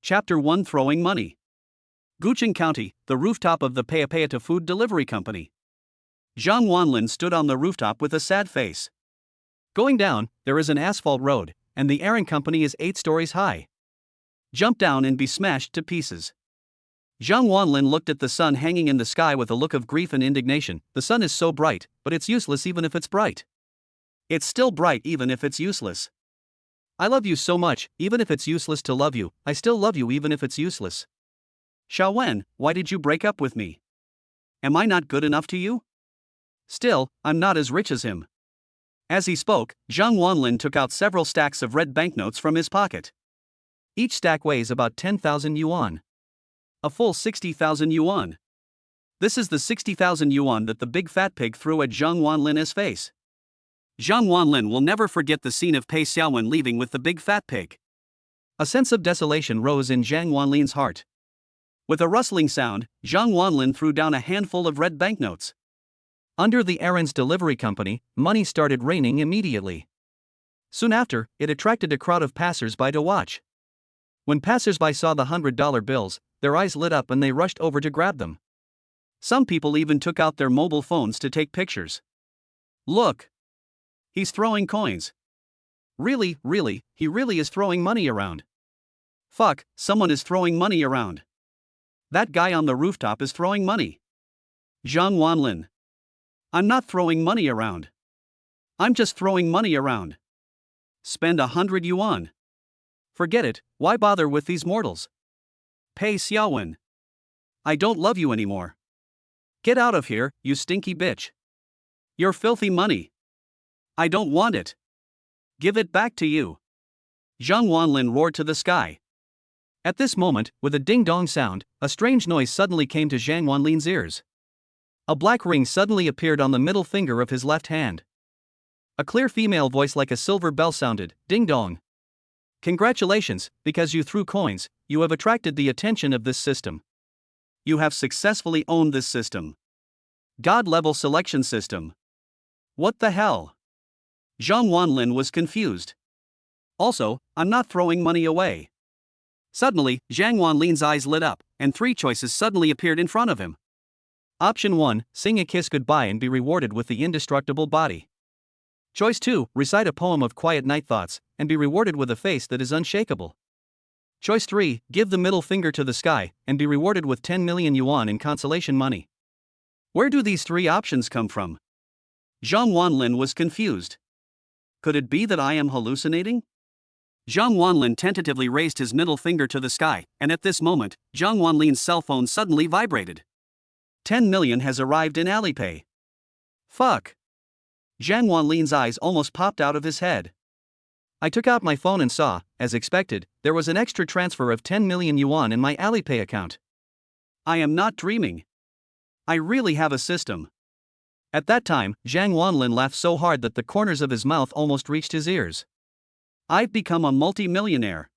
Chapter 1: Throwing Money. Gucheng County, the rooftop of the Payapayata food delivery company. Zhang Wanlin stood on the rooftop with a sad face. Going down, there is an asphalt road, and the errand company is 8 stories high. Jump down and be smashed to pieces. Zhang Wanlin looked at the sun hanging in the sky with a look of grief and indignation. The sun is so bright, but it's useless even if it's bright. It's still bright even if it's useless. I love you so much, even if it's useless to love you, I still love you even if it's useless. Xiaowen, why did you break up with me? Am I not good enough to you? Still, I'm not as rich as him. As he spoke, Zhang Wanlin took out several stacks of red banknotes from his pocket. Each stack weighs about 10,000 yuan. A full 60,000 yuan. This is the 60,000 yuan that the big fat pig threw at Zhang Wanlin's face. Zhang Wanlin will never forget the scene of Pei Xiaowen leaving with the big fat pig. A sense of desolation rose in Zhang Wanlin's heart. With a rustling sound, Zhang Wanlin threw down a handful of red banknotes. Under the errands delivery company, money started raining immediately. Soon after, it attracted a crowd of passers-by to watch. When passers-by saw the $100 bills, their eyes lit up and they rushed over to grab them. Some people even took out their mobile phones to take pictures. Look! He's throwing coins. Really, he really is throwing money around. Fuck, someone is throwing money around. That guy on the rooftop is throwing money. Zhang Wanlin. I'm not throwing money around. I'm just throwing money around. Spend 100 yuan. Forget it, why bother with these mortals? Pei Xiaowen. I don't love you anymore. Get out of here, you stinky bitch. You're filthy money. I don't want it. Give it back to you. Zhang Wanlin roared to the sky. At this moment, with a ding-dong sound, a strange noise suddenly came to Zhang Wanlin's ears. A black ring suddenly appeared on the middle finger of his left hand. A clear female voice like a silver bell sounded, ding-dong. Congratulations, because you threw coins, you have attracted the attention of this system. You have successfully owned this system. God-level selection system. What the hell? Zhang Wanlin was confused. Also, I'm not throwing money away. Suddenly, Zhang Wanlin's eyes lit up, and 3 choices suddenly appeared in front of him. Option 1, sing a kiss goodbye and be rewarded with the indestructible body. Choice 2, recite a poem of quiet night thoughts, and be rewarded with a face that is unshakable. Choice 3, give the middle finger to the sky, and be rewarded with 10 million yuan in consolation money. Where do these 3 options come from? Zhang Wanlin was confused. Could it be that I am hallucinating? Zhang Wanlin tentatively raised his middle finger to the sky, and at this moment, Zhang Wanlin's cell phone suddenly vibrated. 10 million has arrived in Alipay. Fuck. Zhang Wanlin's eyes almost popped out of his head. I took out my phone and saw, as expected, there was an extra transfer of 10 million yuan in my Alipay account. I am not dreaming. I really have a system. At that time, Zhang Wanlin laughed so hard that the corners of his mouth almost reached his ears. I've become a multi-millionaire.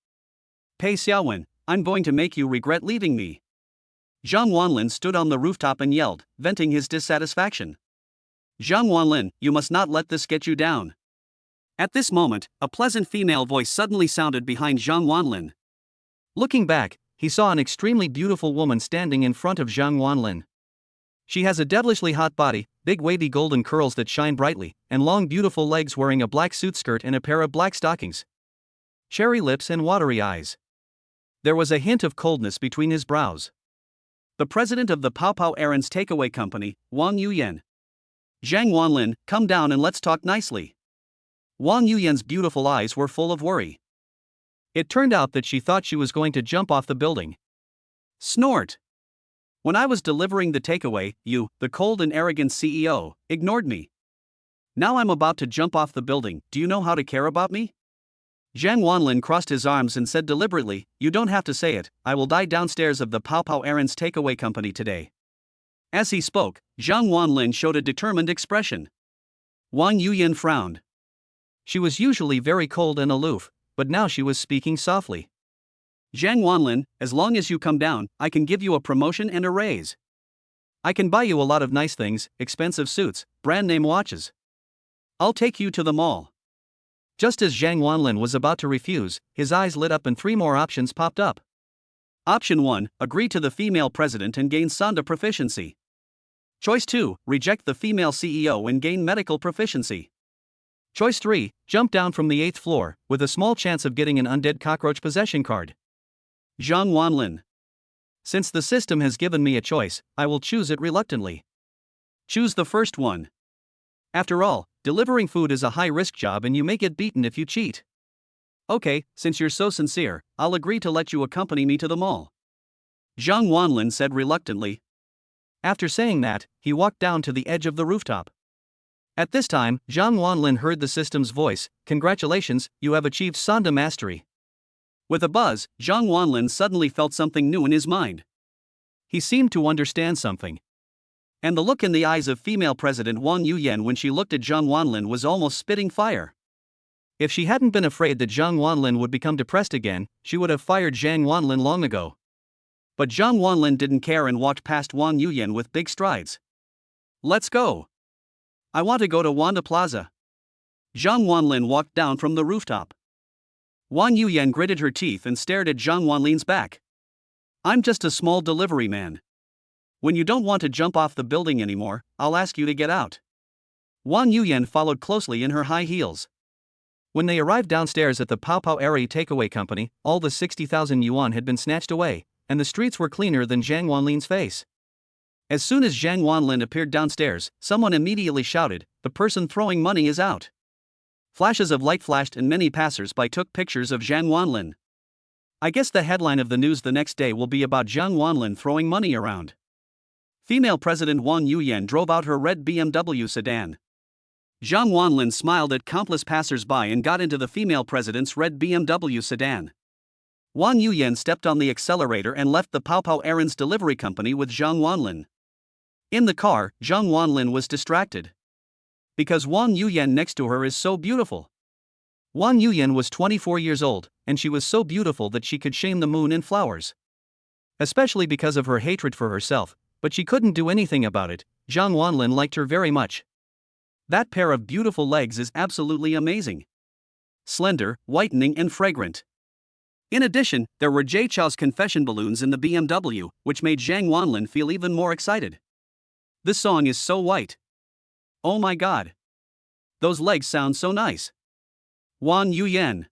Pei Xiaowen, I'm going to make you regret leaving me. Zhang Wanlin stood on the rooftop and yelled, venting his dissatisfaction. Zhang Wanlin, you must not let this get you down. At this moment, a pleasant female voice suddenly sounded behind Zhang Wanlin. Looking back, he saw an extremely beautiful woman standing in front of Zhang Wanlin. She has a devilishly hot body, big wavy golden curls that shine brightly, and long beautiful legs wearing a black suit skirt and a pair of black stockings. Cherry lips and watery eyes. There was a hint of coldness between his brows. The president of the Pao Pao Errands Takeaway Company, Wang Yuyan. Zhang Wanlin, come down and let's talk nicely. Wang Yuyan's beautiful eyes were full of worry. It turned out that she thought she was going to jump off the building. Snort. When I was delivering the takeaway, you, the cold and arrogant CEO, ignored me. Now I'm about to jump off the building, do you know how to care about me? Zhang Wanlin crossed his arms and said deliberately, you don't have to say it, I will die downstairs of the Pao Pao Errands Takeaway Company today. As he spoke, Zhang Wanlin showed a determined expression. Wang Yuyan frowned. She was usually very cold and aloof, but now she was speaking softly. Zhang Wanlin, as long as you come down, I can give you a promotion and a raise. I can buy you a lot of nice things, expensive suits, brand name watches. I'll take you to the mall. Just as Zhang Wanlin was about to refuse, his eyes lit up and 3 more options popped up. Option 1, agree to the female president and gain Sonda proficiency. Choice 2, reject the female CEO and gain medical proficiency. Choice 3, jump down from the 8th floor, with a small chance of getting an undead cockroach possession card. Zhang Wanlin. Since the system has given me a choice, I will choose it reluctantly. Choose the first one. After all, delivering food is a high-risk job and you may get beaten if you cheat. Okay, since you're so sincere, I'll agree to let you accompany me to the mall. Zhang Wanlin said reluctantly. After saying that, he walked down to the edge of the rooftop. At this time, Zhang Wanlin heard the system's voice, "Congratulations, you have achieved Sonda mastery." With a buzz, Zhang Wanlin suddenly felt something new in his mind. He seemed to understand something. And the look in the eyes of female President Wang Yuyan when she looked at Zhang Wanlin was almost spitting fire. If she hadn't been afraid that Zhang Wanlin would become depressed again, she would have fired Zhang Wanlin long ago. But Zhang Wanlin didn't care and walked past Wang Yuyan with big strides. Let's go. I want to go to Wanda Plaza. Zhang Wanlin walked down from the rooftop. Wang Yuyan gritted her teeth and stared at Zhang Wanlin's back. I'm just a small delivery man. When you don't want to jump off the building anymore, I'll ask you to get out. Wang Yuyan followed closely in her high heels. When they arrived downstairs at the Pao Pao Airy Takeaway Company, all the 60,000 yuan had been snatched away, and the streets were cleaner than Zhang Wanlin's face. As soon as Zhang Wanlin appeared downstairs, someone immediately shouted, "The person throwing money is out." Flashes of light flashed and many passers-by took pictures of Zhang Wanlin. I guess the headline of the news the next day will be about Zhang Wanlin throwing money around. Female President Wang Yuyan drove out her red BMW sedan. Zhang Wanlin smiled at countless passers-by and got into the female president's red BMW sedan. Wang Yuyan stepped on the accelerator and left the Pao Pao Errands delivery company with Zhang Wanlin. In the car, Zhang Wanlin was distracted. Because Wang Yuyan next to her is so beautiful. Wang Yuyan was 24 years old, and she was so beautiful that she could shame the moon and flowers. Especially because of her hatred for herself, but she couldn't do anything about it. Zhang Wanlin liked her very much. That pair of beautiful legs is absolutely amazing. Slender, whitening and fragrant. In addition, there were Jay Chou's confession balloons in the BMW, which made Zhang Wanlin feel even more excited. This song is so white. Oh my god. Those legs sound so nice. Wang Yuyan.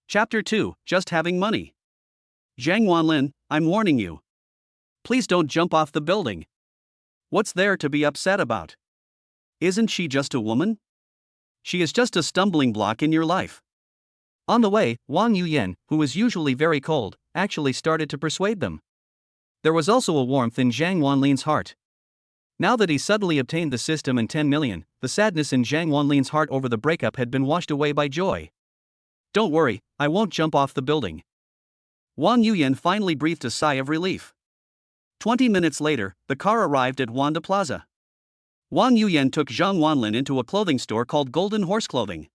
Chapter 2, Just Having Money. Zhang Wanlin, I'm warning you. Please don't jump off the building. What's there to be upset about? Isn't she just a woman? She is just a stumbling block in your life. On the way, Wang Yuyan, who was usually very cold, actually started to persuade them. There was also a warmth in Zhang Wanlin's heart. Now that he suddenly obtained the system and 10 million, the sadness in Zhang Wanlin's heart over the breakup had been washed away by joy. Don't worry, I won't jump off the building. Wang Yuyan finally breathed a sigh of relief. 20 minutes later, the car arrived at Wanda Plaza. Wang Yuyan took Zhang Wanlin into a clothing store called Golden Horse Clothing.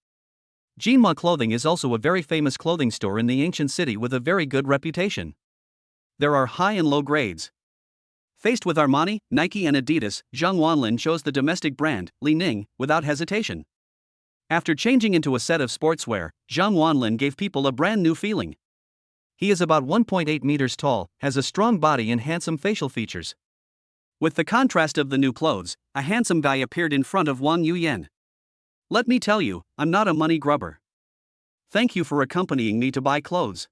Jinma Clothing is also a very famous clothing store in the ancient city with a very good reputation. There are high and low grades. Faced with Armani, Nike and Adidas, Zhang Wanlin chose the domestic brand, Li Ning, without hesitation. After changing into a set of sportswear, Zhang Wanlin gave people a brand new feeling. He is about 1.8 meters tall, has a strong body and handsome facial features. With the contrast of the new clothes, a handsome guy appeared in front of Wang Yuyan. Let me tell you, I'm not a money grubber. Thank you for accompanying me to buy clothes.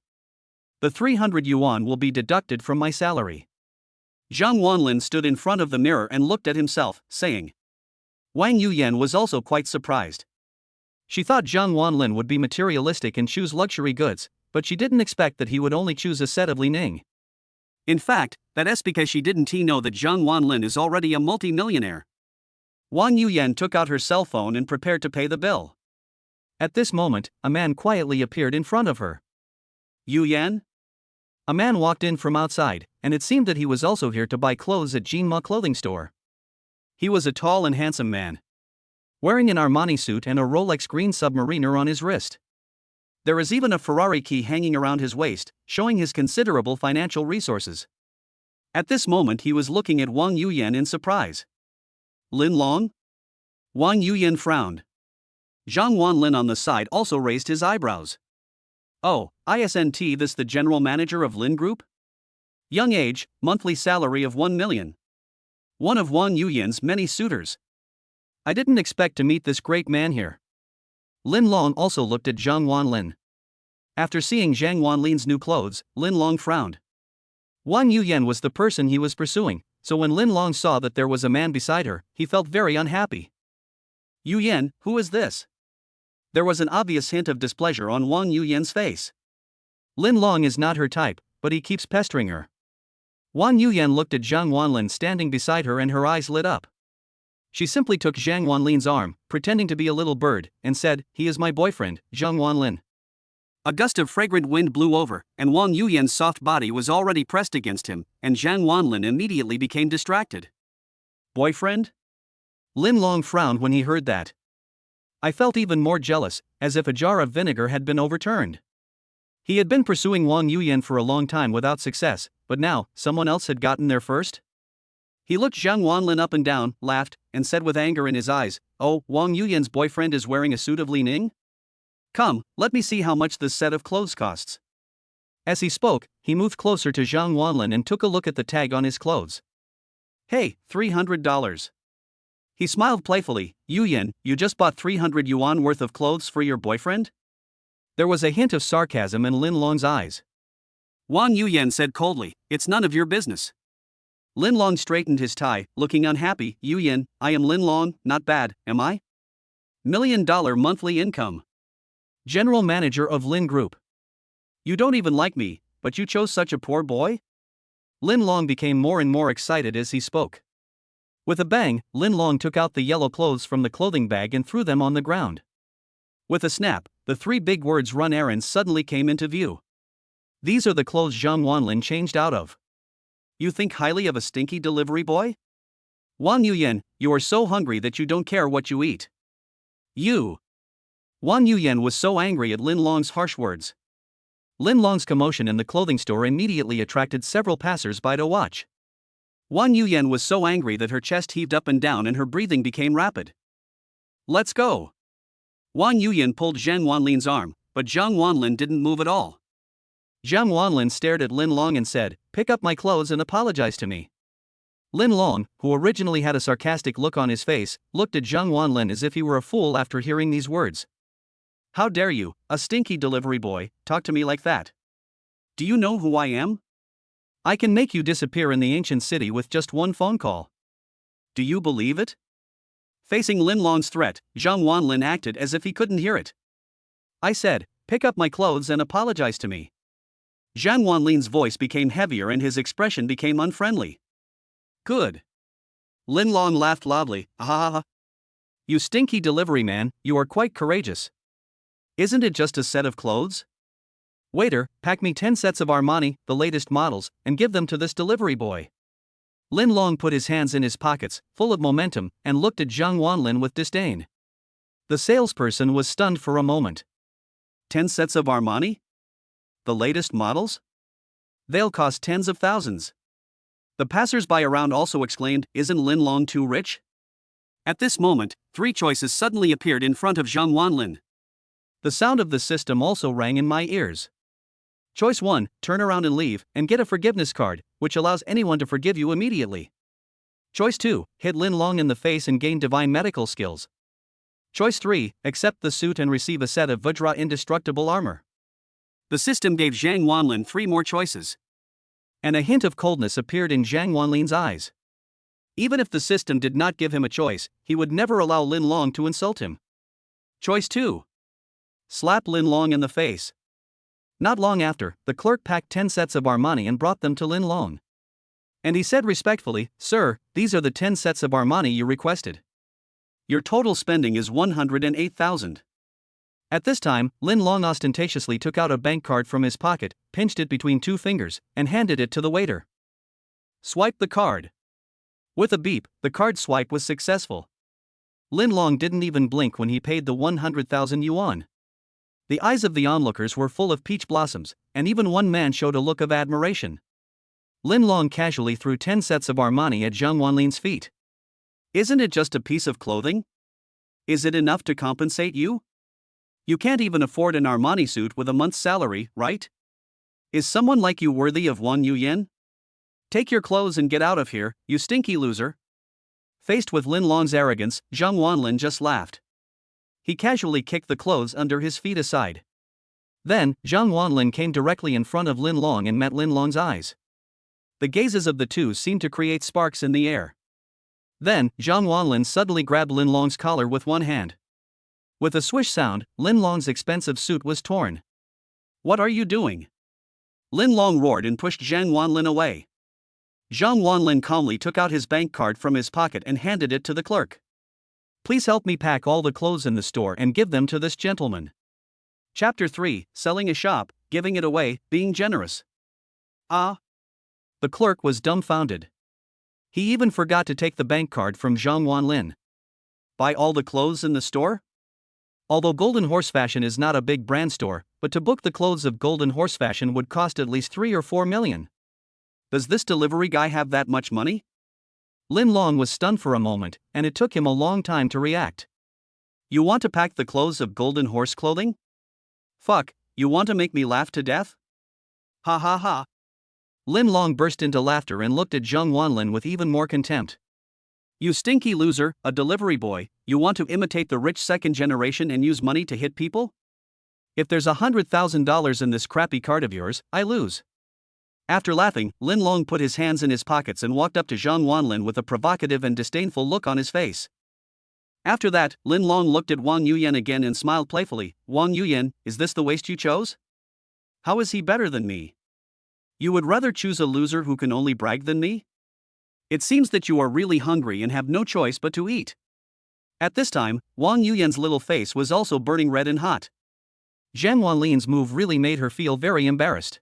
The 300 yuan will be deducted from my salary. Zhang Wanlin stood in front of the mirror and looked at himself, saying. Wang Yuyan was also quite surprised. She thought Zhang Wanlin would be materialistic and choose luxury goods, but she didn't expect that he would only choose a set of Li Ning. In fact, that's because she didn't know that Zhang Wanlin is already a multi-millionaire. Wang Yuyan took out her cell phone and prepared to pay the bill. At this moment, a man quietly appeared in front of her. Yuyan? A man walked in from outside, and it seemed that he was also here to buy clothes at Jinma Clothing Store. He was a tall and handsome man, wearing an Armani suit and a Rolex green submariner on his wrist. There is even a Ferrari key hanging around his waist, showing his considerable financial resources. At this moment he was looking at Wang Yuyan in surprise. Lin Long? Wang Yuyan frowned. Zhang Wanlin on the side also raised his eyebrows. Oh, isn't this the general manager of Lin Group? Young age, monthly salary of 1 million. One of Wang Yuyan's many suitors. I didn't expect to meet this great man here. Lin Long also looked at Zhang Wanlin. After seeing Zhang Wanlin's new clothes, Lin Long frowned. Wang Yuyan was the person he was pursuing, so when Lin Long saw that there was a man beside her, he felt very unhappy. Yuyan, who is this? There was an obvious hint of displeasure on Wang Yuyan's face. Lin Long is not her type, but he keeps pestering her. Wang Yuyan looked at Zhang Wanlin standing beside her and her eyes lit up. She simply took Zhang Wanlin's arm, pretending to be a little bird, and said, "He is my boyfriend, Zhang Wanlin." A gust of fragrant wind blew over, and Wang Yuyan's soft body was already pressed against him, and Zhang Wanlin immediately became distracted. Boyfriend? Lin Long frowned when he heard that. I felt even more jealous, as if a jar of vinegar had been overturned. He had been pursuing Wang Yuyan for a long time without success, but now, someone else had gotten there first? He looked Zhang Wanlin up and down, laughed, and said with anger in his eyes, "Oh, Wang Yuyan's boyfriend is wearing a suit of Li Ning? Come, let me see how much this set of clothes costs." As he spoke, he moved closer to Zhang Wanlin and took a look at the tag on his clothes. "Hey, $300. He smiled playfully. "Yuyan, you just bought 300 yuan worth of clothes for your boyfriend?" There was a hint of sarcasm in Lin Long's eyes. Wang Yuyan said coldly, "It's none of your business." Lin Long straightened his tie, looking unhappy. "Yuyan, I am Lin Long, not bad, am I? $1 million monthly income. General manager of Lin Group. You don't even like me, but you chose such a poor boy?" Lin Long became more and more excited as he spoke. With a bang, Lin Long took out the yellow clothes from the clothing bag and threw them on the ground. With a snap, the three big words "run errands" suddenly came into view. These are the clothes Zhang Wanlin changed out of. You think highly of a stinky delivery boy? Wang Yuyan, you are so hungry that you don't care what you eat. You. Wang Yuyan was so angry at Lin Long's harsh words. Lin Long's commotion in the clothing store immediately attracted several passers-by to watch. Wang Yuyan was so angry that her chest heaved up and down and her breathing became rapid. "Let's go." Wang Yuyan pulled Zhang Wanlin's arm, but Zhang Wanlin didn't move at all. Zhang Wanlin stared at Lin Long and said, "Pick up my clothes and apologize to me." Lin Long, who originally had a sarcastic look on his face, looked at Zhang Wanlin as if he were a fool after hearing these words. "How dare you, a stinky delivery boy, talk to me like that? Do you know who I am? I can make you disappear in the ancient city with just one phone call. Do you believe it?" Facing Lin Long's threat, Zhang Wanlin acted as if he couldn't hear it. "I said, pick up my clothes and apologize to me." Zhang Wanlin's voice became heavier and his expression became unfriendly. "Good." Lin Long laughed loudly. "Ha ha ha. You stinky delivery man, you are quite courageous. Isn't it just a set of clothes? Waiter, pack me 10 sets of Armani, the latest models, and give them to this delivery boy." Lin Long put his hands in his pockets, full of momentum, and looked at Zhang Wanlin with disdain. The salesperson was stunned for a moment. 10 sets of Armani? The latest models? They'll cost tens of thousands. The passers-by around also exclaimed, "Isn't Lin Long too rich?" At this moment, 3 choices suddenly appeared in front of Zhang Wanlin. The sound of the system also rang in my ears. Choice 1, turn around and leave, and get a forgiveness card, which allows anyone to forgive you immediately. Choice 2, hit Lin Long in the face and gain divine medical skills. Choice 3, accept the suit and receive a set of Vajra indestructible armor. The system gave Zhang Wanlin 3 more choices. And a hint of coldness appeared in Zhang Wanlin's eyes. Even if the system did not give him a choice, he would never allow Lin Long to insult him. Choice 2. Slap Lin Long in the face. Not long after, the clerk packed 10 sets of Armani and brought them to Lin Long. And he said respectfully, "Sir, these are the 10 sets of Armani you requested. Your total spending is 108,000. At this time, Lin Long ostentatiously took out a bank card from his pocket, pinched it between 2 fingers, and handed it to the waiter. Swipe the card. With a beep, the card swipe was successful. Lin Long didn't even blink when he paid the 100,000 yuan. The eyes of the onlookers were full of peach blossoms, and even one man showed a look of admiration. Lin Long casually threw 10 sets of Armani at Zhang Wanlin's feet. "Isn't it just a piece of clothing? Is it enough to compensate you? You can't even afford an Armani suit with a month's salary, right? Is someone like you worthy of Wang Yuyan? Take your clothes and get out of here, you stinky loser. Faced with Lin Long's arrogance, Zhang Wanlin just laughed. He casually kicked the clothes under his feet aside. Then, Zhang Wanlin came directly in front of Lin Long and met Lin Long's eyes. The gazes of the two seemed to create sparks in the air. Then, Zhang Wanlin suddenly grabbed Lin Long's collar with one hand. With a swish sound, Lin Long's expensive suit was torn. What are you doing? Lin Long roared and pushed Zhang Wanlin away. Zhang Wanlin calmly took out his bank card from his pocket and handed it to the clerk. Please help me pack all the clothes in the store and give them to this gentleman. Chapter 3, Selling a Shop, Giving It Away, Being Generous. Ah. The clerk was dumbfounded. He even forgot to take the bank card from Zhang Wanlin. Buy all the clothes in the store? Although Golden Horse Fashion is not a big brand store, but to book the clothes of Golden Horse Fashion would cost at least 3 or 4 million. Does this delivery guy have that much money? Lin Long was stunned for a moment, and it took him a long time to react. You want to pack the clothes of Golden Horse Clothing? Fuck, you want to make me laugh to death? Ha ha ha. Lin Long burst into laughter and looked at Zhang Wanlin with even more contempt. You stinky loser, a delivery boy, you want to imitate the rich second generation and use money to hit people? If there's $100,000 in this crappy card of yours, I lose. After laughing, Lin Long put his hands in his pockets and walked up to Zhang Wanlin with a provocative and disdainful look on his face. After that, Lin Long looked at Wang Yuyan again and smiled playfully. Wang Yuyan, is this the waist you chose? How is he better than me? You would rather choose a loser who can only brag than me? It seems that you are really hungry and have no choice but to eat. At this time, Wang Yuyan's little face was also burning red and hot. Zhang Wanlin's move really made her feel very embarrassed.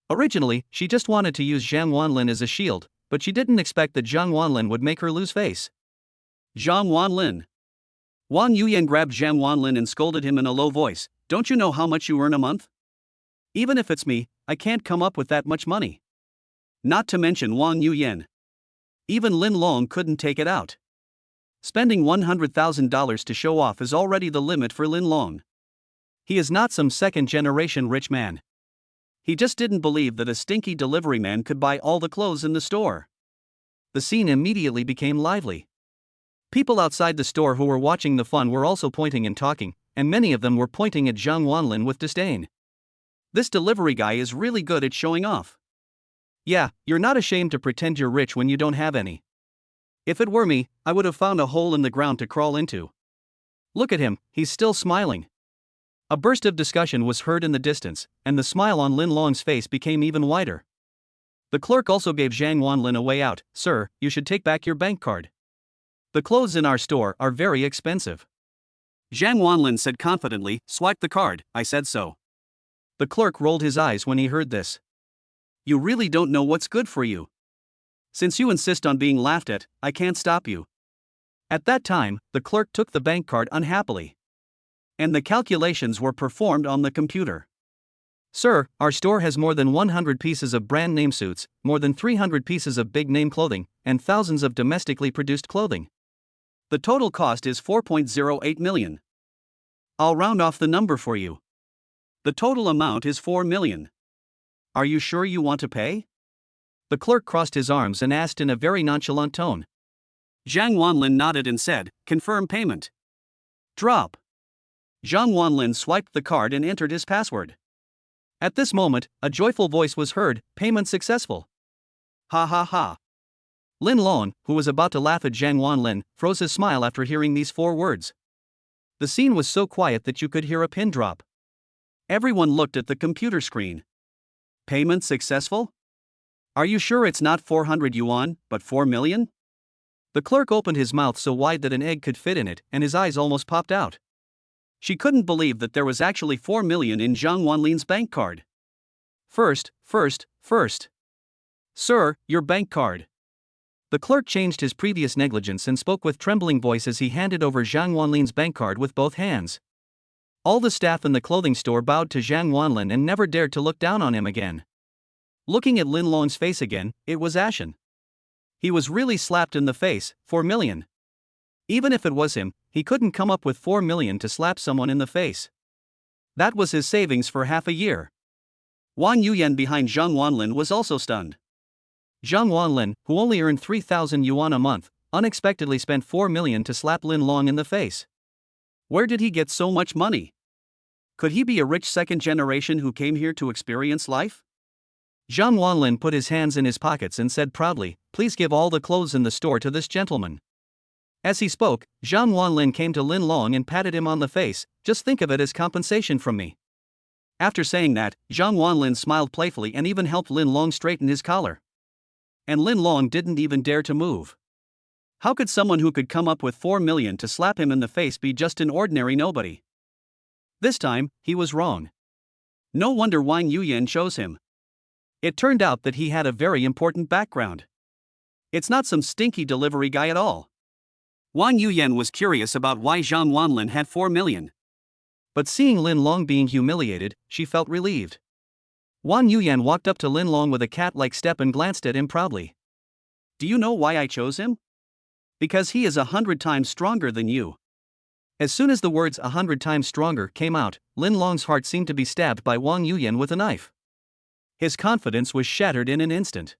Originally, she just wanted to use Zhang Wanlin as a shield, but she didn't expect that Zhang Wanlin would make her lose face. Zhang Wanlin. Wang Yuyan grabbed Zhang Wanlin and scolded him in a low voice. Don't you know how much you earn a month? Even if it's me, I can't come up with that much money. Not to mention Wang Yuyan. Even Lin Long couldn't take it out. Spending $100,000 to show off is already the limit for Lin Long. He is not some second-generation rich man. He just didn't believe that a stinky delivery man could buy all the clothes in the store. The scene immediately became lively. People outside the store who were watching the fun were also pointing and talking, and many of them were pointing at Zhang Wanlin with disdain. This delivery guy is really good at showing off. Yeah, you're not ashamed to pretend you're rich when you don't have any. If it were me, I would have found a hole in the ground to crawl into. Look at him, he's still smiling. A burst of discussion was heard in the distance, and the smile on Lin Long's face became even wider. The clerk also gave Zhang Wanlin a way out. Sir, you should take back your bank card. The clothes in our store are very expensive. Zhang Wanlin said confidently, swipe the card, I said so. The clerk rolled his eyes when he heard this. You really don't know what's good for you. Since you insist on being laughed at, I can't stop you. At that time, the clerk took the bank card unhappily. And the calculations were performed on the computer. Sir, our store has more than 100 pieces of brand name suits, more than 300 pieces of big name clothing, and thousands of domestically produced clothing. The total cost is 4.08 million. I'll round off the number for you. The total amount is 4 million. Are you sure you want to pay? The clerk crossed his arms and asked in a very nonchalant tone. Zhang Wanlin nodded and said, confirm payment. Drop. Zhang Wanlin swiped the card and entered his password. At this moment, a joyful voice was heard, payment successful. Ha ha ha. Lin Long, who was about to laugh at Zhang Wanlin, froze his smile after hearing these 4 words. The scene was so quiet that you could hear a pin drop. Everyone looked at the computer screen. Payment successful? Are you sure it's not 400 yuan, but 4 million? The clerk opened his mouth so wide that an egg could fit in it, and his eyes almost popped out. She couldn't believe that there was actually 4 million in Zhang Wanlin's bank card. First. Sir, your bank card. The clerk changed his previous negligence and spoke with trembling voice as he handed over Zhang Wanlin's bank card with both hands. All the staff in the clothing store bowed to Zhang Wanlin and never dared to look down on him again. Looking at Lin Long's face again, it was ashen. He was really slapped in the face, 4 million. Even if it was him, he couldn't come up with 4 million to slap someone in the face. That was his savings for half a year. Wang Yuyan behind Zhang Wanlin was also stunned. Zhang Wanlin, who only earned 3,000 yuan a month, unexpectedly spent 4 million to slap Lin Long in the face. Where did he get so much money? Could he be a rich second generation who came here to experience life? Zhang Wanlin put his hands in his pockets and said proudly, "Please give all the clothes in the store to this gentleman." As he spoke, Zhang Wanlin came to Lin Long and patted him on the face. "Just think of it as compensation from me." After saying that, Zhang Wanlin smiled playfully and even helped Lin Long straighten his collar. And Lin Long didn't even dare to move. How could someone who could come up with 4 million to slap him in the face be just an ordinary nobody? This time, he was wrong. No wonder Wang Yuyan chose him. It turned out that he had a very important background. It's not some stinky delivery guy at all. Wang Yuyan was curious about why Zhang Wanlin had 4 million. But seeing Lin Long being humiliated, she felt relieved. Wang Yuyan walked up to Lin Long with a cat-like step and glanced at him proudly. "Do you know why I chose him? Because he is 100 times stronger than you." As soon as the words 100 times stronger came out, Lin Long's heart seemed to be stabbed by Wang Yuyan with a knife. His confidence was shattered in an instant.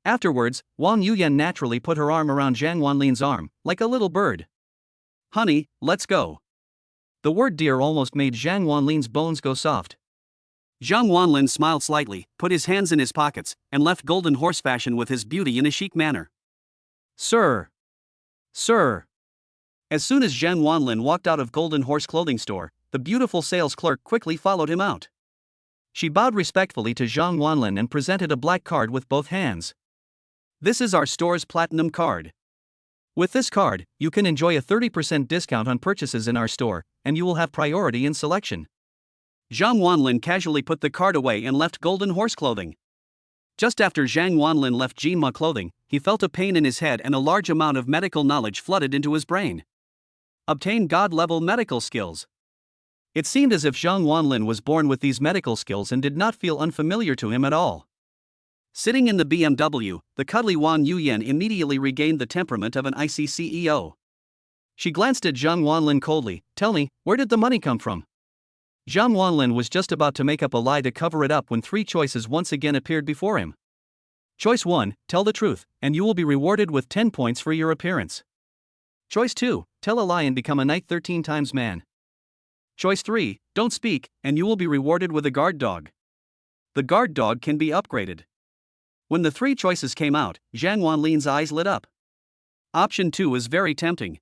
Afterwards, Wang Yuyan naturally put her arm around Zhang Wanlin's arm, like a little bird. "Honey, let's go." The word dear almost made Zhang Wanlin's bones go soft. Zhang Wanlin smiled slightly, put his hands in his pockets, and left Golden Horse fashion with his beauty in a chic manner. "Sir! Sir!" As soon as Zhang Wanlin walked out of Golden Horse clothing store, the beautiful sales clerk quickly followed him out. She bowed respectfully to Zhang Wanlin and presented a black card with both hands. "This is our store's platinum card. With this card, you can enjoy a 30% discount on purchases in our store, and you will have priority in selection." Zhang Wanlin casually put the card away and left Golden Horse clothing. Just after Zhang Wanlin left Jinma clothing, he felt a pain in his head and a large amount of medical knowledge flooded into his brain. Obtain God-level medical skills. It seemed as if Zhang Wanlin was born with these medical skills and did not feel unfamiliar to him at all. Sitting in the BMW, the cuddly Wang Yuyan immediately regained the temperament of an icy CEO. She glanced at Zhang Wanlin coldly. "Tell me, where did the money come from?" Zhang Wanlin was just about to make up a lie to cover it up when 3 choices once again appeared before him. Choice 1, tell the truth, and you will be rewarded with 10 points for your appearance. Choice 2, tell a lie and become a knight 13 times man. Choice 3, don't speak, and you will be rewarded with a guard dog. The guard dog can be upgraded. When the 3 choices came out, Zhang Wanlin's eyes lit up. Option 2 is very tempting.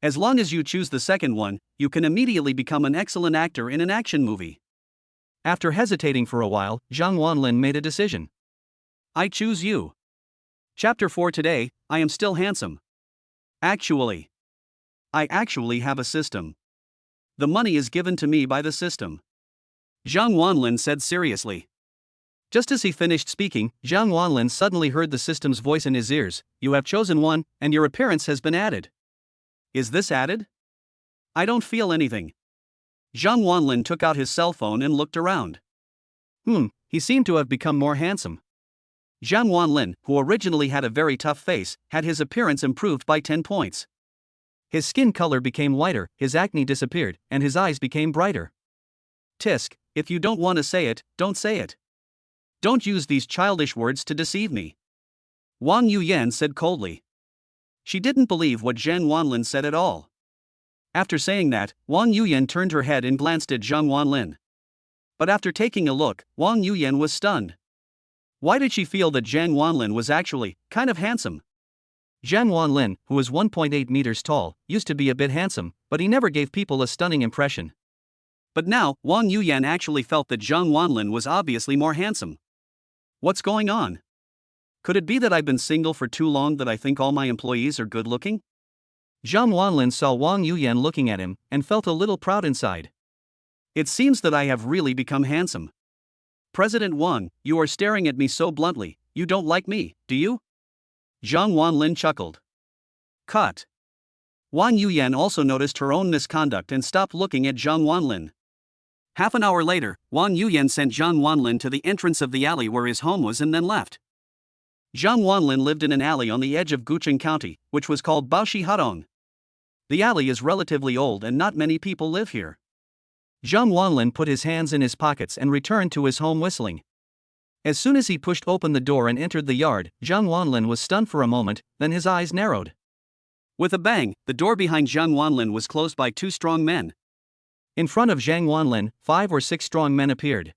As long as you choose the second one, you can immediately become an excellent actor in an action movie. After hesitating for a while, Zhang Wanlin made a decision. "I choose you. Chapter 4 today, I am still handsome. I actually have a system. The money is given to me by the system," Zhang Wanlin said seriously. Just as he finished speaking, Zhang Wanlin suddenly heard the system's voice in his ears. "You have chosen one, and your appearance has been added." "Is this added? I don't feel anything." Zhang Wanlin took out his cell phone and looked around. He seemed to have become more handsome. Zhang Wanlin, who originally had a very tough face, had his appearance improved by 10 points. His skin color became whiter, his acne disappeared, and his eyes became brighter. "Tisk, if you don't want to say it, don't say it. Don't use these childish words to deceive me," Wang Yuyan said coldly. She didn't believe what Zhang Wanlin said at all. After saying that, Wang Yuyan turned her head and glanced at Zhang Wanlin. But after taking a look, Wang Yuyan was stunned. Why did she feel that Zhang Wanlin was actually kind of handsome? Zhang Wanlin, who was 1.8 meters tall, used to be a bit handsome, but he never gave people a stunning impression. But now, Wang Yuyan actually felt that Zhang Wanlin was obviously more handsome. What's going on? Could it be that I've been single for too long that I think all my employees are good looking? Zhang Wanlin saw Wang Yuyan looking at him, and felt a little proud inside. It seems that I have really become handsome. President Wang, you are staring at me so bluntly. You don't like me, do you? Zhang Wanlin chuckled. Cut. Wang Yuyan also noticed her own misconduct and stopped looking at Zhang Wanlin. Half an hour later, Wang Yuyan sent Zhang Wanlin to the entrance of the alley where his home was and then left. Zhang Wanlin lived in an alley on the edge of Gucheng County, which was called Baoshi Hadong. The alley is relatively old and not many people live here. Zhang Wanlin put his hands in his pockets and returned to his home whistling. As soon as he pushed open the door and entered the yard, Zhang Wanlin was stunned for a moment, then his eyes narrowed. With a bang, the door behind Zhang Wanlin was closed by two strong men. In front of Zhang Wanlin, 5 or 6 strong men appeared.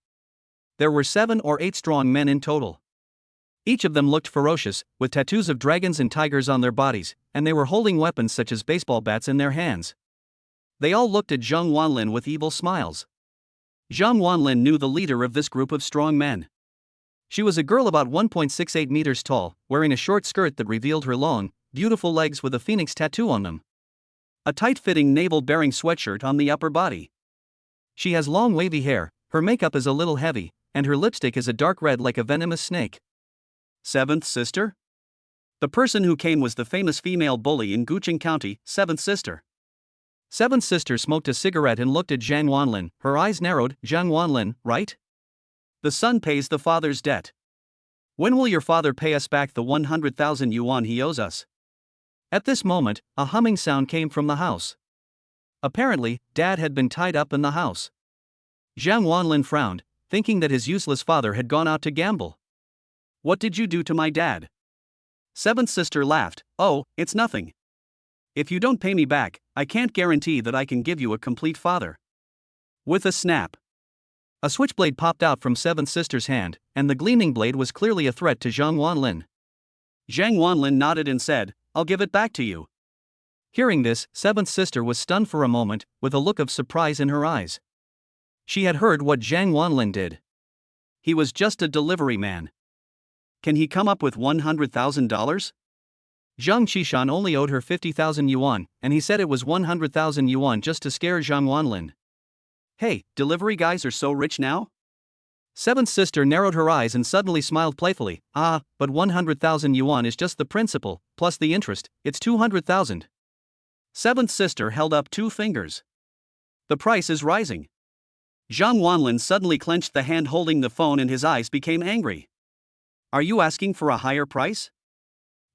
There were 7 or 8 strong men in total. Each of them looked ferocious, with tattoos of dragons and tigers on their bodies, and they were holding weapons such as baseball bats in their hands. They all looked at Zhang Wanlin with evil smiles. Zhang Wanlin knew the leader of this group of strong men. She was a girl about 1.68 meters tall, wearing a short skirt that revealed her long, beautiful legs with a phoenix tattoo on them. A tight-fitting navel-bearing sweatshirt on the upper body. She has long wavy hair, her makeup is a little heavy, and her lipstick is a dark red like a venomous snake. Seventh sister? The person who came was the famous female bully in Gucheng County, Seventh sister. Seventh sister smoked a cigarette and looked at Zhang Wanlin, her eyes narrowed. Zhang Wanlin, right? The son pays the father's debt. When will your father pay us back the 100,000 yuan he owes us? At this moment, a humming sound came from the house. Apparently, Dad had been tied up in the house. Zhang Wanlin frowned, thinking that his useless father had gone out to gamble. What did you do to my dad? Seventh sister laughed. Oh, it's nothing. If you don't pay me back, I can't guarantee that I can give you a complete father. With a snap, a switchblade popped out from Seventh sister's hand, and the gleaming blade was clearly a threat to Zhang Wanlin. Zhang Wanlin nodded and said, I'll give it back to you. Hearing this, Seventh sister was stunned for a moment, with a look of surprise in her eyes. She had heard what Zhang Wanlin did. He was just a delivery man. Can he come up with $100,000? Zhang Qishan only owed her 50,000 yuan, and he said it was 100,000 yuan just to scare Zhang Wanlin. Hey, delivery guys are so rich now? Seventh sister narrowed her eyes and suddenly smiled playfully. Ah, but 100,000 yuan is just the principal, plus the interest, it's 200,000. Seventh sister held up 2 fingers. The price is rising. Zhang Wanlin suddenly clenched the hand holding the phone and his eyes became angry. Are you asking for a higher price?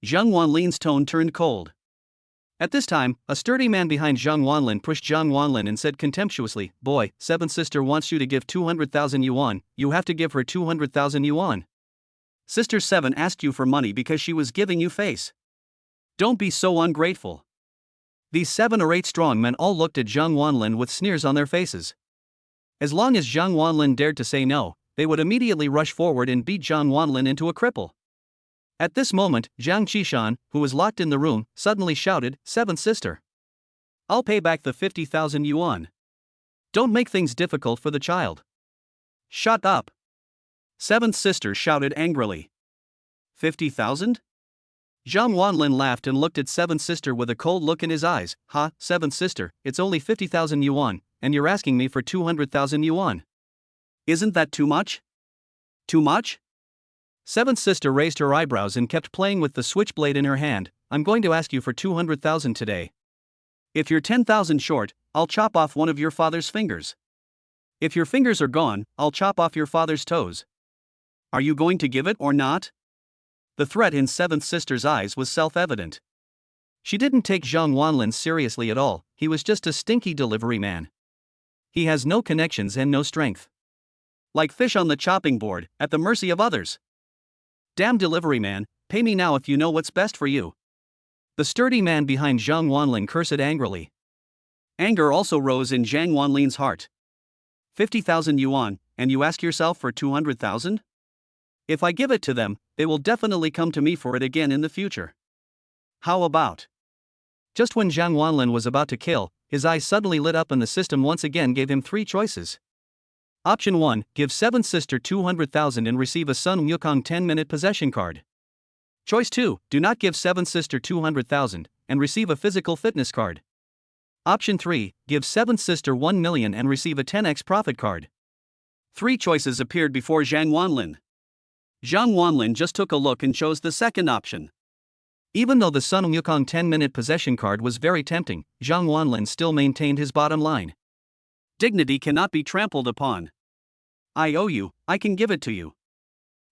Zhang Wanlin's tone turned cold. At this time, a sturdy man behind Zhang Wanlin pushed Zhang Wanlin and said contemptuously, Boy, Seventh sister wants you to give 200,000 yuan, you have to give her 200,000 yuan. Sister 7 asked you for money because she was giving you face. Don't be so ungrateful. These 7 or 8 strong men all looked at Zhang Wanlin with sneers on their faces. As long as Zhang Wanlin dared to say no, they would immediately rush forward and beat Zhang Wanlin into a cripple. At this moment, Zhang Qishan, who was locked in the room, suddenly shouted, Seventh sister. I'll pay back the 50,000 yuan. Don't make things difficult for the child. Shut up. Seventh sister shouted angrily. 50,000? Zhang Wanlin laughed and looked at Seventh sister with a cold look in his eyes. Ha, Seventh sister, it's only 50,000 yuan, and you're asking me for 200,000 yuan. Isn't that too much? Too much? Seventh sister raised her eyebrows and kept playing with the switchblade in her hand. I'm going to ask you for 200,000 today. If you're 10,000 short, I'll chop off one of your father's fingers. If your fingers are gone, I'll chop off your father's toes. Are you going to give it or not? The threat in Seventh sister's eyes was self-evident. She didn't take Zhang Wanlin seriously at all, he was just a stinky delivery man. He has no connections and no strength. Like fish on the chopping board, at the mercy of others. Damn delivery man, pay me now if you know what's best for you. The sturdy man behind Zhang Wanlin cursed angrily. Anger also rose in Zhang Wanlin's heart. 50,000 yuan, and you ask yourself for 200,000? If I give it to them, they will definitely come to me for it again in the future. How about? Just when Zhang Wanlin was about to kill, his eyes suddenly lit up and the system once again gave him 3 choices. Option 1, give Seventh sister 200,000 and receive a Sun Wukong 10-minute possession card. Choice 2, do not give Seventh sister 200,000 and receive a physical fitness card. Option 3, give Seventh sister 1 million and receive a 10x profit card. 3 choices appeared before Zhang Wanlin. Zhang Wanlin just took a look and chose the second option. Even though the Sun Wukong 10-minute possession card was very tempting, Zhang Wanlin still maintained his bottom line. Dignity cannot be trampled upon. I owe you, I can give it to you.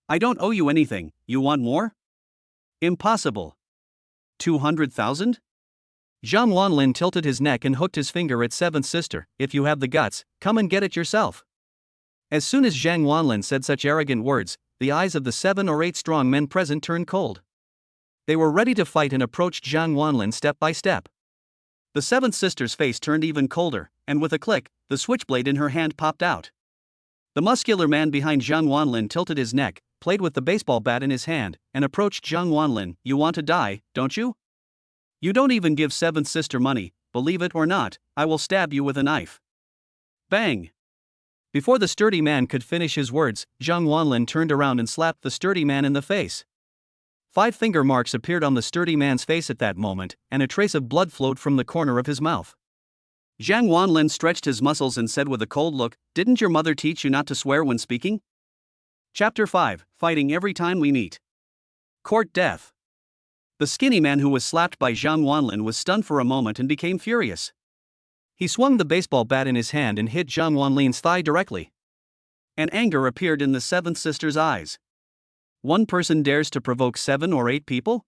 I don't owe you anything, you want more? Impossible. 200,000? Zhang Wanlin tilted his neck and hooked his finger at Seventh sister. If you have the guts, come and get it yourself. As soon as Zhang Wanlin said such arrogant words, the eyes of the 7 or 8 strong men present turned cold. They were ready to fight and approached Zhang Wanlin step by step. The seventh sister's face turned even colder, and with a click, the switchblade in her hand popped out. The muscular man behind Zhang Wanlin tilted his neck, played with the baseball bat in his hand, and approached Zhang Wanlin. "You want to die, don't you? You don't even give seventh sister money, believe it or not, I will stab you with a knife." Bang! Before the sturdy man could finish his words, Zhang Wanlin turned around and slapped the sturdy man in the face. 5 finger marks appeared on the sturdy man's face at that moment, and a trace of blood flowed from the corner of his mouth. Zhang Wanlin stretched his muscles and said with a cold look, "Didn't your mother teach you not to swear when speaking?" Chapter 5, Fighting Every Time We Meet. Court Death. The skinny man who was slapped by Zhang Wanlin was stunned for a moment and became furious. He swung the baseball bat in his hand and hit Zhang Wanlin's thigh directly. And anger appeared in the seventh sister's eyes. One person dares to provoke 7 or 8 people?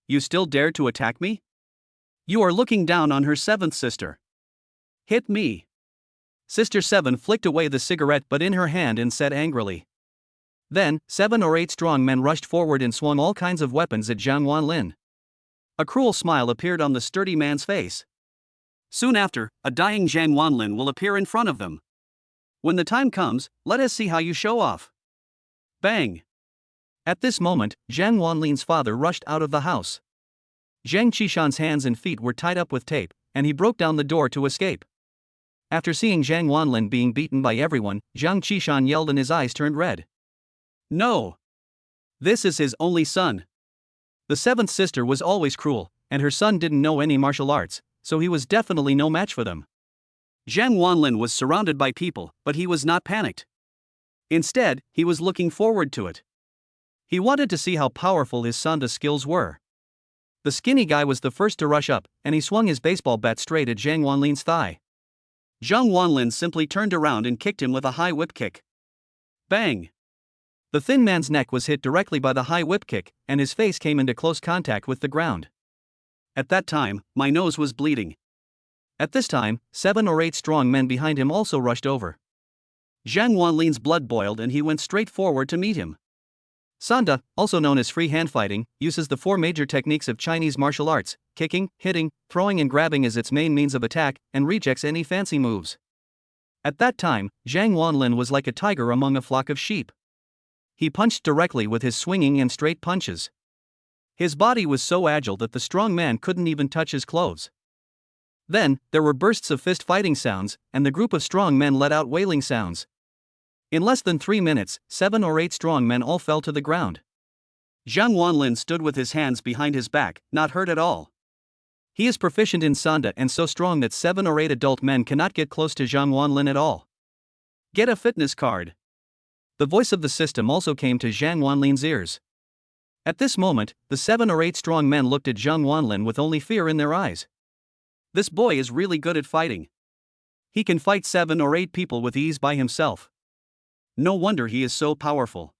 You still dare to attack me? You are looking down on her seventh sister. Hit me. Sister 7 flicked away the cigarette butt in her hand and said angrily. Then, 7 or 8 strong men rushed forward and swung all kinds of weapons at Zhang Wanlin. A cruel smile appeared on the sturdy man's face. Soon after, a dying Zhang Wanlin will appear in front of them. When the time comes, let us see how you show off. Bang! At this moment, Zhang Wanlin's father rushed out of the house. Zhang Qishan's hands and feet were tied up with tape, and he broke down the door to escape. After seeing Zhang Wanlin being beaten by everyone, Zhang Qishan yelled and his eyes turned red. No! This is his only son. The seventh sister was always cruel, and her son didn't know any martial arts, so he was definitely no match for them. Zhang Wanlin was surrounded by people, but he was not panicked. Instead, he was looking forward to it. He wanted to see how powerful his son's skills were. The skinny guy was the first to rush up, and he swung his baseball bat straight at Zhang Wanlin's thigh. Zhang Wanlin simply turned around and kicked him with a high whip kick. Bang! The thin man's neck was hit directly by the high whip kick, and his face came into close contact with the ground. At that time, my nose was bleeding. At this time, 7 or 8 strong men behind him also rushed over. Zhang Wanlin's blood boiled and he went straight forward to meet him. Sanda, also known as free hand fighting, uses the 4 major techniques of Chinese martial arts: kicking, hitting, throwing and grabbing as its main means of attack, and rejects any fancy moves. At that time, Zhang Wanlin was like a tiger among a flock of sheep. He punched directly with his swinging and straight punches. His body was so agile that the strong man couldn't even touch his clothes. Then, there were bursts of fist fighting sounds, and the group of strong men let out wailing sounds. In less than 3 minutes, 7 or 8 strong men all fell to the ground. Zhang Wanlin stood with his hands behind his back, not hurt at all. He is proficient in Sanda and so strong that 7 or 8 adult men cannot get close to Zhang Wanlin at all. Get a fitness card. The voice of the system also came to Zhang Wanlin's ears. At this moment, the 7 or 8 strong men looked at Zhang Wanlin with only fear in their eyes. This boy is really good at fighting. He can fight 7 or 8 people with ease by himself. No wonder he is so powerful.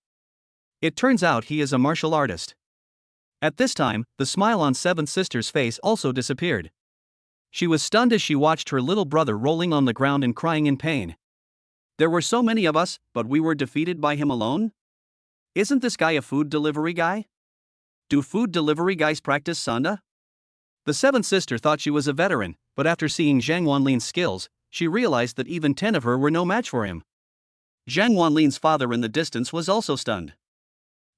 It turns out he is a martial artist. At this time, the smile on seventh sister's face also disappeared. She was stunned as she watched her little brother rolling on the ground and crying in pain. There were so many of us, but we were defeated by him alone? Isn't this guy a food delivery guy? Do food delivery guys practice Sanda? The seventh sister thought she was a veteran, but after seeing Zhang Wanlin's skills, she realized that even 10 of her were no match for him. Zhang Wanlin's father in the distance was also stunned.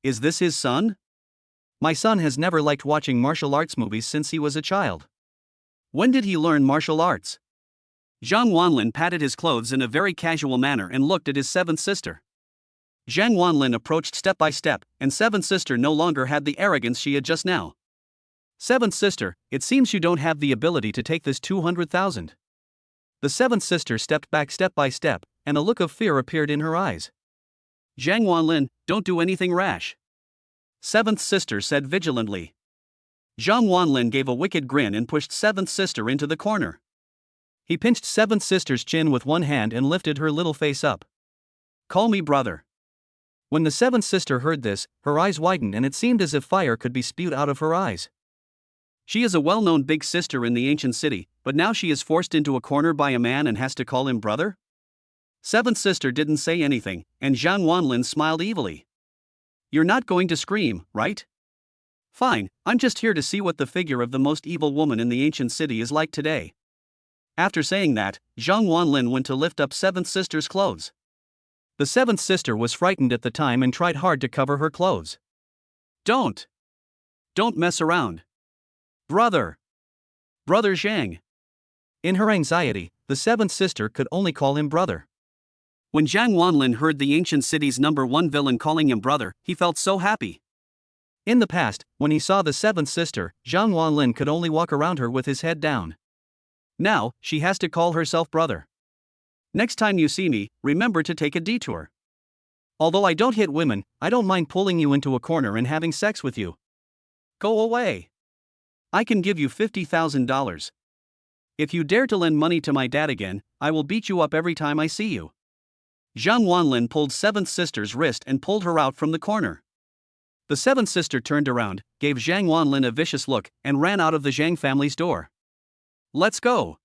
Is this his son? My son has never liked watching martial arts movies since he was a child. When did he learn martial arts? Zhang Wanlin patted his clothes in a very casual manner and looked at his seventh sister. Zhang Wanlin approached step by step, and seventh sister no longer had the arrogance she had just now. Seventh sister, it seems you don't have the ability to take this 200,000. The seventh sister stepped back step by step, and a look of fear appeared in her eyes. Zhang Wanlin, don't do anything rash. Seventh sister said vigilantly. Zhang Wanlin gave a wicked grin and pushed seventh sister into the corner. He pinched seventh sister's chin with one hand and lifted her little face up. Call me brother. When the seventh sister heard this, her eyes widened and it seemed as if fire could be spewed out of her eyes. She is a well-known big sister in the ancient city, but now she is forced into a corner by a man and has to call him brother? Seventh sister didn't say anything, and Zhang Wanlin smiled evilly. You're not going to scream, right? Fine, I'm just here to see what the figure of the most evil woman in the ancient city is like today. After saying that, Zhang Wanlin went to lift up seventh sister's clothes. The seventh sister was frightened at the time and tried hard to cover her clothes. Don't mess around. Brother Zhang. In her anxiety, the seventh sister could only call him brother. When Zhang Wanlin heard the ancient city's #1 villain calling him brother, he felt so happy. In the past, when he saw the seventh sister, Zhang Wanlin could only walk around her with his head down. Now, she has to call herself brother. Next time you see me, remember to take a detour. Although I don't hit women, I don't mind pulling you into a corner and having sex with you. Go away. I can give you $50,000. If you dare to lend money to my dad again, I will beat you up every time I see you. Zhang Wanlin pulled seventh sister's wrist and pulled her out from the corner. The seventh sister turned around, gave Zhang Wanlin a vicious look, and ran out of the Zhang family's door. Let's go.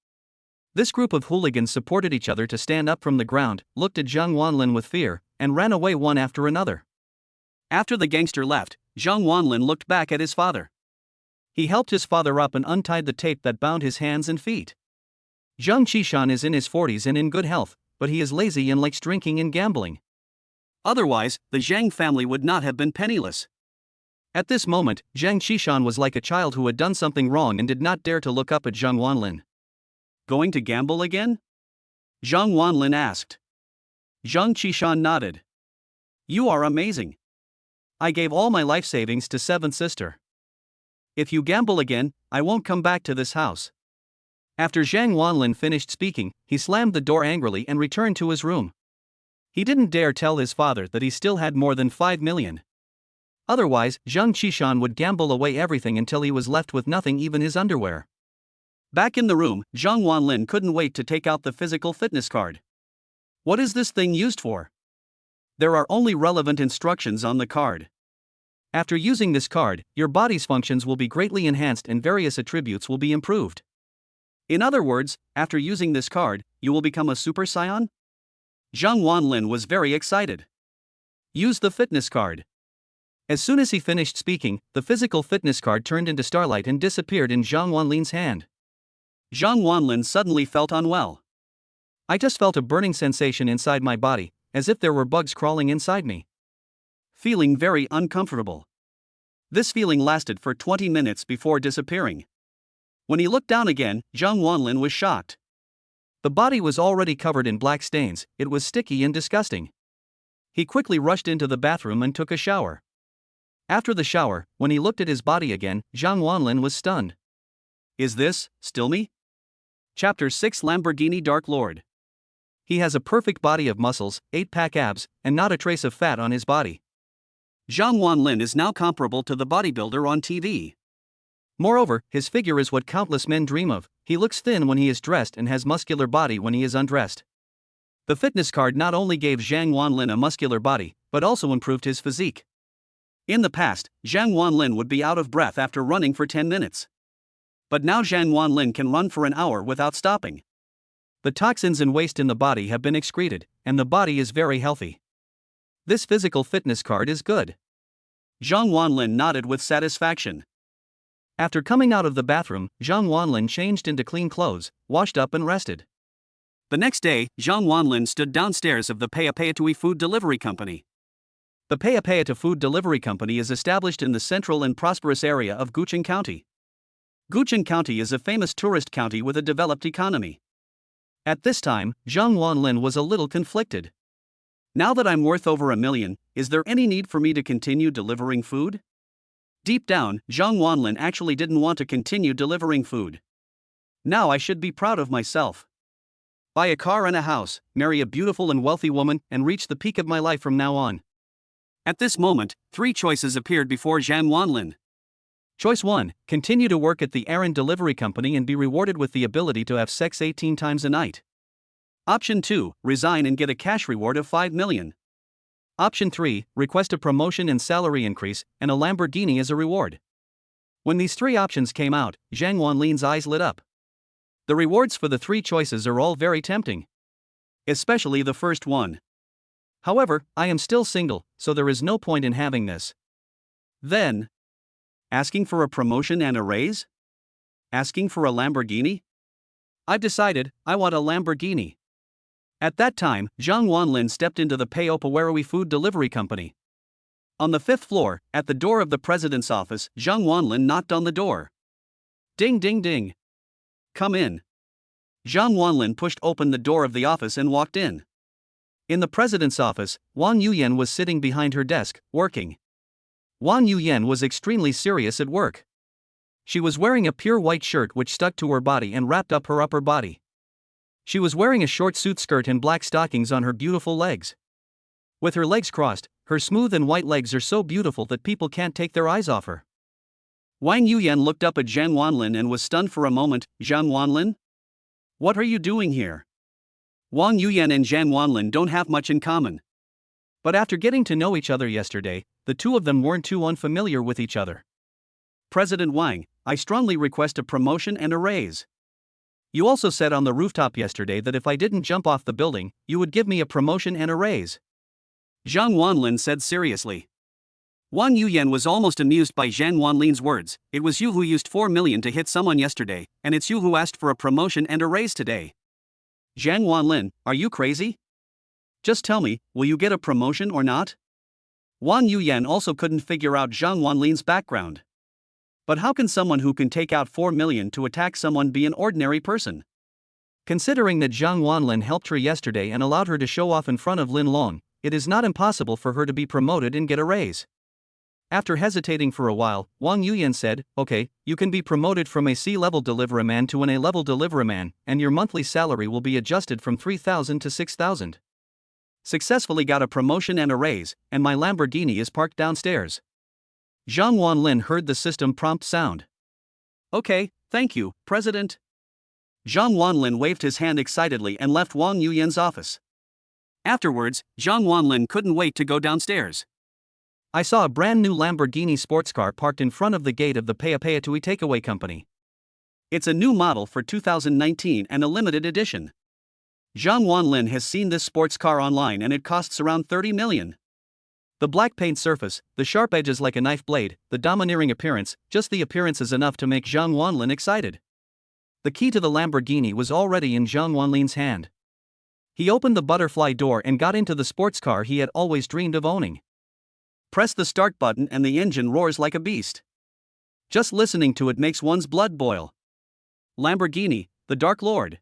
This group of hooligans supported each other to stand up from the ground, looked at Zhang Wanlin with fear, and ran away one after another. After the gangster left, Zhang Wanlin looked back at his father. He helped his father up and untied the tape that bound his hands and feet. Zhang Qishan is in his 40s and in good health, but he is lazy and likes drinking and gambling. Otherwise, the Zhang family would not have been penniless. At this moment, Zhang Qishan was like a child who had done something wrong and did not dare to look up at Zhang Wanlin. Going to gamble again? Zhang Wanlin asked. Zhang Qishan nodded. You are amazing. I gave all my life savings to seventh sister. If you gamble again, I won't come back to this house. After Zhang Wanlin finished speaking, he slammed the door angrily and returned to his room. He didn't dare tell his father that he still had more than 5 million. Otherwise, Zhang Qishan would gamble away everything until he was left with nothing, even his underwear. Back in the room, Zhang Wanlin couldn't wait to take out the physical fitness card. What is this thing used for? There are only relevant instructions on the card. After using this card, your body's functions will be greatly enhanced and various attributes will be improved. In other words, after using this card, you will become a Super Saiyan? Zhang Wanlin was very excited. Use the fitness card. As soon as he finished speaking, the physical fitness card turned into starlight and disappeared in Zhang Wanlin's hand. Zhang Wanlin suddenly felt unwell. I just felt a burning sensation inside my body, as if there were bugs crawling inside me. Feeling very uncomfortable. This feeling lasted for 20 minutes before disappearing. When he looked down again, Zhang Wanlin was shocked. The body was already covered in black stains, it was sticky and disgusting. He quickly rushed into the bathroom and took a shower. After the shower, when he looked at his body again, Zhang Wanlin was stunned. Is this still me? Chapter 6 Lamborghini Dark Lord. He has a perfect body of muscles, 8-pack abs, and not a trace of fat on his body. Zhang Wanlin is now comparable to the bodybuilder on TV. Moreover, his figure is what countless men dream of. He looks thin when he is dressed and has muscular body when he is undressed. The fitness card not only gave Zhang Wanlin a muscular body, but also improved his physique. In the past, Zhang Wanlin would be out of breath after running for 10 minutes. But now Zhang Wanlin can run for an hour without stopping. The toxins and waste in the body have been excreted, and the body is very healthy. This physical fitness card is good. Zhang Wanlin nodded with satisfaction. After coming out of the bathroom, Zhang Wanlin changed into clean clothes, washed up and rested. The next day, Zhang Wanlin stood downstairs of the Payapayatui food delivery company. The Payapayata food delivery company is established in the central and prosperous area of Gucheng County. Gucheng County is a famous tourist county with a developed economy. At this time, Zhang Wanlin was a little conflicted. Now that I'm worth over 1 million, is there any need for me to continue delivering food? Deep down, Zhang Wanlin actually didn't want to continue delivering food. Now I should be proud of myself. Buy a car and a house, marry a beautiful and wealthy woman, and reach the peak of my life from now on. At this moment, 3 choices appeared before Zhang Wanlin. Choice 1, continue to work at the errand delivery company and be rewarded with the ability to have sex 18 times a night. Option 2, resign and get a cash reward of 5 million. Option 3, request a promotion and salary increase, and a Lamborghini as a reward. When these 3 options came out, Zhang Wanlin's eyes lit up. The rewards for the 3 choices are all very tempting. Especially the first one. However, I am still single, so there is no point in having this. Then, asking for a promotion and a raise? Asking for a Lamborghini? I've decided, I want a Lamborghini. At that time, Zhang Wanlin stepped into the Payopawarui food delivery company. On the 5th floor, at the door of the president's office, Zhang Wanlin knocked on the door. Ding ding ding. Come in. Zhang Wanlin pushed open the door of the office and walked in. In the president's office, Wang Yuyan was sitting behind her desk, working. Wang Yuyan was extremely serious at work. She was wearing a pure white shirt which stuck to her body and wrapped up her upper body. She was wearing a short suit skirt and black stockings on her beautiful legs. With her legs crossed, her smooth and white legs are so beautiful that people can't take their eyes off her. Wang Yuyan looked up at Zhang Wanlin and was stunned for a moment. Zhang Wanlin? What are you doing here? Wang Yuyan and Zhang Wanlin don't have much in common. But after getting to know each other yesterday, the two of them weren't too unfamiliar with each other. President Wang, I strongly request a promotion and a raise. You also said on the rooftop yesterday that if I didn't jump off the building, you would give me a promotion and a raise. Zhang Wanlin said seriously. Wang Yuyan was almost amused by Zhang Wanlin's words. It was you who used 4 million to hit someone yesterday, and it's you who asked for a promotion and a raise today. Zhang Wanlin, are you crazy? Just tell me, will you get a promotion or not? Wang Yuyan also couldn't figure out Zhang Wanlin's background. But how can someone who can take out 4 million to attack someone be an ordinary person? Considering that Zhang Wanlin helped her yesterday and allowed her to show off in front of Lin Long, it is not impossible for her to be promoted and get a raise. After hesitating for a while, Wang Yuyan said, okay, you can be promoted from a C-level deliveryman to an A-level deliveryman, and your monthly salary will be adjusted from 3,000 to 6,000. Successfully got a promotion and a raise, and my Lamborghini is parked downstairs. Zhang Wanlin heard the system prompt sound. Okay, thank you, President. Zhang Wanlin waved his hand excitedly and left Wang Yuyan's office. Afterwards, Zhang Wanlin couldn't wait to go downstairs. I saw a brand new Lamborghini sports car parked in front of the gate of the Payopawarui takeaway company. It's a new model for 2019 and a limited edition. Zhang Wanlin has seen this sports car online and it costs around 30 million. The black paint surface, the sharp edges like a knife blade, the domineering appearance, just the appearance is enough to make Zhang Wanlin excited. The key to the Lamborghini was already in Zhang Wanlin's hand. He opened the butterfly door and got into the sports car he had always dreamed of owning. Press the start button and the engine roars like a beast. Just listening to it makes one's blood boil. Lamborghini, the Dark Lord.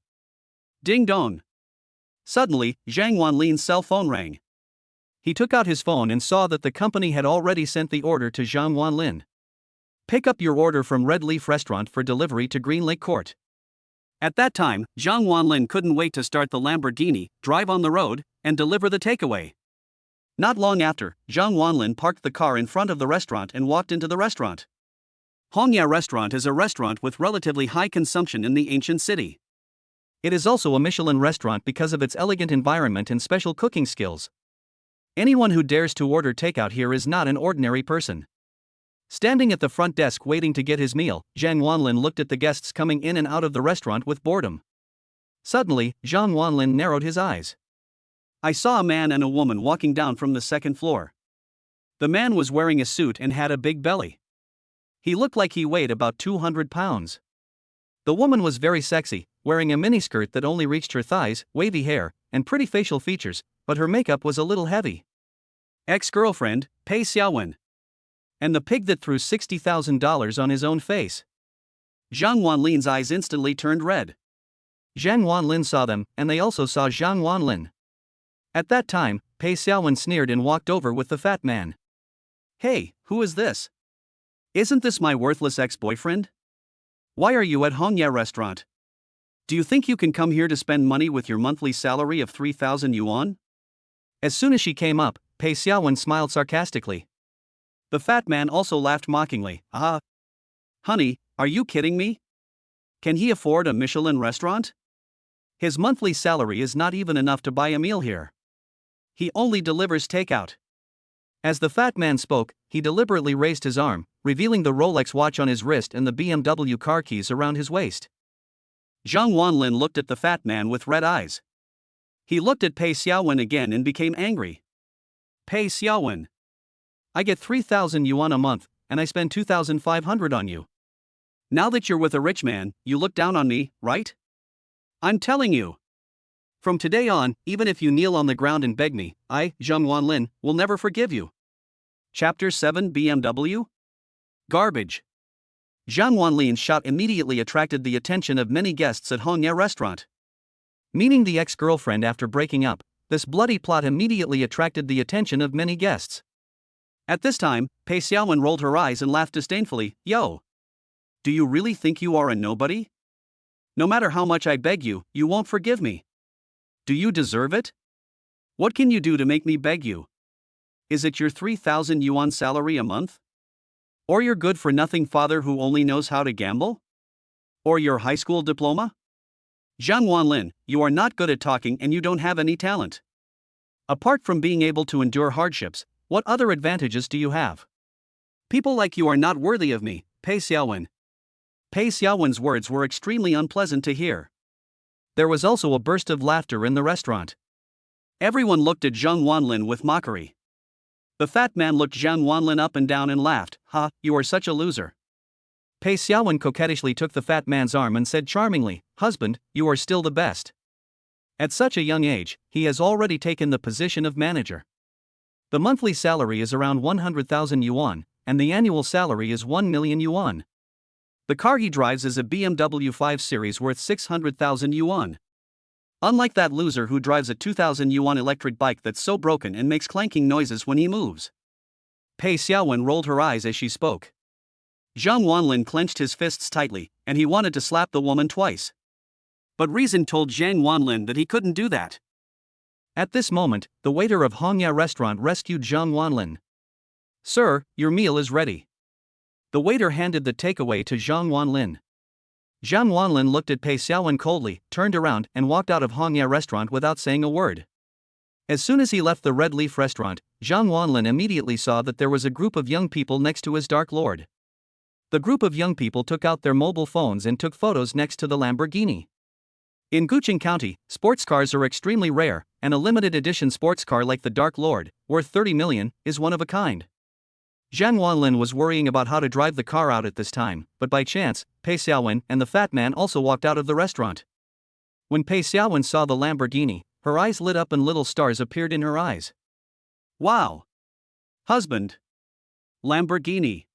Ding dong. Suddenly, Zhang Wanlin's cell phone rang. He took out his phone and saw that the company had already sent the order to Zhang Wanlin. Pick up your order from Red Leaf Restaurant for delivery to Green Lake Court. At that time, Zhang Wanlin couldn't wait to start the Lamborghini, drive on the road, and deliver the takeaway. Not long after, Zhang Wanlin parked the car in front of the restaurant and walked into the restaurant. Hongya Restaurant is a restaurant with relatively high consumption in the ancient city. It is also a Michelin restaurant because of its elegant environment and special cooking skills. Anyone who dares to order takeout here is not an ordinary person. Standing at the front desk waiting to get his meal, Zhang Wanlin looked at the guests coming in and out of the restaurant with boredom. Suddenly, Zhang Wanlin narrowed his eyes. I saw a man and a woman walking down from the second floor. The man was wearing a suit and had a big belly. He looked like he weighed about 200 pounds. The woman was very sexy, wearing a miniskirt that only reached her thighs, wavy hair, and pretty facial features, but her makeup was a little heavy. Ex-girlfriend, Pei Xiaowen. And the pig that threw $60,000 on his own face. Zhang Wanlin's eyes instantly turned red. Zhang Wanlin saw them, and they also saw Zhang Wanlin. At that time, Pei Xiaowen sneered and walked over with the fat man. Hey, who is this? Isn't this my worthless ex-boyfriend? Why are you at Hongya Restaurant? Do you think you can come here to spend money with your monthly salary of 3,000 yuan? As soon as she came up, Pei Xiaowen smiled sarcastically. The fat man also laughed mockingly. Ah, honey, are you kidding me? Can he afford a Michelin restaurant? His monthly salary is not even enough to buy a meal here. He only delivers takeout. As the fat man spoke, he deliberately raised his arm, revealing the Rolex watch on his wrist and the BMW car keys around his waist. Zhang Wanlin looked at the fat man with red eyes. He looked at Pei Xiaowen again and became angry. Pei Xiaowen. I get 3,000 yuan a month, and I spend 2,500 on you. Now that you're with a rich man, you look down on me, right? I'm telling you. From today on, even if you kneel on the ground and beg me, I, Zhang Wanlin, will never forgive you. Chapter 7 BMW? Garbage. Zhang Wanlin's shot immediately attracted the attention of many guests at Hongya restaurant. Meaning the ex-girlfriend after breaking up, this bloody plot immediately attracted the attention of many guests. At this time, Pei Xiaowen rolled her eyes and laughed disdainfully. Yo! Do you really think you are a nobody? No matter how much I beg you, you won't forgive me. Do you deserve it? What can you do to make me beg you? Is it your 3,000 yuan salary a month? Or your good-for-nothing father who only knows how to gamble? Or your high school diploma? Zhang Wanlin, you are not good at talking and you don't have any talent. Apart from being able to endure hardships, what other advantages do you have? People like you are not worthy of me, Pei Xiaowen. Pei Xiaowen's words were extremely unpleasant to hear. There was also a burst of laughter in the restaurant. Everyone looked at Zhang Wanlin with mockery. The fat man looked Zhang Wanlin up and down and laughed. Ha, you are such a loser. Pei Xiaowen coquettishly took the fat man's arm and said charmingly, Husband, you are still the best. At such a young age, he has already taken the position of manager. The monthly salary is around 100,000 yuan, and the annual salary is 1 million yuan. The car he drives is a BMW 5 Series worth 600,000 yuan. Unlike that loser who drives a 2,000 yuan electric bike that's so broken and makes clanking noises when he moves. Pei Xiaowen rolled her eyes as she spoke. Zhang Wanlin clenched his fists tightly, and he wanted to slap the woman twice. But reason told Zhang Wanlin that he couldn't do that. At this moment, the waiter of Hongya restaurant rescued Zhang Wanlin. Sir, your meal is ready. The waiter handed the takeaway to Zhang Wanlin. Zhang Wanlin looked at Pei Xiaowen coldly, turned around, and walked out of Hongya restaurant without saying a word. As soon as he left the Red Leaf restaurant, Zhang Wanlin immediately saw that there was a group of young people next to his Dark Lord. The group of young people took out their mobile phones and took photos next to the Lamborghini. In Guqing County, sports cars are extremely rare, and a limited edition sports car like the Dark Lord, worth 30 million, is one of a kind. Zhang Wanlin was worrying about how to drive the car out at this time, but by chance, Pei Xiaowen and the fat man also walked out of the restaurant. When Pei Xiaowen saw the Lamborghini, her eyes lit up and little stars appeared in her eyes. Wow! Husband! Lamborghini!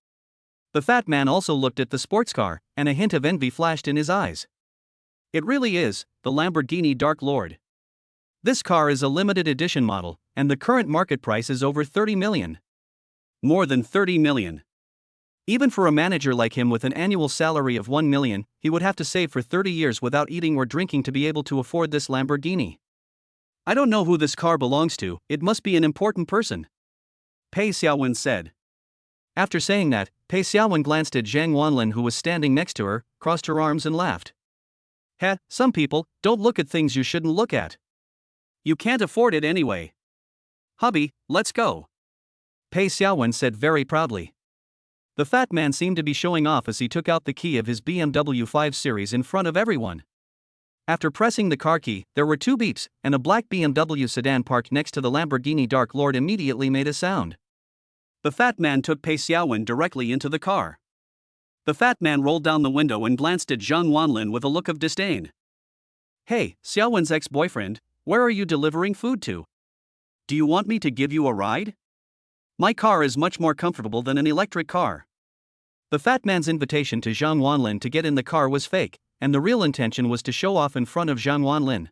The fat man also looked at the sports car, and a hint of envy flashed in his eyes. It really is, the Lamborghini Dark Lord. This car is a limited edition model, and the current market price is over 30 million. More than 30 million. Even for a manager like him with an annual salary of 1 million, he would have to save for 30 years without eating or drinking to be able to afford this Lamborghini. I don't know who this car belongs to, it must be an important person. Pei Xiaowen said. After saying that, Pei Xiaowen glanced at Zhang Wanlin who was standing next to her, crossed her arms and laughed. Heh, some people don't look at things you shouldn't look at. You can't afford it anyway. Hubby, let's go. Pei Xiaowen said very proudly. The fat man seemed to be showing off as he took out the key of his BMW 5 Series in front of everyone. After pressing the car key, there were two beeps, and a black BMW sedan parked next to the Lamborghini Dark Lord immediately made a sound. The fat man took Pei Xiaowen directly into the car. The fat man rolled down the window and glanced at Zhang Wanlin with a look of disdain. Hey, Xiaowen's ex-boyfriend, where are you delivering food to? Do you want me to give you a ride? My car is much more comfortable than an electric car. The fat man's invitation to Zhang Wanlin to get in the car was fake, and the real intention was to show off in front of Zhang Wanlin.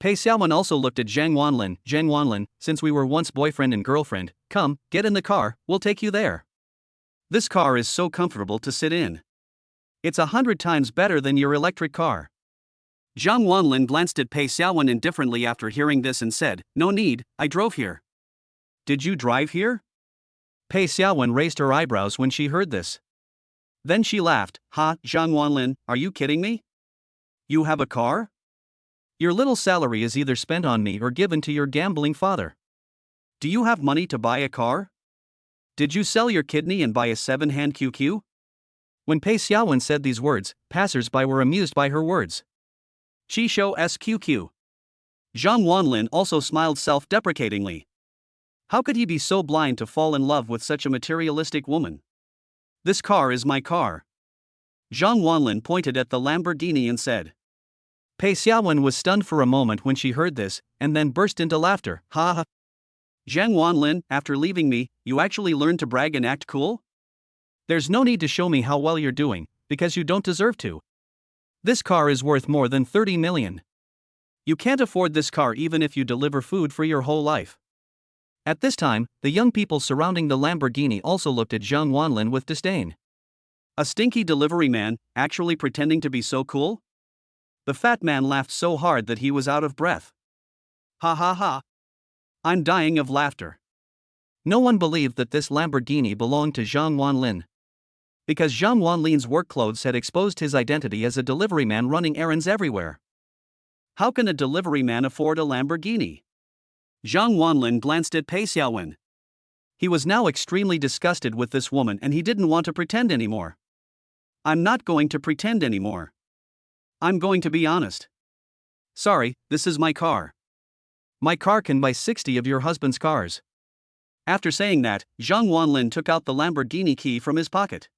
Pei Xiaowen also looked at Zhang Wanlin, since we were once boyfriend and girlfriend, come, get in the car, we'll take you there. This car is so comfortable to sit in. It's 100 times better than your electric car. Zhang Wanlin glanced at Pei Xiaowen indifferently after hearing this and said, no need, I drove here. Did you drive here? Pei Xiaowen raised her eyebrows when she heard this. Then she laughed, ha, Zhang Wanlin, are you kidding me? You have a car? Your little salary is either spent on me or given to your gambling father. Do you have money to buy a car? Did you sell your kidney and buy a 7-hand QQ? When Pei Xiaowen said these words, passers-by were amused by her words. She show SQQ. Zhang Wanlin also smiled self-deprecatingly. How could he be so blind to fall in love with such a materialistic woman? This car is my car. Zhang Wanlin pointed at the Lamborghini and said. Pei Xiaowen was stunned for a moment when she heard this, and then burst into laughter. Ha ha. Zhang Wanlin, after leaving me, you actually learned to brag and act cool? There's no need to show me how well you're doing, because you don't deserve to. This car is worth more than 30 million. You can't afford this car even if you deliver food for your whole life. At this time, the young people surrounding the Lamborghini also looked at Zhang Wanlin with disdain. A stinky delivery man, actually pretending to be so cool? The fat man laughed so hard that he was out of breath. Ha ha ha. I'm dying of laughter. No one believed that this Lamborghini belonged to Zhang Wanlin. Because Zhang Wanlin's work clothes had exposed his identity as a delivery man running errands everywhere. How can a delivery man afford a Lamborghini? Zhang Wanlin glanced at Pei Xiaowen. He was now extremely disgusted with this woman and he didn't want to pretend anymore. I'm not going to pretend anymore. I'm going to be honest. Sorry, this is my car. My car can buy 60 of your husband's cars. After saying that, Zhang Wanlin took out the Lamborghini key from his pocket.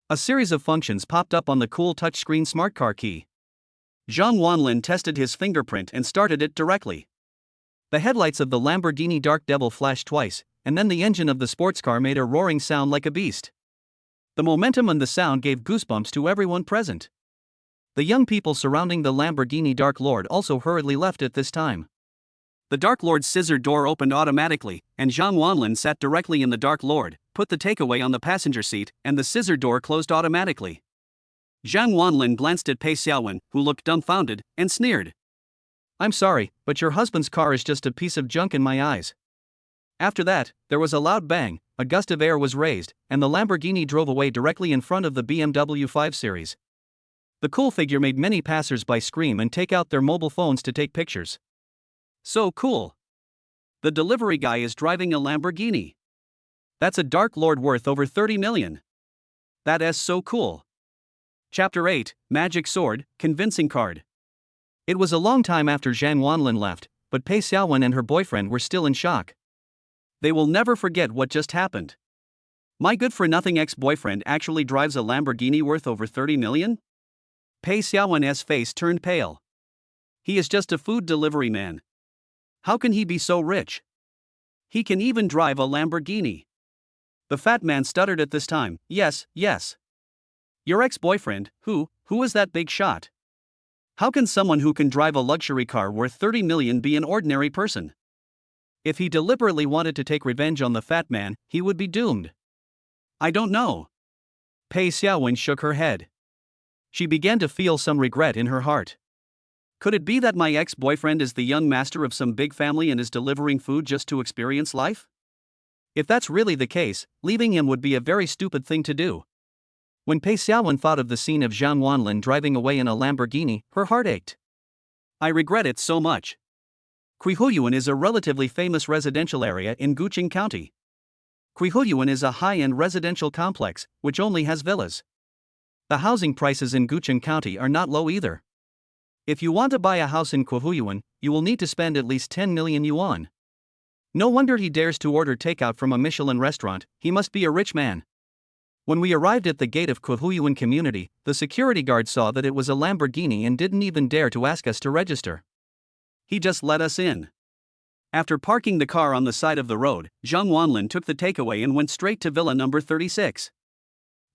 A series of functions popped up on the cool touchscreen smart car key. Zhang Wanlin tested his fingerprint and started it directly. The headlights of the Lamborghini Dark Devil flashed twice, and then the engine of the sports car made a roaring sound like a beast. The momentum and the sound gave goosebumps to everyone present. The young people surrounding the Lamborghini Dark Lord also hurriedly left at this time. The Dark Lord's scissor door opened automatically, and Zhang Wanlin sat directly in the Dark Lord, put the takeaway on the passenger seat, and the scissor door closed automatically. Zhang Wanlin glanced at Pei Xiaowen, who looked dumbfounded, and sneered. I'm sorry, but your husband's car is just a piece of junk in my eyes. After that, there was a loud bang, a gust of air was raised, and the Lamborghini drove away directly in front of the BMW 5 Series. The cool figure made many passers-by scream and take out their mobile phones to take pictures. So cool. The delivery guy is driving a Lamborghini. That's a Dark Lord worth over 30 million. That is so cool. Chapter 8, Magic Sword, Convincing Card. It was a long time after Zhang Wanlin left, but Pei Xiaowen and her boyfriend were still in shock. They will never forget what just happened. My good-for-nothing ex-boyfriend actually drives a Lamborghini worth over 30 million? Pei Xiaowen's face turned pale. He is just a food delivery man. How can he be so rich? He can even drive a Lamborghini. The fat man stuttered at this time. Yes. Your ex-boyfriend, who is that big shot? How can someone who can drive a luxury car worth 30 million be an ordinary person? If he deliberately wanted to take revenge on the fat man, he would be doomed. I don't know. Pei Xiaowen shook her head. She began to feel some regret in her heart. Could it be that my ex-boyfriend is the young master of some big family and is delivering food just to experience life? If that's really the case, leaving him would be a very stupid thing to do. When Pei Xiaowen thought of the scene of Zhang Wanlin driving away in a Lamborghini, her heart ached. I regret it so much. Quihuyuan is a relatively famous residential area in Guqing County. Quihuyuan is a high-end residential complex, which only has villas. The housing prices in Guqing County are not low either. If you want to buy a house in Quihuyuan, you will need to spend at least 10 million yuan. No wonder he dares to order takeout from a Michelin restaurant, he must be a rich man. When we arrived at the gate of Quihuyuan community, the security guard saw that it was a Lamborghini and didn't even dare to ask us to register. He just let us in. After parking the car on the side of the road, Zhang Wanlin took the takeaway and went straight to villa number 36.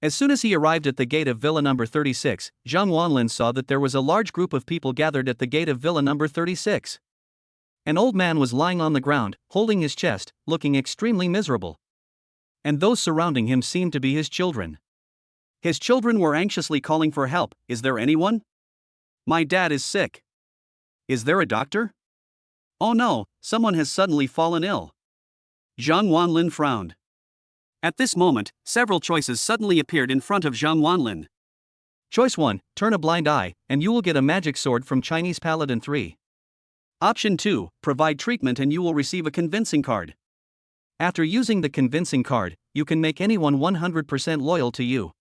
As soon as he arrived at the gate of villa number 36, Zhang Wanlin saw that there was a large group of people gathered at the gate of villa number 36. An old man was lying on the ground, holding his chest, looking extremely miserable. And those surrounding him seemed to be his children. His children were anxiously calling for help. Is there anyone? My dad is sick. Is there a doctor? Oh no, someone has suddenly fallen ill. Zhang Wanlin frowned. At this moment, several choices suddenly appeared in front of Zhang Wanlin. Choice 1, turn a blind eye, and you will get a magic sword from Chinese Paladin 3. Option 2, provide treatment and you will receive a convincing card. After using the convincing card, you can make anyone 100% loyal to you.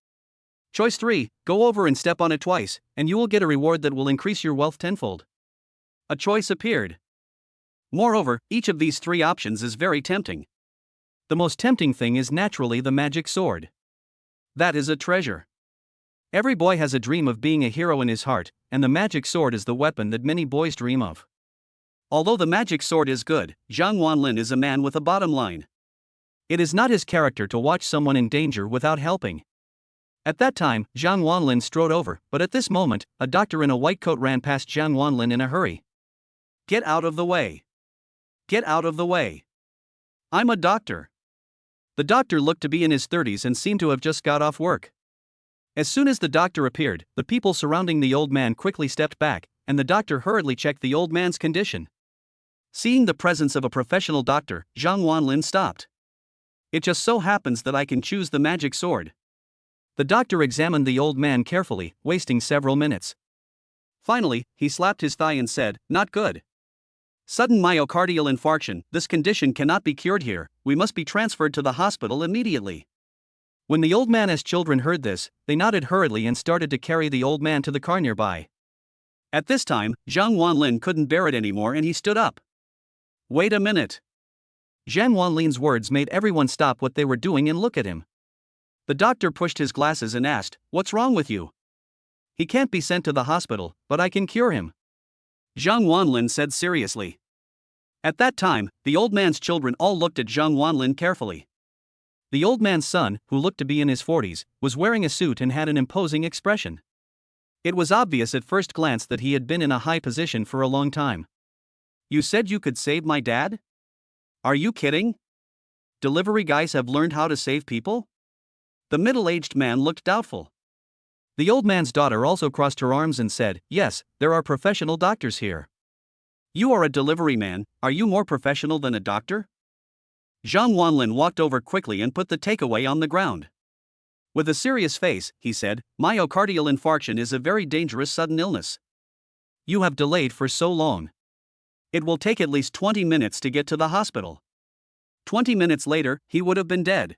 Choice 3, go over and step on it twice, and you will get a reward that will increase your wealth tenfold. A choice appeared. Moreover, each of these three options is very tempting. The most tempting thing is naturally the magic sword. That is a treasure. Every boy has a dream of being a hero in his heart, and the magic sword is the weapon that many boys dream of. Although the magic sword is good, Zhang Wanlin is a man with a bottom line. It is not his character to watch someone in danger without helping. At that time, Zhang Wanlin strode over, but at this moment, a doctor in a white coat ran past Zhang Wanlin in a hurry. Get out of the way. Get out of the way. I'm a doctor. The doctor looked to be in his 30s and seemed to have just got off work. As soon as the doctor appeared, the people surrounding the old man quickly stepped back, and the doctor hurriedly checked the old man's condition. Seeing the presence of a professional doctor, Zhang Wanlin stopped. It just so happens that I can choose the magic sword. The doctor examined the old man carefully, wasting several minutes. Finally, he slapped his thigh and said, "Not good. Sudden myocardial infarction, this condition cannot be cured here, we must be transferred to the hospital immediately." When the old man's children heard this, they nodded hurriedly and started to carry the old man to the car nearby. At this time, Zhang Wanlin couldn't bear it anymore and he stood up. Wait a minute. Zhang Wanlin's words made everyone stop what they were doing and look at him. The doctor pushed his glasses and asked, "What's wrong with you?" "He can't be sent to the hospital, but I can cure him," Zhang Wanlin said seriously. At that time, the old man's children all looked at Zhang Wanlin carefully. The old man's son, who looked to be in his 40s, was wearing a suit and had an imposing expression. It was obvious at first glance that he had been in a high position for a long time. "You said you could save my dad? Are you kidding? Delivery guys have learned how to save people?" The middle-aged man looked doubtful. The old man's daughter also crossed her arms and said, "Yes, there are professional doctors here." "You are a delivery man, are you more professional than a doctor?" Zhang Wanlin walked over quickly and put the takeaway on the ground. With a serious face, he said, "Myocardial infarction is a very dangerous sudden illness. You have delayed for so long. It will take at least 20 minutes to get to the hospital." 20 minutes later, he would have been dead.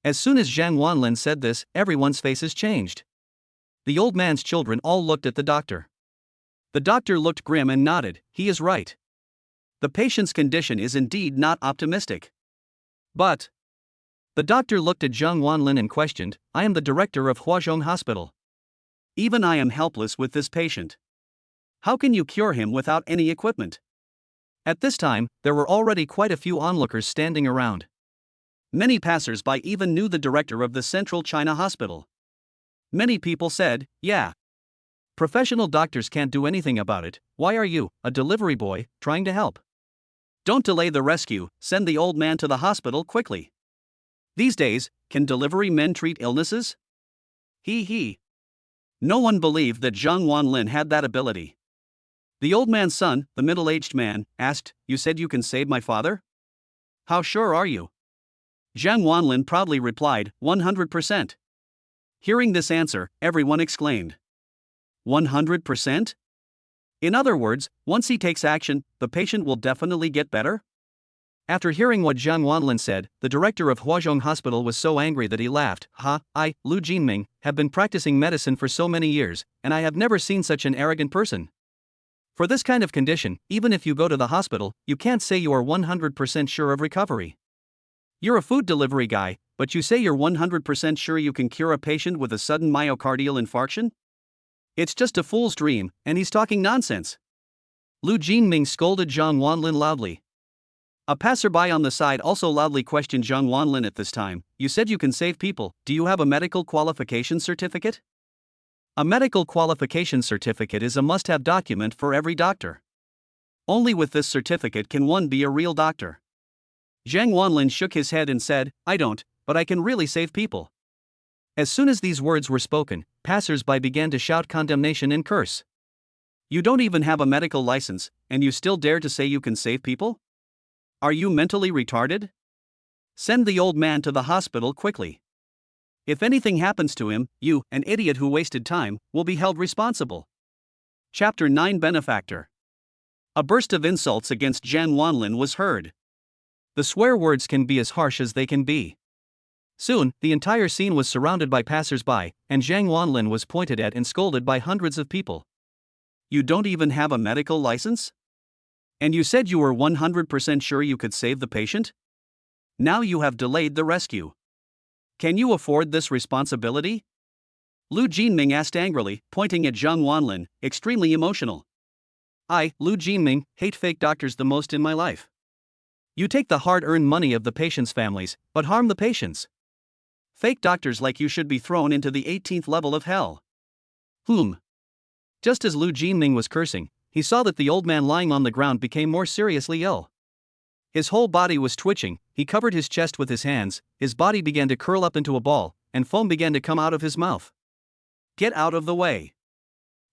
As soon as Zhang Wanlin said this, everyone's faces changed. The old man's children all looked at the doctor. The doctor looked grim and nodded, "He is right. The patient's condition is indeed not optimistic. But..." The doctor looked at Zhang Wanlin and questioned, "I am the director of Huazhong Hospital. Even I am helpless with this patient. How can you cure him without any equipment?" At this time, there were already quite a few onlookers standing around. Many passers-by even knew the director of the Central China Hospital. Many people said, "Yeah. Professional doctors can't do anything about it, why are you, a delivery boy, trying to help? Don't delay the rescue, send the old man to the hospital quickly. These days, can delivery men treat illnesses?" He. No one believed that Zhang Wanlin had that ability. The old man's son, the middle-aged man, asked, "You said you can save my father? How sure are you?" Zhang Wanlin proudly replied, 100%. Hearing this answer, everyone exclaimed. 100%? In other words, once he takes action, the patient will definitely get better? After hearing what Zhang Wanlin said, the director of Huazhong Hospital was so angry that he laughed. I, Lu Jinming, have been practicing medicine for so many years, and I have never seen such an arrogant person. For this kind of condition, even if you go to the hospital, you can't say you are 100% sure of recovery. You're a food delivery guy, but you say you're 100% sure you can cure a patient with a sudden myocardial infarction? It's just a fool's dream, and he's talking nonsense. Lu Jinming scolded Zhang Wanlin loudly. A passerby on the side also loudly questioned Zhang Wanlin at this time. "You said you can save people, do you have a medical qualification certificate?" A medical qualification certificate is a must-have document for every doctor. Only with this certificate can one be a real doctor. Zhang Wanlin shook his head and said, "I don't, but I can really save people." As soon as these words were spoken, passers-by began to shout condemnation and curse. "You don't even have a medical license, and you still dare to say you can save people? Are you mentally retarded? Send the old man to the hospital quickly. If anything happens to him, you, an idiot who wasted time, will be held responsible." Chapter 9 Benefactor. A burst of insults against Zhang Wanlin was heard. The swear words can be as harsh as they can be. Soon, the entire scene was surrounded by passers-by, and Zhang Wanlin was pointed at and scolded by hundreds of people. "You don't even have a medical license? And you said you were 100% sure you could save the patient? Now you have delayed the rescue. Can you afford this responsibility? Lu Jinming asked angrily, pointing at Zhang Wanlin, extremely emotional. I, Lu Jinming, hate fake doctors the most in my life. You take the hard-earned money of the patients' families, but harm the patients. Fake doctors like you should be thrown into the 18th level of hell. Just as Lu Jinming was cursing, he saw that the old man lying on the ground became more seriously ill. His whole body was twitching, he covered his chest with his hands, his body began to curl up into a ball, and foam began to come out of his mouth. Get out of the way.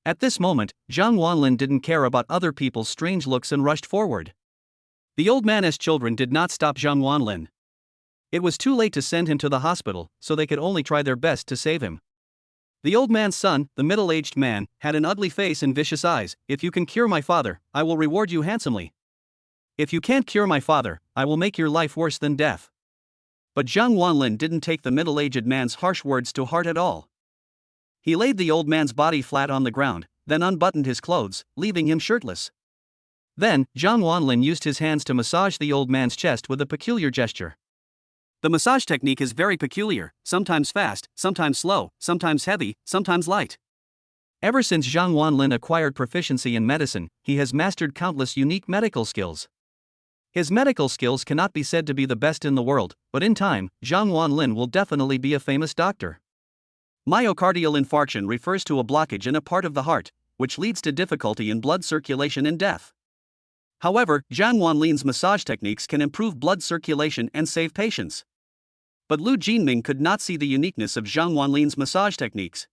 At this moment, Zhang Wanlin didn't care about other people's strange looks and rushed forward. The old man's children did not stop Zhang Wanlin. It was too late to send him to the hospital, so they could only try their best to save him. The old man's son, the middle-aged man, had an ugly face and vicious eyes. If you can cure my father, I will reward you handsomely. If you can't cure my father, I will make your life worse than death. But Zhang Wanlin didn't take the middle-aged man's harsh words to heart at all. He laid the old man's body flat on the ground, then unbuttoned his clothes, leaving him shirtless. Then, Zhang Wanlin used his hands to massage the old man's chest with a peculiar gesture. The massage technique is very peculiar, sometimes fast, sometimes slow, sometimes heavy, sometimes light. Ever since Zhang Wanlin acquired proficiency in medicine, he has mastered countless unique medical skills. His medical skills cannot be said to be the best in the world, but in time, Zhang Wanlin will definitely be a famous doctor. Myocardial infarction refers to a blockage in a part of the heart, which leads to difficulty in blood circulation and death. However, Zhang Wanlin's massage techniques can improve blood circulation and save patients. But Lu Jinming could not see the uniqueness of Zhang Wanlin's massage techniques.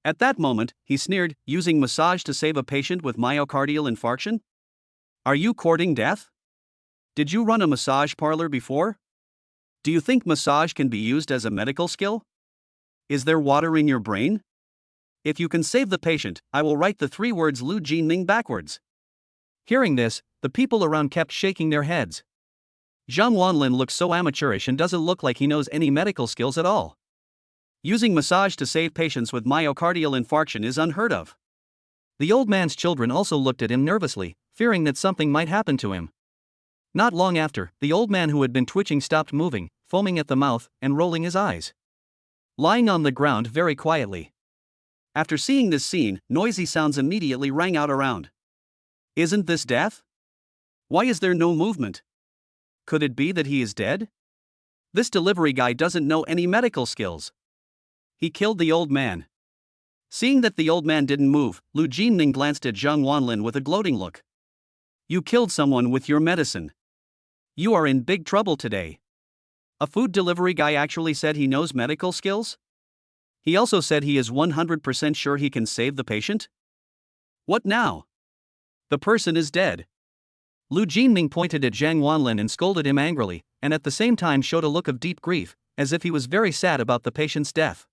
At that moment, he sneered, using massage to save a patient with myocardial infarction? Are you courting death? Did you run a massage parlor before? Do you think massage can be used as a medical skill? Is there water in your brain? If you can save the patient, I will write the 3 words Lu Jinming backwards. Hearing this, the people around kept shaking their heads. Zhang Wanlin looks so amateurish and doesn't look like he knows any medical skills at all. Using massage to save patients with myocardial infarction is unheard of. The old man's children also looked at him nervously, fearing that something might happen to him. Not long after, the old man who had been twitching stopped moving, foaming at the mouth, and rolling his eyes. Lying on the ground very quietly. After seeing this scene, noisy sounds immediately rang out around. Isn't this death? Why is there no movement? Could it be that he is dead? This delivery guy doesn't know any medical skills. He killed the old man. Seeing that the old man didn't move, Lu Jinming glanced at Zhang Wanlin with a gloating look. You killed someone with your medicine. You are in big trouble today. A food delivery guy actually said he knows medical skills? He also said he is 100% sure he can save the patient? What now? The person is dead. Lu Jinming pointed at Zhang Wanlin and scolded him angrily, and at the same time showed a look of deep grief, as if he was very sad about the patient's death.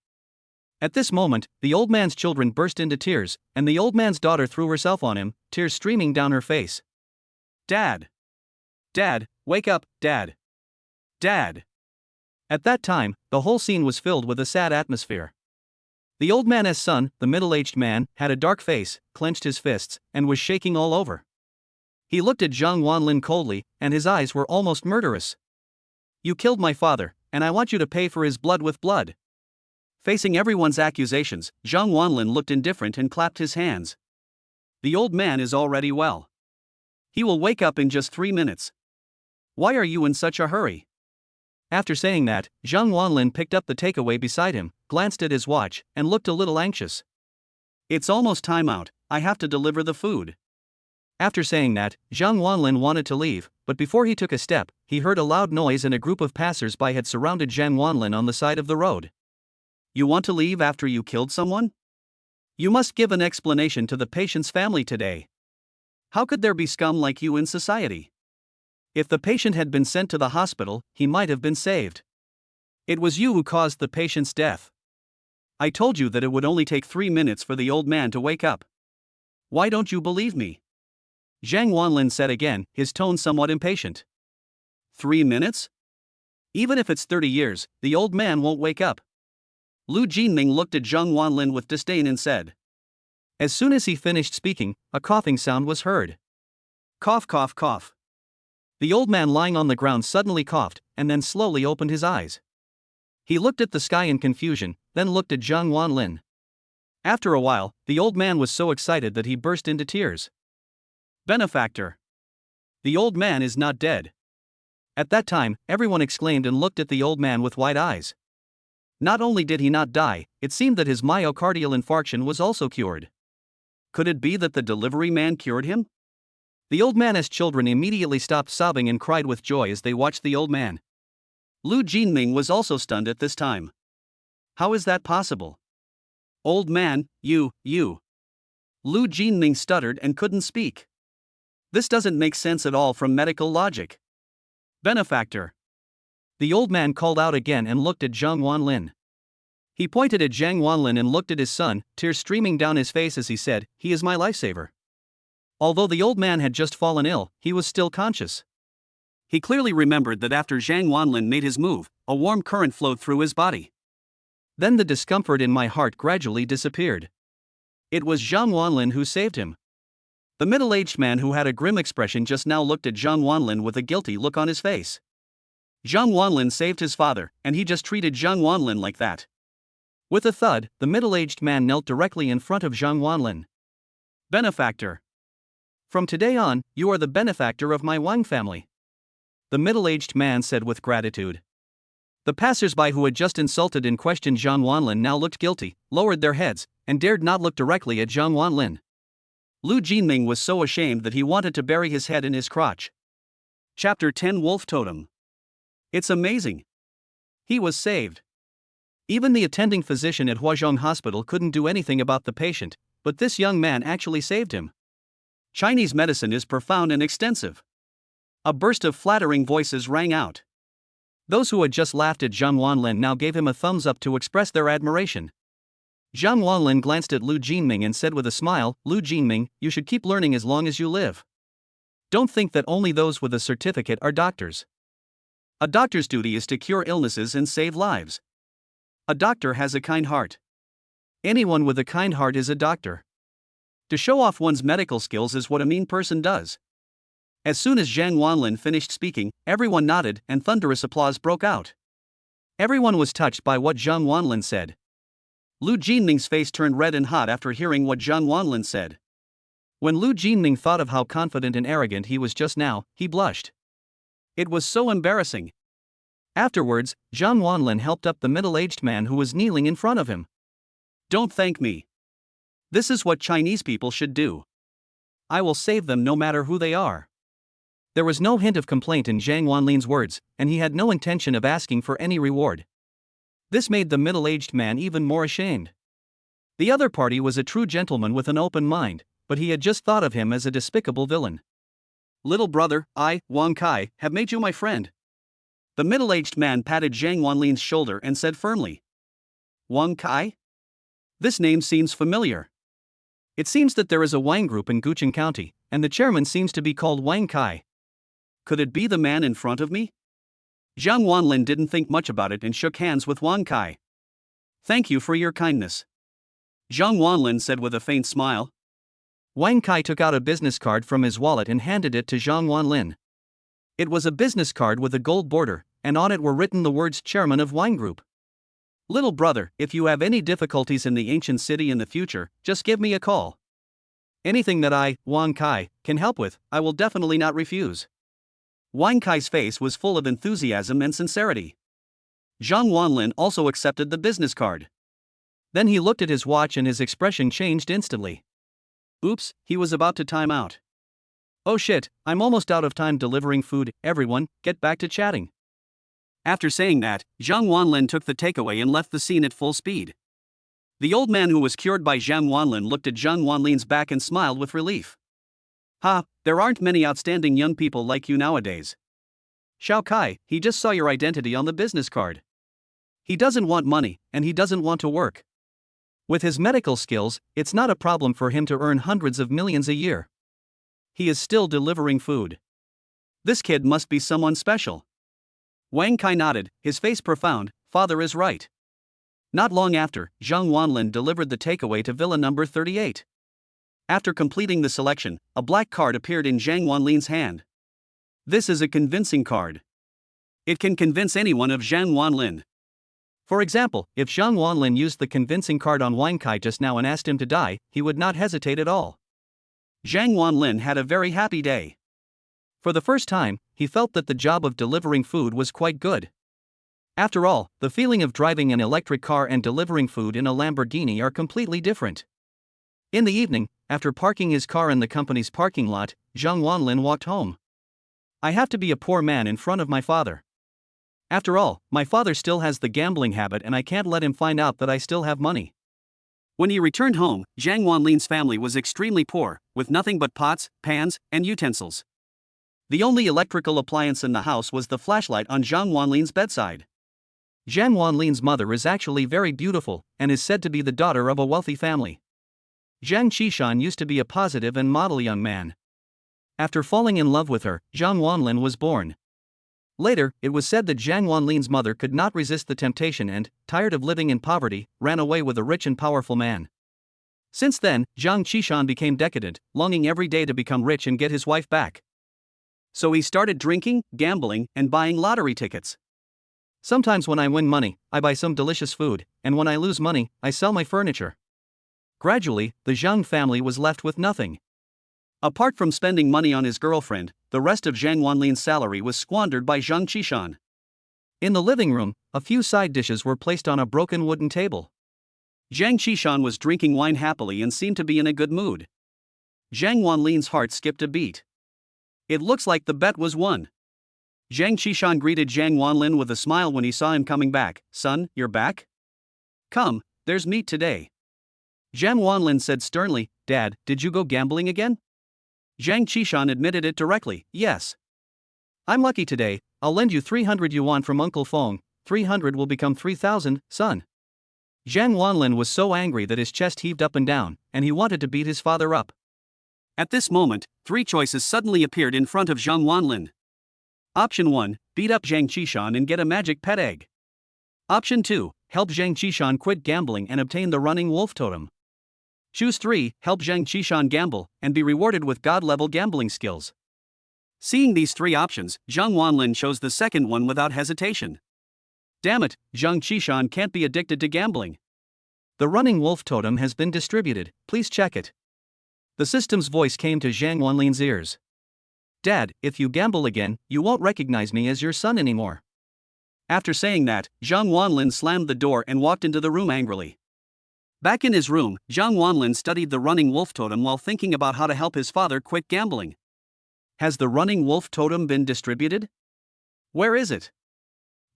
At this moment, the old man's children burst into tears, and the old man's daughter threw herself on him, tears streaming down her face. Dad! Dad, wake up, Dad! Dad! At that time, the whole scene was filled with a sad atmosphere. The old man's son, the middle-aged man, had a dark face, clenched his fists, and was shaking all over. He looked at Zhang Wanlin coldly, and his eyes were almost murderous. You killed my father, and I want you to pay for his blood with blood. Facing everyone's accusations, Zhang Wanlin looked indifferent and clapped his hands. The old man is already well. He will wake up in just 3 minutes. Why are you in such a hurry? After saying that, Zhang Wanlin picked up the takeaway beside him, glanced at his watch, and looked a little anxious. It's almost time out, I have to deliver the food. After saying that, Zhang Wanlin wanted to leave, but before he took a step, he heard a loud noise and a group of passers-by had surrounded Zhang Wanlin on the side of the road. You want to leave after you killed someone? You must give an explanation to the patient's family today. How could there be scum like you in society? If the patient had been sent to the hospital, he might have been saved. It was you who caused the patient's death. I told you that it would only take 3 minutes for the old man to wake up. Why don't you believe me? Zhang Wanlin said again, his tone somewhat impatient. 3 minutes? Even if it's 30 years, the old man won't wake up. Lu Jinming looked at Zhang Wanlin with disdain and said. As soon as he finished speaking, a coughing sound was heard. Cough, cough, cough. The old man lying on the ground suddenly coughed, and then slowly opened his eyes. He looked at the sky in confusion, then looked at Zhang Wanlin. After a while, the old man was so excited that he burst into tears. Benefactor. The old man is not dead. At that time, everyone exclaimed and looked at the old man with wide eyes. Not only did he not die, it seemed that his myocardial infarction was also cured. Could it be that the delivery man cured him? The old man's children immediately stopped sobbing and cried with joy as they watched the old man. Lu Jinming was also stunned at this time. How is that possible? Old man, you. Lu Jinming stuttered and couldn't speak. This doesn't make sense at all from medical logic. Benefactor. The old man called out again and looked at Zhang Wanlin. He pointed at Zhang Wanlin and looked at his son, tears streaming down his face as he said, "He is my lifesaver." Although the old man had just fallen ill, he was still conscious. He clearly remembered that after Zhang Wanlin made his move, a warm current flowed through his body. Then the discomfort in my heart gradually disappeared. It was Zhang Wanlin who saved him. The middle-aged man who had a grim expression just now looked at Zhang Wanlin with a guilty look on his face. Zhang Wanlin saved his father, and he just treated Zhang Wanlin like that. With a thud, the middle-aged man knelt directly in front of Zhang Wanlin. Benefactor. From today on, you are the benefactor of my Wang family. The middle-aged man said with gratitude. The passers-by who had just insulted and questioned Zhang Wanlin now looked guilty, lowered their heads, and dared not look directly at Zhang Wanlin. Lu Jinming was so ashamed that he wanted to bury his head in his crotch. Chapter 10 Wolf Totem. It's amazing. He was saved. Even the attending physician at Huazhong Hospital couldn't do anything about the patient, but this young man actually saved him. Chinese medicine is profound and extensive. A burst of flattering voices rang out. Those who had just laughed at Zhang Wanlin now gave him a thumbs up to express their admiration. Zhang Wanlin glanced at Lu Jinming and said with a smile, "Lu Jinming, you should keep learning as long as you live. Don't think that only those with a certificate are doctors. A doctor's duty is to cure illnesses and save lives. A doctor has a kind heart. Anyone with a kind heart is a doctor. To show off one's medical skills is what a mean person does." As soon as Zhang Wanlin finished speaking, everyone nodded and thunderous applause broke out. Everyone was touched by what Zhang Wanlin said. Lu Jinming's face turned red and hot after hearing what Zhang Wanlin said. When Lu Jinming thought of how confident and arrogant he was just now, he blushed. It was so embarrassing. Afterwards, Zhang Wanlin helped up the middle-aged man who was kneeling in front of him. "Don't thank me. This is what Chinese people should do. I will save them no matter who they are." There was no hint of complaint in Zhang Wanlin's words, and he had no intention of asking for any reward. This made the middle-aged man even more ashamed. The other party was a true gentleman with an open mind, but he had just thought of him as a despicable villain. "Little brother, I, Wang Kai, have made you my friend." The middle-aged man patted Zhang Wanlin's shoulder and said firmly. "Wang Kai? This name seems familiar. It seems that there is a wine group in Gucheng County, and the chairman seems to be called Wang Kai. Could it be the man in front of me?" Zhang Wanlin didn't think much about it and shook hands with Wang Kai. "Thank you for your kindness," Zhang Wanlin said with a faint smile. Wang Kai took out a business card from his wallet and handed it to Zhang Wanlin. It was a business card with a gold border, and on it were written the words "Chairman of Wine Group." "Little brother, if you have any difficulties in the ancient city in the future, just give me a call. Anything that I, Wang Kai, can help with, I will definitely not refuse." Wang Kai's face was full of enthusiasm and sincerity. Zhang Wanlin also accepted the business card. Then he looked at his watch and his expression changed instantly. Oops, he was about to time out. "Oh shit, I'm almost out of time delivering food, everyone, get back to chatting." After saying that, Zhang Wanlin took the takeaway and left the scene at full speed. The old man who was cured by Zhang Wanlin looked at Zhang Wanlin's back and smiled with relief. "Ha, there aren't many outstanding young people like you nowadays. Xiao Kai, he just saw your identity on the business card. He doesn't want money, and he doesn't want to work. With his medical skills, it's not a problem for him to earn hundreds of millions a year. He is still delivering food. This kid must be someone special." Wang Kai nodded, his face profound. "Father is right." Not long after, Zhang Wanlin delivered the takeaway to villa number 38. After completing the selection, a black card appeared in Zhang Wanlin's hand. This is a convincing card. It can convince anyone of Zhang Wanlin. For example, if Zhang Wanlin used the convincing card on Wang Kai just now and asked him to die, he would not hesitate at all. Zhang Wanlin had a very happy day. For the first time, he felt that the job of delivering food was quite good. After all, the feeling of driving an electric car and delivering food in a Lamborghini are completely different. In the evening, after parking his car in the company's parking lot, Zhang Wanlin walked home. I have to be a poor man in front of my father. After all, my father still has the gambling habit and I can't let him find out that I still have money. When he returned home, Zhang Wanlin's family was extremely poor, with nothing but pots, pans, and utensils. The only electrical appliance in the house was the flashlight on Zhang Wanlin's bedside. Zhang Wanlin's mother is actually very beautiful, and is said to be the daughter of a wealthy family. Zhang Qishan used to be a positive and model young man. After falling in love with her, Zhang Wanlin was born. Later, it was said that Zhang Wanlin's mother could not resist the temptation and, tired of living in poverty, ran away with a rich and powerful man. Since then, Zhang Qishan became decadent, longing every day to become rich and get his wife back. So he started drinking, gambling, and buying lottery tickets. Sometimes when I win money, I buy some delicious food, and when I lose money, I sell my furniture. Gradually, the Zhang family was left with nothing. Apart from spending money on his girlfriend, the rest of Zhang Wanlin's salary was squandered by Zhang Qishan. In the living room, a few side dishes were placed on a broken wooden table. Zhang Qishan was drinking wine happily and seemed to be in a good mood. Zhang Wanlin's heart skipped a beat. It looks like the bet was won. Zhang Qishan greeted Zhang Wanlin with a smile when he saw him coming back. Son, you're back? Come, there's meat today. Zhang Wanlin said sternly, Dad, did you go gambling again? Zhang Qishan admitted it directly, yes. I'm lucky today, I'll lend you 300 yuan from Uncle Feng, 300 will become 3,000, son. Zhang Wanlin was so angry that his chest heaved up and down, and he wanted to beat his father up. At this moment, three choices suddenly appeared in front of Zhang Wanlin. Option 1, beat up Zhang Qishan and get a magic pet egg. Option 2, help Zhang Qishan quit gambling and obtain the running wolf totem. Choose 3, help Zhang Qishan gamble, and be rewarded with god-level gambling skills. Seeing these three options, Zhang Wanlin chose the second one without hesitation. Damn it, Zhang Qishan can't be addicted to gambling. The running wolf totem has been distributed, please check it. The system's voice came to Zhang Wanlin's ears. Dad, if you gamble again, you won't recognize me as your son anymore. After saying that, Zhang Wanlin slammed the door and walked into the room angrily. Back in his room, Zhang Wanlin studied the running wolf totem while thinking about how to help his father quit gambling. Has the running wolf totem been distributed? Where is it?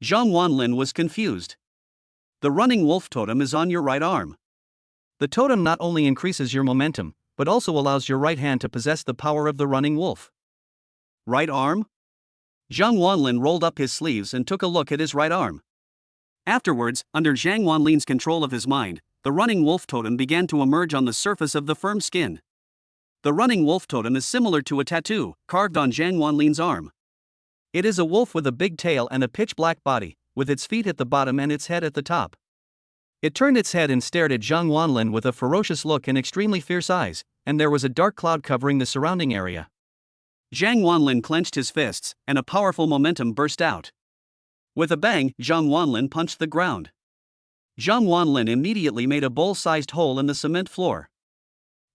Zhang Wanlin was confused. The running wolf totem is on your right arm. The totem not only increases your momentum, but also allows your right hand to possess the power of the running wolf. Right arm? Zhang Wanlin rolled up his sleeves and took a look at his right arm. Afterwards, under Zhang Wanlin's control of his mind, the running wolf totem began to emerge on the surface of the firm skin. The running wolf totem is similar to a tattoo, carved on Zhang Wanlin's arm. It is a wolf with a big tail and a pitch-black body, with its feet at the bottom and its head at the top. It turned its head and stared at Zhang Wanlin with a ferocious look and extremely fierce eyes, and there was a dark cloud covering the surrounding area. Zhang Wanlin clenched his fists, and a powerful momentum burst out. With a bang, Zhang Wanlin punched the ground. Zhang Wanlin immediately made a bowl-sized hole in the cement floor.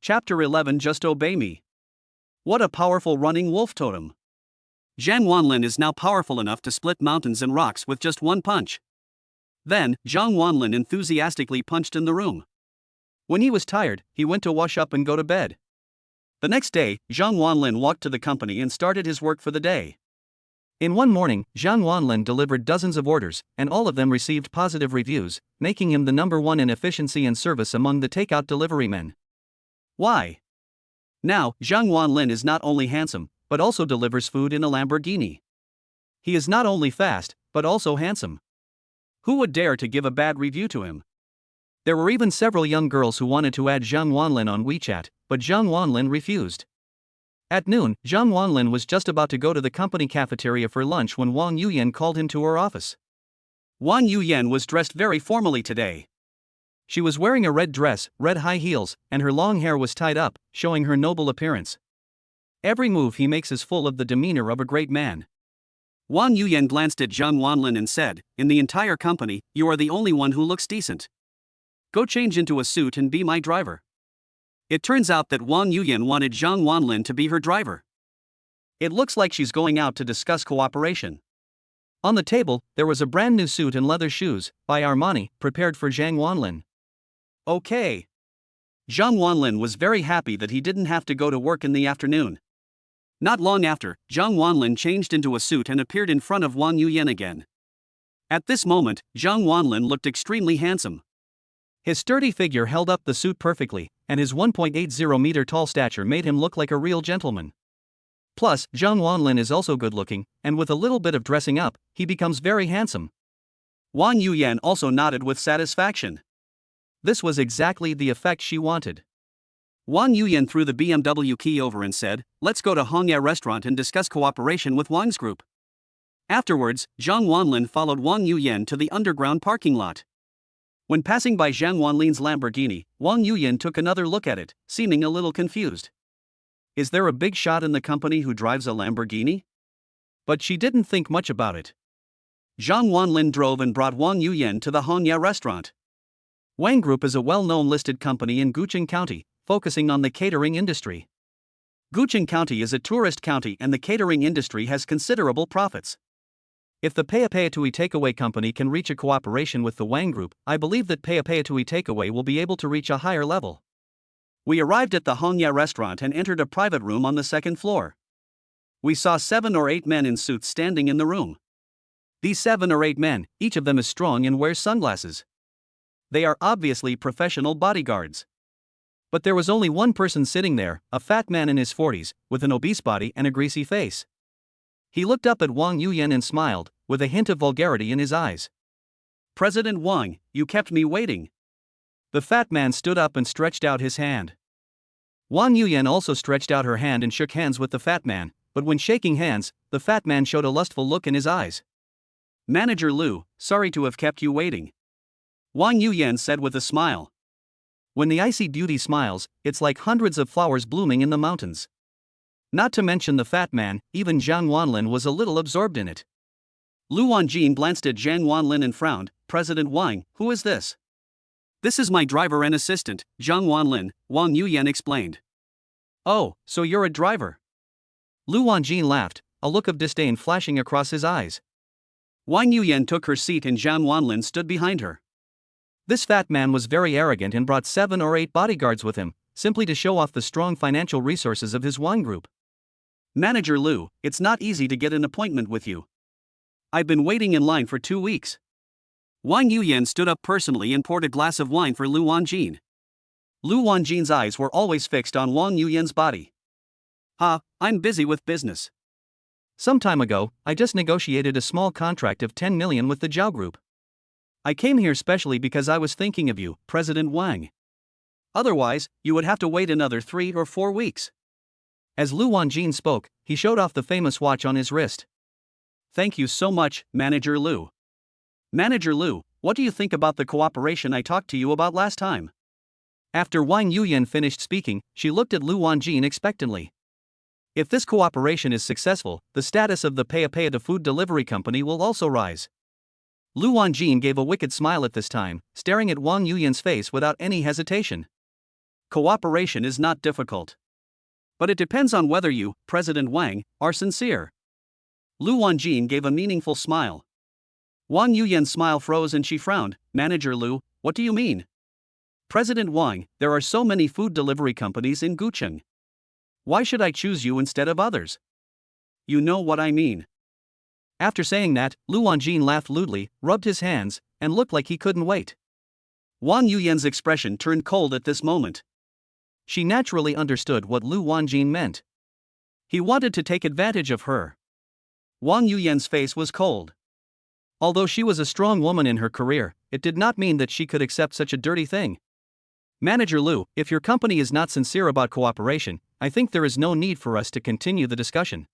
Chapter 11 Just Obey Me. What a powerful running wolf totem. Zhang Wanlin is now powerful enough to split mountains and rocks with just one punch. Then, Zhang Wanlin enthusiastically punched in the room. When he was tired, he went to wash up and go to bed. The next day, Zhang Wanlin walked to the company and started his work for the day. In one morning, Zhang Wanlin delivered dozens of orders, and all of them received positive reviews, making him the number one in efficiency and service among the takeout delivery men. Why? Now, Zhang Wanlin is not only handsome, but also delivers food in a Lamborghini. He is not only fast, but also handsome. Who would dare to give a bad review to him? There were even several young girls who wanted to add Zhang Wanlin on WeChat, but Zhang Wanlin refused. At noon, Zhang Wanlin was just about to go to the company cafeteria for lunch when Wang Yuyan called him to her office. Wang Yuyan was dressed very formally today. She was wearing a red dress, red high heels, and her long hair was tied up, showing her noble appearance. Every move he makes is full of the demeanor of a great man. Wang Yuyan glanced at Zhang Wanlin and said, "In the entire company, you are the only one who looks decent. Go change into a suit and be my driver." It turns out that Wang Yuyan wanted Zhang Wanlin to be her driver. It looks like she's going out to discuss cooperation. On the table, there was a brand new suit and leather shoes, by Armani, prepared for Zhang Wanlin. Okay. Zhang Wanlin was very happy that he didn't have to go to work in the afternoon. Not long after, Zhang Wanlin changed into a suit and appeared in front of Wang Yuyan again. At this moment, Zhang Wanlin looked extremely handsome. His sturdy figure held up the suit perfectly, and his 1.80-meter tall stature made him look like a real gentleman. Plus, Zhang Wanlin is also good-looking, and with a little bit of dressing up, he becomes very handsome. Wang Yuyan also nodded with satisfaction. This was exactly the effect she wanted. Wang Yuyan threw the BMW key over and said, "Let's go to Hongya restaurant and discuss cooperation with Wang's group." Afterwards, Zhang Wanlin followed Wang Yuyan to the underground parking lot. When passing by Zhang Wanlin's Lamborghini, Wang Yuyan took another look at it, seeming a little confused. Is there a big shot in the company who drives a Lamborghini? But she didn't think much about it. Zhang Wanlin drove and brought Wang Yuyan to the Hongya restaurant. Wang Group is a well-known listed company in Gucheng County, focusing on the catering industry. Gucheng County is a tourist county and the catering industry has considerable profits. If the Payapayatui Takeaway Company can reach a cooperation with the Wang Group, I believe that Payapayatui Takeaway will be able to reach a higher level. We arrived at the Hongya restaurant and entered a private room on the second floor. We saw 7 or 8 men in suits standing in the room. These 7 or 8 men, each of them is strong and wears sunglasses. They are obviously professional bodyguards. But there was only one person sitting there, a fat man in his 40s, with an obese body and a greasy face. He looked up at Wang Yuyan and smiled, with a hint of vulgarity in his eyes. "President Wang, you kept me waiting." The fat man stood up and stretched out his hand. Wang Yuyan also stretched out her hand and shook hands with the fat man, but when shaking hands, the fat man showed a lustful look in his eyes. "Manager Liu, sorry to have kept you waiting," Wang Yuyan said with a smile. When the icy beauty smiles, it's like hundreds of flowers blooming in the mountains. Not to mention the fat man, even Zhang Wanlin was a little absorbed in it. Lu Wanjin glanced at Zhang Wanlin and frowned. "President Wang, who is this?" "This is my driver and assistant, Zhang Wanlin," Wang Yuyan explained. "Oh, so you're a driver?" Lu Wanjin laughed, a look of disdain flashing across his eyes. Wang Yuyan took her seat and Zhang Wanlin stood behind her. This fat man was very arrogant and brought 7 or 8 bodyguards with him, simply to show off the strong financial resources of his Wang Group. "Manager Liu, it's not easy to get an appointment with you. I've been waiting in line for 2 weeks." Wang Yuyan stood up personally and poured a glass of wine for Lu Wanjin. Lu Wanjin's eyes were always fixed on Wang Yuyan's body. I'm busy with business. Some time ago, I just negotiated a small contract of 10 million with the Zhao Group. I came here specially because I was thinking of you, President Wang. Otherwise, you would have to wait another 3 or 4 weeks. As Lu Wanjin spoke, he showed off the famous watch on his wrist. "Thank you so much, Manager Liu. Manager Liu, what do you think about the cooperation I talked to you about last time?" After Wang Yuyan finished speaking, she looked at Lu Wanjin expectantly. If this cooperation is successful, the status of the Payapayata food delivery company will also rise. Lu Wanjin gave a wicked smile at this time, staring at Wang Yuyan's face without any hesitation. Cooperation is not difficult. But it depends on whether you, President Wang, are sincere. Lu Wanjin gave a meaningful smile. Wang Yuyan's smile froze and she frowned. "Manager Liu, what do you mean?" "President Wang, there are so many food delivery companies in Gucheng. Why should I choose you instead of others? You know what I mean." After saying that, Lu Wanjin laughed lewdly, rubbed his hands, and looked like he couldn't wait. Wang Yuyan's expression turned cold at this moment. She naturally understood what Lu Wanjin meant. He wanted to take advantage of her. Wang Yuyan's face was cold. Although she was a strong woman in her career, it did not mean that she could accept such a dirty thing. "Manager Liu, if your company is not sincere about cooperation, I think there is no need for us to continue the discussion."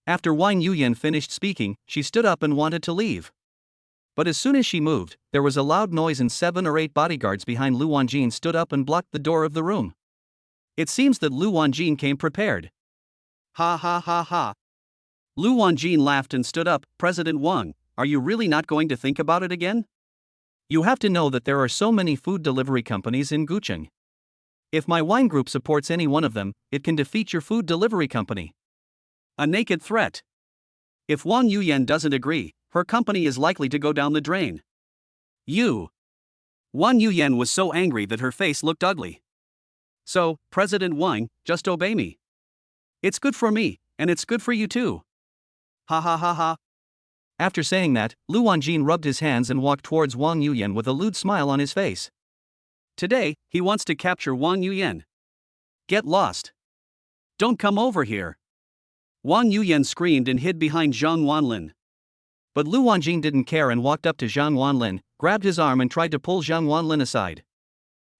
After Wang Yuyan finished speaking, she stood up and wanted to leave. But as soon as she moved, there was a loud noise and 7 or 8 bodyguards behind Lu Wanjin stood up and blocked the door of the room. It seems that Lu Wanjin came prepared. Ha ha ha ha. Lu Wanjin laughed and stood up. President Wang, are you really not going to think about it again? You have to know that there are so many food delivery companies in Gucheng. If my wine group supports any one of them, it can defeat your food delivery company. A naked threat. If Wang Yuyan doesn't agree, her company is likely to go down the drain. Wang Yuyan was so angry that her face looked ugly. So, President Wang, just obey me. It's good for me, and it's good for you too. Ha ha ha ha. After saying that, Lu Wanjin rubbed his hands and walked towards Wang Yuyan with a lewd smile on his face. Today, he wants to capture Wang Yuyan. Get lost. Don't come over here. Wang Yuyan screamed and hid behind Zhang Wanlin. But Lu Wanjin didn't care and walked up to Zhang Wanlin, grabbed his arm and tried to pull Zhang Wanlin aside.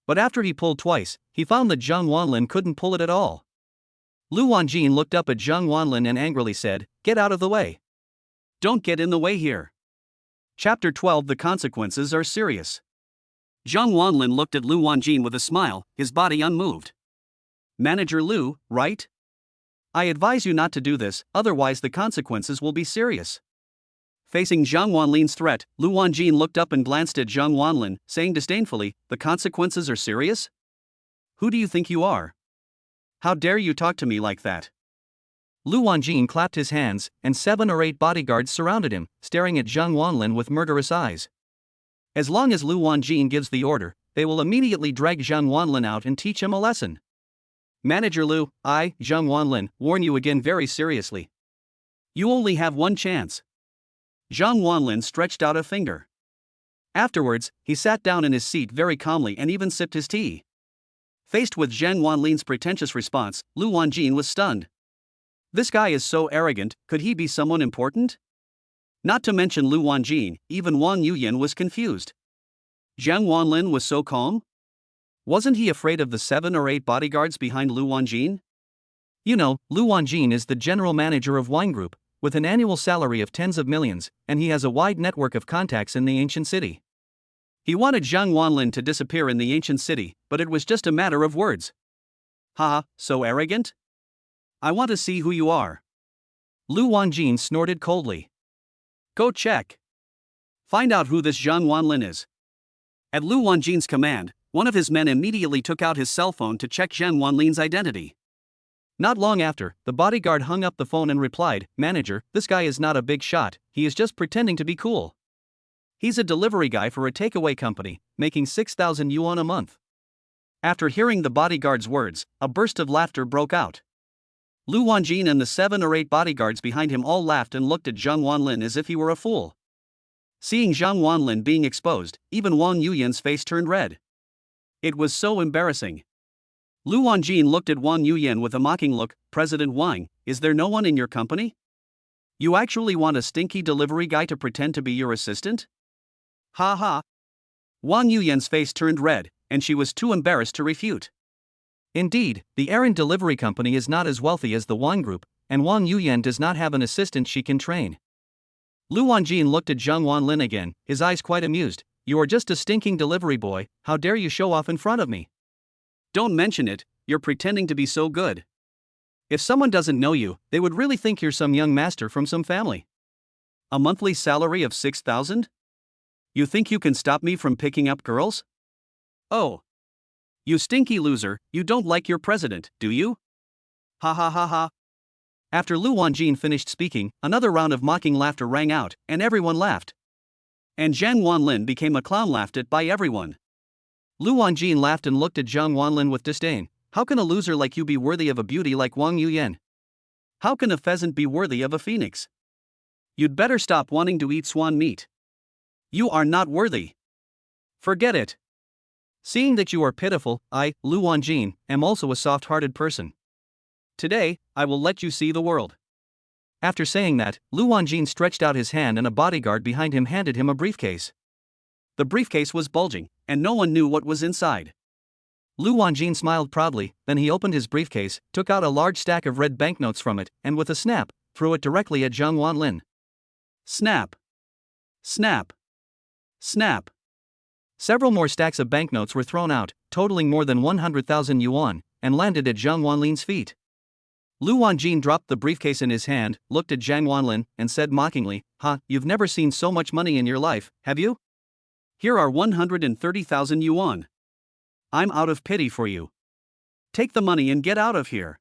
But after he pulled twice, he found that Zhang Wanlin couldn't pull it at all. Lu Wanjin looked up at Zhang Wanlin and angrily said, "Get out of the way. Don't get in the way here." Chapter 12. The consequences are serious. Zhang Wanlin looked at Lu Wanjin with a smile, his body unmoved. Manager Lu, right? I advise you not to do this, otherwise the consequences will be serious. Facing Zhang Wanlin's threat, Lu Wanjin looked up and glanced at Zhang Wanlin, saying disdainfully, "The consequences are serious? Who do you think you are? How dare you talk to me like that?" Lu Wanjin clapped his hands, and 7 or 8 bodyguards surrounded him, staring at Zhang Wanlin with murderous eyes. As long as Lu Wanjin gives the order, they will immediately drag Zhang Wanlin out and teach him a lesson. Manager Lu, I, Zhang Wanlin, warn you again very seriously. You only have one chance. Zhang Wanlin stretched out a finger. Afterwards, he sat down in his seat very calmly and even sipped his tea. Faced with Zhang Wanlin's pretentious response, Lu Wanjin was stunned. This guy is so arrogant, could he be someone important? Not to mention Lu Wanjin, even Wang Yuyan was confused. Zhang Wanlin was so calm? Wasn't he afraid of the 7 or 8 bodyguards behind Lu Wanjin? You know, Lu Wanjin is the general manager of Wine Group, with an annual salary of tens of millions, and he has a wide network of contacts in the ancient city. He wanted Zhang Wanlin to disappear in the ancient city, but it was just a matter of words. Haha, so arrogant? I want to see who you are. Lu Wanjin snorted coldly. Go check. Find out who this Zhang Wanlin is. At Lu Wanjin's command, one of his men immediately took out his cell phone to check Zhang Wanlin's identity. Not long after, the bodyguard hung up the phone and replied, "Manager, this guy is not a big shot, he is just pretending to be cool. He's a delivery guy for a takeaway company, making 6,000 yuan a month." After hearing the bodyguard's words, a burst of laughter broke out. Lu Wanjin and the 7 or 8 bodyguards behind him all laughed and looked at Zhang Wanlin as if he were a fool. Seeing Zhang Wanlin being exposed, even Wang Yuyan's face turned red. It was so embarrassing. Lu Wanjin looked at Wang Yuyan with a mocking look. President Wang, is there no one in your company? You actually want a stinky delivery guy to pretend to be your assistant? Ha ha. Wang Yuyan's face turned red, and she was too embarrassed to refute. Indeed, the errand delivery company is not as wealthy as the Wine Group, and Wang Yuyan does not have an assistant she can train. Lu Wanjin looked at Zhang Wanlin again, his eyes quite amused. You are just a stinking delivery boy, how dare you show off in front of me? Don't mention it, you're pretending to be so good. If someone doesn't know you, they would really think you're some young master from some family. A monthly salary of 6,000? You think you can stop me from picking up girls? Oh. You stinky loser, you don't like your president, do you? Ha ha ha ha. After Lu Wanjin finished speaking, another round of mocking laughter rang out, and everyone laughed. And Zhang Wanlin became a clown laughed at by everyone. Lu Wanjin laughed and looked at Zhang Wanlin with disdain. How can a loser like you be worthy of a beauty like Wang Yuyan? How can a pheasant be worthy of a phoenix? You'd better stop wanting to eat swan meat. You are not worthy. Forget it. Seeing that you are pitiful, I, Lu Wanjin, am also a soft-hearted person. Today, I will let you see the world. After saying that, Lu Wanjin stretched out his hand and a bodyguard behind him handed him a briefcase. The briefcase was bulging, and no one knew what was inside. Lu Wanjin smiled proudly, then he opened his briefcase, took out a large stack of red banknotes from it, and with a snap, threw it directly at Zhang Wanlin. Snap! Snap! Snap. Several more stacks of banknotes were thrown out, totaling more than 100,000 yuan, and landed at Zhang Wanlin's feet. Lu Wanjin dropped the briefcase in his hand, looked at Zhang Wanlin, and said mockingly, "Ha, you've never seen so much money in your life, have you? Here are 130,000 yuan. I'm out of pity for you. Take the money and get out of here."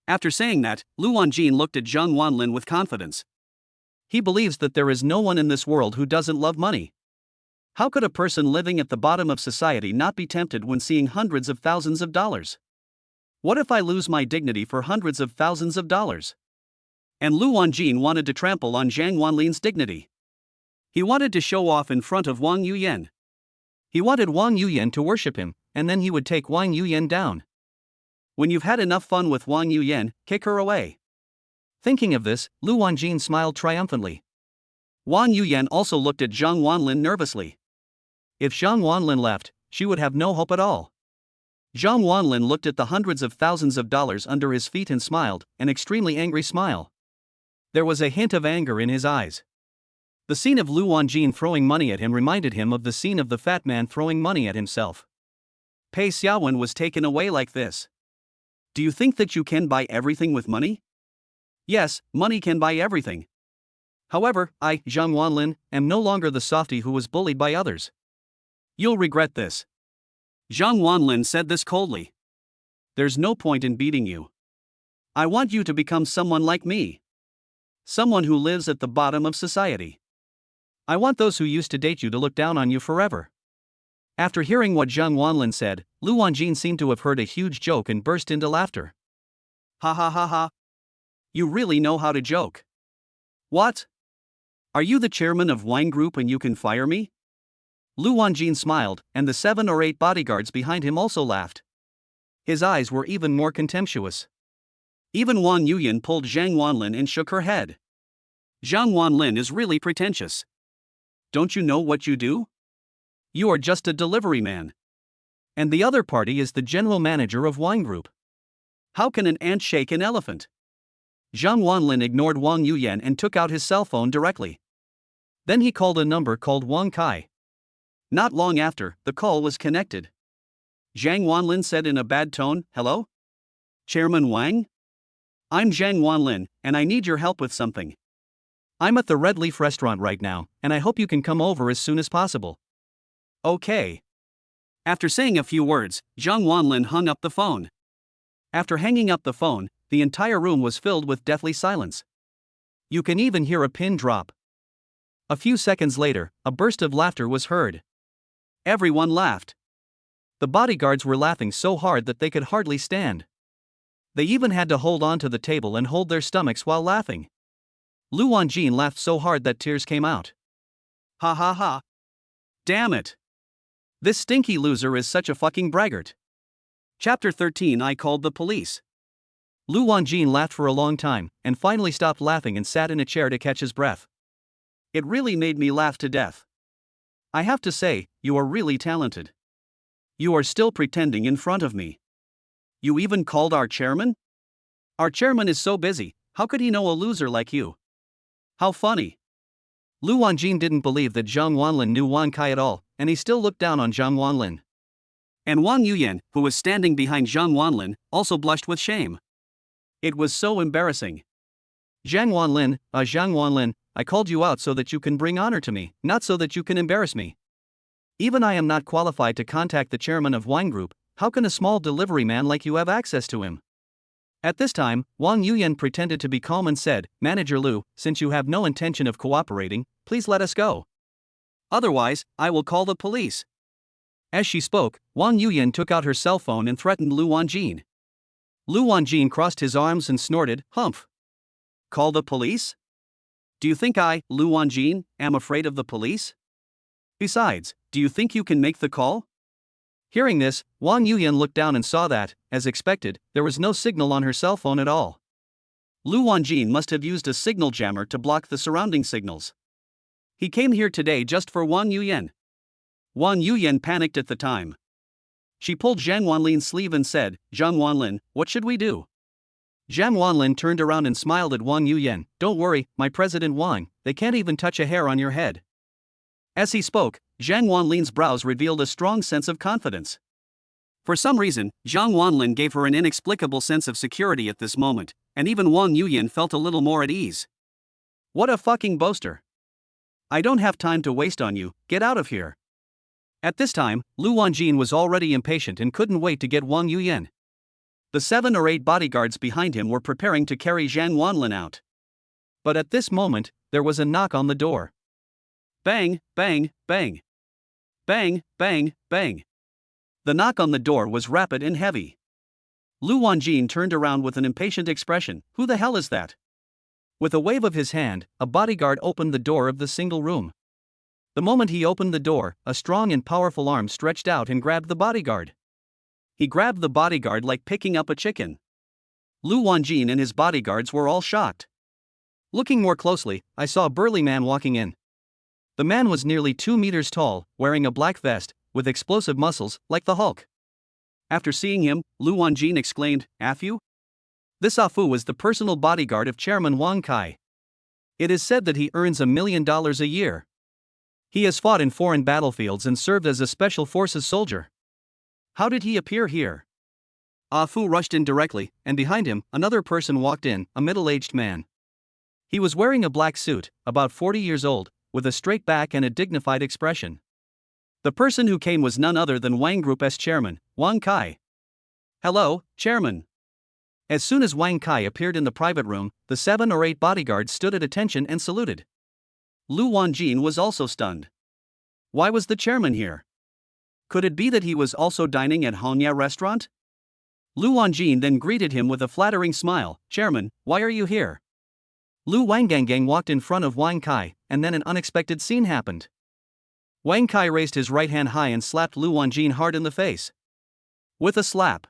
After saying that, Lu Wanjin looked at Zhang Wanlin with confidence. He believes that there is no one in this world who doesn't love money. How could a person living at the bottom of society not be tempted when seeing hundreds of thousands of dollars? What if I lose my dignity for hundreds of thousands of dollars? And Lu Wanjin wanted to trample on Zhang Wanlin's dignity. He wanted to show off in front of Wang Yuyan. He wanted Wang Yuyan to worship him, and then he would take Wang Yuyan down. When you've had enough fun with Wang Yuyan, kick her away. Thinking of this, Lu Wanjin smiled triumphantly. Wang Yuyan also looked at Zhang Wanlin nervously. If Zhang Wanlin left, she would have no hope at all. Zhang Wanlin looked at the hundreds of thousands of dollars under his feet and smiled, an extremely angry smile. There was a hint of anger in his eyes. The scene of Lu Wanjin throwing money at him reminded him of the scene of the fat man throwing money at himself. Pei Xiaowen was taken away like this. Do you think that you can buy everything with money? Yes, money can buy everything. However, I, Zhang Wanlin, am no longer the softy who was bullied by others. You'll regret this. Zhang Wanlin said this coldly. There's no point in beating you. I want you to become someone like me. Someone who lives at the bottom of society. I want those who used to date you to look down on you forever. After hearing what Zhang Wanlin said, Lu Wanjin seemed to have heard a huge joke and burst into laughter. Ha ha ha ha. You really know how to joke. What? Are you the chairman of Wine Group and you can fire me? Lu Wanjin smiled, and the 7 or 8 bodyguards behind him also laughed. His eyes were even more contemptuous. Even Wang Yuyan pulled Zhang Wanlin and shook her head. Zhang Wanlin is really pretentious. Don't you know what you do? You are just a delivery man. And the other party is the general manager of Wine Group. How can an ant shake an elephant? Zhang Wanlin ignored Wang Yuyan and took out his cell phone directly. Then he called a number called Wang Kai. Not long after, the call was connected. Zhang Wanlin said in a bad tone, "Hello? Chairman Wang? I'm Zhang Wanlin, and I need your help with something. I'm at the Red Leaf restaurant right now, and I hope you can come over as soon as possible." Okay. After saying a few words, Zhang Wanlin hung up the phone. After hanging up the phone, the entire room was filled with deathly silence. You can even hear a pin drop. A few seconds later, a burst of laughter was heard. Everyone laughed. The bodyguards were laughing so hard that they could hardly stand. They even had to hold on to the table and hold their stomachs while laughing. Lu Wanjin laughed so hard that tears came out. Ha ha ha. Damn it. This stinky loser is such a fucking braggart. Chapter 13. I called the police. Lu Wanjin laughed for a long time, and finally stopped laughing and sat in a chair to catch his breath. It really made me laugh to death. I have to say, you are really talented. You are still pretending in front of me. You even called our chairman? Our chairman is so busy, how could he know a loser like you? How funny. Lu Wanjin didn't believe that Zhang Wanlin knew Wang Kai at all, and he still looked down on Zhang Wanlin. And Wang Yuyan, who was standing behind Zhang Wanlin, also blushed with shame. It was so embarrassing. Zhang Wanlin, I called you out so that you can bring honor to me, not so that you can embarrass me. Even I am not qualified to contact the chairman of Wine Group. How can a small delivery man like you have access to him? At this time, Wang Yuyan pretended to be calm and said, Manager Lu, since you have no intention of cooperating, please let us go. Otherwise, I will call the police. As she spoke, Wang Yuyan took out her cell phone and threatened Lu Wanjin. Lu Wanjin crossed his arms and snorted, Humph. Call the police? Do you think I, Lu Wanjin, am afraid of the police? Besides, do you think you can make the call? Hearing this, Wang Yuyan looked down and saw that, as expected, there was no signal on her cell phone at all. Lu Wanjin must have used a signal jammer to block the surrounding signals. He came here today just for Wang Yuyan. Wang Yuyan panicked at the time. She pulled Zhang Wanlin's sleeve and said, Zhang Wanlin, what should we do? Zhang Wanlin turned around and smiled at Wang Yuyan. Don't worry, my President Wang, they can't even touch a hair on your head. As he spoke, Zhang Wanlin's brows revealed a strong sense of confidence. For some reason, Zhang Wanlin gave her an inexplicable sense of security at this moment, and even Wang Yuyan felt a little more at ease. What a fucking boaster. I don't have time to waste on you, get out of here. At this time, Lu Wanjin was already impatient and couldn't wait to get Wang Yuyan. The 7 or 8 bodyguards behind him were preparing to carry Zhang Wanlin out. But at this moment, there was a knock on the door. Bang, bang, bang. Bang, bang, bang. The knock on the door was rapid and heavy. Lu Wanjin turned around with an impatient expression. Who the hell is that? With a wave of his hand, a bodyguard opened the door of the single room. The moment he opened the door, a strong and powerful arm stretched out and grabbed the bodyguard. He grabbed the bodyguard like picking up a chicken. Lu Wanjin and his bodyguards were all shocked. Looking more closely, I saw a burly man walking in. The man was nearly 2 meters tall, wearing a black vest, with explosive muscles, like the Hulk. After seeing him, Lu Wanjin exclaimed, "Afu?" This Afu was the personal bodyguard of Chairman Wang Kai. It is said that he earns $1 million a year. He has fought in foreign battlefields and served as a special forces soldier. How did he appear here? Afu rushed in directly, and behind him, another person walked in, a middle-aged man. He was wearing a black suit, about 40 years old, with a straight back and a dignified expression. The person who came was none other than Wang Group's chairman, Wang Kai. Hello, chairman. As soon as Wang Kai appeared in the private room, the 7 or 8 bodyguards stood at attention and saluted. Lu Wanjin was also stunned. Why was the chairman here? Could it be that he was also dining at Hanya restaurant? Lu Wanjin then greeted him with a flattering smile. Chairman, why are you here? Lu Wanggangang walked in front of Wang Kai, and then an unexpected scene happened. Wang Kai raised his right hand high and slapped Lu Wanjin hard in the face. With a slap.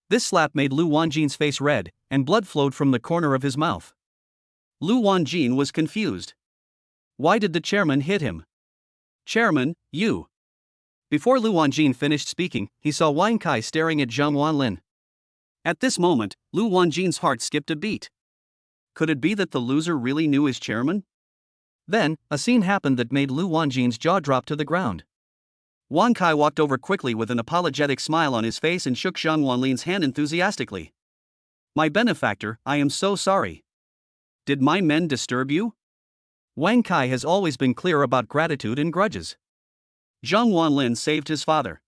This slap made Lu Wanjin's face red, and blood flowed from the corner of his mouth. Lu Wanjin was confused. Why did the chairman hit him? Chairman, you. Before Lu Wanjin finished speaking, he saw Wang Kai staring at Zhang Wanlin. At this moment, Lu Wanjin's heart skipped a beat. Could it be that the loser really knew his chairman? Then, a scene happened that made Lu Wanjin's jaw drop to the ground. Wang Kai walked over quickly with an apologetic smile on his face and shook Zhang Wanlin's hand enthusiastically. My benefactor, I am so sorry. Did my men disturb you? Wang Kai has always been clear about gratitude and grudges. Zhang Wanlin saved his father.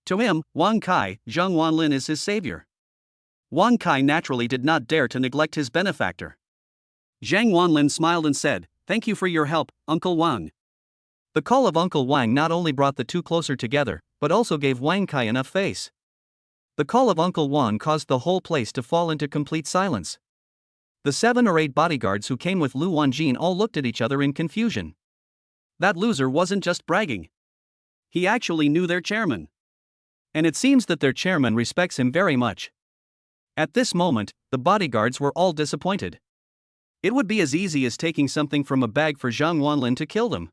To him, Wang Kai, Zhang Wanlin is his savior. Wang Kai naturally did not dare to neglect his benefactor. Zhang Wanlin smiled and said, "Thank you for your help, Uncle Wang." The call of Uncle Wang not only brought the two closer together, but also gave Wang Kai enough face. The call of Uncle Wang caused the whole place to fall into complete silence. The 7 or 8 bodyguards who came with Lu Wanjin all looked at each other in confusion. That loser wasn't just bragging. He actually knew their chairman. And it seems that their chairman respects him very much. At this moment, the bodyguards were all disappointed. It would be as easy as taking something from a bag for Zhang Wanlin to kill them.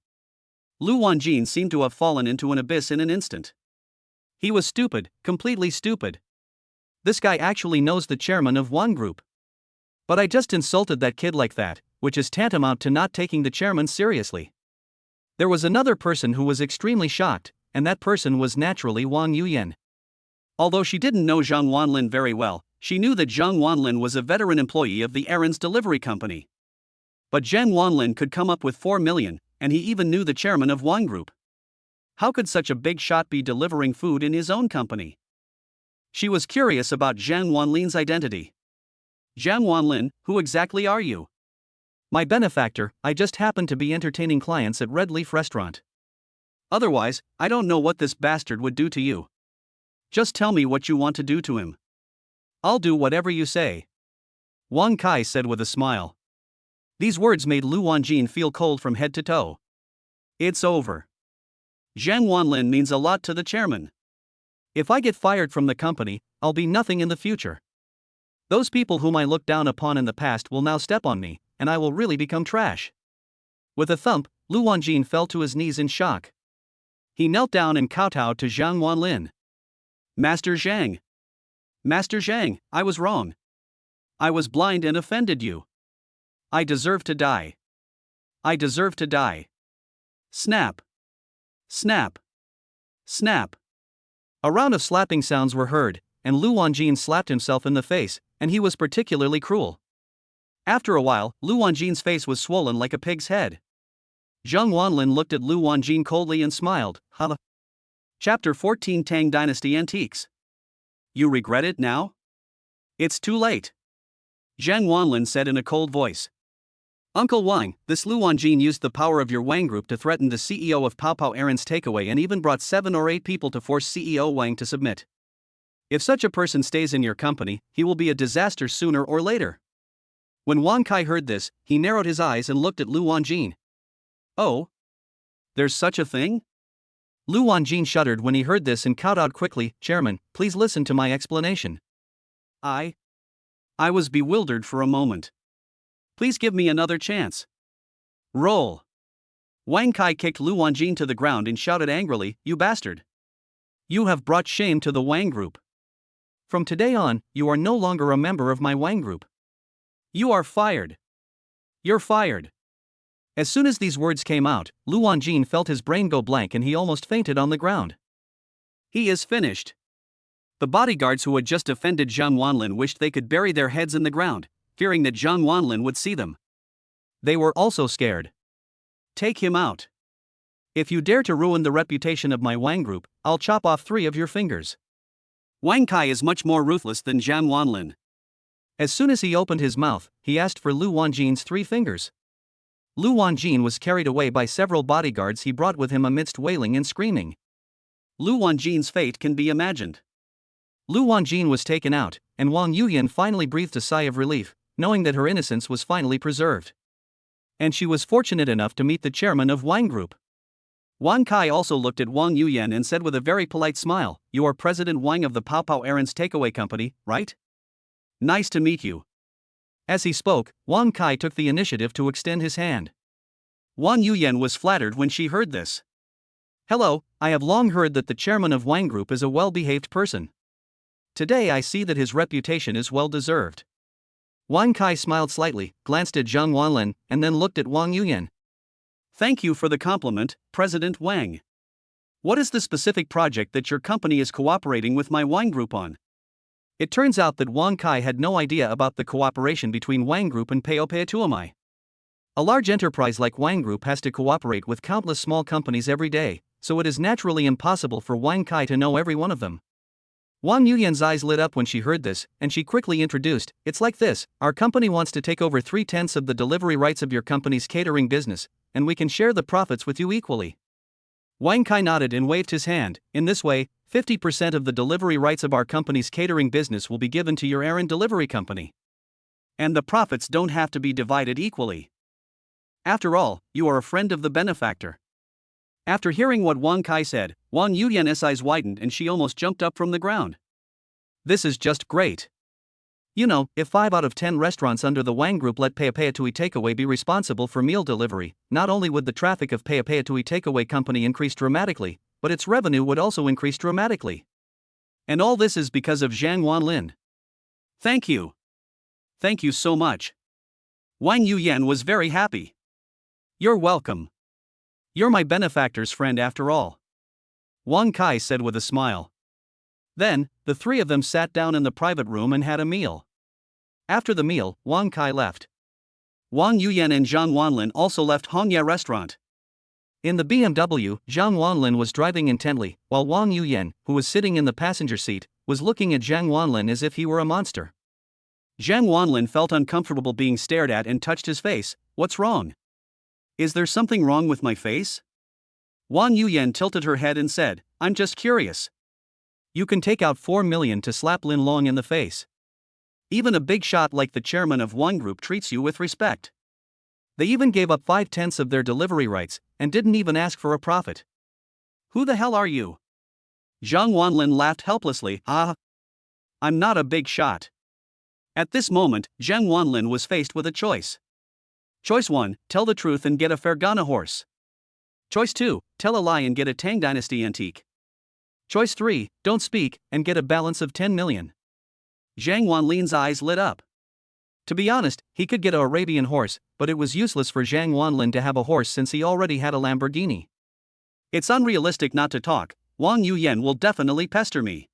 Lu Wanjin seemed to have fallen into an abyss in an instant. He was stupid, completely stupid. This guy actually knows the chairman of Wang Group. But I just insulted that kid like that, which is tantamount to not taking the chairman seriously. There was another person who was extremely shocked, and that person was naturally Wang Yuyan. Although she didn't know Zhang Wanlin very well, she knew that Zhang Wanlin was a veteran employee of the errands delivery company. But Zhang Wanlin could come up with 4 million, and he even knew the chairman of Wang Group. How could such a big shot be delivering food in his own company? She was curious about Zhang Wanlin's identity. Zhang Wanlin, who exactly are you? My benefactor, I just happened to be entertaining clients at Red Leaf Restaurant. Otherwise, I don't know what this bastard would do to you. Just tell me what you want to do to him. I'll do whatever you say. Wang Kai said with a smile. These words made Lu Wanjin feel cold from head to toe. It's over. Zhang Wanlin means a lot to the chairman. If I get fired from the company, I'll be nothing in the future. Those people whom I looked down upon in the past will now step on me, and I will really become trash. With a thump, Lu Wanjin fell to his knees in shock. He knelt down and kowtowed to Zhang Wanlin. Master Zhang. Master Zhang, I was wrong. I was blind and offended you. I deserve to die. I deserve to die. Snap. Snap. Snap. A round of slapping sounds were heard, and Lu Wanjin slapped himself in the face, and he was particularly cruel. After a while, Lu Wanjin's face was swollen like a pig's head. Zhang Wanlin looked at Lu Wanjin coldly and smiled. Huh? Chapter 14 Tang Dynasty Antiques. You regret it now? It's too late. Zhang Wanlin said in a cold voice. Uncle Wang, this Lu Wanjin used the power of your Wang Group to threaten the CEO of Pao Pao Aaron's takeaway and even brought 7 or 8 people to force CEO Wang to submit. If such a person stays in your company, he will be a disaster sooner or later. When Wang Kai heard this, he narrowed his eyes and looked at Lu Wanjin. Oh? There's such a thing? Lu Wanjin shuddered when he heard this and kowtowed quickly. Chairman, please listen to my explanation. I was bewildered for a moment. Please give me another chance. Roll. Wang Kai kicked Lu Wanjin to the ground and shouted angrily, You bastard! You have brought shame to the Wang Group. From today on, you are no longer a member of my Wang Group. You are fired. You're fired. As soon as these words came out, Lu Wanjin felt his brain go blank and he almost fainted on the ground. He is finished. The bodyguards who had just offended Zhang Wanlin wished they could bury their heads in the ground, fearing that Zhang Wanlin would see them. They were also scared. Take him out. If you dare to ruin the reputation of my Wang Group, I'll chop off 3 of your fingers. Wang Kai is much more ruthless than Zhang Wanlin. As soon as he opened his mouth, he asked for Lu Wanjin's 3 fingers. Lu Wanjin was carried away by several bodyguards he brought with him amidst wailing and screaming. Lu Wanjin's fate can be imagined. Lu Wanjin was taken out, and Wang Yuyan finally breathed a sigh of relief, knowing that her innocence was finally preserved. And she was fortunate enough to meet the chairman of Wang Group. Wang Kai also looked at Wang Yuyan and said with a very polite smile, You are President Wang of the Pao Pao Aaron's takeaway company, right? Nice to meet you. As he spoke, Wang Kai took the initiative to extend his hand. Wang Yuyan was flattered when she heard this. Hello, I have long heard that the chairman of Wang Group is a well-behaved person. Today I see that his reputation is well-deserved. Wang Kai smiled slightly, glanced at Zhang Wanlin, and then looked at Wang Yuyan. Thank you for the compliment, President Wang. What is the specific project that your company is cooperating with my Wang Group on? It turns out that Wang Kai had no idea about the cooperation between Wang Group and Tuamai. A large enterprise like Wang Group has to cooperate with countless small companies every day, so it is naturally impossible for Wang Kai to know every one of them. Wang Yuyan's eyes lit up when she heard this, and she quickly introduced, It's like this, our company wants to take over 3/10 of the delivery rights of your company's catering business, and we can share the profits with you equally. Wang Kai nodded and waved his hand. In this way, 50% of the delivery rights of our company's catering business will be given to your errand delivery company. And the profits don't have to be divided equally. After all, you are a friend of the benefactor. After hearing what Wang Kai said, Wang Yuyan's eyes widened and she almost jumped up from the ground. This is just great. You know, if 5 out of 10 restaurants under the Wang Group let Tuamai Takeaway be responsible for meal delivery, not only would the traffic of Tuamai Takeaway Company increase dramatically, but its revenue would also increase dramatically. And all this is because of Zhang Wanlin. Thank you. Thank you so much. Wang Yuyan was very happy. You're welcome. You're my benefactor's friend after all. Wang Kai said with a smile. Then, the 3 of them sat down in the private room and had a meal. After the meal, Wang Kai left. Wang Yuyan and Zhang Wanlin also left Hongya restaurant. In the BMW, Zhang Wanlin was driving intently, while Wang Yuyan, who was sitting in the passenger seat, was looking at Zhang Wanlin as if he were a monster. Zhang Wanlin felt uncomfortable being stared at and touched his face. What's wrong? Is there something wrong with my face? Wang Yuyan tilted her head and said, I'm just curious. You can take out 4 million to slap Lin Long in the face. Even a big shot like the chairman of Wang Group treats you with respect. They even gave up 5/10 of their delivery rights, and didn't even ask for a profit. Who the hell are you? Zhang Wanlin laughed helplessly. I'm not a big shot. At this moment, Zhang Wanlin was faced with a choice. Choice 1, tell the truth and get a Fergana horse. Choice 2, tell a lie and get a Tang Dynasty antique. Choice 3, don't speak and get a balance of 10 million. Zhang Wanlin's eyes lit up. To be honest, he could get an Arabian horse, but it was useless for Zhang Wanlin to have a horse since he already had a Lamborghini. It's unrealistic not to talk. Wang Yuyan will definitely pester me.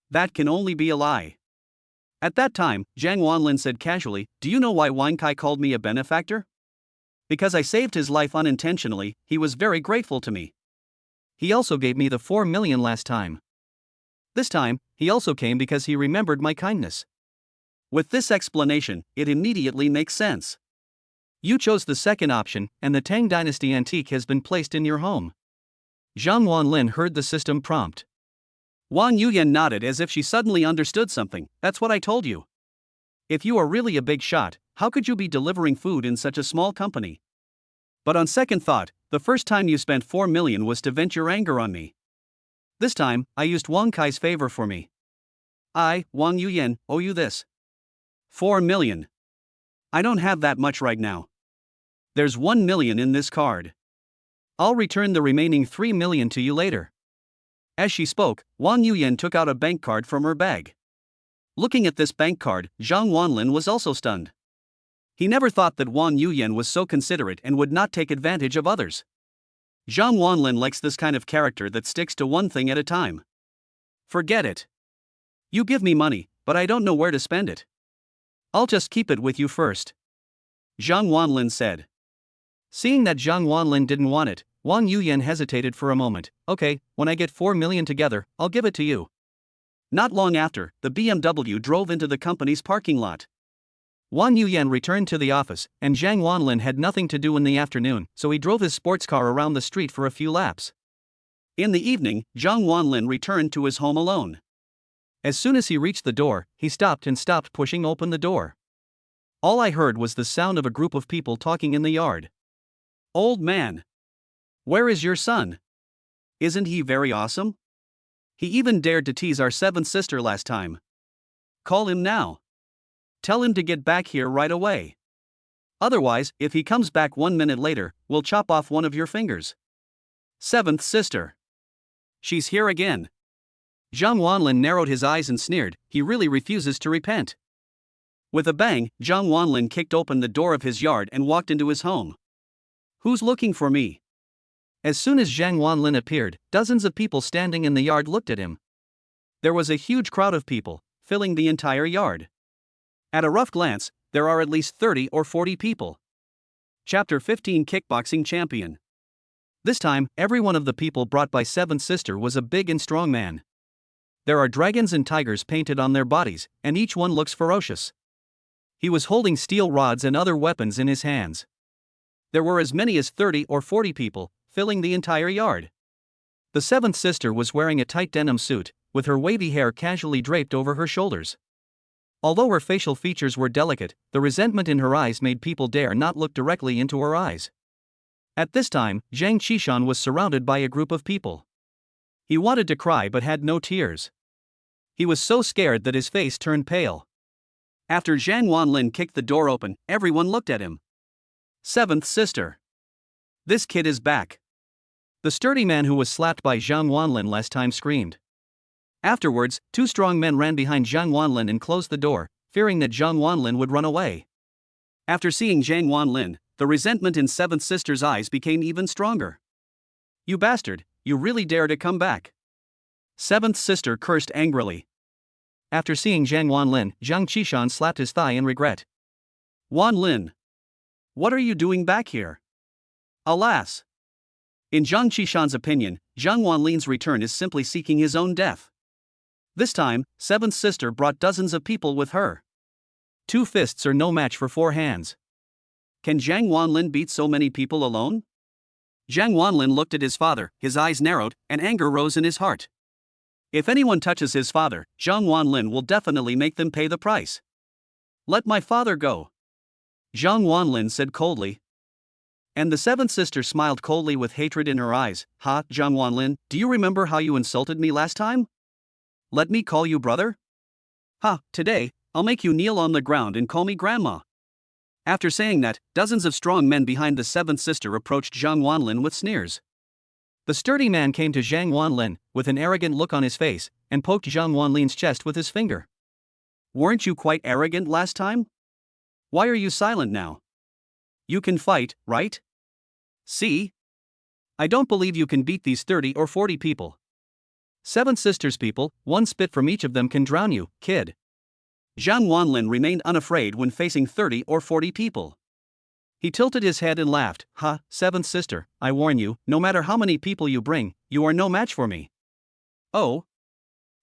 That can only be a lie. At that time, Zhang Wanlin said casually, "Do you know why Wang Kai called me a benefactor? Because I saved his life unintentionally, he was very grateful to me. He also gave me the 4 million last time. This time, he also came because he remembered my kindness." With this explanation, it immediately makes sense. You chose the second option, and the Tang Dynasty antique has been placed in your home. Zhang Wanlin heard the system prompt. Wang Yuyan nodded as if she suddenly understood something. "That's what I told you. If you are really a big shot, how could you be delivering food in such a small company? But on second thought, the first time you spent 4 million was to vent your anger on me. This time, I used Wang Kai's favor for me. I, Wang Yuyan, owe you this. 4 million. I don't have that much right now. There's 1 million in this card. I'll return the remaining 3 million to you later." As she spoke, Wang Yuyan took out a bank card from her bag. Looking at this bank card, Zhang Wanlin was also stunned. He never thought that Wang Yuyan was so considerate and would not take advantage of others. Zhang Wanlin likes this kind of character that sticks to one thing at a time. "Forget it. You give me money, but I don't know where to spend it. I'll just keep it with you first," Zhang Wanlin said. Seeing that Zhang Wanlin didn't want it, Wang Yuyan hesitated for a moment. "Okay, when I get 4 million together, I'll give it to you." Not long after, the BMW drove into the company's parking lot. Wang Yuyan returned to the office, and Zhang Wanlin had nothing to do in the afternoon, so he drove his sports car around the street for a few laps. In the evening, Zhang Wanlin returned to his home alone. As soon as he reached the door, he stopped pushing open the door. All I heard was the sound of a group of people talking in the yard. "Old man. Where is your son? Isn't he very awesome? He even dared to tease our seventh sister last time. Call him now. Tell him to get back here right away. Otherwise, if he comes back 1 minute later, we'll chop off one of your fingers." Seventh sister. She's here again. Zhang Wanlin narrowed his eyes and sneered. He really refuses to repent. With a bang, Zhang Wanlin kicked open the door of his yard and walked into his home. "Who's looking for me?" As soon as Zhang Wanlin appeared, dozens of people standing in the yard looked at him. There was a huge crowd of people, filling the entire yard. At a rough glance, there are at least 30 or 40 people. Chapter 15 Kickboxing Champion. This time, every one of the people brought by Seventh Sister was a big and strong man. There are dragons and tigers painted on their bodies, and each one looks ferocious. He was holding steel rods and other weapons in his hands. There were as many as 30 or 40 people, filling the entire yard. The seventh sister was wearing a tight denim suit, with her wavy hair casually draped over her shoulders. Although her facial features were delicate, the resentment in her eyes made people dare not look directly into her eyes. At this time, Zhang Qishan was surrounded by a group of people. He wanted to cry but had no tears. He was so scared that his face turned pale. After Zhang Wanlin kicked the door open, everyone looked at him. Seventh sister. This kid is back. The sturdy man who was slapped by Zhang Wanlin last time screamed. Afterwards, 2 strong men ran behind Zhang Wanlin and closed the door, fearing that Zhang Wanlin would run away. After seeing Zhang Wanlin, the resentment in Seventh Sister's eyes became even stronger. "You bastard, you really dare to come back?" Seventh Sister cursed angrily. After seeing Zhang Wanlin, Zhang Qishan slapped his thigh in regret. "Wanlin, what are you doing back here?" Alas! In Zhang Qishan's opinion, Zhang Wanlin's return is simply seeking his own death. This time, Seventh Sister brought dozens of people with her. 2 fists are no match for 4 hands. Can Zhang Wanlin beat so many people alone? Zhang Wanlin looked at his father, his eyes narrowed, and anger rose in his heart. If anyone touches his father, Zhang Wanlin will definitely make them pay the price. "Let my father go," Zhang Wanlin said coldly. And the seventh sister smiled coldly with hatred in her eyes. "Ha, Zhang Wanlin, do you remember how you insulted me last time? Let me call you brother? Ha, today, I'll make you kneel on the ground and call me grandma." After saying that, dozens of strong men behind the seventh sister approached Zhang Wanlin with sneers. The sturdy man came to Zhang Wanlin, with an arrogant look on his face, and poked Zhang Wanlin's chest with his finger. "Weren't you quite arrogant last time? Why are you silent now? You can fight, right? See? I don't believe you can beat these 30 or 40 people. 7 sisters people, one spit from each of them can drown you, kid. Zhang Wanlin remained unafraid when facing 30 or 40 people. He tilted his head and laughed. Ha, 7th sister, I warn you, no matter how many people you bring, you are no match for me. Oh?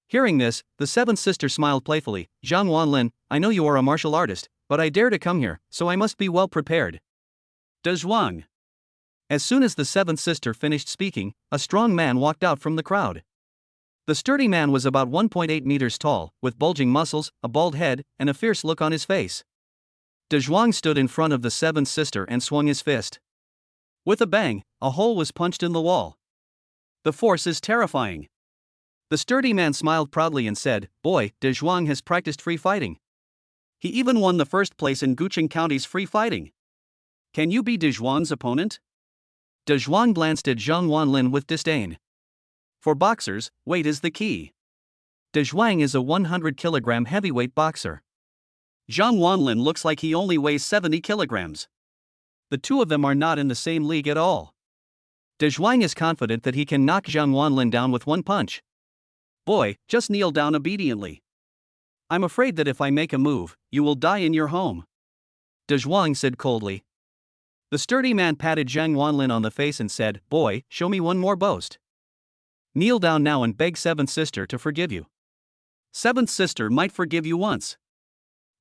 Hearing this, the 7th sister smiled playfully. Zhang Wanlin, I know you are a martial artist, but I dare to come here, so I must be well prepared. Zhuang. As soon as the 7th sister finished speaking, a strong man walked out from the crowd. The sturdy man was about 1.8 meters tall, with bulging muscles, a bald head, and a fierce look on his face. Zhuang stood in front of the 7th sister and swung his fist. With a bang, a hole was punched in the wall. The force is terrifying. The sturdy man smiled proudly and said, Boy, Zhuang has practiced free fighting. He even won the first place in Guqing County's free fighting. Can you be Zhuang's opponent? Zhuang glanced at Zhang Wanlin with disdain. For boxers, weight is the key. Zhuang is a 100-kilogram heavyweight boxer. Zhang Wanlin looks like he only weighs 70 kilograms. The two of them are not in the same league at all. Zhuang is confident that he can knock Zhang Wanlin down with one punch. Boy, just kneel down obediently. I'm afraid that if I make a move, you will die in your home. Zhuang said coldly. The sturdy man patted Zhang Wanlin on the face and said, Boy, show me one more boast. Kneel down now and beg 7th sister to forgive you. 7th sister might forgive you once.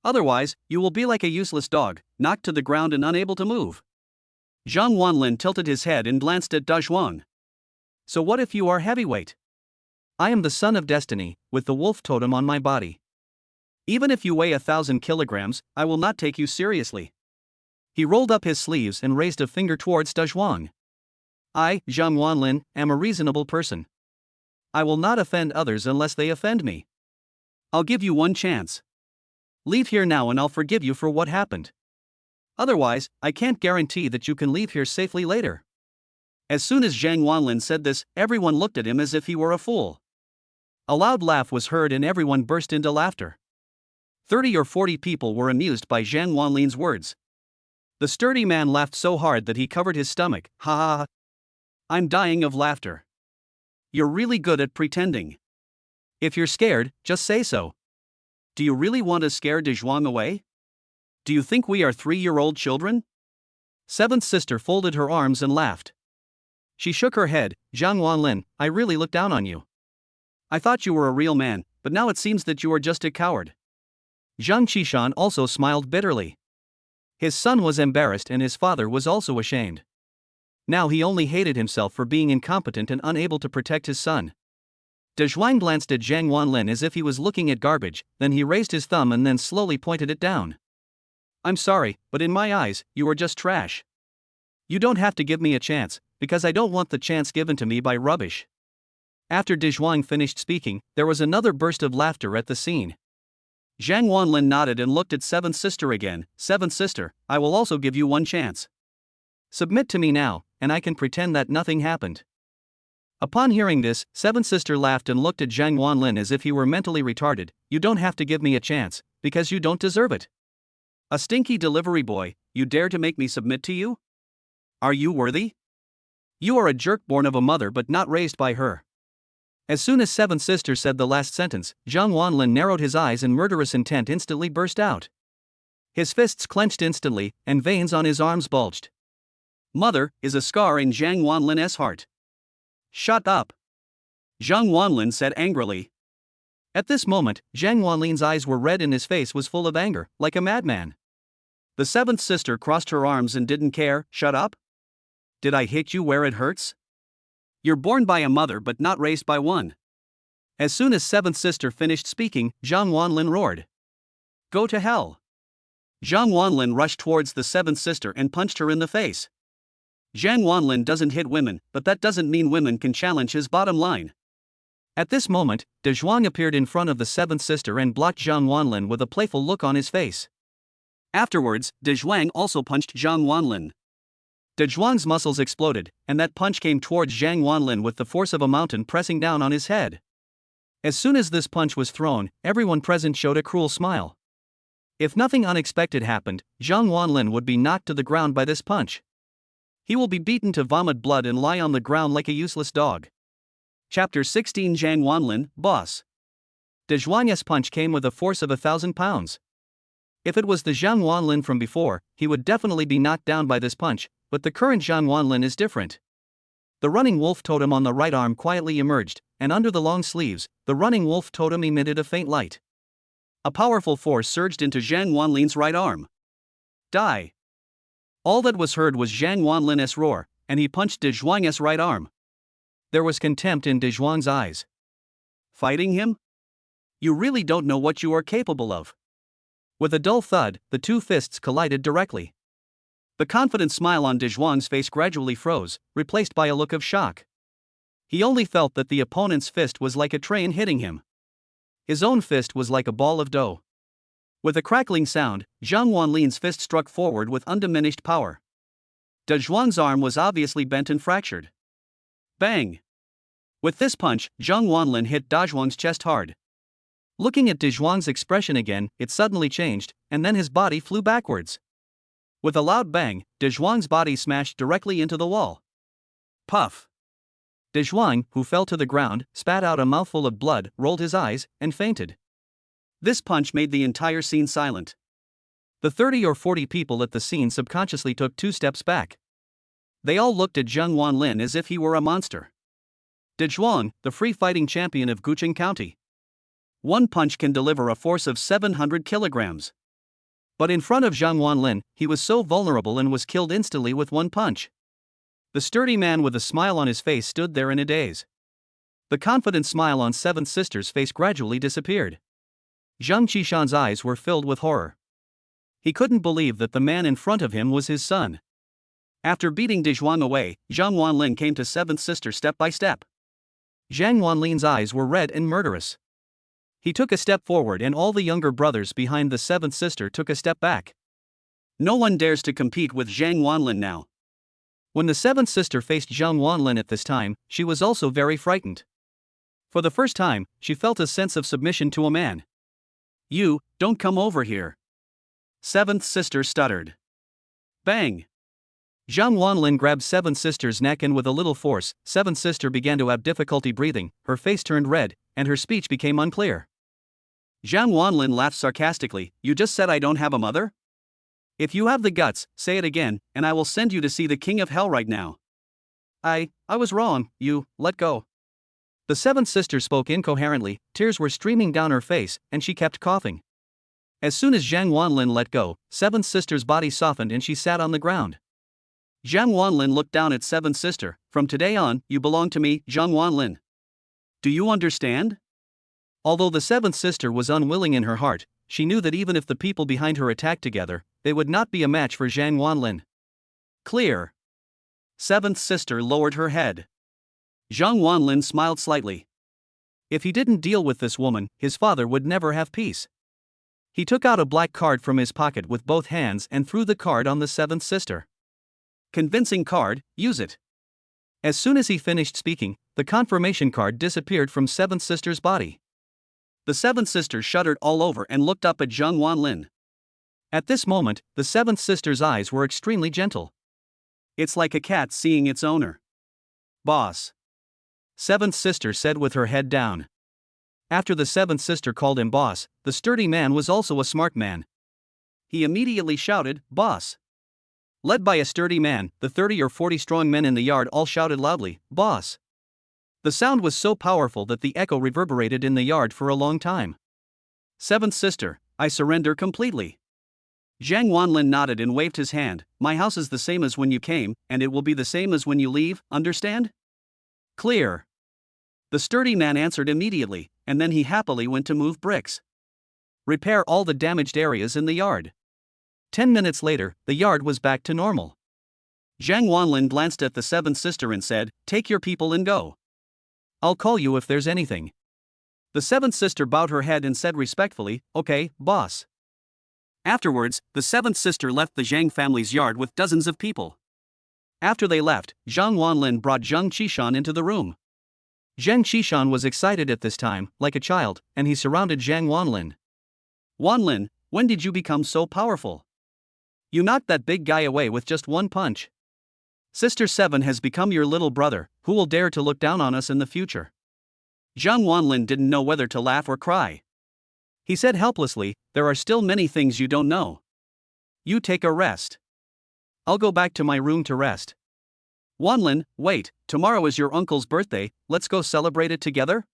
Otherwise, you will be like a useless dog, knocked to the ground and unable to move. Zhang Wanlin tilted his head and glanced at Zhuang. So what if you are heavyweight? I am the son of destiny, with the wolf totem on my body. Even if you weigh 1,000 kilograms, I will not take you seriously. He rolled up his sleeves and raised a finger towards Zhuang. I, Zhang Wanlin, am a reasonable person. I will not offend others unless they offend me. I'll give you one chance. Leave here now and I'll forgive you for what happened. Otherwise, I can't guarantee that you can leave here safely later. As soon as Zhang Wanlin said this, everyone looked at him as if he were a fool. A loud laugh was heard and everyone burst into laughter. 30 or 40 people were amused by Zhang Wanlin's words. The sturdy man laughed so hard that he covered his stomach. Ha ha ha. I'm dying of laughter. You're really good at pretending. If you're scared, just say so. Do you really want to scare Zhuang away? Do you think we are 3-year-old children? 7th sister folded her arms and laughed. She shook her head. Zhang Wanlin, I really looked down on you. I thought you were a real man, but now it seems that you are just a coward. Zhang Qishan also smiled bitterly. His son was embarrassed and his father was also ashamed. Now he only hated himself for being incompetent and unable to protect his son. Zhuang glanced at Zhang Wanlin as if he was looking at garbage, then he raised his thumb and then slowly pointed it down. I'm sorry, but in my eyes, you are just trash. You don't have to give me a chance, because I don't want the chance given to me by rubbish. After Zhuang finished speaking, there was another burst of laughter at the scene. Zhang Wanlin nodded and looked at 7th sister again. 7th sister, I will also give you one chance. Submit to me now, and I can pretend that nothing happened. Upon hearing this, 7th sister laughed and looked at Zhang Wanlin as if he were mentally retarded. You don't have to give me a chance, because you don't deserve it. A stinky delivery boy, you dare to make me submit to you? Are you worthy? You are a jerk born of a mother but not raised by her. As soon as 7th sister said the last sentence, Zhang Wanlin narrowed his eyes and murderous intent instantly burst out. His fists clenched instantly, and veins on his arms bulged. Mother is a scar in Zhang Wanlin's heart. Shut up! Zhang Wanlin said angrily. At this moment, Zhang Wanlin's eyes were red and his face was full of anger, like a madman. The 7th sister crossed her arms and didn't care. Shut up? Did I hit you where it hurts? You're born by a mother but not raised by one. As soon as 7th sister finished speaking, Zhang Wanlin roared. Go to hell! Zhang Wanlin rushed towards the 7th sister and punched her in the face. Zhang Wanlin doesn't hit women, but that doesn't mean women can challenge his bottom line. At this moment, Zhuang appeared in front of the 7th sister and blocked Zhang Wanlin with a playful look on his face. Afterwards, Zhuang also punched Zhang Wanlin. Zhuang's muscles exploded, and that punch came towards Zhang Wanlin with the force of a mountain pressing down on his head. As soon as this punch was thrown, everyone present showed a cruel smile. If nothing unexpected happened, Zhang Wanlin would be knocked to the ground by this punch. He will be beaten to vomit blood and lie on the ground like a useless dog. Chapter 16 Zhang Wanlin, Boss. De Zhuang's punch came with a force of 1,000 pounds. If it was the Zhang Wanlin from before, he would definitely be knocked down by this punch, but the current Zhang Wanlin is different. The running wolf totem on the right arm quietly emerged, and under the long sleeves, the running wolf totem emitted a faint light. A powerful force surged into Zhang Wanlin's right arm. Die! All that was heard was Zhang Wanlin's roar, and he punched De Zhuang's right arm. There was contempt in De Zhuang's eyes. Fighting him? You really don't know what you are capable of. With a dull thud, the two fists collided directly. The confident smile on De Zhuang's face gradually froze, replaced by a look of shock. He only felt that the opponent's fist was like a train hitting him. His own fist was like a ball of dough. With a crackling sound, Zhang Wanlin's fist struck forward with undiminished power. De Zhuang's arm was obviously bent and fractured. Bang! With this punch, Zhang Wanlin hit De Zhuang's chest hard. Looking at De Zhuang's expression again, it suddenly changed, and then his body flew backwards. With a loud bang, De Zhuang's body smashed directly into the wall. Puff! De Zhuang, who fell to the ground, spat out a mouthful of blood, rolled his eyes, and fainted. This punch made the entire scene silent. The 30 or 40 people at the scene subconsciously took 2 steps back. They all looked at Zhang Wanlin as if he were a monster. De Zhuang, the free-fighting champion of Guqing County. One punch can deliver a force of 700 kilograms. But in front of Zhang Wanlin, he was so vulnerable and was killed instantly with one punch. The sturdy man with a smile on his face stood there in a daze. The confident smile on Seventh Sister's face gradually disappeared. Zhang Qishan's eyes were filled with horror. He couldn't believe that the man in front of him was his son. After beating De Zhuang away, Zhang Wanlin came to Seventh Sister step by step. Zhang Wanlin's eyes were red and murderous. He took a step forward and all the younger brothers behind the Seventh Sister took a step back. No one dares to compete with Zhang Wanlin now. When the Seventh Sister faced Zhang Wanlin at this time, she was also very frightened. For the first time, she felt a sense of submission to a man. You, don't come over here. Seventh Sister stuttered. Bang! Zhang Wanlin grabbed Seventh Sister's neck and with a little force, Seventh Sister began to have difficulty breathing, her face turned red, and her speech became unclear. Zhang Wanlin laughed sarcastically, You just said I don't have a mother? If you have the guts, say it again, and I will send you to see the King of Hell right now. I was wrong, let go. The Seventh Sister spoke incoherently, tears were streaming down her face, and she kept coughing. As soon as Zhang Wanlin let go, Seventh Sister's body softened and she sat on the ground. Zhang Wanlin looked down at Seventh Sister, From today on, you belong to me, Zhang Wanlin. Do you understand? Although the Seventh Sister was unwilling in her heart, she knew that even if the people behind her attacked together, they would not be a match for Zhang Wanlin. Clear. Seventh Sister lowered her head. Zhang Wanlin smiled slightly. If he didn't deal with this woman, his father would never have peace. He took out a black card from his pocket with both hands and threw the card on the Seventh Sister. Convincing card, use it. As soon as he finished speaking, the confirmation card disappeared from Seventh Sister's body. The Seventh Sister shuddered all over and looked up at Zhang Wanlin. At this moment, the Seventh Sister's eyes were extremely gentle. It's like a cat seeing its owner. Boss. Seventh Sister said with her head down. After the Seventh Sister called him boss, the sturdy man was also a smart man. He immediately shouted, Boss. Led by a sturdy man, the 30 or 40 strong men in the yard all shouted loudly, Boss. The sound was so powerful that the echo reverberated in the yard for a long time. Seventh Sister, I surrender completely. Zhang Wanlin nodded and waved his hand, My house is the same as when you came, and it will be the same as when you leave, understand? Clear. The sturdy man answered immediately, and then he happily went to move bricks. Repair all the damaged areas in the yard. 10 minutes later, the yard was back to normal. Zhang Wanlin glanced at the Seventh Sister and said, Take your people and go. I'll call you if there's anything. The Seventh Sister bowed her head and said respectfully, Okay, boss. Afterwards, the Seventh Sister left the Zhang family's yard with dozens of people. After they left, Zhang Wanlin brought Zhang Qishan into the room. Zhang Qishan was excited at this time, like a child, and he surrounded Zhang Wanlin. Wanlin, when did you become so powerful? You knocked that big guy away with just one punch. Sister 7 has become your little brother, who will dare to look down on us in the future. Zhang Wanlin didn't know whether to laugh or cry. He said helplessly, there are still many things you don't know. You take a rest. I'll go back to my room to rest. Wanlin, wait, tomorrow is your uncle's birthday, let's go celebrate it together?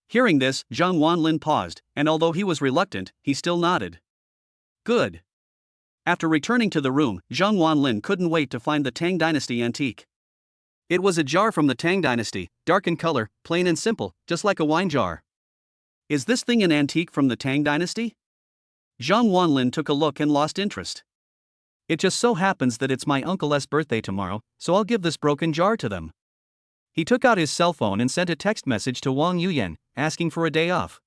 Hearing this, Zhang Wanlin paused, and although he was reluctant, he still nodded. Good. After returning to the room, Zhang Wanlin couldn't wait to find the Tang Dynasty antique. It was a jar from the Tang Dynasty, dark in color, plain and simple, just like a wine jar. Is this thing an antique from the Tang Dynasty? Zhang Wanlin took a look and lost interest. It just so happens that it's my uncle's birthday tomorrow, so I'll give this broken jar to them. He took out his cell phone and sent a text message to Wang Yuyan, asking for a day off.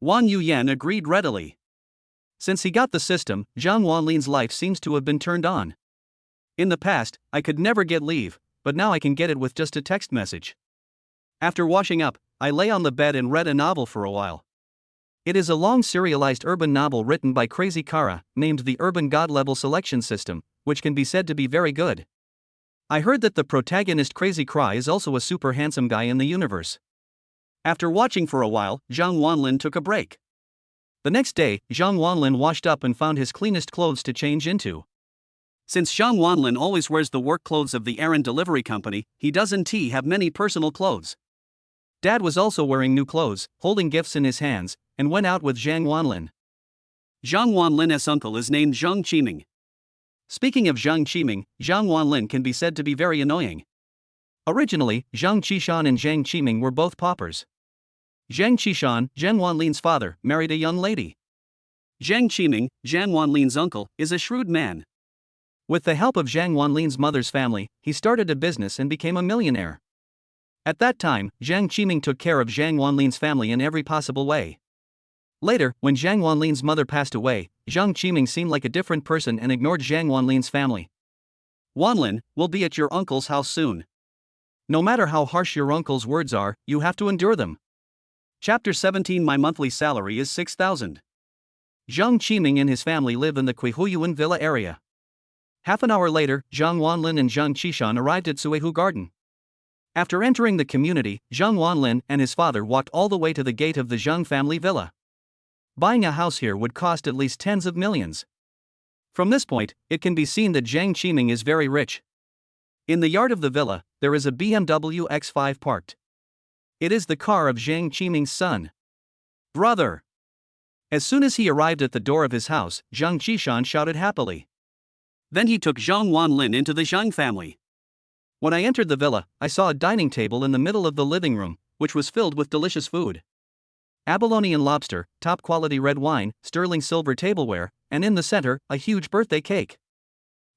Wang Yuyan agreed readily. Since he got the system, Zhang Wanlin's life seems to have been turned on. In the past, I could never get leave, but now I can get it with just a text message. After washing up, I lay on the bed and read a novel for a while. It is a long serialized urban novel written by Crazy Kara, named the Urban God Level Selection System, which can be said to be very good. I heard that the protagonist Crazy Kara is also a super handsome guy in the universe. After watching for a while, Zhang Wanlin took a break. The next day, Zhang Wanlin washed up and found his cleanest clothes to change into. Since Zhang Wanlin always wears the work clothes of the errand delivery company, he doesn't have many personal clothes. Dad was also wearing new clothes, holding gifts in his hands, and went out with Zhang Wanlin. Zhang Wanlin's uncle is named Zhang Qiming. Speaking of Zhang Qiming, Zhang Wanlin can be said to be very annoying. Originally, Zhang Qishan and Zhang Qiming were both paupers. Zhang Qishan, Zhang Wanlin's father, married a young lady. Zhang Qiming, Zhang Wanlin's uncle, is a shrewd man. With the help of Zhang Wanlin's mother's family, he started a business and became a millionaire. At that time, Zhang Qiming took care of Zhang Wanlin's family in every possible way. Later, when Zhang Wanlin's mother passed away, Zhang Qiming seemed like a different person and ignored Zhang Wanlin's family. Wanlin, we'll be at your uncle's house soon. No matter how harsh your uncle's words are, you have to endure them. Chapter 17. My monthly salary is 6,000. Zhang Qiming and his family live in the Huiyuan Villa area. Half an hour later, Zhang Wanlin and Zhang Qishan arrived at Suihu Garden. After entering the community, Zhang Wanlin and his father walked all the way to the gate of the Zhang family villa. Buying a house here would cost at least tens of millions. From this point, it can be seen that Zhang Qiming is very rich. In the yard of the villa, there is a BMW X5 parked. It is the car of Zhang Qiming's son. Brother! As soon as he arrived at the door of his house, Zhang Qishan shouted happily. Then he took Zhang Wanlin into the Zhang family. When I entered the villa, I saw a dining table in the middle of the living room, which was filled with delicious food. Abalone and lobster, top-quality red wine, sterling silver tableware, and in the center, a huge birthday cake.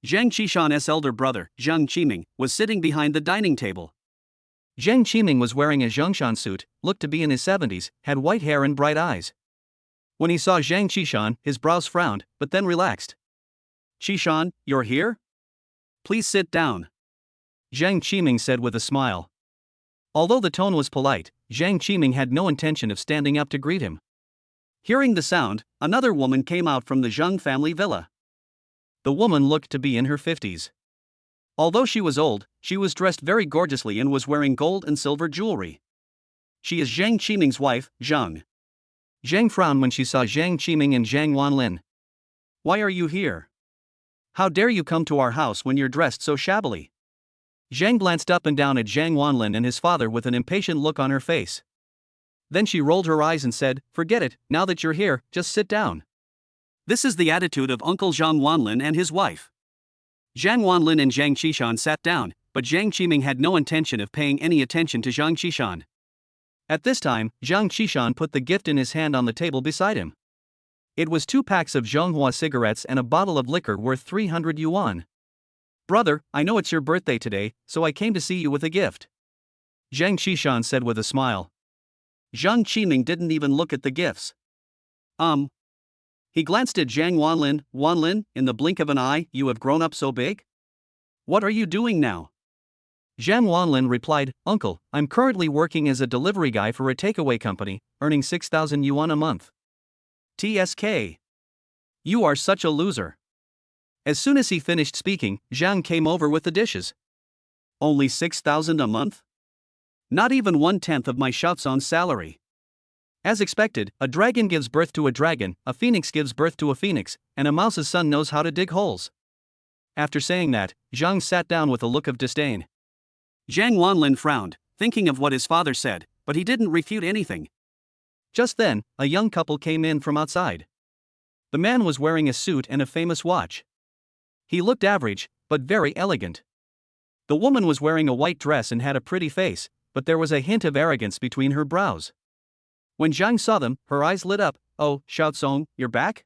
Zhang Qishan's elder brother, Zhang Qiming, was sitting behind the dining table. Zhang Qiming was wearing a Zhongshan suit, looked to be in his 70s, had white hair and bright eyes. When he saw Zhang Qishan, his brows frowned, but then relaxed. Qishan, you're here? Please sit down. Zhang Qiming said with a smile. Although the tone was polite, Zhang Qiming had no intention of standing up to greet him. Hearing the sound, another woman came out from the Zhang family villa. The woman looked to be in her 50s. Although she was old, she was dressed very gorgeously and was wearing gold and silver jewelry. She is Zhang Qiming's wife, Zhang. Zhang frowned when she saw Zhang Qiming and Zhang Wanlin. Why are you here? How dare you come to our house when you're dressed so shabbily? Zhang glanced up and down at Zhang Wanlin and his father with an impatient look on her face. Then she rolled her eyes and said, forget it, now that you're here, just sit down. This is the attitude of Uncle Zhang Wanlin and his wife. Zhang Wanlin and Zhang Qishan sat down, but Zhang Qiming had no intention of paying any attention to Zhang Qishan. At this time, Zhang Qishan put the gift in his hand on the table beside him. It was 2 packs of Zhonghua cigarettes and a bottle of liquor worth 300 yuan. Brother, I know it's your birthday today, so I came to see you with a gift. Zhang Qishan said with a smile. Zhang Qiming didn't even look at the gifts. He glanced at Zhang Wanlin. Wanlin, in the blink of an eye, you have grown up so big? What are you doing now? Zhang Wanlin replied, Uncle, I'm currently working as a delivery guy for a takeaway company, earning 6,000 yuan a month. TSK. You are such a loser. As soon as he finished speaking, Zhang came over with the dishes. Only 6,000 a month? Not even 1/10 of my Shaozong's salary. As expected, a dragon gives birth to a dragon, a phoenix gives birth to a phoenix, and a mouse's son knows how to dig holes. After saying that, Zhang sat down with a look of disdain. Zhang Wanlin frowned, thinking of what his father said, but he didn't refute anything. Just then, a young couple came in from outside. The man was wearing a suit and a famous watch. He looked average, but very elegant. The woman was wearing a white dress and had a pretty face, but there was a hint of arrogance between her brows. When Zhang saw them, her eyes lit up. Oh, Shaozong, you're back?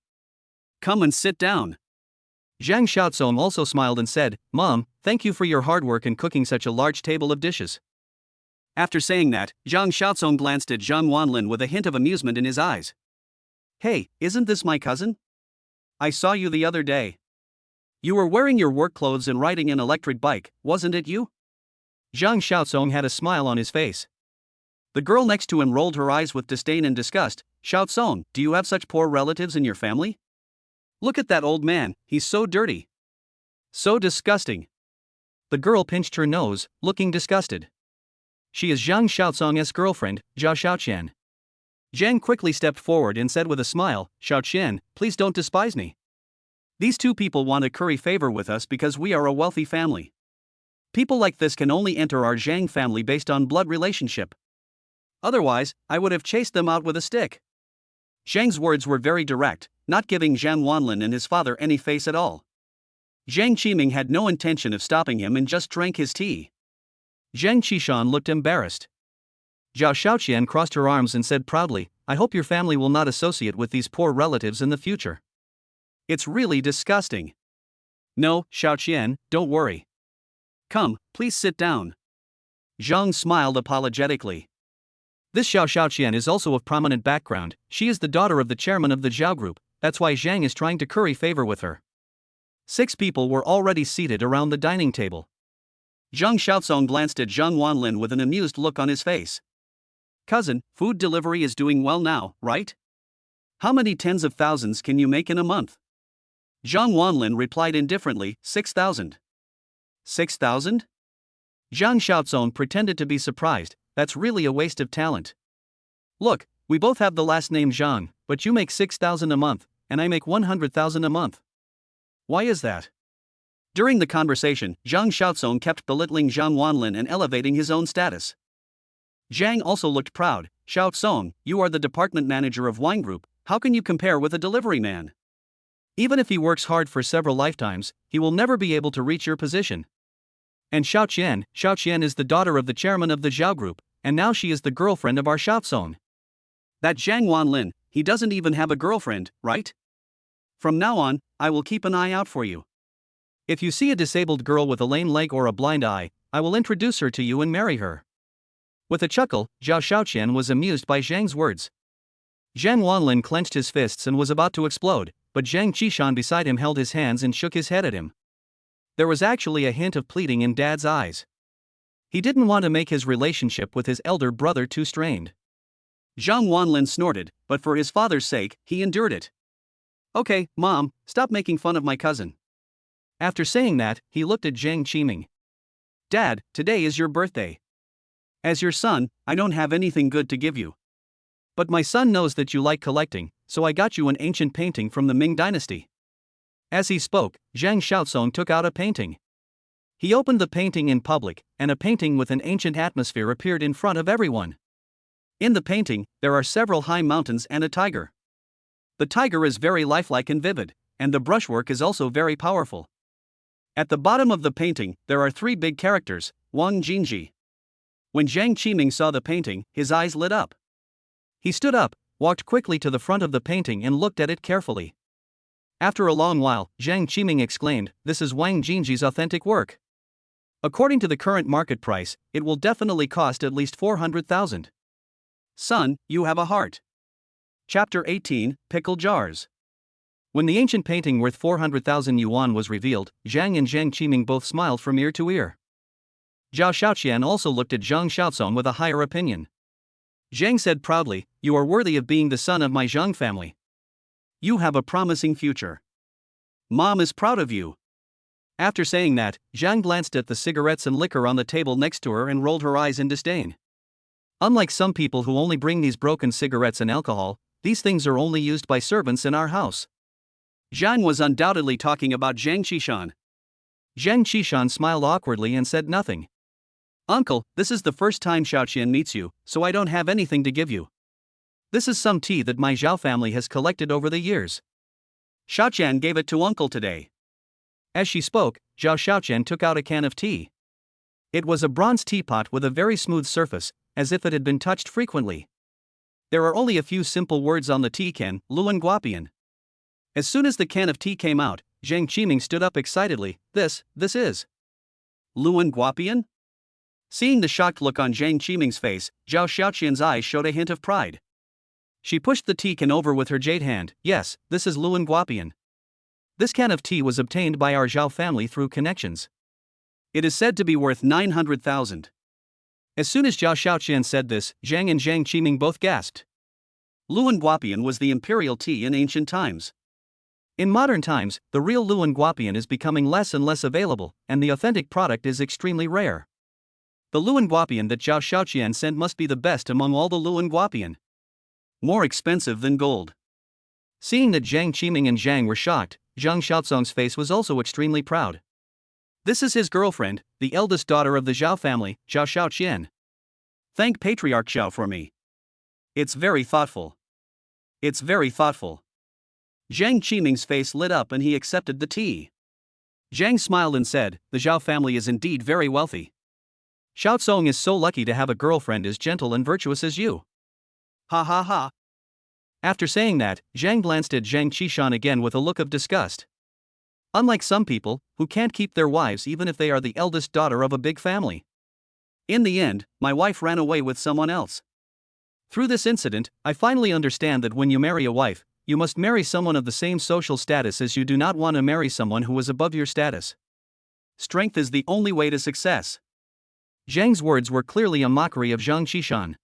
Come and sit down. Zhang Shaozong also smiled and said, Mom, thank you for your hard work in cooking such a large table of dishes. After saying that, Zhang Shaozong glanced at Zhang Wanlin with a hint of amusement in his eyes. Hey, isn't this my cousin? I saw you the other day. You were wearing your work clothes and riding an electric bike, wasn't it you? Zhang Shaozong had a smile on his face. The girl next to him rolled her eyes with disdain and disgust. Shaozong, do you have such poor relatives in your family? Look at that old man, he's so dirty. So disgusting. The girl pinched her nose, looking disgusted. She is Zhang Shaozong's girlfriend, Zhao Xiaoqian. Zhang quickly stepped forward and said with a smile, Xiaoqian, please don't despise me. These two people want to curry favor with us because we are a wealthy family. People like this can only enter our Zhang family based on blood relationship. Otherwise, I would have chased them out with a stick. Zhang's words were very direct, not giving Zhang Wanlin and his father any face at all. Zhang Qiming had no intention of stopping him and just drank his tea. Zhang Qishan looked embarrassed. Zhao Xiaoqian crossed her arms and said proudly, I hope your family will not associate with these poor relatives in the future. It's really disgusting. No, Xiaoqian, don't worry. Come, please sit down. Zhang smiled apologetically. This Zhao Xiaoqian is also of prominent background, she is the daughter of the chairman of the Zhao group, that's why Zhang is trying to curry favor with her. 6 people were already seated around the dining table. Zhang Shaozong glanced at Zhang Wanlin with an amused look on his face. Cousin, food delivery is doing well now, right? How many tens of thousands can you make in a month? Zhang Wanlin replied indifferently, 6,000. 6,000? Zhang Shaozong pretended to be surprised, that's really a waste of talent. Look, we both have the last name Zhang, but you make 6,000 a month, and I make 100,000 a month. Why is that? During the conversation, Zhang Shaozong kept belittling Zhang Wanlin and elevating his own status. Zhang also looked proud. Shaozong, you are the department manager of Wine Group, how can you compare with a delivery man? Even if he works hard for several lifetimes, he will never be able to reach your position. And Xiaoqian is the daughter of the chairman of the Zhao group, and now she is the girlfriend of our Shaozong. That Zhang Wanlin, he doesn't even have a girlfriend, right? From now on, I will keep an eye out for you. If you see a disabled girl with a lame leg or a blind eye, I will introduce her to you and marry her. With a chuckle, Zhao Xiaoqian was amused by Zhang's words. Zhang Wanlin clenched his fists and was about to explode, but Zhang Qishan beside him held his hands and shook his head at him. There was actually a hint of pleading in Dad's eyes. He didn't want to make his relationship with his elder brother too strained. Zhang Wanlin snorted, but for his father's sake, he endured it. Okay, Mom, stop making fun of my cousin. After saying that, he looked at Zhang Qiming. Dad, today is your birthday. As your son, I don't have anything good to give you. But my son knows that you like collecting, so I got you an ancient painting from the Ming dynasty. As he spoke, Zhang Shaozong took out a painting. He opened the painting in public, and a painting with an ancient atmosphere appeared in front of everyone. In the painting, there are several high mountains and a tiger. The tiger is very lifelike and vivid, and the brushwork is also very powerful. At the bottom of the painting, there are 3 big characters, Wang Jinji. When Zhang Qiming saw the painting, his eyes lit up. He stood up, walked quickly to the front of the painting and looked at it carefully. After a long while, Zhang Qiming exclaimed, "This is Wang Jinji's authentic work. According to the current market price, it will definitely cost at least 400,000. Son, you have a heart." Chapter 18, Pickle Jars. When the ancient painting worth 400,000 yuan was revealed, Zhang and Zhang Qiming both smiled from ear to ear. Zhao Xiaoqian also looked at Zhang Shaozong with a higher opinion. Zhang said proudly, "You are worthy of being the son of my Zhang family." You have a promising future. Mom is proud of you. After saying that, Zhang glanced at the cigarettes and liquor on the table next to her and rolled her eyes in disdain. Unlike some people who only bring these broken cigarettes and alcohol, these things are only used by servants in our house. Zhang was undoubtedly talking about Zhang Qishan. Zhang Qishan smiled awkwardly and said nothing. Uncle, this is the first time Xiaoqian meets you, so I don't have anything to give you. This is some tea that my Zhao family has collected over the years. Xiaoqian gave it to uncle today. As she spoke, Zhao Xiaoqian took out a can of tea. It was a bronze teapot with a very smooth surface, as if it had been touched frequently. There are only a few simple words on the tea can, Luan Guopian. As soon as the can of tea came out, Zhang Qiming stood up excitedly. This is Luan Guopian? Seeing the shocked look on Zhang Qiming's face, Zhao Xiaoqian's eyes showed a hint of pride. She pushed the tea can over with her jade hand. Yes, this is Luan Guopian. This can of tea was obtained by our Zhao family through connections. It is said to be worth 900,000. As soon as Zhao Xiaoqian said this, Zhang and Zhang Qiming both gasped. Luan Guopian was the imperial tea in ancient times. In modern times, the real Luan Guopian is becoming less and less available, and the authentic product is extremely rare. The Luan Guopian that Zhao Xiaoqian sent must be the best among all the Luan Guopian. More expensive than gold. Seeing that Zhang Qiming and Zhang were shocked, Zhang Xiaozong's face was also extremely proud. This is his girlfriend, the eldest daughter of the Zhao family, Zhao Xiaoqian. Thank Patriarch Zhao for me. It's very thoughtful. It's very thoughtful. Zhang Qiming's face lit up and he accepted the tea. Zhang smiled and said, the Zhao family is indeed very wealthy. Xiaozong is so lucky to have a girlfriend as gentle and virtuous as you. Ha ha ha. After saying that, Zhang glanced at Zhang Qishan again with a look of disgust. Unlike some people, who can't keep their wives even if they are the eldest daughter of a big family. In the end, my wife ran away with someone else. Through this incident, I finally understand that when you marry a wife, you must marry someone of the same social status as you do not want to marry someone who is above your status. Strength is the only way to success. Zhang's words were clearly a mockery of Zhang Qishan.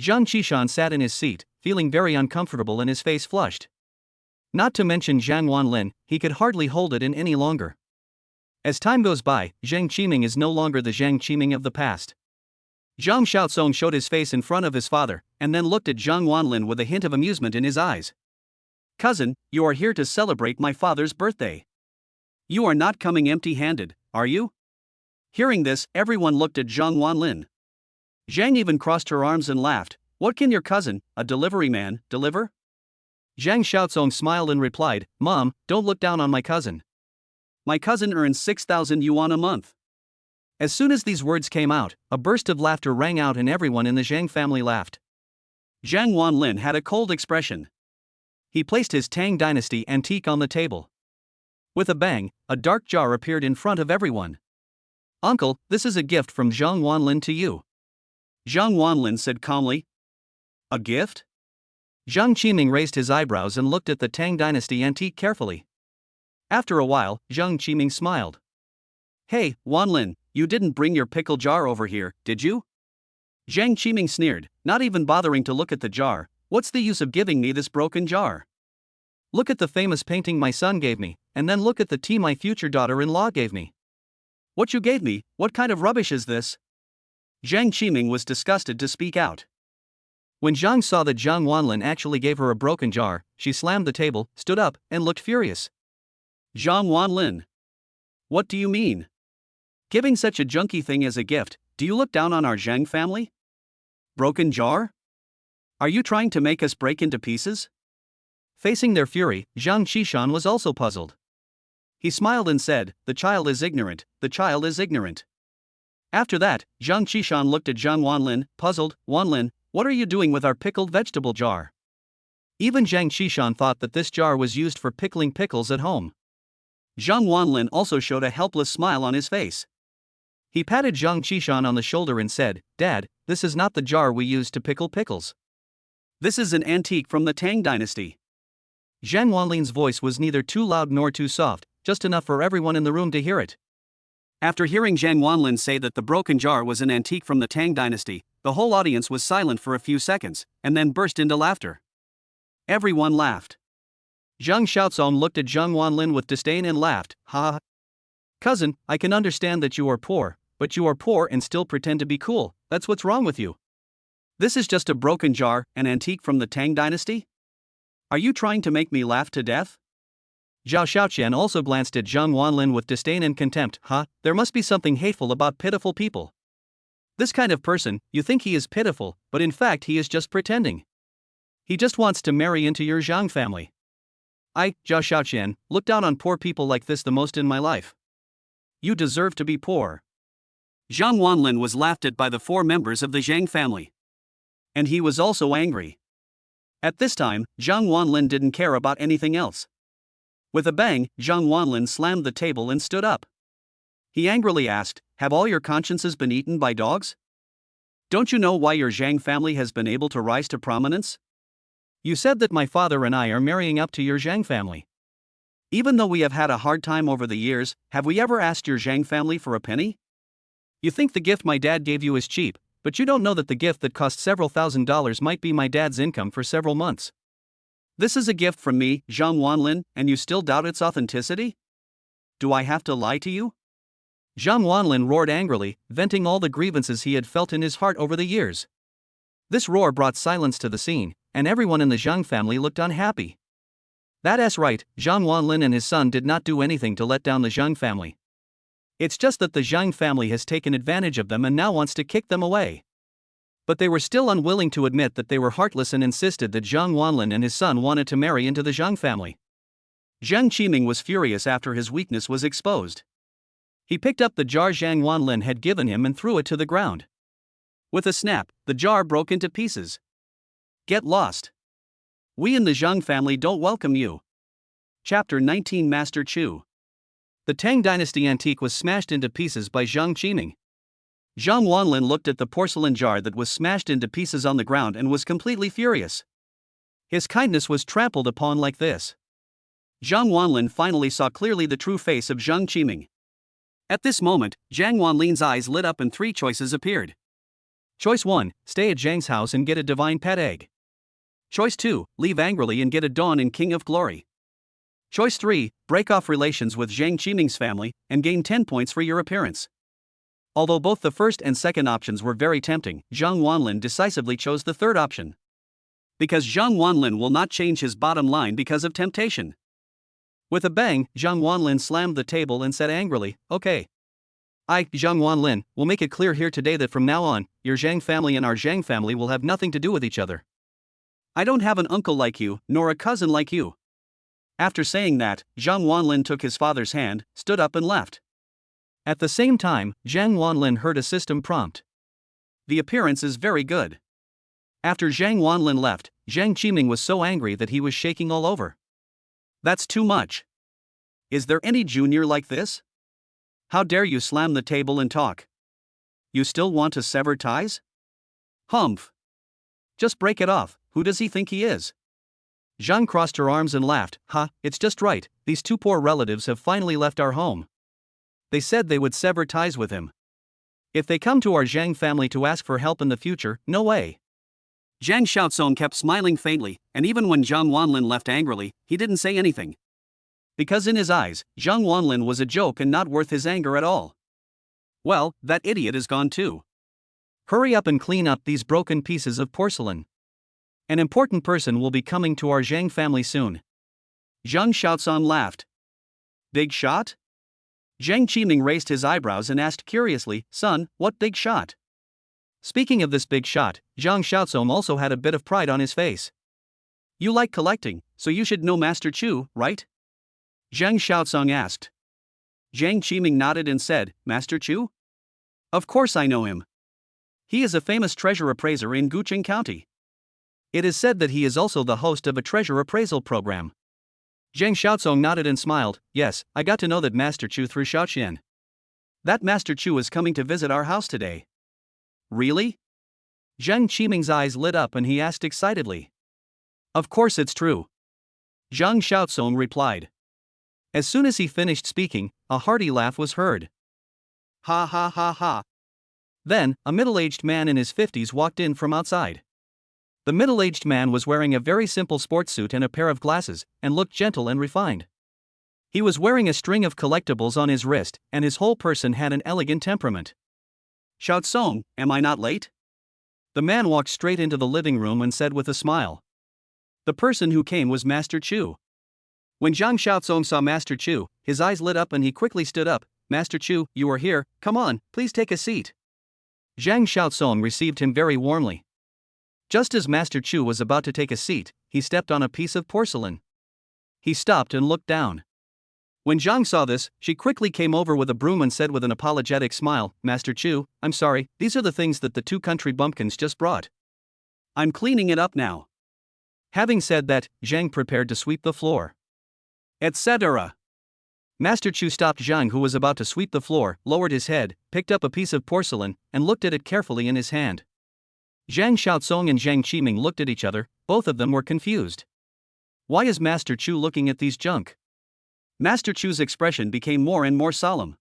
Zhang Qishan sat in his seat, feeling very uncomfortable and his face flushed. Not to mention Zhang Wanlin, he could hardly hold it in any longer. As time goes by, Zhang Qiming is no longer the Zhang Qiming of the past. Zhang Xiaozong showed his face in front of his father, and then looked at Zhang Wanlin with a hint of amusement in his eyes. Cousin, you are here to celebrate my father's birthday. You are not coming empty-handed, are you? Hearing this, everyone looked at Zhang Wanlin. Zhang even crossed her arms and laughed. What can your cousin, a delivery man, deliver? Zhang Xiaozong smiled and replied, Mom, don't look down on my cousin. My cousin earns 6,000 yuan a month. As soon as these words came out, a burst of laughter rang out and everyone in the Zhang family laughed. Zhang Wanlin had a cold expression. He placed his Tang Dynasty antique on the table. With a bang, a dark jar appeared in front of everyone. Uncle, this is a gift from Zhang Wanlin to you. Zhang Wanlin said calmly. A gift? Zhang Qiming raised his eyebrows and looked at the Tang Dynasty antique carefully. After a while, Zhang Qiming smiled. Hey, Wanlin, you didn't bring your pickle jar over here, did you? Zhang Qiming sneered, not even bothering to look at the jar. What's the use of giving me this broken jar? Look at the famous painting my son gave me, and then look at the tea my future daughter-in-law gave me. What you gave me, what kind of rubbish is this? Zhang Qiming was disgusted to speak out. When Zhang saw that Zhang Wanlin actually gave her a broken jar, she slammed the table, stood up, and looked furious. Zhang Wanlin. What do you mean? Giving such a junky thing as a gift, do you look down on our Zhang family? Broken jar? Are you trying to make us break into pieces? Facing their fury, Zhang Qishan was also puzzled. He smiled and said, the child is ignorant, the child is ignorant. After that, Zhang Qishan looked at Zhang Wanlin, puzzled. Wanlin, what are you doing with our pickled vegetable jar? Even Zhang Qishan thought that this jar was used for pickling pickles at home. Zhang Wanlin also showed a helpless smile on his face. He patted Zhang Qishan on the shoulder and said, Dad, this is not the jar we use to pickle pickles. This is an antique from the Tang Dynasty. Zhang Wanlin's voice was neither too loud nor too soft, just enough for everyone in the room to hear it. After hearing Zhang Wanlin say that the broken jar was an antique from the Tang Dynasty, the whole audience was silent for a few seconds, and then burst into laughter. Everyone laughed. Zhang Xiaozong looked at Zhang Wanlin with disdain and laughed. Ha! Cousin, I can understand that you are poor, but you are poor and still pretend to be cool. That's what's wrong with you. This is just a broken jar, an antique from the Tang dynasty? Are you trying to make me laugh to death? Zhao Xiaoqian also glanced at Zhang Wanlin with disdain and contempt. There must be something hateful about pitiful people. This kind of person, you think he is pitiful, but in fact he is just pretending. He just wants to marry into your Zhang family. I, Zhao Xiaoqian, look down on poor people like this the most in my life. You deserve to be poor. Zhang Wanlin was laughed at by the 4 members of the Zhang family. And he was also angry. At this time, Zhang Wanlin didn't care about anything else. With a bang, Zhang Wanlin slammed the table and stood up. He angrily asked, "Have all your consciences been eaten by dogs? Don't you know why your Zhang family has been able to rise to prominence? You said that my father and I are marrying up to your Zhang family. Even though we have had a hard time over the years, have we ever asked your Zhang family for a penny? You think the gift my dad gave you is cheap, but you don't know that the gift that cost several $1,000s might be my dad's income for several months. This is a gift from me, Zhang Wanlin, and you still doubt its authenticity? Do I have to lie to you?" Zhang Wanlin roared angrily, venting all the grievances he had felt in his heart over the years. This roar brought silence to the scene, and everyone in the Zhang family looked unhappy. That's right, Zhang Wanlin and his son did not do anything to let down the Zhang family. It's just that the Zhang family has taken advantage of them and now wants to kick them away. But they were still unwilling to admit that they were heartless and insisted that Zhang Wanlin and his son wanted to marry into the Zhang family. Zhang Qiming was furious after his weakness was exposed. He picked up the jar Zhang Wanlin had given him and threw it to the ground. With a snap, the jar broke into pieces. Get lost. We in the Zhang family don't welcome you. Chapter 19 Master Chu. The Tang dynasty antique was smashed into pieces by Zhang Qiming. Zhang Wanlin looked at the porcelain jar that was smashed into pieces on the ground and was completely furious. His kindness was trampled upon like this. Zhang Wanlin finally saw clearly the true face of Zhang Qiming. At this moment, Zhang Wanlin's eyes lit up and 3 choices appeared. Choice 1, stay at Zhang's house and get a divine pet egg. Choice 2, leave angrily and get a dawn in King of Glory. Choice 3, break off relations with Zhang Qiming's family and gain 10 points for your appearance. Although both the first and second options were very tempting, Zhang Wanlin decisively chose the third option. Because Zhang Wanlin will not change his bottom line because of temptation. With a bang, Zhang Wanlin slammed the table and said angrily, "Okay. I, Zhang Wanlin, will make it clear here today that from now on, your Zhang family and our Zhang family will have nothing to do with each other. I don't have an uncle like you, nor a cousin like you." After saying that, Zhang Wanlin took his father's hand, stood up and left. At the same time, Zhang Wanlin heard a system prompt. The appearance is very good. After Zhang Wanlin left, Zhang Qiming was so angry that he was shaking all over. That's too much. Is there any junior like this? How dare you slam the table and talk? You still want to sever ties? Humph. Just break it off, who does he think he is? Zhang crossed her arms and laughed. It's just right, these 2 poor relatives have finally left our home. They said they would sever ties with him. If they come to our Zhang family to ask for help in the future, no way. Zhang Xiaozong kept smiling faintly, and even when Zhang Wanlin left angrily, he didn't say anything. Because in his eyes, Zhang Wanlin was a joke and not worth his anger at all. Well, that idiot is gone too. Hurry up and clean up these broken pieces of porcelain. An important person will be coming to our Zhang family soon. Zhang Xiaozong laughed. Big shot? Zhang Qiming raised his eyebrows and asked curiously, "Son, what big shot?" Speaking of this big shot, Zhang Xiaozong also had a bit of pride on his face. You like collecting, so you should know Master Chu, right? Zhang Xiaozong asked. Zhang Qiming nodded and said, "Master Chu? Of course I know him. He is a famous treasure appraiser in Guqing County. It is said that he is also the host of a treasure appraisal program." Zhang Xiaozong nodded and smiled. "Yes, I got to know that Master Chu through Xiaoqian. That Master Chu is coming to visit our house today." Really? Zhang Qiming's eyes lit up and he asked excitedly. "Of course it's true." Zhang Xiaozong replied. As soon as he finished speaking, a hearty laugh was heard. Ha ha ha ha. Then, a middle-aged man in his 50s walked in from outside. The middle-aged man was wearing a very simple sports suit and a pair of glasses, and looked gentle and refined. He was wearing a string of collectibles on his wrist, and his whole person had an elegant temperament. "Xiao Song, am I not late?" The man walked straight into the living room and said with a smile. The person who came was Master Chu. When Zhang Xiaozong saw Master Chu, his eyes lit up and he quickly stood up. "Master Chu, you are here, come on, please take a seat." Zhang Xiaozong received him very warmly. Just as Master Chu was about to take a seat, he stepped on a piece of porcelain. He stopped and looked down. When Zhang saw this, she quickly came over with a broom and said with an apologetic smile, "Master Chu, I'm sorry, these are the things that the two country bumpkins just brought. I'm cleaning it up now." Having said that, Zhang prepared to sweep the floor, etc. Master Chu stopped Zhang, who was about to sweep the floor, lowered his head, picked up a piece of porcelain, and looked at it carefully in his hand. Zhang Xiaozong and Zhang Qiming looked at each other, both of them were confused. Why is Master Chu looking at these junk? Master Chu's expression became more and more solemn.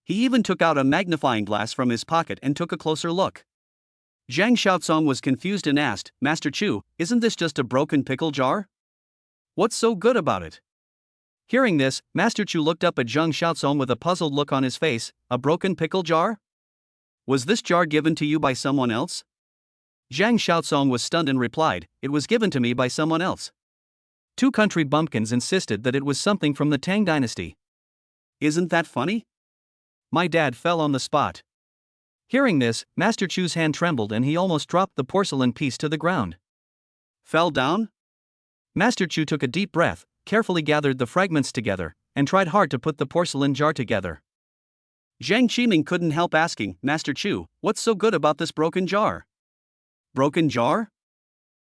He even took out a magnifying glass from his pocket and took a closer look. Zhang Xiaozong was confused and asked, "Master Chu, isn't this just a broken pickle jar? What's so good about it?" Hearing this, Master Chu looked up at Zhang Xiaozong with a puzzled look on his face. "A broken pickle jar? Was this jar given to you by someone else?" Zhang Xiaozong was stunned and replied, "It was given to me by someone else." Two country bumpkins insisted that it was something from the Tang dynasty. Isn't that funny? My dad fell on the spot. Hearing this, Master Chu's hand trembled and he almost dropped the porcelain piece to the ground. Fell down? Master Chu took a deep breath, carefully gathered the fragments together, and tried hard to put the porcelain jar together. Zhang Qiming couldn't help asking, "Master Chu, what's so good about this broken jar?" Broken jar?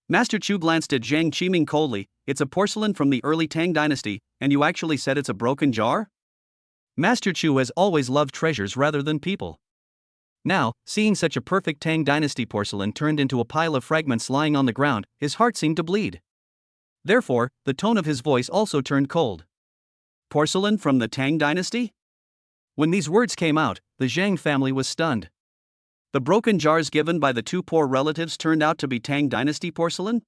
Master Chu glanced at Zhang Qiming coldly. "It's a porcelain from the early Tang dynasty, and you actually said it's a broken jar?" Master Chu has always loved treasures rather than people. Now, seeing such a perfect Tang dynasty porcelain turned into a pile of fragments lying on the ground, his heart seemed to bleed. Therefore, the tone of his voice also turned cold. "Porcelain from the Tang dynasty?" When these words came out, the Zhang family was stunned. The broken jars given by the two poor relatives turned out to be Tang dynasty porcelain?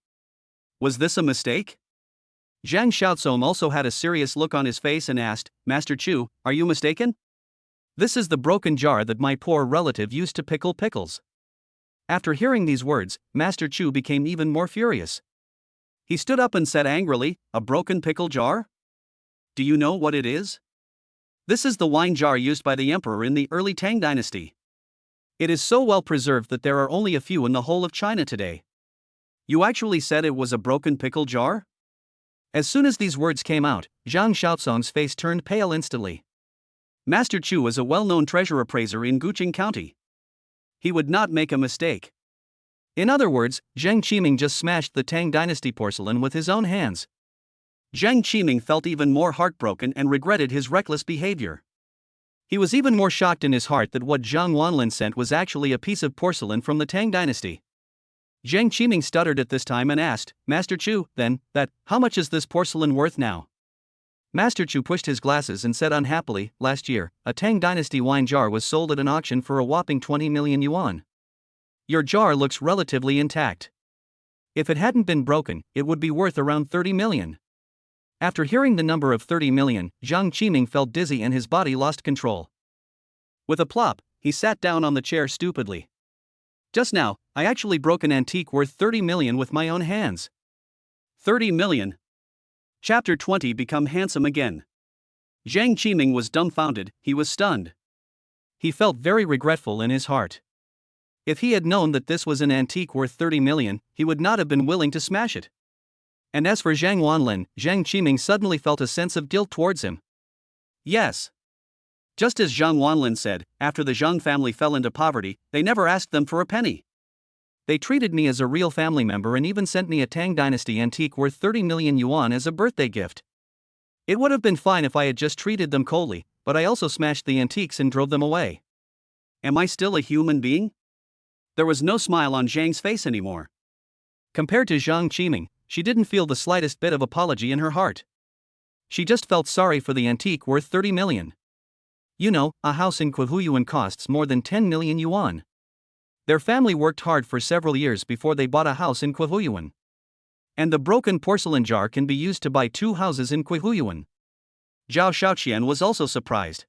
Was this a mistake? Zhang Xiaozong also had a serious look on his face and asked, "Master Chu, are you mistaken? This is the broken jar that my poor relative used to pickle pickles." After hearing these words, Master Chu became even more furious. He stood up and said angrily, "A broken pickle jar? Do you know what it is? This is the wine jar used by the emperor in the early Tang dynasty. It is so well preserved that there are only a few in the whole of China today. You actually said it was a broken pickle jar?" As soon as these words came out, Zhang Xiaozong's face turned pale instantly. Master Chu is a well-known treasure appraiser in Guqing County. He would not make a mistake. In other words, Zhang Qiming just smashed the Tang dynasty porcelain with his own hands. Zhang Qiming felt even more heartbroken and regretted his reckless behavior. He was even more shocked in his heart that what Zhang Wanlin sent was actually a piece of porcelain from the Tang dynasty. Zhang Qiming stuttered at this time and asked, "Master Chu, then, how much is this porcelain worth now?" Master Chu pushed his glasses and said unhappily, "Last year, a Tang dynasty wine jar was sold at an auction for a whopping 20 million yuan. Your jar looks relatively intact. If it hadn't been broken, it would be worth around 30 million. After hearing the number of 30 million, Zhang Qiming felt dizzy and his body lost control. With a plop, he sat down on the chair stupidly. "Just now, I actually broke an antique worth 30 million with my own hands." 30 million. Chapter 20 Become handsome again. Zhang Qiming was dumbfounded, he was stunned. He felt very regretful in his heart. If he had known that this was an antique worth 30 million, he would not have been willing to smash it. And as for Zhang Wanlin, Zhang Qiming suddenly felt a sense of guilt towards him. Yes. Just as Zhang Wanlin said, after the Zhang family fell into poverty, they never asked them for a penny. They treated me as a real family member and even sent me a Tang dynasty antique worth 30 million yuan as a birthday gift. It would have been fine if I had just treated them coldly, but I also smashed the antiques and drove them away. Am I still a human being? There was no smile on Zhang's face anymore. Compared to Zhang Qiming, she didn't feel the slightest bit of apology in her heart. She just felt sorry for the antique worth 30 million. You know, a house in Huiyuan costs more than 10 million yuan. Their family worked hard for several years before they bought a house in Quihuyuan. And the broken porcelain jar can be used to buy 2 houses in Quihuyuan. Zhao Xiaoqian was also surprised.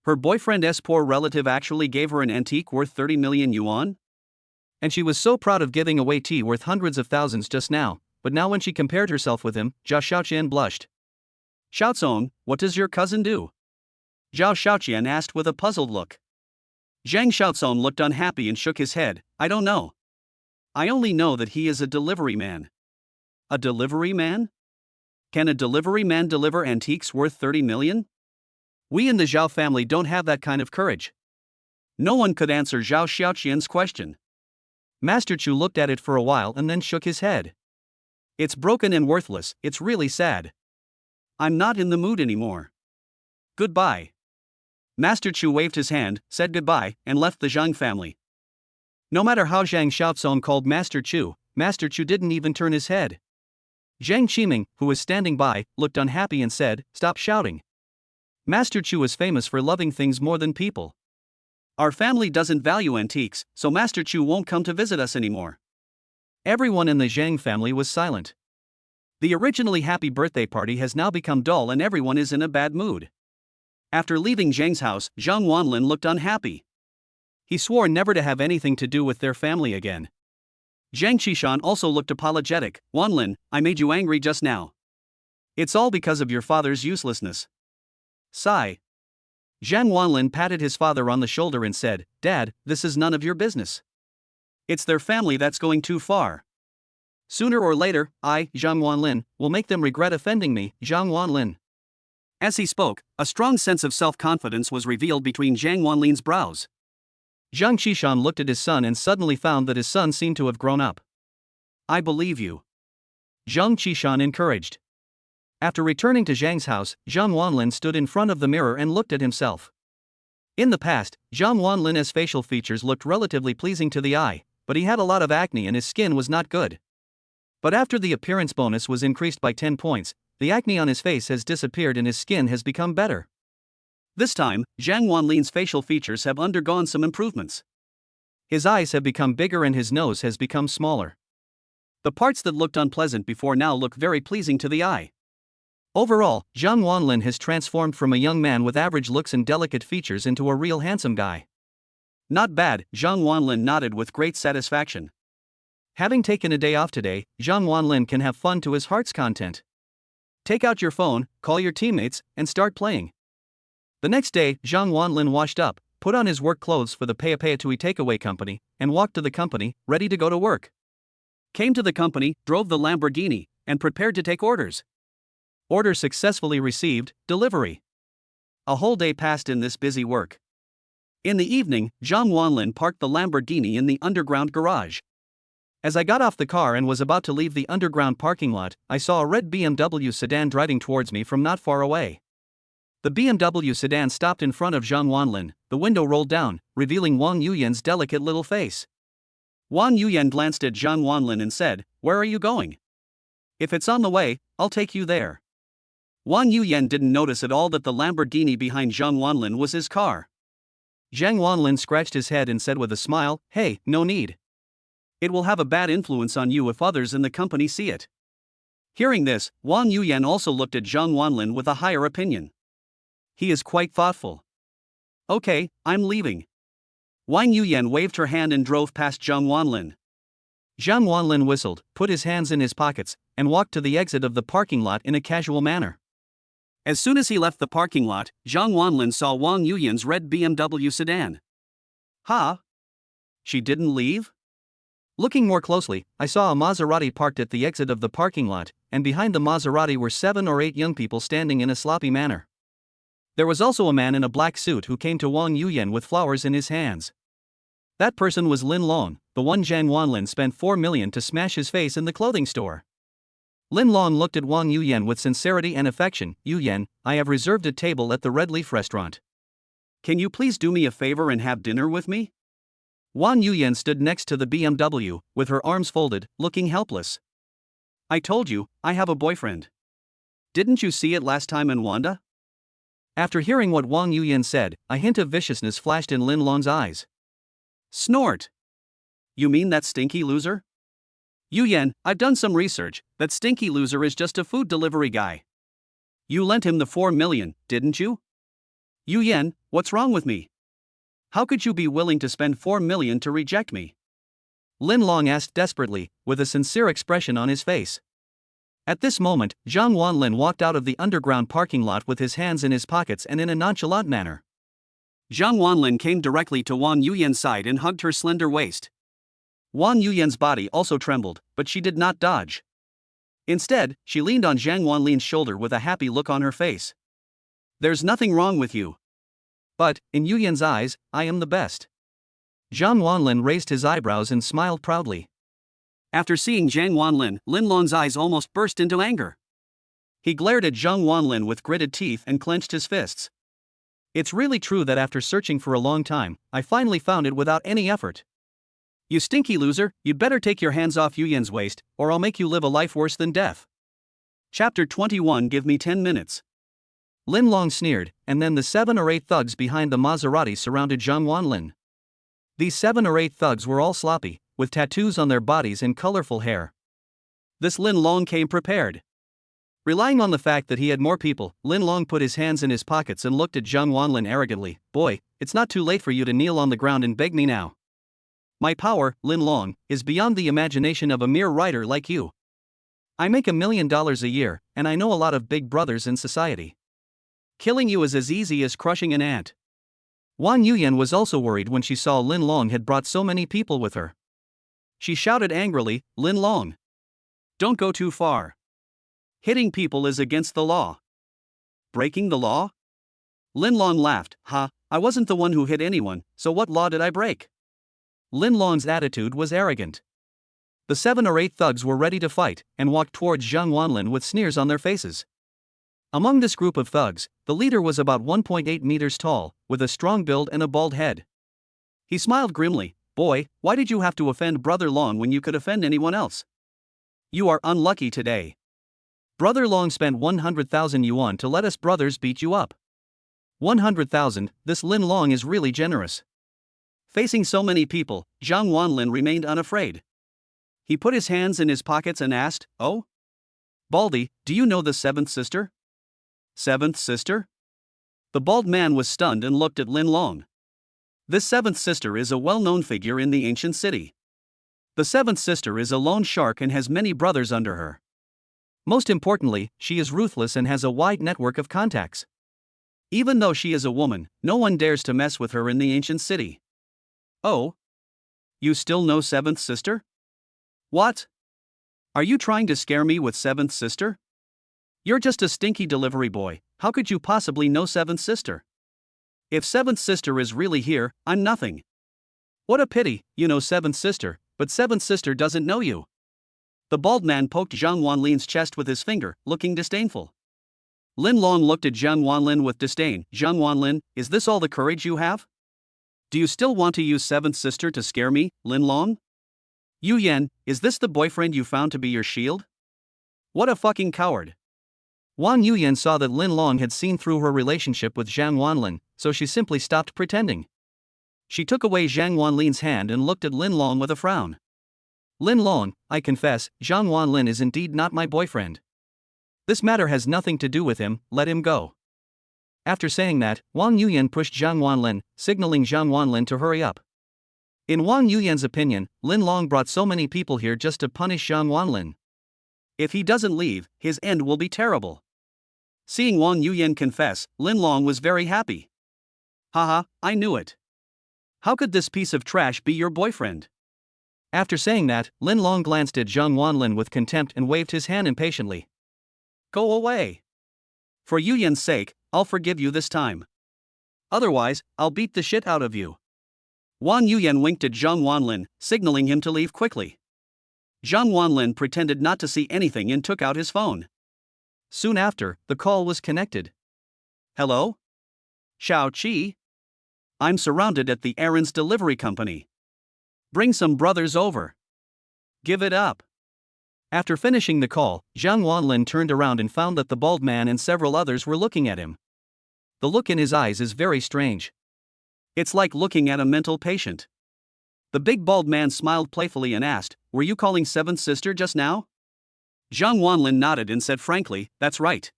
Her boyfriend's poor relative actually gave her an antique worth 30 million yuan? And she was so proud of giving away tea worth hundreds of thousands just now, but now when she compared herself with him, Zhao Xiaoqian blushed. Xiaozong, what does your cousin do? Zhao Xiaoqian asked with a puzzled look. Zhang Xiaozong looked unhappy and shook his head. I don't know. I only know that he is a delivery man. A delivery man? Can a delivery man deliver antiques worth 30 million? We in the Zhao family don't have that kind of courage. No one could answer Zhao Xiaoqian's question. Master Chu looked at it for a while and then shook his head. It's broken and worthless, it's really sad. I'm not in the mood anymore. Goodbye. Master Chu waved his hand, said goodbye, and left the Zhang family. No matter how Zhang Xiaozong called Master Chu didn't even turn his head. Zhang Qiming, who was standing by, looked unhappy and said, "Stop shouting. Master Chu is famous for loving things more than people. Our family doesn't value antiques, so Master Chu won't come to visit us anymore." Everyone in the Zhang family was silent. The originally happy birthday party has now become dull and everyone is in a bad mood. After leaving Zhang's house, Zhang Wanlin looked unhappy. He swore never to have anything to do with their family again. Zhang Qishan also looked apologetic. Wanlin, I made you angry just now. It's all because of your father's uselessness. Sigh. Zhang Wanlin patted his father on the shoulder and said, Dad, this is none of your business. It's their family that's going too far. Sooner or later, I, Zhang Wanlin, will make them regret offending me, Zhang Wanlin. As he spoke, a strong sense of self-confidence was revealed between Zhang Wanlin's brows. Zhang Qishan looked at his son and suddenly found that his son seemed to have grown up. I believe you. Zhang Qishan encouraged. After returning to Zhang's house, Zhang Wanlin stood in front of the mirror and looked at himself. In the past, Zhang Wanlin's facial features looked relatively pleasing to the eye, but he had a lot of acne and his skin was not good. But after the appearance bonus was increased by 10 points, the acne on his face has disappeared and his skin has become better. This time, Zhang Wanlin's facial features have undergone some improvements. His eyes have become bigger and his nose has become smaller. The parts that looked unpleasant before now look very pleasing to the eye. Overall, Zhang Wanlin has transformed from a young man with average looks and delicate features into a real handsome guy. Not bad, Zhang Wanlin nodded with great satisfaction. Having taken a day off today, Zhang Wanlin can have fun to his heart's content. Take out your phone, call your teammates, and start playing. The next day, Zhang Wanlin washed up, put on his work clothes for the Payapayatui takeaway company, and walked to the company, ready to go to work. Came to the company, drove the Lamborghini, and prepared to take orders. Order successfully received, delivery. A whole day passed in this busy work. In the evening, Zhang Wanlin parked the Lamborghini in the underground garage. As I got off the car and was about to leave the underground parking lot, I saw a red BMW sedan driving towards me from not far away. The BMW sedan stopped in front of Zhang Wanlin, the window rolled down, revealing Wang Yuyan's delicate little face. Wang Yuyan glanced at Zhang Wanlin and said, Where are you going? If it's on the way, I'll take you there. Wang Yuyan didn't notice at all that the Lamborghini behind Zhang Wanlin was his car. Zhang Wanlin scratched his head and said with a smile, Hey, no need. It will have a bad influence on you if others in the company see it. Hearing this, Wang Yuyan also looked at Zhang Wanlin with a higher opinion. He is quite thoughtful. Okay, I'm leaving. Wang Yuyan waved her hand and drove past Zhang Wanlin. Zhang Wanlin whistled, put his hands in his pockets, and walked to the exit of the parking lot in a casual manner. As soon as he left the parking lot, Zhang Wanlin saw Wang Yuyan's red BMW sedan. Ha! She didn't leave? Looking more closely, I saw a Maserati parked at the exit of the parking lot, and behind the Maserati were 7 or 8 young people standing in a sloppy manner. There was also a man in a black suit who came to Wang Yuyan with flowers in his hands. That person was Lin Long, the one Zhang Wanlin spent 4 million to smash his face in the clothing store. Lin Long looked at Wang Yuyan with sincerity and affection. Yuyan, I have reserved a table at the Red Leaf restaurant. Can you please do me a favor and have dinner with me? Wang Yuyan stood next to the BMW, with her arms folded, looking helpless. I told you, I have a boyfriend. Didn't you see it last time in Wanda? After hearing what Wang Yuyan said, a hint of viciousness flashed in Lin Long's eyes. Snort! You mean that stinky loser? Yu Yan, I've done some research. That stinky loser is just a food delivery guy. You lent him the 4 million, didn't you? Yu Yan, what's wrong with me? How could you be willing to spend 4 million to reject me? Lin Long asked desperately, with a sincere expression on his face. At this moment, Zhang Wanlin walked out of the underground parking lot with his hands in his pockets and in a nonchalant manner. Zhang Wanlin came directly to Wang Yuyan's side and hugged her slender waist. Wang Yuyan's body also trembled, but she did not dodge. Instead, she leaned on Zhang Wanlin's shoulder with a happy look on her face. There's nothing wrong with you. But, in Yuyan's eyes, I am the best. Zhang Wanlin raised his eyebrows and smiled proudly. After seeing Zhang Wanlin, Lin Long's eyes almost burst into anger. He glared at Zhang Wanlin with gritted teeth and clenched his fists. It's really true that after searching for a long time, I finally found it without any effort. You stinky loser, you'd better take your hands off Yuyan's waist, or I'll make you live a life worse than death. Chapter 21. Give me 10 minutes. Lin Long sneered, and then the 7 or 8 thugs behind the Maserati surrounded Zhang Wanlin. These 7 or 8 thugs were all sloppy, with tattoos on their bodies and colorful hair. This Lin Long came prepared. Relying on the fact that he had more people, Lin Long put his hands in his pockets and looked at Zhang Wanlin arrogantly. Boy, it's not too late for you to kneel on the ground and beg me now. My power, Lin Long, is beyond the imagination of a mere writer like you. I make $1 million a year, and I know a lot of big brothers in society. Killing you is as easy as crushing an ant. Wang Yuyan was also worried when she saw Lin Long had brought so many people with her. She shouted angrily, Lin Long, don't go too far. Hitting people is against the law. Breaking the law? Lin Long laughed. I wasn't the one who hit anyone, so what law did I break? Lin Long's attitude was arrogant. The 7 or 8 thugs were ready to fight, and walked towards Zhang Wanlin with sneers on their faces. Among this group of thugs, the leader was about 1.8 meters tall, with a strong build and a bald head. He smiled grimly. Boy, why did you have to offend Brother Long when you could offend anyone else? You are unlucky today. Brother Long spent 100,000 yuan to let us brothers beat you up. 100,000, this Lin Long is really generous. Facing so many people, Zhang Wanlin remained unafraid. He put his hands in his pockets and asked, Oh? Baldy, do you know the 7th sister? 7th sister? The bald man was stunned and looked at Lin Long. This 7th sister is a well-known figure in the ancient city. The 7th sister is a lone shark and has many brothers under her. Most importantly, she is ruthless and has a wide network of contacts. Even though she is a woman, no one dares to mess with her in the ancient city. Oh? You still know 7th sister? What? Are you trying to scare me with 7th sister? You're just a stinky delivery boy, how could you possibly know 7th sister? If 7th sister is really here, I'm nothing. What a pity, you know 7th sister, but 7th sister doesn't know you. The bald man poked Zhang Wanlin's chest with his finger, looking disdainful. Lin Long looked at Zhang Wanlin with disdain. Zhang Wanlin, is this all the courage you have? Do you still want to use 7th sister to scare me, Lin Long? Yu Yan, is this the boyfriend you found to be your shield? What a fucking coward. Wang Yuyan saw that Lin Long had seen through her relationship with Zhang Wanlin, so she simply stopped pretending. She took away Zhang Wanlin's hand and looked at Lin Long with a frown. Lin Long, I confess, Zhang Wanlin is indeed not my boyfriend. This matter has nothing to do with him, let him go. After saying that, Wang Yuyan pushed Zhang Wanlin, signaling Zhang Wanlin to hurry up. In Wang Yuyan's opinion, Lin Long brought so many people here just to punish Zhang Wanlin. If he doesn't leave, his end will be terrible. Seeing Wang Yuyan confess, Lin Long was very happy. Haha, I knew it. How could this piece of trash be your boyfriend? After saying that, Lin Long glanced at Zhang Wanlin with contempt and waved his hand impatiently. Go away. For Yuyan's sake, I'll forgive you this time. Otherwise, I'll beat the shit out of you. Wang Yuyan winked at Zhang Wanlin, signaling him to leave quickly. Zhang Wanlin pretended not to see anything and took out his phone. Soon after, the call was connected. Hello? Xiao Qi? I'm surrounded at the errands delivery company. Bring some brothers over. Give it up. After finishing the call, Zhang Wanlin turned around and found that the bald man and several others were looking at him. The look in his eyes is very strange. It's like looking at a mental patient. The big bald man smiled playfully and asked, "Were you calling seventh sister just now?" Zhang Wanlin nodded and said frankly, "That's right."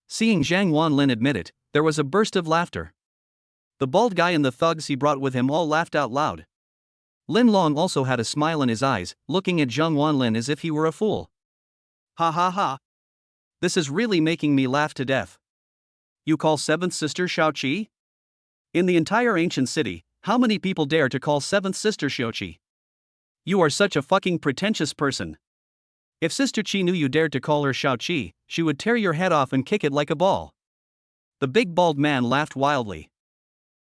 Seeing Zhang Wanlin admit it, there was a burst of laughter. The bald guy and the thugs he brought with him all laughed out loud. Lin Long also had a smile in his eyes, looking at Zhang Wanlin as if he were a fool. "Ha ha ha. This is really making me laugh to death. You call seventh sister Xiaoqi? In the entire ancient city, how many people dare to call seventh sister Xiaoqi? You are such a fucking pretentious person. If Sister Qi knew you dared to call her Xiaoqi, she would tear your head off and kick it like a ball." The big bald man laughed wildly.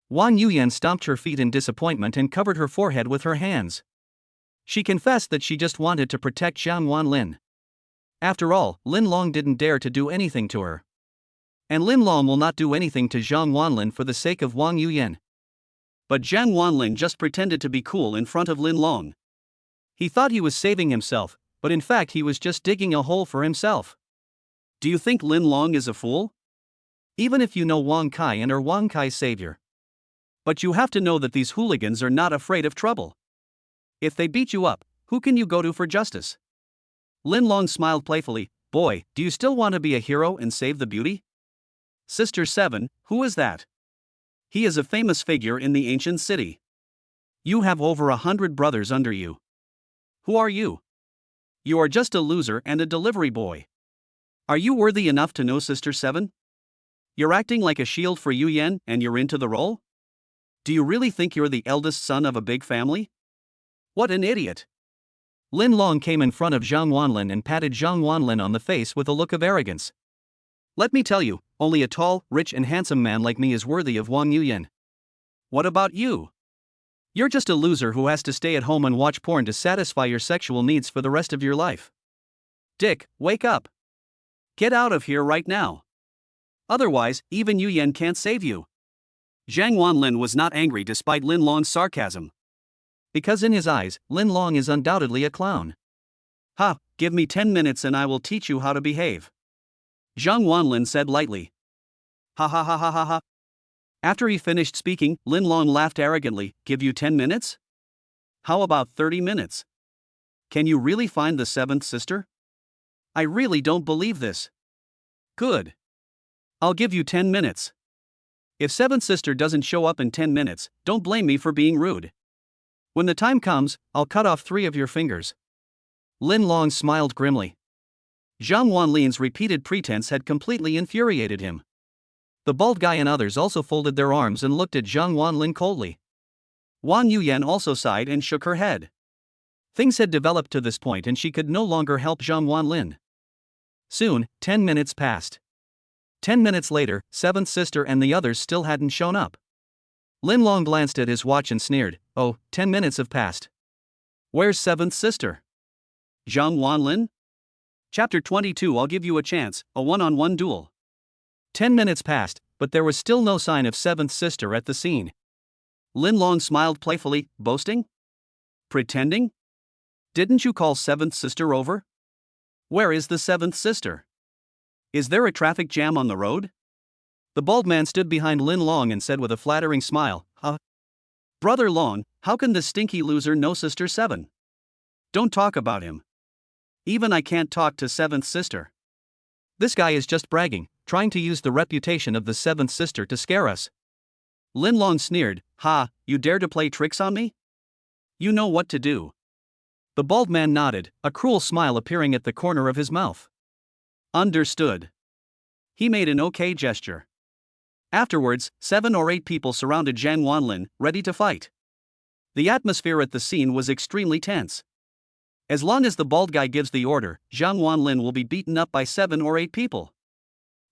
Wang Yuyan stomped her feet in disappointment and covered her forehead with her hands. She confessed that she just wanted to protect Zhang Wanlin. After all, Lin Long didn't dare to do anything to her. And Lin Long will not do anything to Zhang Wanlin for the sake of Wang Yuyan. But Zhang Wanlin just pretended to be cool in front of Lin Long. He thought he was saving himself, but in fact he was just digging a hole for himself. Do you think Lin Long is a fool? Even if you know Wang Kai and are Wang Kai's savior. But you have to know that these hooligans are not afraid of trouble. If they beat you up, who can you go to for justice? Lin Long smiled playfully. "Boy, do you still want to be a hero and save the beauty?" "Sister 7, who is that?" "He is a famous figure in the ancient city. You have over 100 brothers under you. Who are you? You are just a loser and a delivery boy. Are you worthy enough to know Sister 7? You're acting like a shield for Yu Yan and you're into the role? Do you really think you're the eldest son of a big family? What an idiot." Lin Long came in front of Zhang Wanlin and patted Zhang Wanlin on the face with a look of arrogance. "Let me tell you, only a tall, rich and handsome man like me is worthy of Wang Yuyan. What about you? You're just a loser who has to stay at home and watch porn to satisfy your sexual needs for the rest of your life. Dick, wake up. Get out of here right now. Otherwise, even Yu Yan can't save you." Zhang Wanlin was not angry despite Lin Long's sarcasm. Because in his eyes, Lin Long is undoubtedly a clown. "Ha, give me 10 minutes and I will teach you how to behave," Zhang Wanlin said lightly. "Ha ha ha ha ha ha." After he finished speaking, Lin Long laughed arrogantly. "Give you 10 minutes? How about 30 minutes? Can you really find the seventh sister? I really don't believe this." "Good. I'll give you 10 minutes. If seventh sister doesn't show up in 10 minutes, don't blame me for being rude. When the time comes, I'll cut off 3 of your fingers." Lin Long smiled grimly. Zhang Wanlin's repeated pretense had completely infuriated him. The bald guy and others also folded their arms and looked at Zhang Wanlin coldly. Wang Yuyan also sighed and shook her head. Things had developed to this point and she could no longer help Zhang Wanlin. Soon, 10 minutes passed. 10 minutes later, seventh sister and the others still hadn't shown up. Lin Long glanced at his watch and sneered. "Oh, 10 minutes have passed. Where's seventh sister? Zhang Wanlin?" Chapter 22. I'll give you a chance, a one-on-one duel. 10 minutes passed, but there was still no sign of seventh sister at the scene. Lin Long smiled playfully. "Boasting? Pretending? Didn't you call seventh sister over? Where is the seventh sister? Is there a traffic jam on the road?" The bald man stood behind Lin Long and said with a flattering smile, "Huh? Brother Long, how can this stinky loser know Sister 7? Don't talk about him. Even I can't talk to seventh sister. This guy is just bragging, trying to use the reputation of the seventh sister to scare us." Lin Long sneered. "Ha, you dare to play tricks on me? You know what to do." The bald man nodded, a cruel smile appearing at the corner of his mouth. "Understood." He made an okay gesture. Afterwards, 7 or 8 people surrounded Zhang Wanlin, ready to fight. The atmosphere at the scene was extremely tense. As long as the bald guy gives the order, Zhang Wanlin will be beaten up by 7 or 8 people.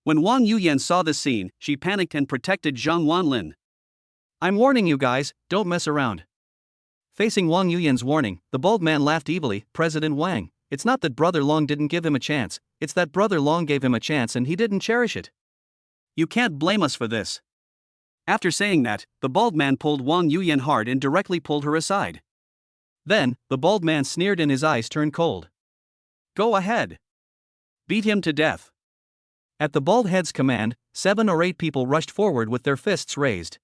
When Wang Yuyan saw the scene, she panicked and protected Zhang Wanlin. "I'm warning you guys, don't mess around." Facing Wang Yuyan's warning, the bald man laughed evilly. "President Wang, it's not that Brother Long didn't give him a chance, it's that Brother Long gave him a chance and he didn't cherish it. You can't blame us for this." After saying that, the bald man pulled Wang Yuyan hard and directly pulled her aside. Then, the bald man sneered and his eyes turned cold. "Go ahead. Beat him to death." At the bald head's command, 7 or 8 people rushed forward with their fists raised.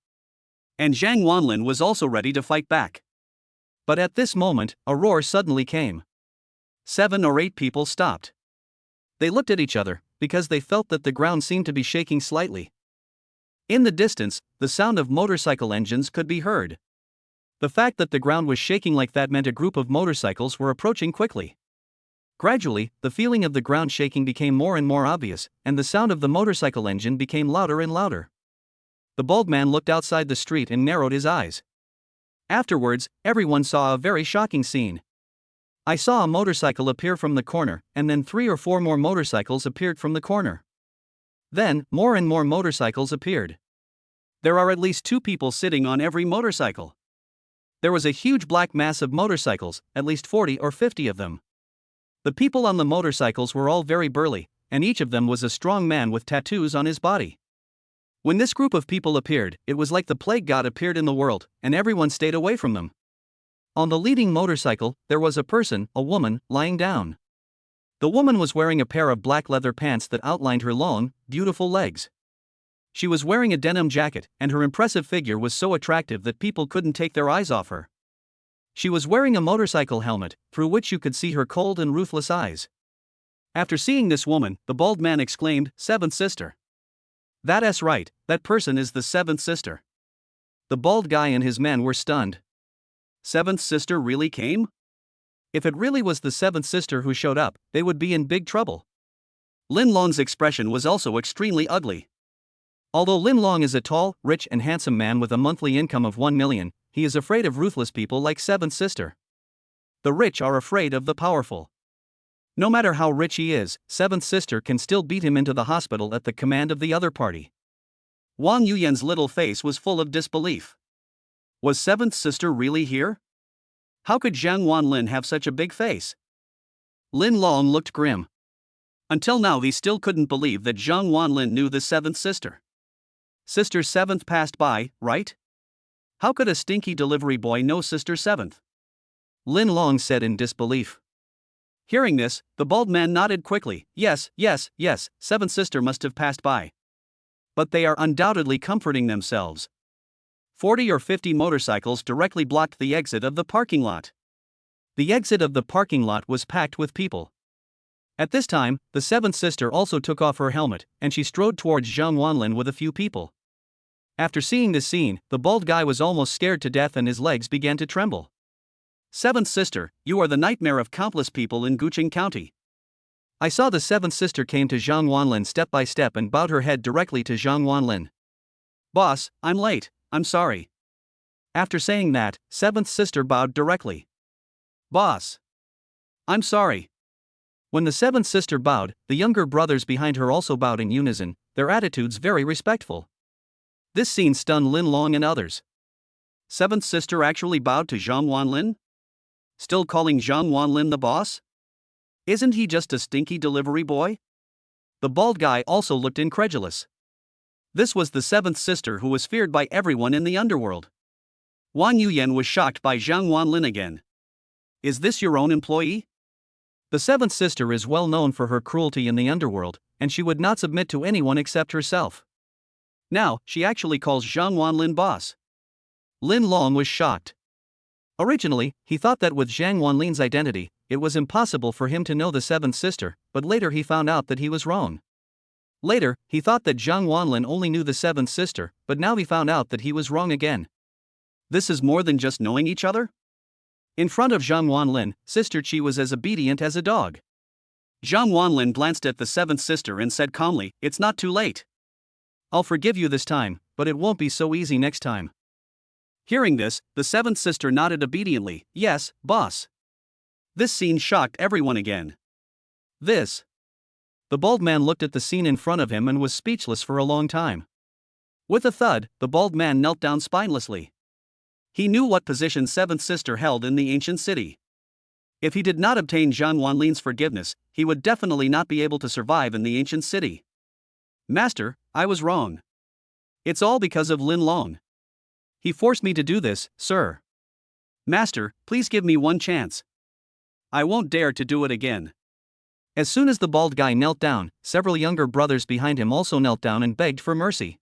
And Zhang Wanlin was also ready to fight back. But at this moment, a roar suddenly came. 7 or 8 people stopped. They looked at each other, because they felt that the ground seemed to be shaking slightly. In the distance, the sound of motorcycle engines could be heard. The fact that the ground was shaking like that meant a group of motorcycles were approaching quickly. Gradually, the feeling of the ground shaking became more and more obvious, and the sound of the motorcycle engine became louder and louder. The bald man looked outside the street and narrowed his eyes. Afterwards, everyone saw a very shocking scene. I saw a motorcycle appear from the corner, and then 3 or 4 more motorcycles appeared from the corner. Then, more and more motorcycles appeared. There are at least 2 people sitting on every motorcycle. There was a huge black mass of motorcycles, at least 40 or 50 of them. The people on the motorcycles were all very burly, and each of them was a strong man with tattoos on his body. When this group of people appeared, it was like the plague god appeared in the world, and everyone stayed away from them. On the leading motorcycle, there was a person, a woman, lying down. The woman was wearing a pair of black leather pants that outlined her long, beautiful legs. She was wearing a denim jacket, and her impressive figure was so attractive that people couldn't take their eyes off her. She was wearing a motorcycle helmet, through which you could see her cold and ruthless eyes. After seeing this woman, the bald man exclaimed, "Seventh sister." That's right, that person is the seventh sister. The bald guy and his men were stunned. Seventh sister really came? If it really was the seventh sister who showed up, they would be in big trouble. Lin Long's expression was also extremely ugly. Although Lin Long is a tall, rich and handsome man with a monthly income of 1 million, he is afraid of ruthless people like seventh sister. The rich are afraid of the powerful. No matter how rich he is, seventh sister can still beat him into the hospital at the command of the other party. Wang Yuyan's little face was full of disbelief. Was seventh sister really here? How could Zhang Wanlin have such a big face? Lin Long looked grim. Until now he still couldn't believe that Zhang Wanlin knew the seventh sister. Sister seventh passed by, right? How could a stinky delivery boy know sister seventh? Lin Long said in disbelief. Hearing this, the bald man nodded quickly. Yes, seventh sister must have passed by. But they are undoubtedly comforting themselves. 40 or 50 motorcycles directly blocked the exit of the parking lot. The exit of the parking lot was packed with people. At this time, the seventh sister also took off her helmet, and she strode towards Zhang Wanlin with a few people. After seeing this scene, the bald guy was almost scared to death and his legs began to tremble. Seventh sister, you are the nightmare of countless people in Guqing County. I saw the seventh sister came to Zhang Wanlin step by step and bowed her head directly to Zhang Wanlin. Boss, I'm late, I'm sorry. After saying that, seventh sister bowed directly. Boss. I'm sorry. When the seventh sister bowed, the younger brothers behind her also bowed in unison, their attitudes very respectful. This scene stunned Lin Long and others. Seventh sister actually bowed to Zhang Wanlin? Still calling Zhang Wanlin the boss? Isn't he just a stinky delivery boy? The bald guy also looked incredulous. This was the seventh sister who was feared by everyone in the underworld. Wang Yuyan was shocked by Zhang Wanlin again. Is this your own employee? The seventh sister is well known for her cruelty in the underworld, and she would not submit to anyone except herself. Now, she actually calls Zhang Wanlin boss. Lin Long was shocked. Originally, he thought that with Zhang Wanlin's identity, it was impossible for him to know the seventh sister, but later he found out that he was wrong. Later, he thought that Zhang Wanlin only knew the seventh sister, but now he found out that he was wrong again. This is more than just knowing each other? In front of Zhang Wanlin, Sister Qi was as obedient as a dog. Zhang Wanlin glanced at the seventh sister and said calmly, "It's not too late. I'll forgive you this time, but it won't be so easy next time." Hearing this, the seventh sister nodded obediently. Yes, boss. This scene shocked everyone again. The bald man looked at the scene in front of him and was speechless for a long time. With a thud, the bald man knelt down spinelessly. He knew what position seventh sister held in the ancient city. If he did not obtain Zhang Wanlin's forgiveness, he would definitely not be able to survive in the ancient city. Master, I was wrong. It's all because of Lin Long. He forced me to do this, sir. Master, please give me one chance. I won't dare to do it again. As soon as the bald guy knelt down, several younger brothers behind him also knelt down and begged for mercy.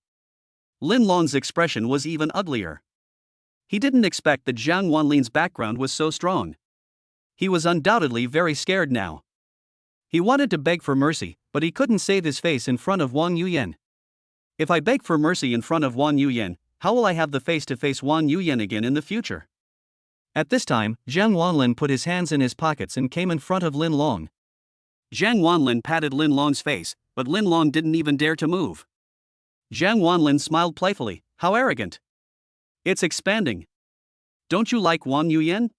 Lin Long's expression was even uglier. He didn't expect that Zhang Wanlin's background was so strong. He was undoubtedly very scared now. He wanted to beg for mercy, but he couldn't save his face in front of Wang Yuyan. If I beg for mercy in front of Wang Yuyan, how will I have the face to face Wang Yuyan again in the future? At this time, Zhang Wanlin put his hands in his pockets and came in front of Lin Long. Zhang Wanlin patted Lin Long's face, but Lin Long didn't even dare to move. Zhang Wanlin smiled playfully. How arrogant. It's expanding. Don't you like Wang Yuyan?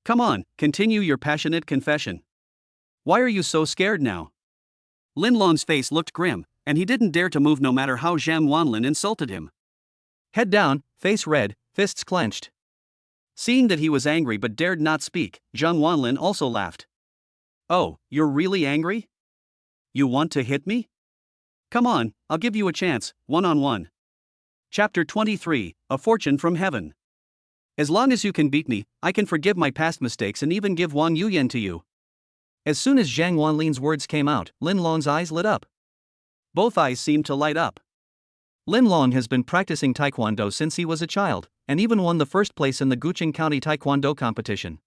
Come on, continue your passionate confession. Why are you so scared now? Lin Long's face looked grim, and he didn't dare to move no matter how Zhang Wanlin insulted him. Head down, face red, fists clenched. Seeing that he was angry but dared not speak, Zhang Wanlin also laughed. Oh, you're really angry? You want to hit me? Come on, I'll give you a chance, one-on-one. Chapter 23, A Fortune from Heaven. As long as you can beat me, I can forgive my past mistakes and even give Wang Yuyan to you. As soon as Zhang Wanlin's words came out, Lin Long's eyes lit up. Both eyes seemed to light up. Lin Long has been practicing Taekwondo since he was a child, and even won the first place in the Guqing County Taekwondo competition.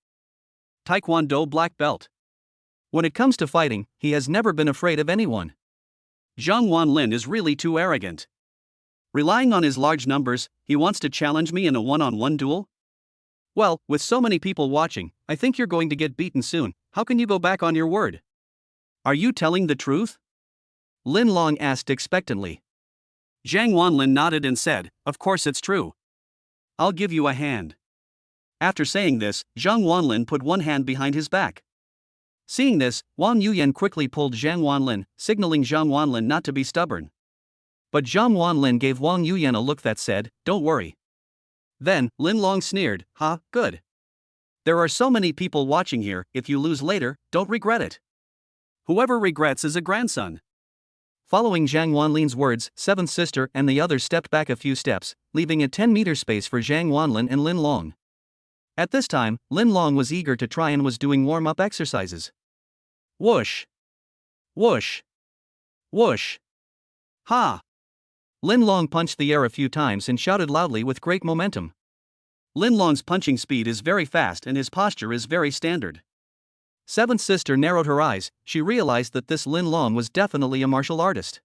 Taekwondo black belt. When it comes to fighting, he has never been afraid of anyone. Zhang Wanlin is really too arrogant. Relying on his large numbers, he wants to challenge me in a one-on-one duel? Well, with so many people watching, I think you're going to get beaten soon. How can you go back on your word? Are you telling the truth? Lin Long asked expectantly. Zhang Wanlin nodded and said, Of course it's true. I'll give you a hand. After saying this, Zhang Wanlin put one hand behind his back. Seeing this, Wang Yuyan quickly pulled Zhang Wanlin, signaling Zhang Wanlin not to be stubborn. But Zhang Wanlin gave Wang Yuyan a look that said, Don't worry. Then, Lin Long sneered, Ha, good. There are so many people watching here, if you lose later, don't regret it. Whoever regrets is a grandson. Following Zhang Wanlin's words, seventh sister and the others stepped back a few steps, leaving a 10-meter space for Zhang Wanlin and Lin Long. At this time, Lin Long was eager to try and was doing warm-up exercises. Whoosh! Whoosh! Whoosh! Ha! Lin Long punched the air a few times and shouted loudly with great momentum. Lin Long's punching speed is very fast and his posture is very standard. Seventh sister narrowed her eyes. She realized that this Lin Long was definitely a martial artist.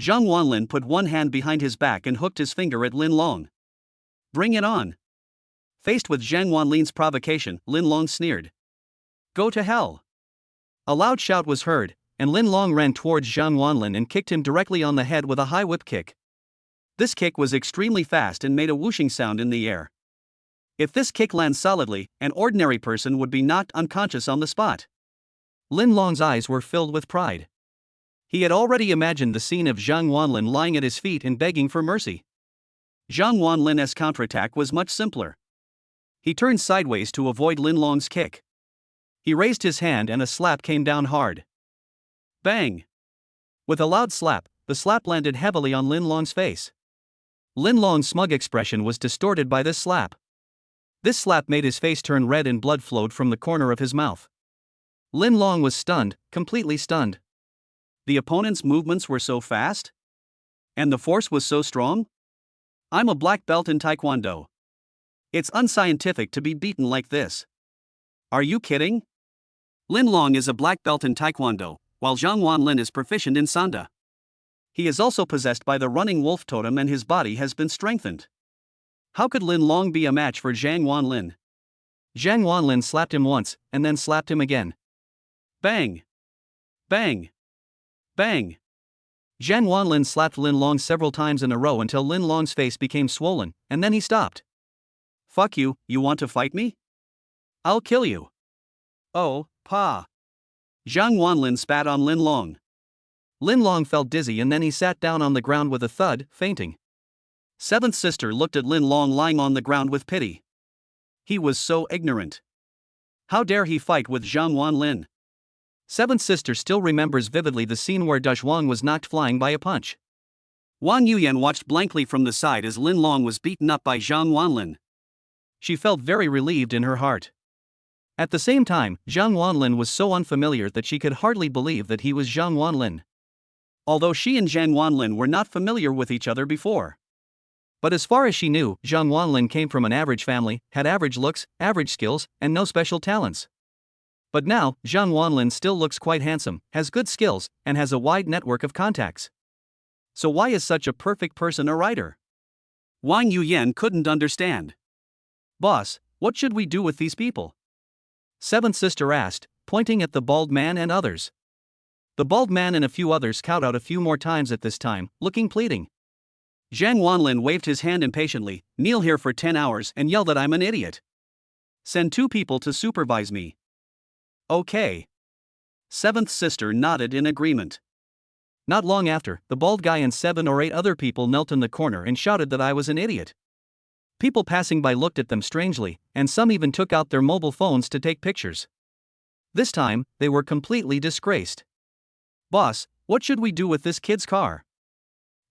Zhang Wanlin put one hand behind his back and hooked his finger at Lin Long. Bring it on. Faced with Zhang Wanlin's provocation, Lin Long sneered. Go to hell. A loud shout was heard, and Lin Long ran towards Zhang Wanlin and kicked him directly on the head with a high whip kick. This kick was extremely fast and made a whooshing sound in the air. If this kick lands solidly, an ordinary person would be knocked unconscious on the spot. Lin Long's eyes were filled with pride. He had already imagined the scene of Zhang Wanlin lying at his feet and begging for mercy. Zhang Wanlin's counterattack was much simpler. He turned sideways to avoid Lin Long's kick. He raised his hand and a slap came down hard. Bang! With a loud slap, the slap landed heavily on Lin Long's face. Lin Long's smug expression was distorted by this slap. This slap made his face turn red and blood flowed from the corner of his mouth. Lin Long was stunned, completely stunned. The opponent's movements were so fast? And the force was so strong? I'm a black belt in Taekwondo. It's unscientific to be beaten like this. Are you kidding? Lin Long is a black belt in Taekwondo, while Zhang Wanlin is proficient in Sanda. He is also possessed by the running wolf totem and his body has been strengthened. How could Lin Long be a match for Zhang Wanlin? Zhang Wanlin slapped him once, and then slapped him again. Bang! Bang! Bang! Zhang Wanlin slapped Lin Long several times in a row until Lin Long's face became swollen, and then he stopped. Fuck you, you want to fight me? I'll kill you. Oh, pa. Zhang Wanlin spat on Lin Long. Lin Long felt dizzy and then he sat down on the ground with a thud, fainting. Seventh sister looked at Lin Long lying on the ground with pity. He was so ignorant. How dare he fight with Zhang Wanlin? Seventh sister still remembers vividly the scene where Dush Wang was knocked flying by a punch. Wang Yuyan watched blankly from the side as Lin Long was beaten up by Zhang Wanlin. She felt very relieved in her heart. At the same time, Zhang Wanlin was so unfamiliar that she could hardly believe that he was Zhang Wanlin. Although she and Zhang Wanlin were not familiar with each other before. But as far as she knew, Zhang Wanlin came from an average family, had average looks, average skills, and no special talents. But now, Zhang Wanlin still looks quite handsome, has good skills, and has a wide network of contacts. So why is such a perfect person a writer? Wang Yuyan couldn't understand. Boss, what should we do with these people? Seventh sister asked, pointing at the bald man and others. The bald man and a few others cowed out a few more times at this time, looking pleading. Zhang Wanlin waved his hand impatiently, kneel here for 10 hours and yell that I'm an idiot. Send 2 people to supervise me. Okay. Seventh sister nodded in agreement. Not long after, the bald guy and 7 or 8 other people knelt in the corner and shouted that I was an idiot. People passing by looked at them strangely, and some even took out their mobile phones to take pictures. This time, they were completely disgraced. Boss, what should we do with this kid's car?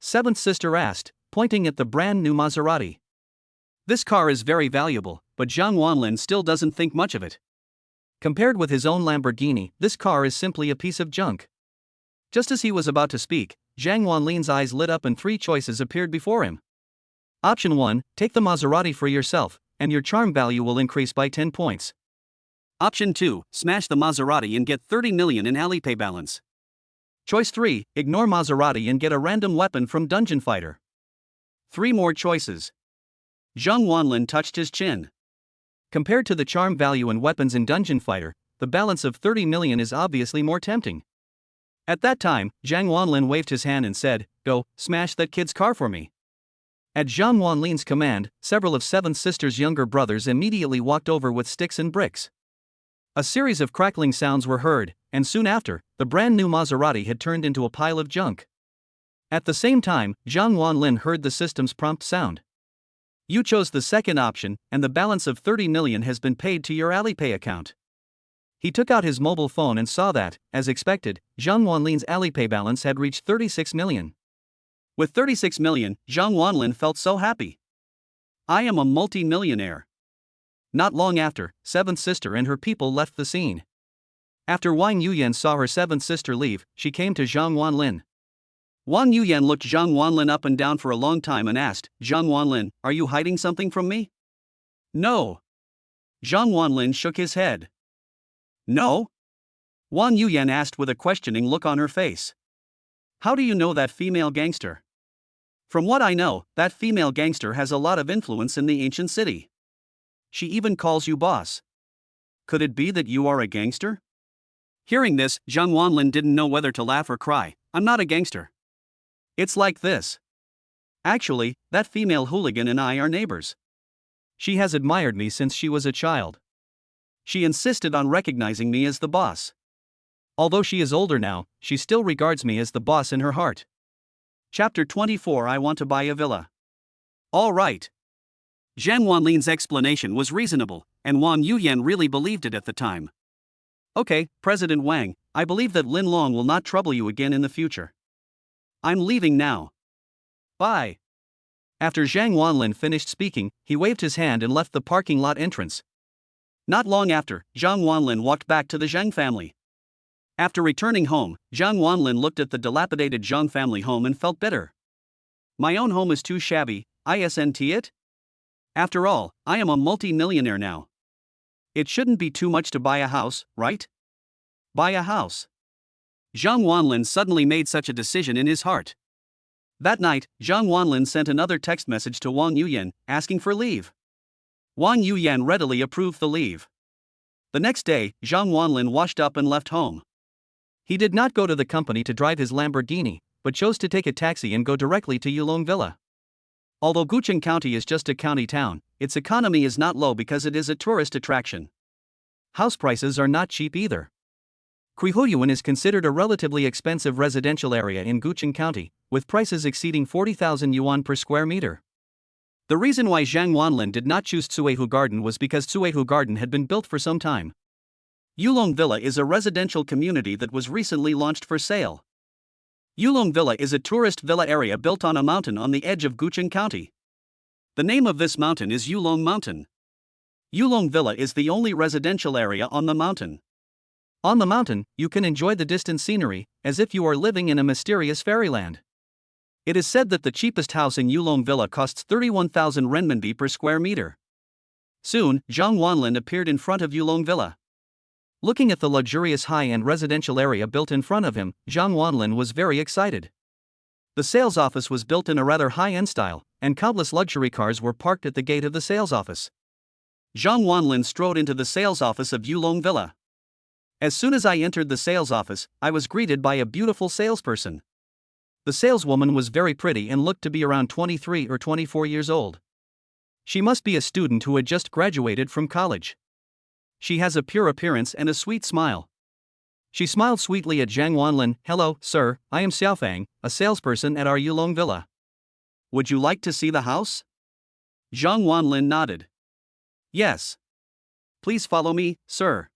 Seventh sister asked, pointing at the brand new Maserati. This car is very valuable, but Zhang Wanlin still doesn't think much of it. Compared with his own Lamborghini, this car is simply a piece of junk. Just as he was about to speak, Zhang Wanlin's eyes lit up and 3 choices appeared before him. Option 1, take the Maserati for yourself, and your charm value will increase by 10 points. Option 2, smash the Maserati and get 30 million in Alipay balance. Choice 3, ignore Maserati and get a random weapon from Dungeon Fighter. 3 more choices. Zhang Wanlin touched his chin. Compared to the charm value and weapons in Dungeon Fighter, the balance of 30 million is obviously more tempting. At that time, Zhang Wanlin waved his hand and said, "Go, smash that kid's car for me." At Zhang Wanlin's command, several of Seventh Sister's younger brothers immediately walked over with sticks and bricks. A series of crackling sounds were heard, and soon after, the brand new Maserati had turned into a pile of junk. At the same time, Zhang Wanlin heard the system's prompt sound. You chose the second option, and the balance of 30 million has been paid to your Alipay account. He took out his mobile phone and saw that, as expected, Zhang Wanlin's Alipay balance had reached 36 million. With 36 million, Zhang Wanlin felt so happy. I am a multi-millionaire. Not long after, Seventh Sister and her people left the scene. After Wang Yuyan saw her seventh sister leave, she came to Zhang Wanlin. Wang Yuyan looked Zhang Wanlin up and down for a long time and asked, Zhang Wanlin, are you hiding something from me? No. Zhang Wanlin shook his head. No? Wang Yuyan asked with a questioning look on her face. How do you know that female gangster? From what I know, that female gangster has a lot of influence in the ancient city. She even calls you boss. Could it be that you are a gangster? Hearing this, Zhang Wanlin didn't know whether to laugh or cry. I'm not a gangster. It's like this. Actually, that female hooligan and I are neighbors. She has admired me since she was a child. She insisted on recognizing me as the boss. Although she is older now, she still regards me as the boss in her heart. Chapter 24 I want to buy a villa. All right. Zhang Wanlin's explanation was reasonable, and Wang Yuyan really believed it at the time. Okay, President Wang, I believe that Lin Long will not trouble you again in the future. I'm leaving now. Bye. After Zhang Wanlin finished speaking, he waved his hand and left the parking lot entrance. Not long after, Zhang Wanlin walked back to the Zhang family. After returning home, Zhang Wanlin looked at the dilapidated Zhang family home and felt bitter. My own home is too shabby, isn't it? After all, I am a multi-millionaire now. It shouldn't be too much to buy a house, right? Buy a house. Zhang Wanlin suddenly made such a decision in his heart. That night, Zhang Wanlin sent another text message to Wang Yuyan, asking for leave. Wang Yuyan readily approved the leave. The next day, Zhang Wanlin washed up and left home. He did not go to the company to drive his Lamborghini, but chose to take a taxi and go directly to Yulong Villa. Although Gucheng County is just a county town, its economy is not low because it is a tourist attraction. House prices are not cheap either. Quihuyuan is considered a relatively expensive residential area in Gucheng County, with prices exceeding 40,000 yuan per square meter. The reason why Zhang Wanlin did not choose Tsuehu Garden was because Tsuehu Garden had been built for some time. Yulong Villa is a residential community that was recently launched for sale. Yulong Villa is a tourist villa area built on a mountain on the edge of Gucheng County. The name of this mountain is Yulong Mountain. Yulong Villa is the only residential area on the mountain. On the mountain, you can enjoy the distant scenery, as if you are living in a mysterious fairyland. It is said that the cheapest house in Yulong Villa costs 31,000 renminbi per square meter. Soon, Zhang Wanlin appeared in front of Yulong Villa. Looking at the luxurious high-end residential area built in front of him, Zhang Wanlin was very excited. The sales office was built in a rather high-end style, and countless luxury cars were parked at the gate of the sales office. Zhang Wanlin strode into the sales office of Yulong Villa. As soon as I entered the sales office, I was greeted by a beautiful salesperson. The saleswoman was very pretty and looked to be around 23 or 24 years old. She must be a student who had just graduated from college. She has a pure appearance and a sweet smile. She smiled sweetly at Zhang Wanlin. "Hello, sir, I am Xiaofang, a salesperson at our Yulong Villa. Would you like to see the house?" Zhang Wanlin nodded. "Yes. Please follow me, sir."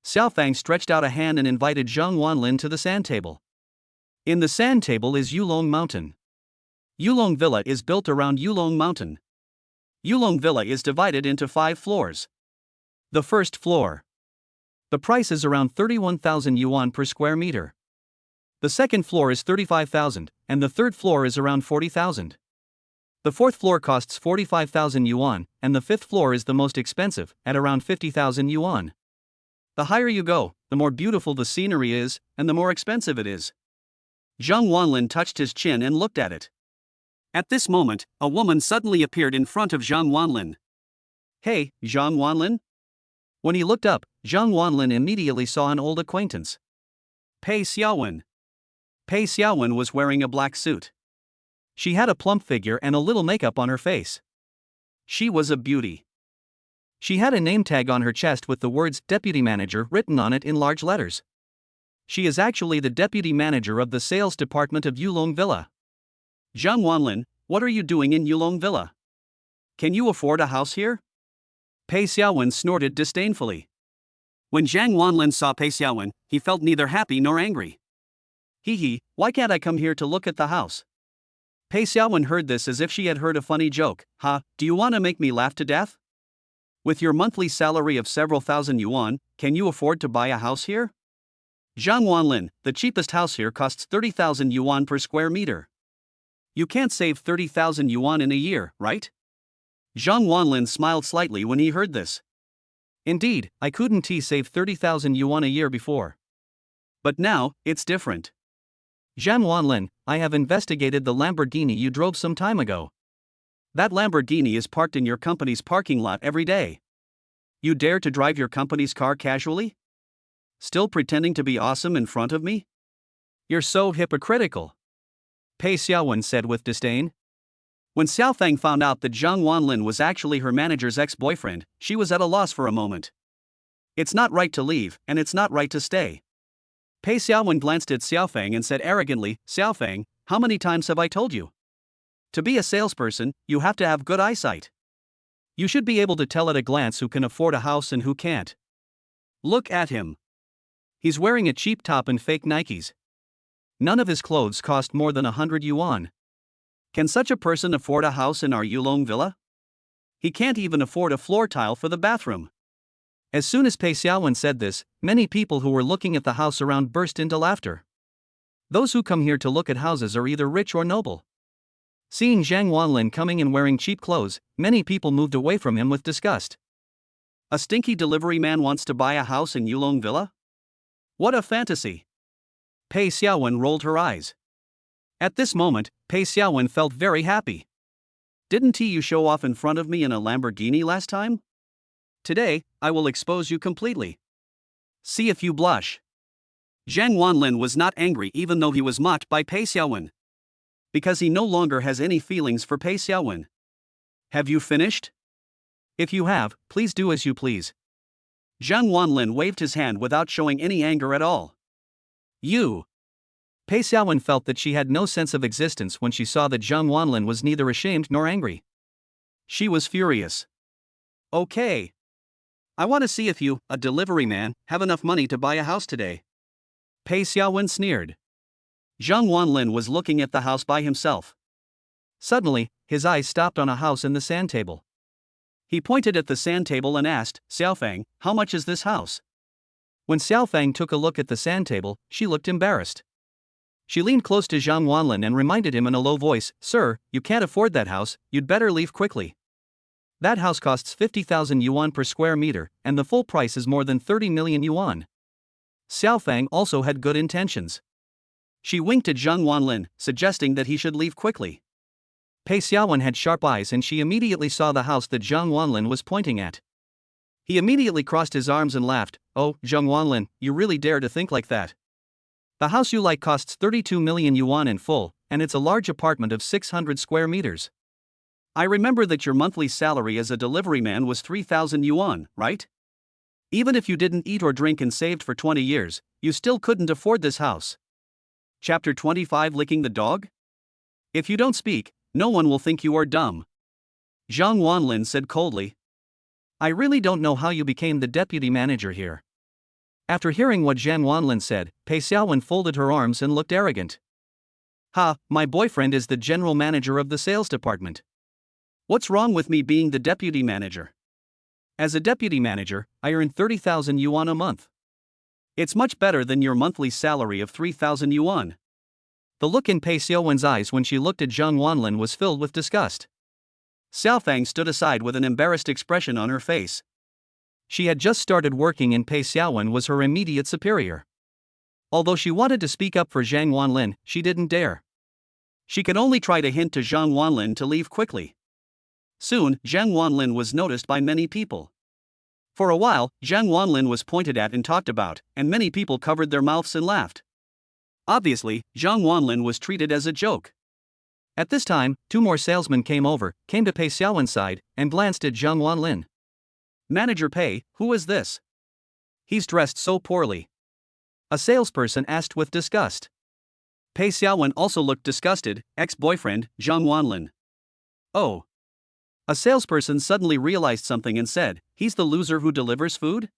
Xiaofang stretched out a hand and invited Zhang Wanlin to the sand table. In the sand table is Yulong Mountain. Yulong Villa is built around Yulong Mountain. Yulong Villa is divided into 5 floors. The first floor. The price is around 31,000 yuan per square meter. The second floor is 35,000, and the third floor is around 40,000. The fourth floor costs 45,000 yuan, and the fifth floor is the most expensive, at around 50,000 yuan. The higher you go, the more beautiful the scenery is, and the more expensive it is. Zhang Wanlin touched his chin and looked at it. At this moment, a woman suddenly appeared in front of Zhang Wanlin. "Hey, Zhang Wanlin?" When he looked up, Zhang Wanlin immediately saw an old acquaintance. Pei Xiaowen. Pei Xiaowen was wearing a black suit. She had a plump figure and a little makeup on her face. She was a beauty. She had a name tag on her chest with the words "Deputy Manager" written on it in large letters. She is actually the deputy manager of the sales department of Yulong Villa. "Zhang Wanlin, what are you doing in Yulong Villa? Can you afford a house here?" Pei Xiaowen snorted disdainfully. When Zhang Wanlin saw Pei Xiaowen, he felt neither happy nor angry. "Hee, why can't I come here to look at the house?" Pei Xiaowen heard this as if she had heard a funny joke. "Ha, do you want to make me laugh to death? With your monthly salary of several thousand yuan, can you afford to buy a house here?" "Zhang Wanlin, the cheapest house here costs 30,000 yuan per square meter. You can't save 30,000 yuan in a year, right?" Zhang Wanlin smiled slightly when he heard this. "Indeed, I couldn't save 30,000 yuan a year before. But now, it's different. Zhang Wanlin, I have investigated the Lamborghini you drove some time ago. That Lamborghini is parked in your company's parking lot every day. You dare to drive your company's car casually? Still pretending to be awesome in front of me? You're so hypocritical," Pei Xiaowen said with disdain. When Xiaofang found out that Zhang Wanlin was actually her manager's ex-boyfriend, she was at a loss for a moment. It's not right to leave, and it's not right to stay. Pei Xiaowen glanced at Xiaofang and said arrogantly, "Xiaofang, how many times have I told you? To be a salesperson, you have to have good eyesight. You should be able to tell at a glance who can afford a house and who can't. Look at him. He's wearing a cheap top and fake Nikes. None of his clothes cost more than 100 yuan. Can such a person afford a house in our Yulong Villa? He can't even afford a floor tile for the bathroom." As soon as Pei Xiaowen said this, many people who were looking at the house around burst into laughter. Those who come here to look at houses are either rich or noble. Seeing Zhang Wanlin coming and wearing cheap clothes, many people moved away from him with disgust. A stinky delivery man wants to buy a house in Yulong Villa? What a fantasy! Pei Xiaowen rolled her eyes. At this moment, Pei Xiaowen felt very happy. "Didn't you show off in front of me in a Lamborghini last time? Today, I will expose you completely. See if you blush." Zhang Wanlin was not angry even though he was mocked by Pei Xiaowen. Because he no longer has any feelings for Pei Xiaowen. "Have you finished? If you have, please do as you please." Zhang Wanlin waved his hand without showing any anger at all. "You." Pei Xiaowen felt that she had no sense of existence when she saw that Zhang Wanlin was neither ashamed nor angry. She was furious. "Okay. I want to see if you, a delivery man, have enough money to buy a house today." Pei Xiaowen sneered. Zhang Wanlin was looking at the house by himself. Suddenly, his eyes stopped on a house in the sand table. He pointed at the sand table and asked, "Xiaofang, how much is this house?" When Xiaofang took a look at the sand table, she looked embarrassed. She leaned close to Zhang Wanlin and reminded him in a low voice, "Sir, you can't afford that house, you'd better leave quickly. That house costs 50,000 yuan per square meter, and the full price is more than 30 million yuan." Xiao Fang also had good intentions. She winked at Zhang Wanlin, suggesting that he should leave quickly. Pei Xiaowen had sharp eyes and she immediately saw the house that Zhang Wanlin was pointing at. He immediately crossed his arms and laughed. "Oh, Zhang Wanlin, you really dare to think like that. The house you like costs 32 million yuan in full, and it's a large apartment of 600 square meters. I remember that your monthly salary as a delivery man was 3,000 yuan, right? Even if you didn't eat or drink and saved for 20 years, you still couldn't afford this house." Chapter 25, Licking the Dog? "If you don't speak, no one will think you are dumb," Zhang Wanlin said coldly. "I really don't know how you became the deputy manager here." After hearing what Zhang Wanlin said, Pei Xiaowen folded her arms and looked arrogant. "Ha, my boyfriend is the general manager of the sales department. What's wrong with me being the deputy manager? As a deputy manager, I earn 30,000 yuan a month. It's much better than your monthly salary of 3,000 yuan. The look in Pei Xiaowen's eyes when she looked at Zhang Wanlin was filled with disgust. Xiao Fang stood aside with an embarrassed expression on her face. She had just started working and Pei Xiaowen was her immediate superior. Although she wanted to speak up for Zhang Wanlin, she didn't dare. She could only try to hint to Zhang Wanlin to leave quickly. Soon, Zhang Wanlin was noticed by many people. For a while, Zhang Wanlin was pointed at and talked about, and many people covered their mouths and laughed. Obviously, Zhang Wanlin was treated as a joke. At this time, two more salesmen came to Pei Xiaowen's side, and glanced at Zhang Wanlin. "Manager Pei, who is this? He's dressed so poorly," a salesperson asked with disgust. Pei Xiaowen also looked disgusted. "Ex-boyfriend, Zhang Wanlin." "Oh." A salesperson suddenly realized something and said, "He's the loser who delivers food?"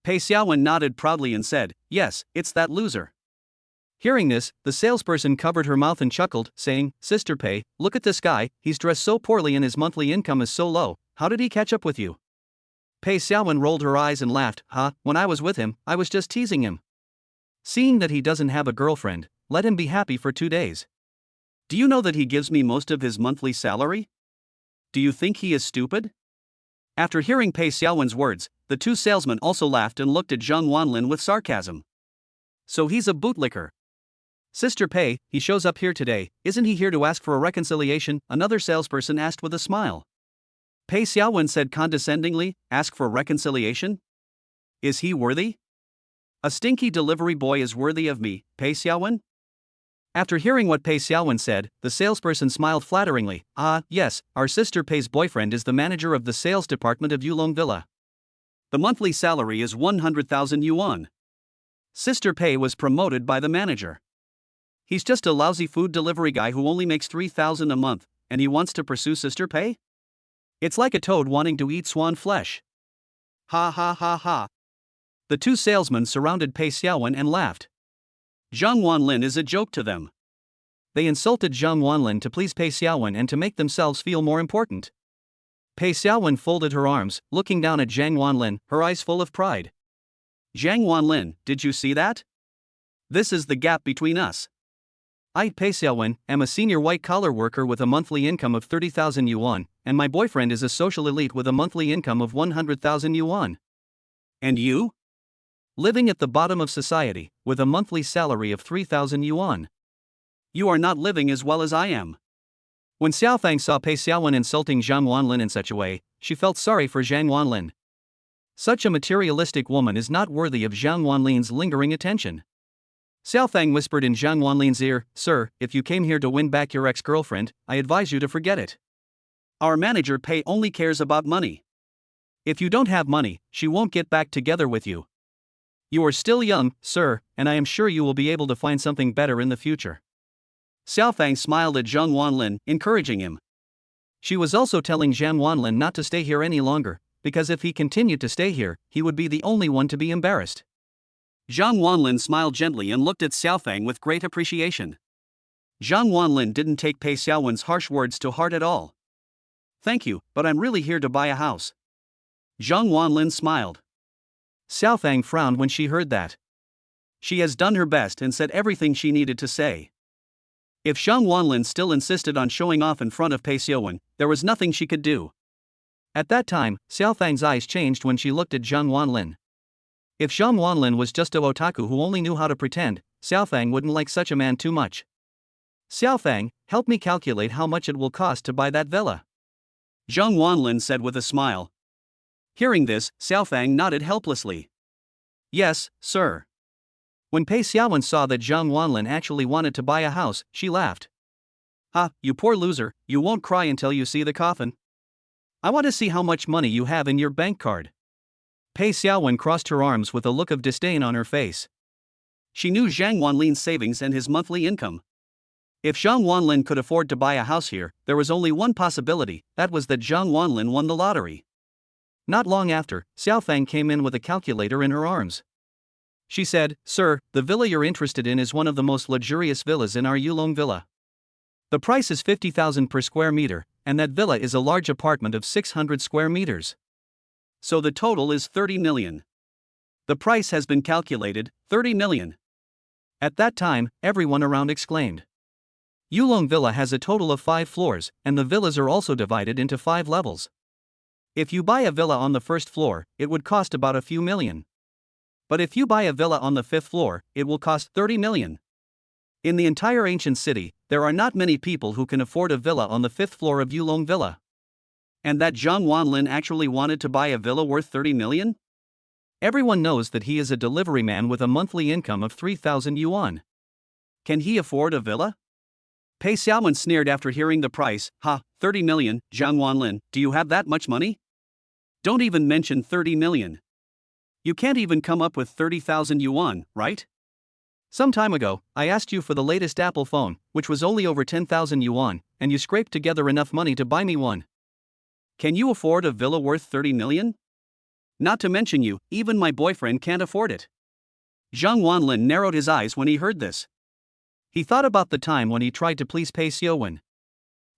Pei Xiaowen nodded proudly and said, "Yes, it's that loser." Hearing this, the salesperson covered her mouth and chuckled, saying, "Sister Pei, look at this guy, he's dressed so poorly and his monthly income is so low, how did he catch up with you?" Pei Xiaowen rolled her eyes and laughed. When I was with him, I was just teasing him. Seeing that he doesn't have a girlfriend, let him be happy for 2 days. Do you know that he gives me most of his monthly salary? Do you think he is stupid?" After hearing Pei Xiaowen's words, the two salesmen also laughed and looked at Zhang Wanlin with sarcasm. "So he's a bootlicker. Sister Pei, he shows up here today, isn't he here to ask for a reconciliation?" another salesperson asked with a smile. Pei Xiaowen said condescendingly, "Ask for reconciliation? Is he worthy? A stinky delivery boy is worthy of me, Pei Xiaowen?" After hearing what Pei Xiaowen said, the salesperson smiled flatteringly. Yes, our sister Pei's boyfriend is the manager of the sales department of Yulong Villa. The monthly salary is 100,000 yuan. Sister Pei was promoted by the manager. He's just a lousy food delivery guy who only makes 3,000 a month, and he wants to pursue Sister Pei? It's like a toad wanting to eat swan flesh. Ha ha ha ha. The two salesmen surrounded Pei Xiaowen and laughed. Zhang Wanlin is a joke to them. They insulted Zhang Wanlin to please Pei Xiaowen and to make themselves feel more important. Pei Xiaowen folded her arms, looking down at Zhang Wanlin, her eyes full of pride. "Zhang Wanlin, did you see that? This is the gap between us. I, Pei Xiaowen, am a senior white-collar worker with a monthly income of 30,000 yuan, and my boyfriend is a social elite with a monthly income of 100,000 yuan. And you? Living at the bottom of society, with a monthly salary of 3,000 yuan. You are not living as well as I am." When Xiao Fang saw Pei Xiaowen insulting Zhang Wanlin in such a way, she felt sorry for Zhang Wanlin. Such a materialistic woman is not worthy of Zhang Wanlin's lingering attention. Xiao Fang whispered in Zhang Wanlin's ear, "Sir, if you came here to win back your ex-girlfriend, I advise you to forget it. Our manager Pei only cares about money. If you don't have money, she won't get back together with you. You are still young, sir, and I am sure you will be able to find something better in the future." Xiao Fang smiled at Zhang Wanlin, encouraging him. She was also telling Zhang Wanlin not to stay here any longer, because if he continued to stay here, he would be the only one to be embarrassed. Zhang Wanlin smiled gently and looked at Xiao Fang with great appreciation. Zhang Wanlin didn't take Pei Xiaowen's harsh words to heart at all. "Thank you, but I'm really here to buy a house." Zhang Wanlin smiled. Xiao Fang frowned when she heard that. She has done her best and said everything she needed to say. If Zhang Wanlin still insisted on showing off in front of Pei Xiaowen, there was nothing she could do. At that time, Xiaofang's eyes changed when she looked at Zhang Wanlin. If Zhang Wanlin was just a otaku who only knew how to pretend, Xiaofang wouldn't like such a man too much. Xiaofang, help me calculate how much it will cost to buy that villa, Zhang Wanlin said with a smile. Hearing this, Xiaofang nodded helplessly. Yes, sir. When Pei Xiaowen saw that Zhang Wanlin actually wanted to buy a house, she laughed. Ha, you poor loser, you won't cry until you see the coffin. I want to see how much money you have in your bank card. Pei Xiaowen crossed her arms with a look of disdain on her face. She knew Zhang Wanlin's savings and his monthly income. If Zhang Wanlin could afford to buy a house here, there was only one possibility, that was that Zhang Wanlin won the lottery. Not long after, Xiaofang came in with a calculator in her arms. She said, Sir, the villa you're interested in is one of the most luxurious villas in our Yulong villa. The price is 50,000 per square meter, and that villa is a large apartment of 600 square meters. So the total is 30 million. The price has been calculated, 30 million. At that time, everyone around exclaimed. Yulong Villa has a total of 5 floors, and the villas are also divided into 5 levels. If you buy a villa on the first floor, it would cost about a few million. But if you buy a villa on the 5th floor, it will cost 30 million. In the entire ancient city, there are not many people who can afford a villa on the 5th floor of Yulong Villa. And that Zhang Wanlin actually wanted to buy a villa worth 30 million? Everyone knows that he is a delivery man with a monthly income of 3,000 yuan. Can he afford a villa? Pei Xiaowen sneered after hearing the price. Ha, 30 million, Zhang Wanlin, do you have that much money? Don't even mention 30 million. You can't even come up with 30,000 yuan, right? Some time ago, I asked you for the latest Apple phone, which was only over 10,000 yuan, and you scraped together enough money to buy me one. Can you afford a villa worth 30 million? Not to mention you, even my boyfriend can't afford it. Zhang Wanlin narrowed his eyes when he heard this. He thought about the time when he tried to please Pei Xiaowen.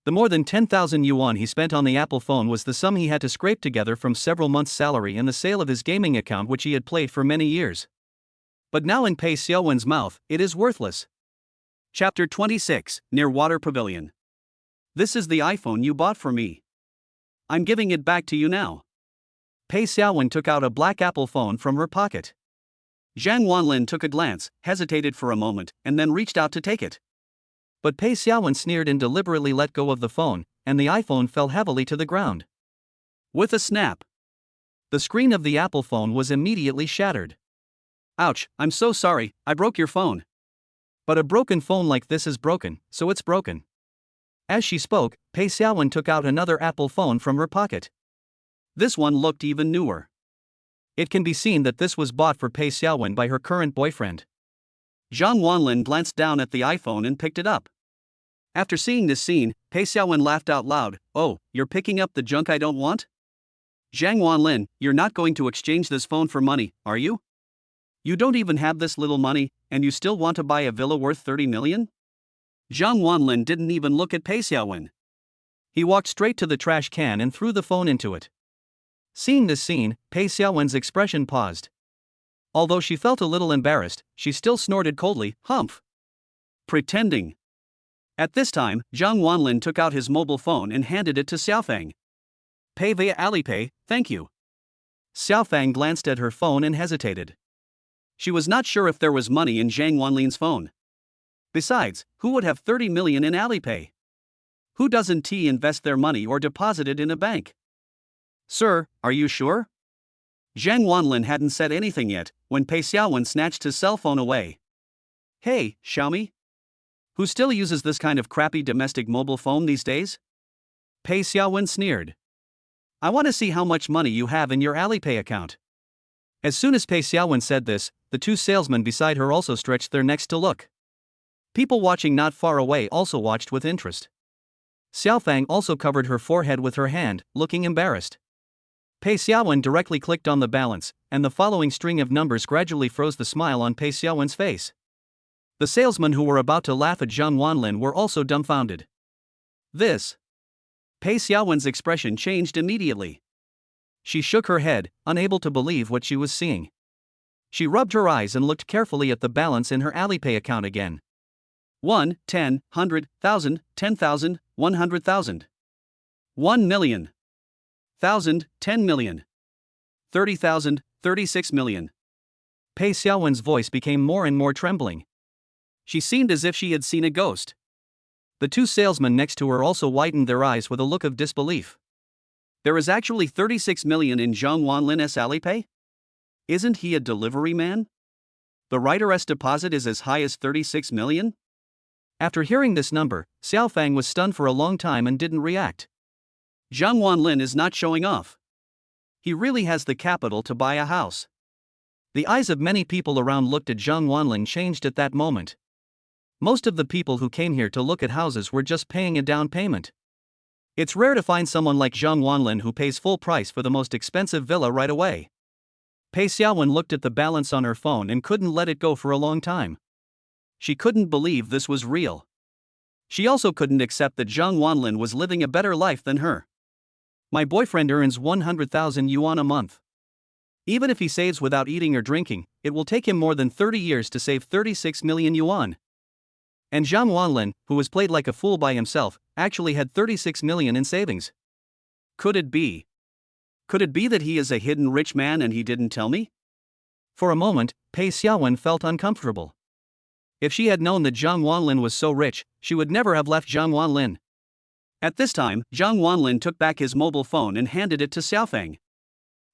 The more than 10,000 yuan he spent on the Apple phone was the sum he had to scrape together from several months' salary and the sale of his gaming account which he had played for many years. But now in Pei Xiaowen's mouth, it is worthless. Chapter 26, Near Water Pavilion. This is the iPhone you bought for me. I'm giving it back to you now. Pei Xiaowen took out a black Apple phone from her pocket. Zhang Wanlin took a glance, hesitated for a moment, and then reached out to take it. But Pei Xiaowen sneered and deliberately let go of the phone, and the iPhone fell heavily to the ground. With a snap, the screen of the Apple phone was immediately shattered. Ouch, I'm so sorry, I broke your phone. But a broken phone like this is broken, so it's broken. As she spoke, Pei Xiaowen took out another Apple phone from her pocket. This one looked even newer. It can be seen that this was bought for Pei Xiaowen by her current boyfriend. Zhang Wanlin glanced down at the iPhone and picked it up. After seeing this scene, Pei Xiaowen laughed out loud. Oh, you're picking up the junk I don't want? Zhang Wanlin, you're not going to exchange this phone for money, are you? You don't even have this little money, and you still want to buy a villa worth 30 million? Zhang Wanlin didn't even look at Pei Xiaowen. He walked straight to the trash can and threw the phone into it. Seeing this scene, Pei Xiaowen's expression paused. Although she felt a little embarrassed, she still snorted coldly, humph. Pretending. At this time, Zhang Wanlin took out his mobile phone and handed it to Xiaofang. Pay via Alipay, thank you. Xiaofang glanced at her phone and hesitated. She was not sure if there was money in Zhang Wanlin's phone. Besides, who would have 30 million in Alipay? Who doesn't invest their money or deposit it in a bank? Sir, are you sure? Zhang Wanlin hadn't said anything yet, when Pei Xiaowen snatched his cell phone away. Hey, Xiaomi? Who still uses this kind of crappy domestic mobile phone these days? Pei Xiaowen sneered. I want to see how much money you have in your Alipay account. As soon as Pei Xiaowen said this, the two salesmen beside her also stretched their necks to look. People watching not far away also watched with interest. Xiaofang also covered her forehead with her hand, looking embarrassed. Pei Xiaowen directly clicked on the balance, and the following string of numbers gradually froze the smile on Pei Xiaowen's face. The salesmen who were about to laugh at Zhang Wanlin were also dumbfounded. This. Pei Xiaowen's expression changed immediately. She shook her head, unable to believe what she was seeing. She rubbed her eyes and looked carefully at the balance in her Alipay account again. 1, 10, 100, 1,000, 10,000, 100,000. 1 million. 1,000, 10 million. 30,000, 36 million. Pei Xiaowen's voice became more and more trembling. She seemed as if she had seen a ghost. The two salesmen next to her also widened their eyes with a look of disbelief. There is actually 36 million in Zhang Wanlin's Alipay? Isn't he a delivery man? The writer's deposit is as high as 36 million? After hearing this number, Xiaofang was stunned for a long time and didn't react. Zhang Wanlin is not showing off. He really has the capital to buy a house. The eyes of many people around looked at Zhang Wanlin changed at that moment. Most of the people who came here to look at houses were just paying a down payment. It's rare to find someone like Zhang Wanlin who pays full price for the most expensive villa right away. Pei Xiaowen looked at the balance on her phone and couldn't let it go for a long time. She couldn't believe this was real. She also couldn't accept that Zhang Wanlin was living a better life than her. My boyfriend earns 100,000 yuan a month. Even if he saves without eating or drinking, it will take him more than 30 years to save 36 million yuan. And Zhang Wanlin, who was played like a fool by himself, actually had 36 million in savings. Could it be? Could it be that he is a hidden rich man and he didn't tell me? For a moment, Pei Xiaowen felt uncomfortable. If she had known that Zhang Wanlin was so rich, she would never have left Zhang Wanlin. At this time, Zhang Wanlin took back his mobile phone and handed it to Xiaofang.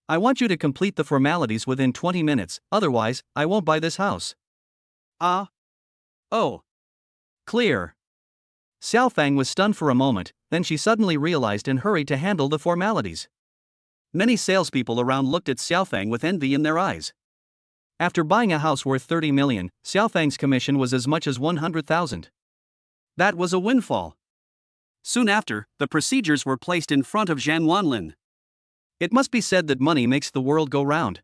I want you to complete the formalities within 20 minutes, otherwise, I won't buy this house. Ah. Oh. Clear. Xiaofang was stunned for a moment, then she suddenly realized and hurried to handle the formalities. Many salespeople around looked at Xiaofang with envy in their eyes. After buying a house worth 30 million, Xiaofang's commission was as much as 100,000. That was a windfall. Soon after, the procedures were placed in front of Zhang Wanlin. It must be said that money makes the world go round.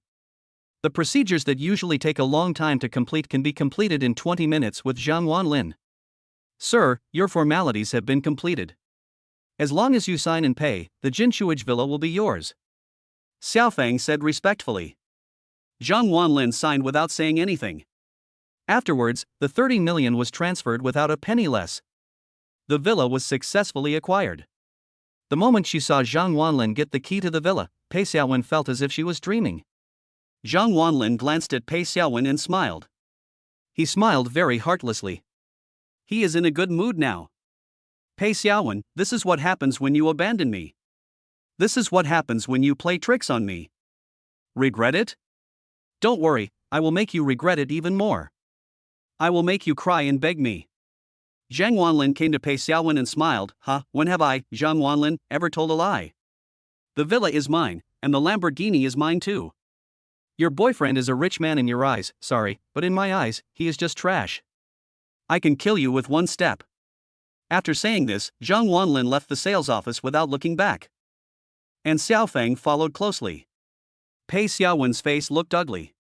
The procedures that usually take a long time to complete can be completed in 20 minutes with Zhang Wanlin. Sir, your formalities have been completed. As long as you sign and pay, the Jinshuage villa will be yours. Xiaofang said respectfully. Zhang Wanlin signed without saying anything. Afterwards, the 30 million was transferred without a penny less. The villa was successfully acquired. The moment she saw Zhang Wanlin get the key to the villa, Pei Xiaowen felt as if she was dreaming. Zhang Wanlin glanced at Pei Xiaowen and smiled. He smiled very heartlessly. He is in a good mood now. Pei Xiaowen, this is what happens when you abandon me. This is what happens when you play tricks on me. Regret it? Don't worry, I will make you regret it even more. I will make you cry and beg me. Zhang Wanlin came to Pei Xiaowen and smiled. When have I, Zhang Wanlin, ever told a lie? The villa is mine, and the Lamborghini is mine too. Your boyfriend is a rich man in your eyes, sorry, but in my eyes, he is just trash. I can kill you with one step. After saying this, Zhang Wanlin left the sales office without looking back. And Xiaofang followed closely. Pei Xiaowen's face looked ugly.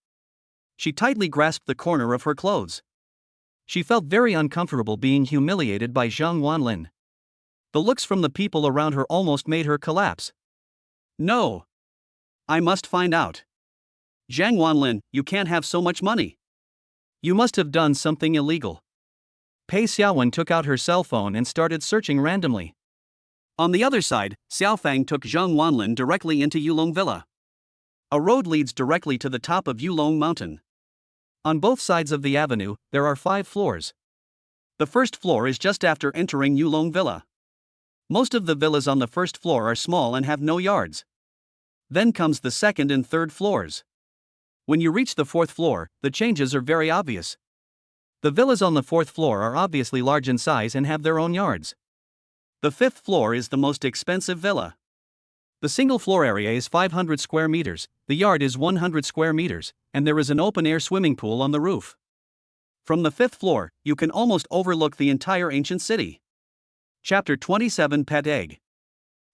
She tightly grasped the corner of her clothes. She felt very uncomfortable being humiliated by Zhang Wanlin. The looks from the people around her almost made her collapse. No. I must find out. Zhang Wanlin, you can't have so much money. You must have done something illegal. Pei Xiaowen took out her cell phone and started searching randomly. On the other side, Xiaofang took Zhang Wanlin directly into Yulong Villa. A road leads directly to the top of Yulong Mountain. On both sides of the avenue, there are 5 floors. The first floor is just after entering Yulong Villa. Most of the villas on the first floor are small and have no yards. Then comes the second and third floors. When you reach the 4th floor, the changes are very obvious. The villas on the 4th floor are obviously large in size and have their own yards. The 5th floor is the most expensive villa. The single floor area is 500 square meters, the yard is 100 square meters, and there is an open-air swimming pool on the roof. From the 5th floor, you can almost overlook the entire ancient city. Chapter 27 Pet Egg.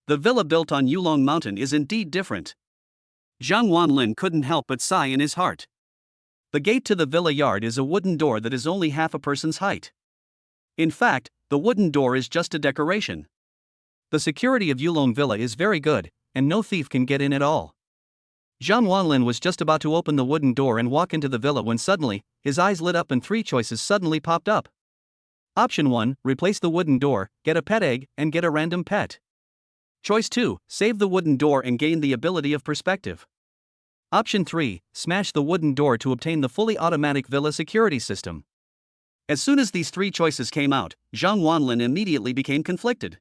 The villa built on Yulong Mountain is indeed different. Zhang Wanlin couldn't help but sigh in his heart. The gate to the villa yard is a wooden door that is only half a person's height. In fact, the wooden door is just a decoration. The security of Yulong Villa is very good, and no thief can get in at all. Zhang Wanlin was just about to open the wooden door and walk into the villa when suddenly, his eyes lit up and three choices suddenly popped up. Option 1, replace the wooden door, get a pet egg, and get a random pet. Choice 2, save the wooden door and gain the ability of perspective. Option 3, smash the wooden door to obtain the fully automatic villa security system. As soon as these three choices came out, Zhang Wanlin immediately became conflicted.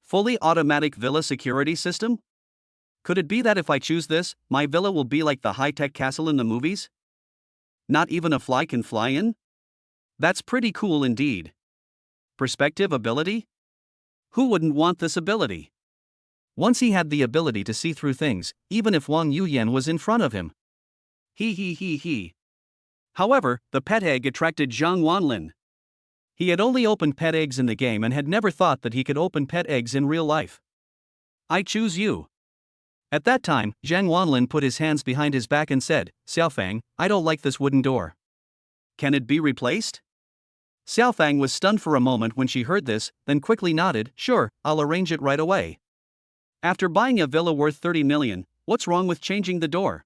Fully automatic villa security system? Could it be that if I choose this, my villa will be like the high-tech castle in the movies? Not even a fly can fly in? That's pretty cool indeed. Perspective ability? Who wouldn't want this ability? Once he had the ability to see through things, even if Wang Yuyan was in front of him. He. However, the pet egg attracted Zhang Wanlin. He had only opened pet eggs in the game and had never thought that he could open pet eggs in real life. I choose you. At that time, Zhang Wanlin put his hands behind his back and said, Xiaofang, I don't like this wooden door. Can it be replaced? Xiaofang was stunned for a moment when she heard this, then quickly nodded, sure, I'll arrange it right away. After buying a villa worth 30 million, what's wrong with changing the door?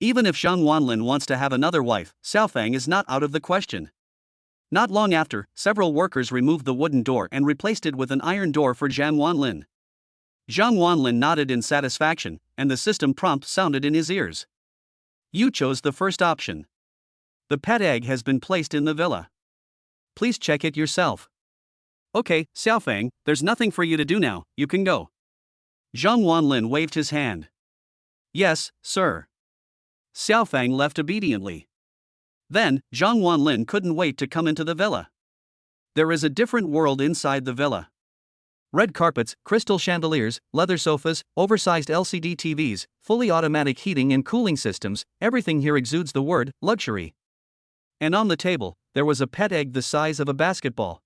Even if Zhang Wanlin wants to have another wife, Xiaofang is not out of the question. Not long after, several workers removed the wooden door and replaced it with an iron door for Zhang Wanlin. Zhang Wanlin nodded in satisfaction, and the system prompt sounded in his ears. You chose the first option. The pet egg has been placed in the villa. Please check it yourself. Okay, Xiaofang, there's nothing for you to do now, you can go. Zhang Wanlin waved his hand. Yes, sir. Xiaofang left obediently. Then, Zhang Wanlin couldn't wait to come into the villa. There is a different world inside the villa. Red carpets, crystal chandeliers, leather sofas, oversized LCD TVs, fully automatic heating and cooling systems, everything here exudes the word luxury. And on the table, there was a pet egg the size of a basketball.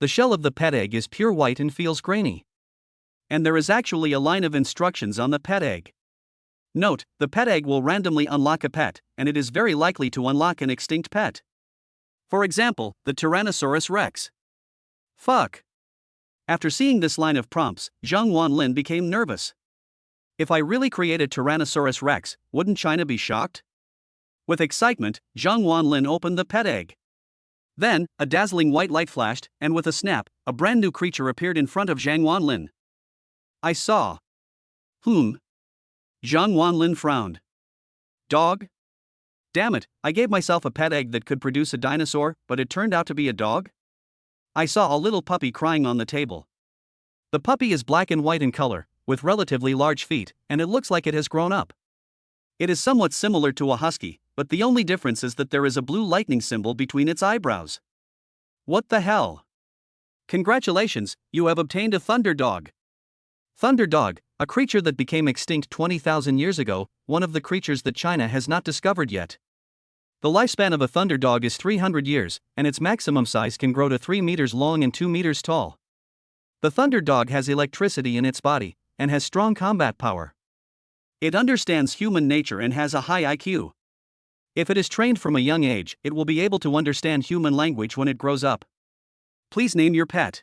The shell of the pet egg is pure white and feels grainy. And there is actually a line of instructions on the pet egg. Note, the pet egg will randomly unlock a pet, and it is very likely to unlock an extinct pet. For example, the Tyrannosaurus Rex. Fuck. After seeing this line of prompts, Zhang Wanlin became nervous. If I really create a Tyrannosaurus Rex, wouldn't China be shocked? With excitement, Zhang Wanlin opened the pet egg. Then, a dazzling white light flashed, and with a snap, a brand new creature appeared in front of Zhang Wanlin. I saw. Zhang Wanlin frowned. Dog? Damn it, I gave myself a pet egg that could produce a dinosaur, but it turned out to be a dog? I saw a little puppy crying on the table. The puppy is black and white in color, with relatively large feet, and it looks like it has grown up. It is somewhat similar to a husky, but the only difference is that there is a blue lightning symbol between its eyebrows. What the hell? Congratulations, you have obtained a thunder dog. Thunder dog, a creature that became extinct 20,000 years ago, one of the creatures that China has not discovered yet. The lifespan of a thunder dog is 300 years, and its maximum size can grow to 3 meters long and 2 meters tall. The thunder dog has electricity in its body, and has strong combat power. It understands human nature and has a high IQ. If it is trained from a young age, it will be able to understand human language when it grows up. Please name your pet.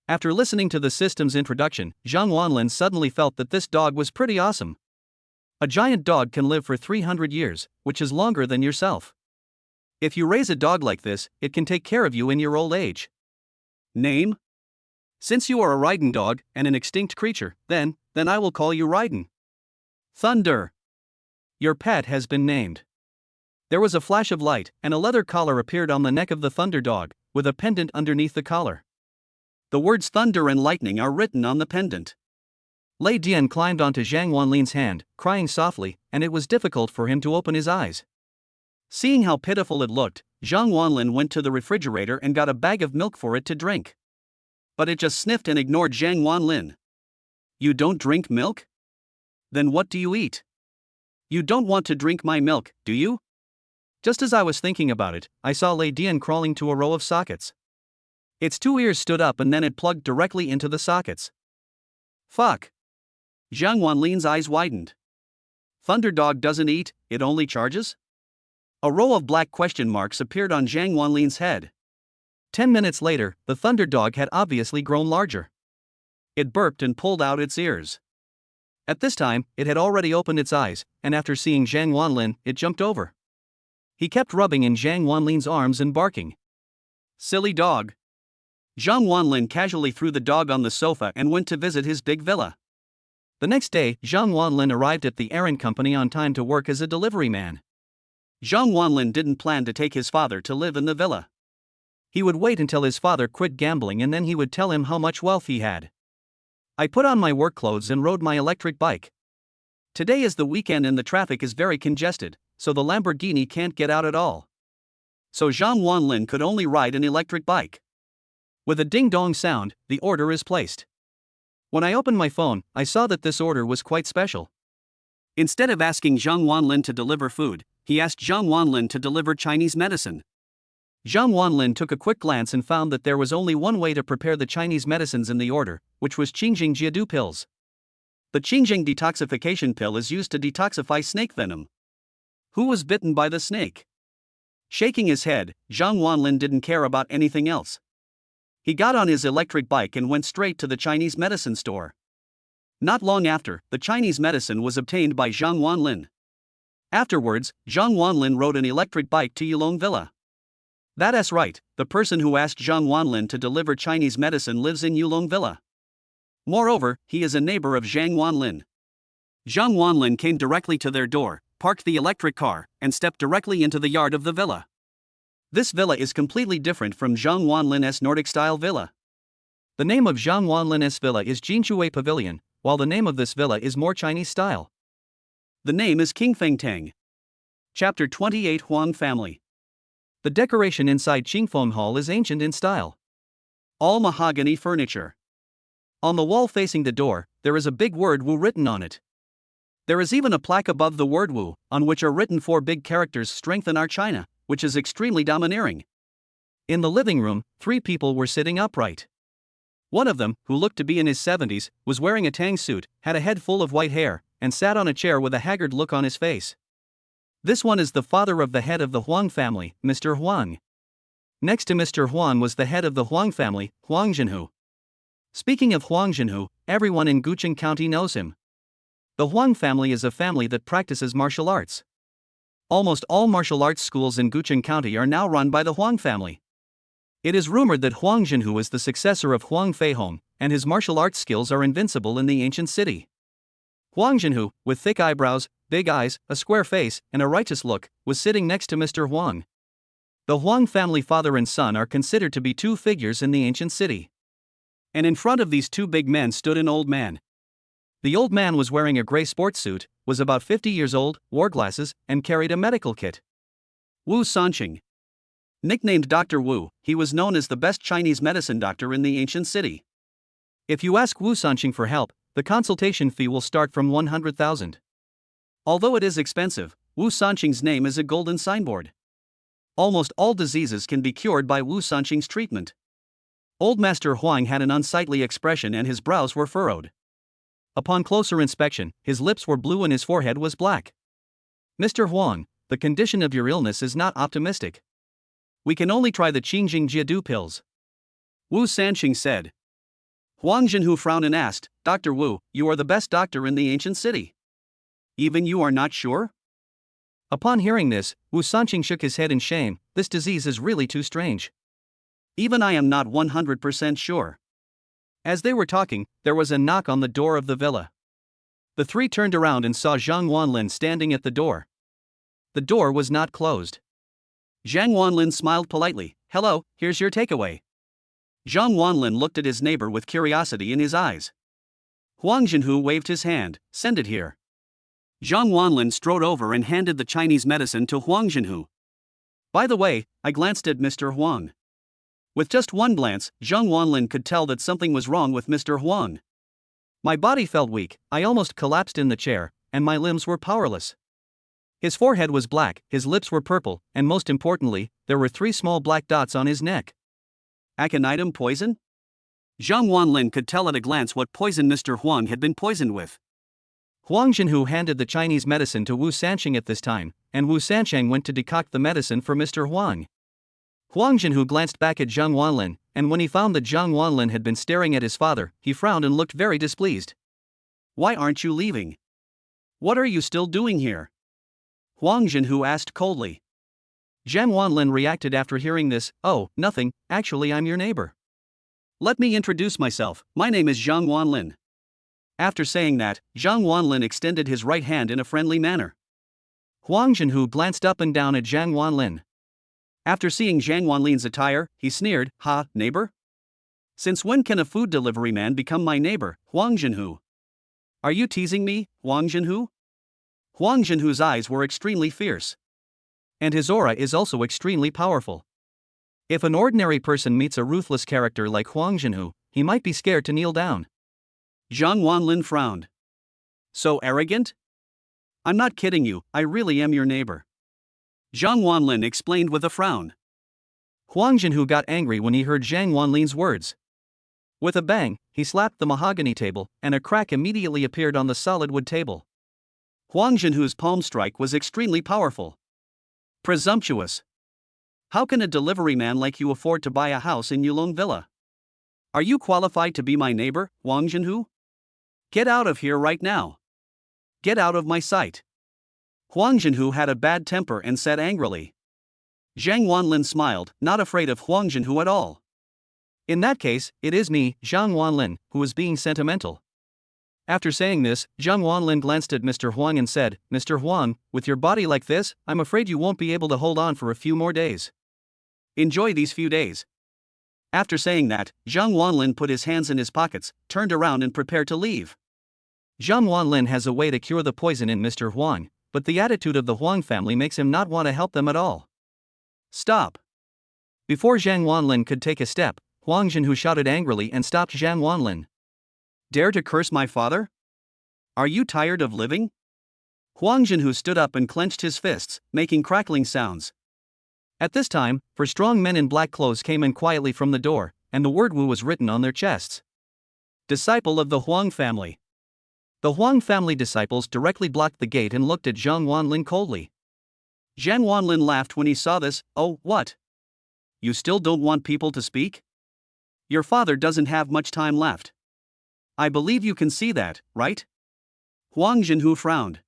After listening to the system's introduction, Zhang Wanlin suddenly felt that this dog was pretty awesome. A giant dog can live for 300 years, which is longer than yourself. If you raise a dog like this, it can take care of you in your old age. Name? Since you are a Raiden dog and an extinct creature, then I will call you Raiden. Thunder. Your pet has been named. There was a flash of light, and a leather collar appeared on the neck of the thunder dog, with a pendant underneath the collar. The words thunder and lightning are written on the pendant. Lei Dian climbed onto Zhang Wanlin's hand, crying softly, and it was difficult for him to open his eyes. Seeing how pitiful it looked, Zhang Wanlin went to the refrigerator and got a bag of milk for it to drink. But it just sniffed and ignored Zhang Wanlin. You don't drink milk? Then what do you eat? You don't want to drink my milk, do you? Just as I was thinking about it, I saw Lei Dian crawling to a row of sockets. Its two ears stood up and then it plugged directly into the sockets. Fuck. Zhang Wanlin's eyes widened. Thunder dog doesn't eat, it only charges? A row of black question marks appeared on Zhang Wanlin's head. 10 minutes later, the thunder dog had obviously grown larger. It burped and pulled out its ears. At this time, it had already opened its eyes, and after seeing Zhang Wanlin, it jumped over. He kept rubbing in Zhang Wanlin's arms and barking. Silly dog. Zhang Wanlin casually threw the dog on the sofa and went to visit his big villa. The next day, Zhang Wanlin arrived at the errand company on time to work as a delivery man. Zhang Wanlin didn't plan to take his father to live in the villa. He would wait until his father quit gambling and then he would tell him how much wealth he had. I put on my work clothes and rode my electric bike. Today is the weekend and the traffic is very congested, so the Lamborghini can't get out at all. So Zhang Wanlin could only ride an electric bike. With a ding-dong sound, the order is placed. When I opened my phone, I saw that this order was quite special. Instead of asking Zhang Wanlin to deliver food, he asked Zhang Wanlin to deliver Chinese medicine. Zhang Wanlin took a quick glance and found that there was only one way to prepare the Chinese medicines in the order, which was Qingjing Jiadu pills. The Qingjing detoxification pill is used to detoxify snake venom. Who was bitten by the snake? Shaking his head, Zhang Wanlin didn't care about anything else. He got on his electric bike and went straight to the Chinese medicine store. Not long after, the Chinese medicine was obtained by Zhang Wanlin. Afterwards, Zhang Wanlin rode an electric bike to Yulong Villa. That's right, the person who asked Zhang Wanlin to deliver Chinese medicine lives in Yulong Villa. Moreover, he is a neighbor of Zhang Wanlin. Zhang Wanlin came directly to their door, parked the electric car, and stepped directly into the yard of the villa. This villa is completely different from Zhang Wanlin's Nordic-style villa. The name of Zhang Wanlin's villa is Jinshui Pavilion, while the name of this villa is more Chinese style. The name is Qingfeng Tang. Chapter 28 Huang Family. The decoration inside Qingfeng Hall is ancient in style. All mahogany furniture. On the wall facing the door, there is a big word Wu written on it. There is even a plaque above the word Wu, on which are written 4 big characters: strengthen our China, which is extremely domineering. In the living room, 3 people were sitting upright. One of them, who looked to be in his 70s, was wearing a tang suit, had a head full of white hair, and sat on a chair with a haggard look on his face. This one is the father of the head of the Huang family, Mr. Huang. Next to Mr. Huang was the head of the Huang family, Huang Zhenhu. Speaking of Huang Zhenhu, everyone in Guqing County knows him. The Huang family is a family that practices martial arts. Almost all martial arts schools in Guqing County are now run by the Huang family. It is rumored that Huang Zhenhu is the successor of Huang Feihong, and his martial arts skills are invincible in the ancient city. Huang Zhenhu, with thick eyebrows, big eyes, a square face, and a righteous look, was sitting next to Mr. Huang. The Huang family father and son are considered to be 2 figures in the ancient city. And in front of these 2 big men stood an old man. The old man was wearing a gray sports suit, was about 50 years old, wore glasses, and carried a medical kit. Wu Sanqing. Nicknamed Dr. Wu, he was known as the best Chinese medicine doctor in the ancient city. If you ask Wu Sanqing for help, the consultation fee will start from 100,000. Although it is expensive, Wu Sanqing's name is a golden signboard. Almost all diseases can be cured by Wu Sanqing's treatment. Old Master Huang had an unsightly expression and his brows were furrowed. Upon closer inspection, his lips were blue and his forehead was black. Mr. Huang, the condition of your illness is not optimistic. We can only try the Qingjing Jiadu pills. Wu Sanqing said. Huang Zhenhu frowned and asked, Dr. Wu, you are the best doctor in the ancient city. Even you are not sure? Upon hearing this, Wu Sanqing shook his head in shame. This disease is really too strange. Even I am not 100% sure. As they were talking, there was a knock on the door of the villa. The 3 turned around and saw Zhang Wanlin standing at the door. The door was not closed. Zhang Wanlin smiled politely. Hello, here's your takeaway. Zhang Wanlin looked at his neighbor with curiosity in his eyes. Huang Zhenhu waved his hand. Send it here. Zhang Wanlin strode over and handed the Chinese medicine to Huang Zhenhu. By the way, I glanced at Mr. Huang. With just one glance, Zhang Wanlin could tell that something was wrong with Mr. Huang. My body felt weak, I almost collapsed in the chair, and my limbs were powerless. His forehead was black, his lips were purple, and most importantly, there were 3 small black dots on his neck. Aconitum poison? Zhang Wanlin could tell at a glance what poison Mr. Huang had been poisoned with. Huang Zhenhu handed the Chinese medicine to Wu Sanqing at this time, and Wu Sanqing went to decoct the medicine for Mr. Huang. Huang Zhenhu glanced back at Zhang Wanlin, and when he found that Zhang Wanlin had been staring at his father, he frowned and looked very displeased. Why aren't you leaving? What are you still doing here? Huang Zhenhu asked coldly. Zhang Wanlin reacted after hearing this. Oh, nothing, actually I'm your neighbor. Let me introduce myself, my name is Zhang Wanlin. After saying that, Zhang Wanlin extended his right hand in a friendly manner. Huang Zhenhu glanced up and down at Zhang Wanlin. After seeing Zhang Wanlin's attire, he sneered, "Ha, neighbor? Since when can a food delivery man become my neighbor, Huang Zhenhu? Are you teasing me, Huang Zhenhu?" Huang Zhenhu's eyes were extremely fierce. And his aura is also extremely powerful. If an ordinary person meets a ruthless character like Huang Zhenhu, he might be scared to kneel down. Zhang Wanlin frowned. So arrogant? I'm not kidding you, I really am your neighbor. Zhang Wanlin explained with a frown. Huang Zhenhu got angry when he heard Zhang Wanlin's words. With a bang, he slapped the mahogany table, and a crack immediately appeared on the solid wood table. Huang Zhenhu's palm strike was extremely powerful. Presumptuous. How can a delivery man like you afford to buy a house in Yulong Villa? Are you qualified to be my neighbor, Huang Zhenhu? Get out of here right now. Get out of my sight. Huang Zhenhu had a bad temper and said angrily. Zhang Wanlin smiled, not afraid of Huang Zhenhu at all. In that case, it is me, Zhang Wanlin, who is being sentimental. After saying this, Zhang Wanlin glanced at Mr. Huang and said, Mr. Huang, with your body like this, I'm afraid you won't be able to hold on for a few more days. Enjoy these few days. After saying that, Zhang Wanlin put his hands in his pockets, turned around and prepared to leave. Zhang Wanlin has a way to cure the poison in Mr. Huang, but the attitude of the Huang family makes him not want to help them at all. Stop! Before Zhang Wanlin could take a step, Huang Zhenhu shouted angrily and stopped Zhang Wanlin. Dare to curse my father? Are you tired of living? Huang Zhenhu stood up and clenched his fists, making crackling sounds. At this time, 4 strong men in black clothes came in quietly from the door, and the word Wu was written on their chests. Disciple of the Huang family. The Huang family disciples directly blocked the gate and looked at Zhang Wanlin coldly. Zhang Wanlin laughed when he saw this. Oh, what? You still don't want people to speak? Your father doesn't have much time left. I believe you can see that, right? Huang Zhenhu frowned.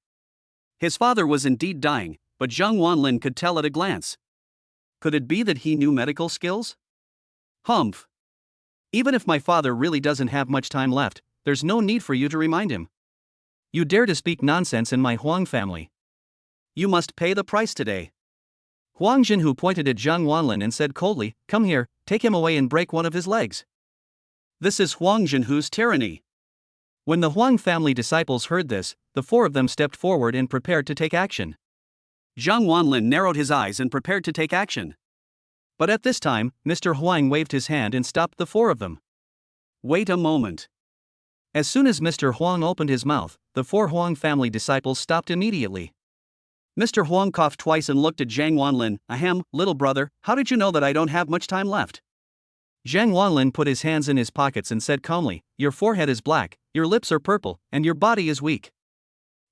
His father was indeed dying, but Zhang Wanlin could tell at a glance. Could it be that he knew medical skills? Humph. Even if my father really doesn't have much time left, there's no need for you to remind him. You dare to speak nonsense in my Huang family. You must pay the price today. Huang Zhenhu pointed at Zhang Wanlin and said coldly, Come here, take him away and break one of his legs. This is Huang Zhenhu's tyranny. When the Huang family disciples heard this, the 4 of them stepped forward and prepared to take action. Zhang Wanlin narrowed his eyes and prepared to take action. But at this time, Mr. Huang waved his hand and stopped the 4 of them. Wait a moment. As soon as Mr. Huang opened his mouth, the 4 Huang family disciples stopped immediately. Mr. Huang coughed twice and looked at Zhang Wanlin. Ahem, little brother, how did you know that I don't have much time left? Zhang Wanlin put his hands in his pockets and said calmly, Your forehead is black, your lips are purple, and your body is weak.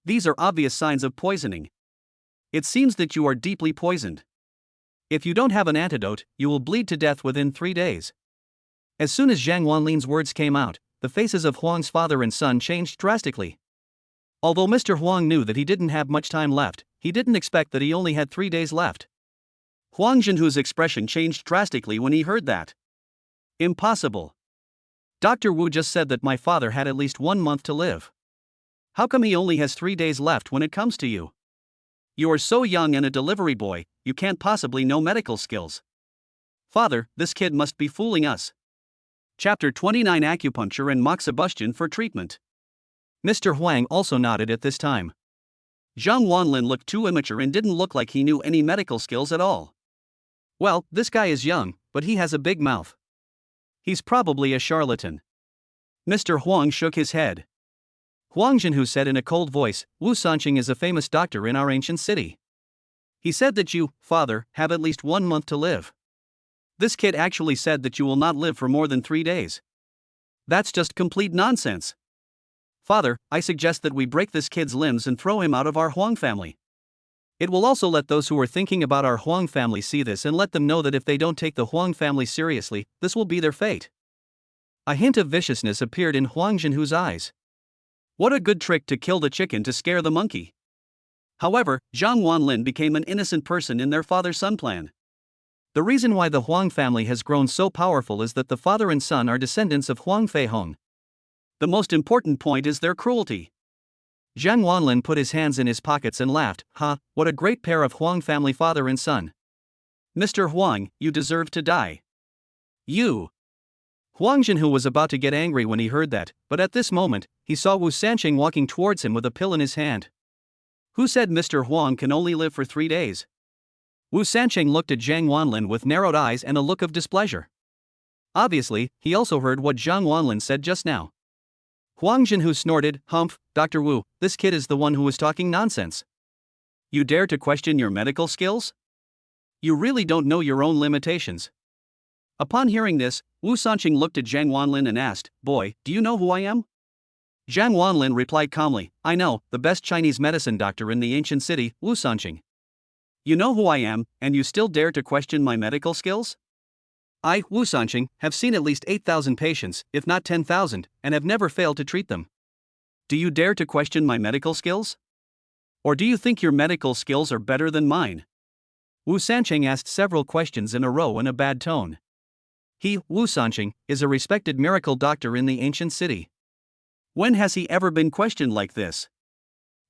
These are obvious signs of poisoning. It seems that you are deeply poisoned. If you don't have an antidote, you will bleed to death within 3 days. As soon as Zhang Wanlin's words came out, the faces of Huang's father and son changed drastically. Although Mr. Huang knew that he didn't have much time left, he didn't expect that he only had 3 days left. Huang Zhenhu's expression changed drastically when he heard that. Impossible. Dr. Wu just said that my father had at least 1 month to live. How come he only has 3 days left when it comes to you? You are so young and a delivery boy, you can't possibly know medical skills. Father, this kid must be fooling us. Chapter 29 Acupuncture and Moxibustion for Treatment. Mr. Huang also nodded at this time. Zhang Wanlin looked too immature and didn't look like he knew any medical skills at all. Well, this guy is young, but he has a big mouth. He's probably a charlatan. Mr. Huang shook his head. Huang Zhenhu said in a cold voice, Wu Sanqing is a famous doctor in our ancient city. He said that you, father, have at least 1 month to live. This kid actually said that you will not live for more than 3 days. That's just complete nonsense. Father, I suggest that we break this kid's limbs and throw him out of our Huang family. It will also let those who are thinking about our Huang family see this and let them know that if they don't take the Huang family seriously, this will be their fate. A hint of viciousness appeared in Huang Zhenhu's eyes. What a good trick to kill the chicken to scare the monkey. However, Zhang Wanlin became an innocent person in their father-son plan. The reason why the Huang family has grown so powerful is that the father and son are descendants of Huang Feihong. The most important point is their cruelty. Zhang Wanlin put his hands in his pockets and laughed. What a great pair of Huang family father and son. Mr. Huang, you deserve to die. You. Huang Zhenhu was about to get angry when he heard that, but at this moment, he saw Wu Sanqing walking towards him with a pill in his hand. Who said Mr. Huang can only live for 3 days? Wu Sanqing looked at Zhang Wanlin with narrowed eyes and a look of displeasure. Obviously, he also heard what Zhang Wanlin said just now. Huang Zhenhu snorted. Humph, Dr. Wu, this kid is the one who was talking nonsense. You dare to question your medical skills? You really don't know your own limitations. Upon hearing this, Wu Sanqing looked at Zhang Wanlin and asked, Boy, do you know who I am? Zhang Wanlin replied calmly, I know, the best Chinese medicine doctor in the ancient city, Wu Sanqing. You know who I am, and you still dare to question my medical skills? I, Wu Sanqing, have seen at least 8,000 patients, if not 10,000, and have never failed to treat them. Do you dare to question my medical skills? Or do you think your medical skills are better than mine? Wu Sanqing asked several questions in a row in a bad tone. He, Wu Sanqing, is a respected miracle doctor in the ancient city. When has he ever been questioned like this?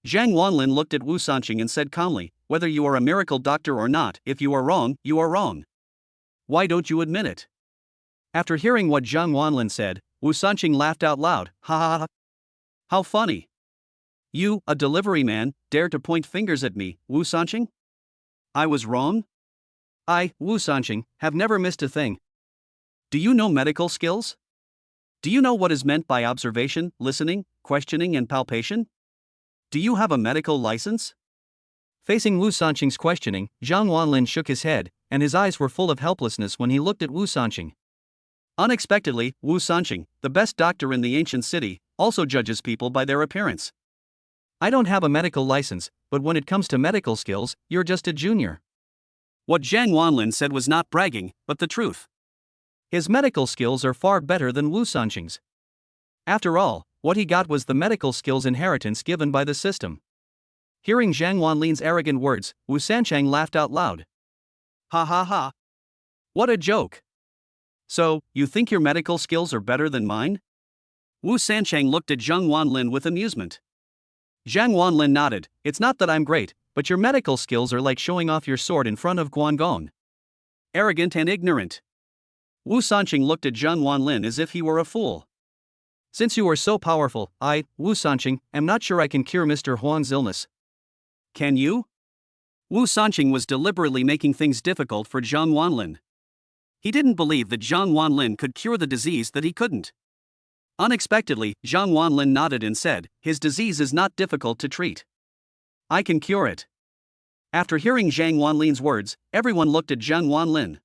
Zhang Wanlin looked at Wu Sanqing and said calmly, whether you are a miracle doctor or not, if you are wrong, you are wrong. Why don't you admit it? After hearing what Zhang Wanlin said, Wu Sanqing laughed out loud. Ha ha ha. How funny. You, a delivery man, dare to point fingers at me, Wu Sanqing? I was wrong? I, Wu Sanqing, have never missed a thing. Do you know medical skills? Do you know what is meant by observation, listening, questioning and palpation? Do you have a medical license? Facing Wu Sanqing's questioning, Zhang Wanlin shook his head, and his eyes were full of helplessness when he looked at Wu Sanqing. Unexpectedly, Wu Sanqing, the best doctor in the ancient city, also judges people by their appearance. I don't have a medical license, but when it comes to medical skills, you're just a junior. What Zhang Wanlin said was not bragging, but the truth. His medical skills are far better than Wu Sanqing's. After all, what he got was the medical skills inheritance given by the system. Hearing Zhang Wanlin's arrogant words, Wu Sanqing laughed out loud. Ha ha ha. What a joke. So, you think your medical skills are better than mine? Wu Sanqing looked at Zhang Wanlin with amusement. Zhang Wanlin nodded. It's not that I'm great, but your medical skills are like showing off your sword in front of Guangong. Arrogant and ignorant. Wu Sanqing looked at Zhang Wanlin as if he were a fool. Since you are so powerful, I, Wu Sanqing, am not sure I can cure Mr. Huang's illness. Can you? Wu Sanqing was deliberately making things difficult for Zhang Wanlin. He didn't believe that Zhang Wanlin could cure the disease that he couldn't. Unexpectedly, Zhang Wanlin nodded and said, his disease is not difficult to treat. I can cure it. After hearing Zhang Wanlin's words, everyone looked at Zhang Wanlin,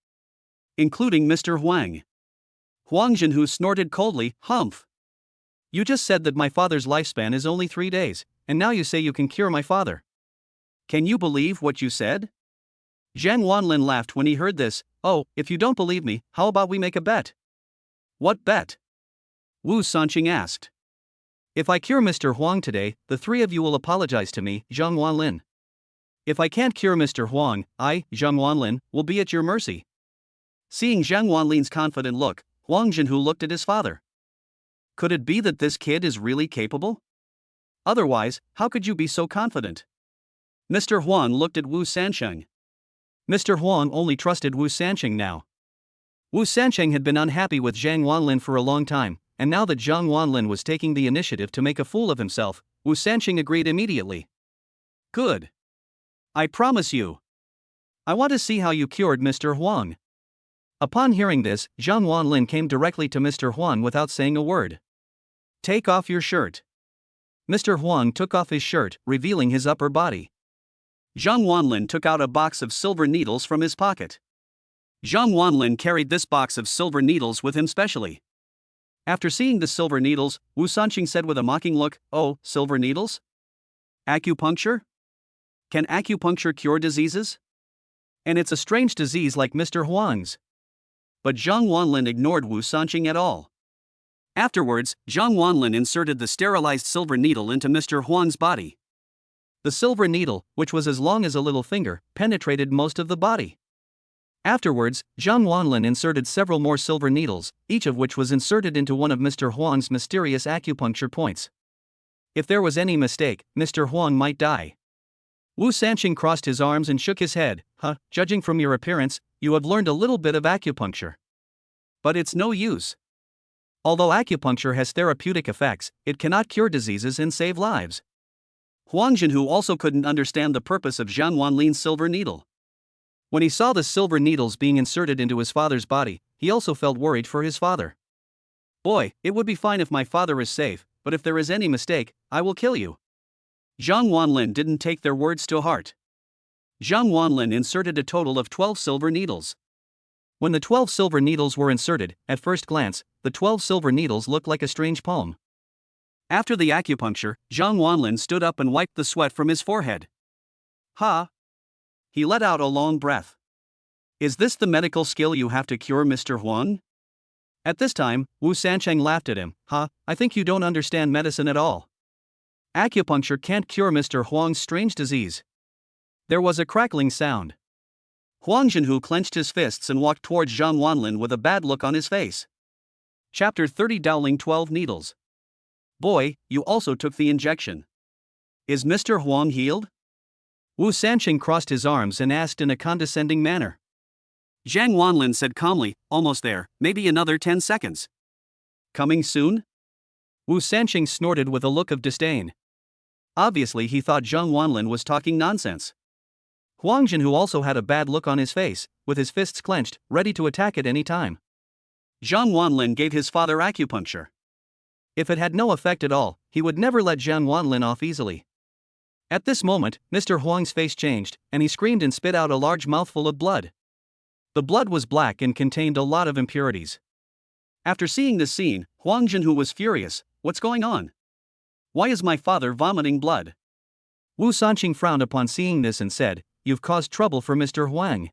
including Mr. Huang. Huang Zhenhu snorted coldly. Humph. You just said that my father's lifespan is only 3 days, and now you say you can cure my father. Can you believe what you said? Zhang Wanlin laughed when he heard this. Oh, if you don't believe me, how about we make a bet? What bet? Wu Sanqing asked. If I cure Mr. Huang today, the 3 of you will apologize to me, Zhang Wanlin. If I can't cure Mr. Huang, I, Zhang Wanlin, will be at your mercy. Seeing Zhang Wanlin's confident look, Huang Zhenhu looked at his father. Could it be that this kid is really capable? Otherwise, how could you be so confident? Mr. Huang looked at Wu Sanqing. Mr. Huang only trusted Wu Sanqing now. Wu Sanqing had been unhappy with Zhang Wanlin for a long time, and now that Zhang Wanlin was taking the initiative to make a fool of himself, Wu Sanqing agreed immediately. Good. I promise you. I want to see how you cured Mr. Huang. Upon hearing this, Zhang Wanlin came directly to Mr. Huang without saying a word. Take off your shirt. Mr. Huang took off his shirt, revealing his upper body. Zhang Wanlin took out a box of silver needles from his pocket. Zhang Wanlin carried this box of silver needles with him specially. After seeing the silver needles, Wu Sanqing said with a mocking look, Oh, silver needles? Acupuncture? Can acupuncture cure diseases? And it's a strange disease like Mr. Huang's. But Zhang Wanlin ignored Wu Sanqing at all. Afterwards, Zhang Wanlin inserted the sterilized silver needle into Mr. Huang's body. The silver needle, which was as long as a little finger, penetrated most of the body. Afterwards, Zhang Wanlin inserted several more silver needles, each of which was inserted into one of Mr. Huang's mysterious acupuncture points. If there was any mistake, Mr. Huang might die. Wu Sanqing crossed his arms and shook his head. Judging from your appearance, you have learned a little bit of acupuncture. But it's no use. Although acupuncture has therapeutic effects, it cannot cure diseases and save lives. Huang Zhenhu also couldn't understand the purpose of Zhang Wanlin's silver needle. When he saw the silver needles being inserted into his father's body, he also felt worried for his father. Boy, it would be fine if my father is safe, but if there is any mistake, I will kill you. Zhang Wanlin didn't take their words to heart. Zhang Wanlin inserted a total of 12 silver needles. When the 12 silver needles were inserted, at first glance, the 12 silver needles looked like a strange palm. After the acupuncture, Zhang Wanlin stood up and wiped the sweat from his forehead. He let out a long breath. Is this the medical skill you have to cure Mr. Huang? At this time, Wu Sanqing laughed at him. I think you don't understand medicine at all. Acupuncture can't cure Mr. Huang's strange disease. There was a crackling sound. Huang Zhenhu clenched his fists and walked towards Zhang Wanlin with a bad look on his face. Chapter 30 Dowling 12 Needles. Boy, you also took the injection. Is Mr. Huang healed? Wu Sanqing crossed his arms and asked in a condescending manner. Zhang Wanlin said calmly, almost there, maybe another 10 seconds. Coming soon? Wu Sanqing snorted with a look of disdain. Obviously he thought Zhang Wanlin was talking nonsense. Huang Zhenhu also had a bad look on his face, with his fists clenched, ready to attack at any time. Zhang Wanlin gave his father acupuncture. If it had no effect at all, he would never let Zhang Wanlin off easily. At this moment, Mr. Huang's face changed, and he screamed and spit out a large mouthful of blood. The blood was black and contained a lot of impurities. After seeing this scene, Huang Zhenhu was furious. What's going on? Why is my father vomiting blood? Wu Sanqing frowned upon seeing this and said, You've caused trouble for Mr. Huang.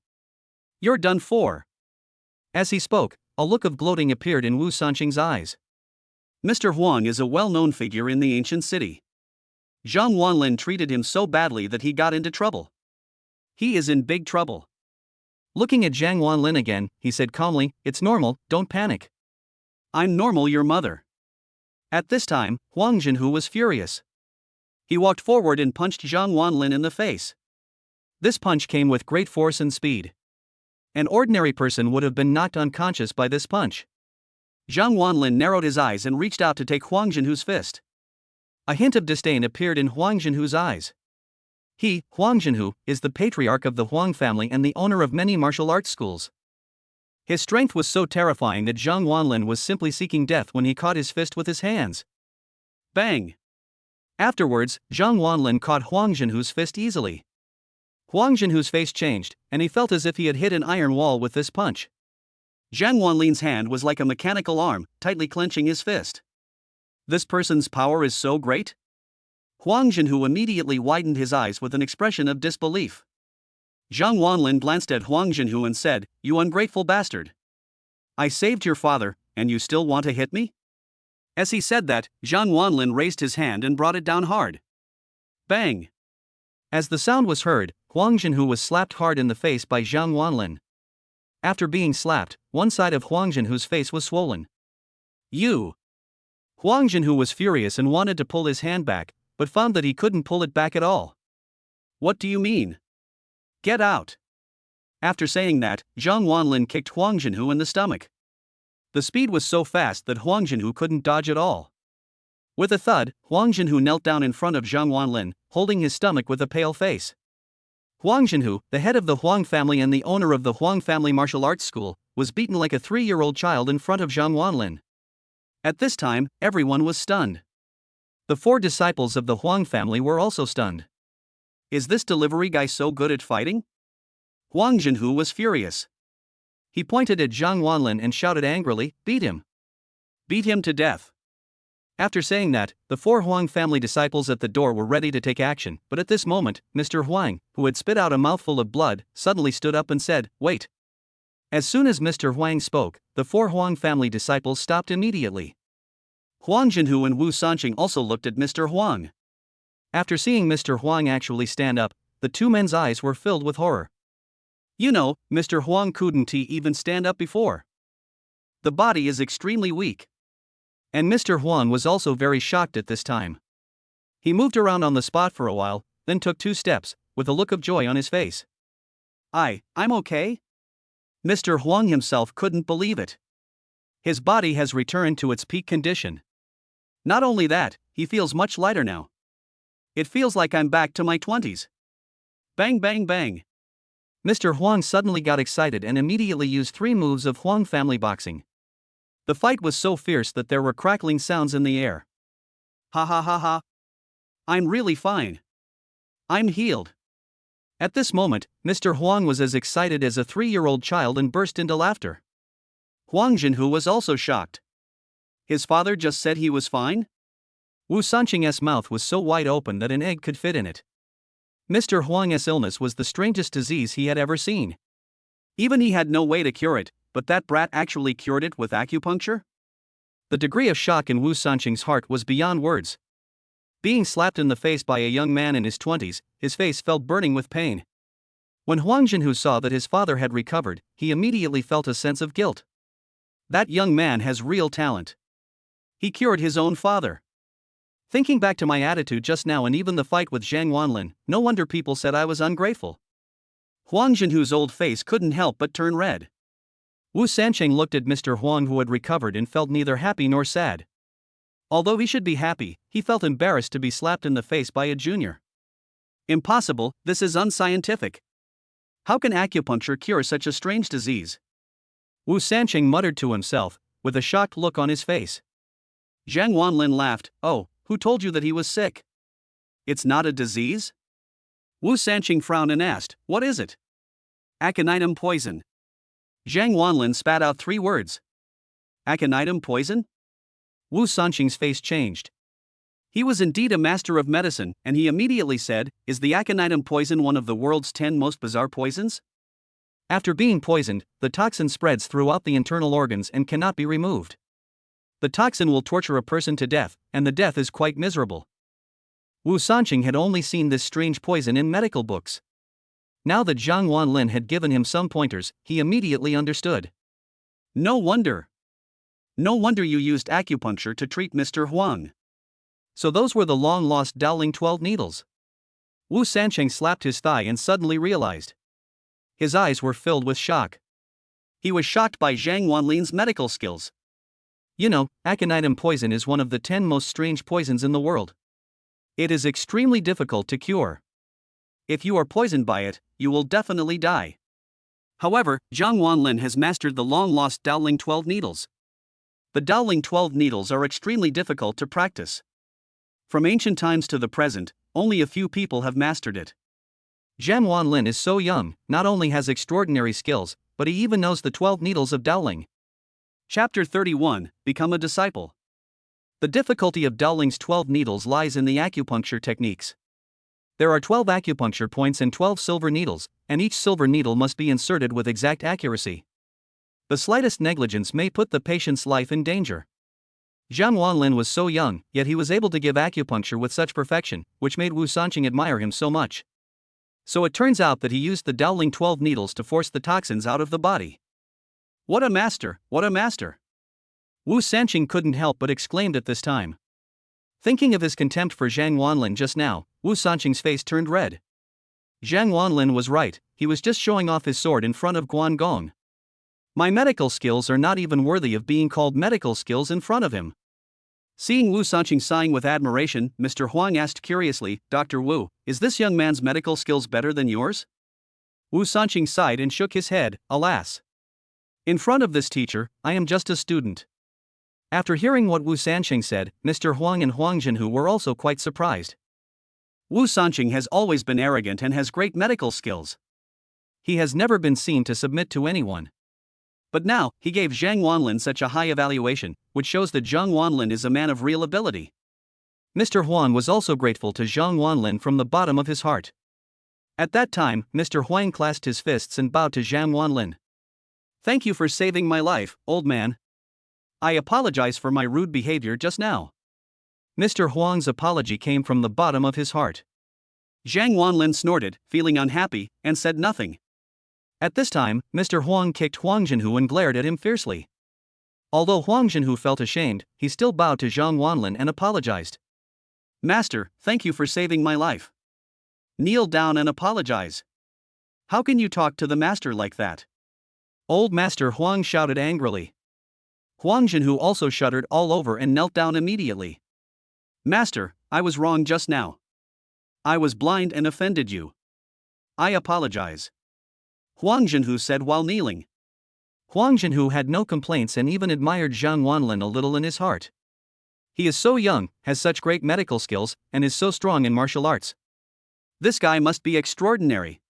You're done for. As he spoke, a look of gloating appeared in Wu Sanqing's eyes. Mr. Huang is a well-known figure in the ancient city. Zhang Wanlin treated him so badly that he got into trouble. He is in big trouble. Looking at Zhang Wanlin again, he said calmly, It's normal, don't panic. I'm normal, your mother. At this time, Huang Zhenhu was furious. He walked forward and punched Zhang Wanlin in the face. This punch came with great force and speed. An ordinary person would have been knocked unconscious by this punch. Zhang Wanlin narrowed his eyes and reached out to take Huang Zhenhu's fist. A hint of disdain appeared in Huang Zhenhu's eyes. He, Huang Zhenhu, is the patriarch of the Huang family and the owner of many martial arts schools. His strength was so terrifying that Zhang Wanlin was simply seeking death when he caught his fist with his hands. Bang! Afterwards, Zhang Wanlin caught Huang Zhenhu's fist easily. Huang Zhenhu's face changed, and he felt as if he had hit an iron wall with this punch. Zhang Wanlin's hand was like a mechanical arm, tightly clenching his fist. This person's power is so great? Huang Zhenhu immediately widened his eyes with an expression of disbelief. Zhang Wanlin glanced at Huang Zhenhu and said, You ungrateful bastard. I saved your father, and you still want to hit me? As he said that, Zhang Wanlin raised his hand and brought it down hard. Bang! As the sound was heard, Huang Zhenhu was slapped hard in the face by Zhang Wanlin. After being slapped, one side of Huang Zhenhu's face was swollen. You! Huang Zhenhu was furious and wanted to pull his hand back, but found that he couldn't pull it back at all. What do you mean? Get out! After saying that, Zhang Wanlin kicked Huang Zhenhu in the stomach. The speed was so fast that Huang Zhenhu couldn't dodge at all. With a thud, Huang Zhenhu knelt down in front of Zhang Wanlin, holding his stomach with a pale face. Huang Zhenhu, the head of the Huang family and the owner of the Huang family martial arts school, was beaten like a 3-year-old child in front of Zhang Wanlin. At this time, everyone was stunned. The 4 disciples of the Huang family were also stunned. Is this delivery guy so good at fighting? Huang Zhenhu was furious. He pointed at Zhang Wanlin and shouted angrily, Beat him! Beat him to death! After saying that, the 4 Huang family disciples at the door were ready to take action, but at this moment, Mr. Huang, who had spit out a mouthful of blood, suddenly stood up and said, Wait! As soon as Mr. Huang spoke, the 4 Huang family disciples stopped immediately. Huang Jinhu and Wu Sanqing also looked at Mr. Huang. After seeing Mr. Huang actually stand up, the two men's eyes were filled with horror. You know, Mr. Huang couldn't even stand up before. The body is extremely weak. And Mr. Huang was also very shocked at this time. He moved around on the spot for a while, then took 2 steps, with a look of joy on his face. I'm okay? Mr. Huang himself couldn't believe it. His body has returned to its peak condition. Not only that, he feels much lighter now. It feels like I'm back to my 20s. Bang bang bang. Mr. Huang suddenly got excited and immediately used 3 moves of Huang family boxing. The fight was so fierce that there were crackling sounds in the air. Ha ha ha ha. I'm really fine. I'm healed. At this moment, Mr. Huang was as excited as a 3-year-old child and burst into laughter. Huang Jinhu was also shocked. His father just said he was fine? Wu Sanqing's mouth was so wide open that an egg could fit in it. Mr. Huang's illness was the strangest disease he had ever seen. Even he had no way to cure it, but that brat actually cured it with acupuncture? The degree of shock in Wu Sanqing's heart was beyond words. Being slapped in the face by a young man in his 20s, his face felt burning with pain. When Huang Jinhu saw that his father had recovered, he immediately felt a sense of guilt. That young man has real talent. He cured his own father. Thinking back to my attitude just now and even the fight with Zhang Wanlin, no wonder people said I was ungrateful. Huang Jinhu's old face couldn't help but turn red. Wu Sanqing looked at Mr. Huang, who had recovered, and felt neither happy nor sad. Although he should be happy, he felt embarrassed to be slapped in the face by a junior. Impossible, this is unscientific. How can acupuncture cure such a strange disease? Wu Sanqing muttered to himself, with a shocked look on his face. Zhang Wanlin laughed. Oh, who told you that he was sick? It's not a disease? Wu Sanqing frowned and asked, what is it? Aconitum poison. Zhang Wanlin spat out 3 words. Aconitum poison? Wu Sanqing's face changed. He was indeed a master of medicine, and he immediately said, is the aconitum poison one of the world's 10 most bizarre poisons? After being poisoned, the toxin spreads throughout the internal organs and cannot be removed. The toxin will torture a person to death, and the death is quite miserable. Wu Sanqing had only seen this strange poison in medical books. Now that Zhang Wanlin had given him some pointers, he immediately understood. No wonder. No wonder you used acupuncture to treat Mr. Huang. So those were the long-lost Dowling 12 needles. Wu Sanqing slapped his thigh and suddenly realized. His eyes were filled with shock. He was shocked by Zhang Wanlin's medical skills. You know, aconitum poison is one of the 10 most strange poisons in the world. It is extremely difficult to cure. If you are poisoned by it, you will definitely die. However, Zhang Wanlin has mastered the long-lost Dowling 12 needles. The Dowling 12 needles are extremely difficult to practice. From ancient times to the present, only a few people have mastered it. Zhang Wanlin is so young, not only has extraordinary skills, but he even knows the 12 needles of Dowling. Chapter 31, Become a Disciple. The difficulty of Dowling's 12 needles lies in the acupuncture techniques. There are 12 acupuncture points and 12 silver needles, and each silver needle must be inserted with exact accuracy. The slightest negligence may put the patient's life in danger. Zhang Wanlin was so young, yet he was able to give acupuncture with such perfection, which made Wu Sanqing admire him so much. So it turns out that he used the Dowling 12 needles to force the toxins out of the body. What a master, what a master! Wu Sanqing couldn't help but exclaimed at this time. Thinking of his contempt for Zhang Wanlin just now, Wu Sanqing's face turned red. Zhang Wanlin was right, he was just showing off his sword in front of Guan Gong. My medical skills are not even worthy of being called medical skills in front of him. Seeing Wu Sanqing sighing with admiration, Mr. Huang asked curiously, Dr. Wu, is this young man's medical skills better than yours? Wu Sanqing sighed and shook his head, alas. In front of this teacher, I am just a student. After hearing what Wu Sanqing said, Mr. Huang and Huang Jinhu were also quite surprised. Wu Sanqing has always been arrogant and has great medical skills. He has never been seen to submit to anyone. But now, he gave Zhang Wanlin such a high evaluation, which shows that Zhang Wanlin is a man of real ability. Mr. Huang was also grateful to Zhang Wanlin from the bottom of his heart. At that time, Mr. Huang clasped his fists and bowed to Zhang Wanlin. Thank you for saving my life, old man. I apologize for my rude behavior just now. Mr. Huang's apology came from the bottom of his heart. Zhang Wanlin snorted, feeling unhappy, and said nothing. At this time, Mr. Huang kicked Huang Jinhu and glared at him fiercely. Although Huang Jinhu felt ashamed, he still bowed to Zhang Wanlin and apologized. Master, thank you for saving my life. Kneel down and apologize. How can you talk to the master like that? Old Master Huang shouted angrily. Huang Jinhu also shuddered all over and knelt down immediately. Master, I was wrong just now. I was blind and offended you. I apologize. Huang Jinhu said while kneeling. Huang Jinhu had no complaints and even admired Zhang Wanlin a little in his heart. He is so young, has such great medical skills, and is so strong in martial arts. This guy must be extraordinary.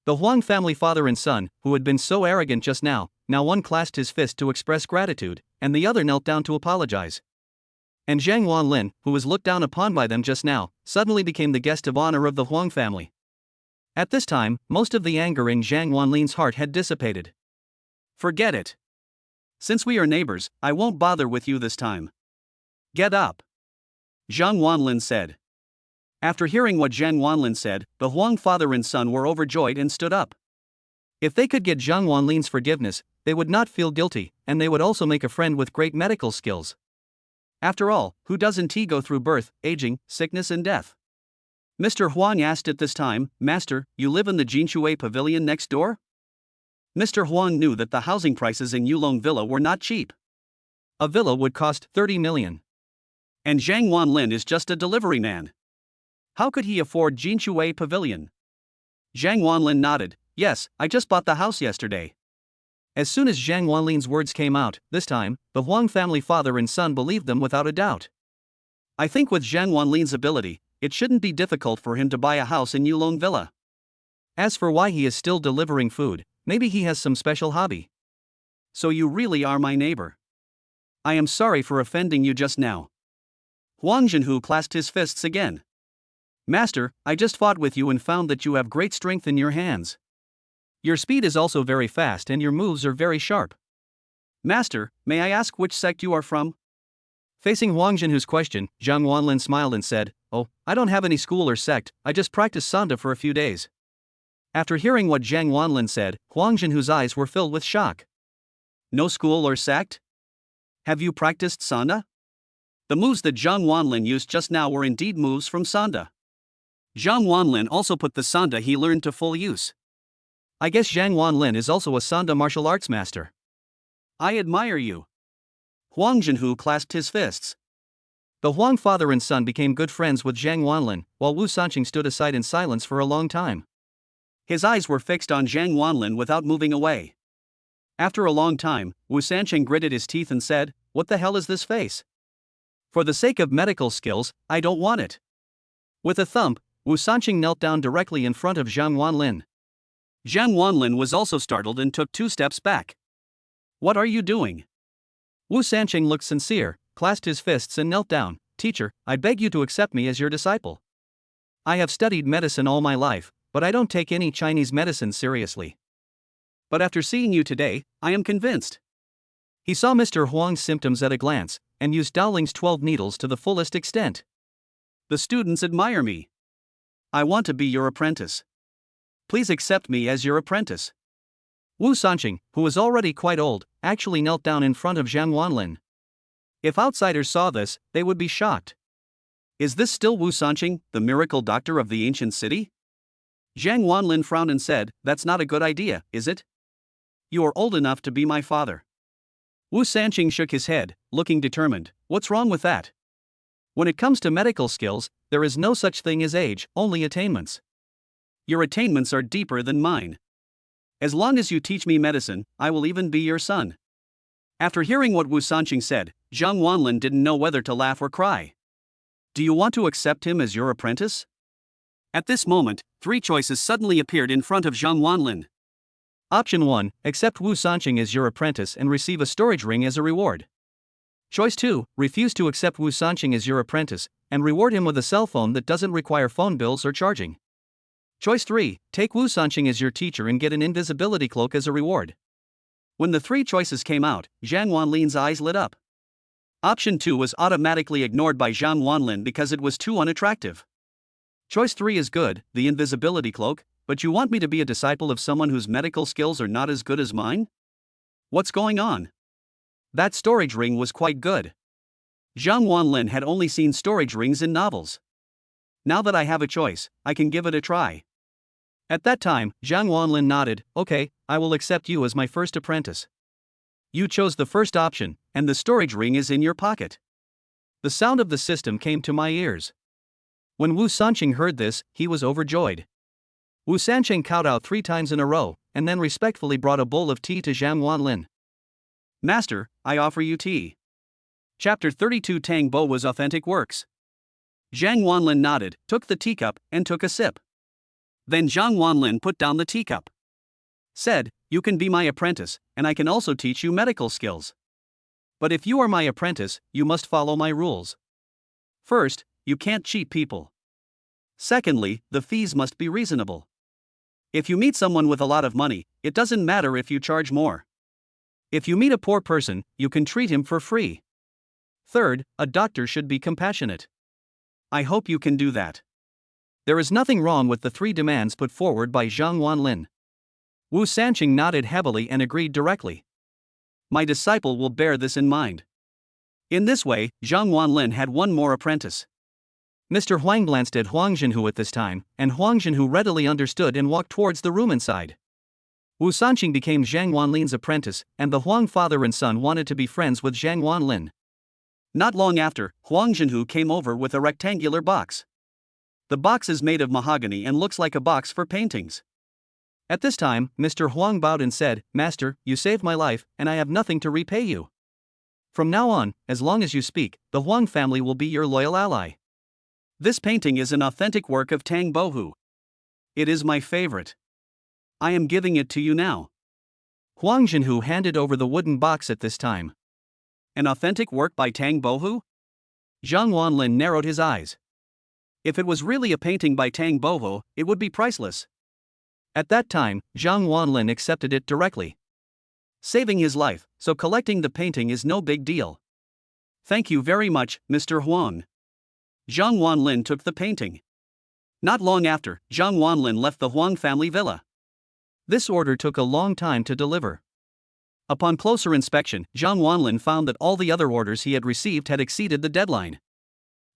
The Huang family father and son, who had been so arrogant just now one clasped his fist to express gratitude, and the other knelt down to apologize. And Zhang Wanlin, who was looked down upon by them just now, suddenly became the guest of honor of the Huang family. At this time, most of the anger in Zhang Wanlin's heart had dissipated. Forget it. Since we are neighbors, I won't bother with you this time. Get up. Zhang Wanlin said. After hearing what Zhang Wanlin said, the Huang father and son were overjoyed and stood up. If they could get Zhang Wanlin's forgiveness, they would not feel guilty, and they would also make a friend with great medical skills. After all, who doesn't he go through birth, aging, sickness and death? Mr. Huang asked at this time, Master, you live in the Jinshui pavilion next door? Mr. Huang knew that the housing prices in Yulong Villa were not cheap. A villa would cost 30 million. And Zhang Wanlin is just a delivery man. How could he afford Jinshui pavilion? Zhang Wanlin nodded. Yes, I just bought the house yesterday. As soon as Zhang Wanlin's words came out, this time, the Huang family father and son believed them without a doubt. I think with Zhang Wanlin's ability, it shouldn't be difficult for him to buy a house in Yulong Villa. As for why he is still delivering food, maybe he has some special hobby. So you really are my neighbor. I am sorry for offending you just now. Huang Jinhu clasped his fists again. Master, I just fought with you and found that you have great strength in your hands. Your speed is also very fast and your moves are very sharp. Master, may I ask which sect you are from? Facing Huang Jinhu's question, Zhang Wanlin smiled and said, Oh, I don't have any school or sect, I just practice Sanda for a few days. After hearing what Zhang Wanlin said, Huang Jinhu's eyes were filled with shock. No school or sect? Have you practiced Sanda? The moves that Zhang Wanlin used just now were indeed moves from Sanda. Zhang Wanlin also put the Sanda he learned to full use. I guess Zhang Wanlin is also a Sanda martial arts master. I admire you. Huang Jinhu clasped his fists. The Huang father and son became good friends with Zhang Wanlin, while Wu Sanqing stood aside in silence for a long time. His eyes were fixed on Zhang Wanlin without moving away. After a long time, Wu Sanqing gritted his teeth and said, What the hell is this face? For the sake of medical skills, I don't want it. With a thump, Wu Sanqing knelt down directly in front of Zhang Wanlin. Zhang Wanlin was also startled and took 2 steps back. What are you doing? Wu Sanqing looked sincere, clasped his fists and knelt down. Teacher, I beg you to accept me as your disciple. I have studied medicine all my life, but I don't take any Chinese medicine seriously. But after seeing you today, I am convinced. He saw Mr. Huang's symptoms at a glance, and used Dowling's 12 needles to the fullest extent. The students admire me. I want to be your apprentice. Please accept me as your apprentice. Wu Sanqing, who was already quite old, actually knelt down in front of Zhang Wanlin. If outsiders saw this, they would be shocked. Is this still Wu Sanqing, the miracle doctor of the ancient city? Zhang Wanlin frowned and said, That's not a good idea, is it? You are old enough to be my father. Wu Sanqing shook his head, looking determined. What's wrong with that? When it comes to medical skills, there is no such thing as age, only attainments. Your attainments are deeper than mine. As long as you teach me medicine, I will even be your son. After hearing what Wu Sanqing said, Zhang Wanlin didn't know whether to laugh or cry. Do you want to accept him as your apprentice? At this moment, 3 choices suddenly appeared in front of Zhang Wanlin. Option 1, accept Wu Sanqing as your apprentice and receive a storage ring as a reward. Choice 2, refuse to accept Wu Sanqing as your apprentice, and reward him with a cell phone that doesn't require phone bills or charging. Choice 3, take Wu Sanqing as your teacher and get an invisibility cloak as a reward. When the three choices came out, Zhang Wanlin's eyes lit up. Option 2 was automatically ignored by Zhang Wanlin because it was too unattractive. Choice 3 is good, the invisibility cloak, but you want me to be a disciple of someone whose medical skills are not as good as mine? What's going on? That storage ring was quite good. Zhang Wanlin had only seen storage rings in novels. Now that I have a choice, I can give it a try. At that time, Zhang Wanlin nodded, okay, I will accept you as my first apprentice. You chose the first option, and the storage ring is in your pocket. The sound of the system came to my ears. When Wu Sanqing heard this, he was overjoyed. Wu Sanqing kowtowed 3 times in a row, and then respectfully brought a bowl of tea to Zhang Wanlin. Master, I offer you tea. Chapter 32 Tang Bo was authentic works. Zhang Wanlin nodded, took the teacup, and took a sip. Then Zhang Wanlin put down the teacup. Said, you can be my apprentice, and I can also teach you medical skills. But if you are my apprentice, you must follow my rules. First, you can't cheat people. Secondly, the fees must be reasonable. If you meet someone with a lot of money, it doesn't matter if you charge more. If you meet a poor person, you can treat him for free. Third, a doctor should be compassionate. I hope you can do that. There is nothing wrong with the 3 demands put forward by Zhang Wanlin. Wu Sanqing nodded heavily and agreed directly. My disciple will bear this in mind. In this way, Zhang Wanlin had one more apprentice. Mr. Huang glanced at Huang Zhenhu at this time, and Huang Zhenhu readily understood and walked towards the room inside. Wu Sanqing became Zhang Wanlin's apprentice, and the Huang father and son wanted to be friends with Zhang Wanlin. Not long after, Huang Zhenhu came over with a rectangular box. The box is made of mahogany and looks like a box for paintings. At this time, Mr. Huang bowed and said, Master, you saved my life, and I have nothing to repay you. From now on, as long as you speak, the Huang family will be your loyal ally. This painting is an authentic work of Tang Bohu. It is my favorite. I am giving it to you now. Huang Zhenhu handed over the wooden box at this time. An authentic work by Tang Bohu? Zhang Wanlin narrowed his eyes. If it was really a painting by Tang Bohu, it would be priceless. At that time, Zhang Wanlin accepted it directly. Saving his life, so collecting the painting is no big deal. Thank you very much, Mr. Huang. Zhang Wanlin took the painting. Not long after, Zhang Wanlin left the Huang family villa. This order took a long time to deliver. Upon closer inspection, Zhang Wanlin found that all the other orders he had received had exceeded the deadline.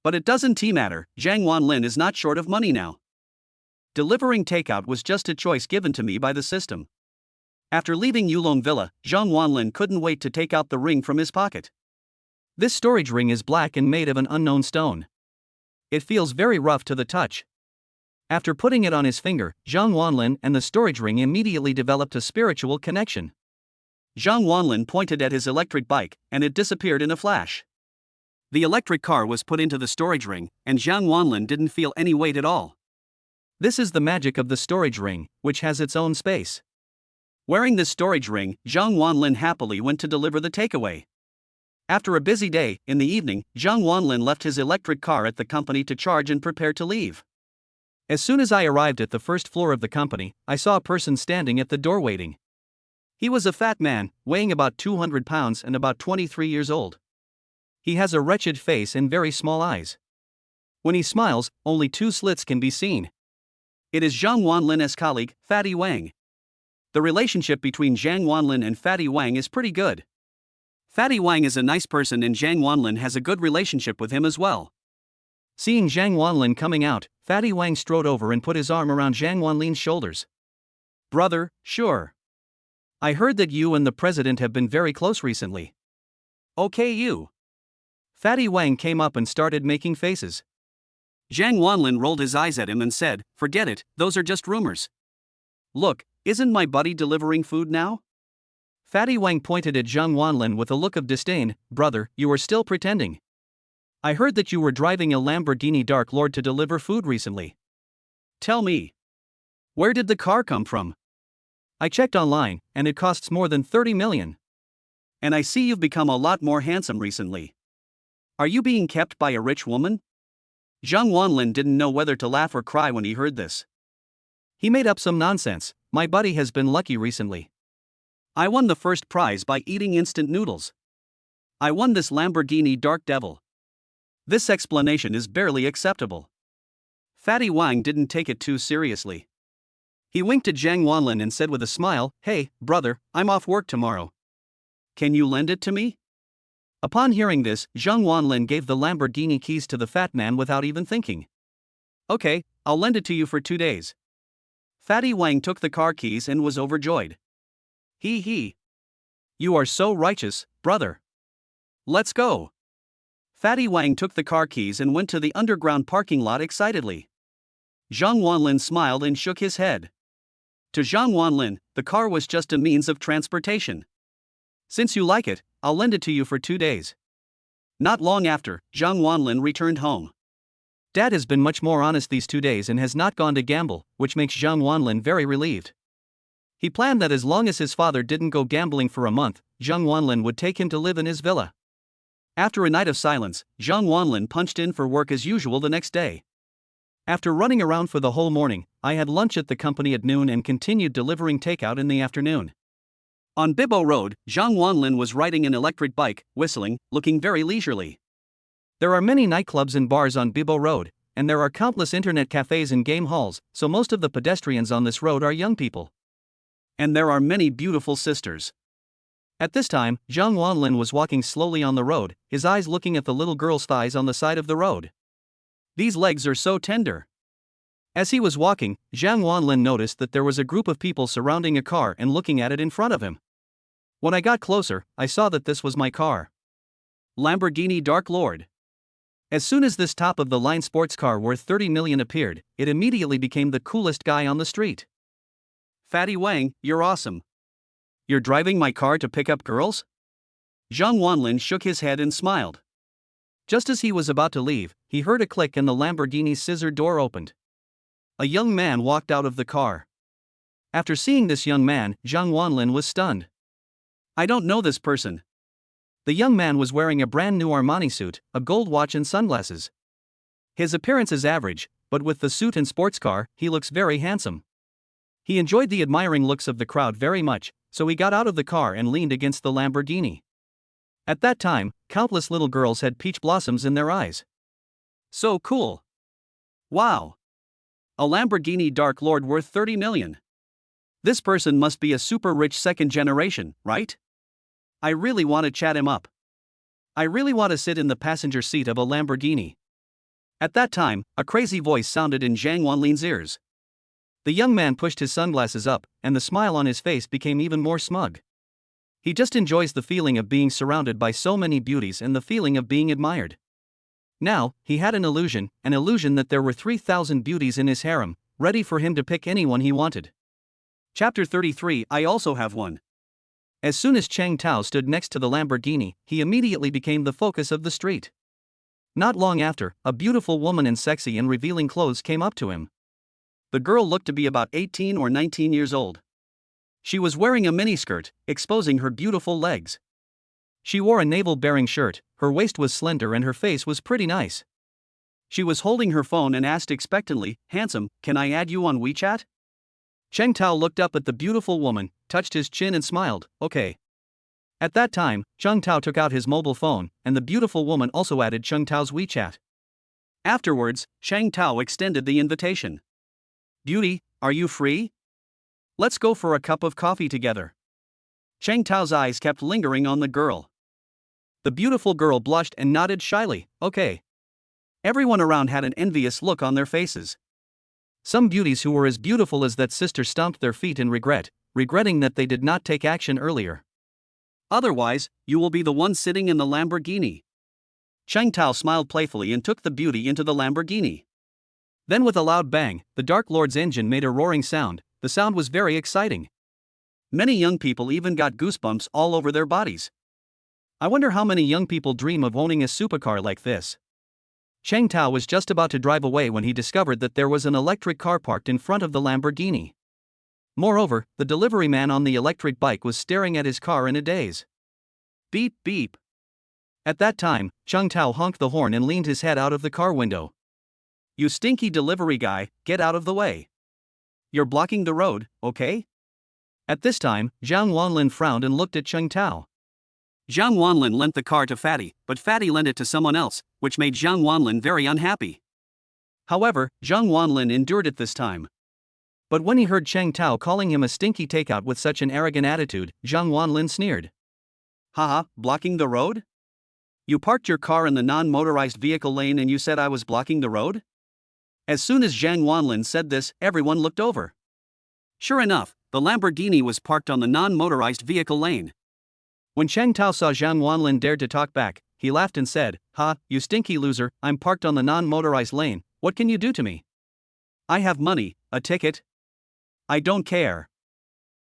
But it doesn't matter, Zhang Wanlin is not short of money now. Delivering takeout was just a choice given to me by the system. After leaving Yulong Villa, Zhang Wanlin couldn't wait to take out the ring from his pocket. This storage ring is black and made of an unknown stone. It feels very rough to the touch. After putting it on his finger, Zhang Wanlin and the storage ring immediately developed a spiritual connection. Zhang Wanlin pointed at his electric bike, and it disappeared in a flash. The electric car was put into the storage ring, and Zhang Wanlin didn't feel any weight at all. This is the magic of the storage ring, which has its own space. Wearing this storage ring, Zhang Wanlin happily went to deliver the takeaway. After a busy day, in the evening, Zhang Wanlin left his electric car at the company to charge and prepare to leave. As soon as I arrived at the first floor of the company, I saw a person standing at the door waiting. He was a fat man, weighing about 200 pounds and about 23 years old. He has a wretched face and very small eyes. When he smiles, only 2 slits can be seen. It is Zhang Wanlin's colleague, Fatty Wang. The relationship between Zhang Wanlin and Fatty Wang is pretty good. Fatty Wang is a nice person and Zhang Wanlin has a good relationship with him as well. Seeing Zhang Wanlin coming out, Fatty Wang strode over and put his arm around Zhang Wanlin's shoulders. Brother, sure. I heard that you and the president have been very close recently. Okay, you. Fatty Wang came up and started making faces. Zhang Wanlin rolled his eyes at him and said, forget it, those are just rumors. Look, isn't my buddy delivering food now? Fatty Wang pointed at Zhang Wanlin with a look of disdain. Brother, you are still pretending. I heard that you were driving a Lamborghini Dark Lord to deliver food recently. Tell me. Where did the car come from? I checked online, and it costs more than 30 million. And I see you've become a lot more handsome recently. Are you being kept by a rich woman? Zhang Wanlin didn't know whether to laugh or cry when he heard this. He made up some nonsense. My buddy has been lucky recently. I won the first prize by eating instant noodles. I won this Lamborghini Dark Devil. This explanation is barely acceptable. Fatty Wang didn't take it too seriously. He winked at Zhang Wanlin and said with a smile, "Hey, brother, I'm off work tomorrow. Can you lend it to me?" Upon hearing this, Zhang Wanlin gave the Lamborghini keys to the fat man without even thinking. "Okay, I'll lend it to you for 2 days." Fatty Wang took the car keys and was overjoyed. He. You are so righteous, brother. Let's go. Fatty Wang took the car keys and went to the underground parking lot excitedly. Zhang Wanlin smiled and shook his head. To Zhang Wanlin, the car was just a means of transportation. "Since you like it, I'll lend it to you for 2 days." Not long after, Zhang Wanlin returned home. Dad has been much more honest these 2 days and has not gone to gamble, which makes Zhang Wanlin very relieved. He planned that as long as his father didn't go gambling for a month, Zhang Wanlin would take him to live in his villa. After a night of silence, Zhang Wanlin punched in for work as usual the next day. "After running around for the whole morning, I had lunch at the company at noon and continued delivering takeout in the afternoon." On Bibo Road, Zhang Wanlin was riding an electric bike, whistling, looking very leisurely. There are many nightclubs and bars on Bibo Road, and there are countless internet cafes and game halls, so most of the pedestrians on this road are young people. And there are many beautiful sisters. At this time, Zhang Wanlin was walking slowly on the road, his eyes looking at the little girl's thighs on the side of the road. "These legs are so tender." As he was walking, Zhang Wanlin noticed that there was a group of people surrounding a car and looking at it in front of him. When I got closer, I saw that this was my car. Lamborghini Dark Lord. As soon as this top-of-the-line sports car worth 30 million appeared, it immediately became the coolest guy on the street. "Fatty Wang, you're awesome. You're driving my car to pick up girls?" Zhang Wanlin shook his head and smiled. Just as he was about to leave, he heard a click and the Lamborghini's scissor door opened. A young man walked out of the car. After seeing this young man, Zhang Wanlin was stunned. "I don't know this person." The young man was wearing a brand new Armani suit, a gold watch and sunglasses. His appearance is average, but with the suit and sports car, he looks very handsome. He enjoyed the admiring looks of the crowd very much, so he got out of the car and leaned against the Lamborghini. At that time, countless little girls had peach blossoms in their eyes. "So cool. Wow. A Lamborghini Dark Lord worth 30 million. This person must be a super rich second generation, right? I really want to chat him up. I really want to sit in the passenger seat of a Lamborghini." At that time, a crazy voice sounded in Zhang Wanlin's ears. The young man pushed his sunglasses up, and the smile on his face became even more smug. He just enjoys the feeling of being surrounded by so many beauties and the feeling of being admired. Now, he had an illusion that there were 3,000 beauties in his harem, ready for him to pick anyone he wanted. Chapter 33. I also have one. As soon as Cheng Tao stood next to the Lamborghini, he immediately became the focus of the street. Not long after, a beautiful woman in sexy and revealing clothes came up to him. The girl looked to be about 18 or 19 years old. She was wearing a miniskirt, exposing her beautiful legs. She wore a navel-bearing shirt, her waist was slender and her face was pretty nice. She was holding her phone and asked expectantly, "Handsome, can I add you on WeChat?" Cheng Tao looked up at the beautiful woman, touched his chin and smiled, "Okay." At that time, Cheng Tao took out his mobile phone, and the beautiful woman also added Cheng Tao's WeChat. Afterwards, Cheng Tao extended the invitation. "Beauty, are you free? Let's go for a cup of coffee together." Cheng Tao's eyes kept lingering on the girl. The beautiful girl blushed and nodded shyly, "Okay." Everyone around had an envious look on their faces. Some beauties who were as beautiful as that sister stomped their feet in regretting that they did not take action earlier. "Otherwise, you will be the one sitting in the Lamborghini." Cheng Tao smiled playfully and took the beauty into the Lamborghini. Then with a loud bang, the Dark Lord's engine made a roaring sound. The sound was very exciting. Many young people even got goosebumps all over their bodies. I wonder how many young people dream of owning a supercar like this. Cheng Tao was just about to drive away when he discovered that there was an electric car parked in front of the Lamborghini. Moreover, the delivery man on the electric bike was staring at his car in a daze. Beep beep. At that time, Cheng Tao honked the horn and leaned his head out of the car window. "You stinky delivery guy, get out of the way. You're blocking the road, okay?" At this time, Zhang Wanlin frowned and looked at Cheng Tao. Zhang Wanlin lent the car to Fatty, but Fatty lent it to someone else, which made Zhang Wanlin very unhappy. However, Zhang Wanlin endured it this time. But when he heard Cheng Tao calling him a stinky takeout with such an arrogant attitude, Zhang Wanlin sneered. Haha, blocking the road? You parked your car in the non-motorized vehicle lane and you said I was blocking the road? As soon as Zhang Wanlin said this, everyone looked over. Sure enough, the Lamborghini was parked on the non-motorized vehicle lane. When Cheng Tao saw Zhang Wanlin dared to talk back, he laughed and said, "Ha, you stinky loser, I'm parked on the non-motorized lane, what can you do to me? I have money, a ticket. I don't care.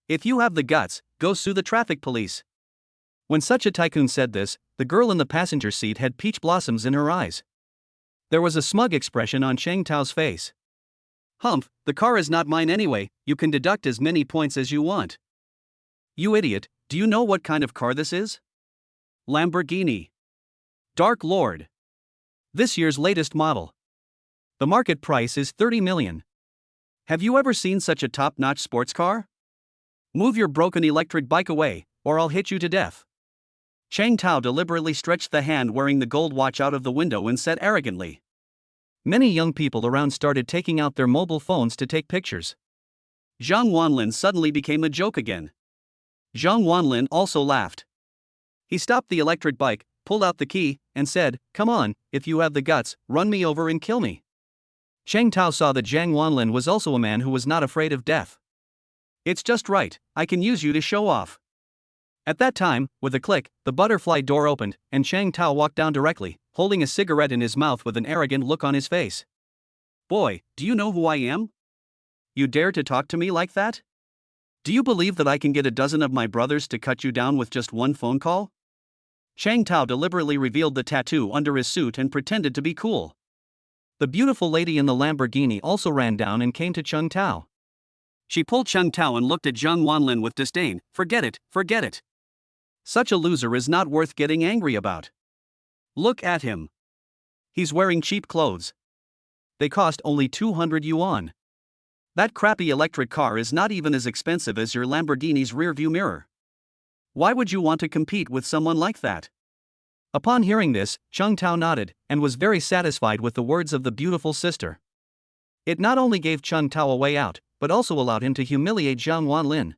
If you have the guts, go sue the traffic police." When such a tycoon said this, the girl in the passenger seat had peach blossoms in her eyes. There was a smug expression on Cheng Tao's face. Humph, the car is not mine anyway, you can deduct as many points as you want. You idiot, do you know what kind of car this is? Lamborghini Dark Lord. This year's latest model. The market price is 30 million. Have you ever seen such a top-notch sports car? Move your broken electric bike away, or I'll hit you to death. Cheng Tao deliberately stretched the hand wearing the gold watch out of the window and said arrogantly. Many young people around started taking out their mobile phones to take pictures. Zhang Wanlin suddenly became a joke again. Zhang Wanlin also laughed. He stopped the electric bike, pulled out the key, and said, "Come on, if you have the guts, run me over and kill me." Cheng Tao saw that Zhang Wanlin was also a man who was not afraid of death. It's just right, I can use you to show off. At that time, with a click, the butterfly door opened, and Cheng Tao walked down directly, holding a cigarette in his mouth with an arrogant look on his face. Boy, do you know who I am? You dare to talk to me like that? Do you believe that I can get a dozen of my brothers to cut you down with just one phone call? Cheng Tao deliberately revealed the tattoo under his suit and pretended to be cool. The beautiful lady in the Lamborghini also ran down and came to Cheng Tao. She pulled Cheng Tao and looked at Zhang Wanlin with disdain. Forget it, forget it. Such a loser is not worth getting angry about. Look at him. He's wearing cheap clothes. They cost only 200 yuan. That crappy electric car is not even as expensive as your Lamborghini's rearview mirror. Why would you want to compete with someone like that? Upon hearing this, Cheng Tao nodded, and was very satisfied with the words of the beautiful sister. It not only gave Cheng Tao a way out, but also allowed him to humiliate Zhang Wanlin.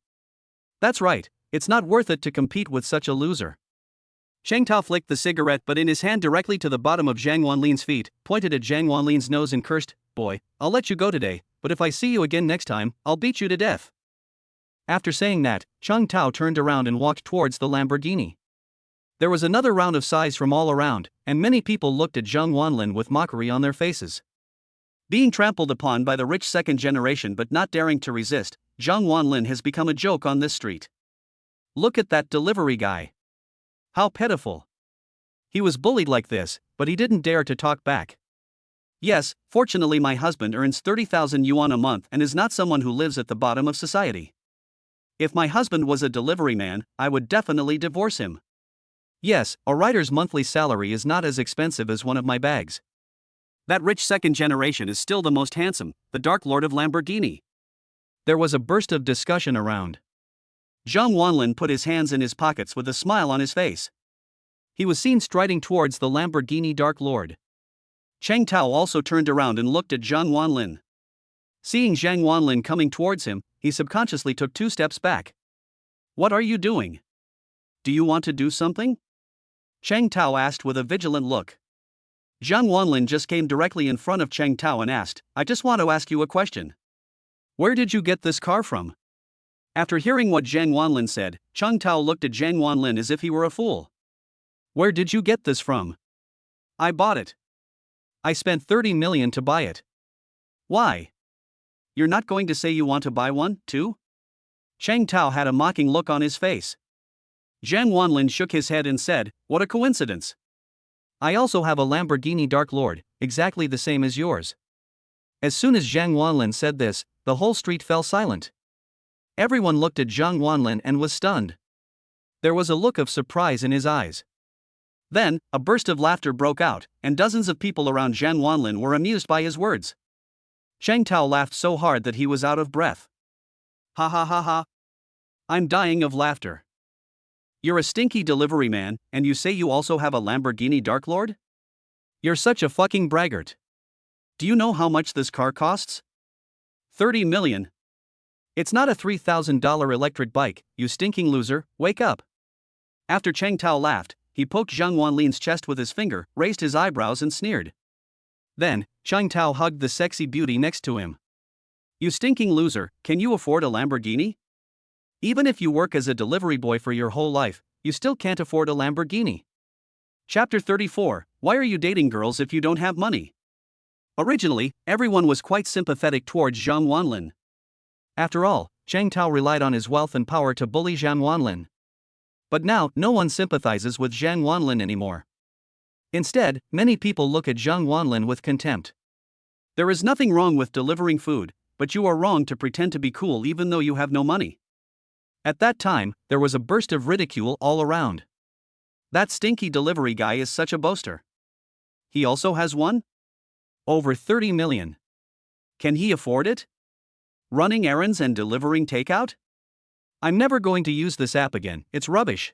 That's right, it's not worth it to compete with such a loser. Cheng Tao flicked the cigarette but in his hand directly to the bottom of Zhang Wanlin's feet, pointed at Zhang Wanlin's nose and cursed, "Boy, I'll let you go today, but if I see you again next time, I'll beat you to death." After saying that, Cheng Tao turned around and walked towards the Lamborghini. There was another round of sighs from all around, and many people looked at Zhang Wanlin with mockery on their faces. Being trampled upon by the rich second generation but not daring to resist, Zhang Wanlin has become a joke on this street. Look at that delivery guy. How pitiful. He was bullied like this, but he didn't dare to talk back. Yes, fortunately my husband earns 30,000 yuan a month and is not someone who lives at the bottom of society. If my husband was a delivery man, I would definitely divorce him. Yes, a writer's monthly salary is not as expensive as one of my bags. That rich second generation is still the most handsome, the Dark Lord of Lamborghini. There was a burst of discussion around. Zhang Wanlin put his hands in his pockets with a smile on his face. He was seen striding towards the Lamborghini Dark Lord. Cheng Tao also turned around and looked at Zhang Wanlin. Seeing Zhang Wanlin coming towards him, he subconsciously took 2 steps back. What are you doing? Do you want to do something? Cheng Tao asked with a vigilant look. Zhang Wanlin just came directly in front of Cheng Tao and asked, "I just want to ask you a question. Where did you get this car from?" After hearing what Zhang Wanlin said, Cheng Tao looked at Zhang Wanlin as if he were a fool. Where did you get this from? I bought it. I spent 30 million to buy it. Why? You're not going to say you want to buy one, too? Cheng Tao had a mocking look on his face. Zhang Wanlin shook his head and said, "What a coincidence. I also have a Lamborghini Dark Lord, exactly the same as yours." As soon as Zhang Wanlin said this, the whole street fell silent. Everyone looked at Zhang Wanlin and was stunned. There was a look of surprise in his eyes. Then, a burst of laughter broke out, and dozens of people around Zhang Wanlin were amused by his words. Cheng Tao laughed so hard that he was out of breath. Ha ha ha ha. I'm dying of laughter. You're a stinky delivery man, and you say you also have a Lamborghini Dark Lord? You're such a fucking braggart. Do you know how much this car costs? 30 million. It's not a $3,000 electric bike, you stinking loser, wake up. After Cheng Tao laughed, he poked Zhang Wanlin's chest with his finger, raised his eyebrows and sneered. Then, Cheng Tao hugged the sexy beauty next to him. You stinking loser, can you afford a Lamborghini? Even if you work as a delivery boy for your whole life, you still can't afford a Lamborghini. Chapter 34, Why are you dating girls if you don't have money? Originally, everyone was quite sympathetic towards Zhang Wanlin. After all, Cheng Tao relied on his wealth and power to bully Zhang Wanlin. But now, no one sympathizes with Zhang Wanlin anymore. Instead, many people look at Zhang Wanlin with contempt. There is nothing wrong with delivering food, but you are wrong to pretend to be cool even though you have no money. At that time, there was a burst of ridicule all around. That stinky delivery guy is such a boaster. He also has one? Over 30 million. Can he afford it? Running errands and delivering takeout? I'm never going to use this app again, it's rubbish.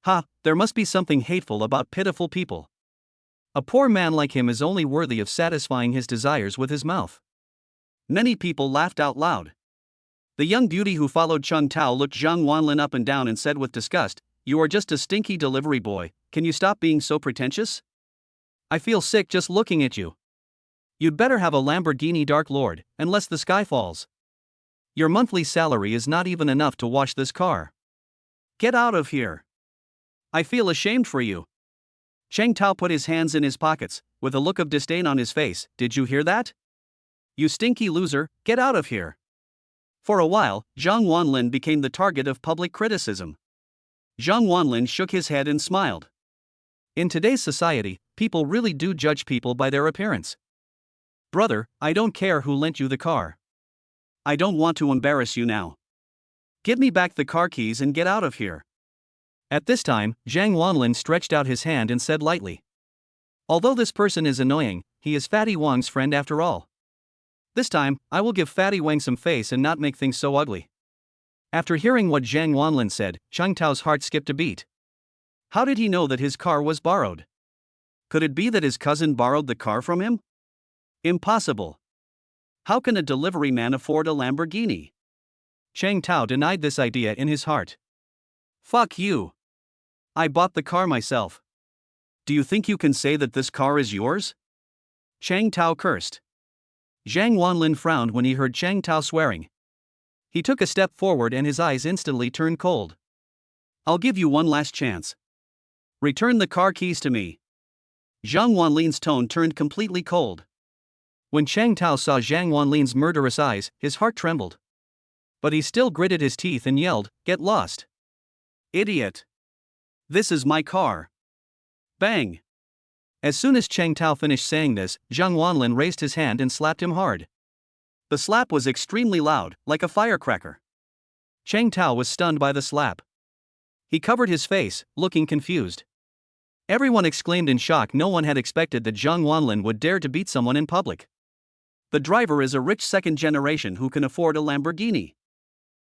Ha, there must be something hateful about pitiful people. A poor man like him is only worthy of satisfying his desires with his mouth. Many people laughed out loud. The young beauty who followed Cheng Tao looked Zhang Wanlin up and down and said with disgust, You are just a stinky delivery boy, can you stop being so pretentious? I feel sick just looking at you. You'd better have a Lamborghini Dark Lord, unless the sky falls. Your monthly salary is not even enough to wash this car. Get out of here. I feel ashamed for you. Cheng Tao put his hands in his pockets, with a look of disdain on his face. Did you hear that? You stinky loser, get out of here. For a while, Zhang Wanlin became the target of public criticism. Zhang Wanlin shook his head and smiled. In today's society, people really do judge people by their appearance. Brother, I don't care who lent you the car. I don't want to embarrass you now. Give me back the car keys and get out of here. At this time, Zhang Wanlin stretched out his hand and said lightly. Although this person is annoying, he is Fatty Wang's friend after all. This time, I will give Fatty Wang some face and not make things so ugly. After hearing what Zhang Wanlin said, Cheng Tao's heart skipped a beat. How did he know that his car was borrowed? Could it be that his cousin borrowed the car from him? Impossible. How can a delivery man afford a Lamborghini? Cheng Tao denied this idea in his heart. Fuck you. I bought the car myself. Do you think you can say that this car is yours? Cheng Tao cursed. Zhang Wanlin frowned when he heard Cheng Tao swearing. He took a step forward and his eyes instantly turned cold. I'll give you one last chance. Return the car keys to me. Zhang Wanlin's tone turned completely cold. When Cheng Tao saw Zhang Wanlin's murderous eyes, his heart trembled. But he still gritted his teeth and yelled, Get lost. Idiot. This is my car. Bang. As soon as Cheng Tao finished saying this, Zhang Wanlin raised his hand and slapped him hard. The slap was extremely loud, like a firecracker. Cheng Tao was stunned by the slap. He covered his face, looking confused. Everyone exclaimed in shock. No one had expected that Zhang Wanlin would dare to beat someone in public. The driver is a rich second generation who can afford a Lamborghini.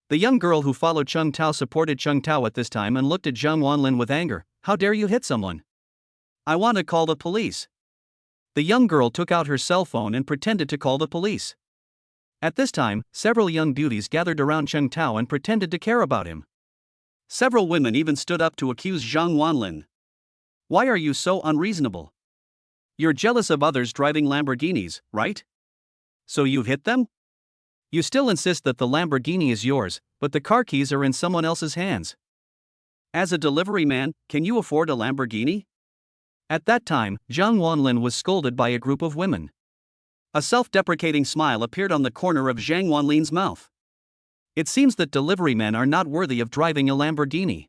The young girl who followed Cheng Tao supported Cheng Tao at this time and looked at Zhang Wanlin with anger. How dare you hit someone? I want to call the police. The young girl took out her cell phone and pretended to call the police. At this time, several young beauties gathered around Cheng Tao and pretended to care about him. Several women even stood up to accuse Zhang Wanlin. Why are you so unreasonable? You're jealous of others driving Lamborghinis, right? So you hit them? You still insist that the Lamborghini is yours, but the car keys are in someone else's hands. As a delivery man, can you afford a Lamborghini? At that time, Zhang Wanlin was scolded by a group of women. A self-deprecating smile appeared on the corner of Zhang Wanlin's mouth. It seems that delivery men are not worthy of driving a Lamborghini.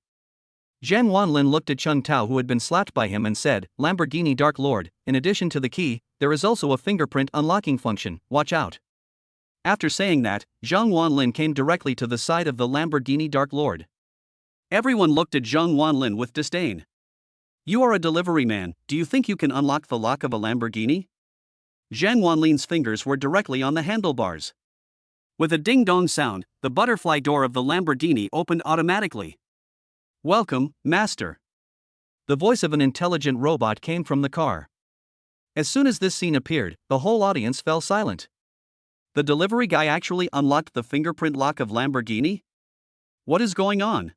Zhang Wanlin looked at Cheng Tao, who had been slapped by him, and said, Lamborghini Dark Lord, in addition to the key, there is also a fingerprint unlocking function, watch out. After saying that, Zhang Wanlin came directly to the side of the Lamborghini Dark Lord. Everyone looked at Zhang Wanlin with disdain. You are a delivery man, do you think you can unlock the lock of a Lamborghini? Zhang Wanlin's fingers were directly on the handlebars. With a ding-dong sound, the butterfly door of the Lamborghini opened automatically. "Welcome, master." The voice of an intelligent robot came from the car. As soon as this scene appeared, the whole audience fell silent. The delivery guy actually unlocked the fingerprint lock of Lamborghini? What is going on?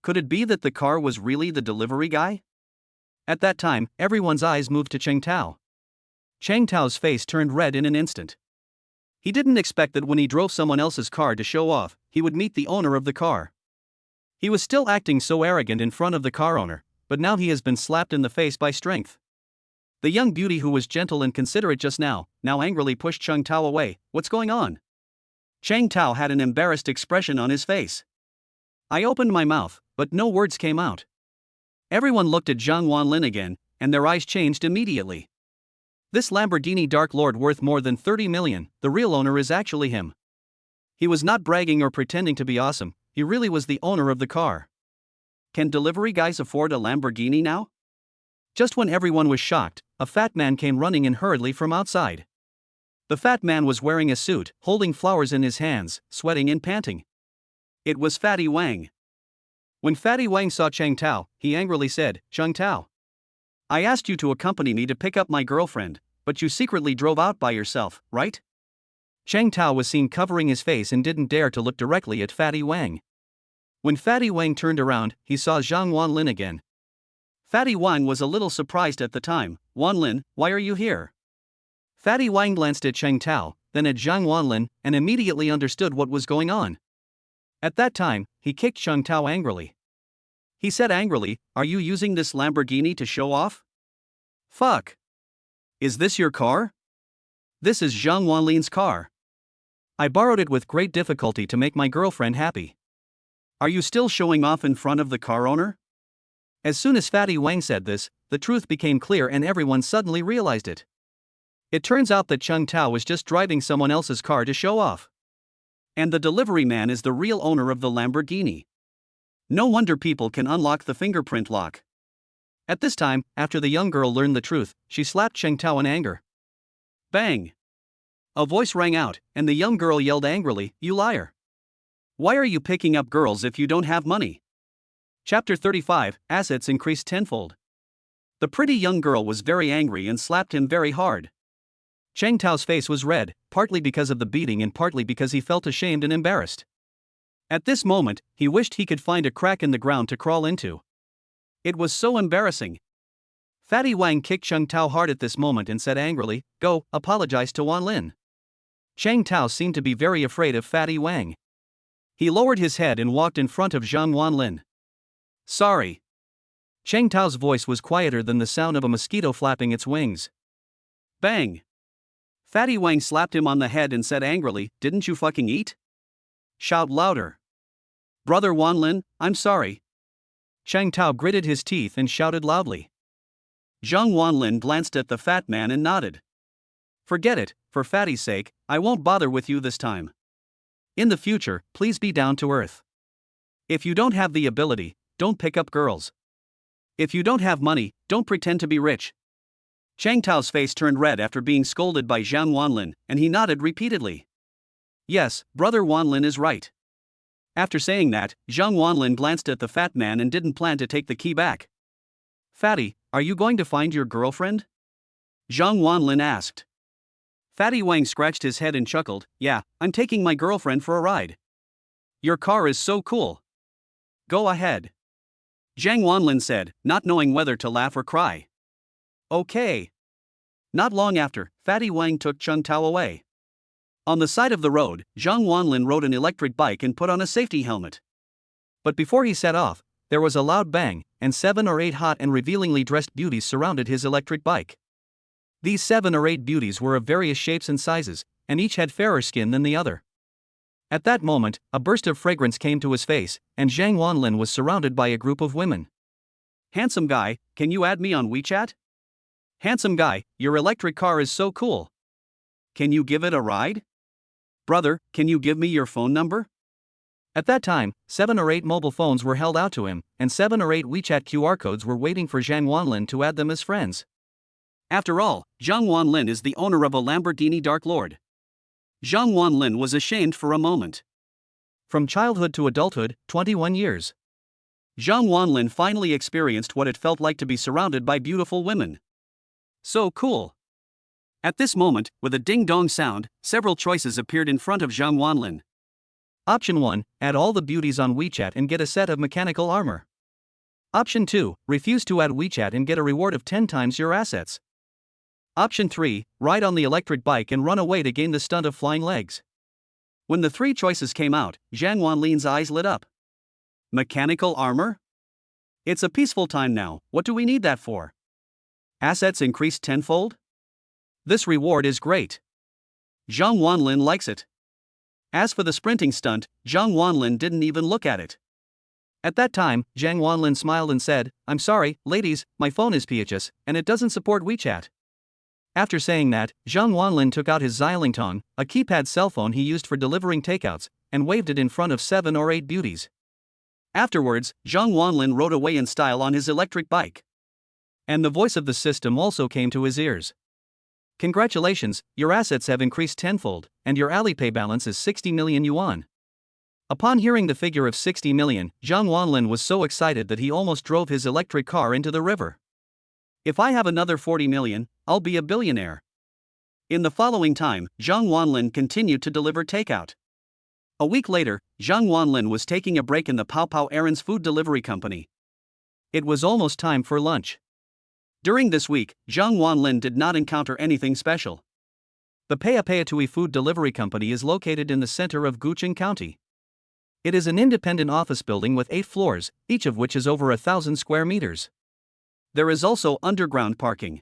Could it be that the car was really the delivery guy? At that time, everyone's eyes moved to Cheng Tao. Cheng Tao's face turned red in an instant. He didn't expect that when he drove someone else's car to show off, he would meet the owner of the car. He was still acting so arrogant in front of the car owner, but now he has been slapped in the face by strength. The young beauty who was gentle and considerate just now angrily pushed Cheng Tao away. "What's going on?" Cheng Tao had an embarrassed expression on his face. I opened my mouth, but no words came out. Everyone looked at Zhang Wanlin again, and their eyes changed immediately. This Lamborghini Dark Lord worth more than 30 million, the real owner is actually him. He was not bragging or pretending to be awesome, he really was the owner of the car. Can delivery guys afford a Lamborghini now? Just when everyone was shocked, a fat man came running in hurriedly from outside. The fat man was wearing a suit, holding flowers in his hands, sweating and panting. It was Fatty Wang. When Fatty Wang saw Cheng Tao, he angrily said, "Cheng Tao, I asked you to accompany me to pick up my girlfriend, but you secretly drove out by yourself, right?" Cheng Tao was seen covering his face and didn't dare to look directly at Fatty Wang. When Fatty Wang turned around, he saw Zhang Wanlin again. Fatty Wang was a little surprised at the time. "Wanlin, why are you here?" Fatty Wang glanced at Cheng Tao, then at Zhang Wanlin, and immediately understood what was going on. At that time, he kicked Cheng Tao angrily. He said angrily, "Are you using this Lamborghini to show off? Fuck. Is this your car?" "This is Zhang Wanlin's car. I borrowed it with great difficulty to make my girlfriend happy. Are you still showing off in front of the car owner?" As soon as Fatty Wang said this, the truth became clear and everyone suddenly realized it. It turns out that Cheng Tao was just driving someone else's car to show off. And the delivery man is the real owner of the Lamborghini. No wonder people can unlock the fingerprint lock. At this time, after the young girl learned the truth, she slapped Cheng Tao in anger. Bang! A voice rang out, and the young girl yelled angrily, "You liar! Why are you picking up girls if you don't have money?" Chapter 35, Assets Increased Tenfold. The pretty young girl was very angry and slapped him very hard. Cheng Tao's face was red, partly because of the beating and partly because he felt ashamed and embarrassed. At this moment, he wished he could find a crack in the ground to crawl into. It was so embarrassing. Fatty Wang kicked Cheng Tao hard at this moment and said angrily, "Go, apologize to Wanlin." Cheng Tao seemed to be very afraid of Fatty Wang. He lowered his head and walked in front of Zhang Wanlin. "Sorry." Cheng Tao's voice was quieter than the sound of a mosquito flapping its wings. Bang! Fatty Wang slapped him on the head and said angrily, "Didn't you fucking eat? Shout louder." "Brother Wanlin, I'm sorry." Cheng Tao gritted his teeth and shouted loudly. Zhang Wanlin glanced at the fat man and nodded. "Forget it, for Fatty's sake, I won't bother with you this time. In the future, please be down to earth. If you don't have the ability, don't pick up girls. If you don't have money, don't pretend to be rich." Cheng Tao's face turned red after being scolded by Zhang Wanlin, and he nodded repeatedly. Yes, Brother Wanlin is right. After saying that, Zhang Wanlin glanced at the fat man and didn't plan to take the key back. "Fatty, are you going to find your girlfriend?" Zhang Wanlin asked. Fatty Wang scratched his head and chuckled, "Yeah, I'm taking my girlfriend for a ride. Your car is so cool. Go ahead." Zhang Wanlin said, not knowing whether to laugh or cry. Okay. Not long after, Fatty Wang took Cheng Tao away. On the side of the road, Zhang Wanlin rode an electric bike and put on a safety helmet. But before he set off, there was a loud bang, and 7 or 8 hot and revealingly dressed beauties surrounded his electric bike. These 7 or 8 beauties were of various shapes and sizes, and each had fairer skin than the other. At that moment, a burst of fragrance came to his face, and Zhang Wanlin was surrounded by a group of women. "Handsome guy, can you add me on WeChat? Handsome guy, your electric car is so cool. Can you give it a ride? Brother, can you give me your phone number?" At that time, 7 or 8 mobile phones were held out to him, and 7 or 8 WeChat QR codes were waiting for Zhang Wanlin to add them as friends. After all, Zhang Wanlin is the owner of a Lamborghini Dark Lord. Zhang Wanlin was ashamed for a moment. From childhood to adulthood, 21 years. Zhang Wanlin finally experienced what it felt like to be surrounded by beautiful women. So cool. At this moment, with a ding-dong sound, several choices appeared in front of Zhang Wanlin. Option 1, add all the beauties on WeChat and get a set of mechanical armor. Option 2, refuse to add WeChat and get a reward of 10 times your assets. Option 3, ride on the electric bike and run away to gain the stunt of flying legs. When the three choices came out, Zhang Wanlin's eyes lit up. Mechanical armor? It's a peaceful time now, what do we need that for? Assets increased tenfold? This reward is great. Zhang Wanlin likes it. As for the sprinting stunt, Zhang Wanlin didn't even look at it. At that time, Zhang Wanlin smiled and said, "I'm sorry, ladies, my phone is PHS, and it doesn't support WeChat." After saying that, Zhang Wanlin took out his Xiaolingtong, a keypad cell phone he used for delivering takeouts, and waved it in front of 7 or 8 beauties. Afterwards, Zhang Wanlin rode away in style on his electric bike. And the voice of the system also came to his ears. Congratulations, your assets have increased tenfold, and your Alipay balance is 60 million yuan. Upon hearing the figure of 60 million, Zhang Wanlin was so excited that he almost drove his electric car into the river. If I have another 40 million, I'll be a billionaire. In the following time, Zhang Wanlin continued to deliver takeout. A week later, Zhang Wanlin was taking a break in the Pao Pao Errands food delivery company. It was almost time for lunch. During this week, Zhang Wanlin did not encounter anything special. The Payapayatui food delivery company is located in the center of Gucheng County. It is an independent office building with 8 floors, each of which is over 1,000 square meters. There is also underground parking.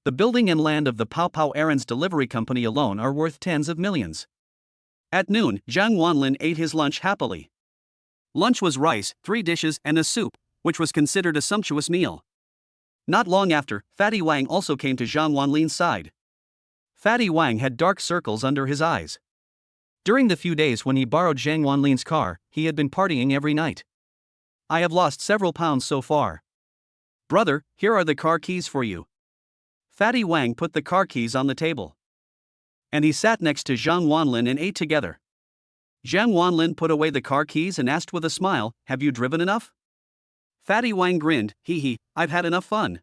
The building and land of the Pao Pao Errands delivery company alone are worth tens of millions. At noon, Zhang Wanlin ate his lunch happily. Lunch was rice, 3 dishes, and a soup, which was considered a sumptuous meal. Not long after, Fatty Wang also came to Zhang Wanlin's side. Fatty Wang had dark circles under his eyes. During the few days when he borrowed Zhang Wanlin's car, he had been partying every night. "I have lost several pounds so far. Brother, here are the car keys for you." Fatty Wang put the car keys on the table. And he sat next to Zhang Wanlin and ate together. Zhang Wanlin put away the car keys and asked with a smile, "Have you driven enough?" Fatty Wang grinned, "Hee, I've had enough fun."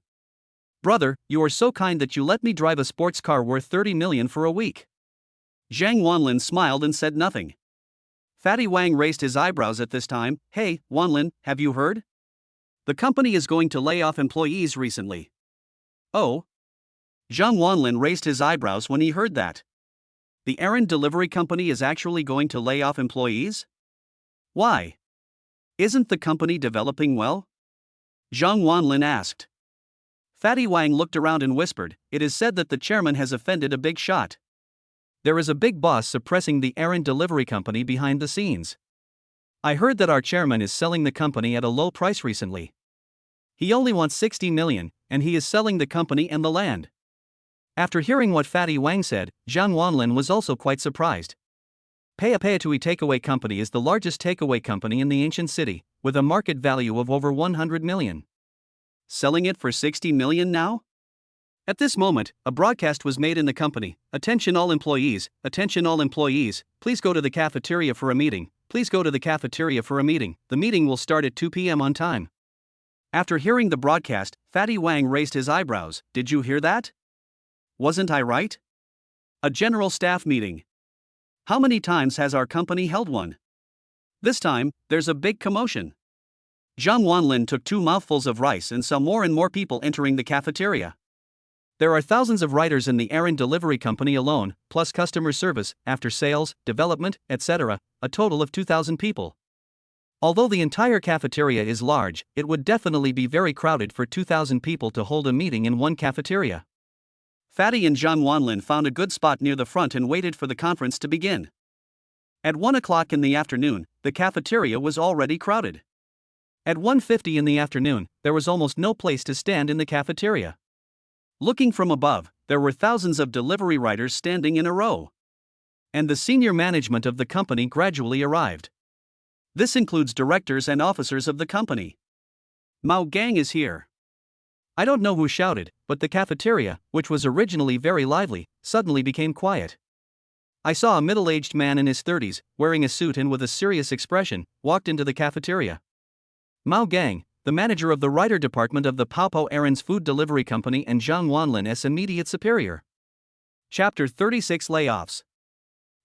"Brother, you are so kind that you let me drive a sports car worth 30 million for a week." Zhang Wanlin smiled and said nothing. Fatty Wang raised his eyebrows at this time. "Hey, Wanlin, have you heard? The company is going to lay off employees recently." "Oh?" Zhang Wanlin raised his eyebrows when he heard that. The errand delivery company is actually going to lay off employees? Why? Isn't the company developing well? Zhang Wanlin asked. Fatty Wang looked around and whispered, "It is said that the chairman has offended a big shot. There is a big boss suppressing the errand delivery company behind the scenes. I heard that our chairman is selling the company at a low price recently. He only wants 60 million, and he is selling the company and the land." After hearing what Fatty Wang said, Zhang Wanlin was also quite surprised. Payapayatui Takeaway Company is the largest takeaway company in the ancient city, with a market value of over 100 million. Selling it for 60 million now? At this moment, a broadcast was made in the company. Attention all employees, please go to the cafeteria for a meeting. Please go to the cafeteria for a meeting. The meeting will start at 2 p.m. on time. After hearing the broadcast, Fatty Wang raised his eyebrows. "Did you hear that? Wasn't I right? A general staff meeting. How many times has our company held one? This time, there's a big commotion." Zhang Wanlin took 2 mouthfuls of rice and saw more and more people entering the cafeteria. There are thousands of writers in the errand delivery company alone, plus customer service, after sales, development, etc., a total of 2,000 people. Although the entire cafeteria is large, it would definitely be very crowded for 2,000 people to hold a meeting in one cafeteria. Fatty and Zhang Wanlin found a good spot near the front and waited for the conference to begin. At 1 o'clock in the afternoon, the cafeteria was already crowded. At 1:50 in the afternoon, there was almost no place to stand in the cafeteria. Looking from above, there were thousands of delivery riders standing in a row. And the senior management of the company gradually arrived. This includes directors and officers of the company. Mao Gang is here. I don't know who shouted, but the cafeteria, which was originally very lively, suddenly became quiet. I saw a middle-aged man in his 30s, wearing a suit and with a serious expression, walked into the cafeteria. Mao Gang, the manager of the writer department of the Paopao Aaron's food delivery company and Zhang Wanlin's immediate superior. Chapter 36 Layoffs.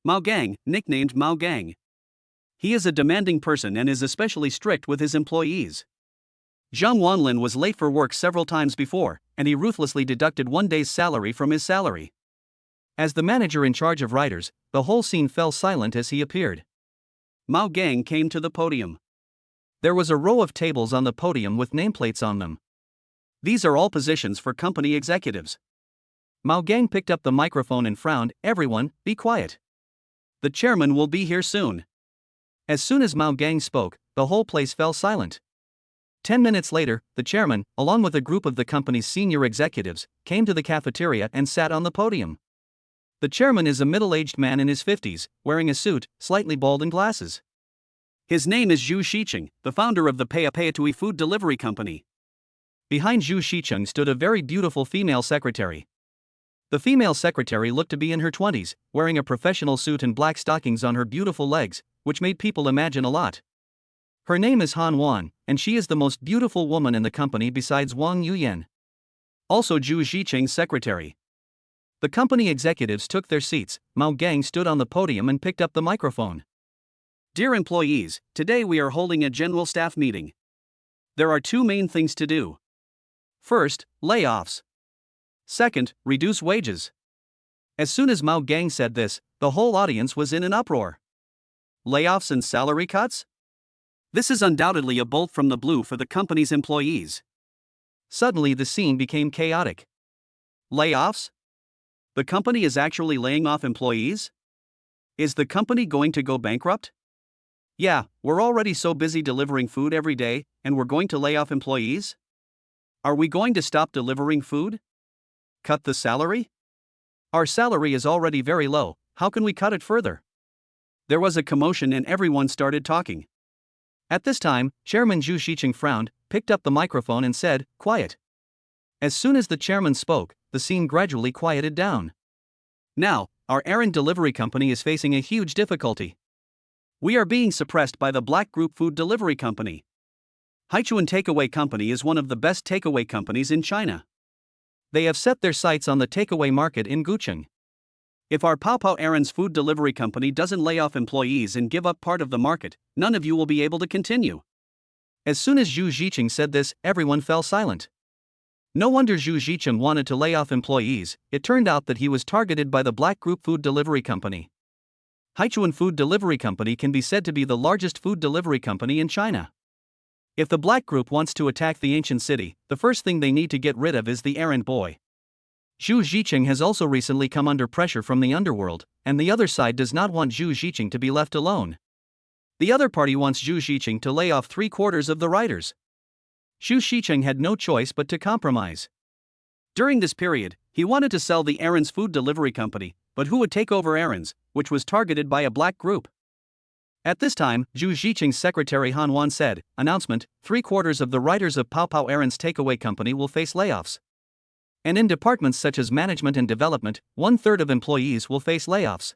Mao Gang, nicknamed Mao Gang. He is a demanding person and is especially strict with his employees. Zhang Wanlin was late for work several times before, and he ruthlessly deducted one day's salary from his salary. As the manager in charge of writers, the whole scene fell silent as he appeared. Mao Gang came to the podium. There was a row of tables on the podium with nameplates on them. These are all positions for company executives. Mao Gang picked up the microphone and frowned. "Everyone, be quiet. The chairman will be here soon." As soon as Mao Gang spoke, the whole place fell silent. 10 minutes later, the chairman, along with a group of the company's senior executives, came to the cafeteria and sat on the podium. The chairman is a middle-aged man in his 50s, wearing a suit, slightly bald and glasses. His name is Zhu Xicheng, the founder of the Paopao food delivery company. Behind Zhu Xicheng stood a very beautiful female secretary. The female secretary looked to be in her 20s, wearing a professional suit and black stockings on her beautiful legs, which made people imagine a lot. Her name is Han Wan, and she is the most beautiful woman in the company besides Wang Yuyan. Also Zhu Xicheng's secretary. The company executives took their seats. Mao Gang stood on the podium and picked up the microphone. "Dear employees, today we are holding a general staff meeting. There are two main things to do. First, layoffs. Second, reduce wages." As soon as Mao Gang said this, the whole audience was in an uproar. Layoffs and salary cuts? This is undoubtedly a bolt from the blue for the company's employees. Suddenly the scene became chaotic. Layoffs? The company is actually laying off employees? Is the company going to go bankrupt? Yeah, we're already so busy delivering food every day, and we're going to lay off employees? Are we going to stop delivering food? Cut the salary? Our salary is already very low, how can we cut it further? There was a commotion and everyone started talking. At this time, Chairman Zhu Xicheng frowned, picked up the microphone and said, "Quiet." As soon as the chairman spoke, the scene gradually quieted down. Now, our errand delivery company is facing a huge difficulty. We are being suppressed by the Black Group Food Delivery Company. Haichuan Takeaway Company is one of the best takeaway companies in China. They have set their sights on the takeaway market in Gucheng. If our Paopao Aaron's food delivery company doesn't lay off employees and give up part of the market, none of you will be able to continue. As soon as Zhu Xicheng said this, everyone fell silent. No wonder Zhu Xicheng wanted to lay off employees. It turned out that he was targeted by the Black Group Food Delivery Company. Haichuan Food Delivery Company can be said to be the largest food delivery company in China. If the Black Group wants to attack the ancient city, the first thing they need to get rid of is the errand boy. Zhu Xicheng has also recently come under pressure from the underworld, and the other side does not want Zhu Xicheng to be left alone. The other party wants Zhu Xicheng to lay off 3/4 of the writers. Zhu Xicheng had no choice but to compromise. During this period, he wanted to sell the Aaron's food delivery company, but who would take over Aaron's, which was targeted by a black group? At this time, Zhu Xicheng's secretary Han Wan said, "Announcement, 3/4 of the writers of Paopao Aaron's takeaway company will face layoffs. And in departments such as management and development, 1/3 of employees will face layoffs.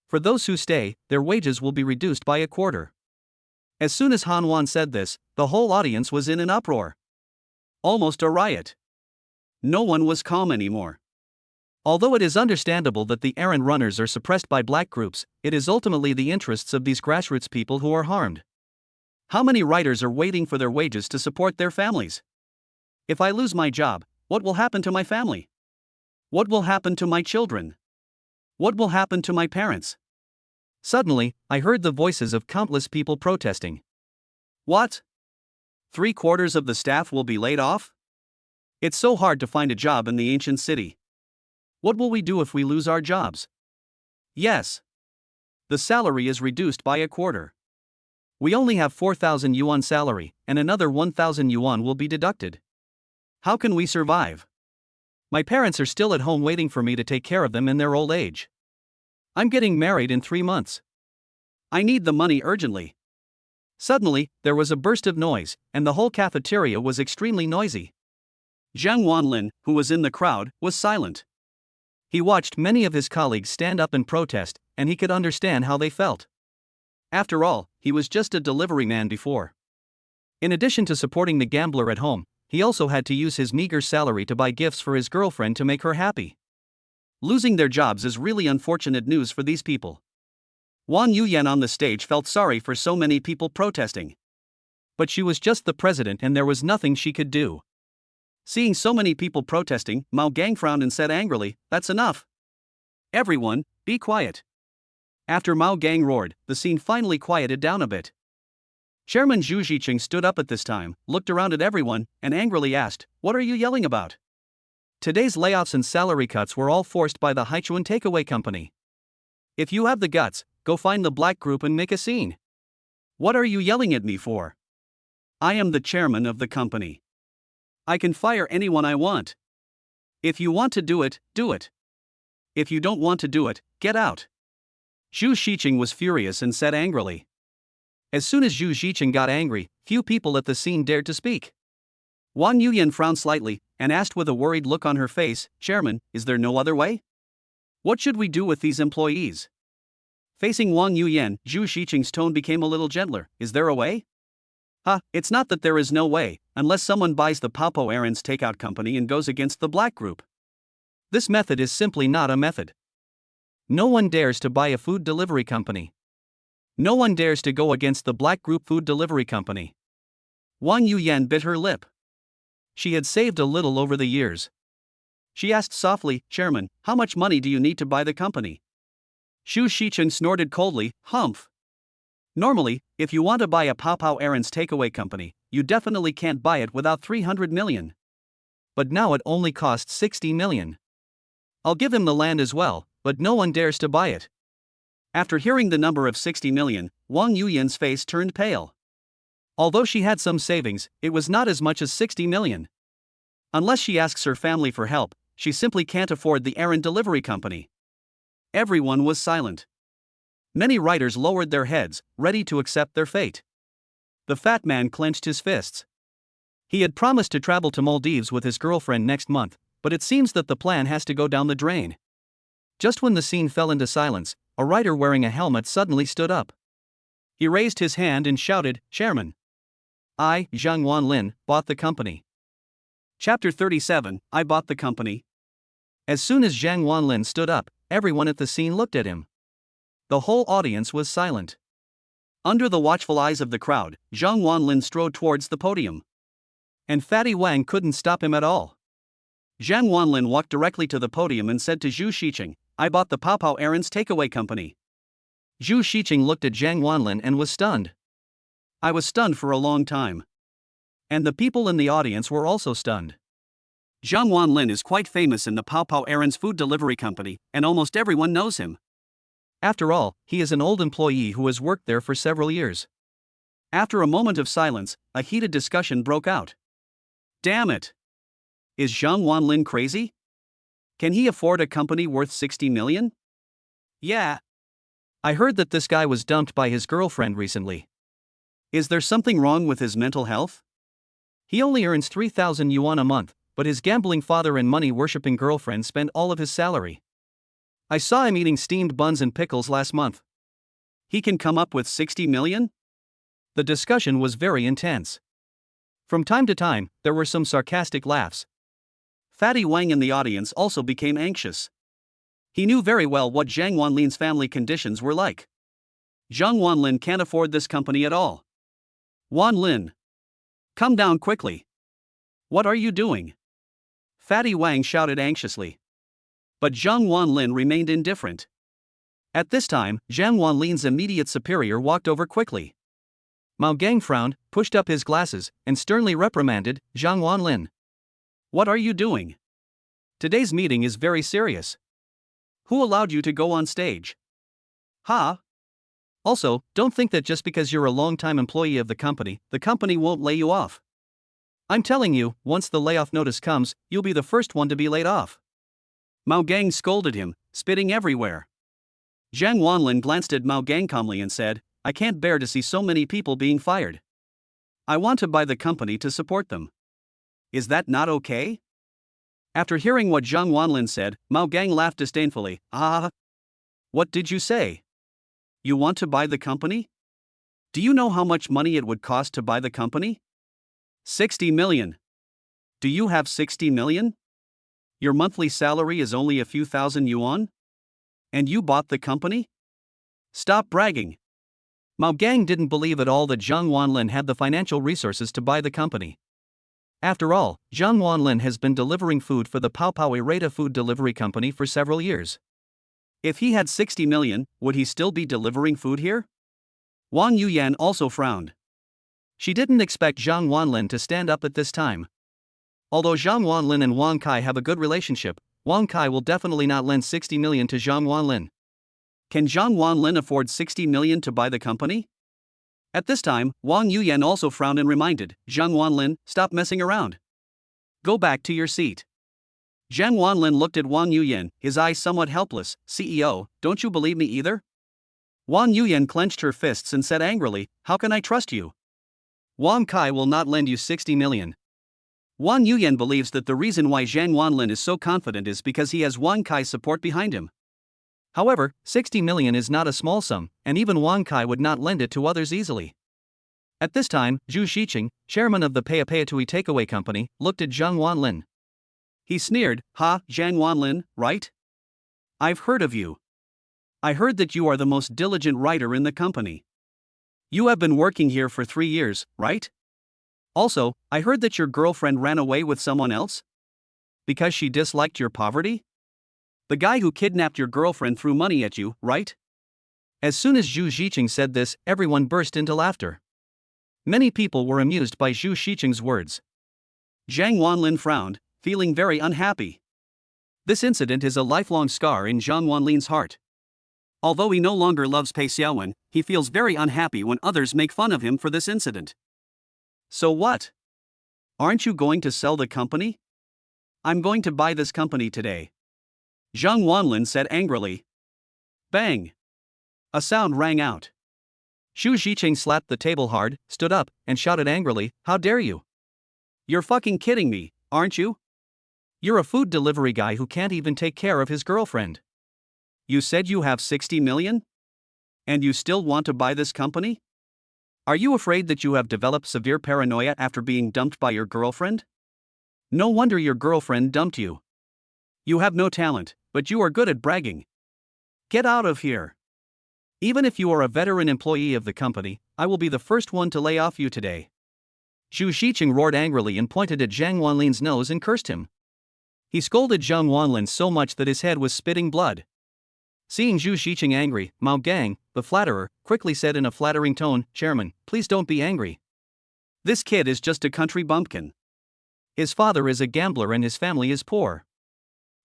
For those who stay, their wages will be reduced by 1/4. As soon as Han Wan said this, the whole audience was in an uproar. Almost a riot. No one was calm anymore. Although it is understandable that the errand runners are suppressed by black groups, it is ultimately the interests of these grassroots people who are harmed. How many writers are waiting for their wages to support their families? If I lose my job, what will happen to my family? What will happen to my children? What will happen to my parents? Suddenly, I heard the voices of countless people protesting. What? 3/4 of the staff will be laid off? It's so hard to find a job in the ancient city. What will we do if we lose our jobs? Yes. The salary is reduced by 1/4. We only have 4,000 yuan salary, and another 1,000 yuan will be deducted. How can we survive? My parents are still at home waiting for me to take care of them in their old age. I'm getting married in 3 months. I need the money urgently. Suddenly, there was a burst of noise, and the whole cafeteria was extremely noisy. Zhang Wanlin, who was in the crowd, was silent. He watched many of his colleagues stand up and protest, and he could understand how they felt. After all, he was just a delivery man before. In addition to supporting the gambler at home, he also had to use his meager salary to buy gifts for his girlfriend to make her happy. Losing their jobs is really unfortunate news for these people. Wang Yuyan on the stage felt sorry for so many people protesting. But she was just the president and there was nothing she could do. Seeing so many people protesting, Mao Gang frowned and said angrily, "That's enough. Everyone, be quiet." After Mao Gang roared, the scene finally quieted down a bit. Chairman Zhu Ziqing stood up at this time, looked around at everyone, and angrily asked, "What are you yelling about? Today's layoffs and salary cuts were all forced by the Haichuan Takeaway Company. If you have the guts, go find the black group and make a scene. What are you yelling at me for? I am the chairman of the company. I can fire anyone I want. If you want to do it, do it. If you don't want to do it, get out." Zhu Ziqing was furious and said angrily. As soon as Zhu Ziqing got angry, few people at the scene dared to speak. Wang Yuyan frowned slightly and asked with a worried look on her face, "Chairman, is there no other way? What should we do with these employees?" Facing Wang Yuyan, Zhu Ziqing's tone became a little gentler. "Is there a way? It's not that there is no way, unless someone buys the Papo Aaron's takeout company and goes against the black group. This method is simply not a method. No one dares to buy a food delivery company. No one dares to go against the black group food delivery company." Wang Yuyan bit her lip. She had saved a little over the years. She asked softly, "Chairman, how much money do you need to buy the company?" Zhu Ziqing snorted coldly, "Humph. Normally, if you want to buy a Papo Aaron's takeaway company, you definitely can't buy it without 300 million. But now it only costs 60 million. I'll give him the land as well, but no one dares to buy it." After hearing the number of 60 million, Wang Yuyan's face turned pale. Although she had some savings, it was not as much as 60 million. Unless she asks her family for help, she simply can't afford the errand delivery company. Everyone was silent. Many writers lowered their heads, ready to accept their fate. The fat man clenched his fists. He had promised to travel to Maldives with his girlfriend next month, but it seems that the plan has to go down the drain. Just when the scene fell into silence, a writer wearing a helmet suddenly stood up. He raised his hand and shouted, "Chairman. I, Zhang Wanlin, bought the company." Chapter 37, I bought the company. As soon as Zhang Wanlin stood up, everyone at the scene looked at him. The whole audience was silent. Under the watchful eyes of the crowd, Zhang Wanlin strode towards the podium. And Fatty Wang couldn't stop him at all. Zhang Wanlin walked directly to the podium and said to Zhu Ziqing, "I bought the Papo Aaron's takeaway company." Zhu Ziqing looked at Zhang Wanlin and was stunned. I was stunned for a long time. And the people in the audience were also stunned. Zhang Wanlin is quite famous in the Papo Aaron's food delivery company, and almost everyone knows him. After all, he is an old employee who has worked there for several years. After a moment of silence, a heated discussion broke out. Damn it! Is Zhang Wanlin crazy? Can he afford a company worth 60 million? Yeah. I heard that this guy was dumped by his girlfriend recently. Is there something wrong with his mental health? He only earns 3,000 yuan a month, but his gambling father and money-worshipping girlfriend spend all of his salary. I saw him eating steamed buns and pickles last month. He can come up with 60 million? The discussion was very intense. From time to time, there were some sarcastic laughs. Fatty Wang in the audience also became anxious. He knew very well what Zhang Wanlin's family conditions were like. Zhang Wanlin can't afford this company at all. Wanlin! Come down quickly. What are you doing? Fatty Wang shouted anxiously. But Zhang Wanlin remained indifferent. At this time, Zhang Wanlin's immediate superior walked over quickly. Mao Gang frowned, pushed up his glasses, and sternly reprimanded Zhang Wanlin. What are you doing? Today's meeting is very serious. Who allowed you to go on stage? Also, don't think that just because you're a long-time employee of the company won't lay you off. I'm telling you, once the layoff notice comes, you'll be the first one to be laid off. Mao Gang scolded him, spitting everywhere. Zhang Wanlin glanced at Mao Gang calmly and said, I can't bear to see so many people being fired. I want to buy the company to support them. Is that not okay? After hearing what Zhang Wanlin said, Mao Gang laughed disdainfully. Ah, what did you say? You want to buy the company? Do you know how much money it would cost to buy the company? 60 million. Do you have 60 million? Your monthly salary is only a few thousand yuan? And you bought the company? Stop bragging. Mao Gang didn't believe at all that Zhang Wanlin had the financial resources to buy the company. After all, Zhang Wanlin has been delivering food for the Paopao Rata food delivery company for several years. If he had 60 million, would he still be delivering food here? Wang Yuyan also frowned. She didn't expect Zhang Wanlin to stand up at this time. Although Zhang Wanlin and Wang Kai have a good relationship, Wang Kai will definitely not lend 60 million to Zhang Wanlin. Can Zhang Wanlin afford 60 million to buy the company? At this time, Wang Yuyan also frowned and reminded, Zhang Wanlin, stop messing around. Go back to your seat. Zhang Wanlin looked at Wang Yuyan, his eyes somewhat helpless. CEO, don't you believe me either? Wang Yuyan clenched her fists and said angrily, how can I trust you? Wang Kai will not lend you 60 million. Wang Yuyan believes that the reason why Zhang Wanlin is so confident is because he has Wang Kai's support behind him. However, 60 million is not a small sum, and even Wang Kai would not lend it to others easily. At this time, Zhu Xiqing, chairman of the Paopao Takeaway Company, looked at Zhang Wanlin. He sneered, ha, Zhang Wanlin, right? I've heard of you. I heard that you are the most diligent writer in the company. You have been working here for 3 years, right? Also, I heard that your girlfriend ran away with someone else? Because she disliked your poverty? The guy who kidnapped your girlfriend threw money at you, right? As soon as Zhu Xiqing said this, everyone burst into laughter. Many people were amused by Zhu Xiqing's words. Zhang Wanlin frowned, feeling very unhappy. This incident is a lifelong scar in Zhang Wanlin's heart. Although he no longer loves Pei Xiaowen, he feels very unhappy when others make fun of him for this incident. So what? Aren't you going to sell the company? I'm going to buy this company today. Zhang Wanlin said angrily. Bang! A sound rang out. Zhu Xiqing slapped the table hard, stood up, and shouted angrily, how dare you? You're fucking kidding me, aren't you? You're a food delivery guy who can't even take care of his girlfriend. You said you have 60 million? And you still want to buy this company? Are you afraid that you have developed severe paranoia after being dumped by your girlfriend? No wonder your girlfriend dumped you. You have no talent, but you are good at bragging. Get out of here. Even if you are a veteran employee of the company, I will be the first one to lay off you today. Zhu Xiqing roared angrily and pointed at Zhang Wanlin's nose and cursed him. He scolded Zhang Wanlin so much that his head was spitting blood. Seeing Zhu Xiqing angry, Mao Gang, the flatterer, quickly said in a flattering tone, Chairman, please don't be angry. This kid is just a country bumpkin. His father is a gambler and his family is poor.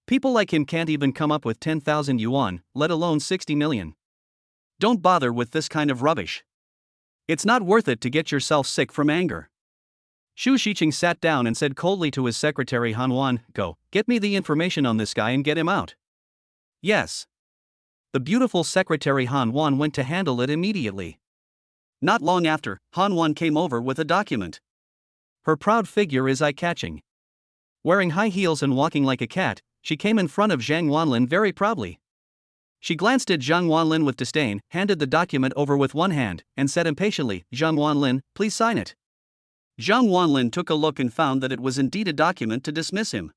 People like him can't even come up with 10,000 yuan, let alone 60 million. Don't bother with this kind of rubbish. It's not worth it to get yourself sick from anger. Zhu Xiqing sat down and said coldly to his secretary Han Wan, go, get me the information on this guy and get him out. Yes. The beautiful secretary Han Wan went to handle it immediately. Not long after, Han Wan came over with a document. Her proud figure is eye-catching. Wearing high heels and walking like a cat, she came in front of Zhang Wanlin very proudly. She glanced at Zhang Wanlin with disdain, handed the document over with one hand, and said impatiently, Zhang Wanlin, please sign it. Zhang Wanlin took a look and found that it was indeed a document to dismiss him.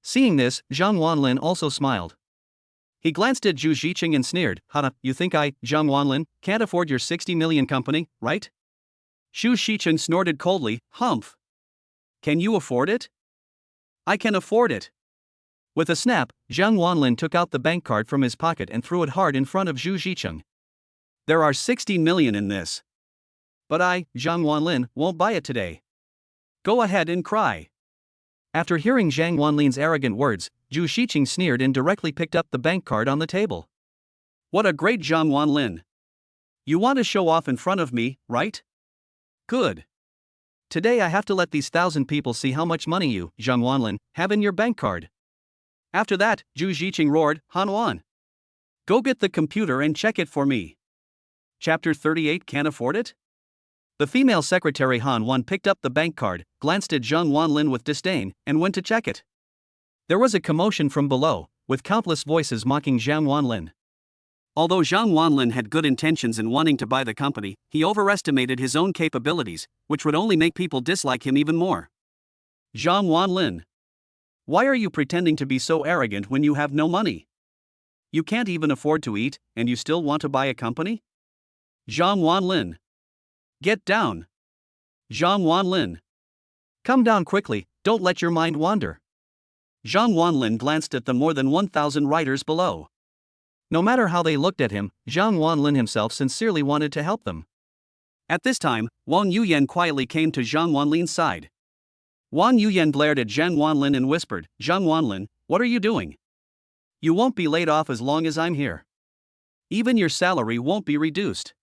Seeing this, Zhang Wanlin also smiled. He glanced at Zhu Xiqing and sneered, Hana, you think I, Zhang Wanlin, can't afford your 60 million company, right? Zhu Xiqing snorted coldly, humph. Can you afford it? I can afford it. With a snap, Zhang Wanlin took out the bank card from his pocket and threw it hard in front of Zhu Xiqing. There are 60 million in this. But I, Zhang Wanlin, won't buy it today. Go ahead and cry. After hearing Zhang Wanlin's arrogant words, Zhu Xiqing sneered and directly picked up the bank card on the table. What a great Zhang Wanlin. You want to show off in front of me, right? Good. Today I have to let these 1,000 people see how much money you, Zhang Wanlin, have in your bank card. After that, Zhu Xiqing roared, Han Wan. Go get the computer and check it for me. Chapter 38 Can't afford it? The female secretary Han Wan picked up the bank card, glanced at Zhang Wanlin with disdain, and went to check it. There was a commotion from below, with countless voices mocking Zhang Wanlin. Although Zhang Wanlin had good intentions in wanting to buy the company, he overestimated his own capabilities, which would only make people dislike him even more. Zhang Wanlin. Why are you pretending to be so arrogant when you have no money? You can't even afford to eat, and you still want to buy a company? Zhang Wanlin. Get down. Zhang Wanlin. Come down quickly, don't let your mind wander. Zhang Wanlin glanced at the more than 1,000 writers below. No matter how they looked at him, Zhang Wanlin himself sincerely wanted to help them. At this time, Wang Yuyan quietly came to Zhang Wanlin's side. Wang Yuyan glared at Zhang Wanlin and whispered, Zhang Wanlin, what are you doing? You won't be laid off as long as I'm here. Even your salary won't be reduced.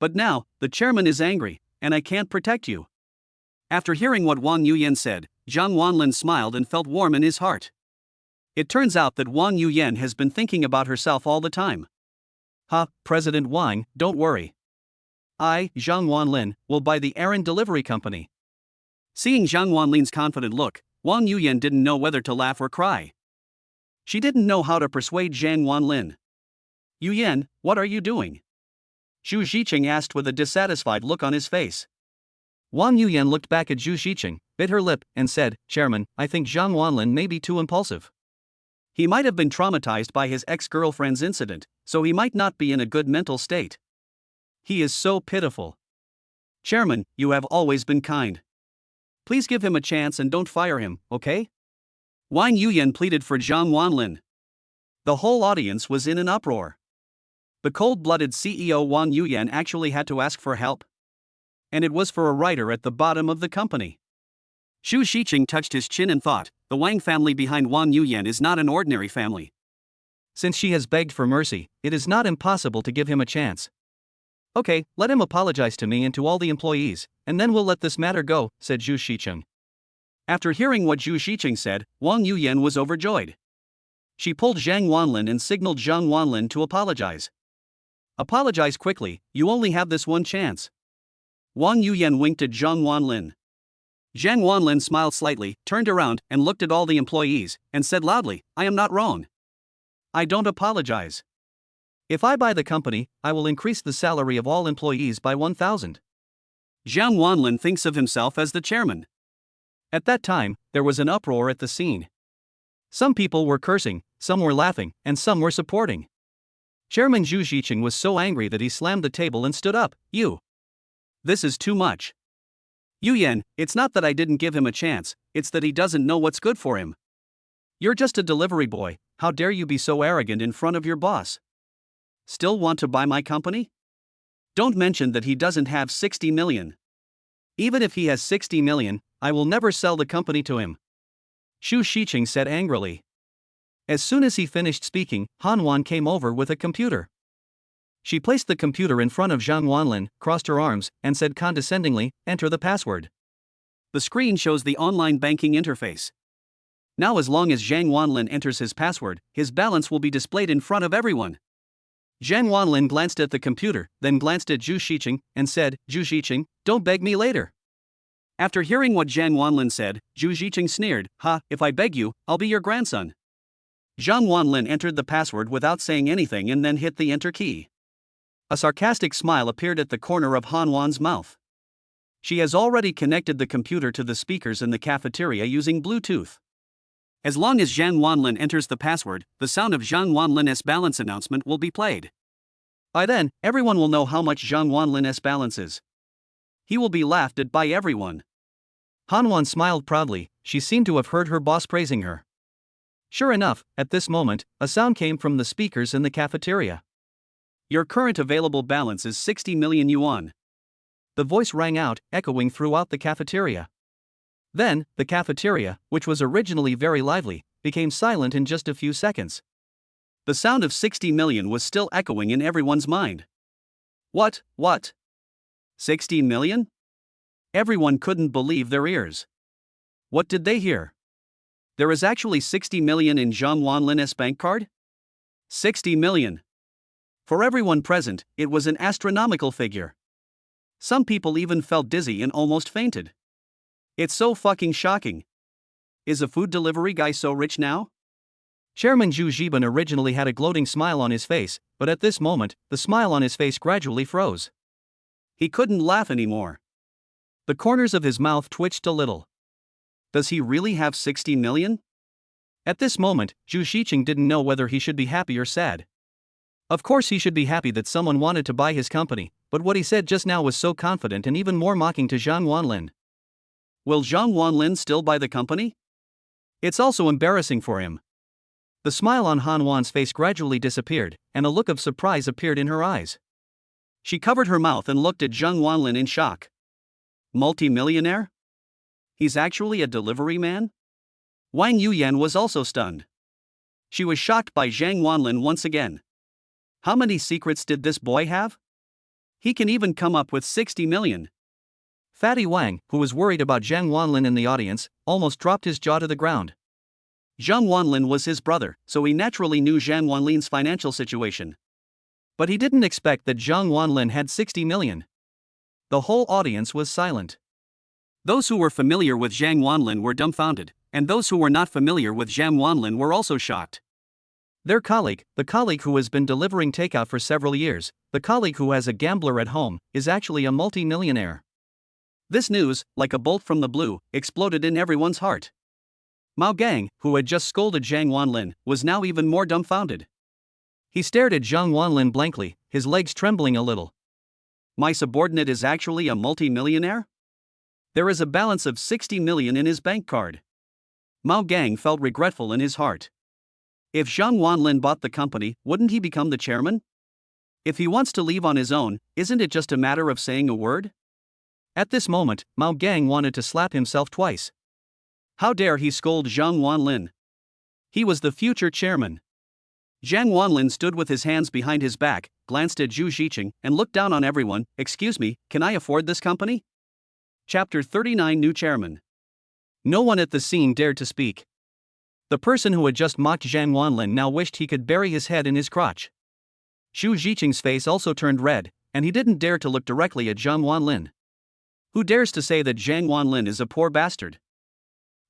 But now, the chairman is angry, and I can't protect you. After hearing what Wang Yuyan said, Zhang Wanlin smiled and felt warm in his heart. It turns out that Wang Yuyan has been thinking about herself all the time. President Wang, don't worry. I, Zhang Wanlin, will buy the errand delivery company. Seeing Zhang Wanlin's confident look, Wang Yuyan didn't know whether to laugh or cry. She didn't know how to persuade Zhang Wanlin. Yuyan, what are you doing? Zhu Xiqing asked with a dissatisfied look on his face. Wang Yuyan looked back at Zhu Xiqing, bit her lip, and said, Chairman, I think Zhang Wanlin may be too impulsive. He might have been traumatized by his ex-girlfriend's incident, so he might not be in a good mental state. He is so pitiful. Chairman, you have always been kind. Please give him a chance and don't fire him, okay? Wang Yuyan pleaded for Zhang Wanlin. The whole audience was in an uproar. The cold-blooded CEO Wang Yuyan actually had to ask for help. And it was for a writer at the bottom of the company. Zhu Xiqing touched his chin and thought, the Wang family behind Wang Yuyan is not an ordinary family. Since she has begged for mercy, it is not impossible to give him a chance. Okay, let him apologize to me and to all the employees, and then we'll let this matter go, said Zhu Xiqing. After hearing what Zhu Xiqing said, Wang Yuyan was overjoyed. She pulled Zhang Wanlin and signaled Zhang Wanlin to apologize. Apologize quickly, you only have this one chance. Wang Yuyan winked at Zhang Wanlin. Zhang Wanlin smiled slightly, turned around, and looked at all the employees, and said loudly, I am not wrong. I don't apologize. If I buy the company, I will increase the salary of all employees by 1,000. Zhang Wanlin thinks of himself as the chairman. At that time, there was an uproar at the scene. Some people were cursing, some were laughing, and some were supporting. Chairman Zhu Xiqing was so angry that he slammed the table and stood up. This is too much. Yuyan, it's not that I didn't give him a chance, it's that he doesn't know what's good for him. You're just a delivery boy, how dare you be so arrogant in front of your boss? Still want to buy my company? Don't mention that he doesn't have 60 million. Even if he has 60 million, I will never sell the company to him. Zhu Xiqing said angrily. As soon as he finished speaking, Han Wan came over with a computer. She placed the computer in front of Zhang Wanlin, crossed her arms, and said condescendingly, enter the password. The screen shows the online banking interface. Now as long as Zhang Wanlin enters his password, his balance will be displayed in front of everyone. Zhang Wanlin glanced at the computer, then glanced at Zhu Xiqing, and said, Zhu Xiqing, don't beg me later. After hearing what Zhang Wanlin said, Zhu Xiqing sneered, if I beg you, I'll be your grandson. Zhang Wanlin entered the password without saying anything and then hit the enter key. A sarcastic smile appeared at the corner of Han Wan's mouth. She has already connected the computer to the speakers in the cafeteria using Bluetooth. As long as Zhang Wanlin enters the password, the sound of Zhang Wanlin's balance announcement will be played. By then, everyone will know how much Zhang Wanlin's balance is. He will be laughed at by everyone. Han Wan smiled proudly, she seemed to have heard her boss praising her. Sure enough, at this moment, a sound came from the speakers in the cafeteria. Your current available balance is 60 million yuan. The voice rang out, echoing throughout the cafeteria. Then, the cafeteria, which was originally very lively, became silent in just a few seconds. The sound of 60 million was still echoing in everyone's mind. What? 60 million? Everyone couldn't believe their ears. What did they hear? There is actually 60 million in Zhang Wanlin's bank card? 60 million. For everyone present, it was an astronomical figure. Some people even felt dizzy and almost fainted. It's so fucking shocking. Is a food delivery guy so rich now? Chairman Zhu Zhiban originally had a gloating smile on his face, but at this moment, the smile on his face gradually froze. He couldn't laugh anymore. The corners of his mouth twitched a little. Does he really have 60 million? At this moment, Zhu Xiqing didn't know whether he should be happy or sad. Of course he should be happy that someone wanted to buy his company, but what he said just now was so confident and even more mocking to Zhang Wanlin. Will Zhang Wanlin still buy the company? It's also embarrassing for him. The smile on Han Wan's face gradually disappeared, and a look of surprise appeared in her eyes. She covered her mouth and looked at Zhang Wanlin in shock. Multi-millionaire? He's actually a delivery man? Wang Yuyan was also stunned. She was shocked by Zhang Wanlin once again. How many secrets did this boy have? He can even come up with 60 million. Fatty Wang, who was worried about Zhang Wanlin in the audience, almost dropped his jaw to the ground. Zhang Wanlin was his brother, so he naturally knew Zhang Wanlin's financial situation. But he didn't expect that Zhang Wanlin had 60 million. The whole audience was silent. Those who were familiar with Zhang Wanlin were dumbfounded, and those who were not familiar with Zhang Wanlin were also shocked. Their colleague, the colleague who has been delivering takeout for several years, the colleague who has a gambler at home, is actually a multi-millionaire. This news, like a bolt from the blue, exploded in everyone's heart. Mao Gang, who had just scolded Zhang Wanlin, was now even more dumbfounded. He stared at Zhang Wanlin blankly, his legs trembling a little. My subordinate is actually a multi-millionaire? There is a balance of 60 million in his bank card. Mao Gang felt regretful in his heart. If Zhang Wanlin bought the company, wouldn't he become the chairman? If he wants to leave on his own, isn't it just a matter of saying a word? At this moment, Mao Gang wanted to slap himself twice. How dare he scold Zhang Wanlin? He was the future chairman. Zhang Wanlin stood with his hands behind his back, glanced at Zhu Xiqing, and looked down on everyone. Excuse me, can I afford this company? Chapter 39 New Chairman. No one at the scene dared to speak. The person who had just mocked Zhang Wanlin now wished he could bury his head in his crotch. Zhu Xiqing's face also turned red, and he didn't dare to look directly at Zhang Wanlin. Who dares to say that Zhang Wanlin is a poor bastard?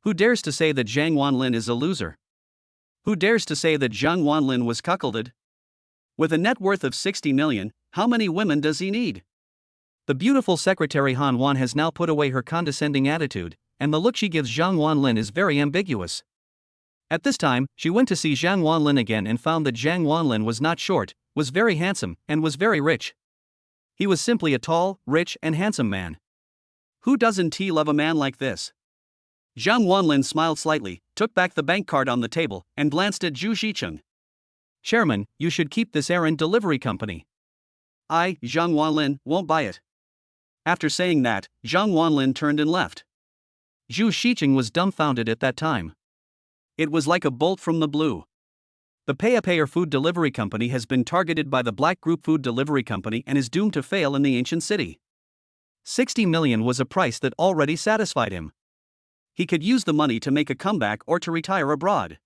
Who dares to say that Zhang Wanlin is a loser? Who dares to say that Zhang Wanlin was cuckolded? With a net worth of 60 million, how many women does he need? The beautiful secretary Han Wan has now put away her condescending attitude, and the look she gives Zhang Wanlin is very ambiguous. At this time, she went to see Zhang Wanlin again and found that Zhang Wanlin was not short, was very handsome, and was very rich. He was simply a tall, rich, and handsome man. Who doesn't love a man like this? Zhang Wanlin smiled slightly, took back the bank card on the table, and glanced at Zhu Xiqing. Chairman, you should keep this errand delivery company. I, Zhang Wanlin, won't buy it. After saying that, Zhang Wanlin turned and left. Zhu Xiqing was dumbfounded at that time. It was like a bolt from the blue. The Payer food delivery company has been targeted by the Black Group Food Delivery Company and is doomed to fail in the ancient city. 60 million was a price that already satisfied him. He could use the money to make a comeback or to retire abroad.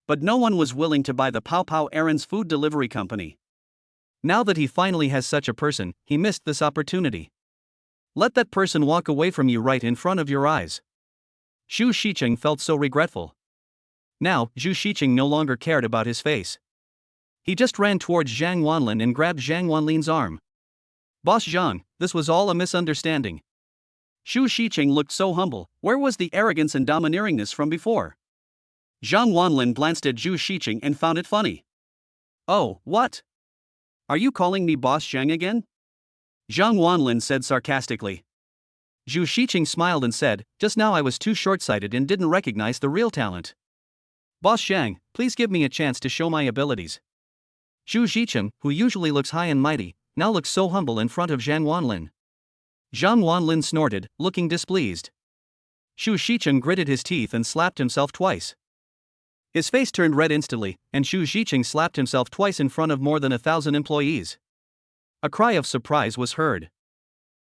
But no one was willing to buy the Pao Aaron's food delivery company. Now that he finally has such a person, he missed this opportunity. Let that person walk away from you right in front of your eyes. Zhu Xiqing felt so regretful. Now, Zhu Xiqing no longer cared about his face. He just ran towards Zhang Wanlin and grabbed Zhang Wanlin's arm. Boss Zhang, this was all a misunderstanding. Zhu Xiqing looked so humble. Where was the arrogance and domineeringness from before? Zhang Wanlin glanced at Zhu Xiqing and found it funny. Oh, what? Are you calling me Boss Zhang again? Zhang Wanlin said sarcastically. Zhu Xiqing smiled and said, just now I was too short-sighted and didn't recognize the real talent. Boss Zhang, please give me a chance to show my abilities. Zhu Xiqing, who usually looks high and mighty, now looks so humble in front of Zhang Wanlin. Zhang Wanlin snorted, looking displeased. Zhu Xiqing gritted his teeth and slapped himself twice. His face turned red instantly, and Zhu Xiqing slapped himself twice in front of more than 1,000 employees. A cry of surprise was heard.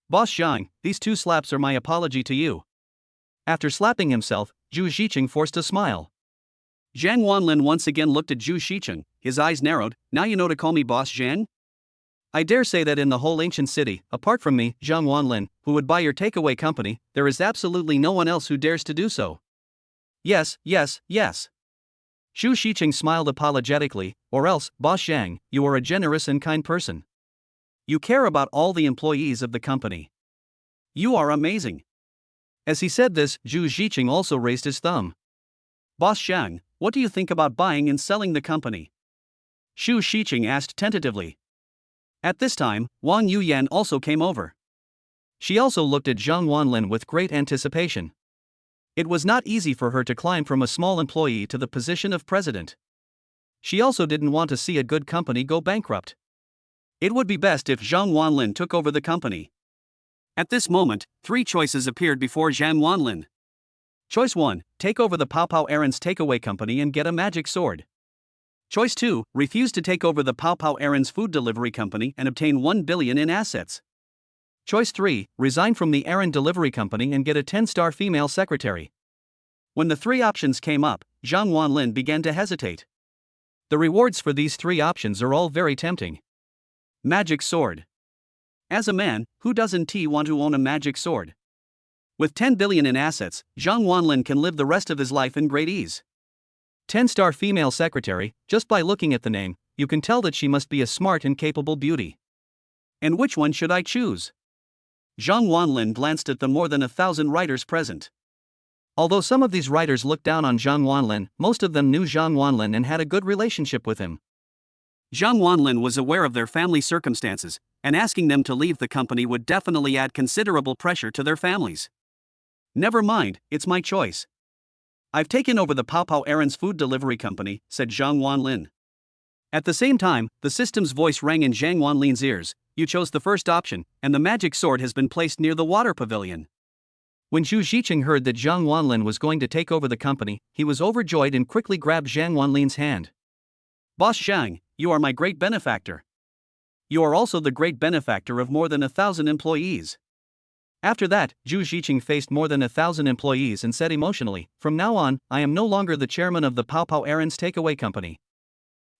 Boss Zhang, these 2 slaps are my apology to you. After slapping himself, Zhu Xiqing forced a smile. Zhang Wanlin once again looked at Zhu Xiqing, his eyes narrowed. Now you know to call me Boss Zhang? I dare say that in the whole ancient city, apart from me, Zhang Wanlin, who would buy your takeaway company, there is absolutely no one else who dares to do so. Yes, yes, yes. Zhu Xiqing smiled apologetically, or else, Boss Zhang, you are a generous and kind person. You care about all the employees of the company. You are amazing. As he said this, Zhu Xiqing also raised his thumb. Boss Zhang, what do you think about buying and selling the company? Zhu Xiqing asked tentatively. At this time, Wang Yuyan also came over. She also looked at Zhang Wanlin with great anticipation. It was not easy for her to climb from a small employee to the position of president. She also didn't want to see a good company go bankrupt. It would be best if Zhang Wanlin took over the company. At this moment, 3 choices appeared before Zhang Wanlin. Choice 1, take over the Pao Pao Errands takeaway company and get a magic sword. Choice 2, refuse to take over the Pao Pao Errands food delivery company and obtain 1 billion in assets. Choice 3, resign from the errand delivery company and get a 10-star female secretary. When the 3 options came up, Zhang Wanlin began to hesitate. The rewards for these 3 options are all very tempting. Magic sword. As a man, who doesn't want to own a magic sword? With 10 billion in assets, Zhang Wanlin can live the rest of his life in great ease. 10-star female secretary, just by looking at the name, you can tell that she must be a smart and capable beauty. And which one should I choose? Zhang Wanlin glanced at the more than 1,000 writers present. Although some of these writers looked down on Zhang Wanlin, most of them knew Zhang Wanlin and had a good relationship with him. Zhang Wanlin was aware of their family circumstances, and asking them to leave the company would definitely add considerable pressure to their families. Never mind, it's my choice. I've taken over the Pao Pao Errands food delivery company, said Zhang Wanlin. At the same time, the system's voice rang in Zhang Wanlin's ears. You chose the first option, and the magic sword has been placed near the water pavilion. When Zhu Xiqing heard that Zhang Wanlin was going to take over the company, he was overjoyed and quickly grabbed Zhang Wanlin's hand. Boss Zhang, you are my great benefactor. You are also the great benefactor of more than 1,000 employees. After that, Zhu Xiqing faced more than 1,000 employees and said emotionally, from now on, I am no longer the chairman of the Pao Pao Errands takeaway company.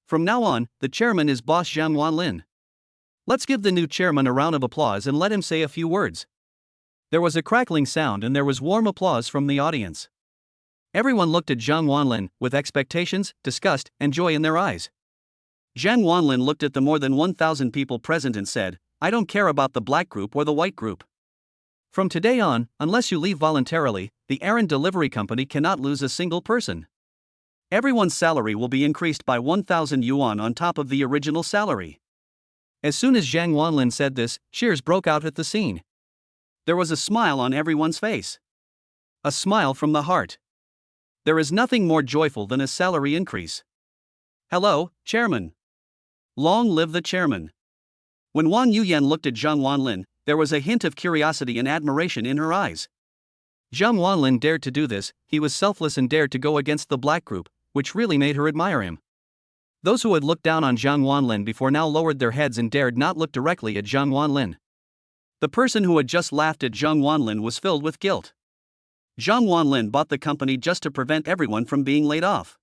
From now on, the chairman is Boss Zhang Wanlin. Let's give the new chairman a round of applause and let him say a few words. There was a crackling sound and there was warm applause from the audience. Everyone looked at Zhang Wanlin with expectations, disgust, and joy in their eyes. Zhang Wanlin looked at the more than 1,000 people present and said, I don't care about the black group or the white group. From today on, unless you leave voluntarily, the errand delivery company cannot lose a single person. Everyone's salary will be increased by 1,000 yuan on top of the original salary. As soon as Zhang Wanlin said this, cheers broke out at the scene. There was a smile on everyone's face. A smile from the heart. There is nothing more joyful than a salary increase. Hello, Chairman. Long live the Chairman. When Wang Yuyan looked at Zhang Wanlin, there was a hint of curiosity and admiration in her eyes. Zhang Wanlin dared to do this, he was selfless and dared to go against the black group, which really made her admire him. Those who had looked down on Zhang Wanlin before now lowered their heads and dared not look directly at Zhang Wanlin. The person who had just laughed at Zhang Wanlin was filled with guilt. Zhang Wanlin bought the company just to prevent everyone from being laid off.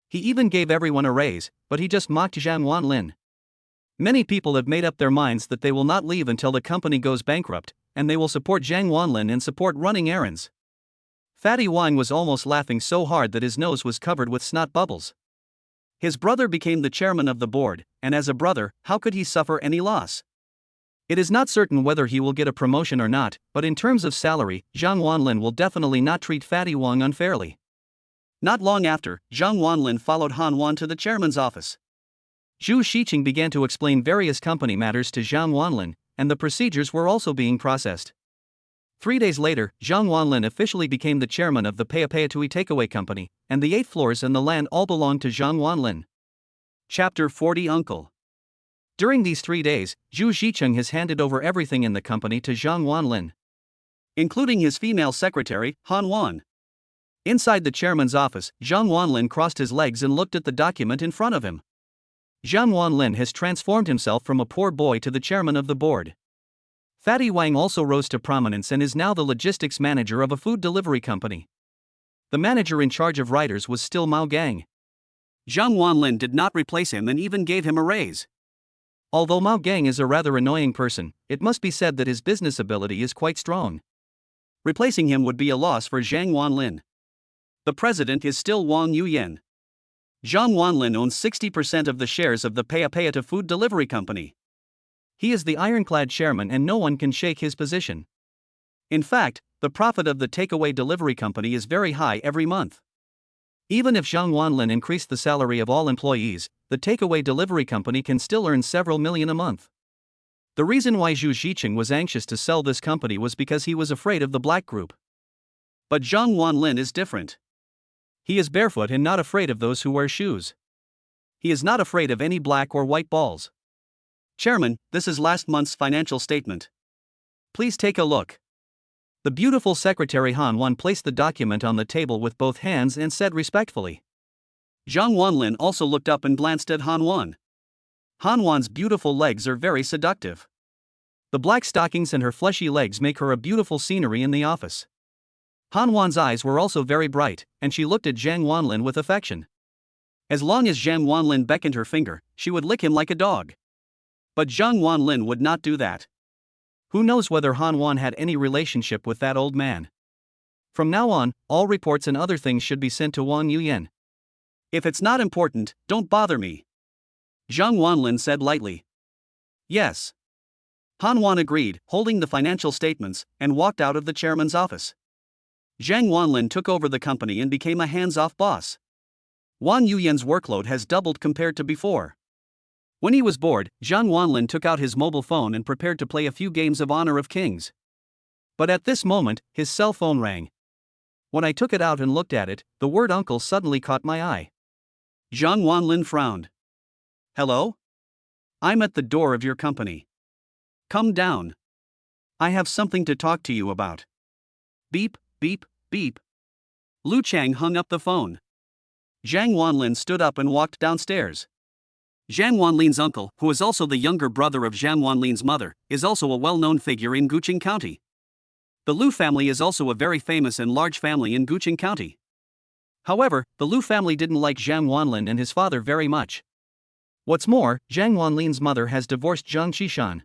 He even gave everyone a raise, but he just mocked Zhang Wanlin. Many people have made up their minds that they will not leave until the company goes bankrupt, and they will support Zhang Wanlin and support running errands. Fatty Wang was almost laughing so hard that his nose was covered with snot bubbles. His brother became the chairman of the board, and as a brother, how could he suffer any loss? It is not certain whether he will get a promotion or not, but in terms of salary, Zhang Wanlin will definitely not treat Fatty Wang unfairly. Not long after, Zhang Wanlin followed Han Wan to the chairman's office. Zhu Xiqing began to explain various company matters to Zhang Wanlin, and the procedures were also being processed. 3 days later, Zhang Wanlin officially became the chairman of the Payapayatui takeaway company, and the 8 floors and the land all belonged to Zhang Wanlin. Chapter 40 Uncle. During these 3 days, Zhu Xiqing has handed over everything in the company to Zhang Wanlin, including his female secretary, Han Wan. Inside the chairman's office, Zhang Wanlin crossed his legs and looked at the document in front of him. Zhang Wanlin has transformed himself from a poor boy to the chairman of the board. Fatty Wang also rose to prominence and is now the logistics manager of a food delivery company. The manager in charge of writers was still Mao Gang. Zhang Wanlin did not replace him and even gave him a raise. Although Mao Gang is a rather annoying person, it must be said that his business ability is quite strong. Replacing him would be a loss for Zhang Wanlin. The president is still Wang Yuyan. Zhang Wanlin owns 60% of the shares of the Paya food delivery company. He is the ironclad chairman and no one can shake his position. In fact, the profit of the takeaway delivery company is very high every month. Even if Zhang Wanlin increased the salary of all employees, the takeaway delivery company can still earn several million a month. The reason why Zhu Zicheng was anxious to sell this company was because he was afraid of the black group. But Zhang Wanlin is different. He is barefoot and not afraid of those who wear shoes. He is not afraid of any black or white balls. Chairman, this is last month's financial statement. Please take a look. The beautiful secretary Han Wan placed the document on the table with both hands and said respectfully. Zhang Wanlin also looked up and glanced at Han Wan. Han Wan's beautiful legs are very seductive. The black stockings and her fleshy legs make her a beautiful scenery in the office. Han Wan's eyes were also very bright, and she looked at Zhang Wanlin with affection. As long as Zhang Wanlin beckoned her finger, she would lick him like a dog. But Zhang Wanlin would not do that. Who knows whether Han Wan had any relationship with that old man? From now on, all reports and other things should be sent to Wang Yuyan. If it's not important, don't bother me. Zhang Wanlin said lightly. Yes. Han Wan agreed, holding the financial statements, and walked out of the chairman's office. Zhang Wanlin took over the company and became a hands-off boss. Wang Yuyan's workload has doubled compared to before. When he was bored, Zhang Wanlin took out his mobile phone and prepared to play a few games of Honor of Kings. But at this moment, his cell phone rang. When I took it out and looked at it, the word uncle suddenly caught my eye. Zhang Wanlin frowned. Hello? I'm at the door of your company. Come down. I have something to talk to you about. Beep, beep, beep. Lu Chang hung up the phone. Zhang Wanlin stood up and walked downstairs. Zhang Wanlin's uncle, who is also the younger brother of Zhang Wanlin's mother, is also a well-known figure in Guqing County. The Lu family is also a very famous and large family in Guqing County. However, the Lu family didn't like Zhang Wanlin and his father very much. What's more, Zhang Wanlin's mother has divorced Zhang Qishan.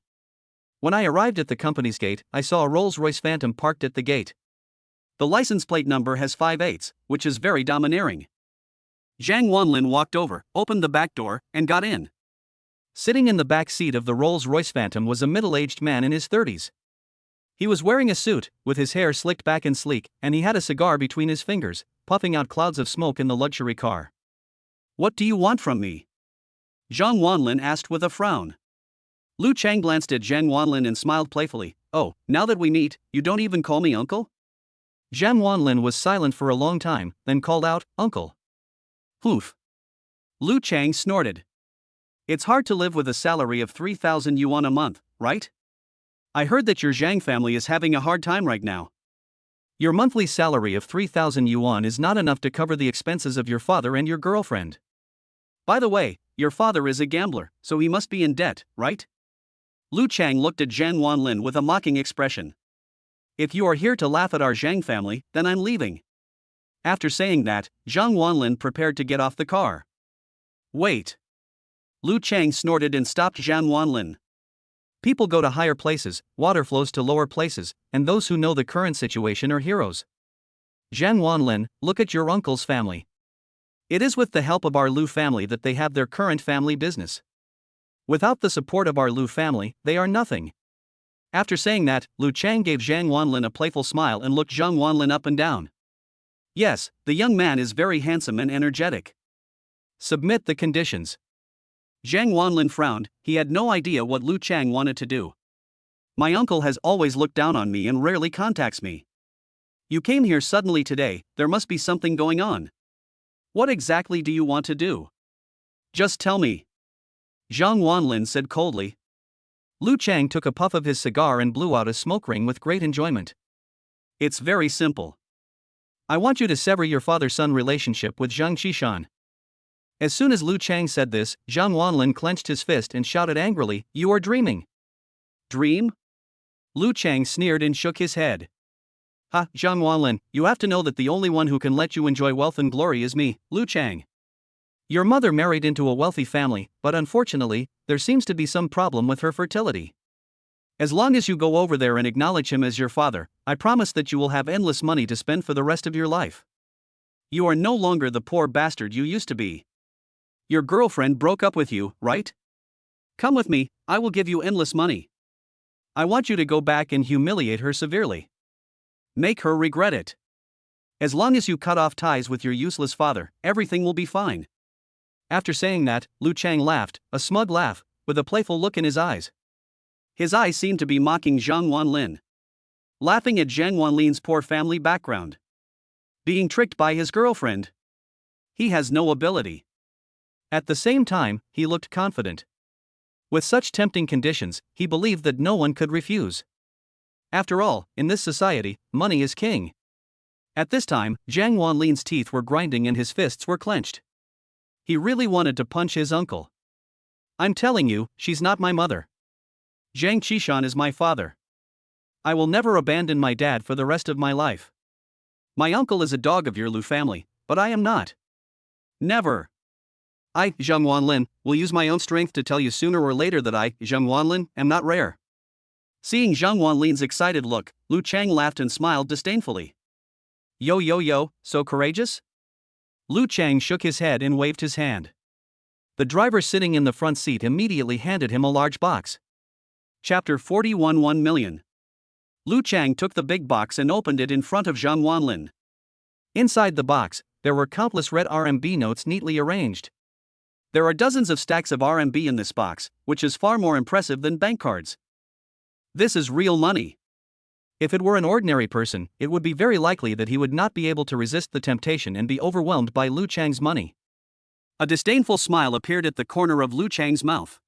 When I arrived at the company's gate, I saw a Rolls-Royce Phantom parked at the gate. The license plate number has 58, which is very domineering. Zhang Wanlin walked over, opened the back door, and got in. Sitting in the back seat of the Rolls-Royce Phantom was a middle-aged man in his 30s. He was wearing a suit, with his hair slicked back and sleek, and he had a cigar between his fingers, puffing out clouds of smoke in the luxury car. What do you want from me? Zhang Wanlin asked with a frown. Lu Chang glanced at Zhang Wanlin and smiled playfully. Oh, now that we meet, you don't even call me uncle? Zhang Wanlin was silent for a long time, then called out, Uncle. Hoof. Lu Chang snorted. It's hard to live with a salary of 3,000 yuan a month, right? I heard that your Zhang family is having a hard time right now. Your monthly salary of 3,000 yuan is not enough to cover the expenses of your father and your girlfriend. By the way, your father is a gambler, so he must be in debt, right? Lu Chang looked at Zhang Wanlin with a mocking expression. If you are here to laugh at our Zhang family, then I'm leaving. After saying that, Zhang Wanlin prepared to get off the car. Wait. Lu Chang snorted and stopped Zhang Wanlin. People go to higher places, water flows to lower places, and those who know the current situation are heroes. Zhang Wanlin, look at your uncle's family. It is with the help of our Lu family that they have their current family business. Without the support of our Lu family, they are nothing. After saying that, Lu Chang gave Zhang Wanlin a playful smile and looked Zhang Wanlin up and down. Yes, the young man is very handsome and energetic. Submit the conditions. Zhang Wanlin frowned, he had no idea what Lu Chang wanted to do. My uncle has always looked down on me and rarely contacts me. You came here suddenly today, there must be something going on. What exactly do you want to do? Just tell me. Zhang Wanlin said coldly. Lu Chang took a puff of his cigar and blew out a smoke ring with great enjoyment. It's very simple. I want you to sever your father-son relationship with Zhang Qishan. As soon as Lu Chang said this, Zhang Wanlin clenched his fist and shouted angrily, You are dreaming. Dream? Lu Chang sneered and shook his head. Ha, Zhang Wanlin, you have to know that the only one who can let you enjoy wealth and glory is me, Lu Chang. Your mother married into a wealthy family, but unfortunately, there seems to be some problem with her fertility. As long as you go over there and acknowledge him as your father, I promise that you will have endless money to spend for the rest of your life. You are no longer the poor bastard you used to be. Your girlfriend broke up with you, right? Come with me, I will give you endless money. I want you to go back and humiliate her severely. Make her regret it. As long as you cut off ties with your useless father, everything will be fine. After saying that, Lu Chang laughed, a smug laugh, with a playful look in his eyes. His eyes seemed to be mocking Zhang Wanlin. Laughing at Zhang Wanlin's poor family background. Being tricked by his girlfriend. He has no ability. At the same time, he looked confident. With such tempting conditions, he believed that no one could refuse. After all, in this society, money is king. At this time, Zhang Wanlin's teeth were grinding and his fists were clenched. He really wanted to punch his uncle. I'm telling you, she's not my mother. Zhang Qishan is my father. I will never abandon my dad for the rest of my life. My uncle is a dog of your Lu family, but I am not. Never. I, Zhang Wanlin, will use my own strength to tell you sooner or later that I, Zhang Wanlin, am not rare. Seeing Zhang Wanlin's excited look, Lu Chang laughed and smiled disdainfully. Yo, so courageous? Lu Chang shook his head and waved his hand. The driver sitting in the front seat immediately handed him a large box. Chapter 41 1 million. Lu Chang took the big box and opened it in front of Zhang Wanlin. Inside the box, there were countless red RMB notes neatly arranged. There are dozens of stacks of RMB in this box, which is far more impressive than bank cards. This is real money. If it were an ordinary person, it would be very likely that he would not be able to resist the temptation and be overwhelmed by Lu Chang's money. A disdainful smile appeared at the corner of Lu Chang's mouth.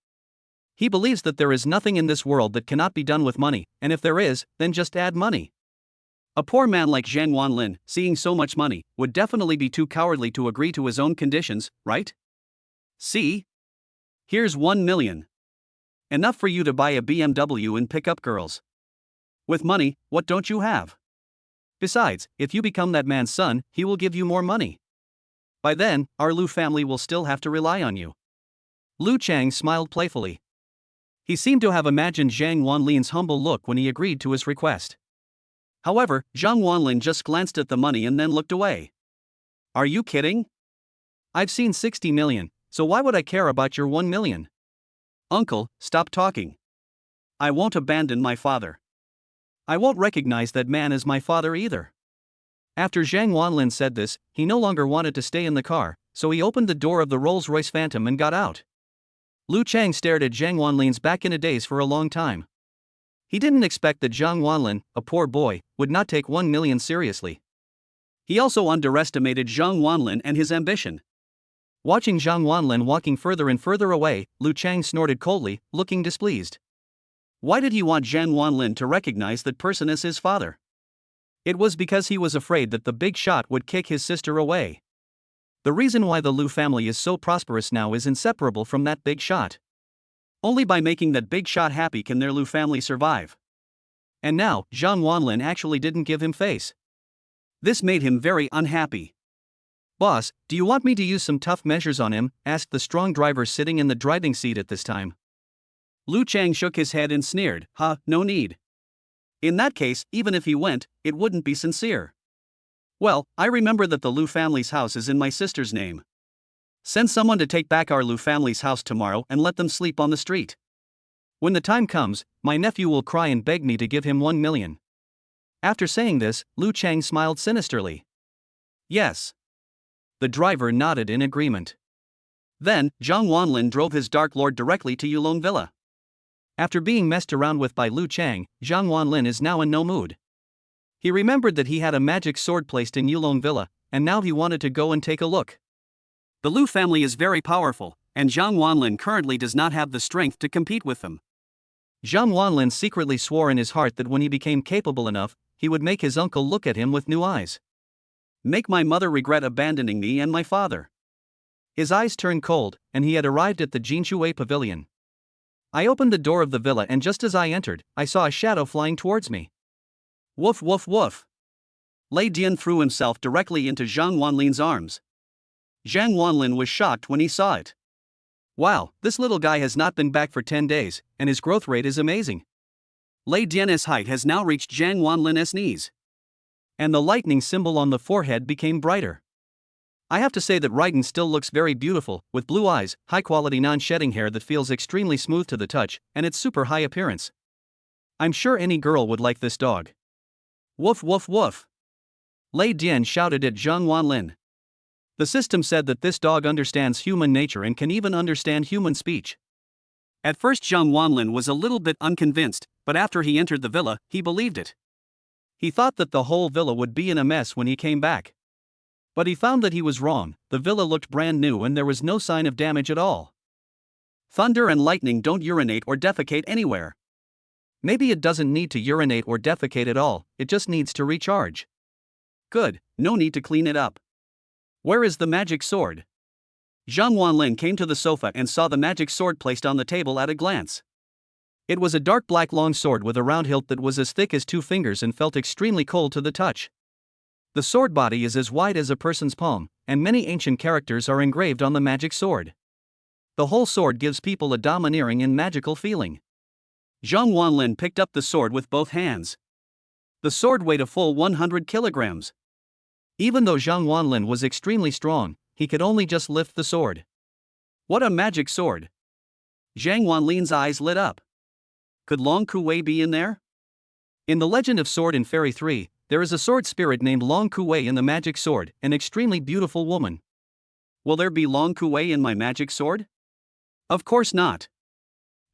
He believes that there is nothing in this world that cannot be done with money, and if there is, then just add money. A poor man like Zhang Wanlin, seeing so much money, would definitely be too cowardly to agree to his own conditions, right? See? Here's 1 million. Enough for you to buy a BMW and pick up girls. With money, what don't you have? Besides, if you become that man's son, he will give you more money. By then, our Lu family will still have to rely on you. Lu Chang smiled playfully. He seemed to have imagined Zhang Wanlin's humble look when he agreed to his request. However, Zhang Wanlin just glanced at the money and then looked away. Are you kidding? I've seen 60 million, so why would I care about your 1 million? Uncle, stop talking. I won't abandon my father. I won't recognize that man as my father either. After Zhang Wanlin said this, he no longer wanted to stay in the car, so he opened the door of the Rolls-Royce Phantom and got out. Lu Chang stared at Zhang Wanlin's back in a daze for a long time. He didn't expect that Zhang Wanlin, a poor boy, would not take 1 million seriously. He also underestimated Zhang Wanlin and his ambition. Watching Zhang Wanlin walking further and further away, Lu Chang snorted coldly, looking displeased. Why did he want Zhang Wanlin to recognize that person as his father? It was because he was afraid that the big shot would kick his sister away. The reason why the Lu family is so prosperous now is inseparable from that big shot. Only by making that big shot happy can their Lu family survive. And now, Zhang Wanlin actually didn't give him face. This made him very unhappy. Boss, do you want me to use some tough measures on him? Asked the strong driver sitting in the driving seat at this time. Lu Chang shook his head and sneered, no need. In that case, even if he went, it wouldn't be sincere. Well, I remember that the Lu family's house is in my sister's name. Send someone to take back our Lu family's house tomorrow and let them sleep on the street. When the time comes, my nephew will cry and beg me to give him 1 million. After saying this, Lu Chang smiled sinisterly. Yes. The driver nodded in agreement. Then, Zhang Wanlin drove his Dark Lord directly to Yulong Villa. After being messed around with by Lu Chang, Zhang Wanlin is now in no mood. He remembered that he had a magic sword placed in Yulong Villa, and now he wanted to go and take a look. The Lu family is very powerful, and Zhang Wanlin currently does not have the strength to compete with them. Zhang Wanlin secretly swore in his heart that when he became capable enough, he would make his uncle look at him with new eyes. Make my mother regret abandoning me and my father. His eyes turned cold, and he had arrived at the Jinshui Pavilion. I opened the door of the villa and just as I entered, I saw a shadow flying towards me. Woof woof woof. Lei Dian threw himself directly into Zhang Wanlin's arms. Zhang Wanlin was shocked when he saw it. Wow, this little guy has not been back for 10 days, and his growth rate is amazing. Lei Dian's height has now reached Zhang Wanlin's knees. And the lightning symbol on the forehead became brighter. I have to say that Raiden still looks very beautiful, with blue eyes, high-quality non-shedding hair that feels extremely smooth to the touch, and its super high appearance. I'm sure any girl would like this dog. Woof woof woof. Lei Dian shouted at Zhang Wanlin. The system said that this dog understands human nature and can even understand human speech. At first Zhang Wanlin was a little bit unconvinced, but after he entered the villa, he believed it. He thought that the whole villa would be in a mess when he came back. But he found that he was wrong. The villa looked brand new and there was no sign of damage at all. Thunder and lightning don't urinate or defecate anywhere. Maybe it doesn't need to urinate or defecate at all, it just needs to recharge. Good, no need to clean it up. Where is the magic sword? Zhang Wanlin came to the sofa and saw the magic sword placed on the table at a glance. It was a dark black long sword with a round hilt that was as thick as 2 fingers and felt extremely cold to the touch. The sword body is as wide as a person's palm, and many ancient characters are engraved on the magic sword. The whole sword gives people a domineering and magical feeling. Zhang Wanlin picked up the sword with both hands. The sword weighed a full 100 kilograms. Even though Zhang Wanlin was extremely strong, he could only just lift the sword. What a magic sword! Zhang Wanlin's eyes lit up. Could Long Kuwei be in there? In the Legend of Sword and Fairy 3, there is a sword spirit named Long Kuwei in the magic sword, an extremely beautiful woman. Will there be Long Kuwei in my magic sword? Of course not.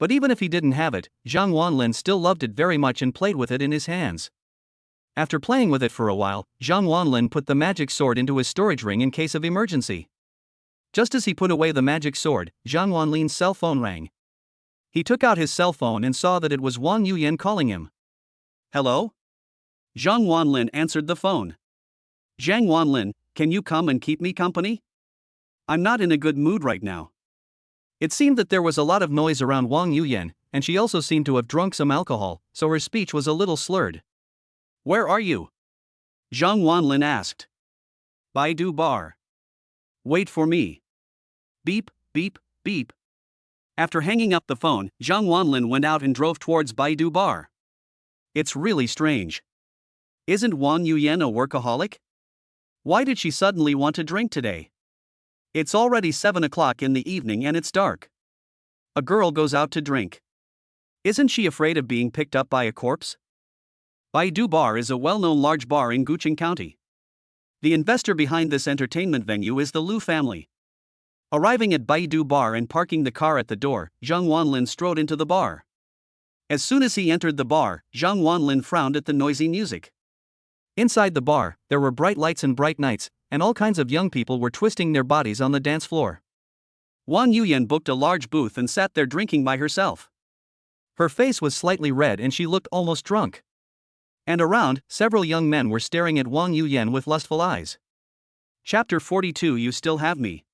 But even if he didn't have it, Zhang Wanlin still loved it very much and played with it in his hands. After playing with it for a while, Zhang Wanlin put the magic sword into his storage ring in case of emergency. Just as he put away the magic sword, Zhang Wanlin's cell phone rang. He took out his cell phone and saw that it was Wang Yuyan calling him. Hello? Zhang Wanlin answered the phone. Zhang Wanlin, can you come and keep me company? I'm not in a good mood right now. It seemed that there was a lot of noise around Wang Yuyan, and she also seemed to have drunk some alcohol, so her speech was a little slurred. Where are you? Zhang Wanlin asked. Baidu Bar. Wait for me. Beep, beep, beep. After hanging up the phone, Zhang Wanlin went out and drove towards Baidu Bar. It's really strange. Isn't Wang Yuyan a workaholic? Why did she suddenly want to drink today? It's already 7 o'clock in the evening and it's dark. A girl goes out to drink. Isn't she afraid of being picked up by a corpse? Baidu Bar is a well-known large bar in Guqing County. The investor behind this entertainment venue is the Liu family. Arriving at Baidu Bar and parking the car at the door, Zhang Wanlin strode into the bar. As soon as he entered the bar, Zhang Wanlin frowned at the noisy music. Inside the bar, there were bright lights and bright nights, and all kinds of young people were twisting their bodies on the dance floor. Wang Yuyan booked a large booth and sat there drinking by herself. Her face was slightly red and she looked almost drunk. And around, several young men were staring at Wang Yuyan with lustful eyes. Chapter 42. You still have me.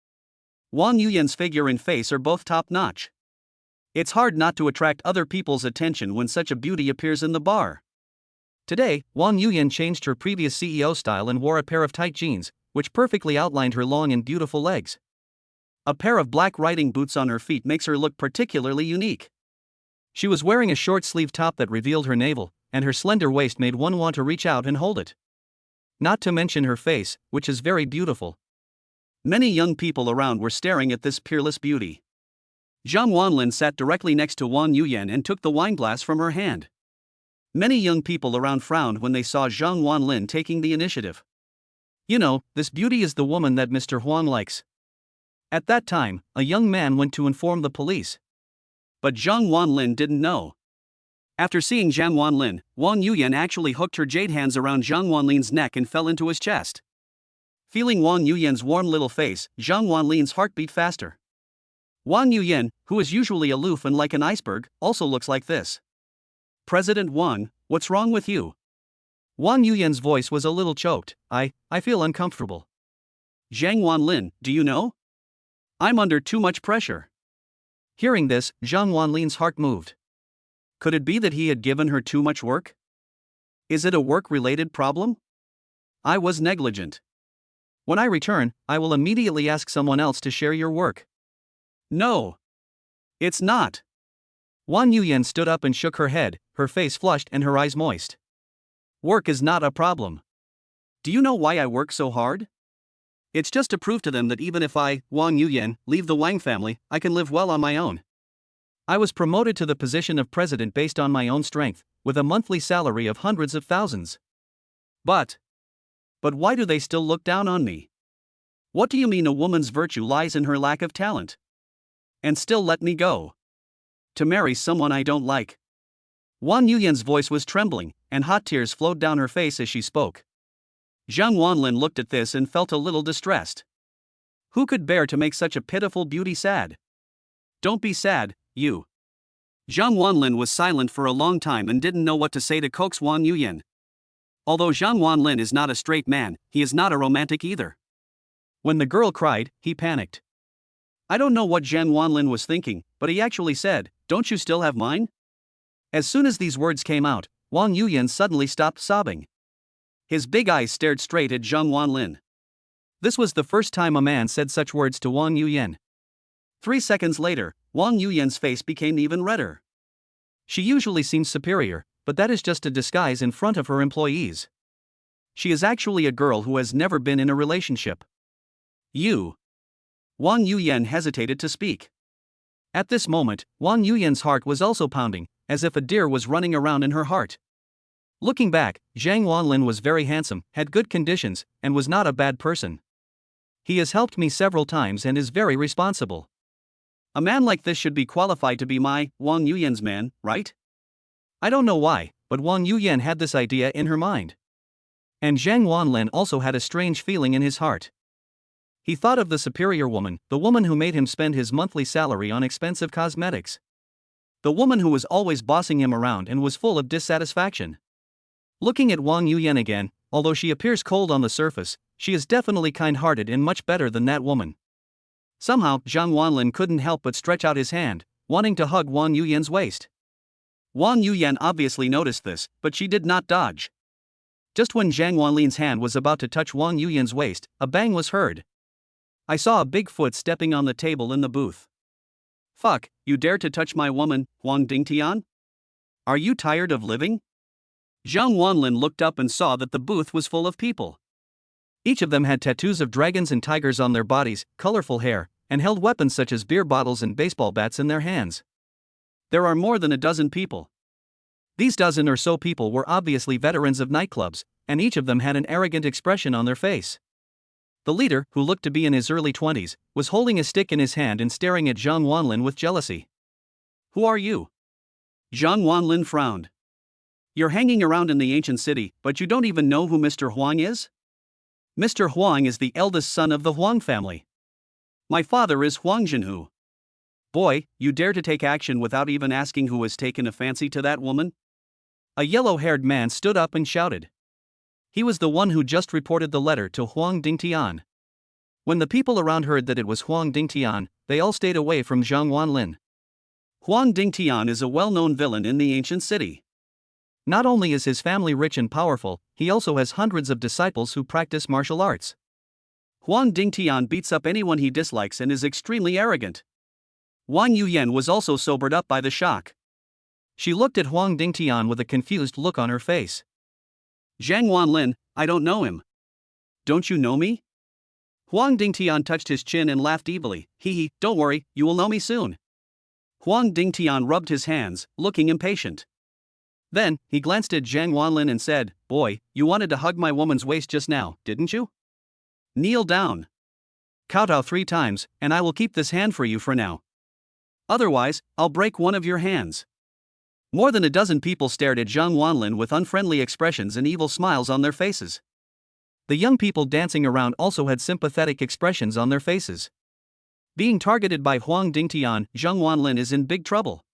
Wang Yuyan's figure and face are both top-notch. It's hard not to attract other people's attention when such a beauty appears in the bar. Today, Wang Yuyan changed her previous CEO style and wore a pair of tight jeans, which perfectly outlined her long and beautiful legs. A pair of black riding boots on her feet makes her look particularly unique. She was wearing a short-sleeved top that revealed her navel, and her slender waist made one want to reach out and hold it. Not to mention her face, which is very beautiful. Many young people around were staring at this peerless beauty. Zhang Wanlin sat directly next to Wang Yuyan and took the wineglass from her hand. Many young people around frowned when they saw Zhang Wanlin taking the initiative. You know, this beauty is the woman that Mr. Huang likes. At that time, a young man went to inform the police. But Zhang Wanlin didn't know. After seeing Zhang Wanlin, Wang Yuyan actually hooked her jade hands around Zhang Wanlin's neck and fell into his chest. Feeling Wang Yuyan's warm little face, Zhang Wanlin's heart beat faster. Wang Yuyan, who is usually aloof and like an iceberg, also looks like this. President Wang, what's wrong with you? Wang Yuyan's voice was a little choked. I feel uncomfortable. Zhang Wanlin, do you know? I'm under too much pressure. Hearing this, Zhang Wanlin's heart moved. Could it be that he had given her too much work? Is it a work-related problem? I was negligent. When I return, I will immediately ask someone else to share your work. No. It's not. Wang Yuyan stood up and shook her head, her face flushed and her eyes moist. Work is not a problem. Do you know why I work so hard? It's just to prove to them that even if I, Wang Yuyan, leave the Wang family, I can live well on my own. I was promoted to the position of president based on my own strength, with a monthly salary of hundreds of thousands. But why do they still look down on me? What do you mean a woman's virtue lies in her lack of talent? And still let me go to marry someone I don't like? Wang Yuyan's voice was trembling, and hot tears flowed down her face as she spoke. Zhang Wanlin looked at this and felt a little distressed. Who could bear to make such a pitiful beauty sad? Don't be sad, you. Zhang Wanlin was silent for a long time and didn't know what to say to coax Wang Yuyan. Although Zhang Wanlin is not a straight man, he is not a romantic either. When the girl cried, he panicked. I don't know what Zhang Wanlin was thinking, but he actually said, "Don't you still have mine?" As soon as these words came out, Wang Yuyan suddenly stopped sobbing. His big eyes stared straight at Zhang Wanlin. This was the first time a man said such words to Wang Yuyan. 3 seconds later, Wang Yuyan's face became even redder. She usually seems superior, but that is just a disguise in front of her employees. She is actually a girl who has never been in a relationship. You. Wang Yuyan hesitated to speak. At this moment, Wang Yuyan's heart was also pounding, as if a deer was running around in her heart. Looking back, Zhang Wanlin was very handsome, had good conditions, and was not a bad person. He has helped me several times and is very responsible. A man like this should be qualified to be my, Wang Yuyan's man, right? I don't know why, but Wang Yuyan had this idea in her mind. And Zhang Wanlin also had a strange feeling in his heart. He thought of the superior woman, the woman who made him spend his monthly salary on expensive cosmetics. The woman who was always bossing him around and was full of dissatisfaction. Looking at Wang Yuyan again, although she appears cold on the surface, she is definitely kind-hearted and much better than that woman. Somehow, Zhang Wanlin couldn't help but stretch out his hand, wanting to hug Wang Yuyan's waist. Wang Yuyan obviously noticed this, but she did not dodge. Just when Zhang Wanlin's hand was about to touch Wang Yuyan's waist, a bang was heard. I saw a big foot stepping on the table in the booth. Fuck, you dare to touch my woman, Huang Dingtian? Are you tired of living? Zhang Wanlin looked up and saw that the booth was full of people. Each of them had tattoos of dragons and tigers on their bodies, colorful hair, and held weapons such as beer bottles and baseball bats in their hands. There are more than a dozen people. These dozen or so people were obviously veterans of nightclubs, and each of them had an arrogant expression on their face. The leader, who looked to be in his early 20s, was holding a stick in his hand and staring at Zhang Wanlin with jealousy. Who are you? Zhang Wanlin frowned. You're hanging around in the ancient city, but you don't even know who Mr. Huang is? Mr. Huang is the eldest son of the Huang family. My father is Huang Zhenhu. Boy, you dare to take action without even asking who has taken a fancy to that woman? A yellow-haired man stood up and shouted. He was the one who just reported the letter to Huang Dingtian. When the people around heard that it was Huang Dingtian, they all stayed away from Zhang Wanlin. Huang Dingtian is a well-known villain in the ancient city. Not only is his family rich and powerful, he also has hundreds of disciples who practice martial arts. Huang Dingtian beats up anyone he dislikes and is extremely arrogant. Wang Yuyan was also sobered up by the shock. She looked at Huang Dingtian with a confused look on her face. Zhang Wanlin, I don't know him. Don't you know me? Huang Dingtian touched his chin and laughed evilly. Hee, don't worry, you will know me soon. Huang Dingtian rubbed his hands, looking impatient. Then, he glanced at Zhang Wanlin and said, Boy, you wanted to hug my woman's waist just now, didn't you? Kneel down. Kowtow 3 times, and I will keep this hand for you for now. Otherwise, I'll break one of your hands. More than a dozen people stared at Zhang Wanlin with unfriendly expressions and evil smiles on their faces. The young people dancing around also had sympathetic expressions on their faces. Being targeted by Huang Dingtian, Zhang Wanlin is in big trouble.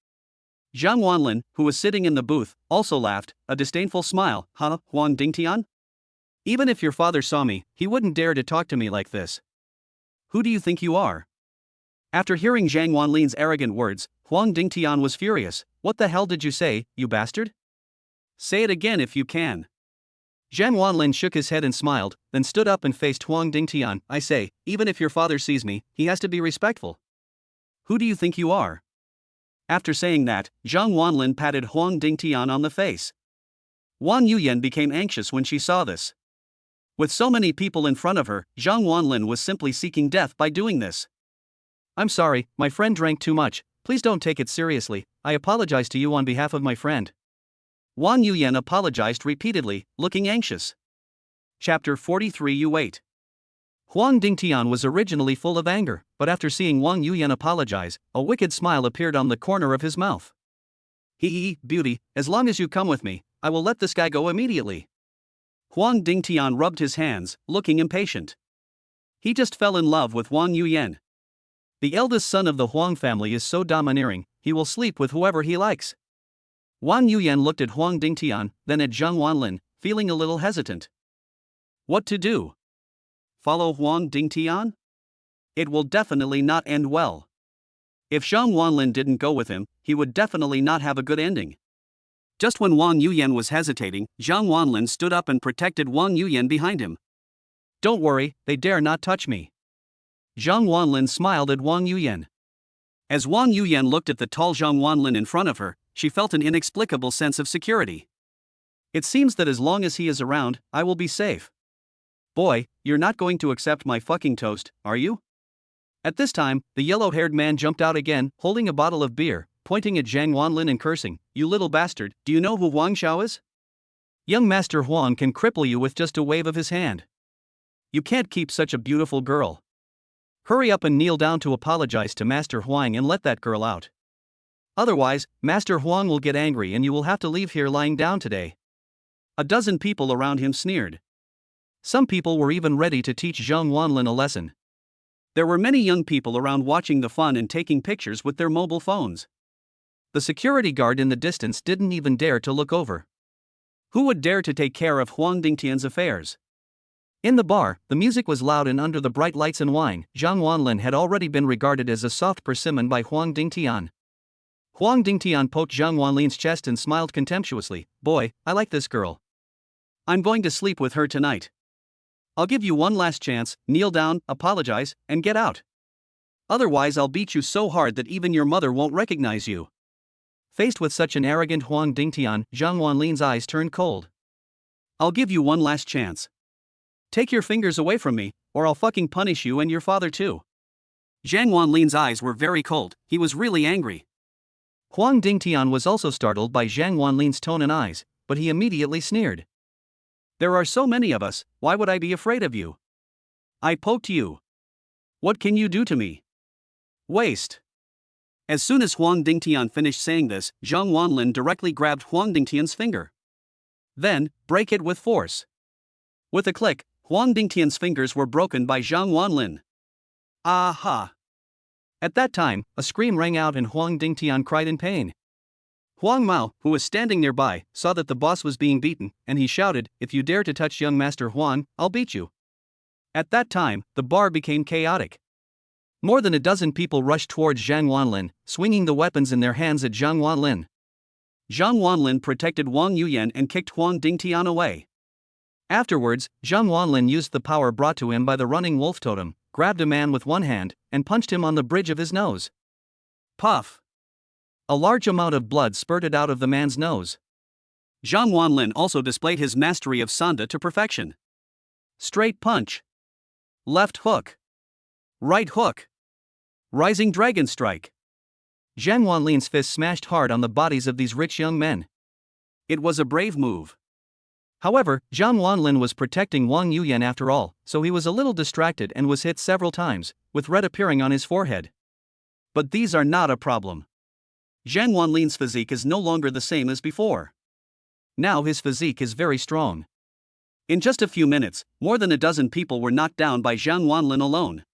Zhang Wanlin, who was sitting in the booth, also laughed, a disdainful smile. Huh, Huang Dingtian? Even if your father saw me, he wouldn't dare to talk to me like this. Who do you think you are? After hearing Zhang Wanlin's arrogant words, Huang Dingtian was furious. What the hell did you say, you bastard? Say it again if you can. Zhang Wanlin shook his head and smiled, then stood up and faced Huang Dingtian. I say, even if your father sees me, he has to be respectful. Who do you think you are? After saying that, Zhang Wanlin patted Huang Dingtian on the face. Wang Yuyan became anxious when she saw this. With so many people in front of her, Zhang Wanlin was simply seeking death by doing this. I'm sorry, my friend drank too much, please don't take it seriously, I apologize to you on behalf of my friend. Wang Yuyan apologized repeatedly, looking anxious. Chapter 43. You wait. Huang Dingtian was originally full of anger, but after seeing Wang Yuyan apologize, a wicked smile appeared on the corner of his mouth. Hee, beauty, as long as you come with me, I will let this guy go immediately. Huang Dingtian rubbed his hands, looking impatient. He just fell in love with Wang Yuyan. The eldest son of the Huang family is so domineering, he will sleep with whoever he likes. Wang Yuyan looked at Huang Dingtian, then at Zhang Wanlin, feeling a little hesitant. What to do? Follow Huang Dingtian? It will definitely not end well. If Zhang Wanlin didn't go with him, he would definitely not have a good ending. Just when Wang Yuyan was hesitating, Zhang Wanlin stood up and protected Wang Yuyan behind him. Don't worry, they dare not touch me. Zhang Wanlin smiled at Wang Yuyan. As Wang Yuyan looked at the tall Zhang Wanlin in front of her, she felt an inexplicable sense of security. It seems that as long as he is around, I will be safe. Boy, you're not going to accept my fucking toast, are you? At this time, the yellow-haired man jumped out again, holding a bottle of beer, pointing at Zhang Wanlin and cursing, "You little bastard, do you know who Huang Xiao is? Young Master Huang can cripple you with just a wave of his hand. You can't keep such a beautiful girl. Hurry up and kneel down to apologize to Master Huang and let that girl out. Otherwise, Master Huang will get angry and you will have to leave here lying down today." A dozen people around him sneered. Some people were even ready to teach Zhang Wanlin a lesson. There were many young people around watching the fun and taking pictures with their mobile phones. The security guard in the distance didn't even dare to look over. Who would dare to take care of Huang Dingtian's affairs? In the bar, the music was loud and under the bright lights and wine, Zhang Wanlin had already been regarded as a soft persimmon by Huang Dingtian. Huang Dingtian poked Zhang Wanlin's chest and smiled contemptuously. "Boy, I like this girl. I'm going to sleep with her tonight. I'll give you one last chance, kneel down, apologize, and get out. Otherwise I'll beat you so hard that even your mother won't recognize you." Faced with such an arrogant Huang Dingtian, Zhang Wanlin's eyes turned cold. "I'll give you one last chance. Take your fingers away from me, or I'll fucking punish you and your father too." Zhang Wanlin's eyes were very cold, he was really angry. Huang Dingtian was also startled by Zhang Wanlin's tone and eyes, but he immediately sneered. "There are so many of us, why would I be afraid of you? I poked you. What can you do to me? Waste." As soon as Huang Dingtian finished saying this, Zhang Wanlin directly grabbed Huang Dingtian's finger. Then, break it with force. With a click, Huang Dingtian's fingers were broken by Zhang Wanlin. Aha! At that time, a scream rang out and Huang Dingtian cried in pain. Huang Mao, who was standing nearby, saw that the boss was being beaten, and he shouted, "If you dare to touch young Master Huang, I'll beat you." At that time, the bar became chaotic. More than a dozen people rushed towards Zhang Wanlin, swinging the weapons in their hands at Zhang Wanlin. Zhang Wanlin protected Wang Yuyan and kicked Huang Dingtian away. Afterwards, Zhang Wanlin used the power brought to him by the running wolf totem, grabbed a man with one hand, and punched him on the bridge of his nose. Puff! A large amount of blood spurted out of the man's nose. Zhang Wanlin also displayed his mastery of Sanda to perfection. Straight punch. Left hook. Right hook. Rising dragon strike. Zhang Wanlin's fist smashed hard on the bodies of these rich young men. It was a brave move. However, Zhang Wanlin was protecting Wang Yuyan after all, so he was a little distracted and was hit several times, with red appearing on his forehead. But these are not a problem. Zhang Wanlin's physique is no longer the same as before. Now his physique is very strong. In just a few minutes, more than a dozen people were knocked down by Zhang Wanlin alone.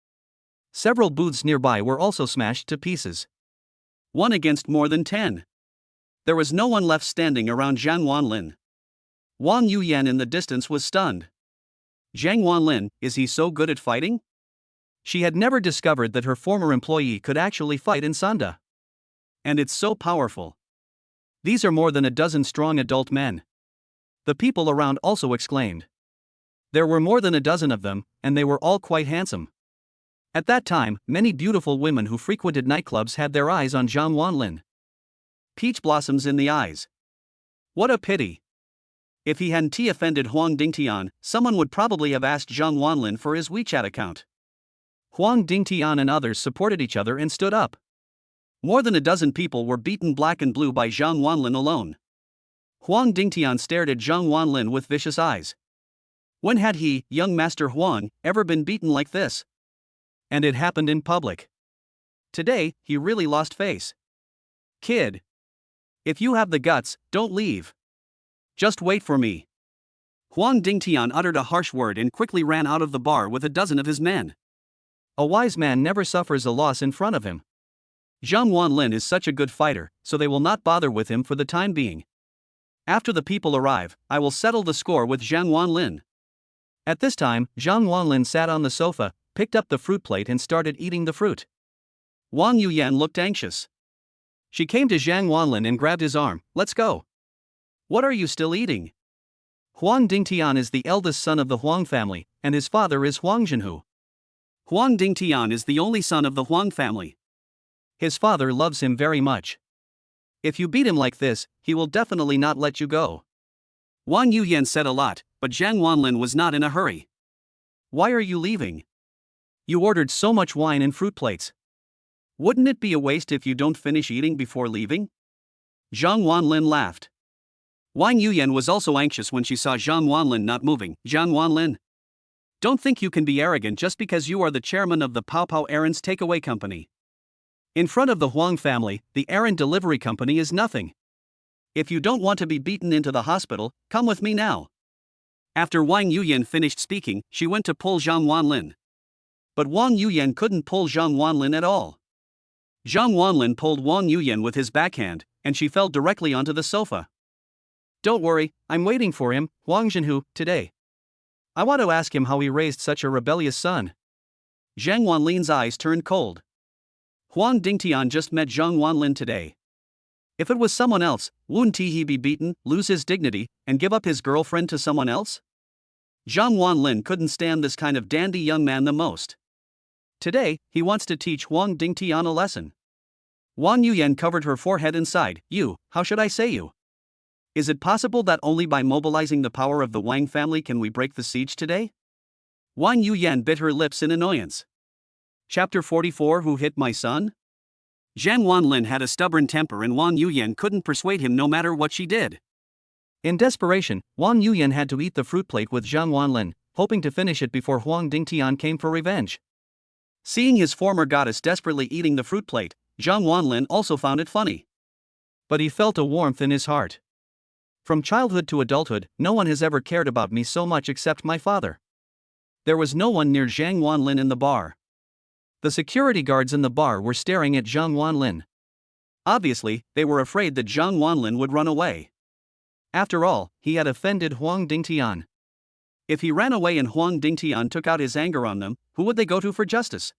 Several booths nearby were also smashed to pieces. 1 against more than 10. There was no one left standing around Zhang Wanlin. Wang Yuyan in the distance was stunned. Zhang Wanlin, is he so good at fighting? She had never discovered that her former employee could actually fight in Sanda. And it's so powerful. These are more than a dozen strong adult men. The people around also exclaimed. There were more than a dozen of them, and they were all quite handsome. At that time, many beautiful women who frequented nightclubs had their eyes on Zhang Wanlin. Peach blossoms in the eyes. What a pity. If he hadn't offended Huang Dingtian, someone would probably have asked Zhang Wanlin for his WeChat account. Huang Dingtian and others supported each other and stood up. More than a dozen people were beaten black and blue by Zhang Wanlin alone. Huang Dingtian stared at Zhang Wanlin with vicious eyes. When had he, young Master Huang, ever been beaten like this? And it happened in public. Today, he really lost face. Kid. If you have the guts, don't leave. Just wait for me. Huang Dingtian uttered a harsh word and quickly ran out of the bar with a dozen of his men. A wise man never suffers a loss in front of him. Zhang Wanlin is such a good fighter, so they will not bother with him for the time being. After the people arrive, I will settle the score with Zhang Wanlin. At this time, Zhang Wanlin sat on the sofa, picked up the fruit plate and started eating the fruit. Wang Yuyan looked anxious. She came to Zhang Wanlin and grabbed his arm. Let's go. What are you still eating? Huang Dingtian is the eldest son of the Huang family, and his father is Huang Zhenhu. Huang Dingtian is the only son of the Huang family. His father loves him very much. If you beat him like this, he will definitely not let you go. Wang Yuyan said a lot, but Zhang Wanlin was not in a hurry. Why are you leaving? You ordered so much wine and fruit plates. Wouldn't it be a waste if you don't finish eating before leaving? Zhang Wanlin laughed. Wang Yuyan was also anxious when she saw Zhang Wanlin not moving. Zhang Wanlin, don't think you can be arrogant just because you are the chairman of the Pao Pao Errands Takeaway Company. In front of the Huang family, the errand delivery company is nothing. If you don't want to be beaten into the hospital, come with me now. After Wang Yuyan finished speaking, she went to pull Zhang Wanlin. But Wang Yuyan couldn't pull Zhang Wanlin at all. Zhang Wanlin pulled Wang Yuyan with his backhand, and she fell directly onto the sofa. Don't worry, I'm waiting for him, Huang Zhenhu, today. I want to ask him how he raised such a rebellious son. Zhang Wanlin's eyes turned cold. Huang Dingtian just met Zhang Wanlin today. If it was someone else, wouldn't he be beaten, lose his dignity, and give up his girlfriend to someone else? Zhang Wanlin couldn't stand this kind of dandy young man the most. Today, he wants to teach Huang Dingtian a lesson. Wang Yuyan covered her forehead and sighed. How should I say you? Is it possible that only by mobilizing the power of the Wang family can we break the siege today? Wang Yuyan bit her lips in annoyance. Chapter 44 Who Hit My Son? Zhang Wanlin had a stubborn temper and Wang Yuyan couldn't persuade him no matter what she did. In desperation, Wang Yuyan had to eat the fruit plate with Zhang Wanlin, hoping to finish it before Huang Dingtian came for revenge. Seeing his former goddess desperately eating the fruit plate, Zhang Wanlin also found it funny. But he felt a warmth in his heart. From childhood to adulthood, no one has ever cared about me so much except my father. There was no one near Zhang Wanlin in the bar. The security guards in the bar were staring at Zhang Wanlin. Obviously, they were afraid that Zhang Wanlin would run away. After all, he had offended Huang Dingtian. If he ran away and Huang Dingtian took out his anger on them, who would they go to for justice?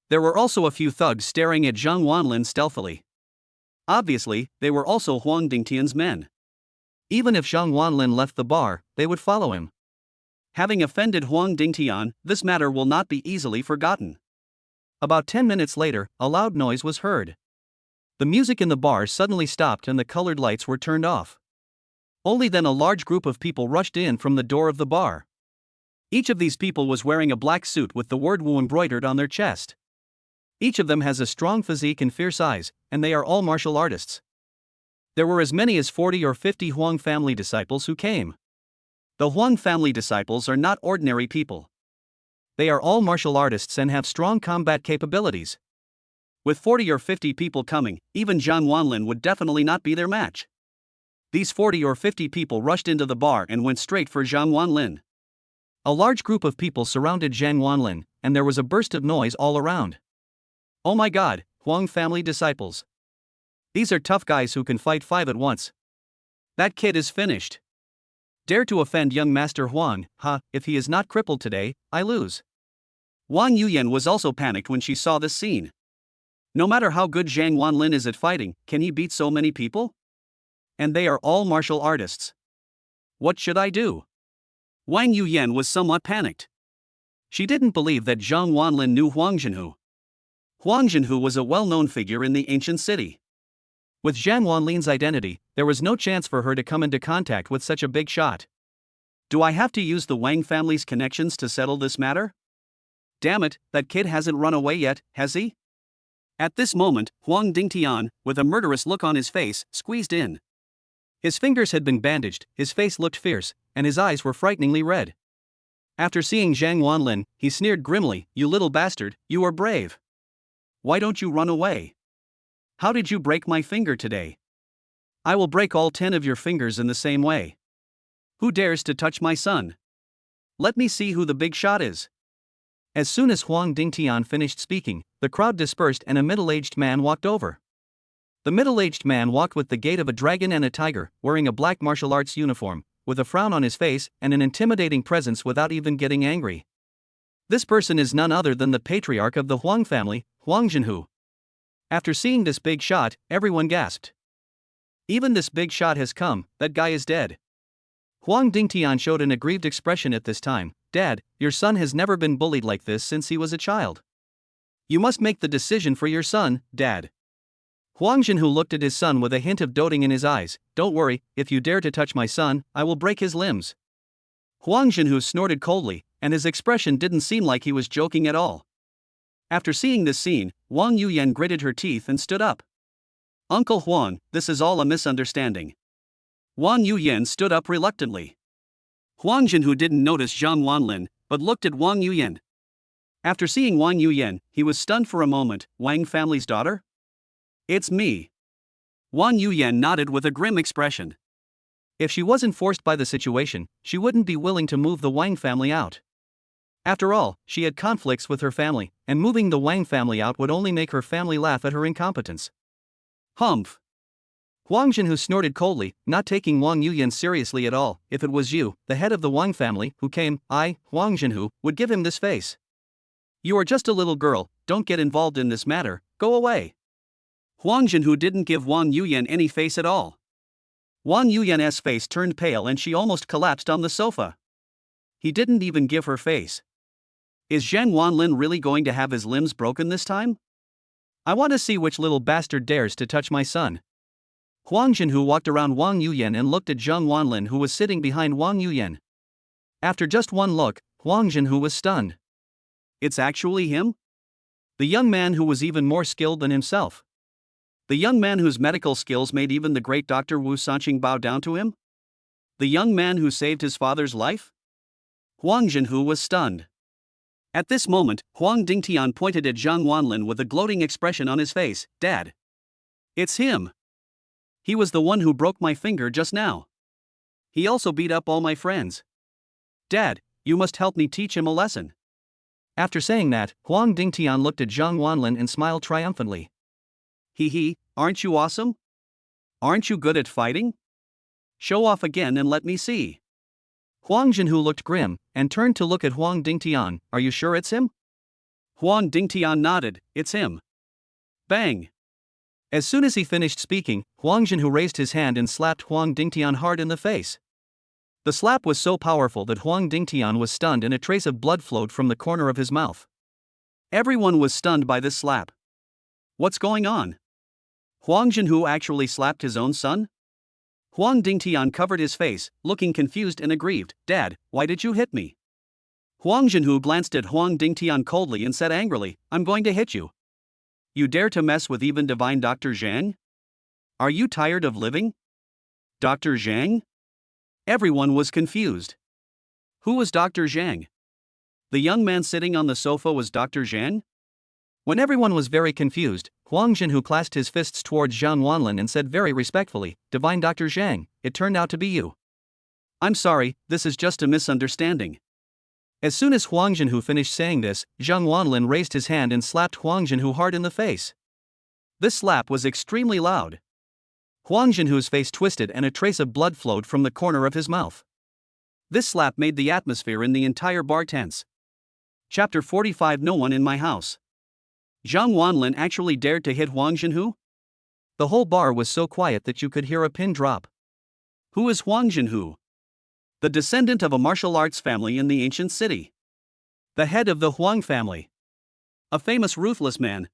There were also a few thugs staring at Zhang Wanlin stealthily. Obviously, they were also Huang Dingtian's men. Even if Zhang Wanlin left the bar, they would follow him. Having offended Huang Dingtian, this matter will not be easily forgotten. About 10 minutes later, a loud noise was heard. The music in the bar suddenly stopped and the colored lights were turned off. Only then a large group of people rushed in from the door of the bar. Each of these people was wearing a black suit with the word Wu embroidered on their chest. Each of them has a strong physique and fierce eyes, and they are all martial artists. There were as many as 40 or 50 Huang family disciples who came. The Huang family disciples are not ordinary people. They are all martial artists and have strong combat capabilities. With 40 or 50 people coming, even Zhang Wanlin would definitely not be their match. These 40 or 50 people rushed into the bar and went straight for Zhang Wanlin. A large group of people surrounded Zhang Wanlin, and there was a burst of noise all around. Oh my god, Huang family disciples. These are tough guys who can fight 5 at once. That kid is finished. Dare to offend young Master Huang, if he is not crippled today, I lose. Wang Yuyan was also panicked when she saw this scene. No matter how good Zhang Wanlin is at fighting, can he beat so many people? And they are all martial artists. What should I do? Wang Yuyan was somewhat panicked. She didn't believe that Zhang Wanlin knew Huang Zhenhu. Huang Zhenhu was a well-known figure in the ancient city. With Zhang Wanlin's identity, there was no chance for her to come into contact with such a big shot. Do I have to use the Wang family's connections to settle this matter? Damn it, that kid hasn't run away yet, has he? At this moment, Huang Dingtian, with a murderous look on his face, squeezed in. His fingers had been bandaged, his face looked fierce, and his eyes were frighteningly red. After seeing Zhang Wanlin, he sneered grimly, "You little bastard, you are brave. Why don't you run away? How did you break my finger today? I will break all 10 of your fingers in the same way. Who dares to touch my son? Let me see who the big shot is." As soon as Huang Dingtian finished speaking, the crowd dispersed and a middle-aged man walked over. The middle-aged man walked with the gait of a dragon and a tiger, wearing a black martial arts uniform, with a frown on his face and an intimidating presence without even getting angry. This person is none other than the patriarch of the Huang family, Huang Zhenhu. After seeing this big shot, everyone gasped. Even this big shot has come, that guy is dead. Huang Dingtian showed an aggrieved expression at this time. "Dad, your son has never been bullied like this since he was a child. You must make the decision for your son, Dad." Huang Zhenhu looked at his son with a hint of doting in his eyes. "Don't worry, if you dare to touch my son, I will break his limbs." Huang Zhenhu snorted coldly, and his expression didn't seem like he was joking at all. After seeing this scene, Wang Yuyan gritted her teeth and stood up. "Uncle Huang, this is all a misunderstanding." Wang Yuyan stood up reluctantly. Huang Zhenhu didn't notice Zhang Wanlin, but looked at Wang Yuyan. After seeing Wang Yuyan, he was stunned for a moment. "Wang family's daughter? It's me." Wang Yuyan nodded with a grim expression. If she wasn't forced by the situation, she wouldn't be willing to move the Wang family out. After all, she had conflicts with her family, and moving the Wang family out would only make her family laugh at her incompetence. Humph. Huang Zhenhu snorted coldly, not taking Wang Yuyan seriously at all. "If it was you, the head of the Wang family, who came, I, Huang Zhenhu, would give him this face. You are just a little girl, don't get involved in this matter, go away." Huang Zhenhu didn't give Wang Yuyan any face at all. Wang Yuyan's face turned pale and she almost collapsed on the sofa. He didn't even give her face. Is Zhang Wanlin really going to have his limbs broken this time? I want to see which little bastard dares to touch my son. Huang Zhenhu walked around Wang Yuyan and looked at Zhang Wanlin, who was sitting behind Wang Yuyan. After just one look, Huang Zhenhu was stunned. It's actually him? The young man who was even more skilled than himself. The young man whose medical skills made even the great Dr. Wu Sanqing bow down to him? The young man who saved his father's life? Huang Zhenhu was stunned. At this moment, Huang Dingtian pointed at Zhang Wanlin with a gloating expression on his face. "Dad. It's him. He was the one who broke my finger just now. He also beat up all my friends. Dad, you must help me teach him a lesson." After saying that, Huang Dingtian looked at Zhang Wanlin and smiled triumphantly. "Hee, aren't you awesome? Aren't you good at fighting? Show off again and let me see." Huang Zhenhu looked grim, and turned to look at Huang Dingtian. "Are you sure it's him?" Huang Dingtian nodded. "It's him." Bang! As soon as he finished speaking, Huang Zhenhu raised his hand and slapped Huang Dingtian hard in the face. The slap was so powerful that Huang Dingtian was stunned and a trace of blood flowed from the corner of his mouth. Everyone was stunned by this slap. What's going on? Huang Zhenhu actually slapped his own son? Huang Dingtian covered his face, looking confused and aggrieved. "Dad, why did you hit me?" Huang Zhenhu glanced at Huang Dingtian coldly and said angrily, "I'm going to hit you. You dare to mess with even divine Dr. Zhang? Are you tired of living? Dr. Zhang?" Everyone was confused. Who was Dr. Zhang? The young man sitting on the sofa was Dr. Zhang? When everyone was very confused, Huang Zhenhu clasped his fists towards Zhang Wanlin and said very respectfully, "Divine Dr. Zhang, it turned out to be you. I'm sorry, this is just a misunderstanding." As soon as Huang Zhenhu finished saying this, Zhang Wanlin raised his hand and slapped Huang Zhenhu hard in the face. This slap was extremely loud. Huang Zhenhu's face twisted and a trace of blood flowed from the corner of his mouth. This slap made the atmosphere in the entire bar tense. Chapter 45. No one in my house. Zhang Wanlin actually dared to hit Huang Zhenhu? The whole bar was so quiet that you could hear a pin drop. Who is Huang Zhenhu? The descendant of a martial arts family in the ancient city. The head of the Huang family. A famous ruthless man.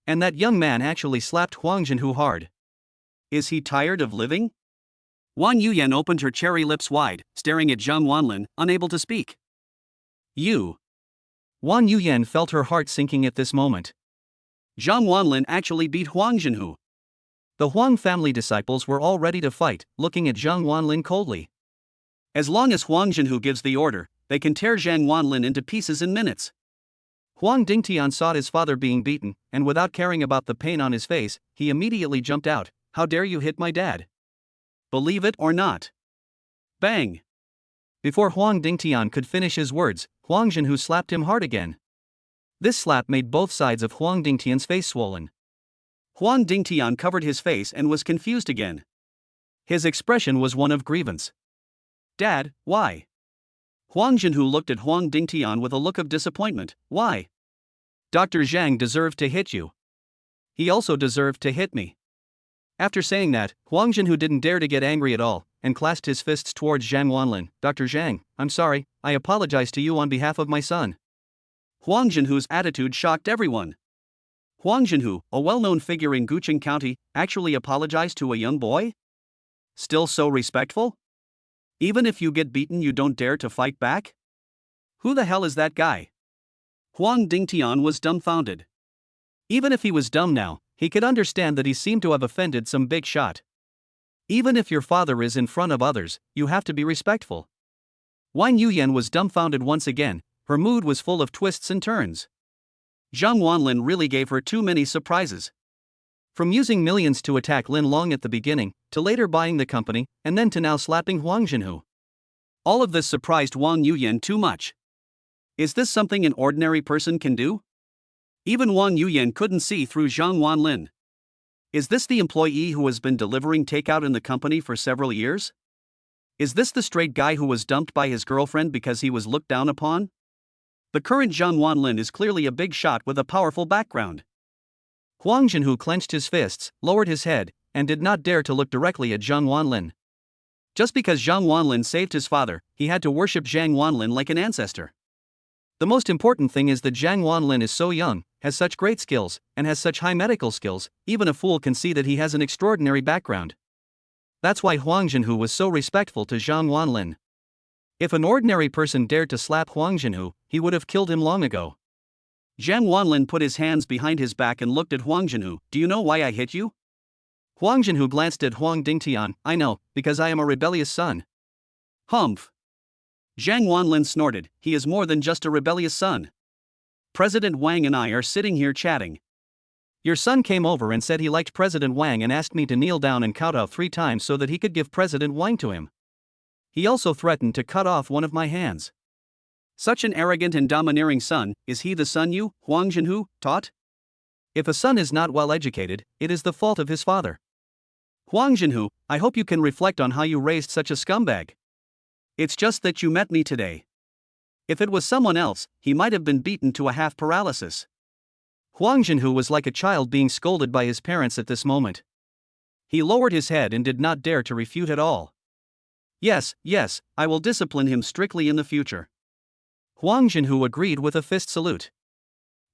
And that young man actually slapped Huang Zhenhu hard. Is he tired of living? Wang Yuyan opened her cherry lips wide, staring at Zhang Wanlin, unable to speak. You. Wang Yuyan felt her heart sinking at this moment. Zhang Wanlin actually beat Huang Zhenhu. The Huang family disciples were all ready to fight, looking at Zhang Wanlin coldly. As long as Huang Zhenhu gives the order, they can tear Zhang Wanlin into pieces in minutes. Huang Dingtian saw his father being beaten, and without caring about the pain on his face, he immediately jumped out. How dare you hit my dad? Believe it or not. Bang! Before Huang Dingtian could finish his words, Huang Zhenhu slapped him hard again. This slap made both sides of Huang Dingtian's face swollen. Huang Dingtian covered his face and was confused again. His expression was one of grievance. Dad, why? Huang Zhenhu looked at Huang Dingtian with a look of disappointment. Why? Dr. Zhang deserved to hit you. He also deserved to hit me. After saying that, Huang Zhenhu didn't dare to get angry at all, and clasped his fists towards Zhang Wanlin. Dr. Zhang, I'm sorry, I apologize to you on behalf of my son. Huang Zhenhu's attitude shocked everyone. Huang Zhenhu, a well-known figure in Guqing County, actually apologized to a young boy? Still so respectful? Even if you get beaten you don't dare to fight back? Who the hell is that guy? Huang Dingtian was dumbfounded. Even if he was dumb now, he could understand that he seemed to have offended some big shot. Even if your father is in front of others, you have to be respectful. Wang Yuyan was dumbfounded once again, her mood was full of twists and turns. Zhang Wanlin really gave her too many surprises. From using millions to attack Lin Long at the beginning, to later buying the company, and then to now slapping Huang Zhenhu. All of this surprised Wang Yuyan too much. Is this something an ordinary person can do? Even Wang Yuyan couldn't see through Zhang Wanlin. Is this the employee who has been delivering takeout in the company for several years? Is this the straight guy who was dumped by his girlfriend because he was looked down upon? The current Zhang Wanlin is clearly a big shot with a powerful background. Huang Zhenhu clenched his fists, lowered his head, and did not dare to look directly at Zhang Wanlin. Just because Zhang Wanlin saved his father, he had to worship Zhang Wanlin like an ancestor. The most important thing is that Zhang Wanlin is so young, has such great skills, and has such high medical skills, even a fool can see that he has an extraordinary background. That's why Huang Zhenhu was so respectful to Zhang Wanlin. If an ordinary person dared to slap Huang Zhenhu, he would have killed him long ago. Zhang Wanlin put his hands behind his back and looked at Huang Zhenhu. Do you know why I hit you? Huang Zhenhu glanced at Huang Dingtian. I know, because I am a rebellious son. Humph. Zhang Wanlin snorted. He is more than just a rebellious son. President Wang and I are sitting here chatting. Your son came over and said he liked President Wang and asked me to kneel down and count out 3 times so that he could give President Wang to him. He also threatened to cut off one of my hands. Such an arrogant and domineering son, is he the son you, Huang Zhenhu, taught? If a son is not well educated, it is the fault of his father. Huang Zhenhu, I hope you can reflect on how you raised such a scumbag. It's just that you met me today. If it was someone else, he might have been beaten to a half paralysis. Huang Zhenhu was like a child being scolded by his parents at this moment. He lowered his head and did not dare to refute at all. Yes, I will discipline him strictly in the future. Huang Zhenhu agreed with a fist salute.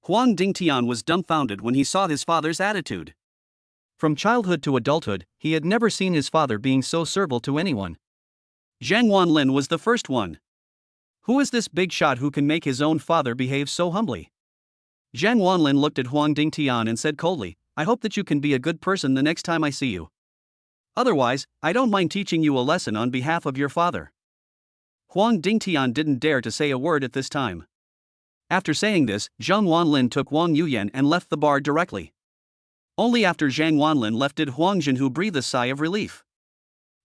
Huang Dingtian was dumbfounded when he saw his father's attitude. From childhood to adulthood, he had never seen his father being so servile to anyone. Zhang Wanlin was the first one. Who is this big shot who can make his own father behave so humbly? Zhang Wanlin looked at Huang Dingtian and said coldly, I hope that you can be a good person the next time I see you. Otherwise, I don't mind teaching you a lesson on behalf of your father. Huang Dingtian didn't dare to say a word at this time. After saying this, Zhang Wanlin took Wang Yuyan and left the bar directly. Only after Zhang Wanlin left did Huang Zhenhu breathe a sigh of relief.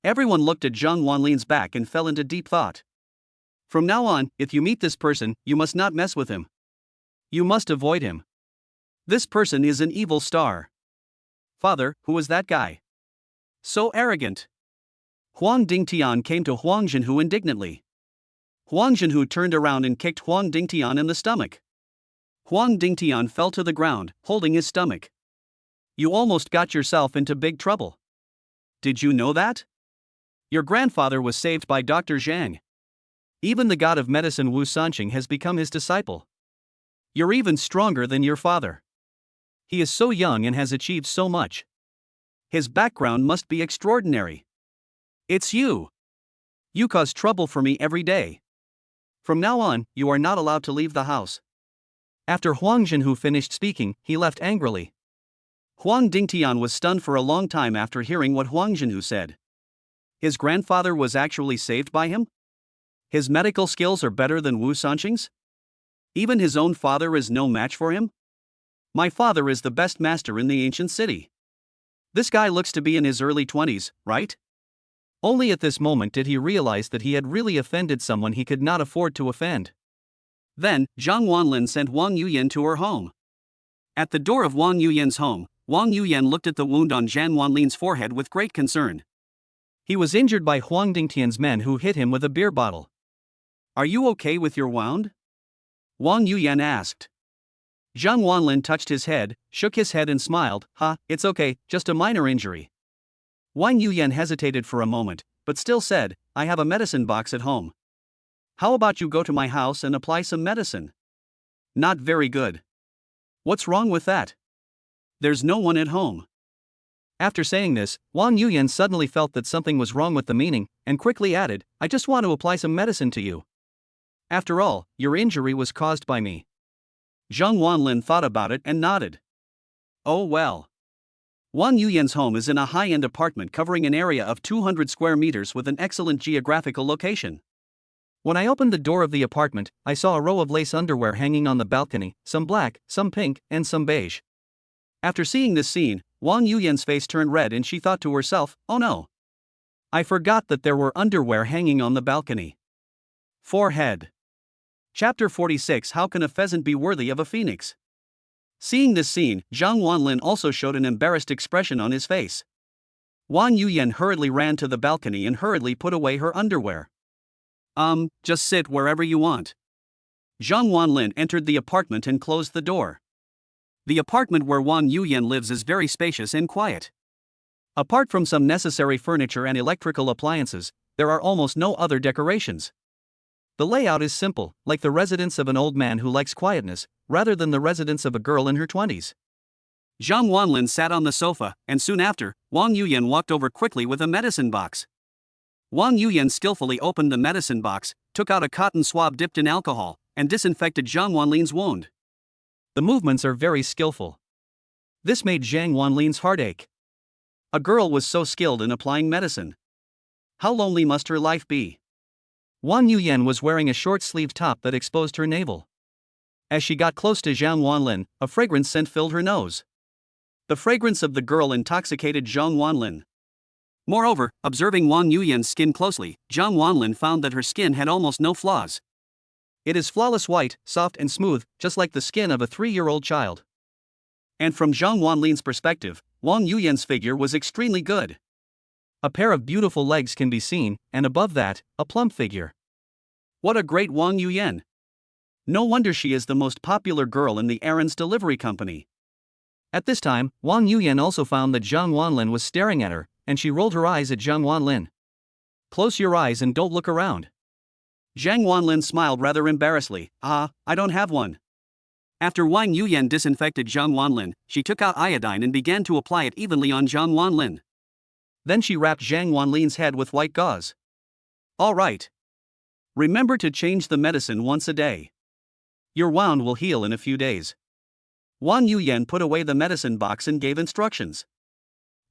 Everyone looked at Zhang Wanlin's back and fell into deep thought. From now on, if you meet this person, you must not mess with him. You must avoid him. This person is an evil star. Father, who is that guy? So arrogant. Huang Dingtian came to Huang Zhenhu indignantly. Huang Zhenhu turned around and kicked Huang Dingtian in the stomach. Huang Dingtian fell to the ground, holding his stomach. You almost got yourself into big trouble. Did you know that? Your grandfather was saved by Dr. Zhang. Even the god of medicine Wu Sanqing has become his disciple. You're even stronger than your father. He is so young and has achieved so much. His background must be extraordinary. It's you. You cause trouble for me every day. From now on, you are not allowed to leave the house. After Huang Zhenhu finished speaking, he left angrily. Huang Dingtian was stunned for a long time after hearing what Huang Zhenhu said. His grandfather was actually saved by him? His medical skills are better than Wu Sanqing's? Even his own father is no match for him? My father is the best master in the ancient city. This guy looks to be in his early 20s, right? Only at this moment did he realize that he had really offended someone he could not afford to offend. Then, Zhang Wanlin sent Wang Yuyan to her home. At the door of Wang Yuyan's home, Wang Yuyan looked at the wound on Zhang Wanlin's forehead with great concern. He was injured by Huang Dingtian's men who hit him with a beer bottle. Are you okay with your wound? Wang Yuyan asked. Zhang Wanlin touched his head, shook his head and smiled. It's okay, just a minor injury. Wang Yuyan hesitated for a moment, but still said, I have a medicine box at home. How about you go to my house and apply some medicine? Not very good. What's wrong with that? There's no one at home. After saying this, Wang Yuyan suddenly felt that something was wrong with the meaning, and quickly added, I just want to apply some medicine to you. After all, your injury was caused by me. Zhang Wanlin thought about it and nodded. Oh well. Wang Yuyan's home is in a high-end apartment covering an area of 200 square meters with an excellent geographical location. When I opened the door of the apartment, I saw a row of lace underwear hanging on the balcony, some black, some pink, and some beige. After seeing this scene, Wang Yuyan's face turned red and she thought to herself, oh no. I forgot that there were underwear hanging on the balcony. Forehead. Chapter 46 How can a pheasant be worthy of a phoenix? Seeing this scene, Zhang Wanlin also showed an embarrassed expression on his face. Wang Yuyan hurriedly ran to the balcony and hurriedly put away her underwear. Just sit wherever you want. Zhang Wanlin entered the apartment and closed the door. The apartment where Wang Yuyan lives is very spacious and quiet. Apart from some necessary furniture and electrical appliances, there are almost no other decorations. The layout is simple, like the residence of an old man who likes quietness, rather than the residence of a girl in her 20s. Zhang Wanlin sat on the sofa, and soon after, Wang Yuyan walked over quickly with a medicine box. Wang Yuyan skillfully opened the medicine box, took out a cotton swab dipped in alcohol, and disinfected Zhang Wanlin's wound. The movements are very skillful. This made Zhang Wanlin's heart ache. A girl was so skilled in applying medicine. How lonely must her life be? Wang Yuyan was wearing a short-sleeved top that exposed her navel. As she got close to Zhang Wanlin, a fragrance scent filled her nose. The fragrance of the girl intoxicated Zhang Wanlin. Moreover, observing Wang Yuyan's skin closely, Zhang Wanlin found that her skin had almost no flaws. It is flawless white, soft and smooth, just like the skin of a 3-year-old child. And from Zhang Wanlin's perspective, Wang Yuyan's figure was extremely good. A pair of beautiful legs can be seen, and above that, a plump figure. What a great Wang Yuyan! No wonder she is the most popular girl in the errands delivery company. At this time, Wang Yuyan also found that Zhang Wanlin was staring at her, and she rolled her eyes at Zhang Wanlin. Close your eyes and don't look around. Zhang Wanlin smiled rather embarrassedly. I don't have one. After Wang Yuyan disinfected Zhang Wanlin, she took out iodine and began to apply it evenly on Zhang Wanlin. Then she wrapped Zhang Wanlin's head with white gauze. All right. Remember to change the medicine once a day. Your wound will heal in a few days. Wang Yuyan put away the medicine box and gave instructions.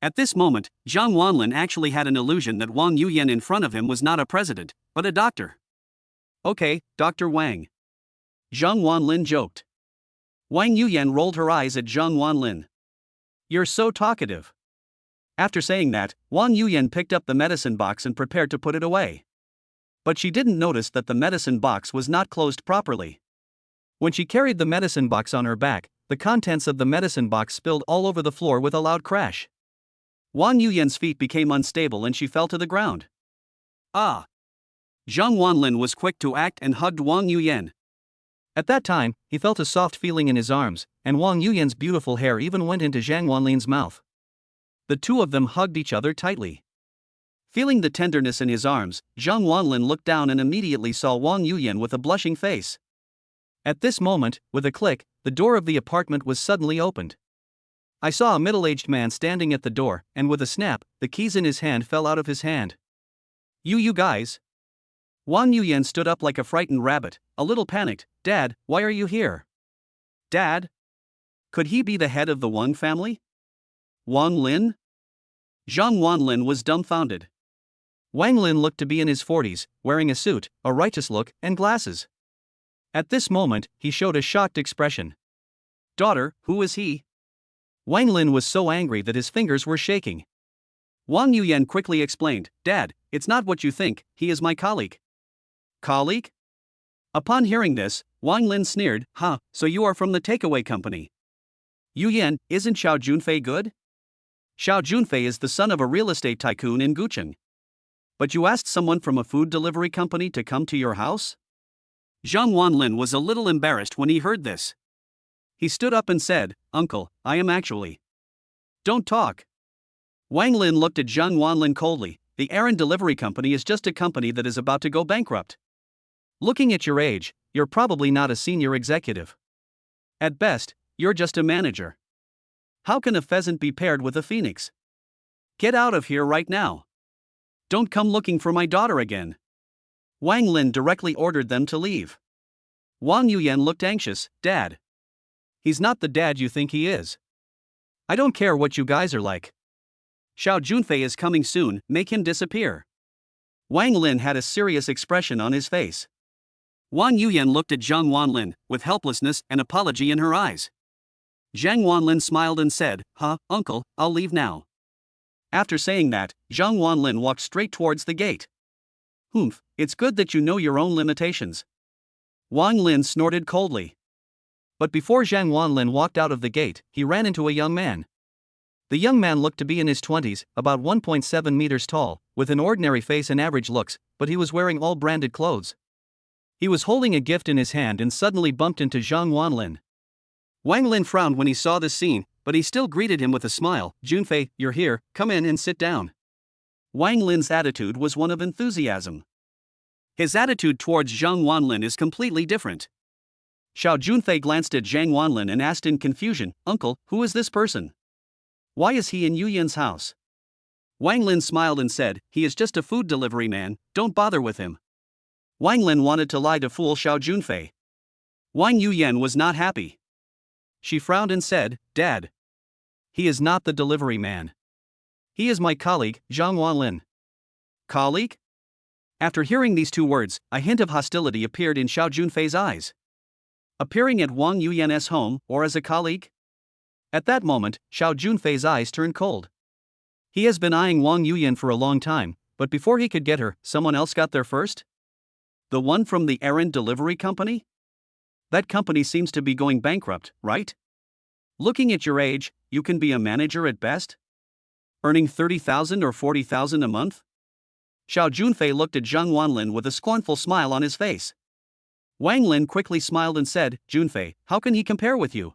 At this moment, Zhang Wanlin actually had an illusion that Wang Yuyan in front of him was not a president, but a doctor. Okay, Dr. Wang. Zhang Wanlin joked. Wang Yuyan rolled her eyes at Zhang Wanlin. You're so talkative. After saying that, Wang Yuyan picked up the medicine box and prepared to put it away. But she didn't notice that the medicine box was not closed properly. When she carried the medicine box on her back, the contents of the medicine box spilled all over the floor with a loud crash. Wang Yuyan's feet became unstable and she fell to the ground. Zhang Wanlin was quick to act and hugged Wang Yuyan. At that time, he felt a soft feeling in his arms, and Wang Yuyan's beautiful hair even went into Zhang Wanlin's mouth. The two of them hugged each other tightly. Feeling the tenderness in his arms, Zhang Wanlin looked down and immediately saw Wang Yuyan with a blushing face. At this moment, with a click, the door of the apartment was suddenly opened. I saw a middle-aged man standing at the door, and with a snap, the keys in his hand fell out of his hand. You guys? Wang Yuyan stood up like a frightened rabbit, a little panicked. Dad, why are you here? Dad? Could he be the head of the Wang family? Wang Lin? Zhang Wanlin was dumbfounded. Wang Lin looked to be in his 40s, wearing a suit, a righteous look, and glasses. At this moment, he showed a shocked expression. Daughter, who is he? Wang Lin was so angry that his fingers were shaking. Wang Yuyan quickly explained, Dad, it's not what you think, he is my colleague. Colleague? Upon hearing this, Wang Lin sneered, Huh, so you are from the takeaway company. Yuyan, isn't Xiao Junfei good? Xiao Junfei is the son of a real estate tycoon in Gucheng. But you asked someone from a food delivery company to come to your house? Zhang Wanlin was a little embarrassed when he heard this. He stood up and said, Uncle, I am actually. Don't talk. Wang Lin looked at Zhang Wanlin coldly. The errand delivery company is just a company that is about to go bankrupt. Looking at your age, you're probably not a senior executive. At best, you're just a manager. How can a pheasant be paired with a phoenix? Get out of here right now. Don't come looking for my daughter again. Wang Lin directly ordered them to leave. Wang Yuyan looked anxious. Dad. He's not the dad you think he is. I don't care what you guys are like. Xiao Junfei is coming soon, make him disappear. Wang Lin had a serious expression on his face. Wang Yuyan looked at Zhang Wanlin, with helplessness and apology in her eyes. Zhang Wanlin smiled and said, Uncle, I'll leave now. After saying that, Zhang Wanlin walked straight towards the gate. Humph, it's good that you know your own limitations. Wang Lin snorted coldly. But before Zhang Wanlin walked out of the gate, he ran into a young man. The young man looked to be in his 20s, about 1.7 meters tall, with an ordinary face and average looks, but he was wearing all branded clothes. He was holding a gift in his hand and suddenly bumped into Zhang Wanlin. Wang Lin frowned when he saw this scene, but he still greeted him with a smile. Junfei, you're here, come in and sit down. Wang Lin's attitude was one of enthusiasm. His attitude towards Zhang Wanlin is completely different. Xiao Junfei glanced at Zhang Wanlin and asked in confusion, Uncle, who is this person? Why is he in Yuyan's house? Wang Lin smiled and said, he is just a food delivery man, don't bother with him. Wang Lin wanted to lie to fool Xiao Junfei. Wang Yuyan was not happy. She frowned and said, Dad. He is not the delivery man. He is my colleague, Zhang Wanlin. Colleague? After hearing these two words, a hint of hostility appeared in Xiao Junfei's eyes. Appearing at Wang Yuyan's home, or as a colleague? At that moment, Xiao Junfei's eyes turned cold. He has been eyeing Wang Yuyan for a long time, but before he could get her, someone else got there first? The one from the errand delivery company? That company seems to be going bankrupt, right? Looking at your age, you can be a manager at best? Earning 30,000 or 40,000 a month? Xiao Junfei looked at Zhang Wanlin with a scornful smile on his face. Wang Lin quickly smiled and said, Junfei, how can he compare with you?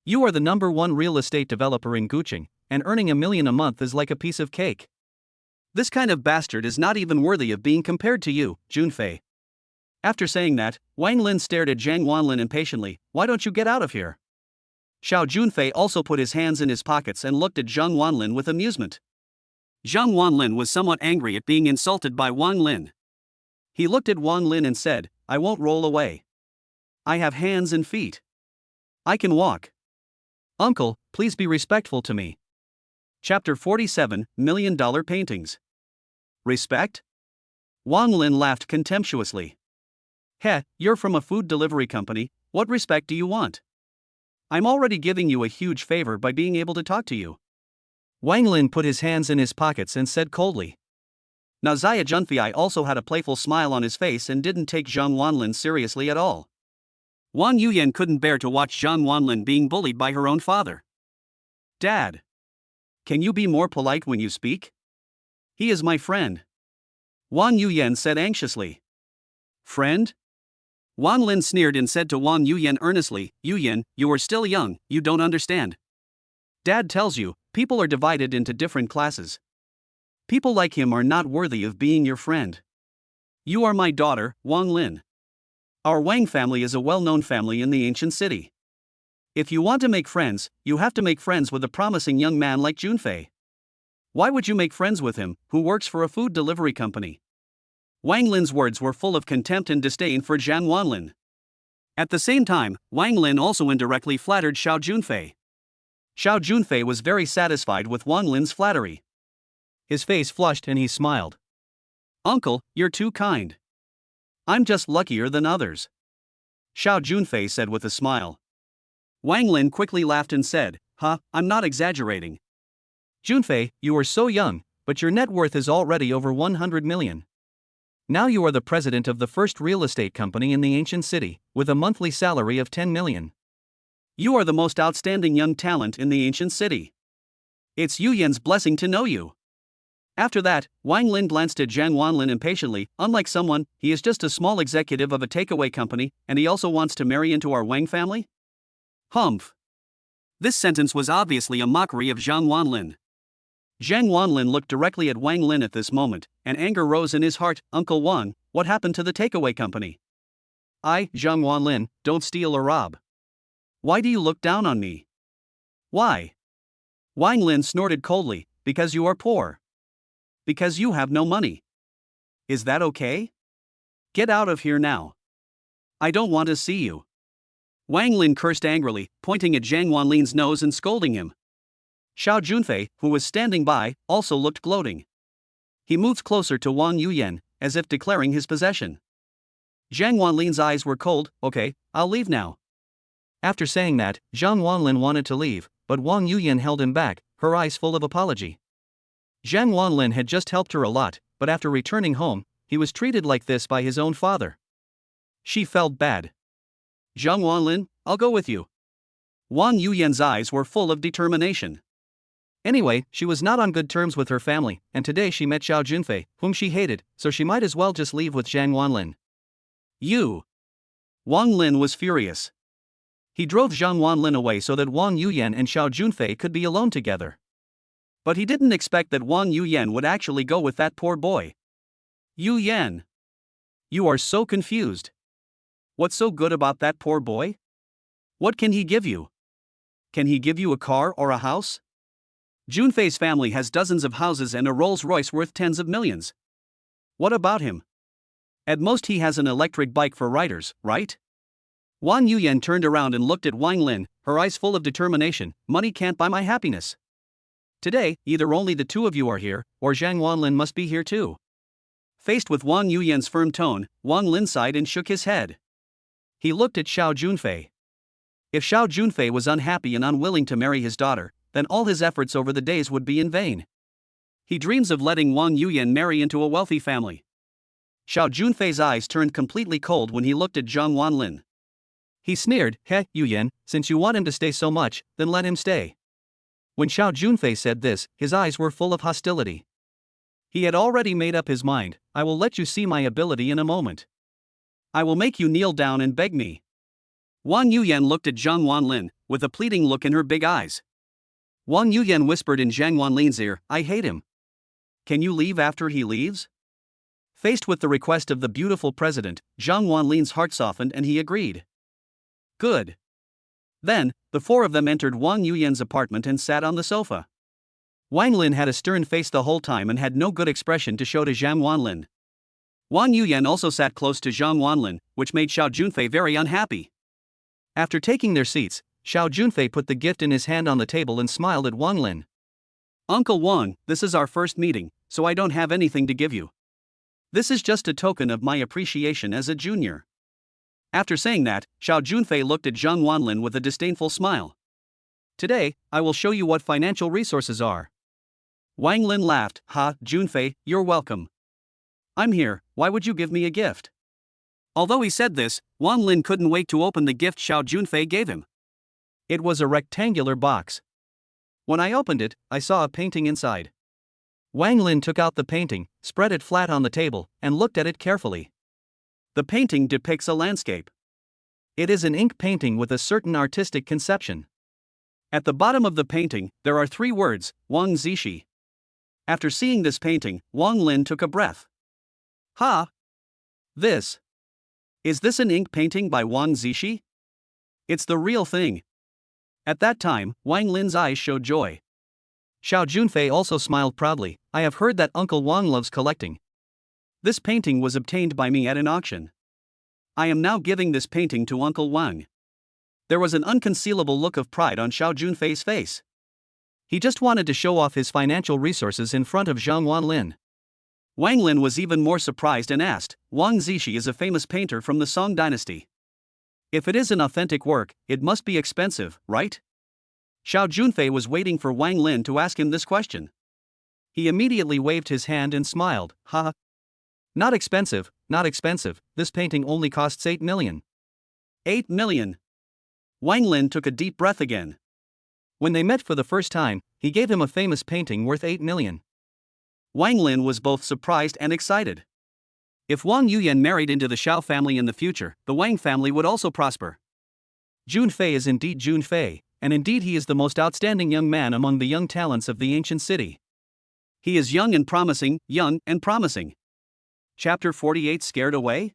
You are the #1 real estate developer in Gucheng, and earning $1 million a month is like a piece of cake. This kind of bastard is not even worthy of being compared to you, Junfei. After saying that, Wang Lin stared at Zhang Wanlin impatiently. Why don't you get out of here? Xiao Junfei also put his hands in his pockets and looked at Zhang Wanlin with amusement. Zhang Wanlin was somewhat angry at being insulted by Wang Lin. He looked at Wang Lin and said, I won't roll away. I have hands and feet. I can walk. Uncle, please be respectful to me. Chapter 47, $1 Million Paintings. Respect? Wang Lin laughed contemptuously. Heh, you're from a food delivery company, what respect do you want? I'm already giving you a huge favor by being able to talk to you. Wang Lin put his hands in his pockets and said coldly. Now Xia Junfei also had a playful smile on his face and didn't take Zhang Wanlin seriously at all. Wang Yuyan couldn't bear to watch Zhang Wanlin being bullied by her own father. Dad. Can you be more polite when you speak? He is my friend. Wang Yuyan said anxiously. Friend? Wang Lin sneered and said to Wang Yuyan earnestly, Yuyan, you are still young, you don't understand. Dad tells you, people are divided into different classes. People like him are not worthy of being your friend. You are my daughter, Wang Lin. Our Wang family is a well-known family in the ancient city. If you want to make friends, you have to make friends with a promising young man like Junfei. Why would you make friends with him, who works for a food delivery company? Wang Lin's words were full of contempt and disdain for Zhang Wanlin. At the same time, Wang Lin also indirectly flattered Xiao Junfei. Xiao Junfei was very satisfied with Wang Lin's flattery. His face flushed and he smiled. "Uncle, you're too kind. I'm just luckier than others," Xiao Junfei said with a smile. Wang Lin quickly laughed and said, I'm not exaggerating. Junfei, you are so young, but your net worth is already over 100 million. Now you are the president of the first real estate company in the ancient city, with a monthly salary of 10 million. You are the most outstanding young talent in the ancient city. It's Yu Yan's blessing to know you." After that, Wang Lin glanced at Zhang Wanlin impatiently. "Unlike someone, he is just a small executive of a takeaway company, and he also wants to marry into our Wang family?" Humph. This sentence was obviously a mockery of Zhang Wanlin. Zhang Wanlin looked directly at Wang Lin at this moment, and anger rose in his heart. "Uncle Wang, what happened to the takeaway company?" "I, Zhang Wanlin, don't steal or rob. Why do you look down on me?" "Why?" Wang Lin snorted coldly. "Because you are poor. Because you have no money. Is that okay? Get out of here now. I don't want to see you." Wang Lin cursed angrily, pointing at Zhang Wanlin's nose and scolding him. Xiao Junfei, who was standing by, also looked gloating. He moved closer to Wang Yuyan, as if declaring his possession. Zhang Wanlin's eyes were cold. "Okay, I'll leave now." After saying that, Zhang Wanlin wanted to leave, but Wang Yuyan held him back, her eyes full of apology. Zhang Wanlin had just helped her a lot, but after returning home, he was treated like this by his own father. She felt bad. "Zhang Wanlin, I'll go with you." Wang Yuyan's eyes were full of determination. Anyway, she was not on good terms with her family, and today she met Xiao Junfei, whom she hated, so she might as well just leave with Zhang Wanlin. "You!" Wang Lin was furious. He drove Zhang Wanlin away so that Wang Yuyan and Xiao Junfei could be alone together. But he didn't expect that Wang Yuyan would actually go with that poor boy. "Yu Yan! You are so confused. What's so good about that poor boy? What can he give you? Can he give you a car or a house? Junfei's family has dozens of houses and a Rolls-Royce worth tens of millions. What about him? At most he has an electric bike for riders, right?" Wang Yuyan turned around and looked at Wang Lin, her eyes full of determination. "Money can't buy my happiness. Today, either only the two of you are here, or Zhang Wanlin must be here too." Faced with Wang Yuyan's firm tone, Wang Lin sighed and shook his head. He looked at Xiao Junfei. If Xiao Junfei was unhappy and unwilling to marry his daughter, then all his efforts over the days would be in vain. He dreams of letting Wang Yuyan marry into a wealthy family. Xiao Junfei's eyes turned completely cold when he looked at Zhang Wanlin. He sneered, Yuyan, since you want him to stay so much, then let him stay." When Xiao Junfei said this, his eyes were full of hostility. He had already made up his mind. "I will let you see my ability in a moment. I will make you kneel down and beg me." Wang Yuyan looked at Zhang Wanlin, with a pleading look in her big eyes. Wang Yuyan whispered in Zhang Wanlin's ear, "I hate him. Can you leave after he leaves?" Faced with the request of the beautiful president, Zhang Wanlin's heart softened and he agreed. Good. Then, the four of them entered Wang Yuyan's apartment and sat on the sofa. Wang Lin had a stern face the whole time and had no good expression to show to Zhang Wanlin. Wang Yuyan also sat close to Zhang Wanlin, which made Xiao Junfei very unhappy. After taking their seats, Xiao Junfei put the gift in his hand on the table and smiled at Wang Lin. "Uncle Wang, this is our first meeting, so I don't have anything to give you. This is just a token of my appreciation as a junior." After saying that, Xiao Junfei looked at Zhang Wanlin with a disdainful smile. "Today, I will show you what financial resources are." Wang Lin laughed. Junfei, you're welcome. I'm here, why would you give me a gift?" Although he said this, Wang Lin couldn't wait to open the gift Xiao Junfei gave him. It was a rectangular box. When I opened it, I saw a painting inside. Wang Lin took out the painting, spread it flat on the table, and looked at it carefully. The painting depicts a landscape. It is an ink painting with a certain artistic conception. At the bottom of the painting, there are 3 words, Wang Zishi. After seeing this painting, Wang Lin took a breath. This. Is this an ink painting by Wang Zishi? It's the real thing. At that time, Wang Lin's eyes showed joy. Xiao Junfei also smiled proudly. I have heard that Uncle Wang loves collecting. This painting was obtained by me at an auction. I am now giving this painting to Uncle Wang. There was an unconcealable look of pride on Xiao Junfei's face. He just wanted to show off his financial resources in front of Zhang Wanlin. Wang Lin was even more surprised and asked, Wang Zishi is a famous painter from the Song dynasty. If it is an authentic work, it must be expensive, right? Xiao Junfei was waiting for Wang Lin to ask him this question. He immediately waved his hand and smiled. Ha! Not expensive, not expensive, this painting only costs 8 million. 8 million. Wang Lin took a deep breath again. When they met for the first time, he gave him a famous painting worth 8 million. Wang Lin was both surprised and excited. If Wang Yuyan married into the Xiao family in the future, the Wang family would also prosper. Junfei is indeed Junfei, and indeed he is the most outstanding young man among the young talents of the ancient city. He is young and promising, young and promising. Chapter 48 Scared away?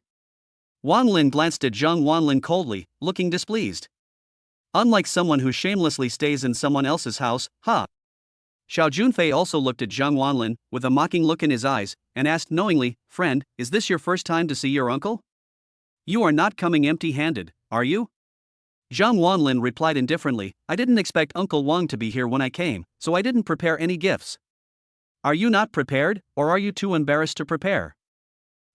Wang Lin glanced at Zhang Wanlin coldly, looking displeased. Unlike someone who shamelessly stays in someone else's house, ha! Xiao Junfei also looked at Zhang Wanlin, with a mocking look in his eyes, and asked knowingly, Friend, is this your first time to see your uncle? You are not coming empty-handed, are you? Zhang Wanlin replied indifferently, I didn't expect Uncle Wang to be here when I came, so I didn't prepare any gifts. Are you not prepared, or are you too embarrassed to prepare?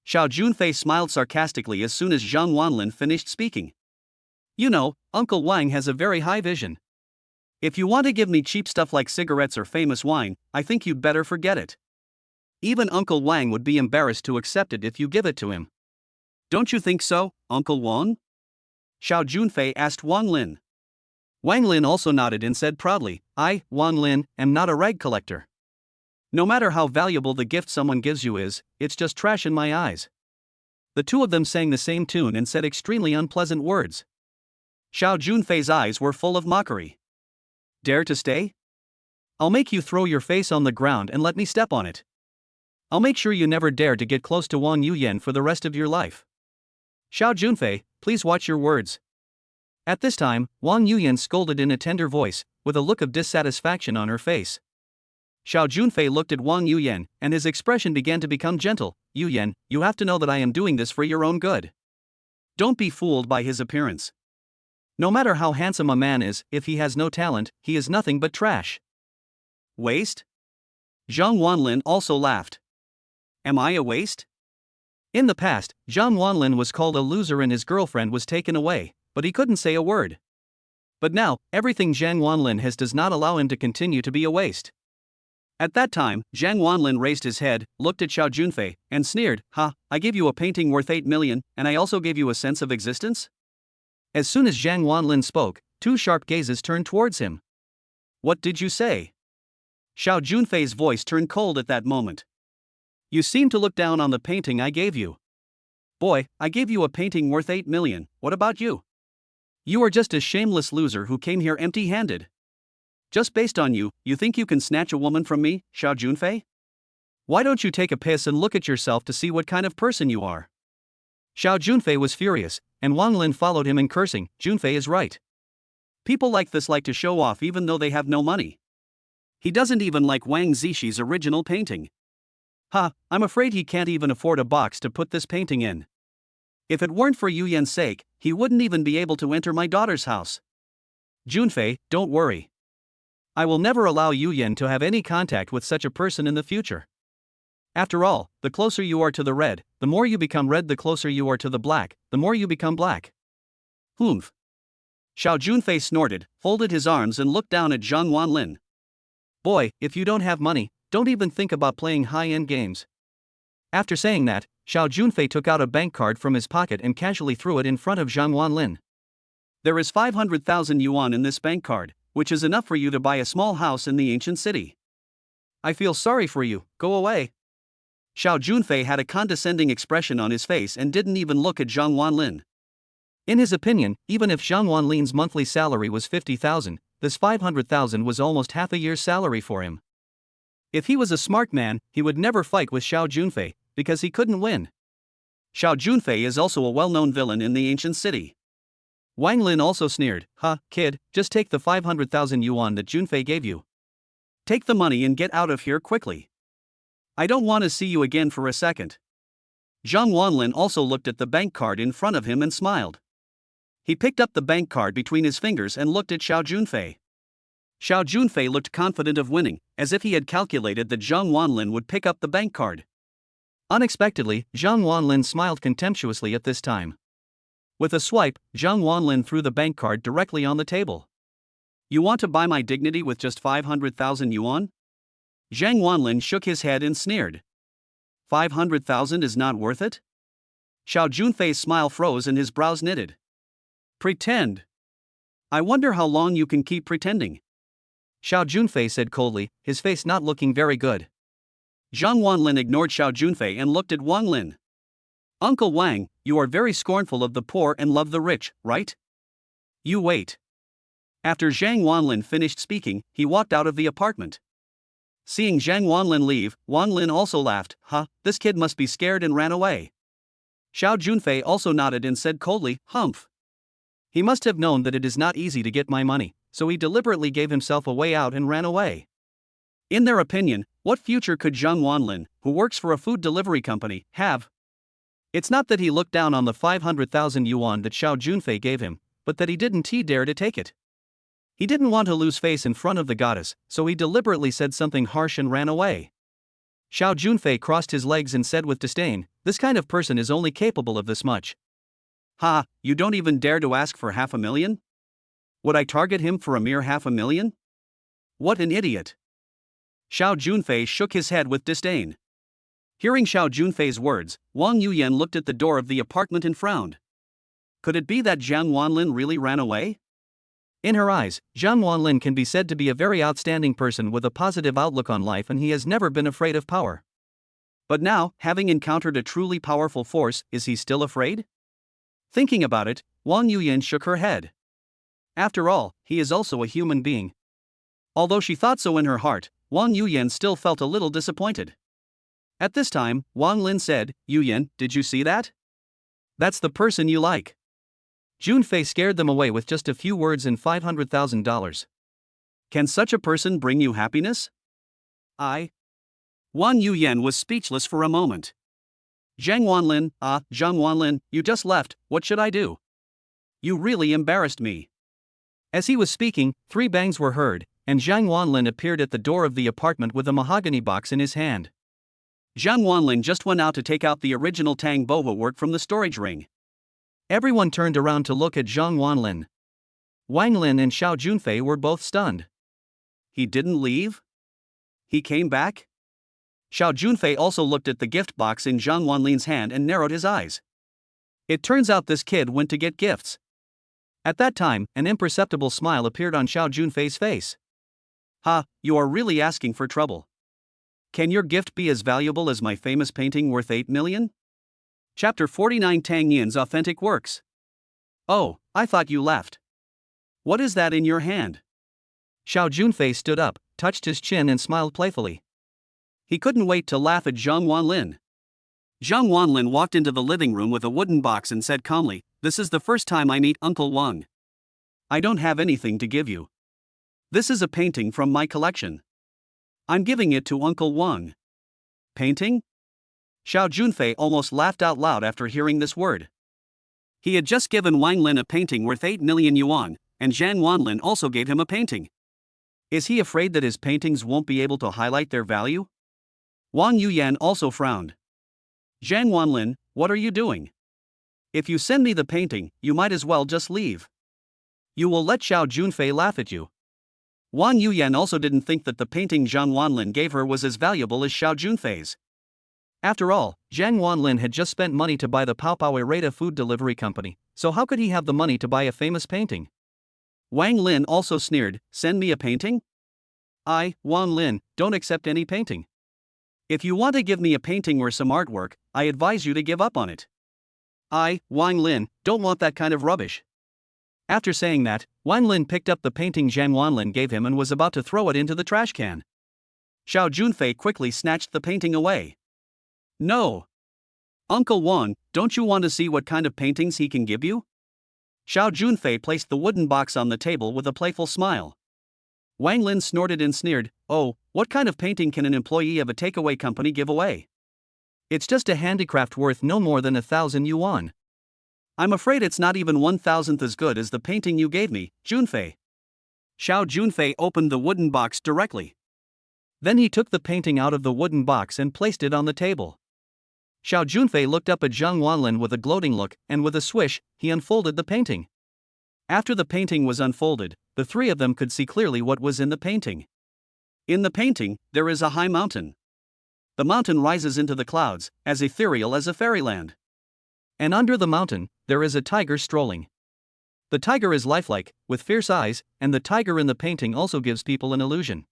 Xiao Junfei smiled sarcastically as soon as Zhang Wanlin finished speaking. You know, Uncle Wang has a very high vision. If you want to give me cheap stuff like cigarettes or famous wine, I think you'd better forget it. Even Uncle Wang would be embarrassed to accept it if you give it to him. Don't you think so, Uncle Wang? Xiao Junfei asked Wang Lin. Wang Lin also nodded and said proudly, I, Wang Lin, am not a rag collector. No matter how valuable the gift someone gives you is, it's just trash in my eyes. The two of them sang the same tune and said extremely unpleasant words. Xiao Junfei's eyes were full of mockery. Dare to stay? I'll make you throw your face on the ground and let me step on it. I'll make sure you never dare to get close to Wang Yuyan for the rest of your life. Xiao Junfei, please watch your words. At this time, Wang Yuyan scolded in a tender voice, with a look of dissatisfaction on her face. Xiao Junfei looked at Wang Yuyan, and his expression began to become gentle. Yuyan, you have to know that I am doing this for your own good. Don't be fooled by his appearance. No matter how handsome a man is, if he has no talent, he is nothing but trash. Waste? Zhang Wanlin also laughed. Am I a waste? In the past, Zhang Wanlin was called a loser and his girlfriend was taken away, but he couldn't say a word. But now, everything Zhang Wanlin has does not allow him to continue to be a waste. At that time, Zhang Wanlin raised his head, looked at Xiao Junfei, and sneered, Ha, I gave you a painting worth 8 million, and I also gave you a sense of existence? As soon as Zhang Wanlin spoke, two sharp gazes turned towards him. What did you say? Xiao Junfei's voice turned cold at that moment. You seem to look down on the painting I gave you. Boy, I gave you a painting worth 8 million, what about you? You are just a shameless loser who came here empty-handed. Just based on you, you think you can snatch a woman from me, Xiao Junfei? Why don't you take a piss and look at yourself to see what kind of person you are? Xiao Junfei was furious, and Wang Lin followed him in cursing. Junfei is right. People like this like to show off even though they have no money. He doesn't even like Wang Zishi's original painting. Ha, I'm afraid he can't even afford a box to put this painting in. If it weren't for Yuyan's sake, he wouldn't even be able to enter my daughter's house. Junfei, don't worry. I will never allow Yuyan to have any contact with such a person in the future. After all, the closer you are to the red, the more you become red, the closer you are to the black, the more you become black. Humph. Xiao Junfei snorted, folded his arms and looked down at Zhang Wanlin. Boy, if you don't have money, don't even think about playing high-end games. After saying that, Xiao Junfei took out a bank card from his pocket and casually threw it in front of Zhang Wanlin. There is 500,000 yuan in this bank card, which is enough for you to buy a small house in the ancient city. I feel sorry for you, go away. Xiao Junfei had a condescending expression on his face and didn't even look at Zhang Wanlin. In his opinion, even if Zhang Wanlin's monthly salary was 50,000, this 500,000 was almost half a year's salary for him. If he was a smart man, he would never fight with Xiao Junfei, because he couldn't win. Xiao Junfei is also a well-known villain in the ancient city. Wang Lin also sneered, kid, just take the 500,000 yuan that Junfei gave you. Take the money and get out of here quickly. I don't want to see you again for a second. Zhang Wanlin also looked at the bank card in front of him and smiled. He picked up the bank card between his fingers and looked at Xiao Junfei. Xiao Junfei looked confident of winning, as if he had calculated that Zhang Wanlin would pick up the bank card. Unexpectedly, Zhang Wanlin smiled contemptuously at this time. With a swipe, Zhang Wanlin threw the bank card directly on the table. You want to buy my dignity with just 500,000 yuan? Zhang Wanlin shook his head and sneered. 500,000 is not worth it? Xiao Junfei's smile froze and his brows knitted. Pretend. I wonder how long you can keep pretending. Xiao Junfei said coldly, his face not looking very good. Zhang Wanlin ignored Xiao Junfei and looked at Wang Lin. Uncle Wang, you are very scornful of the poor and love the rich, right? You wait. After Zhang Wanlin finished speaking, he walked out of the apartment. Seeing Zhang Wanlin leave, Wang Lin also laughed. This kid must be scared, and ran away. Xiao Junfei also nodded and said coldly, humph. He must have known that it is not easy to get my money, so he deliberately gave himself a way out and ran away. In their opinion, what future could Zhang Wanlin, who works for a food delivery company, have? It's not that he looked down on the 500,000 yuan that Xiao Junfei gave him, but that he didn't dare to take it. He didn't want to lose face in front of the goddess, so he deliberately said something harsh and ran away. Xiao Junfei crossed his legs and said with disdain, this kind of person is only capable of this much. You don't even dare to ask for 500,000? Would I target him for a mere 500,000? What an idiot. Xiao Junfei shook his head with disdain. Hearing Xiao Junfei's words, Wang Yuyan looked at the door of the apartment and frowned. Could it be that Zhang Wanlin really ran away? In her eyes, Zhang Wanlin can be said to be a very outstanding person with a positive outlook on life, and he has never been afraid of power. But now, having encountered a truly powerful force, is he still afraid? Thinking about it, Wang Yuyan shook her head. After all, he is also a human being. Although she thought so in her heart, Wang Yuyan still felt a little disappointed. At this time, Wang Lin said, Yuyan, did you see that? That's the person you like. Junfei scared them away with just a few words and $500,000. Can such a person bring you happiness? Wang Yuyan was speechless for a moment. Zhang Wanlin, you just left, what should I do? You really embarrassed me. As he was speaking, 3 bangs were heard, and Zhang Wanlin appeared at the door of the apartment with a mahogany box in his hand. Zhang Wanlin just went out to take out the original Tang Boba work from the storage ring. Everyone turned around to look at Zhang Wanlin. Wang Lin and Xiao Junfei were both stunned. He didn't leave? He came back? Xiao Junfei also looked at the gift box in Zhang Wanlin's hand and narrowed his eyes. It turns out this kid went to get gifts. At that time, an imperceptible smile appeared on Xiao Junfei's face. You are really asking for trouble. Can your gift be as valuable as my famous painting worth 8 million? Chapter 49, Tang Yin's Authentic Works. Oh, I thought you left. What is that in your hand? Xiao Junfei stood up, touched his chin and smiled playfully. He couldn't wait to laugh at Zhang Wanlin. Zhang Wanlin walked into the living room with a wooden box and said calmly, this is the first time I meet Uncle Wang. I don't have anything to give you. This is a painting from my collection. I'm giving it to Uncle Wang. Painting? Xiao Junfei almost laughed out loud after hearing this word. He had just given Wang Lin a painting worth 8 million yuan, and Zhang Wanlin also gave him a painting. Is he afraid that his paintings won't be able to highlight their value? Wang Yuyan also frowned. Zhang Wanlin, what are you doing? If you send me the painting, you might as well just leave. You will let Xiao Junfei laugh at you. Wang Yuyan also didn't think that the painting Zhang Wanlin gave her was as valuable as Xiao Junfei's. After all, Zhang Wanlin had just spent money to buy the Paopao Reta food delivery company, so how could he have the money to buy a famous painting? Wang Lin also sneered, send me a painting? Wang Lin, don't accept any painting. If you want to give me a painting or some artwork, I advise you to give up on it. Wang Lin, don't want that kind of rubbish. After saying that, Wang Lin picked up the painting Zhang Wanlin gave him and was about to throw it into the trash can. Xiao Junfei quickly snatched the painting away. No. Uncle Wang, don't you want to see what kind of paintings he can give you? Xiao Junfei placed the wooden box on the table with a playful smile. Wang Lin snorted and sneered, "Oh, what kind of painting can an employee of a takeaway company give away? It's just a handicraft worth no more than 1,000 yuan. I'm afraid it's not even 1,000th as good as the painting you gave me, Junfei." Xiao Junfei opened the wooden box directly. Then he took the painting out of the wooden box and placed it on the table. Xiao Junfei looked up at Zhang Wanlin with a gloating look, and with a swish, he unfolded the painting. After the painting was unfolded, the three of them could see clearly what was in the painting. In the painting, there is a high mountain. The mountain rises into the clouds, as ethereal as a fairyland. And under the mountain, there is a tiger strolling. The tiger is lifelike, with fierce eyes, and the tiger in the painting also gives people an illusion.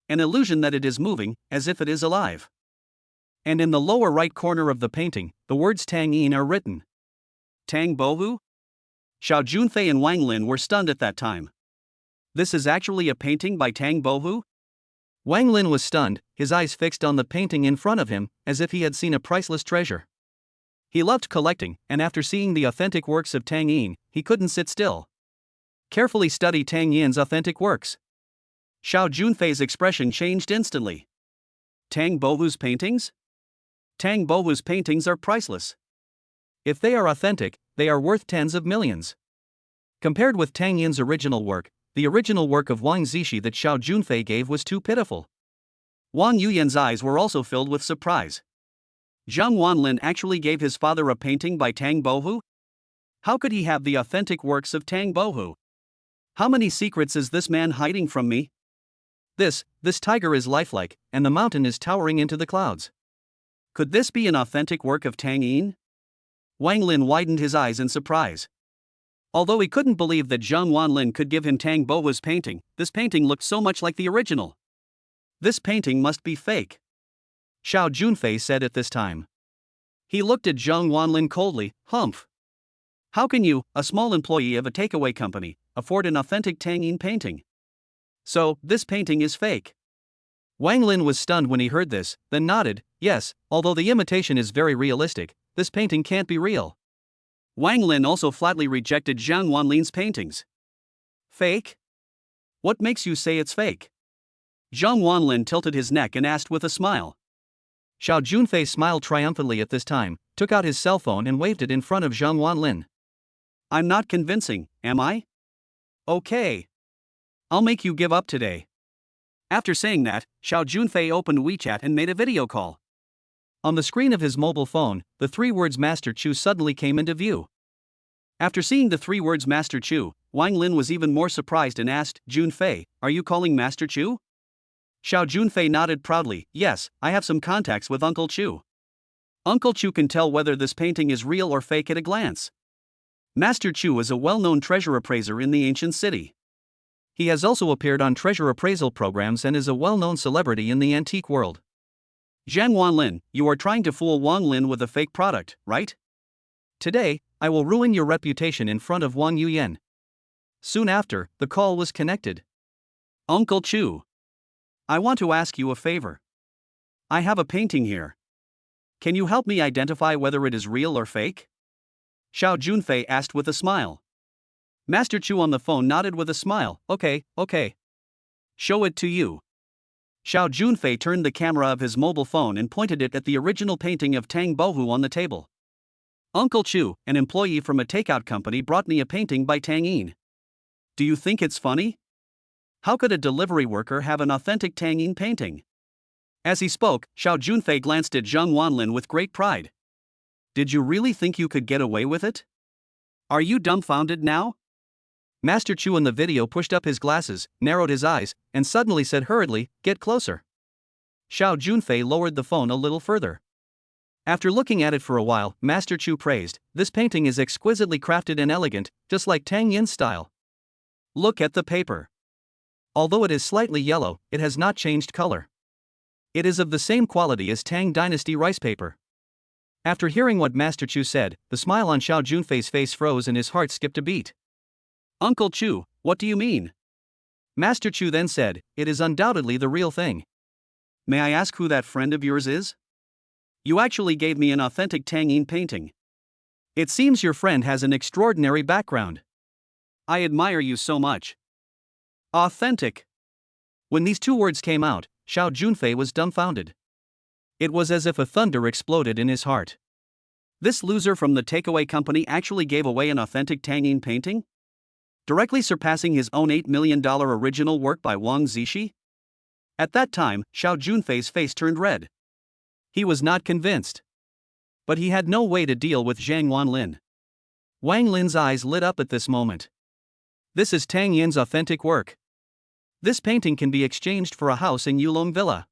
An illusion that it is moving, as if it is alive. And in the lower right corner of the painting, the words Tang Yin are written. Tang Bohu? Xiao Junfei and Wang Lin were stunned at that time. This is actually a painting by Tang Bohu? Wang Lin was stunned, his eyes fixed on the painting in front of him, as if he had seen a priceless treasure. He loved collecting, and after seeing the authentic works of Tang Yin, he couldn't sit still. Carefully study Tang Yin's authentic works. Xiao Junfei's expression changed instantly. Tang Bohu's paintings? Tang Bohu's paintings are priceless. If they are authentic, they are worth tens of millions. Compared with Tang Yin's original work, the original work of Wang Zishi that Xiao Junfei gave was too pitiful. Wang Yuyan's eyes were also filled with surprise. Zhang Wanlin actually gave his father a painting by Tang Bohu? How could he have the authentic works of Tang Bohu? How many secrets is this man hiding from me? This tiger is lifelike, and the mountain is towering into the clouds. Could this be an authentic work of Tang Yin? Wang Lin widened his eyes in surprise. Although he couldn't believe that Zhang Wanlin could give him Tang Bohu's painting, this painting looked so much like the original. This painting must be fake, Xiao Junfei said at this time. He looked at Zhang Wanlin coldly. Humph. How can you, a small employee of a takeaway company, afford an authentic Tang Yin painting? So, this painting is fake. Wang Lin was stunned when he heard this, then nodded, yes, although the imitation is very realistic, this painting can't be real. Wang Lin also flatly rejected Zhang Wanlin's paintings. Fake? What makes you say it's fake? Zhang Wanlin tilted his neck and asked with a smile. Xiao Junfei smiled triumphantly at this time, took out his cell phone and waved it in front of Zhang Wanlin. I'm not convincing, am I? Okay. I'll make you give up today. After saying that, Xiao Junfei opened WeChat and made a video call. On the screen of his mobile phone, the three words Master Chu suddenly came into view. After seeing the three words Master Chu, Wang Lin was even more surprised and asked, Junfei, are you calling Master Chu? Xiao Junfei nodded proudly, yes, I have some contacts with Uncle Chu. Uncle Chu can tell whether this painting is real or fake at a glance. Master Chu is a well-known treasure appraiser in the ancient city. He has also appeared on treasure appraisal programs and is a well-known celebrity in the antique world. Zhang Wanlin, you are trying to fool Wang Lin with a fake product, right? Today, I will ruin your reputation in front of Wang Yuyan. Soon after, the call was connected. Uncle Chu, I want to ask you a favor. I have a painting here. Can you help me identify whether it is real or fake? Xiao Junfei asked with a smile. Master Chu on the phone nodded with a smile, okay. Show it to you. Xiao Junfei turned the camera of his mobile phone and pointed it at the original painting of Tang Bohu on the table. Uncle Chu, an employee from a takeout company, brought me a painting by Tang Yin. Do you think it's funny? How could a delivery worker have an authentic Tang Yin painting? As he spoke, Xiao Junfei glanced at Zhang Wanlin with great pride. Did you really think you could get away with it? Are you dumbfounded now? Master Chu in the video pushed up his glasses, narrowed his eyes, and suddenly said hurriedly, get closer. Xiao Junfei lowered the phone a little further. After looking at it for a while, Master Chu praised, this painting is exquisitely crafted and elegant, just like Tang Yin's style. Look at the paper. Although it is slightly yellow, it has not changed color. It is of the same quality as Tang Dynasty rice paper. After hearing what Master Chu said, the smile on Xiao Junfei's face froze and his heart skipped a beat. Uncle Chu, what do you mean? Master Chu then said, it is undoubtedly the real thing. May I ask who that friend of yours is? You actually gave me an authentic Tang Yin painting. It seems your friend has an extraordinary background. I admire you so much. Authentic. When these two words came out, Xiao Junfei was dumbfounded. It was as if a thunder exploded in his heart. This loser from the takeaway company actually gave away an authentic Tangyin painting? Directly surpassing his own $8 million original work by Wang Zixi? At that time, Xiao Junfei's face turned red. He was not convinced. But he had no way to deal with Zhang Wanlin. Wang Lin's eyes lit up at this moment. This is Tang Yin's authentic work. This painting can be exchanged for a house in Yulong Villa.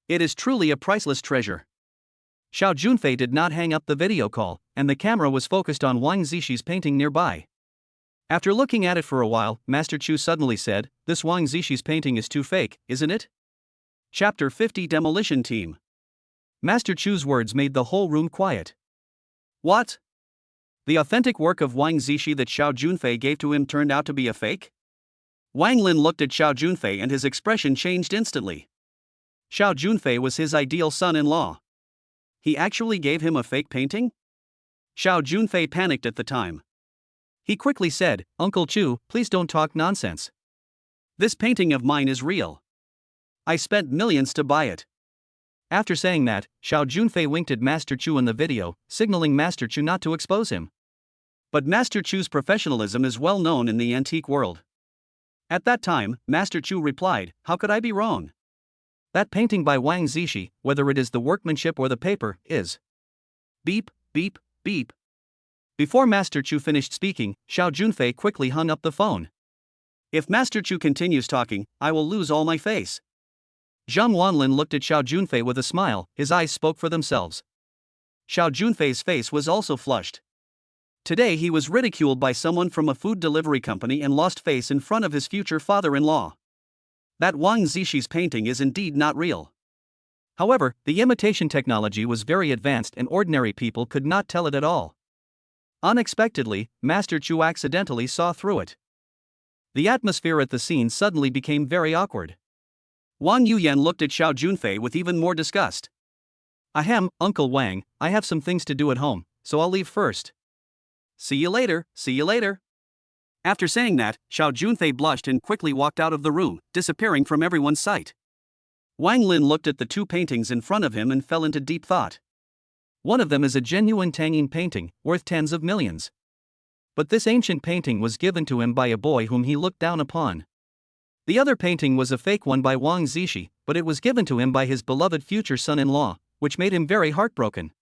It is truly a priceless treasure. Xiao Junfei did not hang up the video call, and the camera was focused on Wang Zixi painting nearby. After looking at it for a while, Master Chu suddenly said, "This Wang Zixi painting is too fake, isn't it?" Chapter 50 Demolition Team. Master Chu's words made the whole room quiet. What? The authentic work of Wang Zixi that Xiao Junfei gave to him turned out to be a fake? Wang Lin looked at Xiao Junfei and his expression changed instantly. Xiao Junfei was his ideal son-in-law. He actually gave him a fake painting? Xiao Junfei panicked at the time. He quickly said, "Uncle Chu, please don't talk nonsense. This painting of mine is real. I spent millions to buy it." After saying that, Xiao Junfei winked at Master Chu in the video, signaling Master Chu not to expose him. But Master Chu's professionalism is well known in the antique world. At that time, Master Chu replied, "How could I be wrong? That painting by Wang Zixi, whether it is the workmanship or the paper, is..." Beep, beep, beep. Before Master Chu finished speaking, Xiao Junfei quickly hung up the phone. If Master Chu continues talking, I will lose all my face. Zhang Wanlin looked at Xiao Junfei with a smile, his eyes spoke for themselves. Xiao Junfei's face was also flushed. Today he was ridiculed by someone from a food delivery company and lost face in front of his future father-in-law. That Wang Zixi's painting is indeed not real. However, the imitation technology was very advanced and ordinary people could not tell it at all. Unexpectedly, Master Chu accidentally saw through it. The atmosphere at the scene suddenly became very awkward. Wang Yuyan looked at Xiao Junfei with even more disgust. "Ahem, Uncle Wang, I have some things to do at home, so I'll leave first." See you later, see you later. After saying that, Xiao Junfei blushed and quickly walked out of the room, disappearing from everyone's sight. Wang Lin looked at the two paintings in front of him and fell into deep thought. One of them is a genuine Tangyin painting, worth tens of millions. But this ancient painting was given to him by a boy whom he looked down upon. The other painting was a fake one by Wang Zixi, but it was given to him by his beloved future son-in-law, which made him very heartbroken.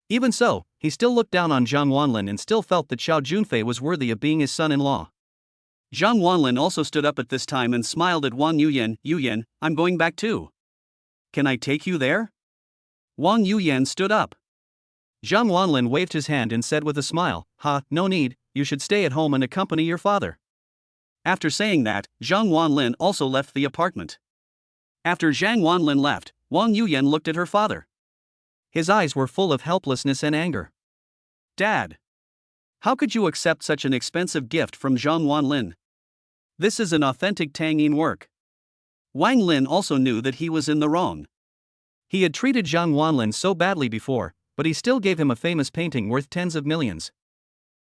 Even so, he still looked down on Zhang Wanlin and still felt that Xiao Junfei was worthy of being his son-in-law. Zhang Wanlin also stood up at this time and smiled at Wang Yuyan. "Yuyan, I'm going back too. Can I take you there?" Wang Yuyan stood up. Zhang Wanlin waved his hand and said with a smile, "No need, you should stay at home and accompany your father." After saying that, Zhang Wanlin also left the apartment. After Zhang Wanlin left, Wang Yuyan looked at her father. His eyes were full of helplessness and anger. "Dad, how could you accept such an expensive gift from Zhang Wanlin? This is an authentic Tangyin work." Wang Lin also knew that he was in the wrong. He had treated Zhang Wanlin so badly before, but he still gave him a famous painting worth tens of millions.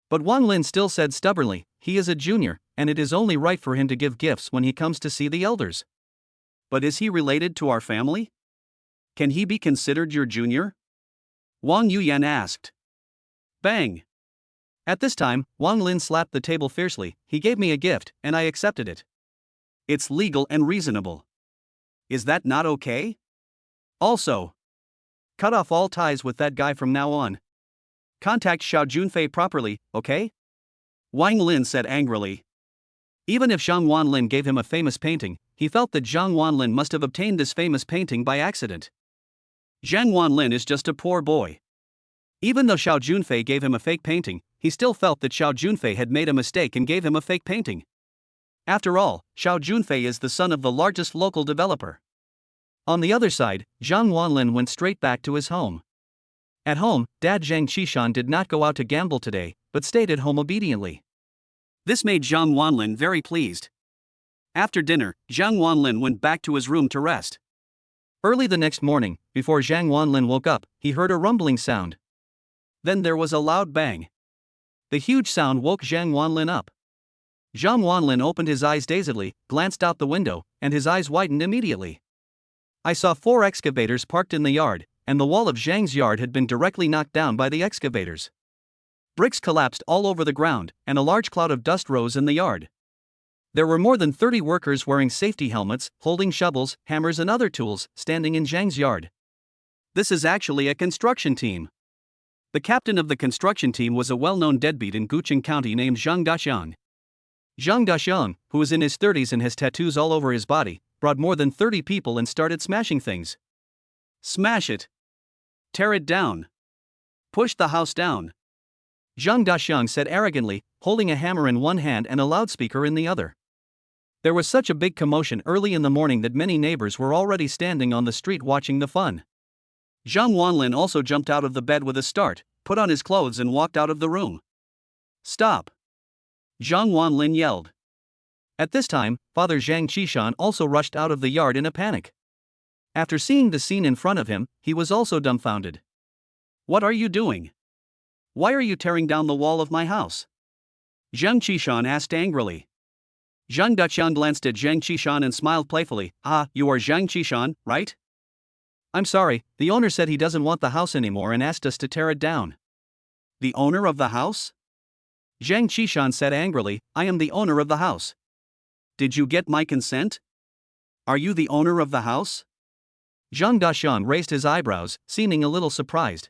But Wang Lin still said stubbornly, he is a junior, and it is only right for him to give gifts when he comes to see the elders. "But is he related to our family? Can he be considered your junior?" Wang Yuyan asked. Bang! At this time, Wang Lin slapped the table fiercely. "He gave me a gift, and I accepted it. It's legal and reasonable. Is that not okay? Also, cut off all ties with that guy from now on. Contact Xiao Junfei properly, okay?" Wang Lin said angrily. Even if Zhang Wanlin gave him a famous painting, he felt that Zhang Wanlin must have obtained this famous painting by accident. Zhang Wanlin is just a poor boy. Even though Xiao Junfei gave him a fake painting, he still felt that Xiao Junfei had made a mistake and gave him a fake painting. After all, Xiao Junfei is the son of the largest local developer. On the other side, Zhang Wanlin went straight back to his home. At home, Dad Zhang Qishan did not go out to gamble today, but stayed at home obediently. This made Zhang Wanlin very pleased. After dinner, Zhang Wanlin went back to his room to rest. Early the next morning, before Zhang Wanlin woke up, he heard a rumbling sound. Then there was a loud bang. The huge sound woke Zhang Wanlin up. Zhang Wanlin opened his eyes dazedly, glanced out the window, and his eyes widened immediately. I saw 4 excavators parked in the yard, and the wall of Zhang's yard had been directly knocked down by the excavators. Bricks collapsed all over the ground, and a large cloud of dust rose in the yard. There were more than 30 workers wearing safety helmets, holding shovels, hammers and other tools, standing in Zhang's yard. This is actually a construction team. The captain of the construction team was a well-known deadbeat in Gucheng County named Zhang Daxiang. Zhang Daxiang, who is in his 30s and has tattoos all over his body, brought more than 30 people and started smashing things. Smash it. Tear it down. Push the house down. Zhang Daxiang said arrogantly, holding a hammer in one hand and a loudspeaker in the other. There was such a big commotion early in the morning that many neighbors were already standing on the street watching the fun. Zhang Wanlin also jumped out of the bed with a start, put on his clothes and walked out of the room. Stop! Zhang Wanlin yelled. At this time, Father Zhang Qishan also rushed out of the yard in a panic. After seeing the scene in front of him, he was also dumbfounded. What are you doing? Why are you tearing down the wall of my house? Zhang Qishan asked angrily. Zhang Daqiang glanced at Zhang Qishan and smiled playfully. Ah, you are Zhang Qishan, right? I'm sorry, the owner said he doesn't want the house anymore and asked us to tear it down. The owner of the house? Zhang Qishan said angrily, I am the owner of the house. Did you get my consent? Are you the owner of the house? Zhang Daxiang raised his eyebrows, seeming a little surprised.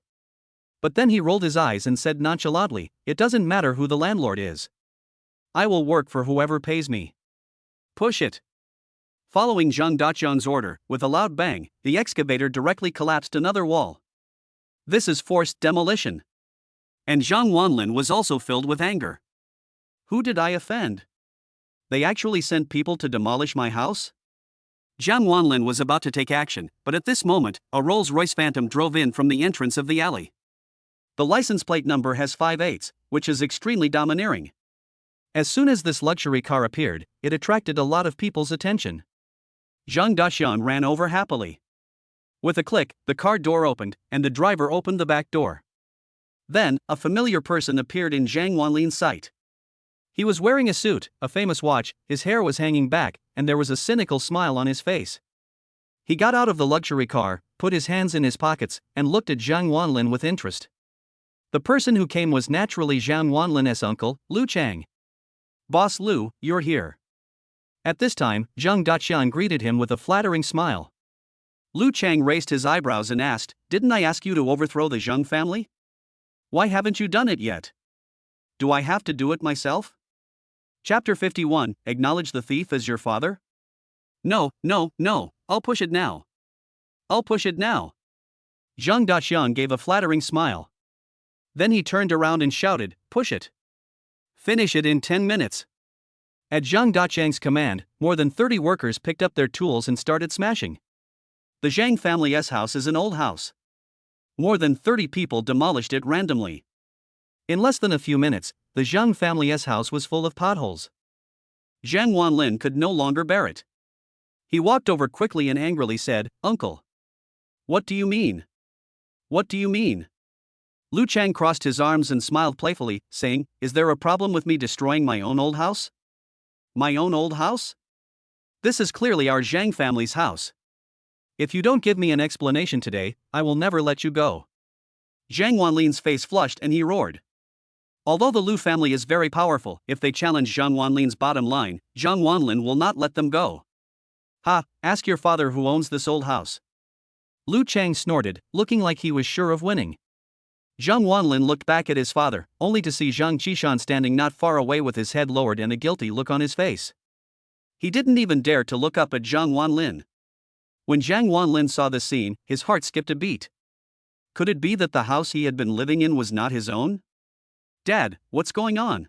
But then he rolled his eyes and said nonchalantly, it doesn't matter who the landlord is. I will work for whoever pays me. Push it. Following Zhang Daqiang's order, with a loud bang, the excavator directly collapsed another wall. This is forced demolition. And Zhang Wanlin was also filled with anger. Who did I offend? They actually sent people to demolish my house? Zhang Wanlin was about to take action, but at this moment, a Rolls-Royce Phantom drove in from the entrance of the alley. The license plate number has 5/8, which is extremely domineering. As soon as this luxury car appeared, it attracted a lot of people's attention. Zhang Daxiang ran over happily. With a click, the car door opened, and the driver opened the back door. Then, a familiar person appeared in Zhang Wanlin's sight. He was wearing a suit, a famous watch, his hair was hanging back, and there was a cynical smile on his face. He got out of the luxury car, put his hands in his pockets, and looked at Zhang Wanlin with interest. The person who came was naturally Zhang Wanlin's uncle, Lu Chang. Boss Lu, you're here. At this time, Zhang Daqiang greeted him with a flattering smile. Lu Chang raised his eyebrows and asked, didn't I ask you to overthrow the Zhang family? Why haven't you done it yet? Do I have to do it myself? Chapter 51, Acknowledge the thief as your father? No, I'll push it now. I'll push it now. Zhang Daqiang gave a flattering smile. Then he turned around and shouted, push it. Finish it in 10 minutes. At Zhang Daqiang's command, more than 30 workers picked up their tools and started smashing. The Zhang family's house is an old house. More than 30 people demolished it randomly. In less than a few minutes, the Zhang family's house was full of potholes. Zhang Wanlin could no longer bear it. He walked over quickly and angrily said, Uncle. What do you mean? What do you mean? Lu Chang crossed his arms and smiled playfully, saying, is there a problem with me destroying my own old house? My own old house? This is clearly our Zhang family's house. If you don't give me an explanation today, I will never let you go. Zhang Wanlin's face flushed and he roared. Although the Lu family is very powerful, if they challenge Zhang Wanlin's bottom line, Zhang Wanlin will not let them go. Ha, ask your father who owns this old house. Lu Chang snorted, looking like he was sure of winning. Zhang Wanlin looked back at his father, only to see Zhang Qishan standing not far away with his head lowered and a guilty look on his face. He didn't even dare to look up at Zhang Wanlin. When Zhang Wanlin saw the scene, his heart skipped a beat. Could it be that the house he had been living in was not his own? Dad, what's going on?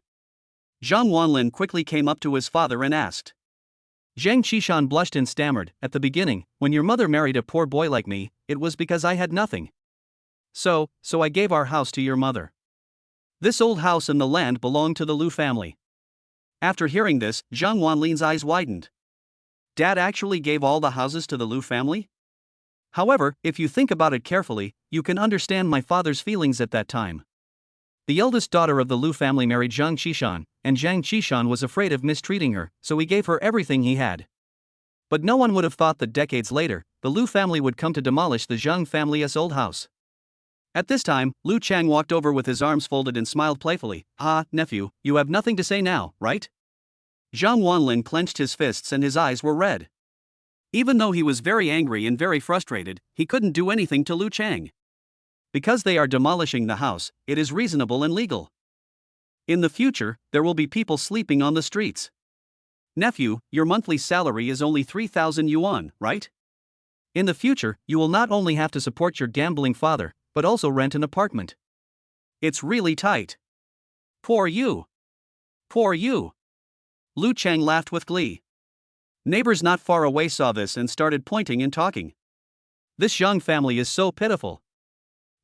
Zhang Wanlin quickly came up to his father and asked. Zhang Qishan blushed and stammered, at the beginning, when your mother married a poor boy like me, it was because I had nothing. So I gave our house to your mother. This old house and the land belonged to the Lu family. After hearing this, Zhang Wanlin's eyes widened. Dad actually gave all the houses to the Lu family? However, if you think about it carefully, you can understand my father's feelings at that time. The eldest daughter of the Lu family married Zhang Qishan, and Zhang Qishan was afraid of mistreating her, so he gave her everything he had. But no one would have thought that decades later, the Lu family would come to demolish the Zhang family's old house. At this time, Lu Chang walked over with his arms folded and smiled playfully. "Ah, nephew, you have nothing to say now, right?" Zhang Wanlin clenched his fists and his eyes were red. Even though he was very angry and very frustrated, he couldn't do anything to Lu Chang. Because they are demolishing the house, it is reasonable and legal. In the future, there will be people sleeping on the streets. Nephew, your monthly salary is only 3,000 yuan, right? In the future, you will not only have to support your gambling father, but also rent an apartment. It's really tight. Poor you. Poor you. Lu Chang laughed with glee. Neighbors not far away saw this and started pointing and talking. This Zhang family is so pitiful.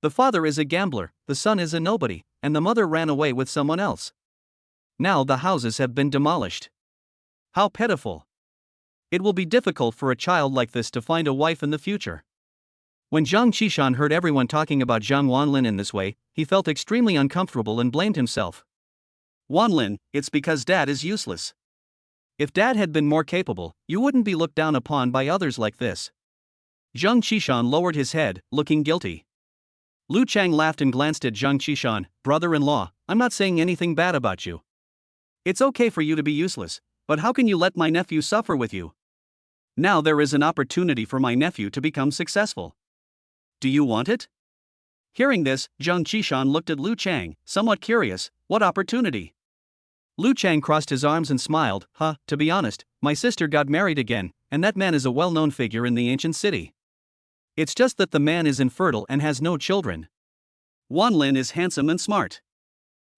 The father is a gambler, the son is a nobody, and the mother ran away with someone else. Now the houses have been demolished. How pitiful. It will be difficult for a child like this to find a wife in the future. When Zhang Qishan heard everyone talking about Zhang Wanlin in this way, he felt extremely uncomfortable and blamed himself. Wanlin, it's because dad is useless. If dad had been more capable, you wouldn't be looked down upon by others like this. Zhang Qishan lowered his head, looking guilty. Lu Chang laughed and glanced at Zhang Qishan. "Brother-in-law, I'm not saying anything bad about you. It's okay for you to be useless, but how can you let my nephew suffer with you? Now there is an opportunity for my nephew to become successful. Do you want it?" Hearing this, Zhang Qishan looked at Lu Chang, somewhat curious. What opportunity? Lu Chang crossed his arms and smiled. To be honest, my sister got married again, and that man is a well-known figure in the ancient city. It's just that the man is infertile and has no children. Wanlin is handsome and smart.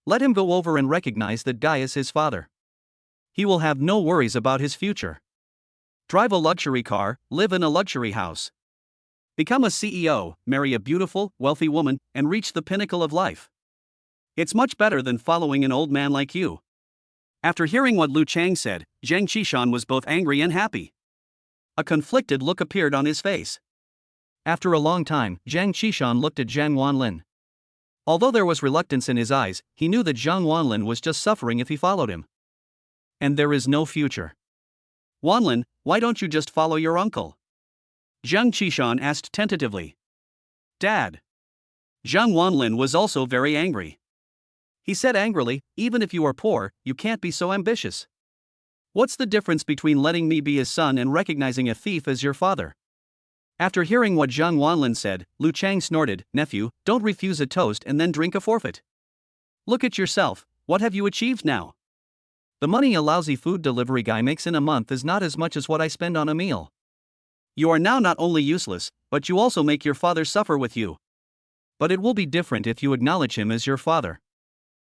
Let him go over and recognize that Guy is his father. He will have no worries about his future. Drive a luxury car, live in a luxury house. Become a CEO, marry a beautiful, wealthy woman, and reach the pinnacle of life. It's much better than following an old man like you. After hearing what Lu Chang said, Zhang Qishan was both angry and happy. A conflicted look appeared on his face. After a long time, Zhang Qishan looked at Zhang Wanlin. Although there was reluctance in his eyes, he knew that Zhang Wanlin was just suffering if he followed him. And there is no future. "Wanlin, why don't you just follow your uncle?" Zhang Qishan asked tentatively. "Dad." Zhang Wanlin was also very angry. He said angrily, "Even if you are poor, you can't be so ambitious. What's the difference between letting me be his son and recognizing a thief as your father?" After hearing what Zhang Wanlin said, Lu Chang snorted. "Nephew, don't refuse a toast and then drink a forfeit. Look at yourself, what have you achieved now? The money a lousy food delivery guy makes in a month is not as much as what I spend on a meal. You are now not only useless, but you also make your father suffer with you. But it will be different if you acknowledge him as your father.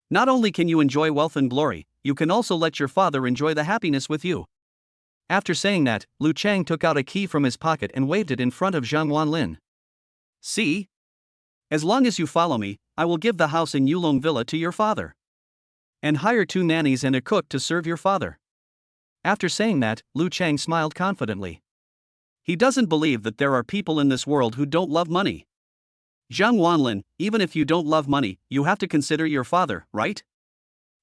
Not only can you enjoy wealth and glory, you can also let your father enjoy the happiness with you." After saying that, Lu Chang took out a key from his pocket and waved it in front of Zhang Wanlin. "See? As long as you follow me, I will give the house in Yulong Villa to your father. And hire 2 nannies and a cook to serve your father." After saying that, Lu Chang smiled confidently. He doesn't believe that there are people in this world who don't love money. Zhang Wanlin, even if you don't love money, you have to consider your father, right?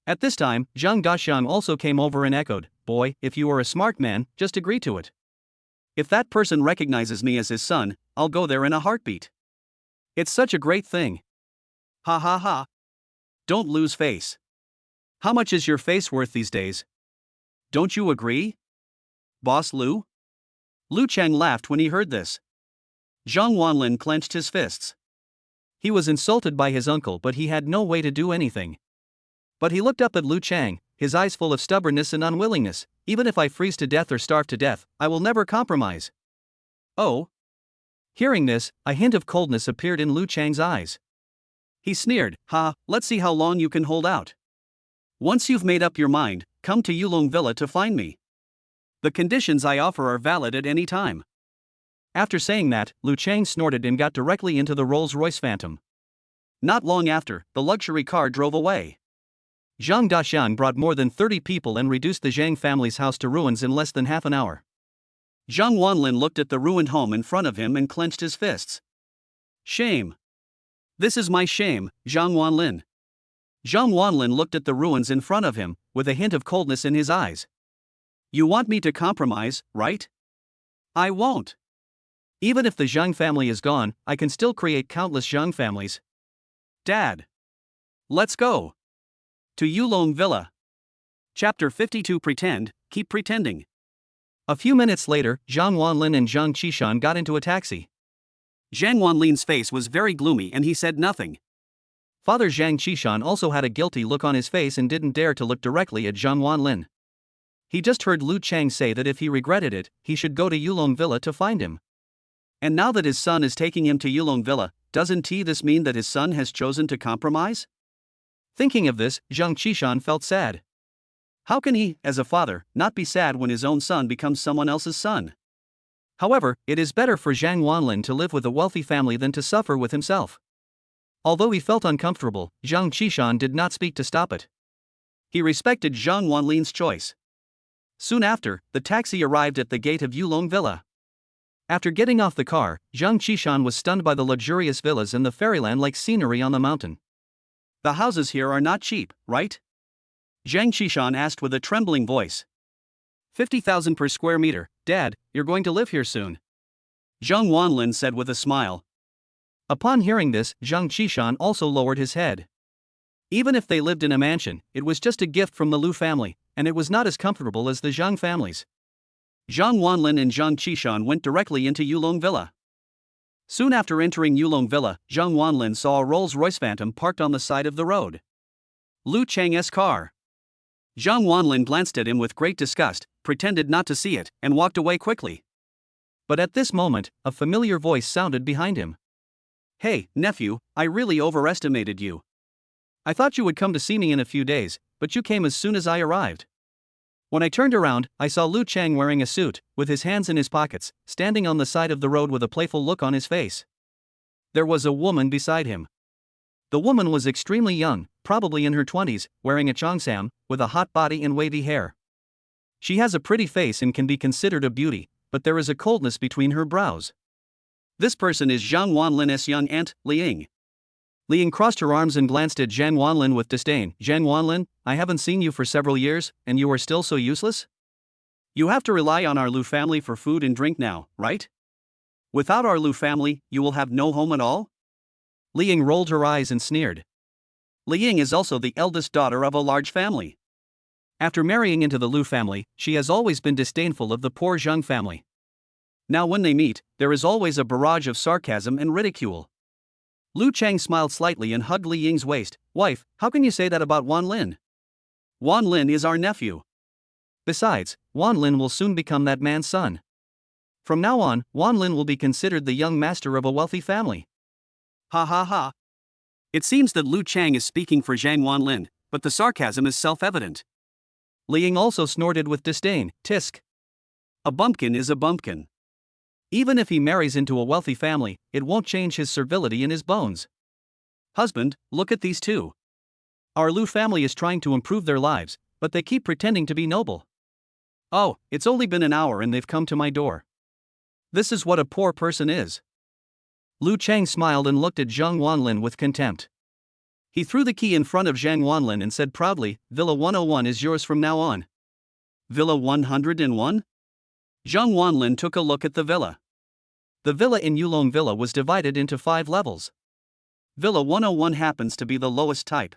At this time, Zhang Daxiang also came over and echoed, "Boy, if you are a smart man, just agree to it. If that person recognizes me as his son, I'll go there in a heartbeat. It's such a great thing. Ha ha ha. Don't lose face. How much is your face worth these days? Don't you agree? Boss Lu?" Lu Chang laughed when he heard this. Zhang Wanlin clenched his fists. He was insulted by his uncle, but he had no way to do anything. But he looked up at Lu Chang, his eyes full of stubbornness and unwillingness. "Even if I freeze to death or starve to death, I will never compromise." "Oh?" Hearing this, a hint of coldness appeared in Lu Chang's eyes. He sneered, "Let's see how long you can hold out. Once you've made up your mind, come to Yulong Villa to find me. The conditions I offer are valid at any time." After saying that, Lu Chang snorted and got directly into the Rolls-Royce Phantom. Not long after, the luxury car drove away. Zhang Daxiang brought more than 30 people and reduced the Zhang family's house to ruins in less than half an hour. Zhang Wanlin looked at the ruined home in front of him and clenched his fists. "Shame. This is my shame, Zhang Wanlin. Zhang Wanlin looked at the ruins in front of him, with a hint of coldness in his eyes. You want me to compromise, right? I won't. Even if the Zhang family is gone, I can still create countless Zhang families. Dad. Let's go. To Yulong Villa. Chapter 52. Keep pretending. A few minutes later, Zhang Wanlin and Zhang Qishan got into a taxi. Zhang Wanlin's face was very gloomy and he said nothing. Father Zhang Qishan also had a guilty look on his face and didn't dare to look directly at Zhang Wanlin. He just heard Lu Chang say that if he regretted it, he should go to Yulong Villa to find him. And now that his son is taking him to Yulong Villa, doesn't this mean that his son has chosen to compromise? Thinking of this, Zhang Qishan felt sad. How can he, as a father, not be sad when his own son becomes someone else's son? However, it is better for Zhang Wanlin to live with a wealthy family than to suffer with himself. Although he felt uncomfortable, Zhang Qishan did not speak to stop it. He respected Zhang Wanlin's choice. Soon after, the taxi arrived at the gate of Yulong Villa. After getting off the car, Zhang Qishan was stunned by the luxurious villas and the fairyland-like scenery on the mountain. The houses here are not cheap, right? Zhang Qishan asked with a trembling voice. 50,000 per square meter, Dad, you're going to live here soon. Zhang Wanlin said with a smile. Upon hearing this, Zhang Qishan also lowered his head. Even if they lived in a mansion, it was just a gift from the Lu family, and it was not as comfortable as the Zhang families. Zhang Wanlin and Zhang Qishan went directly into Yulong Villa. Soon after entering Yulong Villa, Zhang Wanlin saw a Rolls-Royce Phantom parked on the side of the road. Lu Chang's car. Zhang Wanlin glanced at him with great disgust, pretended not to see it, and walked away quickly. But at this moment, a familiar voice sounded behind him. Hey, nephew, I really overestimated you. I thought you would come to see me in a few days, but you came as soon as I arrived. When I turned around, I saw Lu Chang wearing a suit, with his hands in his pockets, standing on the side of the road with a playful look on his face. There was a woman beside him. The woman was extremely young, probably in her 20s, wearing a cheongsam, with a hot body and wavy hair. She has a pretty face and can be considered a beauty, but there is a coldness between her brows. This person is Zhang Wanlin's young aunt, Liang. Liang crossed her arms and glanced at Zhang Wanlin with disdain. Zhang Wanlin, I haven't seen you for several years, and you are still so useless? You have to rely on our Lu family for food and drink now, right? Without our Lu family, you will have no home at all? Liang rolled her eyes and sneered. Liang is also the eldest daughter of a large family. After marrying into the Lu family, she has always been disdainful of the poor Zhang family. Now when they meet, there is always a barrage of sarcasm and ridicule. Lu Chang smiled slightly and hugged Li Ying's waist. Wife, how can you say that about Wanlin? Wanlin is our nephew. Besides, Wanlin will soon become that man's son. From now on, Wanlin will be considered the young master of a wealthy family. Ha ha ha. It seems that Lu Chang is speaking for Zhang Wanlin, but the sarcasm is self-evident. Li Ying also snorted with disdain. Tisk. A bumpkin is a bumpkin. Even if he marries into a wealthy family, it won't change his servility in his bones. Husband, look at these two. Our Lu family is trying to improve their lives, but they keep pretending to be noble. Oh, it's only been an hour and they've come to my door. This is what a poor person is. Lu Chang smiled and looked at Zhang Wanlin with contempt. He threw the key in front of Zhang Wanlin and said proudly, Villa 101 is yours from now on. Villa 101? Zhang Wanlin took a look at the villa. The villa in Yulong Villa was divided into 5 levels. Villa 101 happens to be the lowest type.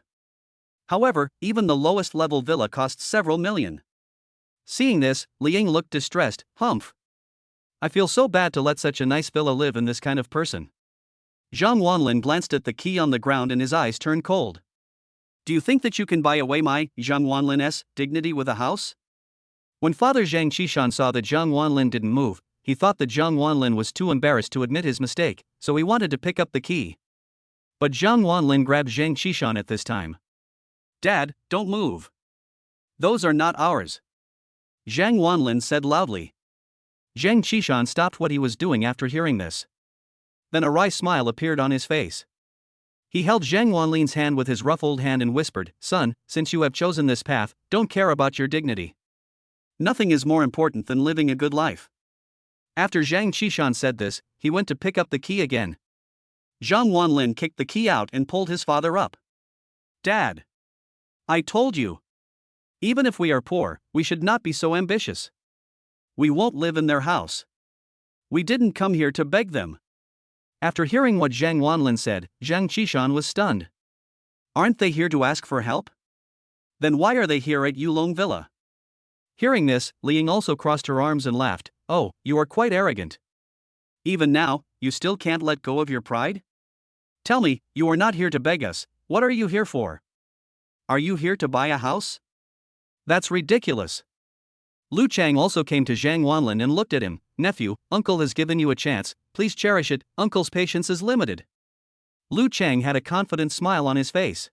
However, even the lowest level villa costs several million. Seeing this, Liang looked distressed. Humph. I feel so bad to let such a nice villa live in this kind of person. Zhang Wanlin glanced at the key on the ground and his eyes turned cold. Do you think that you can buy away my, Zhang Wanlin's, dignity with a house? When Father Zhang Qishan saw that Zhang Wanlin didn't move, he thought that Zhang Wanlin was too embarrassed to admit his mistake, so he wanted to pick up the key. But Zhang Wanlin grabbed Zhang Qishan at this time. Dad, don't move. Those are not ours. Zhang Wanlin said loudly. Zhang Qishan stopped what he was doing after hearing this. Then a wry smile appeared on his face. He held Zhang Wanlin's hand with his rough old hand and whispered, Son, since you have chosen this path, don't care about your dignity. Nothing is more important than living a good life. After Zhang Qishan said this, he went to pick up the key again. Zhang Wanlin kicked the key out and pulled his father up. Dad. I told you. Even if we are poor, we should not be so ambitious. We won't live in their house. We didn't come here to beg them. After hearing what Zhang Wanlin said, Zhang Qishan was stunned. Aren't they here to ask for help? Then why are they here at Yulong Villa? Hearing this, Li Ying also crossed her arms and laughed. Oh, you are quite arrogant. Even now, you still can't let go of your pride? Tell me, you are not here to beg us. What are you here for? Are you here to buy a house? That's ridiculous. Lu Chang also came to Zhang Wanlin and looked at him. Nephew, uncle has given you a chance, please cherish it, uncle's patience is limited. Lu Chang had a confident smile on his face.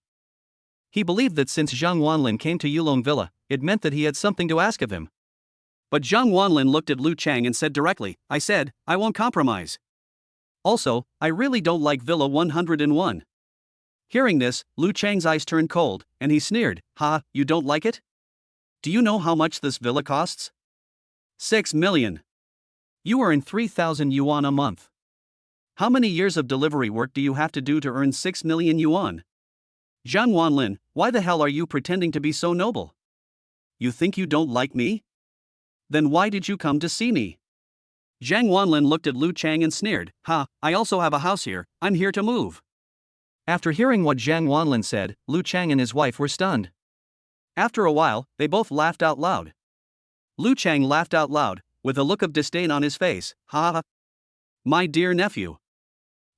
He believed that since Zhang Wanlin came to Yulong Villa, it meant that he had something to ask of him. But Zhang Wanlin looked at Lu Chang and said directly, I said, I won't compromise. Also, I really don't like Villa 101. Hearing this, Lu Chang's eyes turned cold, and he sneered, Ha, you don't like it? Do you know how much this villa costs? 6 million. You earn 3,000 yuan a month. How many years of delivery work do you have to do to earn 6 million yuan? Zhang Wanlin, why the hell are you pretending to be so noble? You think you don't like me? Then why did you come to see me? Zhang Wanlin looked at Lu Chang and sneered, Ha, I also have a house here, I'm here to move. After hearing what Zhang Wanlin said, Lu Chang and his wife were stunned. After a while, they both laughed out loud. Lu Chang laughed out loud, with a look of disdain on his face. Ha ha. My dear nephew.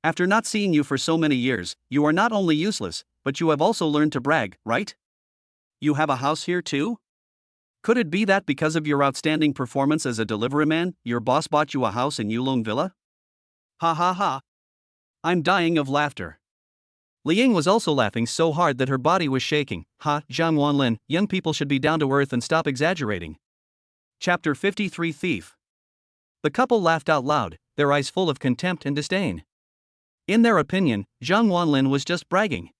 After not seeing you for so many years, you are not only useless, but you have also learned to brag, right? You have a house here too? Could it be that because of your outstanding performance as a delivery man, your boss bought you a house in Yulong Villa? Ha ha ha. I'm dying of laughter. Li Ying was also laughing so hard that her body was shaking. Ha, Zhang Wanlin, young people should be down to earth and stop exaggerating. Chapter 53 Thief. The couple laughed out loud, their eyes full of contempt and disdain. In their opinion, Zhang Wanlin was just bragging.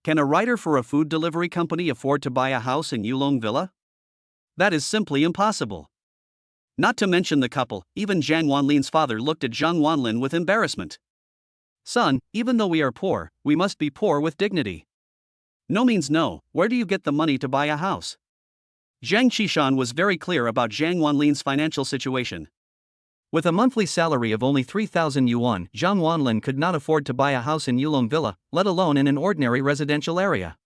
Can a writer for a food delivery company afford to buy a house in Yulong Villa? That is simply impossible. Not to mention the couple, even Zhang Wanlin's father looked at Zhang Wanlin with embarrassment. Son, even though we are poor, we must be poor with dignity. No means no, where do you get the money to buy a house? Zhang Qishan was very clear about Zhang Wanlin's financial situation. With a monthly salary of only 3,000 yuan, Zhang Wanlin could not afford to buy a house in Yulong Villa, let alone in an ordinary residential area.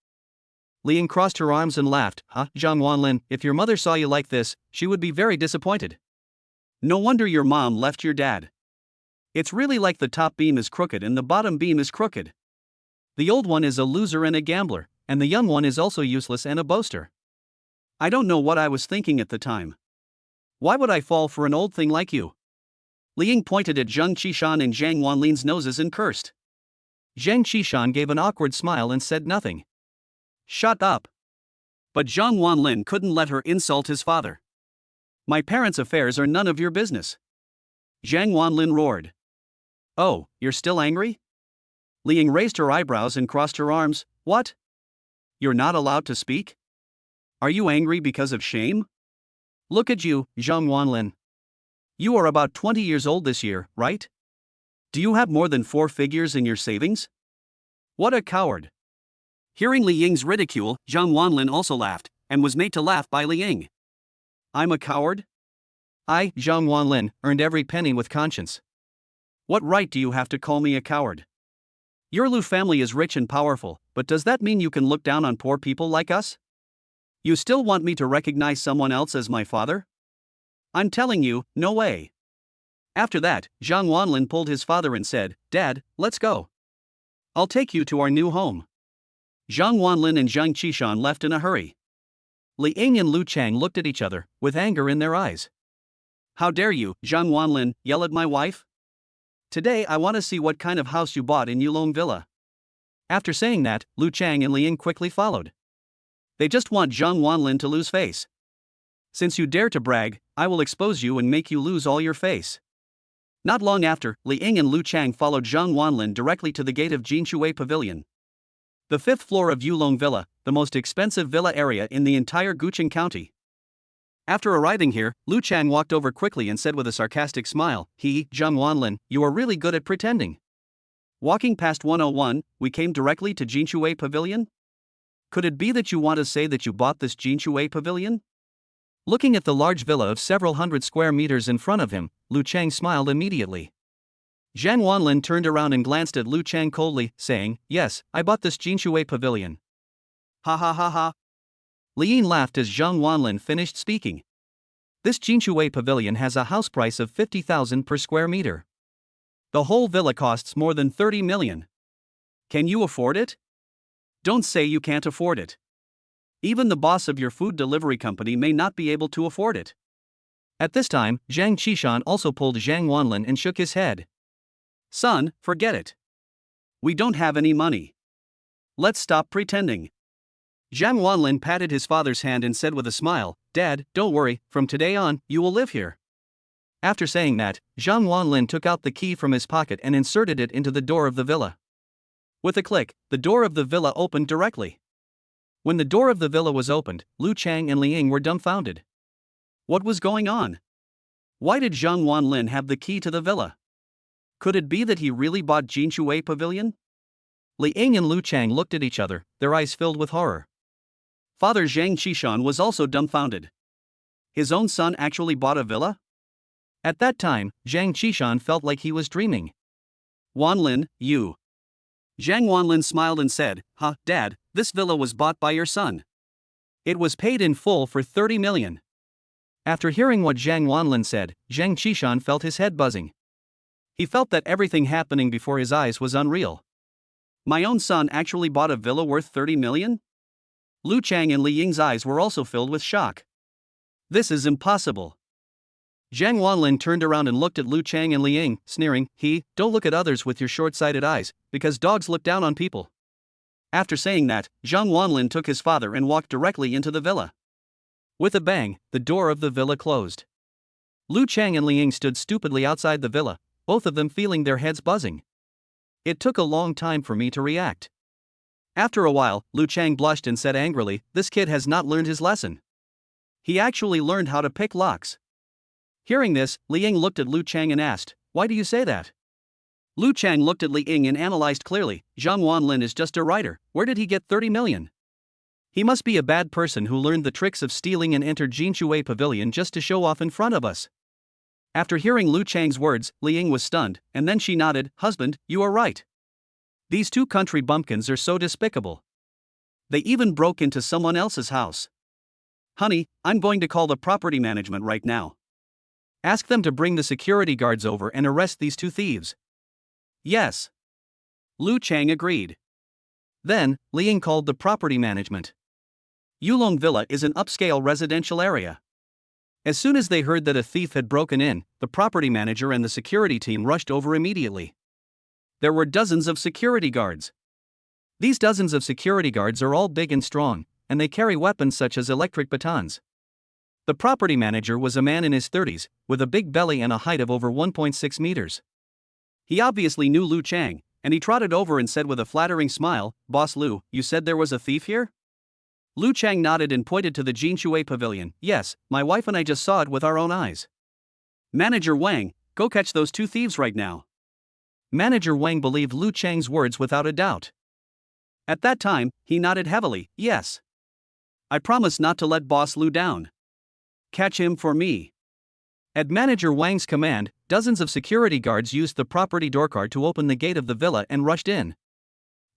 Li Ying crossed her arms and laughed. Zhang Wanlin, if your mother saw you like this, she would be very disappointed. No wonder your mom left your dad. It's really like the top beam is crooked and the bottom beam is crooked. The old one is a loser and a gambler, and the young one is also useless and a boaster. I don't know what I was thinking at the time. Why would I fall for an old thing like you? Li Ying pointed at Zhang Qishan and Zhang Wanlin's noses and cursed. Zhang Qishan gave an awkward smile and said nothing. Shut up. But Zhang Wanlin couldn't let her insult his father. My parents' affairs are none of your business. Zhang Wanlin roared. Oh, you're still angry? Li Ying raised her eyebrows and crossed her arms. What? You're not allowed to speak? Are you angry because of shame? Look at you, Zhang Wanlin. You are about 20 years old this year, right? Do you have more than 4 figures in your savings? What a coward. Hearing Li Ying's ridicule, Zhang Wanlin also laughed, and was made to laugh by Li Ying. I'm a coward? I, Zhang Wanlin, earned every penny with conscience. What right do you have to call me a coward? Your Lu family is rich and powerful, but does that mean you can look down on poor people like us? You still want me to recognize someone else as my father? I'm telling you, no way. After that, Zhang Wanlin pulled his father and said, Dad, let's go. I'll take you to our new home. Zhang Wanlin and Zhang Qishan left in a hurry. Li Ying and Lu Chang looked at each other, with anger in their eyes. How dare you, Zhang Wanlin, yell at my wife? Today I want to see what kind of house you bought in Yulong Villa. After saying that, Lu Chang and Li Ying quickly followed. They just want Zhang Wanlin to lose face. Since you dare to brag, I will expose you and make you lose all your face. Not long after, Li Ying and Lu Chang followed Zhang Wanlin directly to the gate of Jinshui Pavilion. The 5th floor of Yulong Villa, the most expensive villa area in the entire Guqing County. After arriving here, Lu Chang walked over quickly and said with a sarcastic smile, Zhang Wanlin, you are really good at pretending. Walking past 101, we came directly to Jinshui Pavilion? Could it be that you want to say that you bought this Jinshui pavilion? Looking at the large villa of several hundred square meters in front of him, Lu Chang smiled immediately. Zhang Wanlin turned around and glanced at Lu Chang coldly, saying, "Yes, I bought this Jinshui pavilion." Ha ha ha ha. Li Ying laughed as Zhang Wanlin finished speaking. This Jinshui pavilion has a house price of 50,000 per square meter. The whole villa costs more than 30 million. Can you afford it? Don't say you can't afford it. Even the boss of your food delivery company may not be able to afford it. At this time, Zhang Qishan also pulled Zhang Wanlin and shook his head. Son, forget it. We don't have any money. Let's stop pretending. Zhang Wanlin patted his father's hand and said with a smile, "Dad, don't worry, from today on, you will live here." After saying that, Zhang Wanlin took out the key from his pocket and inserted it into the door of the villa. With a click, the door of the villa opened directly. When the door of the villa was opened, Lu Chang and Li Ying were dumbfounded. What was going on? Why did Zhang Wanlin have the key to the villa? Could it be that he really bought Jinshui pavilion? Li Ying and Lu Chang looked at each other, their eyes filled with horror. Father Zhang Qishan was also dumbfounded. His own son actually bought a villa? At that time, Zhang Qishan felt like he was dreaming. Wanlin, you. Zhang Wanlin smiled and said, Dad, this villa was bought by your son. It was paid in full for 30 million. After hearing what Zhang Wanlin said, Zhang Qishan felt his head buzzing. He felt that everything happening before his eyes was unreal. My own son actually bought a villa worth 30 million? Lu Chang and Li Ying's eyes were also filled with shock. This is impossible. Zhang Wanlin turned around and looked at Lu Chang and Li Ying, sneering, "Don't look at others with your short-sighted eyes, because dogs look down on people." After saying that, Zhang Wanlin took his father and walked directly into the villa. With a bang, the door of the villa closed. Lu Chang and Li Ying stood stupidly outside the villa, both of them feeling their heads buzzing. It took a long time for me to react. After a while, Lu Chang blushed and said angrily, "This kid has not learned his lesson. He actually learned how to pick locks." Hearing this, Li Ying looked at Lu Chang and asked, "Why do you say that?" Lu Chang looked at Li Ying and analyzed clearly, "Zhang Wanlin is just a writer, where did he get 30 million? He must be a bad person who learned the tricks of stealing and entered Jinshui pavilion just to show off in front of us." After hearing Lu Chang's words, Li Ying was stunned, and then she nodded, "Husband, you are right. These two country bumpkins are so despicable. They even broke into someone else's house. Honey, I'm going to call the property management right now. Ask them to bring the security guards over and arrest these two thieves." "Yes." Lu Chang agreed. Then, Li Ying called the property management. Yulong Villa is an upscale residential area. As soon as they heard that a thief had broken in, the property manager and the security team rushed over immediately. There were dozens of security guards. These dozens of security guards are all big and strong, and they carry weapons such as electric batons. The property manager was a man in his 30s, with a big belly and a height of over 1.6 meters. He obviously knew Lu Chang, and he trotted over and said with a flattering smile, "Boss Lu, you said there was a thief here?" Lu Chang nodded and pointed to the Jinshui pavilion. "Yes, my wife and I just saw it with our own eyes." "Manager Wang, go catch those two thieves right now." Manager Wang believed Lu Chang's words without a doubt. At that time, he nodded heavily, "Yes. I promise not to let Boss Lu down. Catch him for me." At Manager Wang's command, dozens of security guards used the property doorcard to open the gate of the villa and rushed in.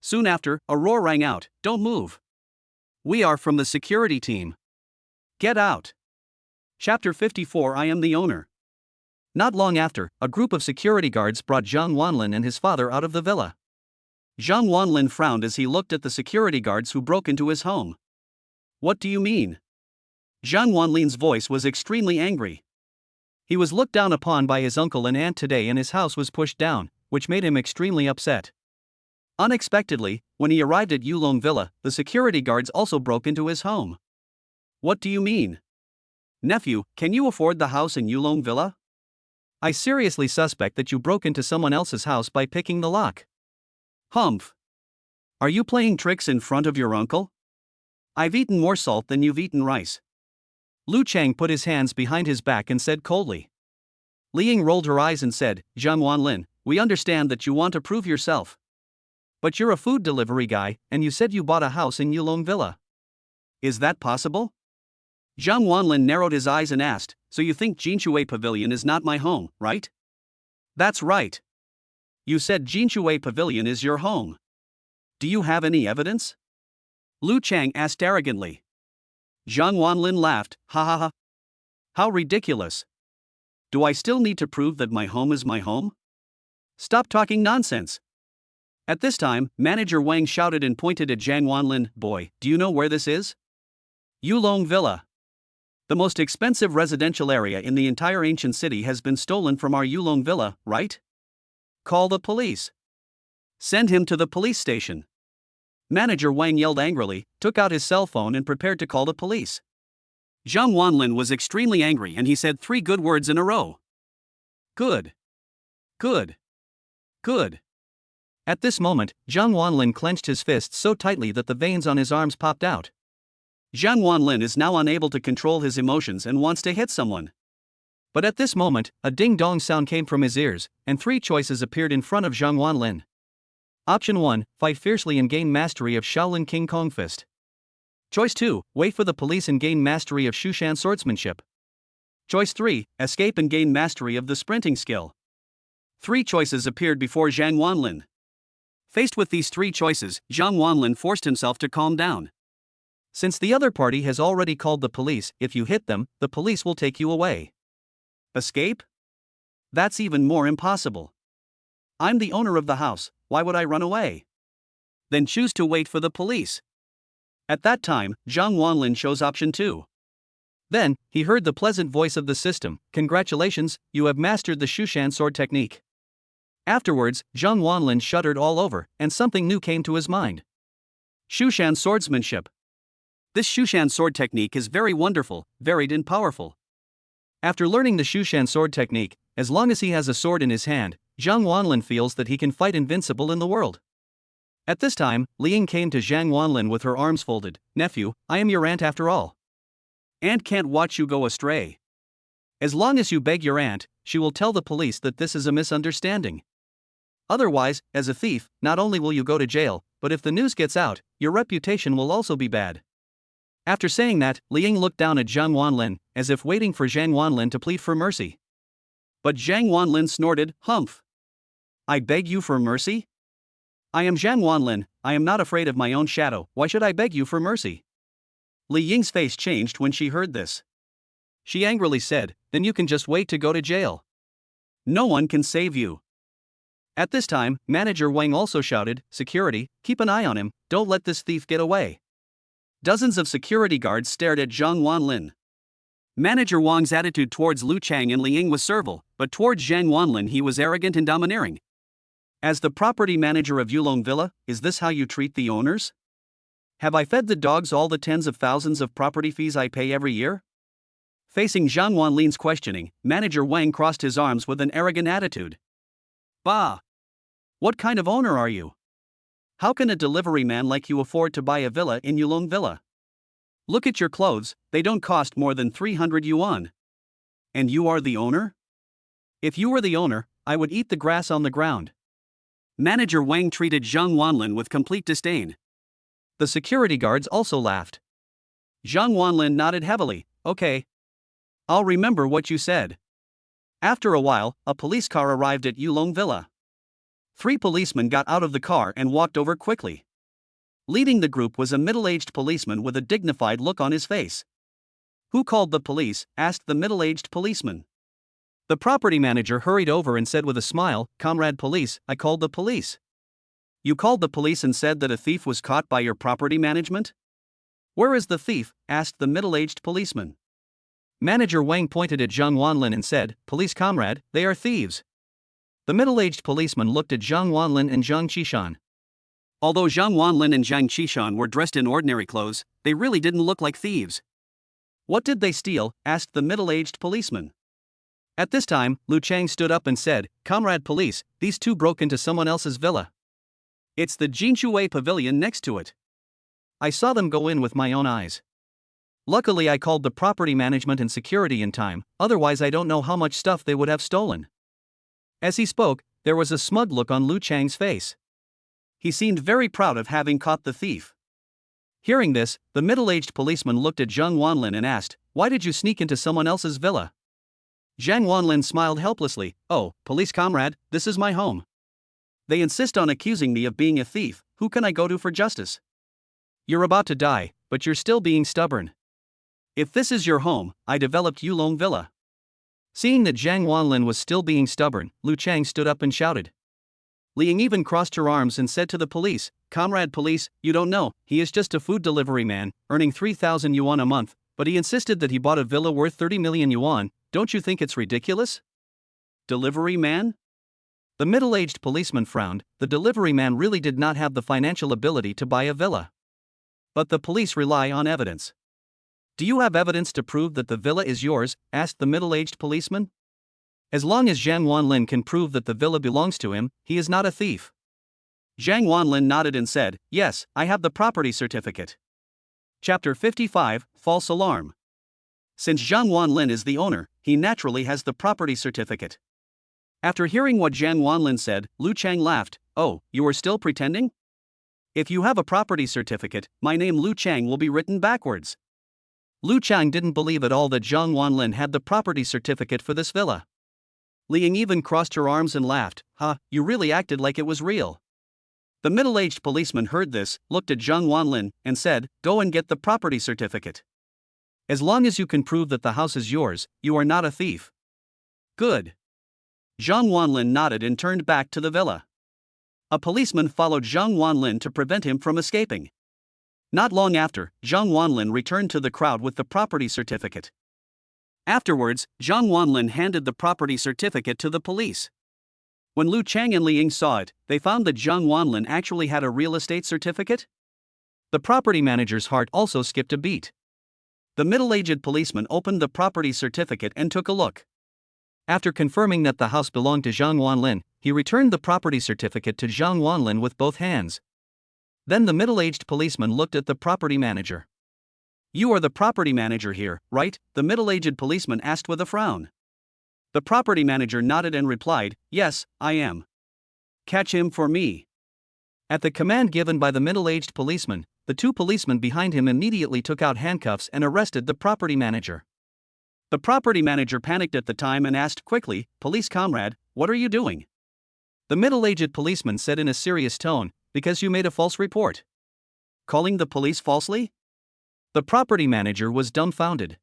Soon after, a roar rang out, "Don't move. We are from the security team. Get out." Chapter 54 I am the owner. Not long after, a group of security guards brought Zhang Wanlin and his father out of the villa. Zhang Wanlin frowned as he looked at the security guards who broke into his home. "What do you mean?" Zhang Wanlin's voice was extremely angry. He was looked down upon by his uncle and aunt today and his house was pushed down, which made him extremely upset. Unexpectedly, when he arrived at Yulong Villa, the security guards also broke into his home. "What do you mean? Nephew, can you afford the house in Yulong Villa? I seriously suspect that you broke into someone else's house by picking the lock." "Humph. Are you playing tricks in front of your uncle? I've eaten more salt than you've eaten rice." Lu Chang put his hands behind his back and said coldly. Li Ying rolled her eyes and said, "Zhang Wanlin, we understand that you want to prove yourself. But you're a food delivery guy, and you said you bought a house in Yulong Villa. Is that possible? Zhang Wanlin narrowed his eyes and asked, so you think Jinshui Pavilion is not my home, right? That's right. You said Jinshui Pavilion is your home. Do you have any evidence? Lu Chang asked arrogantly. Zhang Wanlin laughed, ha ha ha. How ridiculous. Do I still need to prove that my home is my home? Stop talking nonsense. At this time, Manager Wang shouted and pointed at Zhang Wanlin, boy, do you know where this is? Yulong Villa. The most expensive residential area in the entire ancient city has been stolen from our Yulong Villa, right? Call the police. Send him to the police station. Manager Wang yelled angrily, took out his cell phone and prepared to call the police. Zhang Wanlin was extremely angry and he said 3 good words in a row. Good. Good. Good. At this moment, Zhang Wanlin clenched his fists so tightly that the veins on his arms popped out. Zhang Wanlin is now unable to control his emotions and wants to hit someone. But at this moment, a ding-dong sound came from his ears, and 3 choices appeared in front of Zhang Wanlin. Option 1, fight fiercely and gain mastery of Shaolin King Kong Fist. Choice 2, wait for the police and gain mastery of Shushan swordsmanship. Choice 3, escape and gain mastery of the sprinting skill. 3 choices appeared before Zhang Wanlin. Faced with these 3 choices, Zhang Wanlin forced himself to calm down. Since the other party has already called the police, if you hit them, the police will take you away. Escape? That's even more impossible. I'm the owner of the house, why would I run away? Then choose to wait for the police. At that time, Zhang Wanlin chose option 2. Then, he heard the pleasant voice of the system, congratulations, you have mastered the Shushan sword technique. Afterwards, Zhang Wanlin shuddered all over, and something new came to his mind. Shushan swordsmanship. This Shushan sword technique is very wonderful, varied and powerful. After learning the Shushan sword technique, as long as he has a sword in his hand, Zhang Wanlin feels that he can fight invincible in the world. At this time, Liang came to Zhang Wanlin with her arms folded. Nephew, I am your aunt after all. Aunt can't watch you go astray. As long as you beg your aunt, she will tell the police that this is a misunderstanding. Otherwise, as a thief, not only will you go to jail, but if the news gets out, your reputation will also be bad. After saying that, Liang looked down at Zhang Wanlin, as if waiting for Zhang Wanlin to plead for mercy. But Zhang Wanlin snorted, humph. I beg you for mercy? I am Zhang Wanlin, I am not afraid of my own shadow, why should I beg you for mercy? Li Ying's face changed when she heard this. She angrily said, then you can just wait to go to jail. No one can save you. At this time, Manager Wang also shouted, security, keep an eye on him, don't let this thief get away. Dozens of security guards stared at Zhang Wanlin. Manager Wang's attitude towards Lu Chang and Li Ying was servile, but towards Zhang Wanlin he was arrogant and domineering. As the property manager of Yulong Villa, is this how you treat the owners? Have I fed the dogs all the tens of thousands of property fees I pay every year? Facing Zhang Wanlin's questioning, Manager Wang crossed his arms with an arrogant attitude. Bah! What kind of owner are you? How can a delivery man like you afford to buy a villa in Yulong Villa? Look at your clothes, they don't cost more than 300 yuan. And you are the owner? If you were the owner, I would eat the grass on the ground. Manager Wang treated Zhang Wanlin with complete disdain. The security guards also laughed. Zhang Wanlin nodded heavily, okay. I'll remember what you said. After a while, a police car arrived at Yulong Villa. 3 policemen got out of the car and walked over quickly. Leading the group was a middle-aged policeman with a dignified look on his face. Who called the police? Asked the middle-aged policeman. The property manager hurried over and said with a smile, Comrade Police, I called the police. You called the police and said that a thief was caught by your property management? Where is the thief? Asked the middle-aged policeman. Manager Wang pointed at Zhang Wanlin and said, Police comrade, they are thieves. The middle-aged policeman looked at Zhang Wanlin and Zhang Qishan. Although Zhang Wanlin and Zhang Qishan were dressed in ordinary clothes, they really didn't look like thieves. What did they steal? Asked the middle-aged policeman. At this time, Lu Chang stood up and said, Comrade Police, these 2 broke into someone else's villa. It's the Jinshui Pavilion next to it. I saw them go in with my own eyes. Luckily I called the property management and security in time, otherwise I don't know how much stuff they would have stolen. As he spoke, there was a smug look on Lu Chang's face. He seemed very proud of having caught the thief. Hearing this, the middle-aged policeman looked at Zhang Wanlin and asked, "Why did you sneak into someone else's villa?" Zhang Wanlin smiled helplessly. "Oh, police comrade, this is my home. They insist on accusing me of being a thief. Who can I go to for justice?" "You're about to die, but you're still being stubborn. If this is your home, I developed Yulong Villa." Seeing that Zhang Wanlin was still being stubborn, Lu Chang stood up and shouted. Li Ying even crossed her arms and said to the police, "Comrade police, you don't know, he is just a food delivery man, earning 3,000 yuan a month, but he insisted that he bought a villa worth 30 million yuan, don't you think it's ridiculous?" Delivery man? The middle-aged policeman frowned. The delivery man really did not have the financial ability to buy a villa. But the police rely on evidence. "Do you have evidence to prove that the villa is yours?" asked the middle-aged policeman. As long as Zhang Wanlin can prove that the villa belongs to him, he is not a thief. Zhang Wanlin nodded and said, "Yes, I have the property certificate." Chapter 55, False Alarm. Since Zhang Wanlin is the owner, he naturally has the property certificate. After hearing what Zhang Wanlin said, Lu Chang laughed. "Oh, you are still pretending? If you have a property certificate, my name Lu Chang will be written backwards." Lu Chang didn't believe at all that Zhang Wanlin had the property certificate for this villa. Li Ying even crossed her arms and laughed. "Ha, you really acted like it was real." The middle-aged policeman heard this, looked at Zhang Wanlin, and said, "Go and get the property certificate. As long as you can prove that the house is yours, you are not a thief." "Good." Zhang Wanlin nodded and turned back to the villa. A policeman followed Zhang Wanlin to prevent him from escaping. Not long after, Zhang Wanlin returned to the crowd with the property certificate. Afterwards, Zhang Wanlin handed the property certificate to the police. When Lu Chang and Li Ying saw it, they found that Zhang Wanlin actually had a real estate certificate. The property manager's heart also skipped a beat. The middle-aged policeman opened the property certificate and took a look. After confirming that the house belonged to Zhang Wanlin, he returned the property certificate to Zhang Wanlin with both hands. Then the middle-aged policeman looked at the property manager. "You are the property manager here, right?" the middle-aged policeman asked with a frown. The property manager nodded and replied, "Yes, I am." "Catch him for me." At the command given by the middle-aged policeman, the two policemen behind him immediately took out handcuffs and arrested the property manager. The property manager panicked at the time and asked quickly, "Police comrade, what are you doing?" The middle-aged policeman said in a serious tone, "Because you made a false report." "Calling the police falsely?" The property manager was dumbfounded.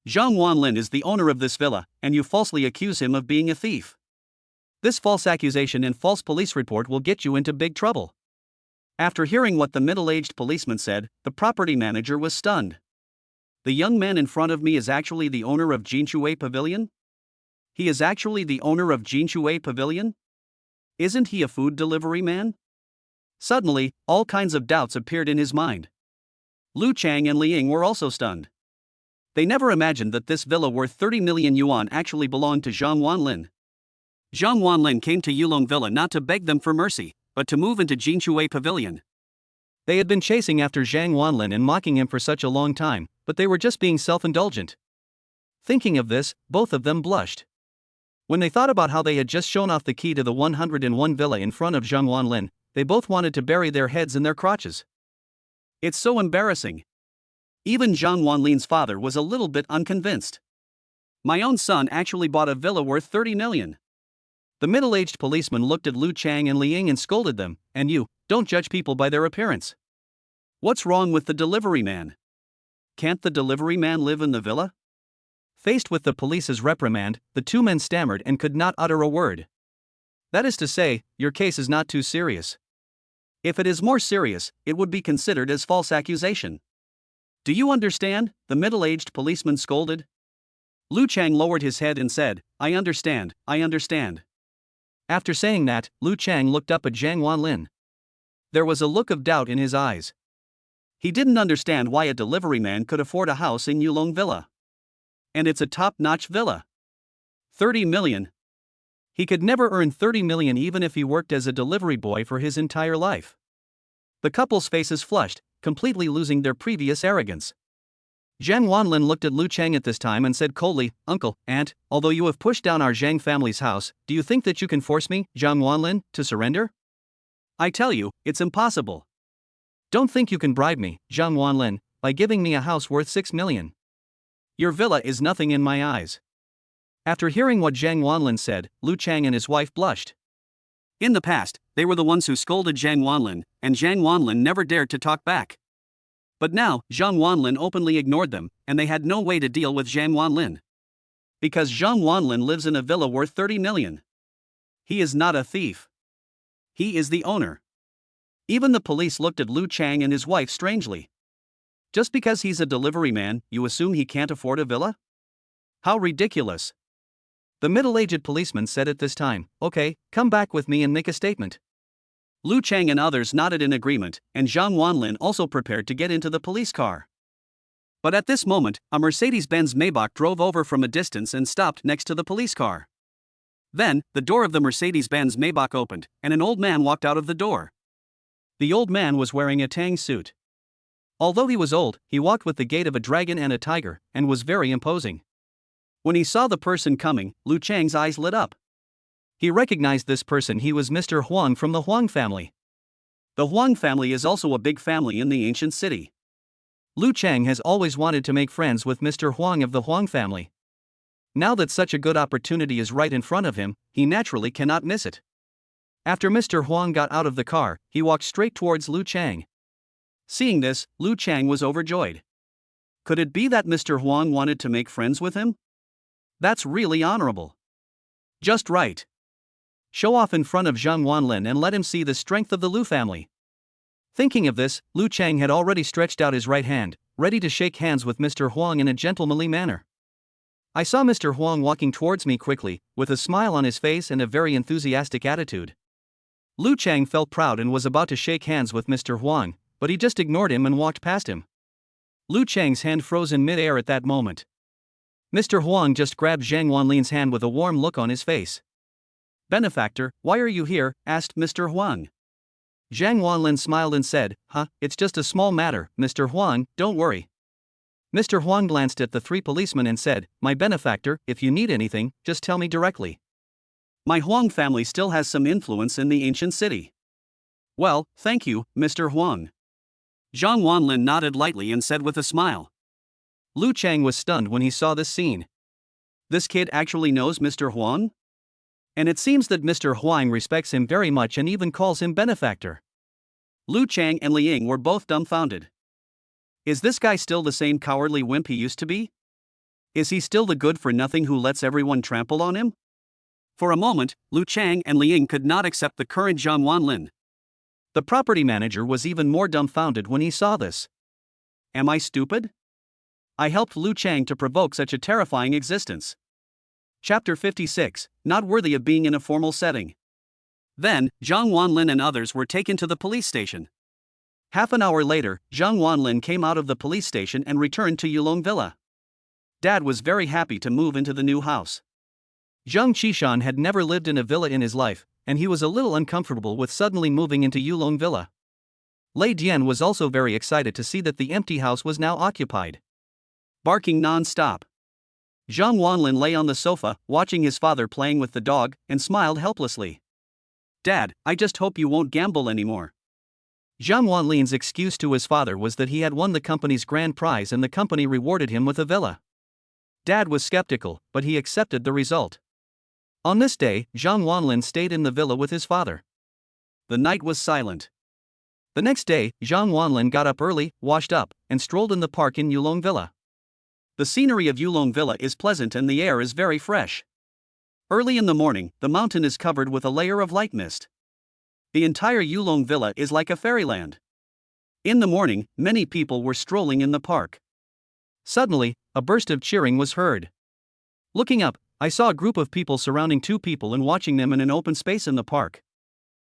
"Zhang Wanlin is the owner of this villa, and you falsely accuse him of being a thief. This false accusation and false police report will get you into big trouble." After hearing what the middle-aged policeman said, the property manager was stunned. "The young man in front of me is actually the owner of Jinshui Pavilion? He is actually the owner of Jinshui Pavilion? Isn't he a food delivery man?" Suddenly, all kinds of doubts appeared in his mind. Lu Chang and Li Ying were also stunned. They never imagined that this villa worth 30 million yuan actually belonged to Zhang Wanlin. Zhang Wanlin came to Yulong Villa not to beg them for mercy, but to move into Jinshui Pavilion. They had been chasing after Zhang Wanlin and mocking him for such a long time, but they were just being self-indulgent. Thinking of this, both of them blushed. When they thought about how they had just shown off the key to the 101 villa in front of Zhang Wanlin, they both wanted to bury their heads in their crotches. It's so embarrassing. Even Zhang Wanlin's father was a little bit unconvinced. "My own son actually bought a villa worth 30 million. The middle-aged policeman looked at Lu Chang and Li Ying and scolded them, "And you, don't judge people by their appearance. What's wrong with the delivery man? Can't the delivery man live in the villa?" Faced with the police's reprimand, the two men stammered and could not utter a word. "That is to say, your case is not too serious. If it is more serious, it would be considered as false accusation." "Do you understand?" the middle-aged policeman scolded. Lu Chang lowered his head and said, I understand. After saying that, Lu Chang looked up at Zhang Wanlin. There was a look of doubt in his eyes. He didn't understand why a delivery man could afford a house in Yulong Villa. And it's a top-notch villa. 30 million. He could never earn 30 million even if he worked as a delivery boy for his entire life. The couple's faces flushed, completely losing their previous arrogance. Zhang Wanlin looked at Lu Chang at this time and said coldly, "Uncle, aunt, although you have pushed down our Zhang family's house, do you think that you can force me, Zhang Wanlin, to surrender?" I tell you, it's impossible. Don't think you can bribe me, Zhang Wanlin, by giving me a house worth 6 million. Your villa is nothing in my eyes. After hearing what Zhang Wanlin said, Lu Chang and his wife blushed. In the past, they were the ones who scolded Zhang Wanlin, and Zhang Wanlin never dared to talk back. But now, Zhang Wanlin openly ignored them, and they had no way to deal with Zhang Wanlin. Because Zhang Wanlin lives in a villa worth 30 million. He is not a thief. He is the owner. Even the police looked at Lu Chang and his wife strangely. Just because he's a delivery man, you assume he can't afford a villa? How ridiculous. The middle-aged policeman said at this time, "Okay, come back with me and make a statement." Lu Chang and others nodded in agreement, and Zhang Wanlin also prepared to get into the police car. But at this moment, a Mercedes-Benz Maybach drove over from a distance and stopped next to the police car. Then, the door of the Mercedes-Benz Maybach opened, and an old man walked out of the door. The old man was wearing a tang suit. Although he was old, he walked with the gait of a dragon and a tiger, and was very imposing. When he saw the person coming, Lu Chang's eyes lit up. He recognized this person. He was Mr. Huang from the Huang family. The Huang family is also a big family in the ancient city. Lu Chang has always wanted to make friends with Mr. Huang of the Huang family. Now that such a good opportunity is right in front of him, he naturally cannot miss it. After Mr. Huang got out of the car, he walked straight towards Lu Chang. Seeing this, Lu Chang was overjoyed. Could it be that Mr. Huang wanted to make friends with him? That's really honorable. Just right. Show off in front of Zhang Wanlin and let him see the strength of the Lu family. Thinking of this, Lu Chang had already stretched out his right hand, ready to shake hands with Mr. Huang in a gentlemanly manner. I saw Mr. Huang walking towards me quickly, with a smile on his face and a very enthusiastic attitude. Lu Chang felt proud and was about to shake hands with Mr. Huang, but he just ignored him and walked past him. Lu Chang's hand froze in mid-air at that moment. Mr. Huang just grabbed Zhang Wanlin's hand with a warm look on his face. "Benefactor, why are you here?" asked Mr. Huang. Zhang Wanlin smiled and said, "It's just a small matter, Mr. Huang, don't worry." Mr. Huang glanced at the three policemen and said, "My benefactor, if you need anything, just tell me directly. My Huang family still has some influence in the ancient city." "Well, thank you, Mr. Huang." Zhang Wanlin nodded lightly and said with a smile. Lu Chang was stunned when he saw this scene. This kid actually knows Mr. Huang? And it seems that Mr. Huang respects him very much and even calls him benefactor. Lu Chang and Liang were both dumbfounded. Is this guy still the same cowardly wimp he used to be? Is he still the good-for-nothing who lets everyone trample on him? For a moment, Lu Chang and Liang could not accept the current Zhang Wanlin. The property manager was even more dumbfounded when he saw this. Am I stupid? I helped Lu Chang to provoke such a terrifying existence. Chapter 56, Not Worthy of Being in a Formal Setting. Then, Zhang Wanlin and others were taken to the police station. Half an hour later, Zhang Wanlin came out of the police station and returned to Yulong Villa. Dad was very happy to move into the new house. Zhang Qishan had never lived in a villa in his life, and he was a little uncomfortable with suddenly moving into Yulong Villa. Lei Dian was also very excited to see that the empty house was now occupied. Barking non-stop. Zhang Wanlin lay on the sofa, watching his father playing with the dog, and smiled helplessly. "Dad, I just hope you won't gamble anymore." Zhang Wanlin's excuse to his father was that he had won the company's grand prize and the company rewarded him with a villa. Dad was skeptical, but he accepted the result. On this day, Zhang Wanlin stayed in the villa with his father. The night was silent. The next day, Zhang Wanlin got up early, washed up, and strolled in the park in Yulong Villa. The scenery of Yulong Villa is pleasant and the air is very fresh. Early in the morning, the mountain is covered with a layer of light mist. The entire Yulong Villa is like a fairyland. In the morning, many people were strolling in the park. Suddenly, a burst of cheering was heard. Looking up, I saw a group of people surrounding two people and watching them in an open space in the park.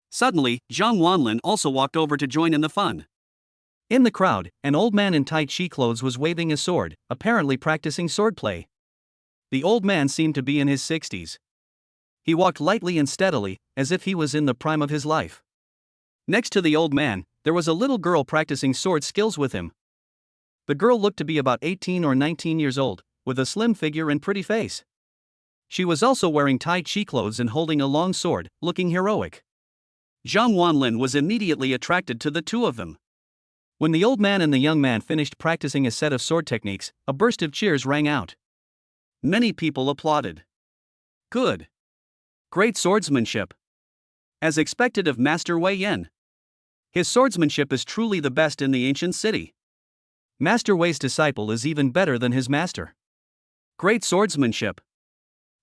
Suddenly, Zhang Wanlin also walked over to join in the fun. In the crowd, an old man in Tai Chi clothes was waving a sword, apparently practicing swordplay. The old man seemed to be in his 60s. He walked lightly and steadily, as if he was in the prime of his life. Next to the old man, there was a little girl practicing sword skills with him. The girl looked to be about 18 or 19 years old, with a slim figure and pretty face. She was also wearing Tai Chi clothes and holding a long sword, looking heroic. Zhang Wanlin was immediately attracted to the two of them. When the old man and the young man finished practicing a set of sword techniques, a burst of cheers rang out. Many people applauded. Good. Great swordsmanship. As expected of Master Wei Yan. His swordsmanship is truly the best in the ancient city. Master Wei's disciple is even better than his master. Great swordsmanship.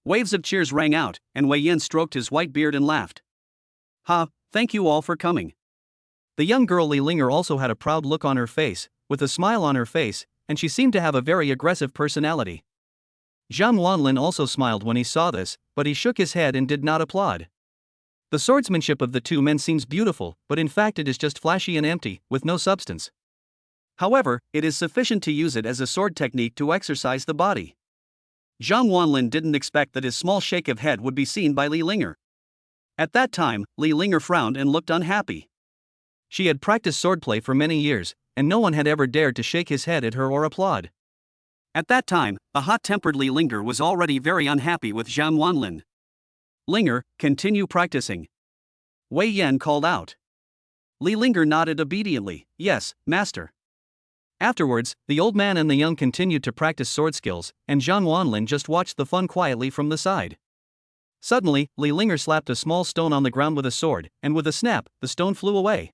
Waves of cheers rang out, and Wei Yan stroked his white beard and laughed. Ha, thank you all for coming. The young girl Li Linger also had a proud look on her face, with a smile on her face, and she seemed to have a very aggressive personality. Zhang Wanlin also smiled when he saw this, but he shook his head and did not applaud. The swordsmanship of the two men seems beautiful, but in fact it is just flashy and empty, with no substance. However, it is sufficient to use it as a sword technique to exercise the body. Zhang Wanlin didn't expect that his small shake of head would be seen by Li Linger. At that time, Li Linger frowned and looked unhappy. She had practiced swordplay for many years, and no one had ever dared to shake his head at her or applaud. At that time, the hot-tempered Li Linger was already very unhappy with Zhang Wanlin. Linger, continue practicing. Wei Yan called out. Li Linger nodded obediently, yes, master. Afterwards, the old man and the young continued to practice sword skills, and Zhang Wanlin just watched the fun quietly from the side. Suddenly, Li Linger slapped a small stone on the ground with a sword, and with a snap, the stone flew away.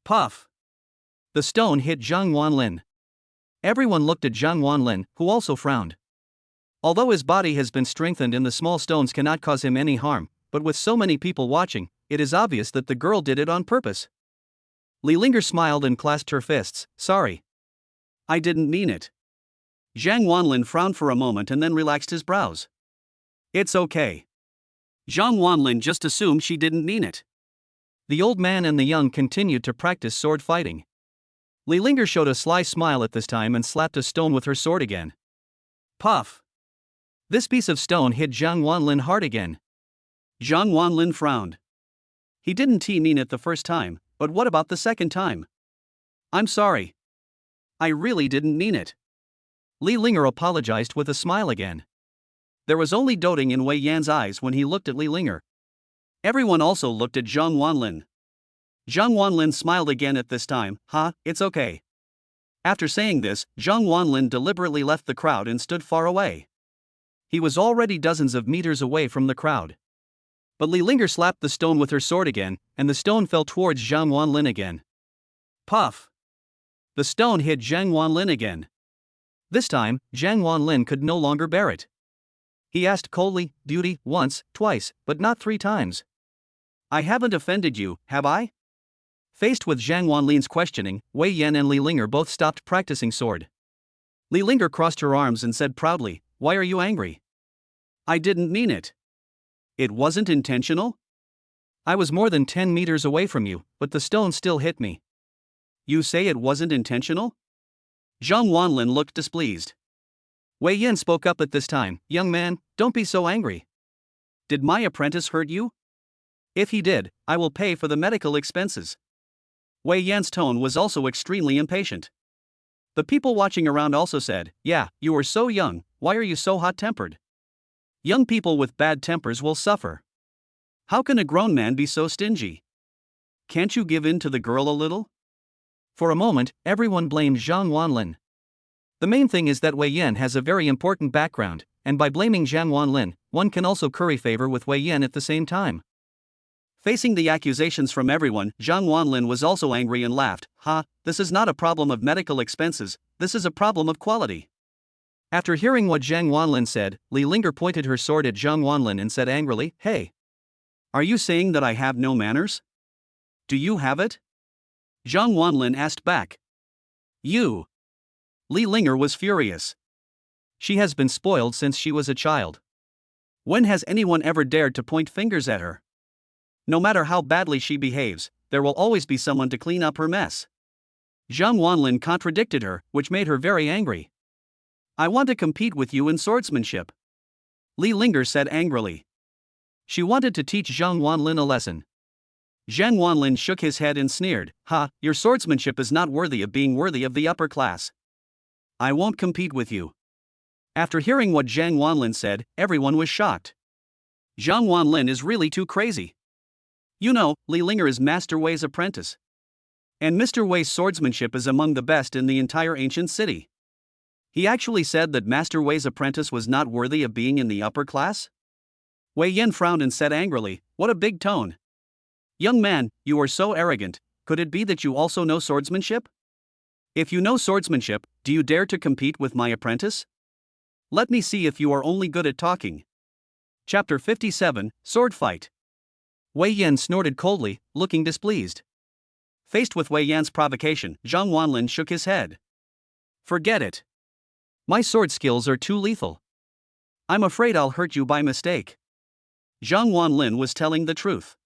Puff! The stone hit Zhang Wanlin. Everyone looked at Zhang Wanlin, who also frowned. Although his body has been strengthened and the small stones cannot cause him any harm, but with so many people watching, it is obvious that the girl did it on purpose. Li Linger smiled and clasped her fists. Sorry. I didn't mean it. Zhang Wanlin frowned for a moment and then relaxed his brows. It's okay. Zhang Wanlin just assumed she didn't mean it. The old man and the young continued to practice sword fighting. Li Linger showed a sly smile at this time and slapped a stone with her sword again. Puff! This piece of stone hit Zhang Wanlin hard again. Zhang Wanlin frowned. He didn't mean it the first time, but what about the second time? I'm sorry. I really didn't mean it. Li Linger apologized with a smile again. There was only doting in Wei Yan's eyes when he looked at Li Linger. Everyone also looked at Zhang Wanlin. Zhang Wanlin smiled again at this time. It's okay. After saying this, Zhang Wanlin deliberately left the crowd and stood far away. He was already dozens of meters away from the crowd. But Li Linger slapped the stone with her sword again, and the stone fell towards Zhang Wanlin again. Puff! The stone hit Zhang Wanlin again. This time, Zhang Wanlin could no longer bear it. He asked coldly, "Beauty, once, twice, but not 3 times. I haven't offended you, have I?" Faced with Zhang Wanlin's questioning, Wei Yan and Li Linger both stopped practicing sword. Li Linger crossed her arms and said proudly, "Why are you angry?" I didn't mean it. It wasn't intentional? I was more than 10 meters away from you, but the stone still hit me. You say it wasn't intentional? Zhang Wanlin looked displeased. Wei Yan spoke up at this time, "Young man, don't be so angry. Did my apprentice hurt you? If he did, I will pay for the medical expenses." Wei Yan's tone was also extremely impatient. The people watching around also said, "Yeah, you are so young, why are you so hot-tempered? Young people with bad tempers will suffer. How can a grown man be so stingy? Can't you give in to the girl a little?" For a moment, everyone blamed Zhang Wanlin. The main thing is that Wei Yan has a very important background, and by blaming Zhang Wanlin, one can also curry favor with Wei Yan at the same time. Facing the accusations from everyone, Zhang Wanlin was also angry and laughed. This is not a problem of medical expenses, this is a problem of quality. After hearing what Zhang Wanlin said, Li Linger pointed her sword at Zhang Wanlin and said angrily, "Hey! Are you saying that I have no manners? Do you have it?" Zhang Wanlin asked back. "You!" Li Linger was furious. She has been spoiled since she was a child. When has anyone ever dared to point fingers at her? No matter how badly she behaves, there will always be someone to clean up her mess. Zhang Wanlin contradicted her, which made her very angry. "I want to compete with you in swordsmanship," Li Linger said angrily. She wanted to teach Zhang Wanlin a lesson. Zhang Wanlin shook his head and sneered, Your swordsmanship is not worthy of being worthy of the upper class. I won't compete with you." After hearing what Zhang Wanlin said, everyone was shocked. Zhang Wanlin is really too crazy. You know, Li Linger is Master Wei's apprentice. And Mr. Wei's swordsmanship is among the best in the entire ancient city. He actually said that Master Wei's apprentice was not worthy of being in the upper class? Wei Yan frowned and said angrily, "What a big tone. Young man, you are so arrogant, could it be that you also know swordsmanship? If you know swordsmanship, do you dare to compete with my apprentice? Let me see if you are only good at talking." Chapter 57, Sword Fight. Wei Yan snorted coldly, looking displeased. Faced with Wei Yan's provocation, Zhang Wanlin shook his head. "Forget it. My sword skills are too lethal. I'm afraid I'll hurt you by mistake." Zhang Wanlin was telling the truth.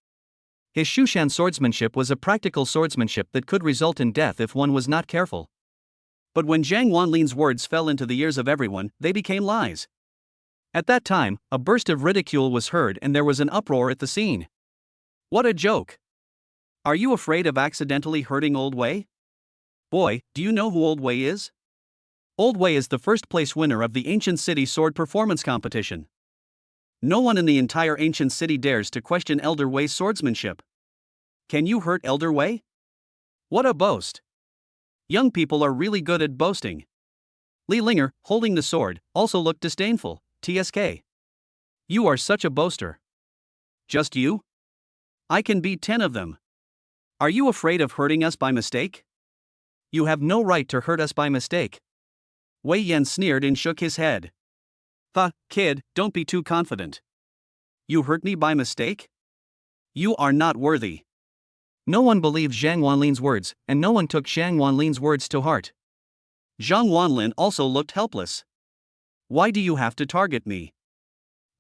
His Shushan swordsmanship was a practical swordsmanship that could result in death if one was not careful. But when Zhang Wanlin's words fell into the ears of everyone, they became lies. At that time, a burst of ridicule was heard and there was an uproar at the scene. What a joke! Are you afraid of accidentally hurting Old Wei? Boy, do you know who Old Wei is? Old Wei is the first place winner of the Ancient City Sword Performance Competition. No one in the entire Ancient City dares to question Elder Wei's swordsmanship. Can you hurt Elder Wei? What a boast! Young people are really good at boasting. Li Linger, holding the sword, also looked disdainful. TSK. You are such a boaster. Just you? I can beat 10 of them. Are you afraid of hurting us by mistake? You have no right to hurt us by mistake. Wei Yan sneered and shook his head. Kid, don't be too confident. You hurt me by mistake? You are not worthy. No one believed Zhang Wanlin's words, and no one took Zhang Wanlin's words to heart. Zhang Wanlin also looked helpless. Why do you have to target me?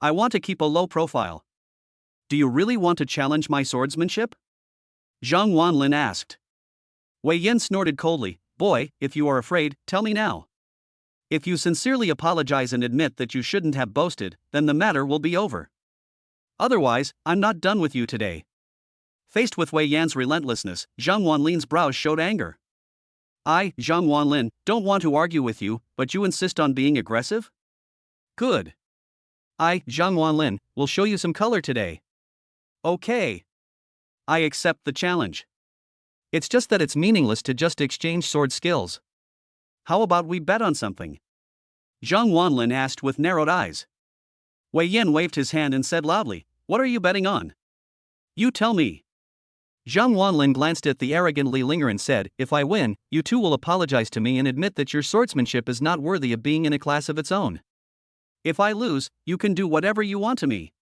I want to keep a low profile. Do you really want to challenge my swordsmanship? Zhang Wanlin asked. Wei Yan snorted coldly. Boy, if you are afraid, tell me now. If you sincerely apologize and admit that you shouldn't have boasted, then the matter will be over. Otherwise, I'm not done with you today. Faced with Wei Yan's relentlessness, Zhang Wanlin's brows showed anger. I, Zhang Wanlin, don't want to argue with you, but you insist on being aggressive? Good. I, Zhang Wanlin, will show you some color today. Okay. I accept the challenge. It's just that it's meaningless to just exchange sword skills. How about we bet on something? Zhang Wanlin asked with narrowed eyes. Wei Yan waved his hand and said loudly, "What are you betting on? You tell me." Zhang Wanlin glanced at the arrogant Li Linger and said, "If I win, you too will apologize to me and admit that your swordsmanship is not worthy of being in a class of its own. If I lose, you can do whatever you want to me."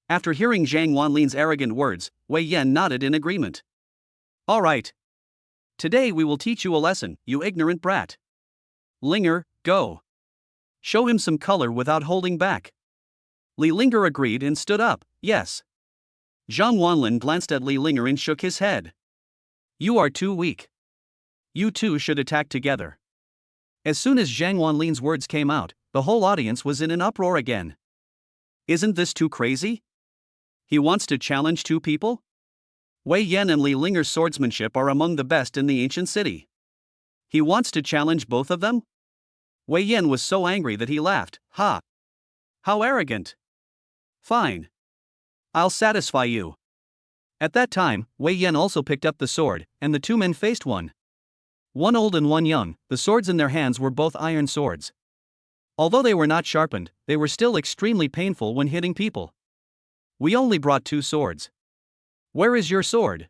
After hearing Zhang Wanlin's arrogant words, Wei Yan nodded in agreement. "All right. Today we will teach you a lesson, you ignorant brat. Linger, go. Show him some color without holding back." Li Linger agreed and stood up. "Yes." Zhang Wanlin glanced at Li Linger and shook his head. "You are too weak. You two should attack together." As soon as Zhang Wanlin's words came out, the whole audience was in an uproar again. Isn't this too crazy? He wants to challenge two people? Wei Yan and Li Linger's swordsmanship are among the best in the ancient city. He wants to challenge both of them? Wei Yan was so angry that he laughed. Ha! How arrogant! Fine. I'll satisfy you. At that time, Wei Yan also picked up the sword, and the two men faced one old and one young. The swords in their hands were both iron swords. Although they were not sharpened, they were still extremely painful when hitting people. We only brought 2 swords. Where is your sword?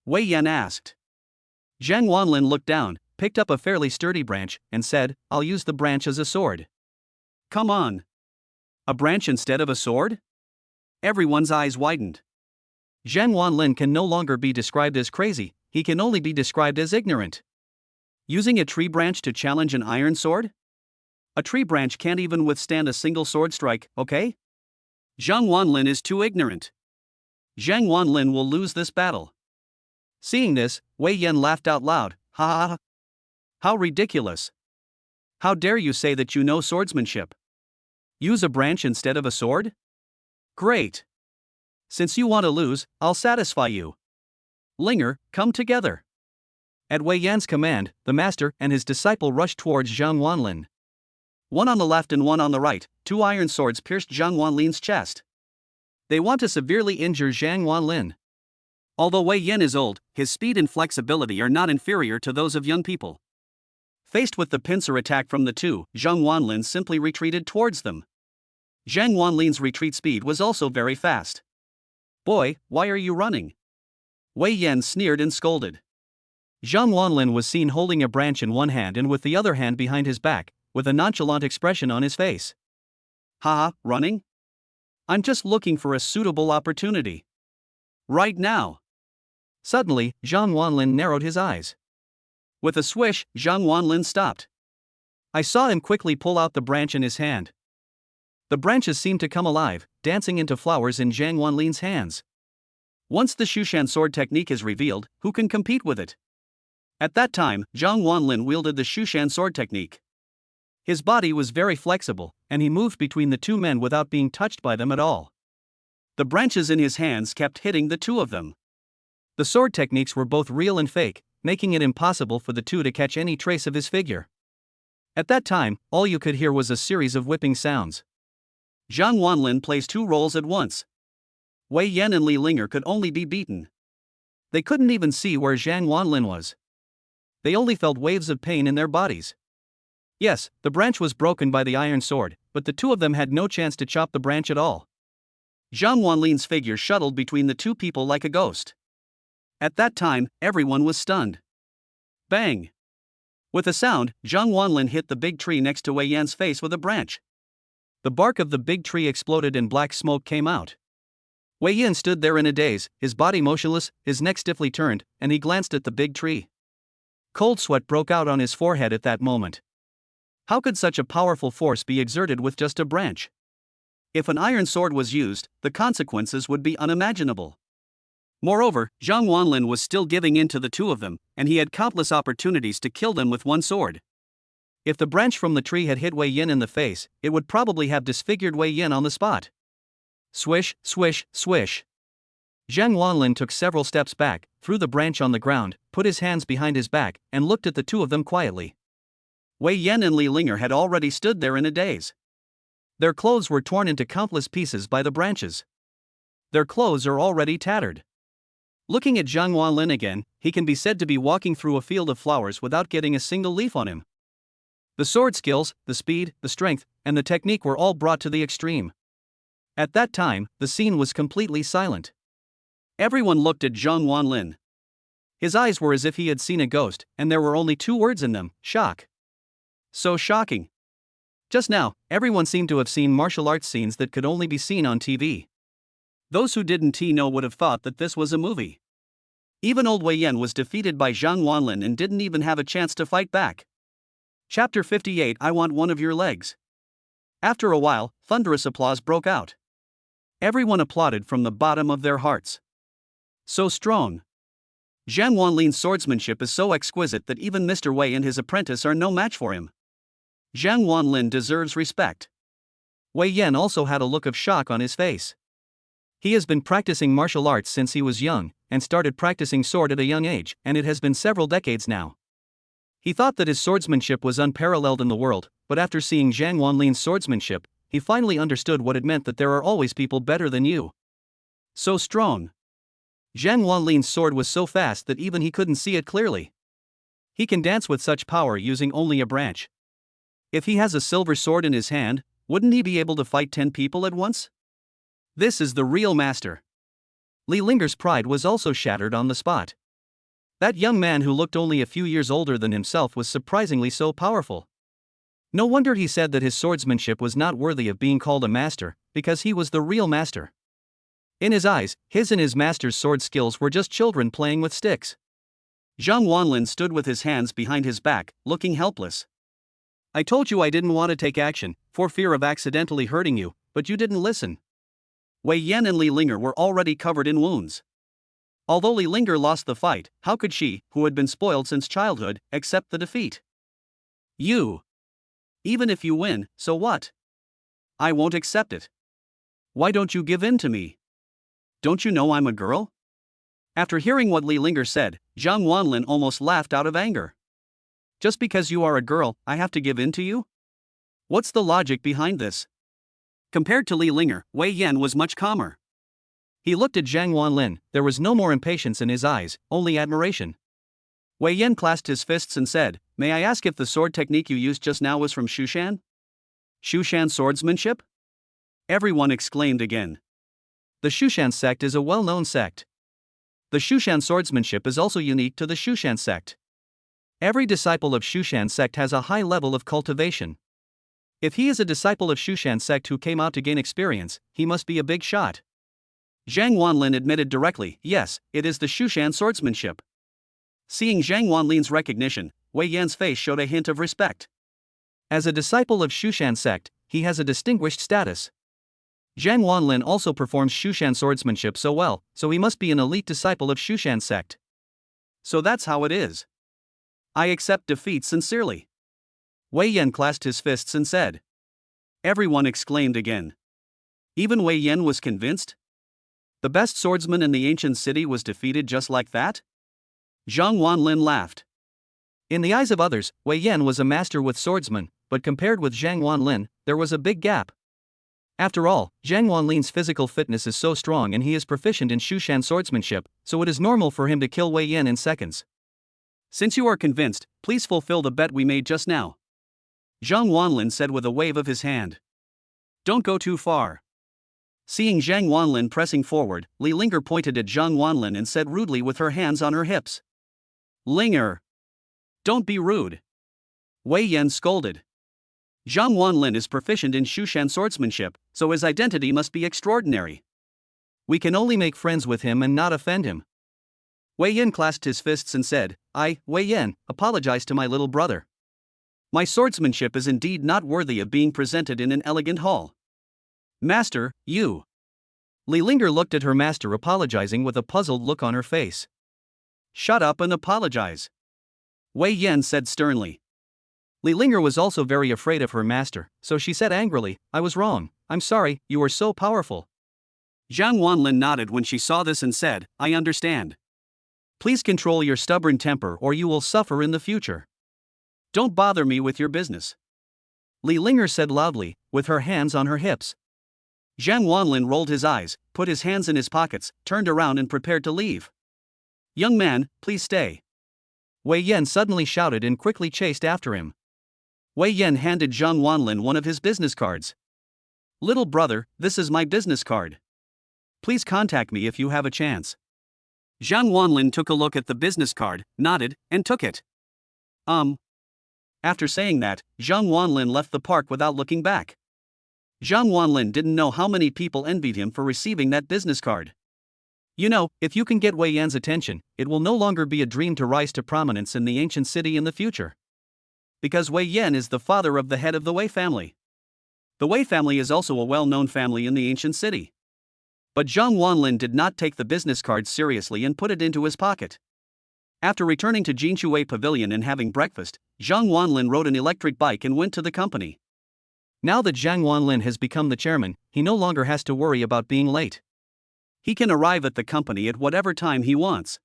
Wei Yan asked. Zhang Wanlin looked down, picked up a fairly sturdy branch, and said, "I'll use the branch as a sword." Come on. A branch instead of a sword? Everyone's eyes widened. Zhang Wanlin can no longer be described as crazy, he can only be described as ignorant. Using a tree branch to challenge an iron sword? A tree branch can't even withstand a single sword strike, okay? Zhang Wanlin is too ignorant. Zhang Wanlin will lose this battle. Seeing this, Wei Yan laughed out loud. Ha ha ha. How ridiculous. How dare you say that you know swordsmanship? Use a branch instead of a sword? Great. Since you want to lose, I'll satisfy you. Linger, come together. At Wei Yan's command, the master and his disciple rushed towards Zhang Wanlin. One on the left and one on the right, 2 iron swords pierced Zhang Wanlin's chest. They want to severely injure Zhang Wanlin. Although Wei Yan is old, his speed and flexibility are not inferior to those of young people. Faced with the pincer attack from the two, Zhang Wanlin simply retreated towards them. Zhang Wanlin's retreat speed was also very fast. "Boy, why are you running?" Wei Yan sneered and scolded. Zhang Wanlin was seen holding a branch in one hand and with the other hand behind his back, with a nonchalant expression on his face. "Haha, running? I'm just looking for a suitable opportunity. Right now." Suddenly, Zhang Wanlin narrowed his eyes. With a swish, Zhang Wanlin stopped. I saw him quickly pull out the branch in his hand. The branches seemed to come alive, dancing into flowers in Zhang Wanlin's hands. Once the Shushan sword technique is revealed, who can compete with it? At that time, Zhang Wanlin wielded the Shushan sword technique. His body was very flexible, and he moved between the two men without being touched by them at all. The branches in his hands kept hitting the two of them. The sword techniques were both real and fake, making it impossible for the two to catch any trace of his figure. At that time, all you could hear was a series of whipping sounds. Zhang Wanlin plays two roles at once. Wei Yan and Li Linger could only be beaten. They couldn't even see where Zhang Wanlin was. They only felt waves of pain in their bodies. Yes, the branch was broken by the iron sword, but the two of them had no chance to chop the branch at all. Zhang Wanlin's figure shuttled between the two people like a ghost. At that time, everyone was stunned. Bang! With a sound, Zhang Wanlin hit the big tree next to Wei Yan's face with a branch. The bark of the big tree exploded and black smoke came out. Wei Yan stood there in a daze, his body motionless, his neck stiffly turned, and he glanced at the big tree. Cold sweat broke out on his forehead at that moment. How could such a powerful force be exerted with just a branch? If an iron sword was used, the consequences would be unimaginable. Moreover, Zhang Wanlin was still giving in to the two of them, and he had countless opportunities to kill them with one sword. If the branch from the tree had hit Wei Yan in the face, it would probably have disfigured Wei Yan on the spot. Swish, swish, swish. Zhang Wanlin took several steps back, threw the branch on the ground, put his hands behind his back, and looked at the two of them quietly. Wei Yan and Li Linger had already stood there in a daze. Their clothes were torn into countless pieces by the branches. Their clothes are already tattered. Looking at Zhang Wanlin again, he can be said to be walking through a field of flowers without getting a single leaf on him. The sword skills, the speed, the strength, and the technique were all brought to the extreme. At that time, the scene was completely silent. Everyone looked at Zhang Wanlin. His eyes were as if he had seen a ghost, and there were only two words in them: shock. So shocking. Just now, everyone seemed to have seen martial arts scenes that could only be seen on TV. Those who didn't know would have thought that this was a movie. Even old Wei Yan was defeated by Zhang Wanlin and didn't even have a chance to fight back. Chapter 58. I want one of your legs. After a while, thunderous applause broke out. Everyone applauded from the bottom of their hearts. So strong. Zhang Wanlin's swordsmanship is so exquisite that even Mr. Wei and his apprentice are no match for him. Zhang Wanlin deserves respect. Wei Yan also had a look of shock on his face. He has been practicing martial arts since he was young, and started practicing sword at a young age, and it has been several decades now. He thought that his swordsmanship was unparalleled in the world, but after seeing Zhang Wanlin's swordsmanship, he finally understood what it meant that there are always people better than you. So strong. Zhang Wanlin's sword was so fast that even he couldn't see it clearly. He can dance with such power using only a branch. If he has a silver sword in his hand, wouldn't he be able to fight 10 people at once? This is the real master. Li Linger's pride was also shattered on the spot. That young man who looked only a few years older than himself was surprisingly so powerful. No wonder he said that his swordsmanship was not worthy of being called a master, because he was the real master. In his eyes, his and his master's sword skills were just children playing with sticks. Zhang Wanlin stood with his hands behind his back, looking helpless. I told you I didn't want to take action, for fear of accidentally hurting you, but you didn't listen. Wei Yan and Li Linger were already covered in wounds. Although Li Linger lost the fight, how could she, who had been spoiled since childhood, accept the defeat? You. Even if you win, so what? I won't accept it. Why don't you give in to me? Don't you know I'm a girl? After hearing what Li Linger said, Zhang Wanlin almost laughed out of anger. Just because you are a girl, I have to give in to you? What's the logic behind this? Compared to Li Linger, Wei Yan was much calmer. He looked at Zhang Wanlin, there was no more impatience in his eyes, only admiration. Wei Yan clasped his fists and said, "May I ask if the sword technique you used just now was from Shushan? Shushan swordsmanship?" Everyone exclaimed again. The Shushan sect is a well-known sect. The Shushan swordsmanship is also unique to the Shushan sect. Every disciple of Shushan sect has a high level of cultivation. If he is a disciple of Shushan sect who came out to gain experience, he must be a big shot. Zhang Wanlin admitted directly, "Yes, it is the Shushan swordsmanship." Seeing Zhang Wanlin's recognition, Wei Yan's face showed a hint of respect. As a disciple of Shushan sect, he has a distinguished status. Zhang Wanlin also performs Shushan swordsmanship so well, so he must be an elite disciple of Shushan sect. So that's how it is. I accept defeat sincerely. Wei Yan clasped his fists and said. Everyone exclaimed again. Even Wei Yan was convinced? The best swordsman in the ancient city was defeated just like that? Zhang Wanlin laughed. In the eyes of others, Wei Yan was a master with swordsman, but compared with Zhang Wanlin, there was a big gap. After all, Zhang Wanlin's physical fitness is so strong and he is proficient in Shushan swordsmanship, so it is normal for him to kill Wei Yan in seconds. Since you are convinced, please fulfill the bet we made just now. Zhang Wanlin said with a wave of his hand. Don't go too far. Seeing Zhang Wanlin pressing forward, Li Linger pointed at Zhang Wanlin and said rudely with her hands on her hips. Linger. Don't be rude. Wei Yan scolded. Zhang Wanlin is proficient in Shushan swordsmanship, so his identity must be extraordinary. We can only make friends with him and not offend him. Wei Yan clasped his fists and said, I, Wei Yan, apologize to my little brother. My swordsmanship is indeed not worthy of being presented in an elegant hall. Master, you. Li Linger looked at her master apologizing with a puzzled look on her face. Shut up and apologize. Wei Yan said sternly. Li Linger was also very afraid of her master, so she said angrily, I was wrong, I'm sorry, you are so powerful. Zhang Wanlin nodded when she saw this and said, I understand. Please control your stubborn temper or you will suffer in the future. Don't bother me with your business. Li Linger said loudly, with her hands on her hips. Zhang Wanlin rolled his eyes, put his hands in his pockets, turned around and prepared to leave. Young man, please stay. Wei Yan suddenly shouted and quickly chased after him. Wei Yan handed Zhang Wanlin one of his business cards. Little brother, this is my business card. Please contact me if you have a chance. Zhang Wanlin took a look at the business card, nodded, and took it. After saying that, Zhang Wanlin left the park without looking back. Zhang Wanlin didn't know how many people envied him for receiving that business card. You know, if you can get Wei Yan's attention, it will no longer be a dream to rise to prominence in the ancient city in the future. Because Wei Yan is the father of the head of the Wei family. The Wei family is also a well-known family in the ancient city. But Zhang Wanlin did not take the business card seriously and put it into his pocket. After returning to Jinshu Wei Pavilion and having breakfast, Zhang Wanlin rode an electric bike and went to the company. Now that Zhang Wanlin has become the chairman, he no longer has to worry about being late. He can arrive at the company at whatever time he wants.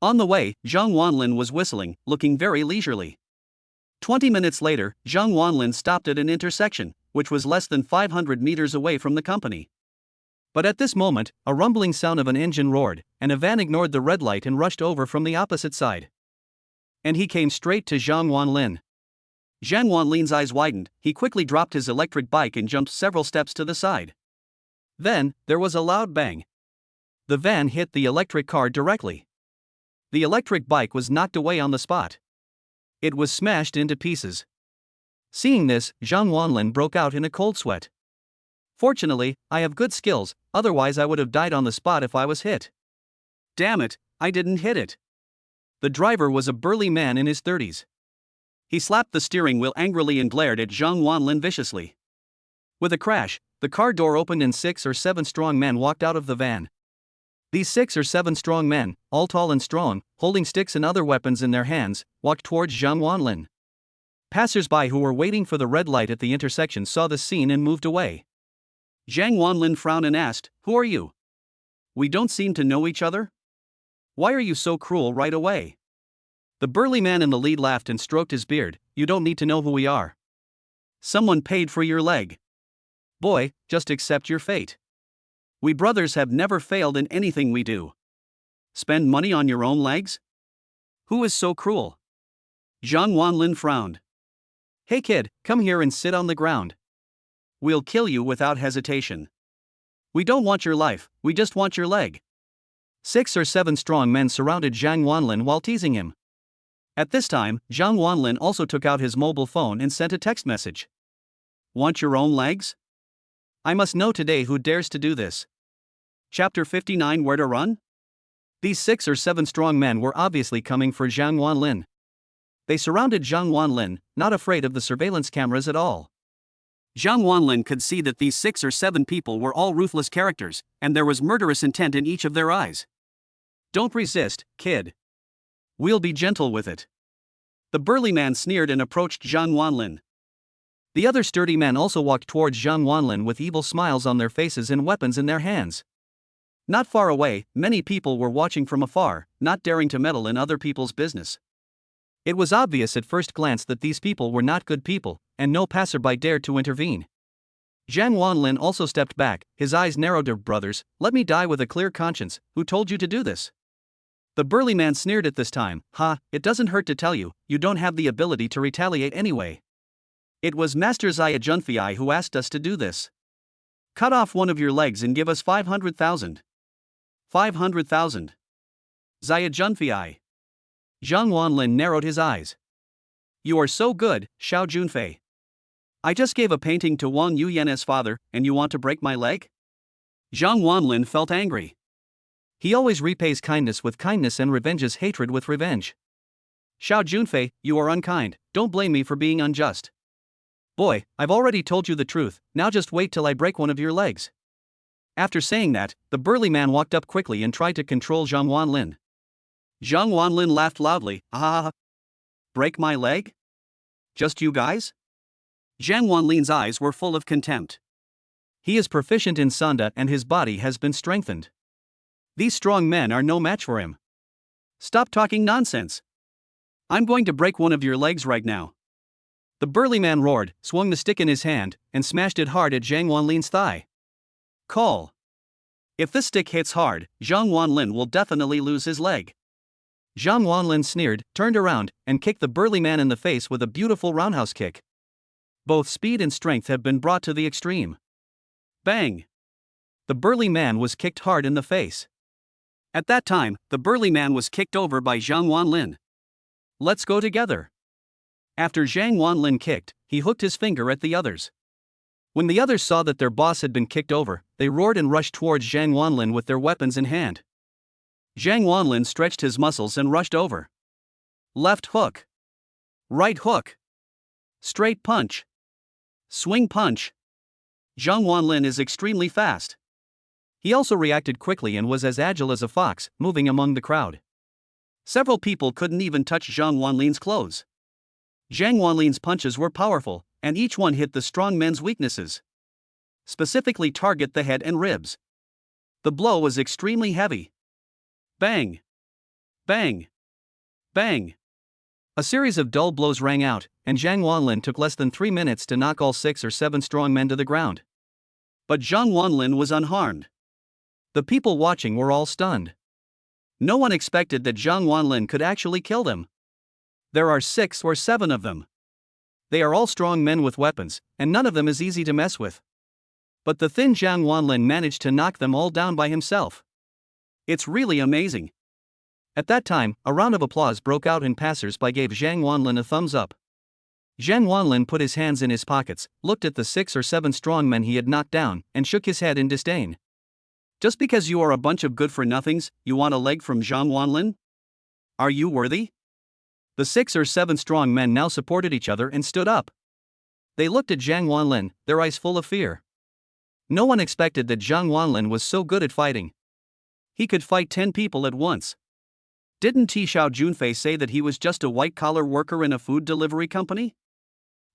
On the way, Zhang Wanlin was whistling, looking very leisurely. 20 minutes later, Zhang Wanlin stopped at an intersection, which was less than 500 meters away from the company. But at this moment, a rumbling sound of an engine roared, and a van ignored the red light and rushed over from the opposite side. And he came straight to Zhang Wanlin. Zhang Wanlin's eyes widened, he quickly dropped his electric bike and jumped several steps to the side. Then, there was a loud bang. The van hit the electric car directly. The electric bike was knocked away on the spot. It was smashed into pieces. Seeing this, Zhang Wanlin broke out in a cold sweat. Fortunately, I have good skills, otherwise I would have died on the spot if I was hit. Damn it, I didn't hit it. The driver was a burly man in his 30s. He slapped the steering wheel angrily and glared at Zhang Wanlin viciously. With a crash, the car door opened and 6 or 7 strong men walked out of the van. These 6 or 7 strong men, all tall and strong, holding sticks and other weapons in their hands, walked towards Zhang Wanlin. Passers-by who were waiting for the red light at the intersection saw the scene and moved away. Zhang Wanlin frowned and asked, Who are you? We don't seem to know each other? Why are you so cruel right away? The burly man in the lead laughed and stroked his beard, You don't need to know who we are. Someone paid for your leg. Boy, just accept your fate. We brothers have never failed in anything we do. Spend money on your own legs? Who is so cruel? Zhang Wanlin frowned. Hey kid, come here and sit on the ground. We'll kill you without hesitation. We don't want your life, we just want your leg. 6 or 7 strong men surrounded Zhang Wanlin while teasing him. At this time, Zhang Wanlin also took out his mobile phone and sent a text message. Want your own legs? I must know today who dares to do this. Chapter 59 Where to Run? These 6 or 7 strong men were obviously coming for Zhang Wanlin. They surrounded Zhang Wanlin, not afraid of the surveillance cameras at all. Zhang Wanlin could see that these 6 or 7 people were all ruthless characters, and there was murderous intent in each of their eyes. Don't resist, kid. We'll be gentle with it. The burly man sneered and approached Zhang Wanlin. The other sturdy men also walked towards Zhang Wanlin with evil smiles on their faces and weapons in their hands. Not far away, many people were watching from afar, not daring to meddle in other people's business. It was obvious at first glance that these people were not good people, and no passerby dared to intervene. Zhang Wanlin also stepped back, his eyes narrowed. Brothers, let me die with a clear conscience, who told you to do this? The burly man sneered at this time. It doesn't hurt to tell you, you don't have the ability to retaliate anyway. It was Master Zaya Junfei who asked us to do this. Cut off one of your legs and give us 500,000. 500,000. Zaya Junfei. Zhang Wanlin narrowed his eyes. You are so good, Xiao Junfei. I just gave a painting to Wang Yuyan's father, and you want to break my leg? Zhang Wanlin felt angry. He always repays kindness with kindness and revenges hatred with revenge. Xiao Junfei, you are unkind, don't blame me for being unjust. Boy, I've already told you the truth, now just wait till I break one of your legs. After saying that, the burly man walked up quickly and tried to control Zhang Wanlin. Zhang Wanlin laughed loudly. Break my leg? Just you guys? Zhang Wanlin's eyes were full of contempt. He is proficient in Sanda and his body has been strengthened. These strong men are no match for him. Stop talking nonsense. I'm going to break one of your legs right now. The burly man roared, swung the stick in his hand, and smashed it hard at Zhang Wanlin's thigh. Call. If this stick hits hard, Zhang Wanlin will definitely lose his leg. Zhang Wanlin sneered, turned around, and kicked the burly man in the face with a beautiful roundhouse kick. Both speed and strength have been brought to the extreme. Bang! The burly man was kicked hard in the face. At that time, the burly man was kicked over by Zhang Wanlin. Let's go together. After Zhang Wanlin kicked, he hooked his finger at the others. When the others saw that their boss had been kicked over, they roared and rushed towards Zhang Wanlin with their weapons in hand. Zhang Wanlin stretched his muscles and rushed over. Left hook. Right hook. Straight punch. Swing punch. Zhang Wanlin is extremely fast. He also reacted quickly and was as agile as a fox, moving among the crowd. Several people couldn't even touch Zhang Wanlin's clothes. Zhang Wanlin's punches were powerful, and each one hit the strong men's weaknesses. Specifically target the head and ribs. The blow was extremely heavy. Bang! Bang! Bang! A series of dull blows rang out, and Zhang Wanlin took less than 3 minutes to knock all 6 or 7 strong men to the ground. But Zhang Wanlin was unharmed. The people watching were all stunned. No one expected that Zhang Wanlin could actually kill them. There are 6 or 7 of them. They are all strong men with weapons, and none of them is easy to mess with. But the thin Zhang Wanlin managed to knock them all down by himself. It's really amazing. At that time, a round of applause broke out and passers-by gave Zhang Wanlin a thumbs up. Zhang Wanlin put his hands in his pockets, looked at the 6 or 7 strong men he had knocked down, and shook his head in disdain. Just because you are a bunch of good-for-nothings, you want a leg from Zhang Wanlin? Are you worthy? The 6 or 7 strong men now supported each other and stood up. They looked at Zhang Wanlin, their eyes full of fear. No one expected that Zhang Wanlin was so good at fighting. He could fight 10 people at once. Didn't Xiao Junfei say that he was just a white-collar worker in a food delivery company?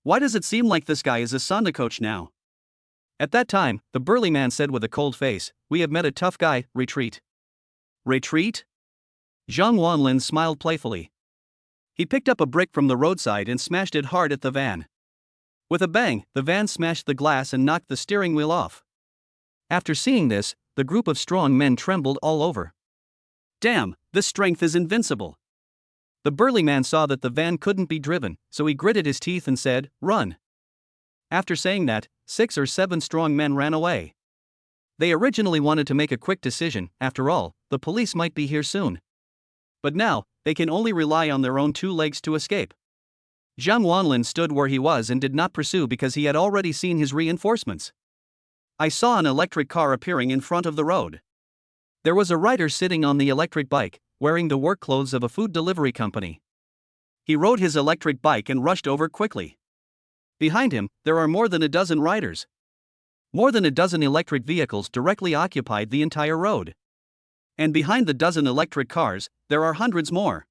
Why does it seem like this guy is a Sanda coach now? At that time, the burly man said with a cold face, "We have met a tough guy, retreat." Retreat? Zhang Wanlin smiled playfully. He picked up a brick from the roadside and smashed it hard at the van. With a bang, the van smashed the glass and knocked the steering wheel off. After seeing this, the group of strong men trembled all over. Damn, this strength is invincible. The burly man saw that the van couldn't be driven, so he gritted his teeth and said, "Run." After saying that, 6 or 7 strong men ran away. They originally wanted to make a quick decision, after all, the police might be here soon. But now, they can only rely on their own 2 legs to escape. Zhang Wanlin stood where he was and did not pursue because he had already seen his reinforcements. I saw an electric car appearing in front of the road. There was a rider sitting on the electric bike, wearing the work clothes of a food delivery company. He rode his electric bike and rushed over quickly. Behind him, there are more than a dozen riders. More than a dozen electric vehicles directly occupied the entire road. And behind the dozen electric cars, there are hundreds more.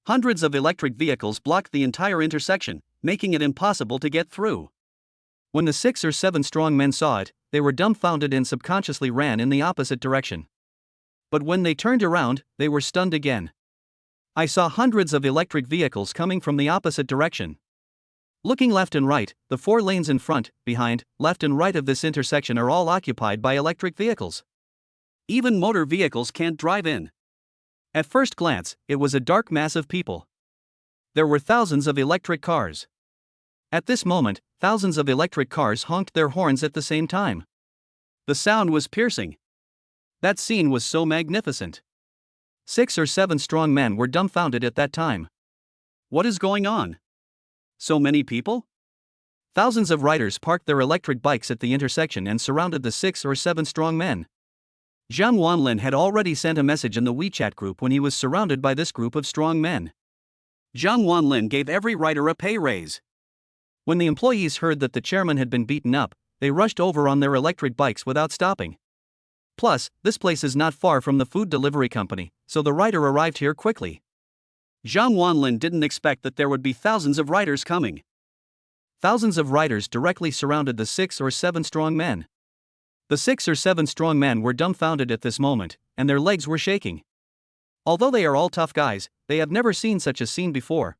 Hundreds of electric vehicles blocked the entire intersection, making it impossible to get through. When the 6 or 7 strong men saw it, they were dumbfounded and subconsciously ran in the opposite direction. But when they turned around, they were stunned again. I saw hundreds of electric vehicles coming from the opposite direction. Looking left and right, the 4 lanes in front, behind, left and right of this intersection are all occupied by electric vehicles. Even motor vehicles can't drive in. At first glance, it was a dark mass of people. There were thousands of electric cars. At this moment, thousands of electric cars honked their horns at the same time. The sound was piercing. That scene was so magnificent. 6 or 7 strong men were dumbfounded at that time. What is going on? So many people? Thousands of riders parked their electric bikes at the intersection and surrounded the 6 or 7 strong men. Zhang Wanlin had already sent a message in the WeChat group when he was surrounded by this group of strong men. Zhang Wanlin gave every rider a pay raise. When the employees heard that the chairman had been beaten up, they rushed over on their electric bikes without stopping. Plus, this place is not far from the food delivery company, so the rider arrived here quickly. Zhang Wanlin didn't expect that there would be thousands of riders coming. Thousands of riders directly surrounded the 6 or 7 strong men. The 6 or 7 strong men were dumbfounded at this moment, and their legs were shaking. Although they are all tough guys, they have never seen such a scene before.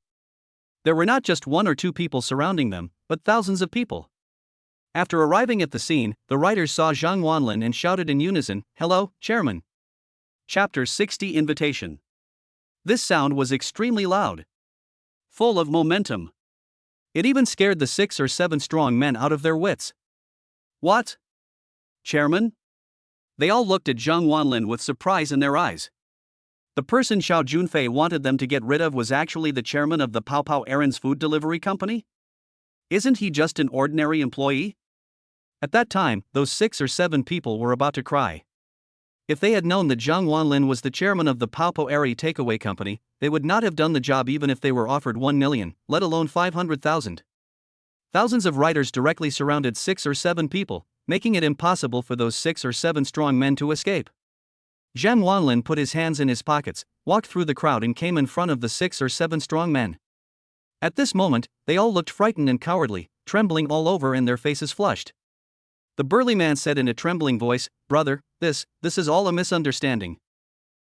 There were not just 1 or 2 people surrounding them, but thousands of people. After arriving at the scene, the riders saw Zhang Wanlin and shouted in unison, "Hello, Chairman." Chapter 60 Invitation. This sound was extremely loud. Full of momentum. It even scared the 6 or 7 strong men out of their wits. What? Chairman? They all looked at Zhang Wanlin with surprise in their eyes. The person Xiao Junfei wanted them to get rid of was actually the chairman of the Pao Pao Aaron's food delivery company? Isn't he just an ordinary employee? At that time, those 6 or 7 people were about to cry. If they had known that Zhang Wanlin was the chairman of the Pao Pao Aaron takeaway company, they would not have done the job even if they were offered 1 million, let alone 500,000. Thousands of riders directly surrounded 6 or 7 people, making it impossible for those 6 or 7 strong men to escape. Zhang Wanlin put his hands in his pockets, walked through the crowd and came in front of the 6 or 7 strong men. At this moment, they all looked frightened and cowardly, trembling all over and their faces flushed. The burly man said in a trembling voice, "Brother, this is all a misunderstanding.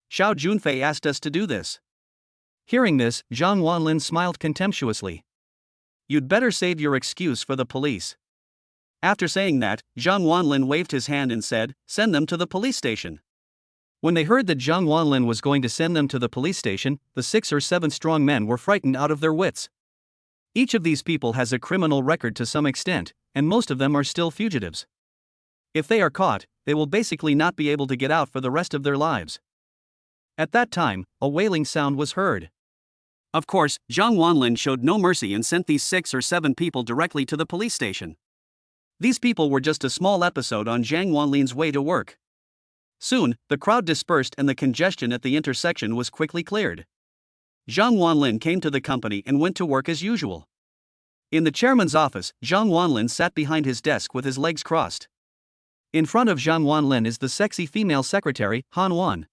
Xiao Junfei asked us to do this." Hearing this, Zhang Wanlin smiled contemptuously. "You'd better save your excuse for the police." After saying that, Zhang Wanlin waved his hand and said, "Send them to the police station." When they heard that Zhang Wanlin was going to send them to the police station, the 6 or 7 strong men were frightened out of their wits. Each of these people has a criminal record to some extent, and most of them are still fugitives. If they are caught, they will basically not be able to get out for the rest of their lives. At that time, a wailing sound was heard. Of course, Zhang Wanlin showed no mercy and sent these 6 or 7 people directly to the police station. These people were just a small episode on Zhang Wanlin's way to work. Soon, the crowd dispersed and the congestion at the intersection was quickly cleared. Zhang Wanlin came to the company and went to work as usual. In the chairman's office, Zhang Wanlin sat behind his desk with his legs crossed. In front of Zhang Wanlin is the sexy female secretary, Han Wan.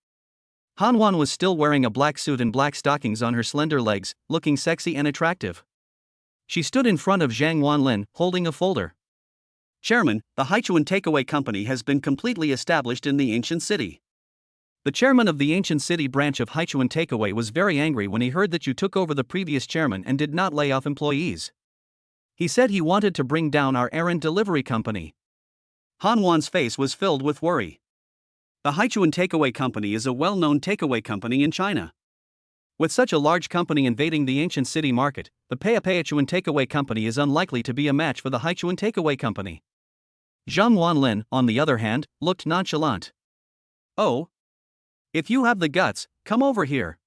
Han Wan was still wearing a black suit and black stockings on her slender legs, looking sexy and attractive. She stood in front of Zhang Wanlin, holding a folder. "Chairman, the Haichuan Takeaway Company has been completely established in the ancient city." The chairman of the ancient city branch of Haichuan Takeaway was very angry when he heard that you took over the previous chairman and did not lay off employees. He said he wanted to bring down our errand delivery company. Han Wan's face was filled with worry. The Haichuan Takeaway Company is a well-known takeaway company in China. With such a large company invading the ancient city market, the Peichuan Takeaway Company is unlikely to be a match for the Haichuan Takeaway Company. Zhang Wanlin, on the other hand, looked nonchalant. Oh? If you have the guts, come over here.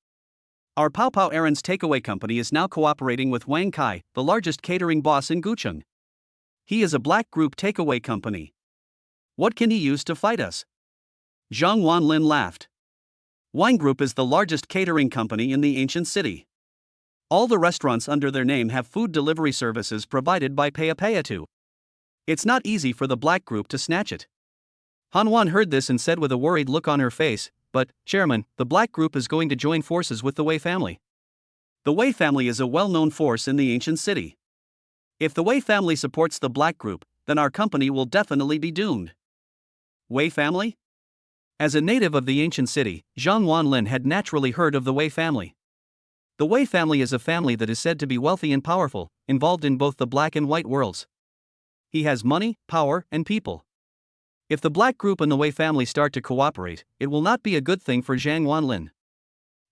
Our Pao Pao Aaron's Takeaway Company is now cooperating with Wang Kai, the largest catering boss in Gucheng. He is a black group takeaway company. What can he use to fight us? Zhang Wanlin laughed. Wine Group is the largest catering company in the ancient city. All the restaurants under their name have food delivery services provided by Peichu. It's not easy for the black group to snatch it. Han Wan heard this and said with a worried look on her face, "But, Chairman, the black group is going to join forces with the Wei family." The Wei family is a well-known force in the ancient city. If the Wei family supports the black group, then our company will definitely be doomed. Wei family? As a native of the ancient city, Zhang Wanlin had naturally heard of the Wei family. The Wei family is a family that is said to be wealthy and powerful, involved in both the black and white worlds. He has money, power, and people. If the black group and the Wei family start to cooperate, it will not be a good thing for Zhang Wanlin.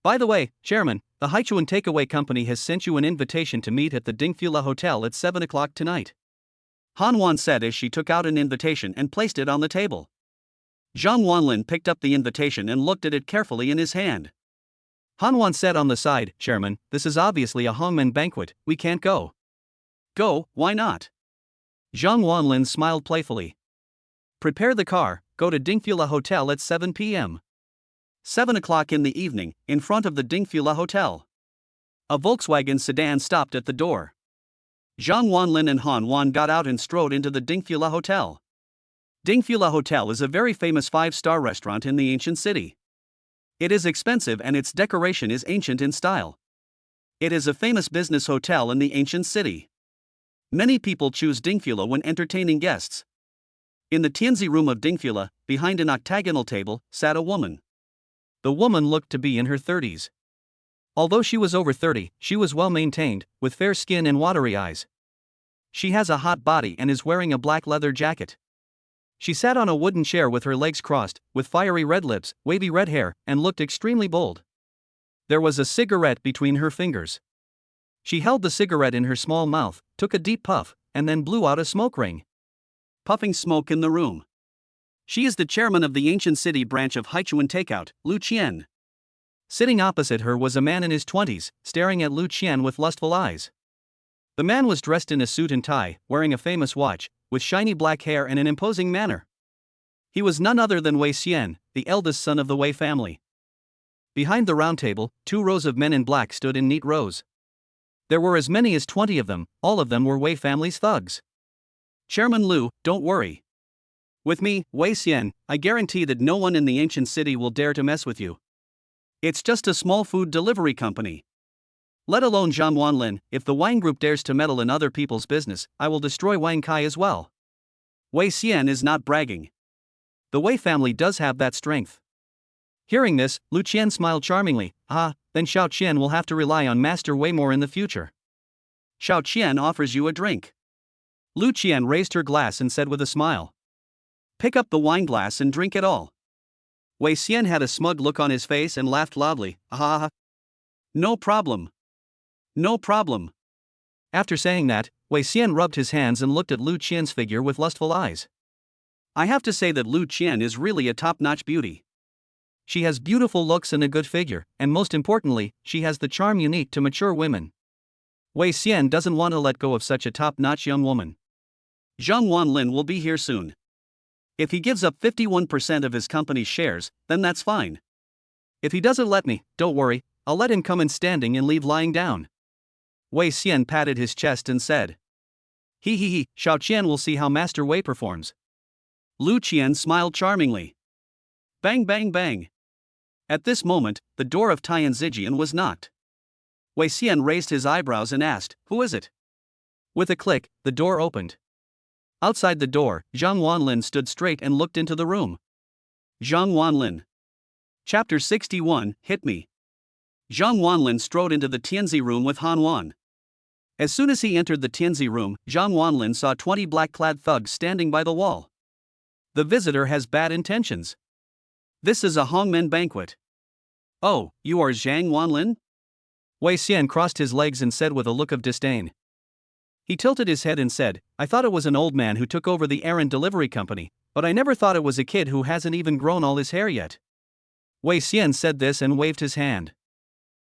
By the way, Chairman, the Haichuan Takeaway Company has sent you an invitation to meet at the Dingfula Hotel at 7 o'clock tonight. Han Wan said as she took out an invitation and placed it on the table. Zhang Wanlin picked up the invitation and looked at it carefully in his hand. Han Wan said on the side, "Chairman, this is obviously a hongmen banquet, we can't go." "Go, why not?" Zhang Wanlin smiled playfully. "Prepare the car, go to Dingfula Hotel at 7 p.m. 7 o'clock in the evening, in front of the Dingfula Hotel. A Volkswagen sedan stopped at the door. Zhang Wanlin and Han Wan got out and strode into the Dingfula Hotel. Dingfula Hotel is a very famous 5-star restaurant in the ancient city. It is expensive and its decoration is ancient in style. It is a famous business hotel in the ancient city. Many people choose Dingfula when entertaining guests. In the Tianzi room of Dingfula, behind an octagonal table, sat a woman. The woman looked to be in her 30s. Although she was over 30, she was well maintained, with fair skin and watery eyes. She has a hot body and is wearing a black leather jacket. She sat on a wooden chair with her legs crossed, with fiery red lips, wavy red hair, and looked extremely bold. There was a cigarette between her fingers. She held the cigarette in her small mouth, took a deep puff, and then blew out a smoke ring. Puffing smoke in the room. She is the chairman of the ancient city branch of Haichuan Takeout, Lu Qian. Sitting opposite her was a man in his 20s, staring at Lu Qian with lustful eyes. The man was dressed in a suit and tie, wearing a famous watch, with shiny black hair and an imposing manner. He was none other than Wei Xian, the eldest son of the Wei family. Behind the round table, 2 rows of men in black stood in neat rows. There were as many as 20 of them, all of them were Wei family's thugs. "Chairman Lu, don't worry. With me, Wei Xian, I guarantee that no one in the ancient city will dare to mess with you. It's just a small food delivery company. Let alone Zhang Wanlin, if the Wang Group dares to meddle in other people's business, I will destroy Wang Kai as well." Wei Xian is not bragging. The Wei family does have that strength. Hearing this, Lu Qian smiled charmingly. Then Xiao Qian will have to rely on Master Wei more in the future. Xiao Qian offers you a drink. Lu Qian raised her glass and said with a smile. "Pick up the wine glass and drink it all." Wei Xian had a smug look on his face and laughed loudly. "No problem. No problem." After saying that, Wei Xian rubbed his hands and looked at Lu Qian's figure with lustful eyes. I have to say that Lu Qian is really a top-notch beauty. She has beautiful looks and a good figure, and most importantly, she has the charm unique to mature women. Wei Xian doesn't want to let go of such a top-notch young woman. Zhang Wanlin will be here soon. If he gives up 51% of his company's shares, then that's fine. If he doesn't let me, don't worry, I'll let him come in standing and leave lying down. Wei Xian patted his chest and said. He, Xiao Qian will see how Master Wei performs. Lu Qian smiled charmingly. Bang bang bang. At this moment, the door of Tian Zijian was knocked. Wei Xian raised his eyebrows and asked, "Who is it?" With a click, the door opened. Outside the door, Zhang Wanlin stood straight and looked into the room. Zhang Wanlin. Chapter 61, Hit Me. Zhang Wanlin strode into the Tianzi room with Han Wan. As soon as he entered the Tianzi room, Zhang Wanlin saw 20 black-clad thugs standing by the wall. The visitor has bad intentions. This is a Hongmen banquet. Oh, you are Zhang Wanlin? Wei Xian crossed his legs and said with a look of disdain. He tilted his head and said, I thought it was an old man who took over the errand delivery company, but I never thought it was a kid who hasn't even grown all his hair yet. Wei Xian said this and waved his hand.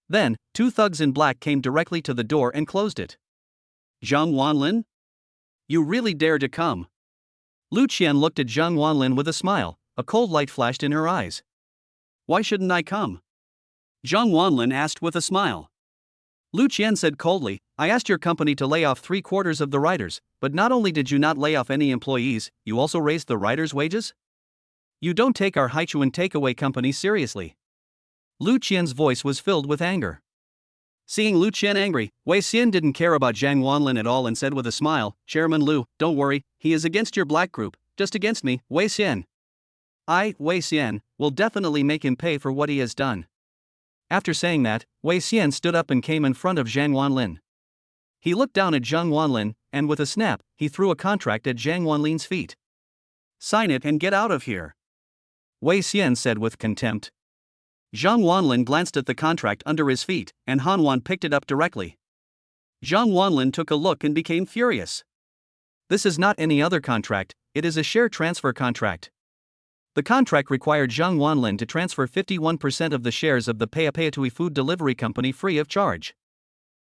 Then, two thugs in black came directly to the door and closed it. Zhang Wanlin? You really dare to come? Lu Qian looked at Zhang Wanlin with a smile. A cold light flashed in her eyes. Why shouldn't I come? Zhang Wanlin asked with a smile. Lu Qian said coldly, I asked your company to lay off 3/4 of the writers, but not only did you not lay off any employees, you also raised the writers' wages? You don't take our Haichuan takeaway company seriously. Lu Qian's voice was filled with anger. Seeing Lu Qian angry, Wei Xian didn't care about Zhang Wanlin at all and said with a smile, Chairman Lu, don't worry, he is against your black group, just against me, Wei Xian. I, Wei Xian, will definitely make him pay for what he has done. After saying that, Wei Xian stood up and came in front of Zhang Wanlin. He looked down at Zhang Wanlin, and with a snap, he threw a contract at Zhang Wanlin's feet. Sign it and get out of here. Wei Xian said with contempt. Zhang Wanlin glanced at the contract under his feet, and Han Wan picked it up directly. Zhang Wanlin took a look and became furious. This is not any other contract, it is a share transfer contract. The contract required Zhang Wanlin to transfer 51% of the shares of the Payapayatui food delivery company free of charge.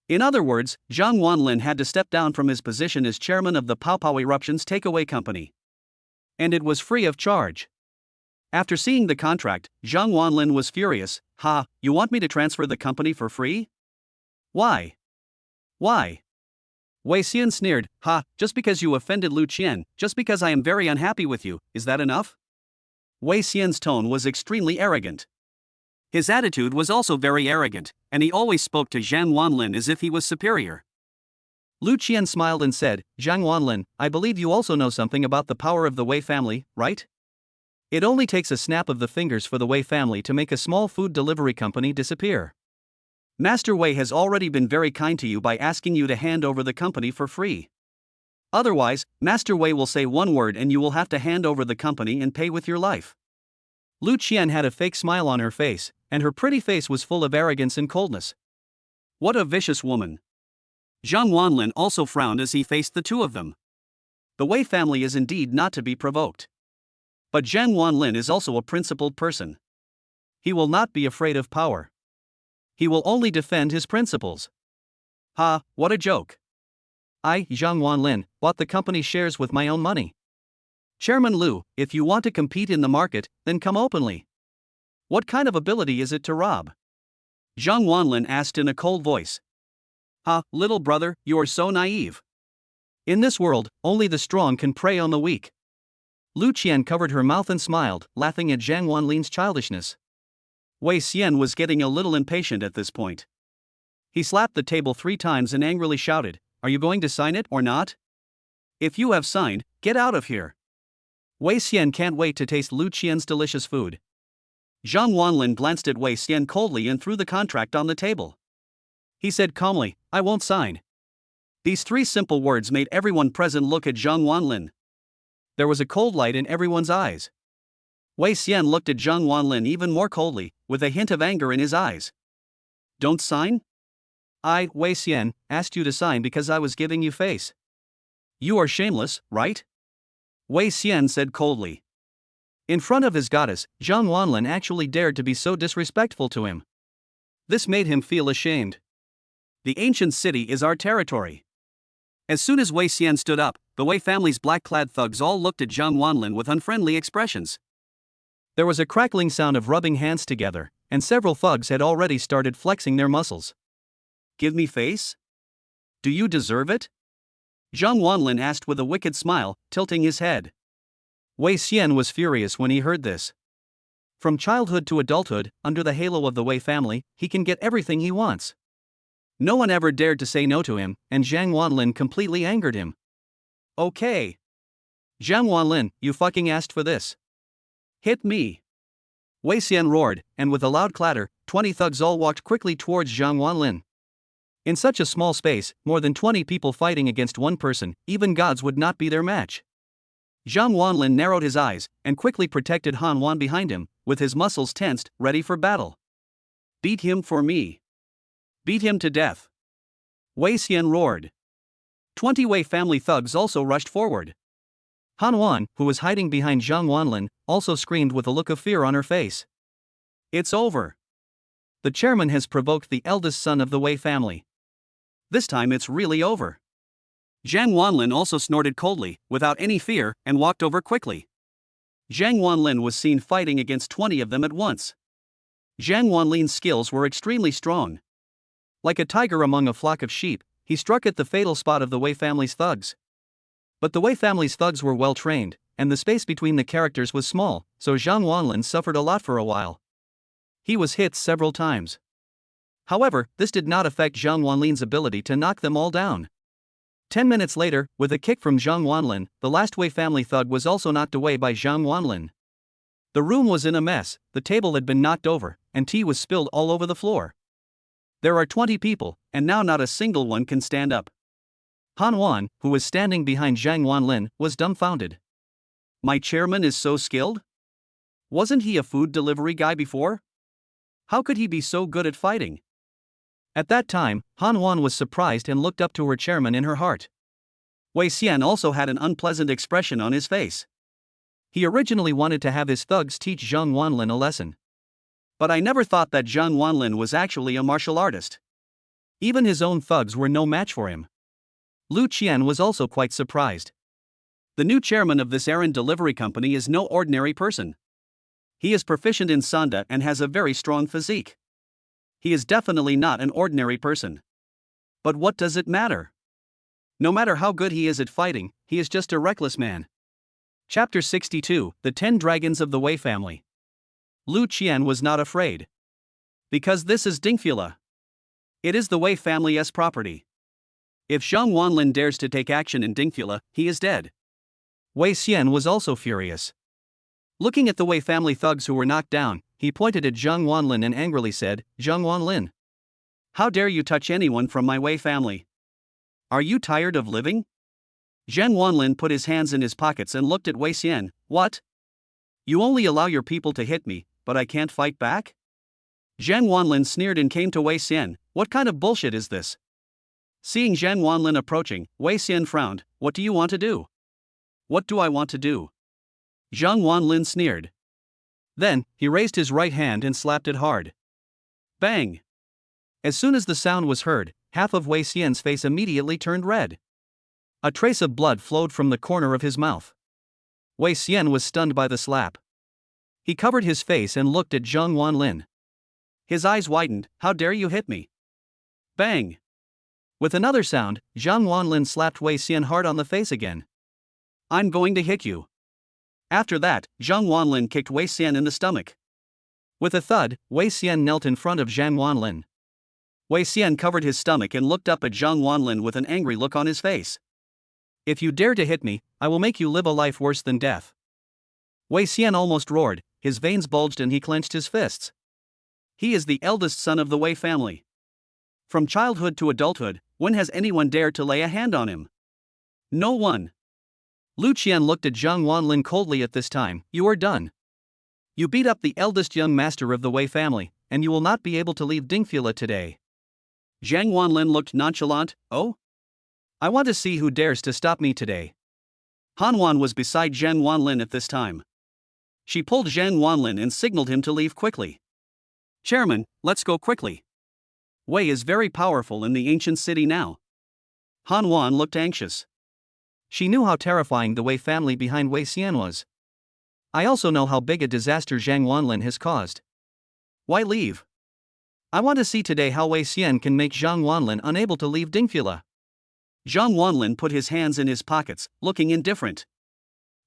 In other words, Zhang Wanlin had to step down from his position as chairman of the Paopao Eruptions takeaway company. And it was free of charge. After seeing the contract, Zhang Wanlin was furious. Ha, you want me to transfer the company for free? Why? Why? Wei Xian sneered, ha, just because you offended Lu Qian, just because I am very unhappy with you, is that enough? Wei Xian's tone was extremely arrogant. His attitude was also very arrogant, and he always spoke to Zhang Wanlin as if he was superior. Lu Qian smiled and said, Zhang Wanlin, I believe you also know something about the power of the Wei family, right? It only takes a snap of the fingers for the Wei family to make a small food delivery company disappear. Master Wei has already been very kind to you by asking you to hand over the company for free. Otherwise, Master Wei will say one word and you will have to hand over the company and pay with your life. Lu Qian had a fake smile on her face, and her pretty face was full of arrogance and coldness. What a vicious woman. Zhang Wanlin also frowned as he faced the two of them. The Wei family is indeed not to be provoked. But Zhang Wanlin is also a principled person. He will not be afraid of power. He will only defend his principles. Ha, what a joke. I, Zhang Wanlin, bought the company's shares with my own money. Chairman Lu, if you want to compete in the market, then come openly. What kind of ability is it to rob? Zhang Wanlin asked in a cold voice. Ha, little brother, you are so naive. In this world, only the strong can prey on the weak. Lu Qian covered her mouth and smiled, laughing at Zhang Wanlin's childishness. Wei Xian was getting a little impatient at this point. He slapped the table 3 times and angrily shouted, Are you going to sign it or not? If you have signed, get out of here. Wei Xian can't wait to taste Lu Qian's delicious food. Zhang Wanlin glanced at Wei Xian coldly and threw the contract on the table. He said calmly, I won't sign. These 3 simple words made everyone present look at Zhang Wanlin. There was a cold light in everyone's eyes. Wei Xian looked at Zhang Wanlin even more coldly, with a hint of anger in his eyes. Don't sign? I, Wei Xian, asked you to sign because I was giving you face. You are shameless, right? Wei Xian said coldly. In front of his goddess, Zhang Wanlin actually dared to be so disrespectful to him. This made him feel ashamed. The ancient city is our territory. As soon as Wei Xian stood up, the Wei family's black-clad thugs all looked at Zhang Wanlin with unfriendly expressions. There was a crackling sound of rubbing hands together, and several thugs had already started flexing their muscles. Give me face? Do you deserve it? Zhang Wanlin asked with a wicked smile, tilting his head. Wei Xian was furious when he heard this. From childhood to adulthood, under the halo of the Wei family, he can get everything he wants. No one ever dared to say no to him, and Zhang Wanlin completely angered him. Okay. Zhang Wanlin, you fucking asked for this. Hit me. Wei Xian roared, and with a loud clatter, 20 thugs all walked quickly towards Zhang Wanlin. In such a small space, more than 20 people fighting against one person, even gods would not be their match. Zhang Wanlin narrowed his eyes, and quickly protected Han Wan behind him, with his muscles tensed, ready for battle. Beat him for me. Beat him to death. Wei Xian roared. 20 Wei family thugs also rushed forward. Han Wan, who was hiding behind Zhang Wanlin, also screamed with a look of fear on her face. It's over. The chairman has provoked the eldest son of the Wei family. This time it's really over. Zhang Wanlin also snorted coldly, without any fear, and walked over quickly. Zhang Wanlin was seen fighting against 20 of them at once. Zhang Wanlin's skills were extremely strong. Like a tiger among a flock of sheep, he struck at the fatal spot of the Wei family's thugs. But the Wei family's thugs were well trained, and the space between the characters was small, so Zhang Wanlin suffered a lot for a while. He was hit several times. However, this did not affect Zhang Wanlin's ability to knock them all down. 10 minutes later, with a kick from Zhang Wanlin, the last Wei family thug was also knocked away by Zhang Wanlin. The room was in a mess, the table had been knocked over, and tea was spilled all over the floor. There are 20 people, and now not a single one can stand up. Han Wan, who was standing behind Zhang Wanlin, was dumbfounded. My chairman is so skilled? Wasn't he a food delivery guy before? How could he be so good at fighting? At that time, Han Wan was surprised and looked up to her chairman in her heart. Wei Xian also had an unpleasant expression on his face. He originally wanted to have his thugs teach Zhang Wanlin a lesson. But I never thought that Zhang Wanlin was actually a martial artist. Even his own thugs were no match for him. Lu Qian was also quite surprised. The new chairman of this errand delivery company is no ordinary person. He is proficient in Sanda and has a very strong physique. He is definitely not an ordinary person. But what does it matter? No matter how good he is at fighting, he is just a reckless man. Chapter 62, The 10 Dragons of the Wei Family. Lu Qian was not afraid. Because this is Dingfula. It is the Wei family's property. If Zhang Wanlin dares to take action in Dingfula, he is dead. Wei Xian was also furious. Looking at the Wei family thugs who were knocked down, he pointed at Zhang Wanlin and angrily said, Zhang Wanlin, how dare you touch anyone from my Wei family? Are you tired of living? Zhang Wanlin put his hands in his pockets and looked at Wei Xian. What? You only allow your people to hit me, but I can't fight back? Zhang Wanlin sneered and came to Wei Xian. What kind of bullshit is this? Seeing Zhang Wanlin approaching, Wei Xian frowned. What do you want to do? What do I want to do? Zhang Wanlin sneered. Then, he raised his right hand and slapped it hard. Bang! As soon as the sound was heard, half of Wei Xian's face immediately turned red. A trace of blood flowed from the corner of his mouth. Wei Xian was stunned by the slap. He covered his face and looked at Zhang Wanlin. His eyes widened. How dare you hit me? Bang! With another sound, Zhang Wanlin slapped Wei Xian hard on the face again. I'm going to hit you. After that, Zhang Wanlin kicked Wei Xian in the stomach. With a thud, Wei Xian knelt in front of Zhang Wanlin. Wei Xian covered his stomach and looked up at Zhang Wanlin with an angry look on his face. If you dare to hit me, I will make you live a life worse than death. Wei Xian almost roared, his veins bulged and he clenched his fists. He is the eldest son of the Wei family. From childhood to adulthood, when has anyone dared to lay a hand on him? No one. Lu Qian looked at Zhang Wanlin coldly at this time. You are done. You beat up the eldest young master of the Wei family, and you will not be able to leave Dingfula today. Zhang Wanlin looked nonchalant. Oh? I want to see who dares to stop me today. Han Wan was beside Zhang Wanlin at this time. She pulled Zhang Wanlin and signaled him to leave quickly. Chairman, let's go quickly. Wei is very powerful in the ancient city now. Han Wan looked anxious. She knew how terrifying the Wei family behind Wei Xian was. I also know how big a disaster Zhang Wanlin has caused. Why leave? I want to see today how Wei Xian can make Zhang Wanlin unable to leave Dingfula. Zhang Wanlin put his hands in his pockets, looking indifferent.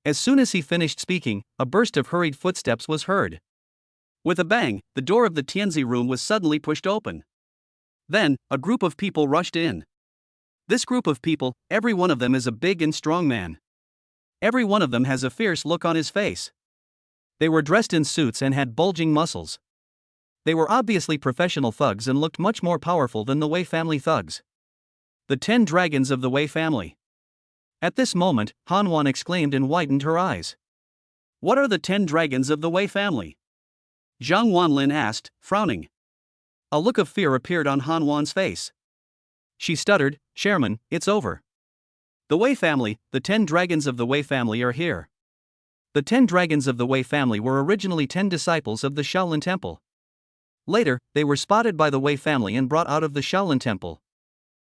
As soon as he finished speaking, a burst of hurried footsteps was heard. With a bang, the door of the Tianzi room was suddenly pushed open. Then, a group of people rushed in. This group of people, every one of them is a big and strong man. Every one of them has a fierce look on his face. They were dressed in suits and had bulging muscles. They were obviously professional thugs and looked much more powerful than the Wei family thugs. The 10 dragons of the Wei family. At this moment, Han Wan exclaimed and widened her eyes. What are the 10 dragons of the Wei family? Zhang Wanlin asked, frowning. A look of fear appeared on Han Wan's face. She stuttered, "Chairman, it's over. The Wei family, the 10 dragons of the Wei family are here." The 10 dragons of the Wei family were originally 10 disciples of the Shaolin Temple. Later, they were spotted by the Wei family and brought out of the Shaolin Temple.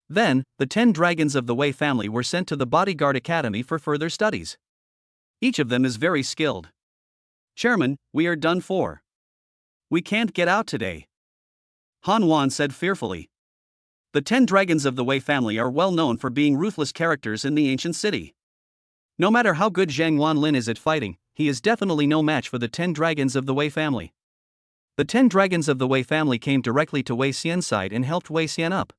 Then, the 10 dragons of the Wei family were sent to the Bodyguard Academy for further studies. Each of them is very skilled. "Chairman, we are done for. We can't get out today," Han Wan said fearfully. The 10 dragons of the Wei family are well known for being ruthless characters in the ancient city. No matter how good Zhang Wanlin is at fighting, he is definitely no match for the 10 dragons of the Wei family. The 10 dragons of the Wei family came directly to Wei Xian's side and helped Wei Xian up.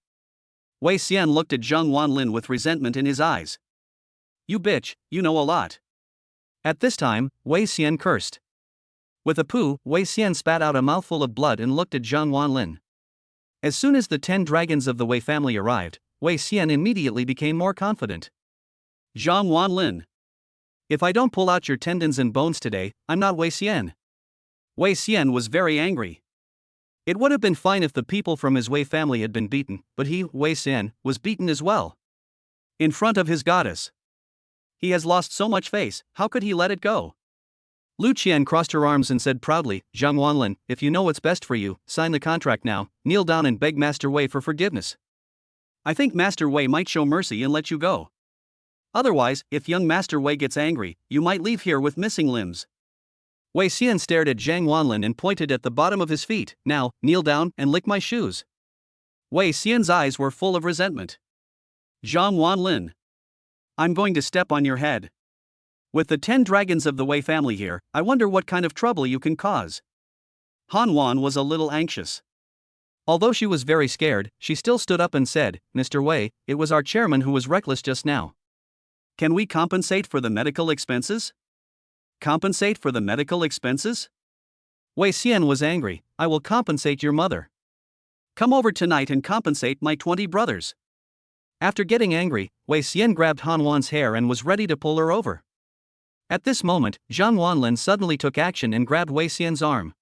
Wei Xian looked at Zhang Wanlin with resentment in his eyes. "You bitch, you know a lot." At this time, Wei Xian cursed. With a poo, Wei Xian spat out a mouthful of blood and looked at Zhang Wanlin. As soon as the 10 dragons of the Wei family arrived, Wei Xian immediately became more confident. "Zhang Wanlin, if I don't pull out your tendons and bones today, I'm not Wei Xian." Wei Xian was very angry. It would have been fine if the people from his Wei family had been beaten, but he, Wei Xian, was beaten as well. In front of his goddess. He has lost so much face, how could he let it go? Lu Qian crossed her arms and said proudly, "Zhang Wanlin, if you know what's best for you, sign the contract now, kneel down and beg Master Wei for forgiveness. I think Master Wei might show mercy and let you go. Otherwise, if young Master Wei gets angry, you might leave here with missing limbs." Wei Xian stared at Zhang Wanlin and pointed at the bottom of his feet. "Now, kneel down and lick my shoes." Wei Xian's eyes were full of resentment. "Zhang Wanlin, I'm going to step on your head. With the 10 dragons of the Wei family here, I wonder what kind of trouble you can cause." Han Wan was a little anxious. Although she was very scared, she still stood up and said, "Mr. Wei, it was our chairman who was reckless just now. Can we compensate for the medical expenses?" "Compensate for the medical expenses?" Wei Xian was angry. "I will compensate your mother. Come over tonight and compensate my 20 brothers." After getting angry, Wei Xian grabbed Han Wan's hair and was ready to pull her over. At this moment, Zhang Wanlin suddenly took action and grabbed Wei Xian's arm.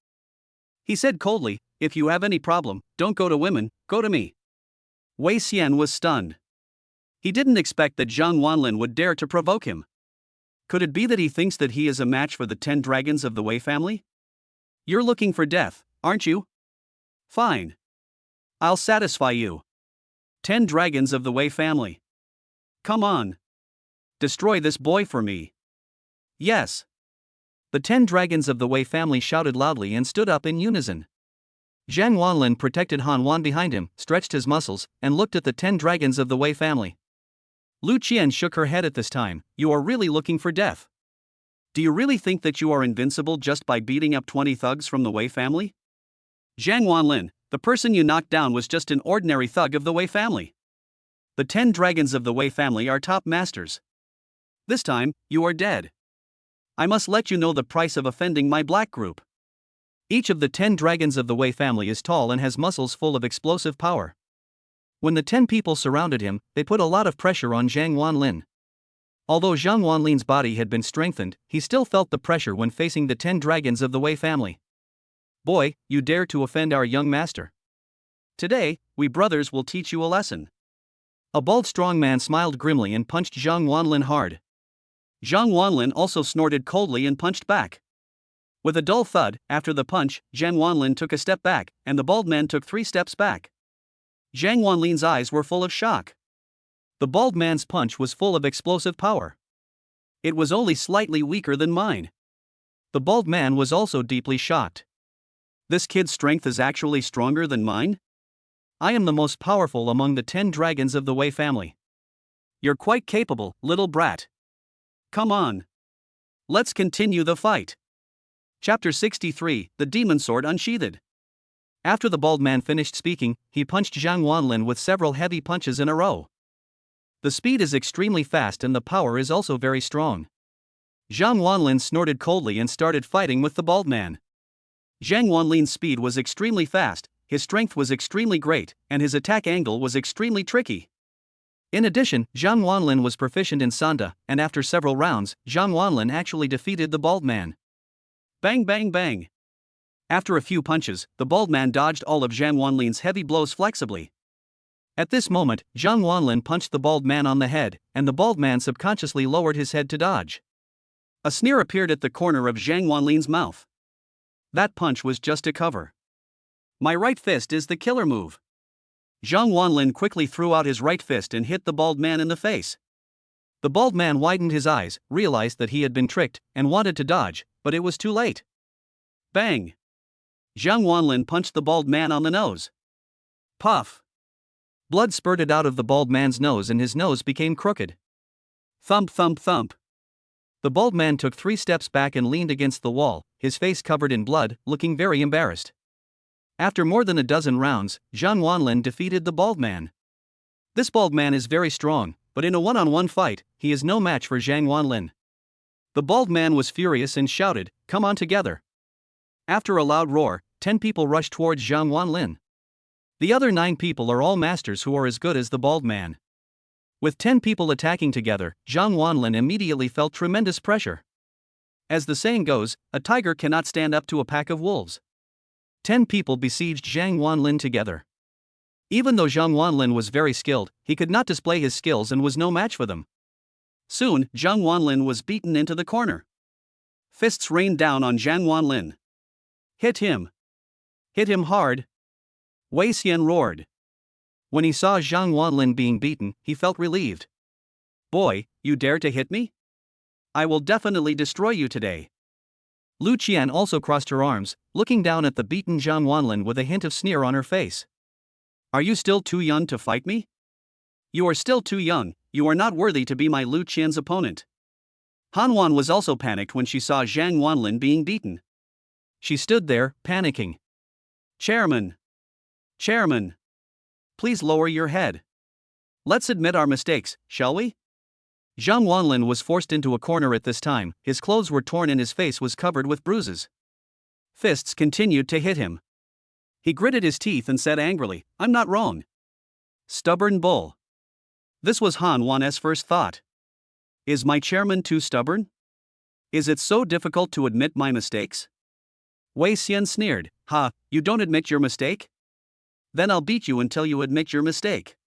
He said coldly, "If you have any problem, don't go to women, go to me." Wei Xian was stunned. He didn't expect that Zhang Wanlin would dare to provoke him. Could it be that he thinks that he is a match for the 10 dragons of the Wei family? "You're looking for death, aren't you? Fine. I'll satisfy you. 10 dragons of the Wei family. Come on. Destroy this boy for me." "Yes." The 10 dragons of the Wei family shouted loudly and stood up in unison. Zhang Wanlin protected Han Wan behind him, stretched his muscles, and looked at the 10 dragons of the Wei family. Lu Qian shook her head at this time. "You are really looking for death. Do you really think that you are invincible just by beating up 20 thugs from the Wei family? Zhang Wanlin, the person you knocked down was just an ordinary thug of the Wei family. The 10 dragons of the Wei family are top masters. This time, you are dead. I must let you know the price of offending my black group." Each of the 10 dragons of the Wei family is tall and has muscles full of explosive power. When the 10 people surrounded him, they put a lot of pressure on Zhang Wanlin. Although Zhang Wanlin's body had been strengthened, he still felt the pressure when facing the 10 dragons of the Wei family. "Boy, you dare to offend our young master. Today, we brothers will teach you a lesson." A bald strong man smiled grimly and punched Zhang Wanlin hard. Zhang Wanlin also snorted coldly and punched back. With a dull thud, after the punch, Zhang Wanlin took a step back, and the bald man took 3 steps back. Zhang Wanlin's eyes were full of shock. The bald man's punch was full of explosive power. It was only slightly weaker than mine. The bald man was also deeply shocked. This kid's strength is actually stronger than mine? I am the most powerful among the 10 dragons of the Wei family. You're quite capable, little brat. Come on. Let's continue the fight. Chapter 63, The Demon Sword Unsheathed. After the bald man finished speaking, he punched Zhang Wanlin with several heavy punches in a row. The speed is extremely fast and the power is also very strong. Zhang Wanlin snorted coldly and started fighting with the bald man. Zhang Wanlin's speed was extremely fast, his strength was extremely great, and his attack angle was extremely tricky. In addition, Zhang Wanlin was proficient in Sanda, and after several rounds, Zhang Wanlin actually defeated the bald man. Bang bang bang. After a few punches, the bald man dodged all of Zhang Wanlin's heavy blows flexibly. At this moment, Zhang Wanlin punched the bald man on the head, and the bald man subconsciously lowered his head to dodge. A sneer appeared at the corner of Zhang Wanlin's mouth. That punch was just a cover. My right fist is the killer move. Zhang Wanlin quickly threw out his right fist and hit the bald man in the face. The bald man widened his eyes, realized that he had been tricked, and wanted to dodge, but it was too late. Bang! Zhang Wanlin punched the bald man on the nose. Puff! Blood spurted out of the bald man's nose and his nose became crooked. Thump thump thump. The bald man took 3 steps back and leaned against the wall, his face covered in blood, looking very embarrassed. After more than a dozen rounds, Zhang Wanlin defeated the bald man. This bald man is very strong, but in a one-on-one fight, he is no match for Zhang Wanlin. The bald man was furious and shouted, "Come on together." After a loud roar, 10 people rushed towards Zhang Wanlin. The other 9 people are all masters who are as good as the bald man. With 10 people attacking together, Zhang Wanlin immediately felt tremendous pressure. As the saying goes, a tiger cannot stand up to a pack of wolves. 10 people besieged Zhang Wanlin together. Even though Zhang Wanlin was very skilled, he could not display his skills and was no match for them. Soon, Zhang Wanlin was beaten into the corner. Fists rained down on Zhang Wanlin. Hit him! Hit him hard! Wei Xian roared. When he saw Zhang Wanlin being beaten, he felt relieved. Boy, you dare to hit me? I will definitely destroy you today. Lu Qian also crossed her arms, looking down at the beaten Zhang Wanlin with a hint of sneer on her face. Are you still too young to fight me? You are still too young, you are not worthy to be my Lu Qian's opponent. Han Wan was also panicked when she saw Zhang Wanlin being beaten. She stood there, panicking. Chairman! Chairman! Please lower your head. Let's admit our mistakes, shall we? Zhang Wanlin was forced into a corner at this time, his clothes were torn and his face was covered with bruises. Fists continued to hit him. He gritted his teeth and said angrily, "I'm not wrong." Stubborn bull. This was Han Wan's first thought. Is my chairman too stubborn? Is it so difficult to admit my mistakes? Wei Xian sneered, "Ha, you don't admit your mistake? Then I'll beat you until you admit your mistake."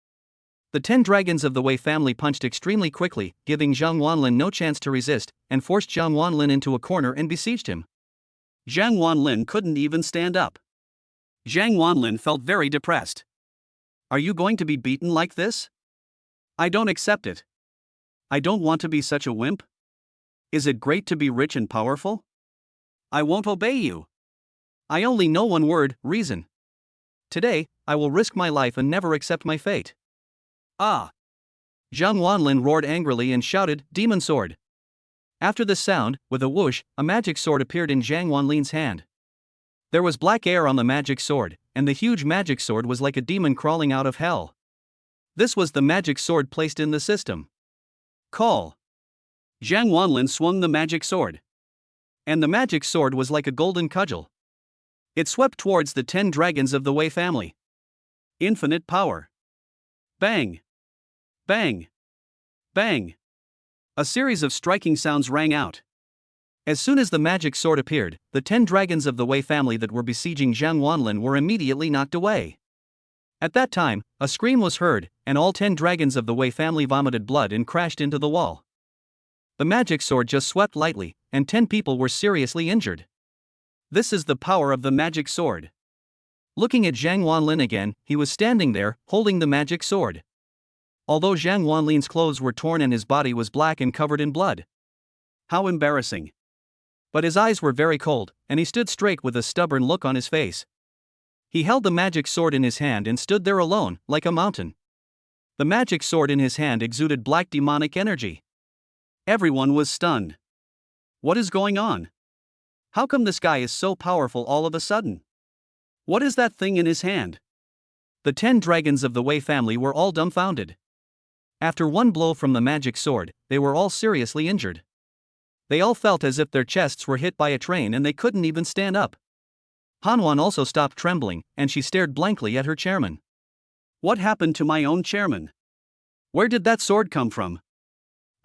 The 10 dragons of the Wei family punched extremely quickly, giving Zhang Wanlin no chance to resist, and forced Zhang Wanlin into a corner and besieged him. Zhang Wanlin couldn't even stand up. Zhang Wanlin felt very depressed. Are you going to be beaten like this? I don't accept it. I don't want to be such a wimp. Is it great to be rich and powerful? I won't obey you. I only know one word, reason. Today, I will risk my life and never accept my fate. Ah! Zhang Wanlin roared angrily and shouted, "Demon sword!" After this sound, with a whoosh, a magic sword appeared in Zhang Wanlin's hand. There was black air on the magic sword, and the huge magic sword was like a demon crawling out of hell. This was the magic sword placed in the system. Call! Zhang Wanlin swung the magic sword. And the magic sword was like a golden cudgel. It swept towards the 10 dragons of the Wei family. Infinite power. Bang! Bang! Bang! A series of striking sounds rang out. As soon as the magic sword appeared, the 10 dragons of the Wei family that were besieging Zhang Wanlin were immediately knocked away. At that time, a scream was heard, and all 10 dragons of the Wei family vomited blood and crashed into the wall. The magic sword just swept lightly, and 10 people were seriously injured. This is the power of the magic sword. Looking at Zhang Wanlin again, he was standing there, holding the magic sword. Although Zhang Wanlin's clothes were torn and his body was black and covered in blood. How embarrassing. But his eyes were very cold, and he stood straight with a stubborn look on his face. He held the magic sword in his hand and stood there alone, like a mountain. The magic sword in his hand exuded black demonic energy. Everyone was stunned. What is going on? How come this guy is so powerful all of a sudden? What is that thing in his hand? The 10 dragons of the Wei family were all dumbfounded. After one blow from the magic sword, they were all seriously injured. They all felt as if their chests were hit by a train and they couldn't even stand up. Hanwan also stopped trembling, and she stared blankly at her chairman. What happened to my own chairman? Where did that sword come from?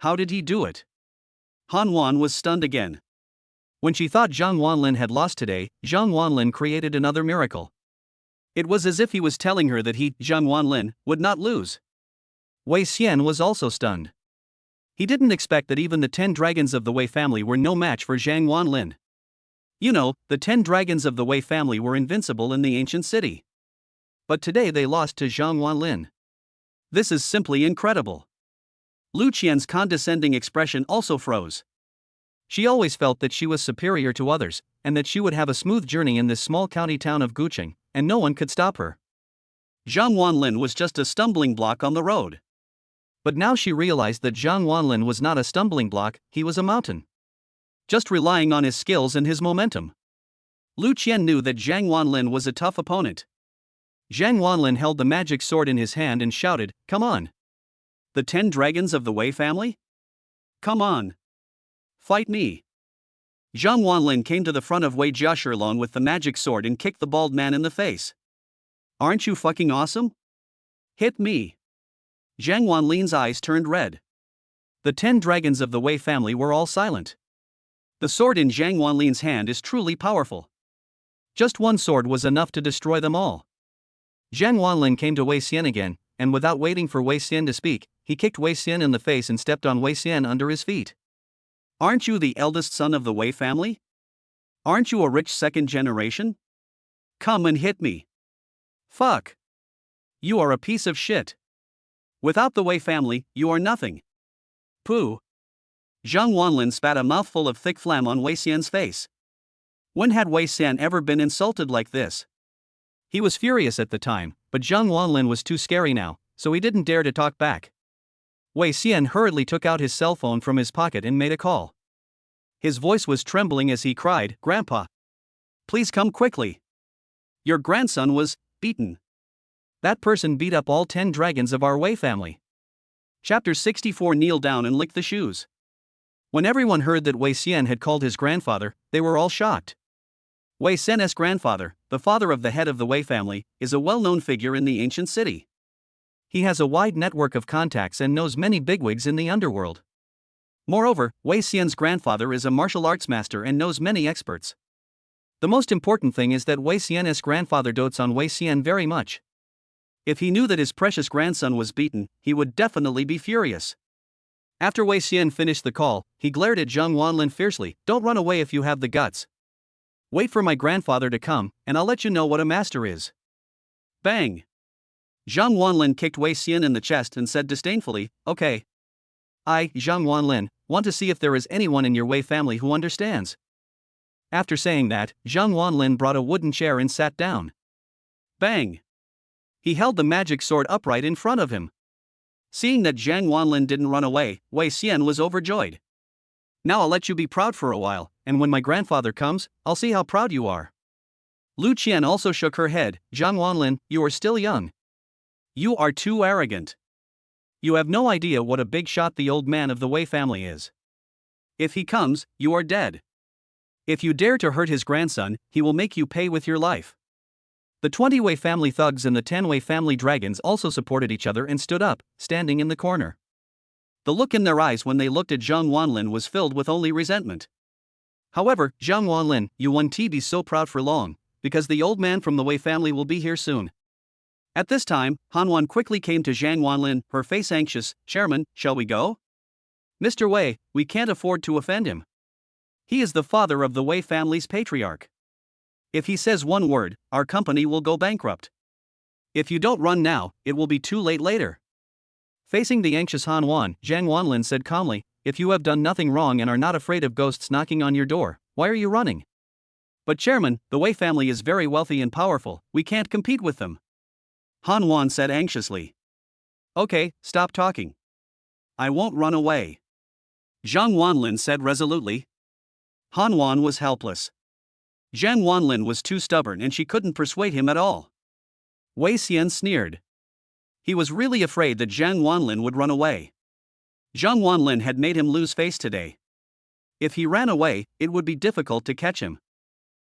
How did he do it? Hanwan was stunned again. When she thought Zhang Wanlin had lost today, Zhang Wanlin created another miracle. It was as if he was telling her that he, Zhang Wanlin, would not lose. Wei Xian was also stunned. He didn't expect that even the 10 dragons of the Wei family were no match for Zhang Wanlin. You know, the 10 dragons of the Wei family were invincible in the ancient city. But today they lost to Zhang Wanlin. This is simply incredible. Lu Qian's condescending expression also froze. She always felt that she was superior to others, and that she would have a smooth journey in this small county town of Guqing, and no one could stop her. Zhang Wanlin was just a stumbling block on the road. But now she realized that Zhang Wanlin was not a stumbling block, he was a mountain. Just relying on his skills and his momentum. Lu Qian knew that Zhang Wanlin was a tough opponent. Zhang Wanlin held the magic sword in his hand and shouted, "Come on." The 10 dragons of the Wei family? Come on. Fight me. Zhang Wanlin came to the front of Wei Jiashilong with the magic sword and kicked the bald man in the face. Aren't you fucking awesome? Hit me. Zhang Wanlin's eyes turned red. The 10 dragons of the Wei family were all silent. The sword in Zhang Wanlin's hand is truly powerful. Just one sword was enough to destroy them all. Zhang Wanlin came to Wei Xian again, and without waiting for Wei Xian to speak, he kicked Wei Xian in the face and stepped on Wei Xian under his feet. Aren't you the eldest son of the Wei family? Aren't you a rich second generation? Come and hit me. Fuck. You are a piece of shit. Without the Wei family, you are nothing. Pooh. Zhang Wanlin spat a mouthful of thick phlegm on Wei Xian's face. When had Wei Xian ever been insulted like this? He was furious at the time, but Zhang Wanlin was too scary now, so he didn't dare to talk back. Wei Xian hurriedly took out his cell phone from his pocket and made a call. His voice was trembling as he cried, "Grandpa, please come quickly. Your grandson was beaten. That person beat up all 10 dragons of our Wei family." Chapter 64. Kneel down and lick the shoes. When everyone heard that Wei Xian had called his grandfather, they were all shocked. Wei Xian's grandfather, the father of the head of the Wei family, is a well-known figure in the ancient city. He has a wide network of contacts and knows many bigwigs in the underworld. Moreover, Wei Xian's grandfather is a martial arts master and knows many experts. The most important thing is that Wei Xian's grandfather dotes on Wei Xian very much. If he knew that his precious grandson was beaten, he would definitely be furious. After Wei Xian finished the call, he glared at Zhang Wanlin fiercely. "Don't run away if you have the guts. Wait for my grandfather to come, and I'll let you know what a master is." Bang! Zhang Wanlin kicked Wei Xian in the chest and said disdainfully, "Okay. I, Zhang Wanlin, want to see if there is anyone in your Wei family who understands." After saying that, Zhang Wanlin brought a wooden chair and sat down. Bang! He held the magic sword upright in front of him. Seeing that Zhang Wanlin didn't run away, Wei Xian was overjoyed. "Now I'll let you be proud for a while, and when my grandfather comes, I'll see how proud you are." Lu Qian also shook her head. "Zhang Wanlin, you are still young. You are too arrogant. You have no idea what a big shot the old man of the Wei family is. If he comes, you are dead. If you dare to hurt his grandson, he will make you pay with your life." The 20 Wei family thugs and the 10 Wei family dragons also supported each other and stood up, standing in the corner. The look in their eyes when they looked at Zhang Wanlin was filled with only resentment. "However, Zhang Wanlin, you won't be so proud for long, because the old man from the Wei family will be here soon." At this time, Han Wan quickly came to Zhang Wanlin, her face anxious. "Chairman, shall we go?" "Mr. Wei, we can't afford to offend him. He is the father of the Wei family's patriarch. If he says one word, our company will go bankrupt. If you don't run now, it will be too late later." Facing the anxious Han Wan, Zhang Wanlin said calmly, "If you have done nothing wrong and are not afraid of ghosts knocking on your door, why are you running?" "But Chairman, the Wei family is very wealthy and powerful, we can't compete with them," Han Wan said anxiously. "Okay, stop talking. I won't run away," Zhang Wanlin said resolutely. Han Wan was helpless. Zhang Wanlin was too stubborn and she couldn't persuade him at all. Wei Xian sneered. He was really afraid that Zhang Wanlin would run away. Zhang Wanlin had made him lose face today. If he ran away, it would be difficult to catch him.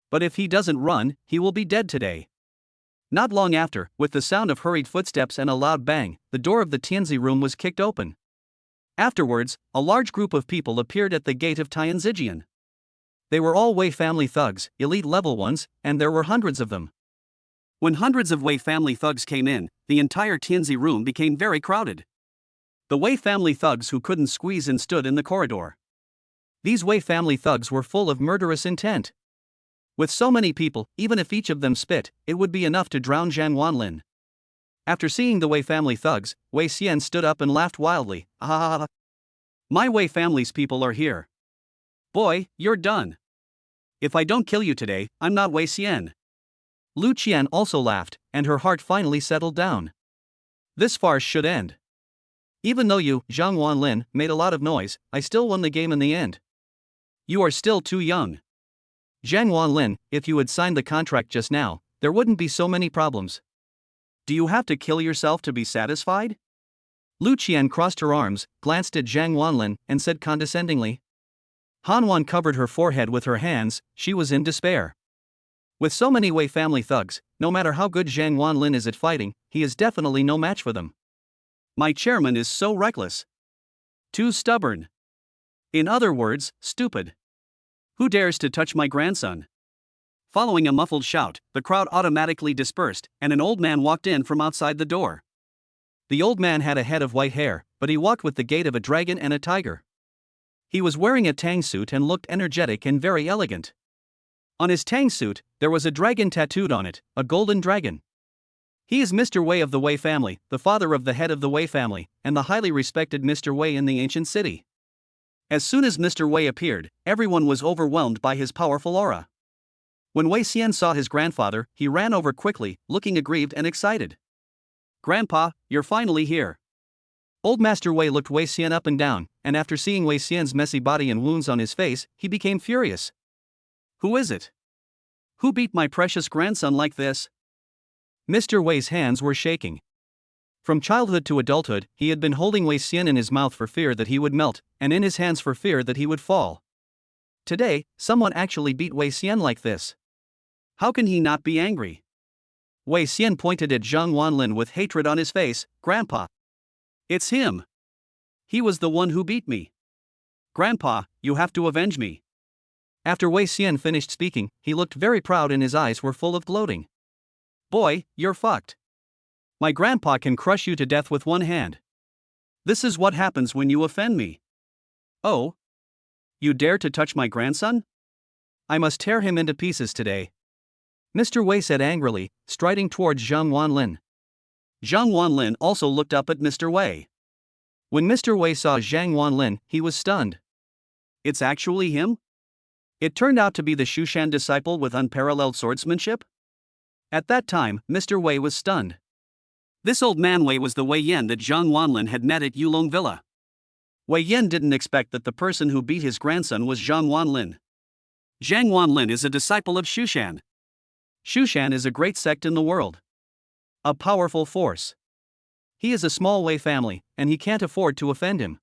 But if he doesn't run, he will be dead today. Not long after, with the sound of hurried footsteps and a loud bang, the door of the Tianzi room was kicked open. Afterwards, a large group of people appeared at the gate of Tianzijian. They were all Wei family thugs, elite level ones, and there were hundreds of them. When hundreds of Wei family thugs came in, the entire Tianzi room became very crowded. The Wei family thugs who couldn't squeeze in stood in the corridor. These Wei family thugs were full of murderous intent. With so many people, even if each of them spit, it would be enough to drown Zhang Wanlin. After seeing the Wei family thugs, Wei Xian stood up and laughed wildly. Ah! My Wei family's people are here. Boy, you're done. If I don't kill you today, I'm not Wei Xian. Lu Qian also laughed, and her heart finally settled down. This farce should end. Even though you, Zhang Wanlin, made a lot of noise, I still won the game in the end. You are still too young. Zhang Wanlin, if you had signed the contract just now, there wouldn't be so many problems. Do you have to kill yourself to be satisfied? Lu Qian crossed her arms, glanced at Zhang Wanlin, and said condescendingly. Han Wan covered her forehead with her hands, she was in despair. With so many Wei family thugs, no matter how good Zhang Wanlin is at fighting, he is definitely no match for them. My chairman is so reckless. Too stubborn. In other words, stupid. Who dares to touch my grandson? Following a muffled shout, the crowd automatically dispersed, and an old man walked in from outside the door. The old man had a head of white hair, but he walked with the gait of a dragon and a tiger. He was wearing a tang suit and looked energetic and very elegant. On his tang suit, there was a dragon tattooed on it, a golden dragon. He is Mr. Wei of the Wei family, the father of the head of the Wei family, and the highly respected Mr. Wei in the ancient city. As soon as Mr. Wei appeared, everyone was overwhelmed by his powerful aura. When Wei Xian saw his grandfather, he ran over quickly, looking aggrieved and excited. Grandpa, you're finally here. Old Master Wei looked Wei Xian up and down, and after seeing Wei Xian's messy body and wounds on his face, he became furious. Who is it? Who beat my precious grandson like this? Mr. Wei's hands were shaking. From childhood to adulthood, he had been holding Wei Xian in his mouth for fear that he would melt, and in his hands for fear that he would fall. Today, someone actually beat Wei Xian like this. How can he not be angry? Wei Xian pointed at Zhang Wanlin with hatred on his face. Grandpa. It's him. He was the one who beat me. Grandpa, you have to avenge me. After Wei Xian finished speaking, he looked very proud and his eyes were full of gloating. Boy, you're fucked. My grandpa can crush you to death with one hand. This is what happens when you offend me. Oh? You dare to touch my grandson? I must tear him into pieces today. Mr. Wei said angrily, striding towards Zhang Wanlin. Zhang Wanlin also looked up at Mr. Wei. When Mr. Wei saw Zhang Wanlin, he was stunned. It's actually him? It turned out to be the Shushan disciple with unparalleled swordsmanship? At that time, Mr. Wei was stunned. This old man Wei was the Wei Yan that Zhang Wanlin had met at Yulong Villa. Wei Yan didn't expect that the person who beat his grandson was Zhang Wanlin. Zhang Wanlin is a disciple of Shushan. Shushan is a great sect in the world. A powerful force. He is a small Wei family, and he can't afford to offend him.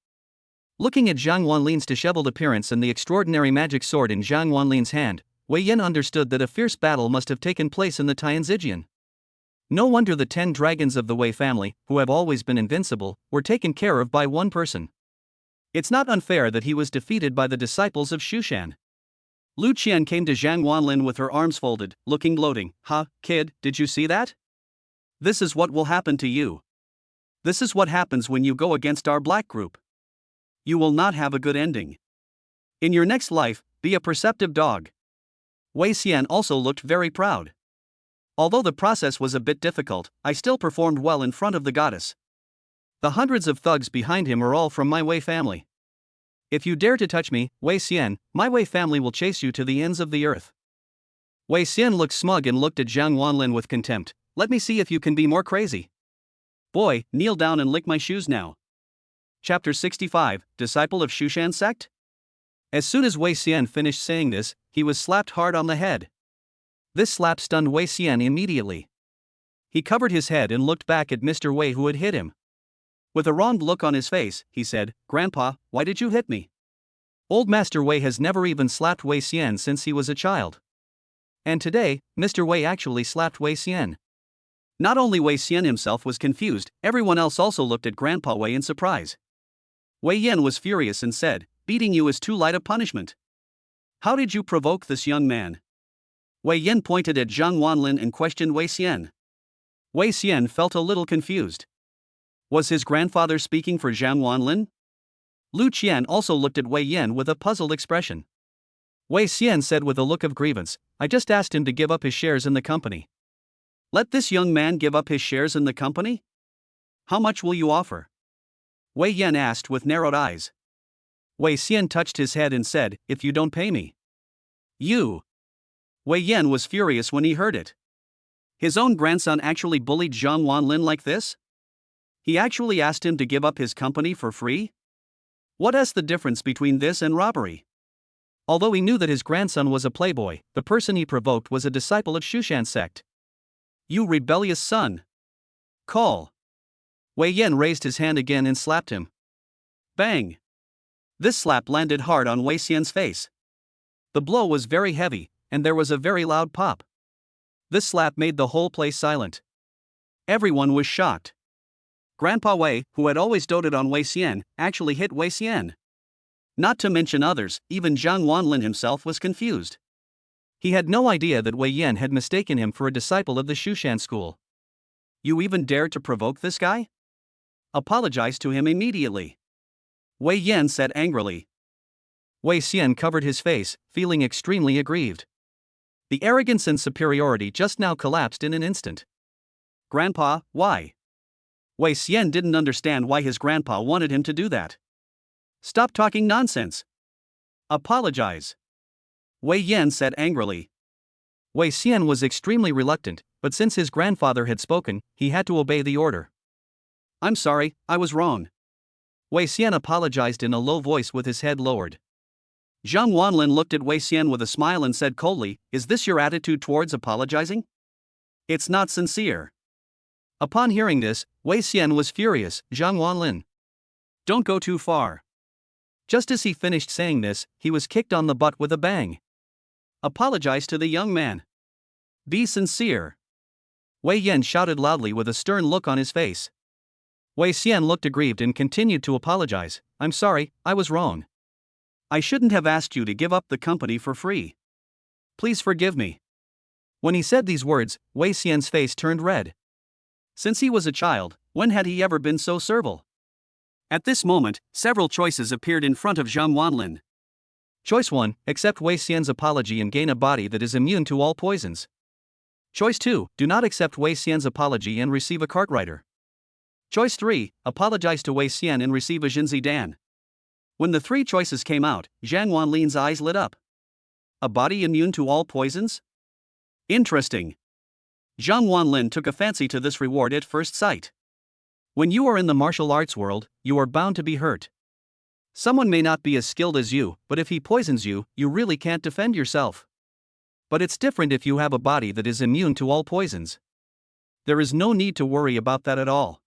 Looking at Zhang Wanlin's disheveled appearance and the extraordinary magic sword in Zhang Wanlin's hand, Wei Yan understood that a fierce battle must have taken place in the Tianzijian. No wonder the 10 dragons of the Wei family, who have always been invincible, were taken care of by one person. It's not unfair that he was defeated by the disciples of Shushan. Lu Qian came to Zhang Wanlin with her arms folded, looking gloating. Ha, kid, did you see that? This is what will happen to you. This is what happens when you go against our black group. You will not have a good ending. In your next life, be a perceptive dog. Wei Xian also looked very proud. Although the process was a bit difficult, I still performed well in front of the goddess. The hundreds of thugs behind him are all from my Wei family. If you dare to touch me, Wei Xian, my Wei family will chase you to the ends of the earth. Wei Xian looked smug and looked at Zhang Wanlin with contempt. Let me see if you can be more crazy. Boy, kneel down and lick my shoes now. Chapter 65, Disciple of Shushan Sect? As soon as Wei Xian finished saying this, he was slapped hard on the head. This slap stunned Wei Xian immediately. He covered his head and looked back at Mr. Wei who had hit him. With a wronged look on his face, he said, Grandpa, why did you hit me? Old Master Wei has never even slapped Wei Xian since he was a child. And today, Mr. Wei actually slapped Wei Xian. Not only Wei Xian himself was confused, everyone else also looked at Grandpa Wei in surprise. Wei Yan was furious and said, beating you is too light a punishment. How did you provoke this young man? Wei Yan pointed at Zhang Wanlin and questioned Wei Xian. Wei Xian felt a little confused. Was his grandfather speaking for Zhang Wanlin? Lu Qian also looked at Wei Yan with a puzzled expression. Wei Xian said with a look of grievance, I just asked him to give up his shares in the company. Let this young man give up his shares in the company? How much will you offer? Wei Yan asked with narrowed eyes. Wei Xian touched his head and said, If you don't pay me. You. Wei Yan was furious when he heard it. His own grandson actually bullied Zhang Wanlin like this? He actually asked him to give up his company for free? What is the difference between this and robbery? Although he knew that his grandson was a playboy, the person he provoked was a disciple of Shushan sect. You rebellious son! Call! Wei Yan raised his hand again and slapped him. Bang! This slap landed hard on Wei Xian's face. The blow was very heavy, and there was a very loud pop. This slap made the whole place silent. Everyone was shocked. Grandpa Wei, who had always doted on Wei Xian, actually hit Wei Xian. Not to mention others, even Zhang Wanlin himself was confused. He had no idea that Wei Yan had mistaken him for a disciple of the Shushan school. You even dared to provoke this guy? Apologize to him immediately. Wei Yan said angrily. Wei Xian covered his face, feeling extremely aggrieved. The arrogance and superiority just now collapsed in an instant. Grandpa, why? Wei Xian didn't understand why his grandpa wanted him to do that. Stop talking nonsense. Apologize. Wei Yan said angrily. Wei Xian was extremely reluctant, but since his grandfather had spoken, he had to obey the order. I'm sorry, I was wrong. Wei Xian apologized in a low voice with his head lowered. Zhang Wanlin looked at Wei Xian with a smile and said coldly, Is this your attitude towards apologizing? It's not sincere. Upon hearing this, Wei Xian was furious. Zhang Wanlin, don't go too far. Just as he finished saying this, he was kicked on the butt with a bang. Apologize to the young man. Be sincere. Wei Yan shouted loudly with a stern look on his face. Wei Xian looked aggrieved and continued to apologize. I'm sorry, I was wrong. I shouldn't have asked you to give up the company for free. Please forgive me. When he said these words, Wei Xian's face turned red. Since he was a child, when had he ever been so servile? At this moment, several choices appeared in front of Zhang Wanlin. Choice 1, accept Wei Xian's apology and gain a body that is immune to all poisons. Choice 2, do not accept Wei Xian's apology and receive a Cartwriter. Choice 3, apologize to Wei Xian and receive a Jinzi Dan. When the three choices came out, Zhang Wanlin's eyes lit up. A body immune to all poisons? Interesting. Zhang Wanlin took a fancy to this reward at first sight. When you are in the martial arts world, you are bound to be hurt. Someone may not be as skilled as you, but if he poisons you, you really can't defend yourself. But it's different if you have a body that is immune to all poisons. There is no need to worry about that at all.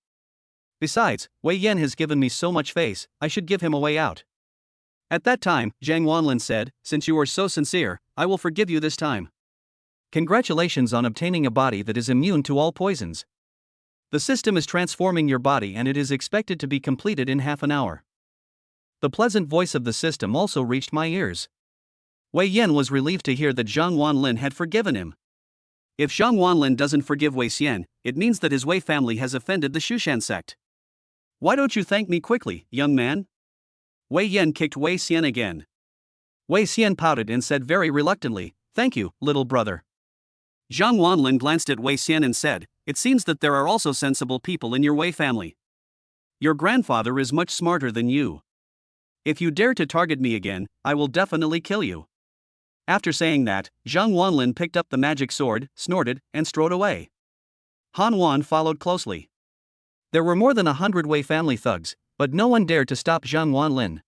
Besides, Wei Yan has given me so much face, I should give him a way out. At that time, Zhang Wanlin said, Since you are so sincere, I will forgive you this time. Congratulations on obtaining a body that is immune to all poisons. The system is transforming your body and it is expected to be completed in half an hour. The pleasant voice of the system also reached my ears. Wei Yan was relieved to hear that Zhang Wanlin had forgiven him. If Zhang Wanlin doesn't forgive Wei Xian, it means that his Wei family has offended the Shushan sect. Why don't you thank me quickly, young man? Wei Yan kicked Wei Xian again. Wei Xian pouted and said very reluctantly, Thank you, little brother. Zhang Wanlin glanced at Wei Xian and said, It seems that there are also sensible people in your Wei family. Your grandfather is much smarter than you. If you dare to target me again, I will definitely kill you. After saying that, Zhang Wanlin picked up the magic sword, snorted, and strode away. Han Wan followed closely. There were more than 100 Wei family thugs, but no one dared to stop Zhang Wanlin.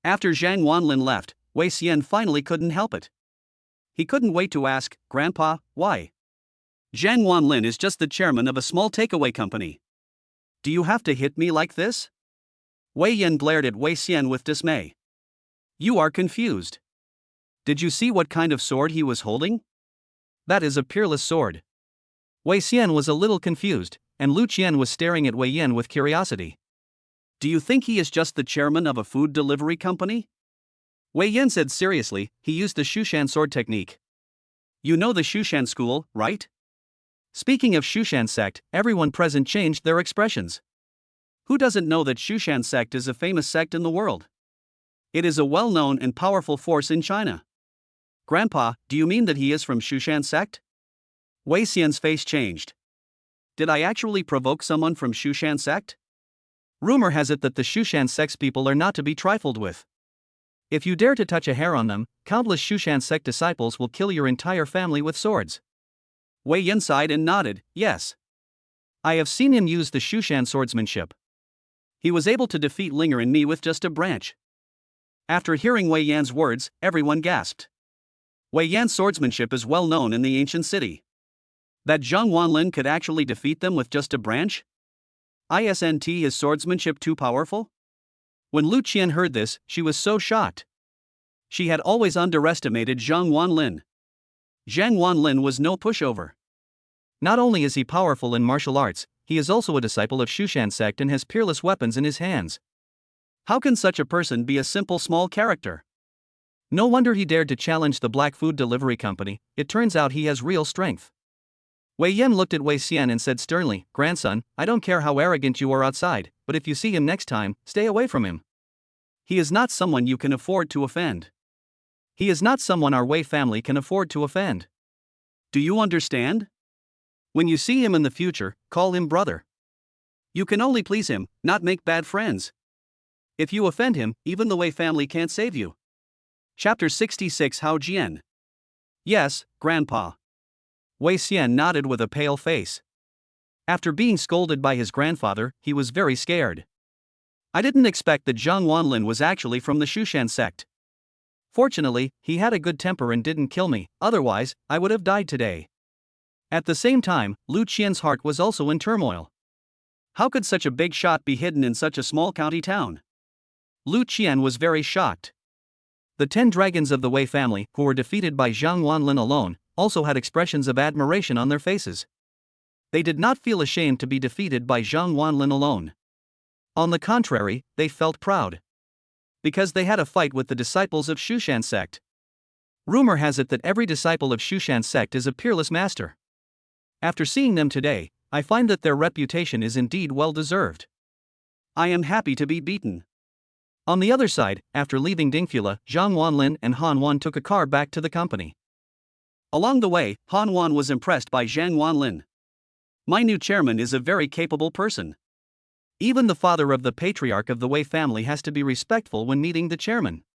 After Zhang Wanlin left, Wei Xian finally couldn't help it. He couldn't wait to ask, Grandpa, why? Zhang Wanlin is just the chairman of a small takeaway company. Do you have to hit me like this? Wei Yan glared at Wei Xian with dismay. You are confused. Did you see what kind of sword he was holding? That is a peerless sword. Wei Xian was a little confused, and Lu Qian was staring at Wei Yan with curiosity. Do you think he is just the chairman of a food delivery company? Wei Yan said seriously, he used the Shushan sword technique. You know the Shushan school, right? Speaking of Shushan sect, everyone present changed their expressions. Who doesn't know that Shushan sect is a famous sect in the world? It is a well-known and powerful force in China. Grandpa, do you mean that he is from Shushan sect? Wei Xian's face changed. Did I actually provoke someone from Shushan sect? Rumor has it that the Shushan sect's people are not to be trifled with. If you dare to touch a hair on them, countless Shushan sect disciples will kill your entire family with swords. Wei Yan sighed and nodded, yes. I have seen him use the Shushan swordsmanship. He was able to defeat Linger and me with just a branch. After hearing Wei Yan's words, everyone gasped. Wei Yan's swordsmanship is well known in the ancient city. That Zhang Wanlin could actually defeat them with just a branch? Isn't his swordsmanship too powerful? When Lu Qian heard this, she was so shocked. She had always underestimated Zhang Wanlin. Zhang Wanlin was no pushover. Not only is he powerful in martial arts, he is also a disciple of Shushan sect and has peerless weapons in his hands. How can such a person be a simple small character? No wonder he dared to challenge the black food delivery company. It turns out he has real strength. Wei Yan looked at Wei Xian and said sternly, "Grandson, I don't care how arrogant you are outside, but if you see him next time, stay away from him. He is not someone you can afford to offend. He is not someone our Wei family can afford to offend. Do you understand? When you see him in the future, call him brother. You can only please him, not make bad friends. If you offend him, even the Wei family can't save you." Chapter 66 Hao Jian. Yes, Grandpa. Wei Xian nodded with a pale face. After being scolded by his grandfather, he was very scared. I didn't expect that Zhang Wanlin was actually from the Shushan sect. Fortunately, he had a good temper and didn't kill me, otherwise, I would have died today. At the same time, Lu Qian's heart was also in turmoil. How could such a big shot be hidden in such a small county town? Lu Qian was very shocked. The 10 dragons of the Wei family, who were defeated by Zhang Wanlin alone, also had expressions of admiration on their faces. They did not feel ashamed to be defeated by Zhang Wanlin alone. On the contrary, they felt proud. Because they had a fight with the disciples of Shushan sect. Rumor has it that every disciple of Shushan sect is a peerless master. After seeing them today, I find that their reputation is indeed well deserved. I am happy to be beaten. On the other side, after leaving Dingfula, Zhang Wanlin and Han Wan took a car back to the company. Along the way, Han Wan was impressed by Zhang Wanlin. My new chairman is a very capable person. Even the father of the patriarch of the Wei family has to be respectful when meeting the chairman.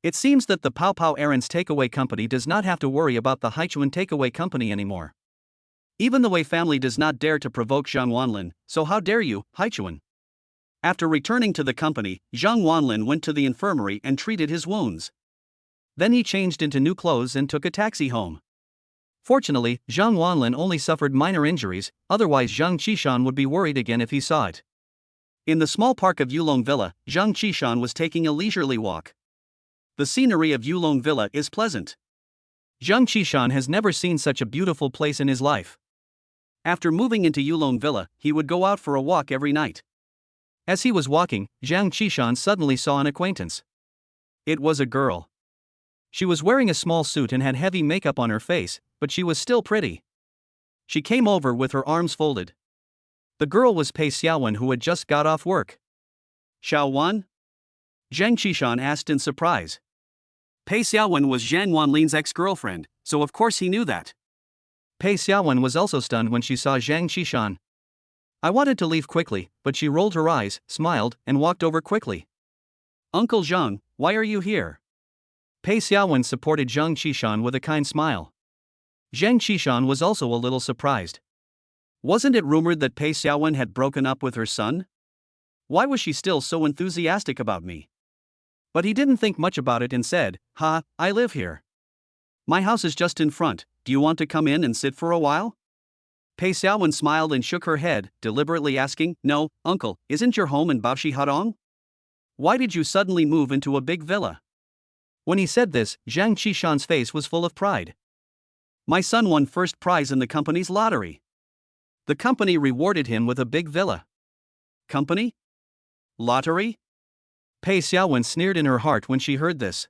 It seems that the Pao Pao Aaron's takeaway company does not have to worry about the Haichuan takeaway company anymore. Even the Wei family does not dare to provoke Zhang Wanlin, so how dare you, Haichuan? After returning to the company, Zhang Wanlin went to the infirmary and treated his wounds. Then he changed into new clothes and took a taxi home. Fortunately, Zhang Wanlin only suffered minor injuries, otherwise Zhang Qishan would be worried again if he saw it. In the small park of Yulong Villa, Zhang Qishan was taking a leisurely walk. The scenery of Yulong Villa is pleasant. Zhang Qishan has never seen such a beautiful place in his life. After moving into Yulong Villa, he would go out for a walk every night. As he was walking, Zhang Qishan suddenly saw an acquaintance. It was a girl. She was wearing a small suit and had heavy makeup on her face, but she was still pretty. She came over with her arms folded. The girl was Pei Xiaowen, who had just got off work. Xiaowan? Zhang Qishan asked in surprise. Pei Xiaowen was Zhang Wanlin's ex-girlfriend, so of course he knew that. Pei Xiaowen was also stunned when she saw Zhang Qishan. I wanted to leave quickly, but she rolled her eyes, smiled, and walked over quickly. Uncle Zhang, why are you here? Pei Xiaowen supported Zhang Qishan with a kind smile. Zhang Qishan was also a little surprised. Wasn't it rumored that Pei Xiaowen had broken up with her son? Why was she still so enthusiastic about me? But he didn't think much about it and said, "Ha, I live here. My house is just in front, do you want to come in and sit for a while?" Pei Xiaowen smiled and shook her head, deliberately asking, "No, uncle, isn't your home in Baoshi Hadong? Why did you suddenly move into a big villa?" When he said this, Zhang Qishan's face was full of pride. My son won first prize in the company's lottery. The company rewarded him with a big villa. Company? Lottery? Pei Xiaowen sneered in her heart when she heard this.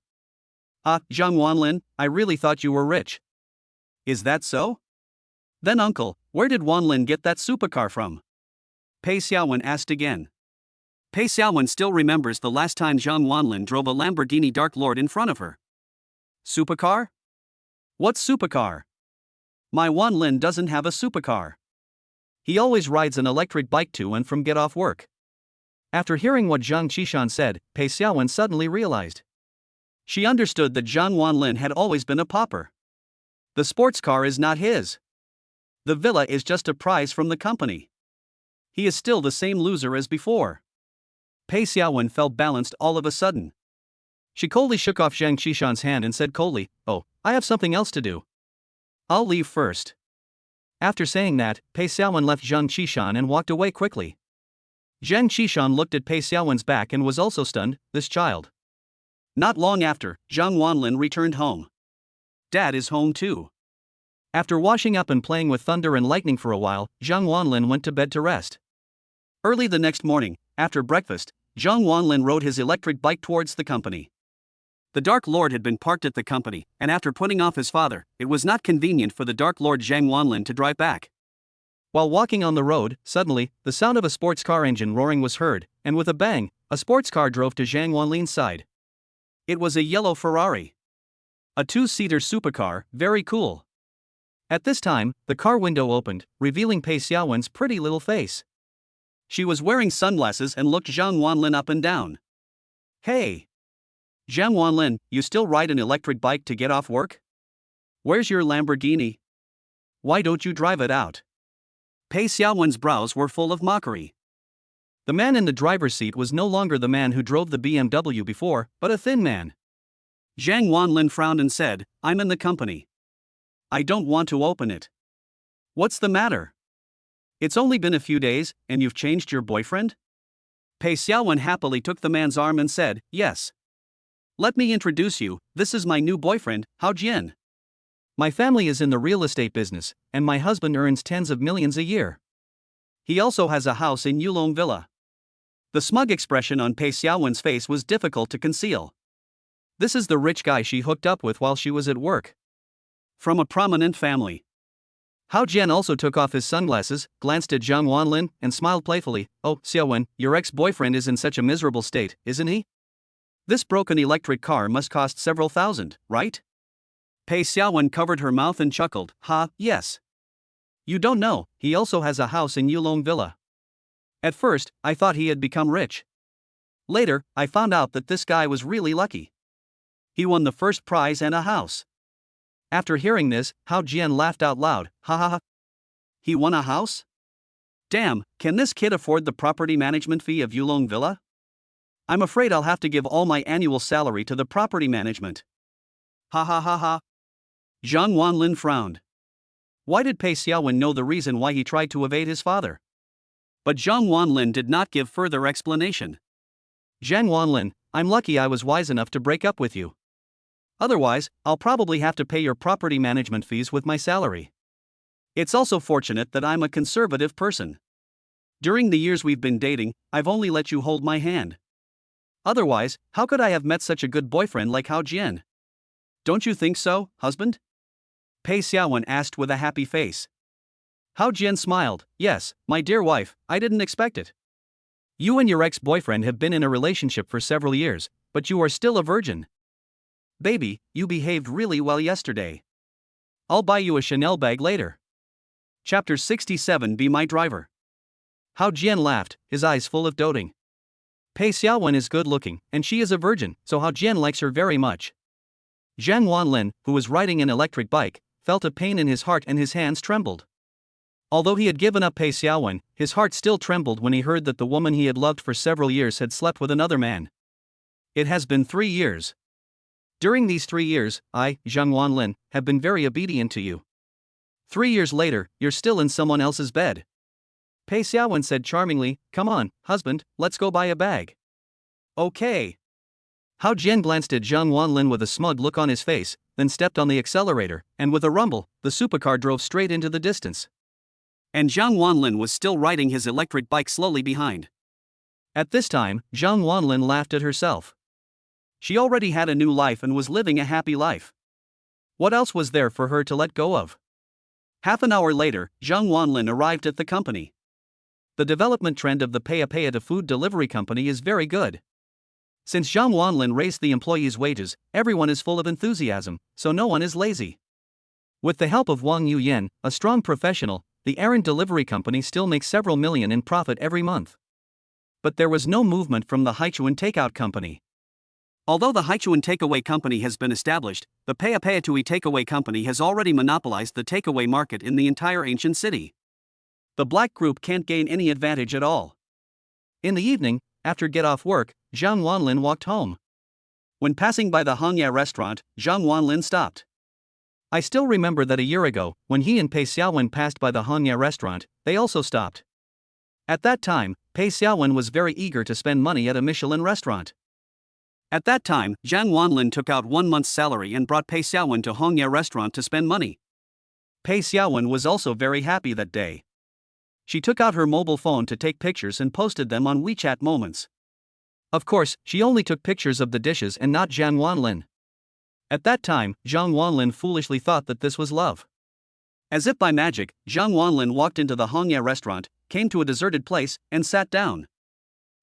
Ah, Zhang Wanlin, I really thought you were rich. Is that so? Then uncle, where did Wanlin get that supercar from? Pei Xiaowen asked again. Pei Xiaowen still remembers the last time Zhang Wanlin drove a Lamborghini Dark Lord in front of her. Supercar? What's supercar? My Wanlin doesn't have a supercar. He always rides an electric bike to and from get off work. After hearing what Zhang Qishan said, Pei Xiaowen suddenly realized. She understood that Zhang Wanlin had always been a pauper. The sports car is not his. The villa is just a prize from the company. He is still the same loser as before. Pei Xiaowen felt balanced all of a sudden. She coldly shook off Zhang Qishan's hand and said coldly, "Oh, I have something else to do. I'll leave first." After saying that, Pei Xiaowen left Zhang Qishan and walked away quickly. Zhang Qishan looked at Pei Xiaowen's back and was also stunned. This child. Not long after, Zhang Wanlin returned home. Dad is home too. After washing up and playing with thunder and lightning for a while, Zhang Wanlin went to bed to rest. Early the next morning, after breakfast, Zhang Wanlin rode his electric bike towards the company. The Dark Lord had been parked at the company, and after putting off his father, it was not convenient for the Dark Lord Zhang Wanlin to drive back. While walking on the road, suddenly, the sound of a sports car engine roaring was heard, and with a bang, a sports car drove to Zhang Wanlin's side. It was a yellow Ferrari. A two-seater supercar, very cool. At this time, the car window opened, revealing Pei Xiaowen's pretty little face. She was wearing sunglasses and looked Zhang Wanlin up and down. Hey! Zhang Wanlin, you still ride an electric bike to get off work? Where's your Lamborghini? Why don't you drive it out? Pei Xiaowen's brows were full of mockery. The man in the driver's seat was no longer the man who drove the BMW before, but a thin man. Zhang Wanlin frowned and said, "I'm in the company. I don't want to open it." What's the matter? It's only been a few days, and you've changed your boyfriend? Pei Xiaowen happily took the man's arm and said, "Yes. Let me introduce you, this is my new boyfriend, Hao Jian. My family is in the real estate business, and my husband earns tens of millions a year. He also has a house in Yulong Villa." The smug expression on Pei Xiaowen's face was difficult to conceal. This is the rich guy she hooked up with while she was at work. From a prominent family. Hao Jian also took off his sunglasses, glanced at Zhang Wanlin, and smiled playfully. "Oh, Xiaowen, your ex-boyfriend is in such a miserable state, isn't he? This broken electric car must cost several thousand, right?" Pei Xiaowen covered her mouth and chuckled. "Ha, yes. You don't know, he also has a house in Yulong Villa. At first, I thought he had become rich. Later, I found out that this guy was really lucky. He won the first prize and a house." After hearing this, Hao Jian laughed out loud. "Ha ha ha. He won a house? Damn, can this kid afford the property management fee of Yulong Villa? I'm afraid I'll have to give all my annual salary to the property management." Ha ha ha ha. Zhang Wanlin frowned. Why did Pei Xiaowen know the reason why he tried to evade his father? But Zhang Wanlin did not give further explanation. "Zhang Wanlin, I'm lucky I was wise enough to break up with you. Otherwise, I'll probably have to pay your property management fees with my salary. It's also fortunate that I'm a conservative person. During the years we've been dating, I've only let you hold my hand. Otherwise, how could I have met such a good boyfriend like Hao Jian? Don't you think so, husband?" Pei Xiaowen asked with a happy face. Hao Jian smiled. "Yes, my dear wife, I didn't expect it. You and your ex-boyfriend have been in a relationship for several years, but you are still a virgin. Baby, you behaved really well yesterday. I'll buy you a Chanel bag later." Chapter 67. Be my driver. Hao Jian laughed, his eyes full of doting. Pei Xiaowen is good looking, and she is a virgin, so Hao Jian likes her very much. Zhang Wanlin, who was riding an electric bike, felt a pain in his heart and his hands trembled. Although he had given up Pei Xiaowen, his heart still trembled when he heard that the woman he had loved for several years had slept with another man. It has been 3 years. During these 3 years, I, Zhang Wanlin, have been very obedient to you. 3 years later, you're still in someone else's bed. Pei Xiaowen said charmingly, "Come on, husband, let's go buy a bag." Okay. Hao Jian glanced at Zhang Wanlin with a smug look on his face, then stepped on the accelerator, and with a rumble, the supercar drove straight into the distance. And Zhang Wanlin was still riding his electric bike slowly behind. At this time, Zhang Wanlin laughed at herself. She already had a new life and was living a happy life. What else was there for her to let go of? Half an hour later, Zhang Wanlin arrived at the company. The development trend of the pay to food delivery company is very good. Since Zhang Wanlin raised the employees' wages, everyone is full of enthusiasm, so no one is lazy. With the help of Wang Yuyan, a strong professional, the errand delivery company still makes several million in profit every month. But there was no movement from the Haichuan takeout company. Although the Haichuan takeaway company has been established, the to eat takeaway company has already monopolized the takeaway market in the entire ancient city. The black group can't gain any advantage at all. In the evening, after get off work, Zhang Wanlin walked home. When passing by the Hangya restaurant, Zhang Wanlin stopped. I still remember that a year ago, when he and Pei Xiaowen passed by the Hangya restaurant, they also stopped. At that time, Pei Xiaowen was very eager to spend money at a Michelin restaurant. At that time, Zhang Wanlin took out 1 month's salary and brought Pei Xiaowen to Hangya restaurant to spend money. Pei Xiaowen was also very happy that day. She took out her mobile phone to take pictures and posted them on WeChat Moments. Of course, she only took pictures of the dishes and not Zhang Wanlin. At that time, Zhang Wanlin foolishly thought that this was love. As if by magic, Zhang Wanlin walked into the Hangya restaurant, came to a deserted place, and sat down.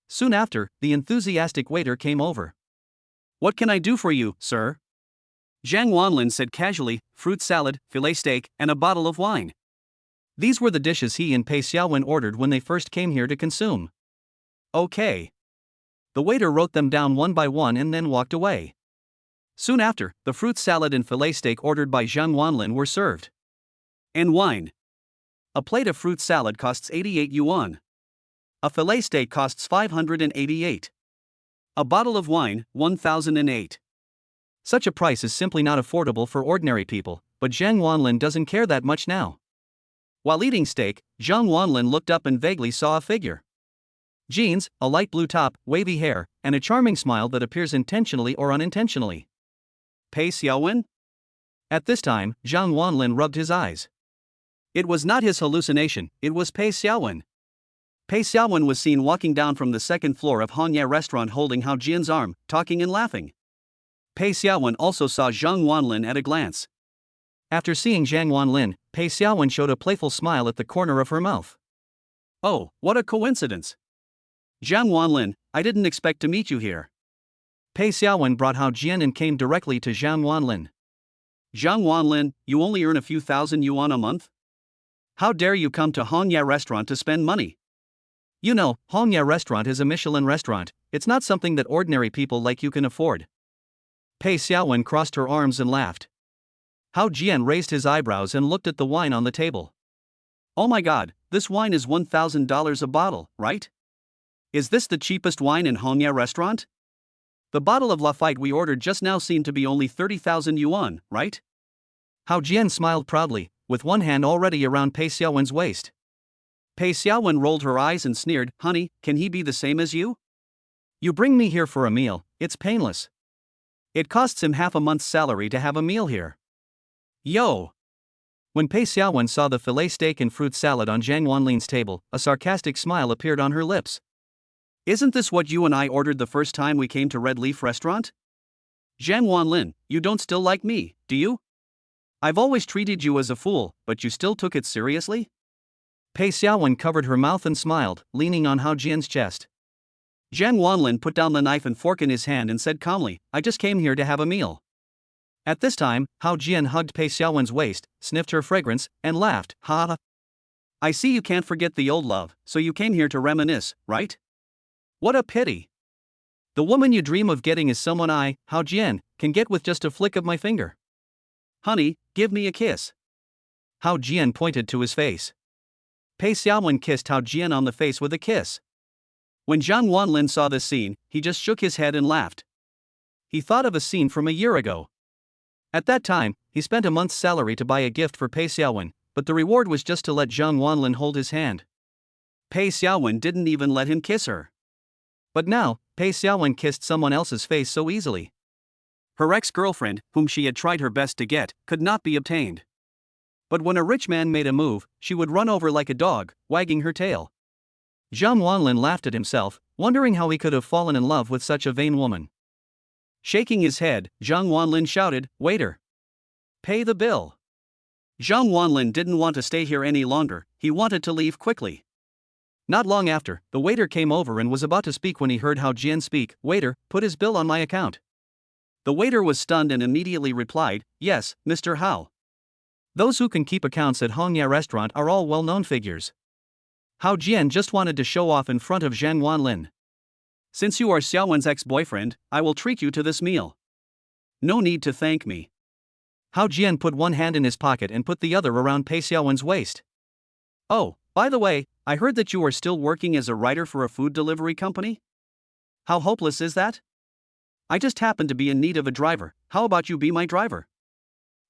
Soon after, the enthusiastic waiter came over. "What can I do for you, sir?" Zhang Wanlin said casually, "Fruit salad, filet steak, and a bottle of wine." These were the dishes he and Pei Xiaowen ordered when they first came here to consume. Okay. The waiter wrote them down one by one and then walked away. Soon after, the fruit salad and filet steak ordered by Zhang Wanlin were served. And wine. A plate of fruit salad costs 88 yuan. A filet steak costs 588. A bottle of wine, 1008. Such a price is simply not affordable for ordinary people, but Zhang Wanlin doesn't care that much now. While eating steak, Zhang Wanlin looked up and vaguely saw a figure. Jeans, a light blue top, wavy hair, and a charming smile that appears intentionally or unintentionally. Pei Xiaowen? At this time, Zhang Wanlin rubbed his eyes. It was not his hallucination, it was Pei Xiaowen. Pei Xiaowen was seen walking down from the second floor of Hangya restaurant holding Hao Jian's arm, talking and laughing. Pei Xiaowen also saw Zhang Wanlin at a glance. After seeing Zhang Wanlin, Pei Xiaowen showed a playful smile at the corner of her mouth. "Oh, what a coincidence! Zhang Wanlin, I didn't expect to meet you here." Pei Xiaowen brought Hao Jian and came directly to Zhang Wanlin. "Zhang Wanlin, you only earn a few thousand yuan a month? How dare you come to Hangya restaurant to spend money? You know, Hangya restaurant is a Michelin restaurant, it's not something that ordinary people like you can afford." Pei Xiaowen crossed her arms and laughed. Hao Jian raised his eyebrows and looked at the wine on the table. "Oh my god, this wine is $1,000 a bottle, right? Is this the cheapest wine in Hangya restaurant? The bottle of Lafite we ordered just now seemed to be only 30,000 yuan, right?" Hao Jian smiled proudly, with one hand already around Pei Xiaowen's waist. Pei Xiaowen rolled her eyes and sneered, "Honey, can he be the same as you? You bring me here for a meal, it's painless. It costs him half a month's salary to have a meal here. Yo!" When Pei Xiaowen saw the filet steak and fruit salad on Zhang Wanlin's table, a sarcastic smile appeared on her lips. "Isn't this what you and I ordered the first time we came to Red Leaf Restaurant? Zhang Wanlin, you don't still like me, do you? I've always treated you as a fool, but you still took it seriously?" Pei Xiaowen covered her mouth and smiled, leaning on Hao Jian's chest. Zhang Wanlin put down the knife and fork in his hand and said calmly, "I just came here to have a meal." At this time, Hao Jian hugged Pei Xiaowen's waist, sniffed her fragrance, and laughed, "Ha ha. I see you can't forget the old love, so you came here to reminisce, right? What a pity. The woman you dream of getting is someone I, Hao Jian, can get with just a flick of my finger. Honey, give me a kiss." Hao Jian pointed to his face. Pei Xiaowen kissed Hao Jian on the face with a kiss. When Zhang Wanlin saw this scene, he just shook his head and laughed. He thought of a scene from a year ago. At that time, he spent a month's salary to buy a gift for Pei Xiaowen, but the reward was just to let Zhang Wanlin hold his hand. Pei Xiaowen didn't even let him kiss her. But now, Pei Xiaowen kissed someone else's face so easily. Her ex-girlfriend, whom she had tried her best to get, could not be obtained. But when a rich man made a move, she would run over like a dog, wagging her tail. Zhang Wanlin laughed at himself, wondering how he could have fallen in love with such a vain woman. Shaking his head, Zhang Wanlin shouted, "Waiter! Pay the bill!" Zhang Wanlin didn't want to stay here any longer, he wanted to leave quickly. Not long after, the waiter came over and was about to speak when he heard Hao Jian speak, "Waiter, put his bill on my account." The waiter was stunned and immediately replied, "Yes, Mr. Hao." Those who can keep accounts at Hongya restaurant are all well-known figures. Hao Jian just wanted to show off in front of Zhang Wanlin. "Since you are Xiaowen's ex-boyfriend, I will treat you to this meal. No need to thank me." Hao Jian put one hand in his pocket and put the other around Pei Xiaowen's waist. "Oh, by the way, I heard that you are still working as a writer for a food delivery company? How hopeless is that? I just happen to be in need of a driver, how about you be my driver?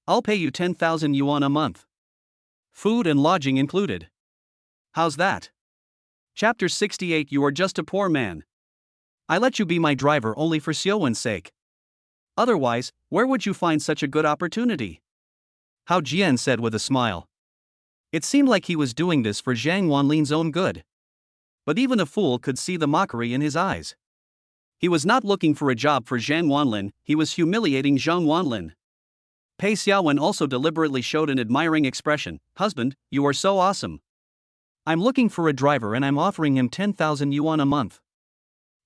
I'll pay you 10,000 yuan a month. Food and lodging included. How's that?" Chapter 68. You are just a poor man. I let you be my driver only for Xiaowen's sake. Otherwise, where would you find such a good opportunity? Hao Jian said with a smile. It seemed like he was doing this for Zhang Wanlin's own good. But even a fool could see the mockery in his eyes. He was not looking for a job for Zhang Wanlin, he was humiliating Zhang Wanlin. Pei Xiaowen also deliberately showed an admiring expression. "Husband, you are so awesome. I'm looking for a driver and I'm offering him 10,000 yuan a month.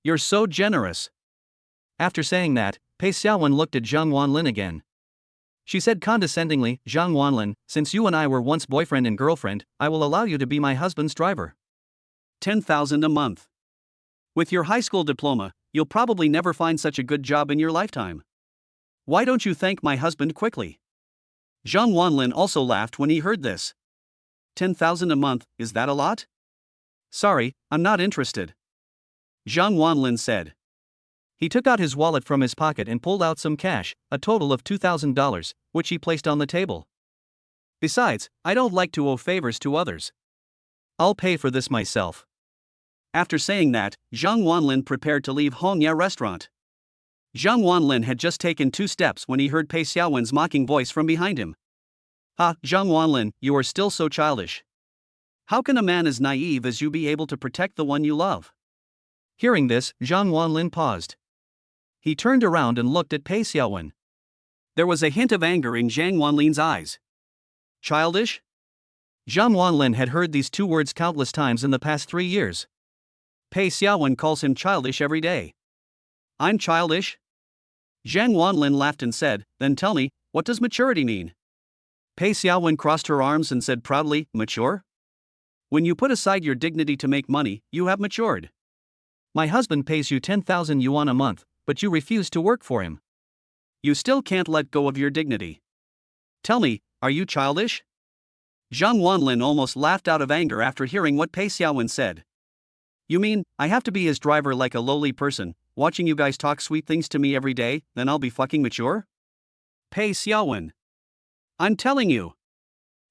You're so generous." After saying that, Pei Xiaowen looked at Zhang Wanlin again. She said condescendingly, "Zhang Wanlin, since you and I were once boyfriend and girlfriend, I will allow you to be my husband's driver. 10,000 a month. With your high school diploma, you'll probably never find such a good job in your lifetime. Why don't you thank my husband quickly?" Zhang Wanlin also laughed when he heard this. 10,000 a month, is that a lot? Sorry, I'm not interested. Zhang Wanlin said. He took out his wallet from his pocket and pulled out some cash, a total of $2,000, which he placed on the table. Besides, I don't like to owe favors to others. I'll pay for this myself. After saying that, Zhang Wanlin prepared to leave Hongya restaurant. Zhang Wanlin had just taken 2 steps when he heard Pei Xiaowen's mocking voice from behind him. "Ah, Zhang Wanlin, you are still so childish. How can a man as naive as you be able to protect the one you love?" Hearing this, Zhang Wanlin paused. He turned around and looked at Pei Xiaowen. There was a hint of anger in Zhang Wanlin's eyes. Childish? Zhang Wanlin had heard these 2 words countless times in the past 3 years. Pei Xiaowen calls him childish every day. I'm childish? Zhang Wanlin laughed and said, "Then tell me, what does maturity mean?" Pei Xiaowen crossed her arms and said proudly, "Mature? When you put aside your dignity to make money, you have matured. My husband pays you 10,000 yuan a month, but you refuse to work for him. You still can't let go of your dignity. Tell me, are you childish?" Zhang Wanlin almost laughed out of anger after hearing what Pei Xiaowen said. "You mean, I have to be his driver like a lowly person, watching you guys talk sweet things to me every day, then I'll be fucking mature?" Pei Xiaowen. I'm telling you.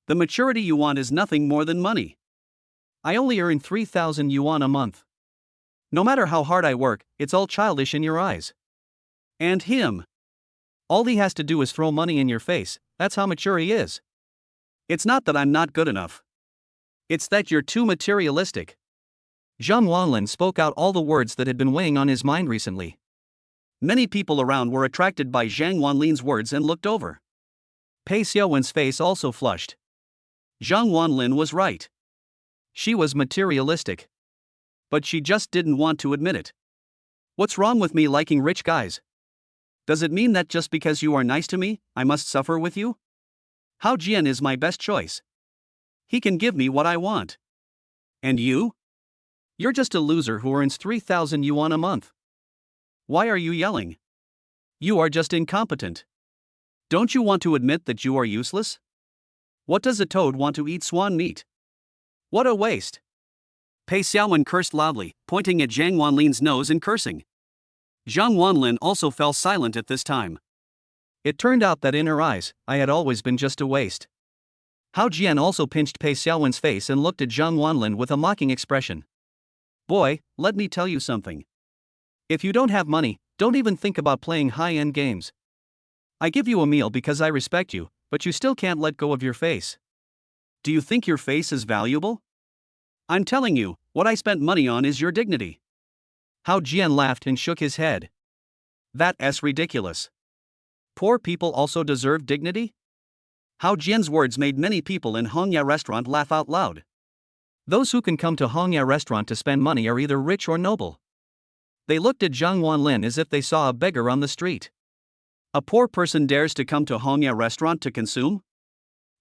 The maturity you want is nothing more than money. I only earn 3,000 yuan a month. No matter how hard I work, it's all childish in your eyes. And him. All he has to do is throw money in your face, that's how mature he is. It's not that I'm not good enough. It's that you're too materialistic. Zhang Wanlin spoke out all the words that had been weighing on his mind recently. Many people around were attracted by Zhang Wanlin's words and looked over. Pei Xiaowen's face also flushed. Zhang Wanlin was right. She was materialistic. But she just didn't want to admit it. What's wrong with me liking rich guys? Does it mean that just because you are nice to me, I must suffer with you? Hao Jian is my best choice. He can give me what I want. And you? You're just a loser who earns 3,000 yuan a month. Why are you yelling? You are just incompetent. Don't you want to admit that you are useless? What does a toad want to eat swan meat? What a waste. Pei Xiaowen cursed loudly, pointing at Zhang Wanlin's nose and cursing. Zhang Wanlin also fell silent at this time. It turned out that in her eyes, I had always been just a waste. Hao Jian also pinched Pei Xiaowen's face and looked at Zhang Wanlin with a mocking expression. Boy, let me tell you something. If you don't have money, don't even think about playing high-end games. I give you a meal because I respect you, but you still can't let go of your face. Do you think your face is valuable? I'm telling you, what I spent money on is your dignity. Hao Jian laughed and shook his head. That's ridiculous. Poor people also deserve dignity? Hao Jian's words made many people in Hongya restaurant laugh out loud. Those who can come to Hongya restaurant to spend money are either rich or noble. They looked at Zhang Wanlin as if they saw a beggar on the street. A poor person dares to come to Hongya restaurant to consume?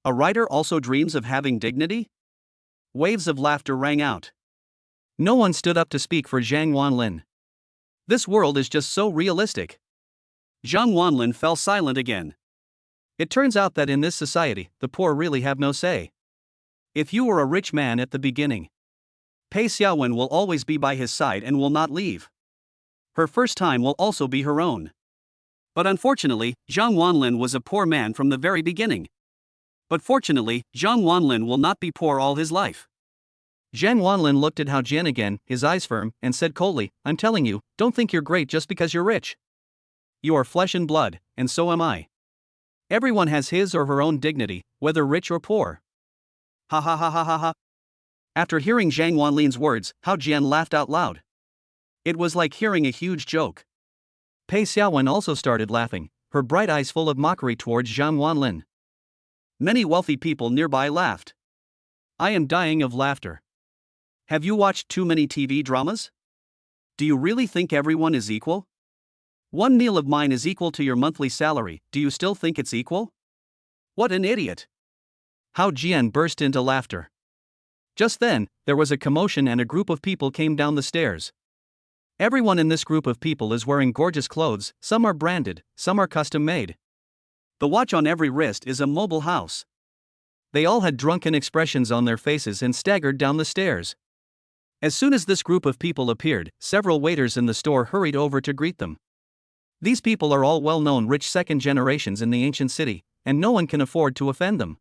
A writer also dreams of having dignity? Waves of laughter rang out. No one stood up to speak for Zhang Wanlin. This world is just so realistic. Zhang Wanlin fell silent again. It turns out that in this society, the poor really have no say. If you were a rich man at the beginning, Pei Xiaowen will always be by his side and will not leave. Her first time will also be her own. But unfortunately, Zhang Wanlin was a poor man from the very beginning. But fortunately, Zhang Wanlin will not be poor all his life. Zhang Wanlin looked at Hao Jian again, his eyes firm, and said coldly, I'm telling you, don't think you're great just because you're rich. You are flesh and blood, and so am I. Everyone has his or her own dignity, whether rich or poor. Ha ha ha ha ha ha. After hearing Zhang Wanlin's words, Hao Jian laughed out loud. It was like hearing a huge joke. Pei Xiaowen also started laughing, her bright eyes full of mockery towards Zhang Wanlin. Many wealthy people nearby laughed. I am dying of laughter. Have you watched too many TV dramas? Do you really think everyone is equal? One meal of mine is equal to your monthly salary, do you still think it's equal? What an idiot! Hao Jian burst into laughter. Just then, there was a commotion and a group of people came down the stairs. Everyone in this group of people is wearing gorgeous clothes, some are branded, some are custom made. The watch on every wrist is a mobile house. They all had drunken expressions on their faces and staggered down the stairs. As soon as this group of people appeared, several waiters in the store hurried over to greet them. These people are all well-known rich second generations in the ancient city, and no one can afford to offend them.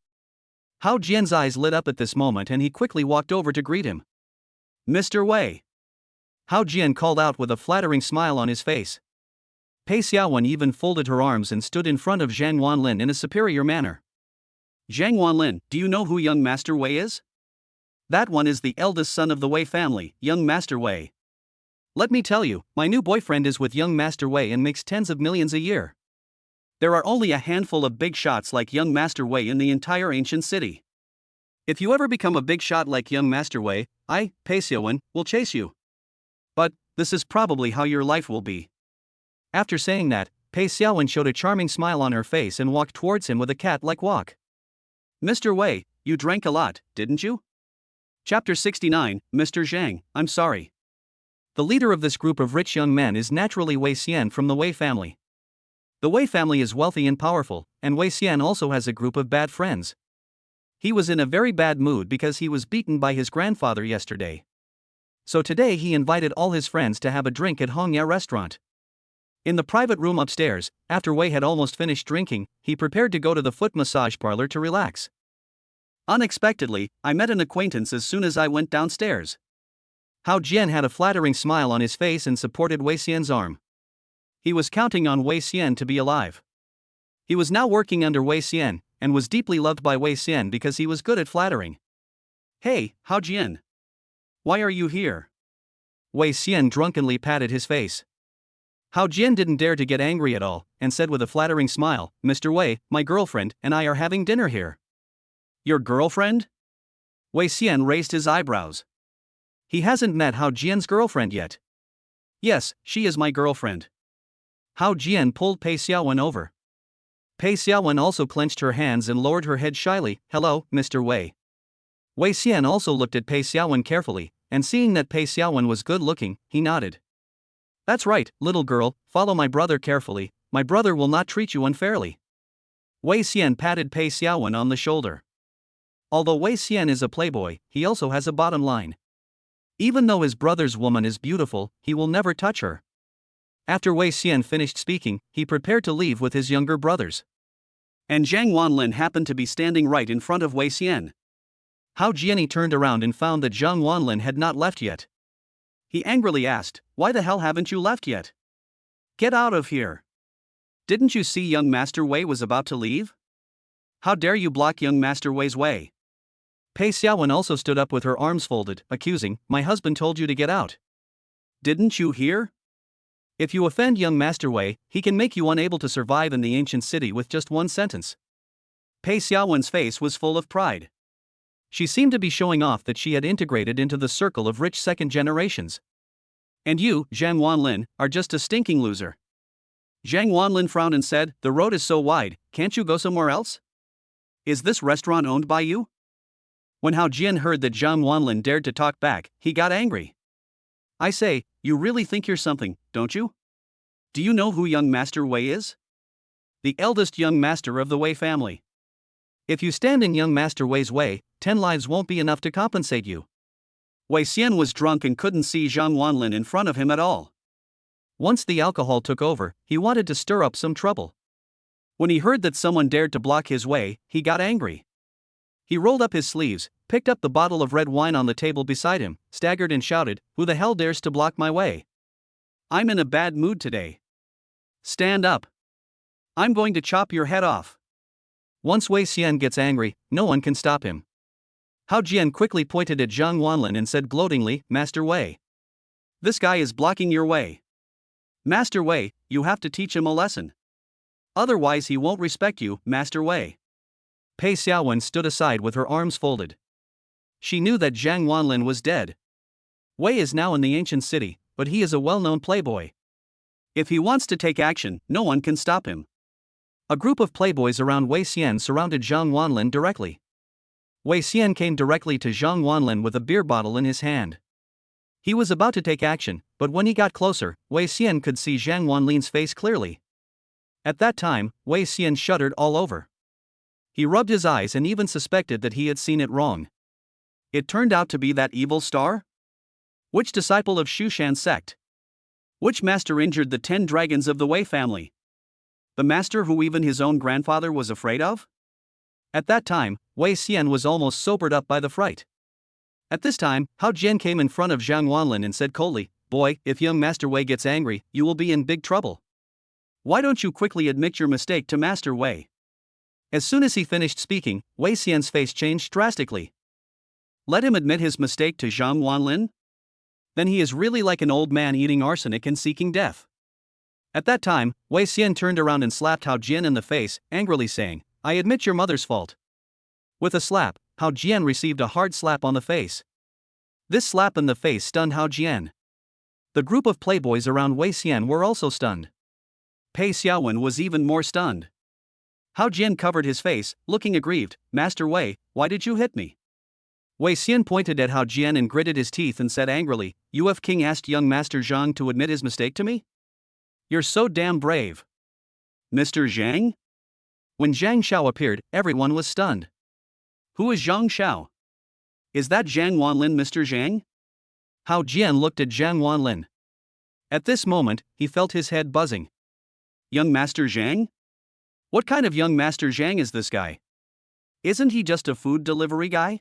Hao Jian's eyes lit up at this moment and he quickly walked over to greet him. Mr. Wei. Hao Jian called out with a flattering smile on his face. Pei Xiaowen even folded her arms and stood in front of Zhang Wanlin in a superior manner. Zhang Wanlin, do you know who young Master Wei is? That one is the eldest son of the Wei family, young Master Wei. Let me tell you, my new boyfriend is with young Master Wei and makes tens of millions a year. There are only a handful of big shots like young Master Wei in the entire ancient city. If you ever become a big shot like young Master Wei, I, Pei Xiaowen, will chase you. But this is probably how your life will be. After saying that, Pei Xiaowen showed a charming smile on her face and walked towards him with a cat-like walk. Mr. Wei, you drank a lot, didn't you? Chapter 69, Mr. Zhang, I'm sorry. The leader of this group of rich young men is naturally Wei Xian from the Wei family. The Wei family is wealthy and powerful, and Wei Xian also has a group of bad friends. He was in a very bad mood because he was beaten by his grandfather yesterday. So today he invited all his friends to have a drink at Hongya restaurant. In the private room upstairs, after Wei had almost finished drinking, he prepared to go to the foot massage parlor to relax. Unexpectedly, I met an acquaintance as soon as I went downstairs. Hao Jian had a flattering smile on his face and supported Wei Xian's arm. He was counting on Wei Xian to be alive. He was now working under Wei Xian, and was deeply loved by Wei Xian because he was good at flattering. Hey, Hao Jian. Why are you here? Wei Xian drunkenly patted his face. Hao Jian didn't dare to get angry at all, and said with a flattering smile, Mr. Wei, my girlfriend and I are having dinner here. Your girlfriend? Wei Xian raised his eyebrows. He hasn't met Hao Jian's girlfriend yet. Yes, she is my girlfriend. Hao Jian pulled Pei Xiaowen over. Pei Xiaowen also clenched her hands and lowered her head shyly. Hello, Mr. Wei. Wei Xian also looked at Pei Xiaowen carefully, and seeing that Pei Xiaowen was good looking, he nodded. That's right, little girl, follow my brother carefully, my brother will not treat you unfairly. Wei Xian patted Pei Xiaowen on the shoulder. Although Wei Xian is a playboy, he also has a bottom line. Even though his brother's woman is beautiful, he will never touch her. After Wei Xian finished speaking, he prepared to leave with his younger brothers. And Zhang Wanlin happened to be standing right in front of Wei Xian. Hao Jian turned around and found that Zhang Wanlin had not left yet. He angrily asked, why the hell haven't you left yet? Get out of here. Didn't you see young Master Wei was about to leave? How dare you block young Master Wei's way? Pei Xiaowen also stood up with her arms folded, accusing, my husband told you to get out. Didn't you hear? If you offend young Master Wei, he can make you unable to survive in the ancient city with just one sentence. Pei Xiaowen's face was full of pride. She seemed to be showing off that she had integrated into the circle of rich second generations. And you, Zhang Wanlin, are just a stinking loser. Zhang Wanlin frowned and said, "The road is so wide, can't you go somewhere else? Is this restaurant owned by you?" When Hao Jian heard that Zhang Wanlin dared to talk back, he got angry. "I say, you really think you're something, don't you? Do you know who young Master Wei is? The eldest young master of the Wei family. If you stand in young Master Wei's way, 10 lives won't be enough to compensate you." Wei Xian was drunk and couldn't see Zhang Wanlin in front of him at all. Once the alcohol took over, he wanted to stir up some trouble. When he heard that someone dared to block his way, he got angry. He rolled up his sleeves, picked up the bottle of red wine on the table beside him, staggered and shouted, "Who the hell dares to block my way? I'm in a bad mood today. Stand up. I'm going to chop your head off." Once Wei Xian gets angry, no one can stop him. Hao Jian quickly pointed at Zhang Wanlin and said gloatingly, "Master Wei. This guy is blocking your way. Master Wei, you have to teach him a lesson. Otherwise he won't respect you, Master Wei." Pei Xiaowen stood aside with her arms folded. She knew that Zhang Wanlin was dead. Wei is now in the ancient city, but he is a well-known playboy. If he wants to take action, no one can stop him. A group of playboys around Wei Xian surrounded Zhang Wanlin directly. Wei Xian came directly to Zhang Wanlin with a beer bottle in his hand. He was about to take action, but when he got closer, Wei Xian could see Zhang Wanlin's face clearly. At that time, Wei Xian shuddered all over. He rubbed his eyes and even suspected that he had seen it wrong. It turned out to be that evil star? Which disciple of Shushan sect? Which master injured the 10 dragons of the Wei family? The master who even his own grandfather was afraid of? At that time, Wei Xian was almost sobered up by the fright. At this time, Hao Jian came in front of Zhang Wanlin and said coldly, "Boy, if young Master Wei gets angry, you will be in big trouble. Why don't you quickly admit your mistake to Master Wei?" As soon as he finished speaking, Wei Xian's face changed drastically. Let him admit his mistake to Zhang Wanlin? Then he is really like an old man eating arsenic and seeking death. At that time, Wei Xian turned around and slapped Hao Jian in the face, angrily saying, "I admit your mother's fault." With a slap, Hao Jian received a hard slap on the face. This slap in the face stunned Hao Jian. The group of playboys around Wei Xian were also stunned. Pei Xiaowen was even more stunned. Hao Jian covered his face, looking aggrieved. "Master Wei, why did you hit me?" Wei Xian pointed at Hao Jian and gritted his teeth and said angrily, "UF King asked young Master Zhang to admit his mistake to me? You're so damn brave." "Mr. Zhang?" When Zhang Xiao appeared, everyone was stunned. "Who is Zhang Xiao? Is that Zhang Wanlin, Mr. Zhang?" Hao Jian looked at Zhang Wanlin. At this moment, he felt his head buzzing. Young Master Zhang? What kind of young Master Zhang is this guy? Isn't he just a food delivery guy?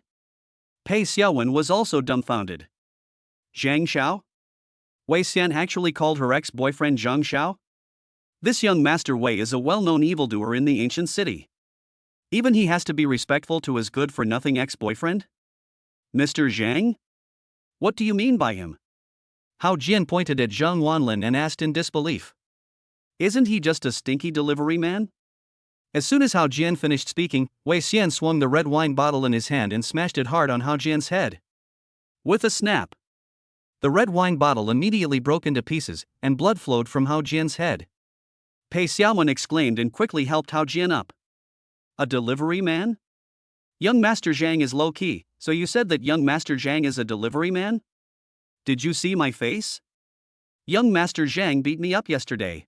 Pei Xiaowen was also dumbfounded. Zhang Xiao? Wei Xian actually called her ex-boyfriend Zhang Xiao? This young Master Wei is a well-known evildoer in the ancient city. Even he has to be respectful to his good-for-nothing ex-boyfriend? Mr. Zhang? What do you mean by him? Hao Jian pointed at Zhang Wanlin and asked in disbelief. Isn't he just a stinky delivery man? As soon as Hao Jian finished speaking, Wei Xian swung the red wine bottle in his hand and smashed it hard on Hao Jian's head. With a snap, the red wine bottle immediately broke into pieces, and blood flowed from Hao Jian's head. Pei Xiaowen exclaimed and quickly helped Hao Jian up. A delivery man? Young Master Zhang is low-key, so you said that young Master Zhang is a delivery man? Did you see my face? Young Master Zhang beat me up yesterday.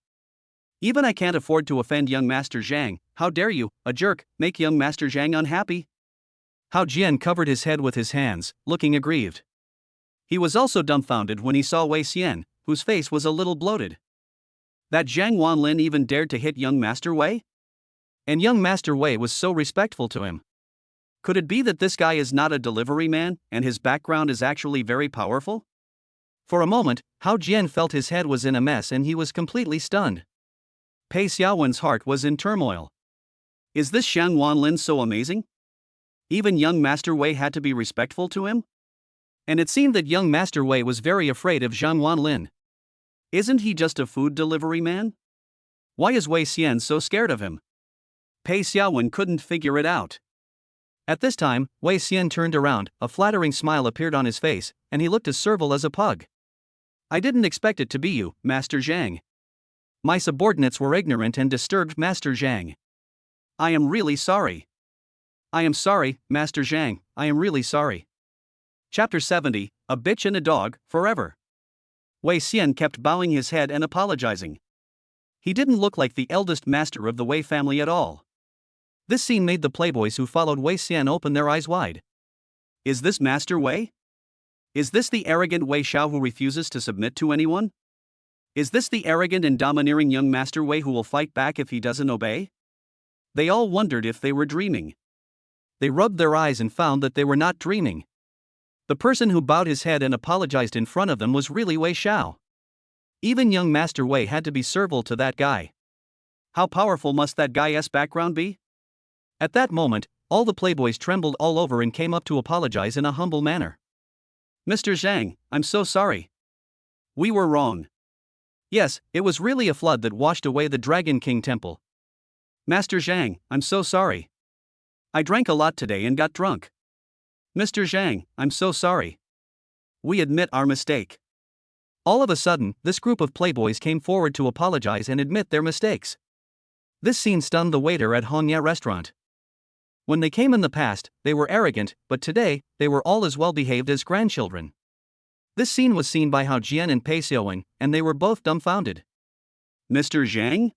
Even I can't afford to offend young Master Zhang. How dare you, a jerk, make young Master Zhang unhappy? Hao Jian covered his head with his hands, looking aggrieved. He was also dumbfounded when he saw Wei Xian, whose face was a little bloated. That Zhang Wanlin even dared to hit young Master Wei? And young Master Wei was so respectful to him. Could it be that this guy is not a delivery man, and his background is actually very powerful? For a moment, Hao Jian felt his head was in a mess and he was completely stunned. Pei Xiaowen's heart was in turmoil. Is this Zhang Wanlin so amazing? Even young Master Wei had to be respectful to him? And it seemed that young Master Wei was very afraid of Zhang Wanlin. Isn't he just a food delivery man? Why is Wei Xian so scared of him? Pei Xiaowen couldn't figure it out. At this time, Wei Xian turned around, a flattering smile appeared on his face, and he looked as servile as a pug. I didn't expect it to be you, Master Zhang. My subordinates were ignorant and disturbed Master Zhang. I am really sorry. I am sorry, Master Zhang, I am really sorry. Chapter 70, A Bitch and a Dog, Forever. Wei Xian kept bowing his head and apologizing. He didn't look like the eldest master of the Wei family at all. This scene made the playboys who followed Wei Xian open their eyes wide. Is this Master Wei? Is this the arrogant Wei Xiao who refuses to submit to anyone? Is this the arrogant and domineering young Master Wei who will fight back if he doesn't obey? They all wondered if they were dreaming. They rubbed their eyes and found that they were not dreaming. The person who bowed his head and apologized in front of them was really Wei Xiao. Even young Master Wei had to be servile to that guy. How powerful must that guy's background be? At that moment, all the playboys trembled all over and came up to apologize in a humble manner. Mr. Zhang, I'm so sorry. We were wrong. Yes, it was really a flood that washed away the Dragon King temple. Master Zhang, I'm so sorry. I drank a lot today and got drunk. Mr. Zhang, I'm so sorry. We admit our mistake. All of a sudden, this group of playboys came forward to apologize and admit their mistakes. This scene stunned the waiter at Hongya restaurant. When they came in the past, they were arrogant, but today, they were all as well behaved as grandchildren. This scene was seen by Hao Jian and Pei Xiaowen, and they were both dumbfounded. Mr. Zhang?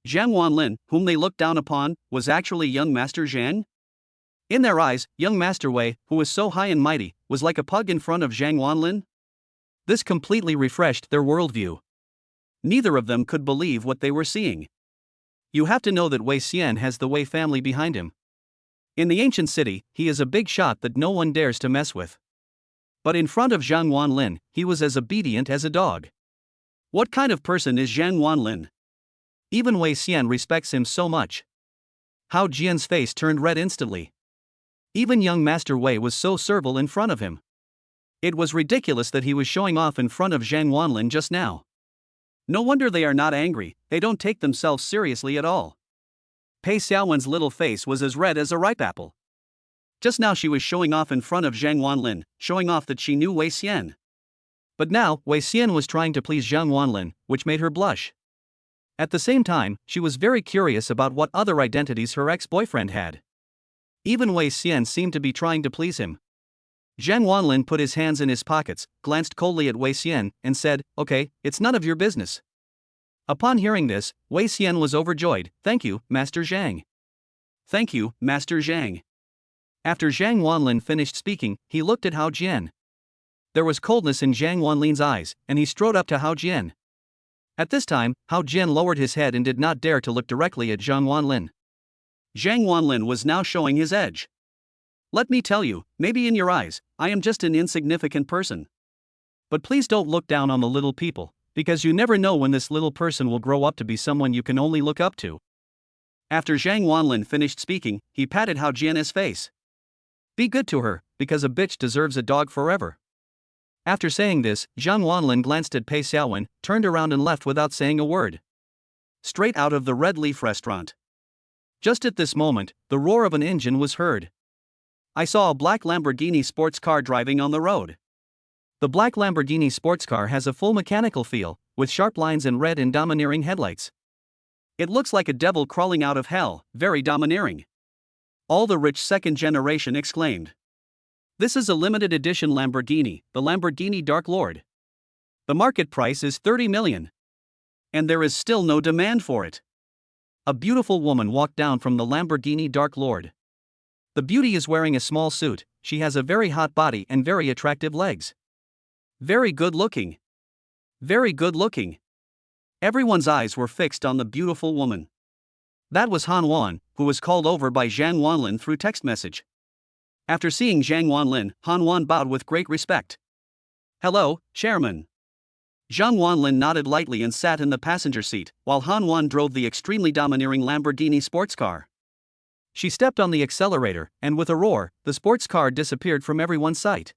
Zhang Wanlin, whom they looked down upon, was actually young Master Zhang? In their eyes, young Master Wei, who was so high and mighty, was like a pug in front of Zhang Wanlin? This completely refreshed their worldview. Neither of them could believe what they were seeing. You have to know that Wei Xian has the Wei family behind him. In the ancient city, he is a big shot that no one dares to mess with. But in front of Zhang Wanlin, he was as obedient as a dog. What kind of person is Zhang Wanlin? Even Wei Xian respects him so much. Hao Jian's face turned red instantly. Even young Master Wei was so servile in front of him. It was ridiculous that he was showing off in front of Zhang Wanlin just now. No wonder they are not angry, they don't take themselves seriously at all. Pei Xiaowen's little face was as red as a ripe apple. Just now she was showing off in front of Zhang Wanlin, showing off that she knew Wei Xian. But now, Wei Xian was trying to please Zhang Wanlin, which made her blush. At the same time, she was very curious about what other identities her ex-boyfriend had. Even Wei Xian seemed to be trying to please him. Zhang Wanlin put his hands in his pockets, glanced coldly at Wei Xian, and said, "Okay, it's none of your business." Upon hearing this, Wei Xian was overjoyed. "Thank you, Master Zhang." "Thank you, Master Zhang." After Zhang Wanlin finished speaking, he looked at Hao Jian. There was coldness in Zhang Wanlin's eyes, and he strode up to Hao Jian. At this time, Hao Jian lowered his head and did not dare to look directly at Zhang Wanlin. Zhang Wanlin was now showing his edge. "Let me tell you, maybe in your eyes, I am just an insignificant person. But please don't look down on the little people, because you never know when this little person will grow up to be someone you can only look up to." After Zhang Wanlin finished speaking, he patted Hao Jian's face. "Be good to her, because a bitch deserves a dog forever." After saying this, Zhang Wanlin glanced at Pei Xiaowen, turned around and left without saying a word. Straight out of the Red Leaf restaurant. Just at this moment, the roar of an engine was heard. I saw a black Lamborghini sports car driving on the road. The black Lamborghini sports car has a full mechanical feel, with sharp lines and red and domineering headlights. It looks like a devil crawling out of hell, very domineering. All the rich second generation exclaimed. This is a limited edition Lamborghini, the Lamborghini Dark Lord. The market price is 30 million. And there is still no demand for it. A beautiful woman walked down from the Lamborghini Dark Lord. The beauty is wearing a small suit, she has a very hot body and very attractive legs. Very good looking. Very good looking. Everyone's eyes were fixed on the beautiful woman. That was Han Wan, who was called over by Zhang Wanlin through text message. After seeing Zhang Wanlin, Han Wan bowed with great respect. "Hello, Chairman." Zhang Wanlin nodded lightly and sat in the passenger seat, while Han Wan drove the extremely domineering Lamborghini sports car. She stepped on the accelerator, and with a roar, the sports car disappeared from everyone's sight.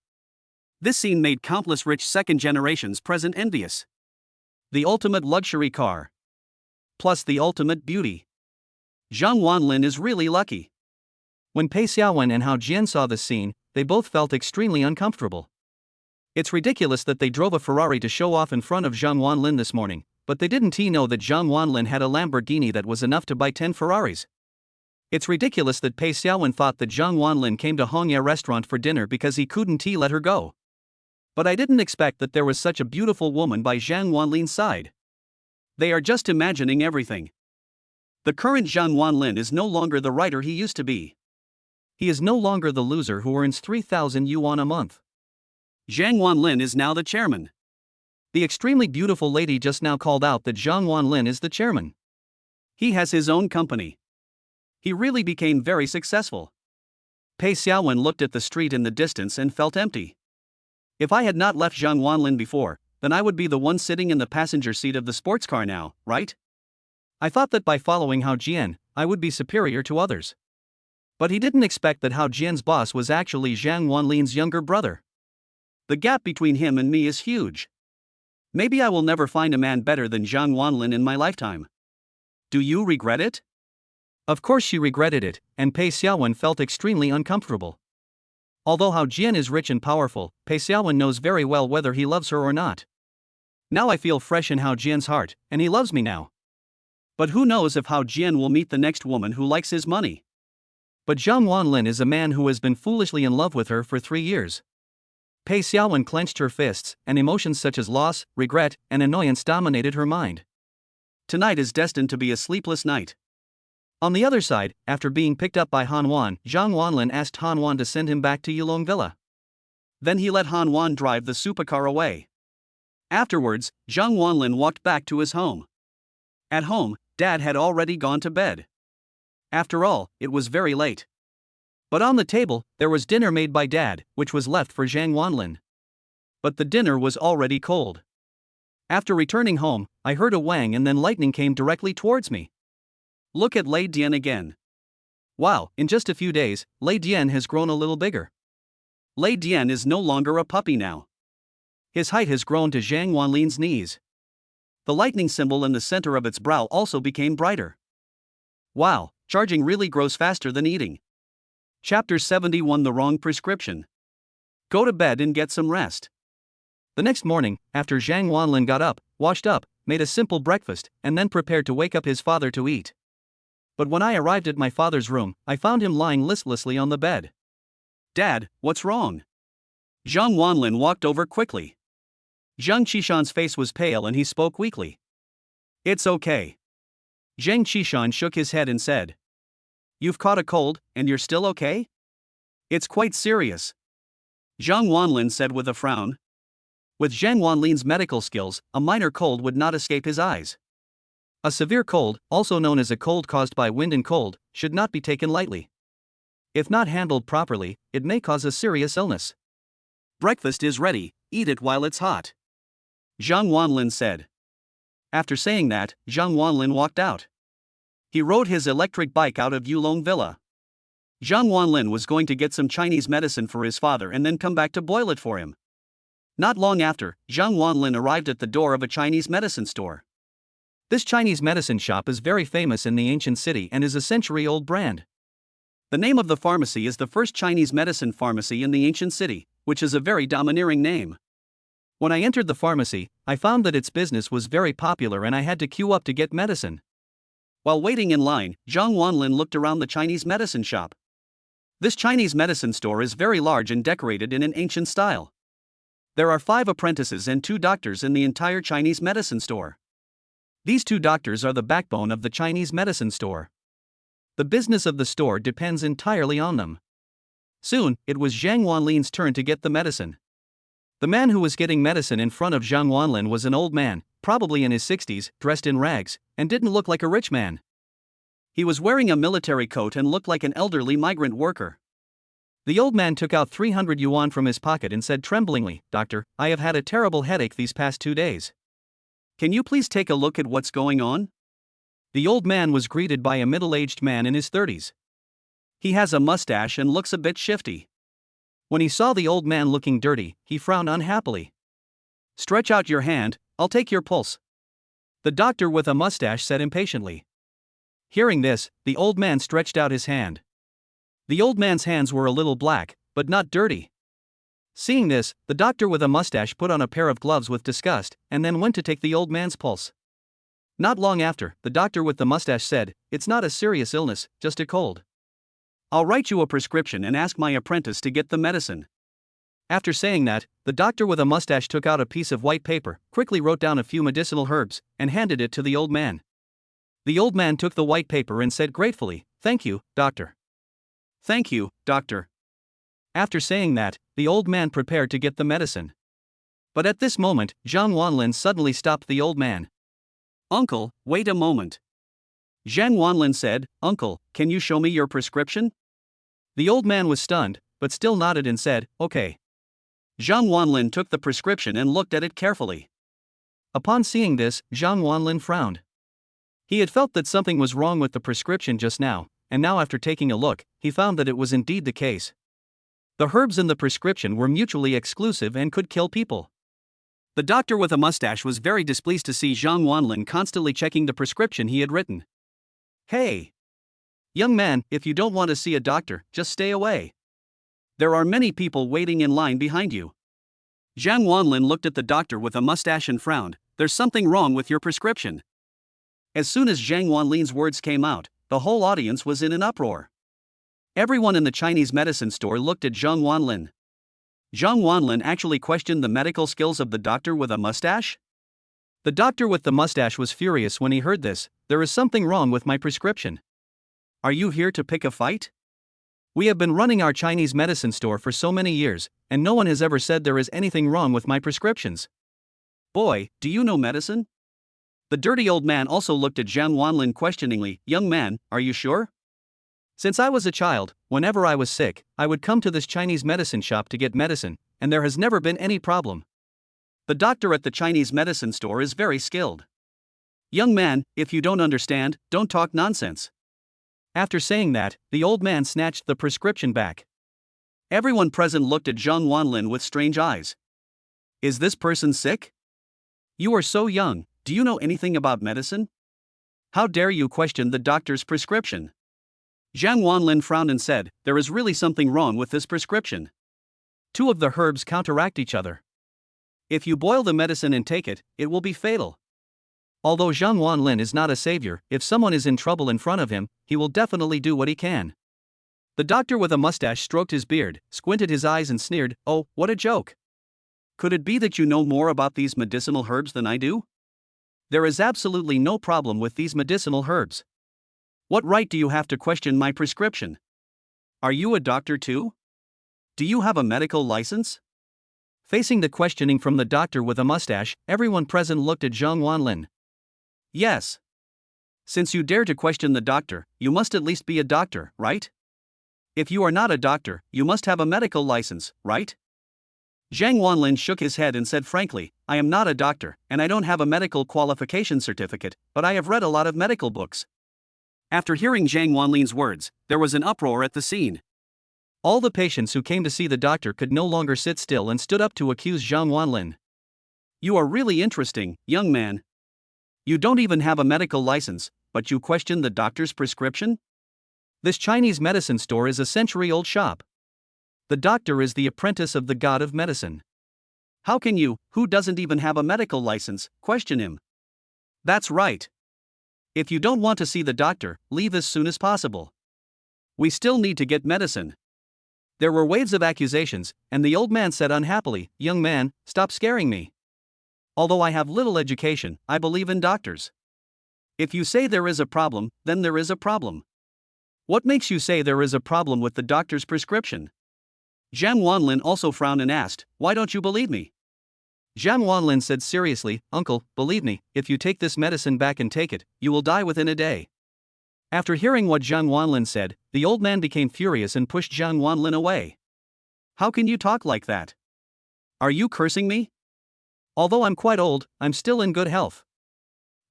This scene made countless rich second generations present envious. The ultimate luxury car. Plus the ultimate beauty. Zhang Wanlin is really lucky. When Pei Xiaowen and Hao Jian saw this scene, they both felt extremely uncomfortable. It's ridiculous that they drove a Ferrari to show off in front of Zhang Wanlin this morning, but they didn't know that Zhang Wanlin had a Lamborghini that was enough to buy 10 Ferraris. It's ridiculous that Pei Xiaowen thought that Zhang Wanlin came to Hongya restaurant for dinner because he couldn't let her go. But I didn't expect that there was such a beautiful woman by Zhang Wanlin's side. They are just imagining everything. The current Zhang Wanlin is no longer the writer he used to be. He is no longer the loser who earns 3,000 yuan a month. Zhang Wanlin is now the chairman. The extremely beautiful lady just now called out that Zhang Wanlin is the chairman. He has his own company. He really became very successful. Pei Xiaowen looked at the street in the distance and felt empty. If I had not left Zhang Wanlin before, then I would be the one sitting in the passenger seat of the sports car now, right? I thought that by following Hao Jian, I would be superior to others. But he didn't expect that Hao Jian's boss was actually Zhang Wanlin's younger brother. The gap between him and me is huge. Maybe I will never find a man better than Zhang Wanlin in my lifetime. Do you regret it? Of course she regretted it, and Pei Xiaowen felt extremely uncomfortable. Although Hao Jian is rich and powerful, Pei Xiaowen knows very well whether he loves her or not. Now I feel fresh in Hao Jian's heart, and he loves me now. But who knows if Hao Jian will meet the next woman who likes his money. But Zhang Wanlin is a man who has been foolishly in love with her for 3 years. Pei Xiaowen clenched her fists, and emotions such as loss, regret, and annoyance dominated her mind. Tonight is destined to be a sleepless night. On the other side, after being picked up by Han Wan, Zhang Wanlin asked Han Wan to send him back to Yulong Villa. Then he let Han Wan drive the supercar away. Afterwards, Zhang Wanlin walked back to his home. At home, Dad had already gone to bed. After all, it was very late. But on the table, there was dinner made by Dad, which was left for Zhang Wanlin. But the dinner was already cold. After returning home, I heard a wang and then lightning came directly towards me. Look at Lei Dian again. Wow, in just a few days, Lei Dian has grown a little bigger. Lei Dian is no longer a puppy now. His height has grown to Zhang Wanlin's knees. The lightning symbol in the center of its brow also became brighter. Wow, charging really grows faster than eating. Chapter 71 The Wrong Prescription. Go to bed and get some rest. The next morning, after Zhang Wanlin got up, washed up, made a simple breakfast, and then prepared to wake up his father to eat. But when I arrived at my father's room, I found him lying listlessly on the bed. Dad, what's wrong? Zhang Wanlin walked over quickly. Zhang Qishan's face was pale and he spoke weakly. It's okay. Zhang Qishan shook his head and said, You've caught a cold, and you're still okay? It's quite serious. Zhang Wanlin said with a frown. With Zhang Wanlin's medical skills, a minor cold would not escape his eyes. A severe cold, also known as a cold caused by wind and cold, should not be taken lightly. If not handled properly, it may cause a serious illness. Breakfast is ready, eat it while it's hot. Zhang Wanlin said. After saying that, Zhang Wanlin walked out. He rode his electric bike out of Yulong Villa. Zhang Wanlin was going to get some Chinese medicine for his father and then come back to boil it for him. Not long after, Zhang Wanlin arrived at the door of a Chinese medicine store. This Chinese medicine shop is very famous in the ancient city and is a century-old brand. The name of the pharmacy is the first Chinese medicine pharmacy in the ancient city, which is a very domineering name. When I entered the pharmacy, I found that its business was very popular and I had to queue up to get medicine. While waiting in line, Zhang Wanlin looked around the Chinese medicine shop. This Chinese medicine store is very large and decorated in an ancient style. There are 5 apprentices and 2 doctors in the entire Chinese medicine store. These 2 doctors are the backbone of the Chinese medicine store. The business of the store depends entirely on them. Soon, it was Zhang Wanlin's turn to get the medicine. The man who was getting medicine in front of Zhang Wanlin was an old man, probably in his 60s, dressed in rags, and didn't look like a rich man. He was wearing a military coat and looked like an elderly migrant worker. The old man took out 300 yuan from his pocket and said tremblingly, "Doctor, I have had a terrible headache these past 2 days. Can you please take a look at what's going on?" The old man was greeted by a middle-aged man in his 30s. He has a mustache and looks a bit shifty. When he saw the old man looking dirty, he frowned unhappily. "Stretch out your hand, I'll take your pulse." the doctor with a mustache said impatiently. Hearing this, the old man stretched out his hand. The old man's hands were a little black, but not dirty. Seeing this, the doctor with a mustache put on a pair of gloves with disgust, and then went to take the old man's pulse. Not long after, the doctor with the mustache said, "It's not a serious illness, just a cold. I'll write you a prescription and ask my apprentice to get the medicine." After saying that, the doctor with a mustache took out a piece of white paper, quickly wrote down a few medicinal herbs, and handed it to the old man. The old man took the white paper and said gratefully, "Thank you, doctor." "Thank you, doctor." After saying that, the old man prepared to get the medicine. But at this moment, Zhang Wanlin suddenly stopped the old man. "Uncle, wait a moment." Zhang Wanlin said, "Uncle, can you show me your prescription?" The old man was stunned, but still nodded and said, "Okay." Zhang Wanlin took the prescription and looked at it carefully. Upon seeing this, Zhang Wanlin frowned. He had felt that something was wrong with the prescription just now, and now after taking a look, he found that it was indeed the case. The herbs in the prescription were mutually exclusive and could kill people. The doctor with a mustache was very displeased to see Zhang Wanlin constantly checking the prescription he had written. "Hey! Young man, if you don't want to see a doctor, just stay away. There are many people waiting in line behind you." Zhang Wanlin looked at the doctor with a mustache and frowned. "There's something wrong with your prescription." As soon as Zhang Wanlin's words came out, the whole audience was in an uproar. Everyone in the Chinese medicine store looked at Zhang Wanlin. Zhang Wanlin actually questioned the medical skills of the doctor with a mustache? The doctor with the mustache was furious when he heard this. "There is something wrong with my prescription. Are you here to pick a fight? We have been running our Chinese medicine store for so many years, and no one has ever said there is anything wrong with my prescriptions." "Boy, do you know medicine?" The dirty old man also looked at Zhang Wanlin questioningly. "Young man, are you sure?" "Since I was a child, whenever I was sick, I would come to this Chinese medicine shop to get medicine, and there has never been any problem." The doctor at the Chinese medicine store is very skilled. "Young man, if you don't understand, don't talk nonsense." After saying that, the old man snatched the prescription back. Everyone present looked at Zhang Wanlin with strange eyes. "Is this person sick? You are so young, do you know anything about medicine? How dare you question the doctor's prescription?" Zhang Wanlin frowned and said, "There is really something wrong with this prescription. Two of the herbs counteract each other. If you boil the medicine and take it, it will be fatal." Although Zhang Wanlin is not a savior, if someone is in trouble in front of him, he will definitely do what he can. The doctor with a mustache stroked his beard, squinted his eyes and sneered, "Oh, what a joke. Could it be that you know more about these medicinal herbs than I do? There is absolutely no problem with these medicinal herbs. What right do you have to question my prescription? Are you a doctor too? Do you have a medical license?" Facing the questioning from the doctor with a mustache, everyone present looked at Zhang Wanlin. "Yes. Since you dare to question the doctor, you must at least be a doctor, right? If you are not a doctor, you must have a medical license, right?" Zhang Wanlin shook his head and said frankly, "I am not a doctor, and I don't have a medical qualification certificate, but I have read a lot of medical books." After hearing Zhang Wanlin's words, there was an uproar at the scene. All the patients who came to see the doctor could no longer sit still and stood up to accuse Zhang Wanlin. "You are really interesting, young man. You don't even have a medical license, but you question the doctor's prescription?" This Chinese medicine store is a century-old shop. The doctor is the apprentice of the god of medicine. How can you, who doesn't even have a medical license, question him? That's right. If you don't want to see the doctor, leave as soon as possible. We still need to get medicine. There were waves of accusations, and the old man said unhappily, "Young man, stop scaring me. Although I have little education, I believe in doctors. If you say there is a problem, then there is a problem. What makes you say there is a problem with the doctor's prescription?" Zhang Wanlin also frowned and asked, "Why don't you believe me?" Zhang Wanlin said seriously, "Uncle, believe me, if you take this medicine back and take it, you will die within a day." After hearing what Zhang Wanlin said, the old man became furious and pushed Zhang Wanlin away. "How can you talk like that? Are you cursing me? Although I'm quite old, I'm still in good health.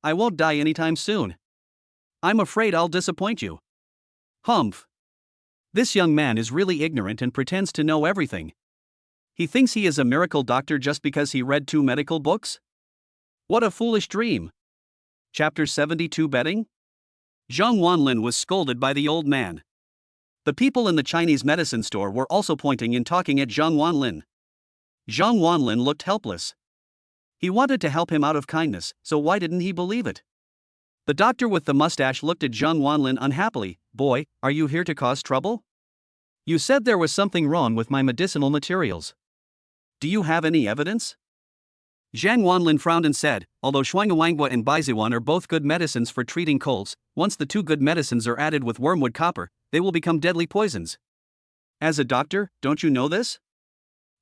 I won't die anytime soon. I'm afraid I'll disappoint you." Humph. This young man is really ignorant and pretends to know everything. He thinks he is a miracle doctor just because he read 2 medical books? What a foolish dream. Chapter 72 Betting? Zhang Wanlin was scolded by the old man. The people in the Chinese medicine store were also pointing and talking at Zhang Wanlin. Zhang Wanlin looked helpless. He wanted to help him out of kindness, so why didn't he believe it? The doctor with the mustache looked at Zhang Wanlin unhappily. Boy, are you here to cause trouble? You said there was something wrong with my medicinal materials. Do you have any evidence? Zhang Wanlin frowned and said, although Shuangwangwa and Baizuan are both good medicines for treating colds, once the two good medicines are added with wormwood copper, they will become deadly poisons. As a doctor, don't you know this?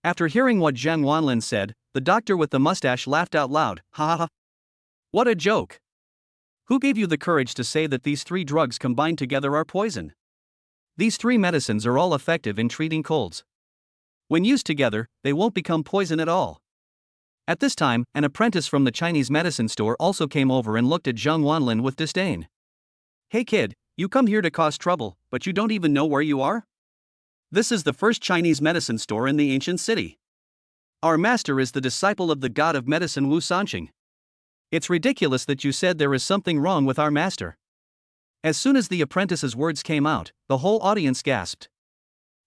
After hearing what Zhang Wanlin said, the doctor with the mustache laughed out loud. Ha ha ha. What a joke. Who gave you the courage to say that these three drugs combined together are poison? These three medicines are all effective in treating colds. When used together, they won't become poison at all. At this time, an apprentice from the Chinese medicine store also came over and looked at Zhang Wanlin with disdain. Hey kid, you come here to cause trouble, but you don't even know where you are? This is the first Chinese medicine store in the ancient city. Our master is the disciple of the god of medicine Wu Sanqing. It's ridiculous that you said there is something wrong with our master. As soon as the apprentice's words came out, the whole audience gasped.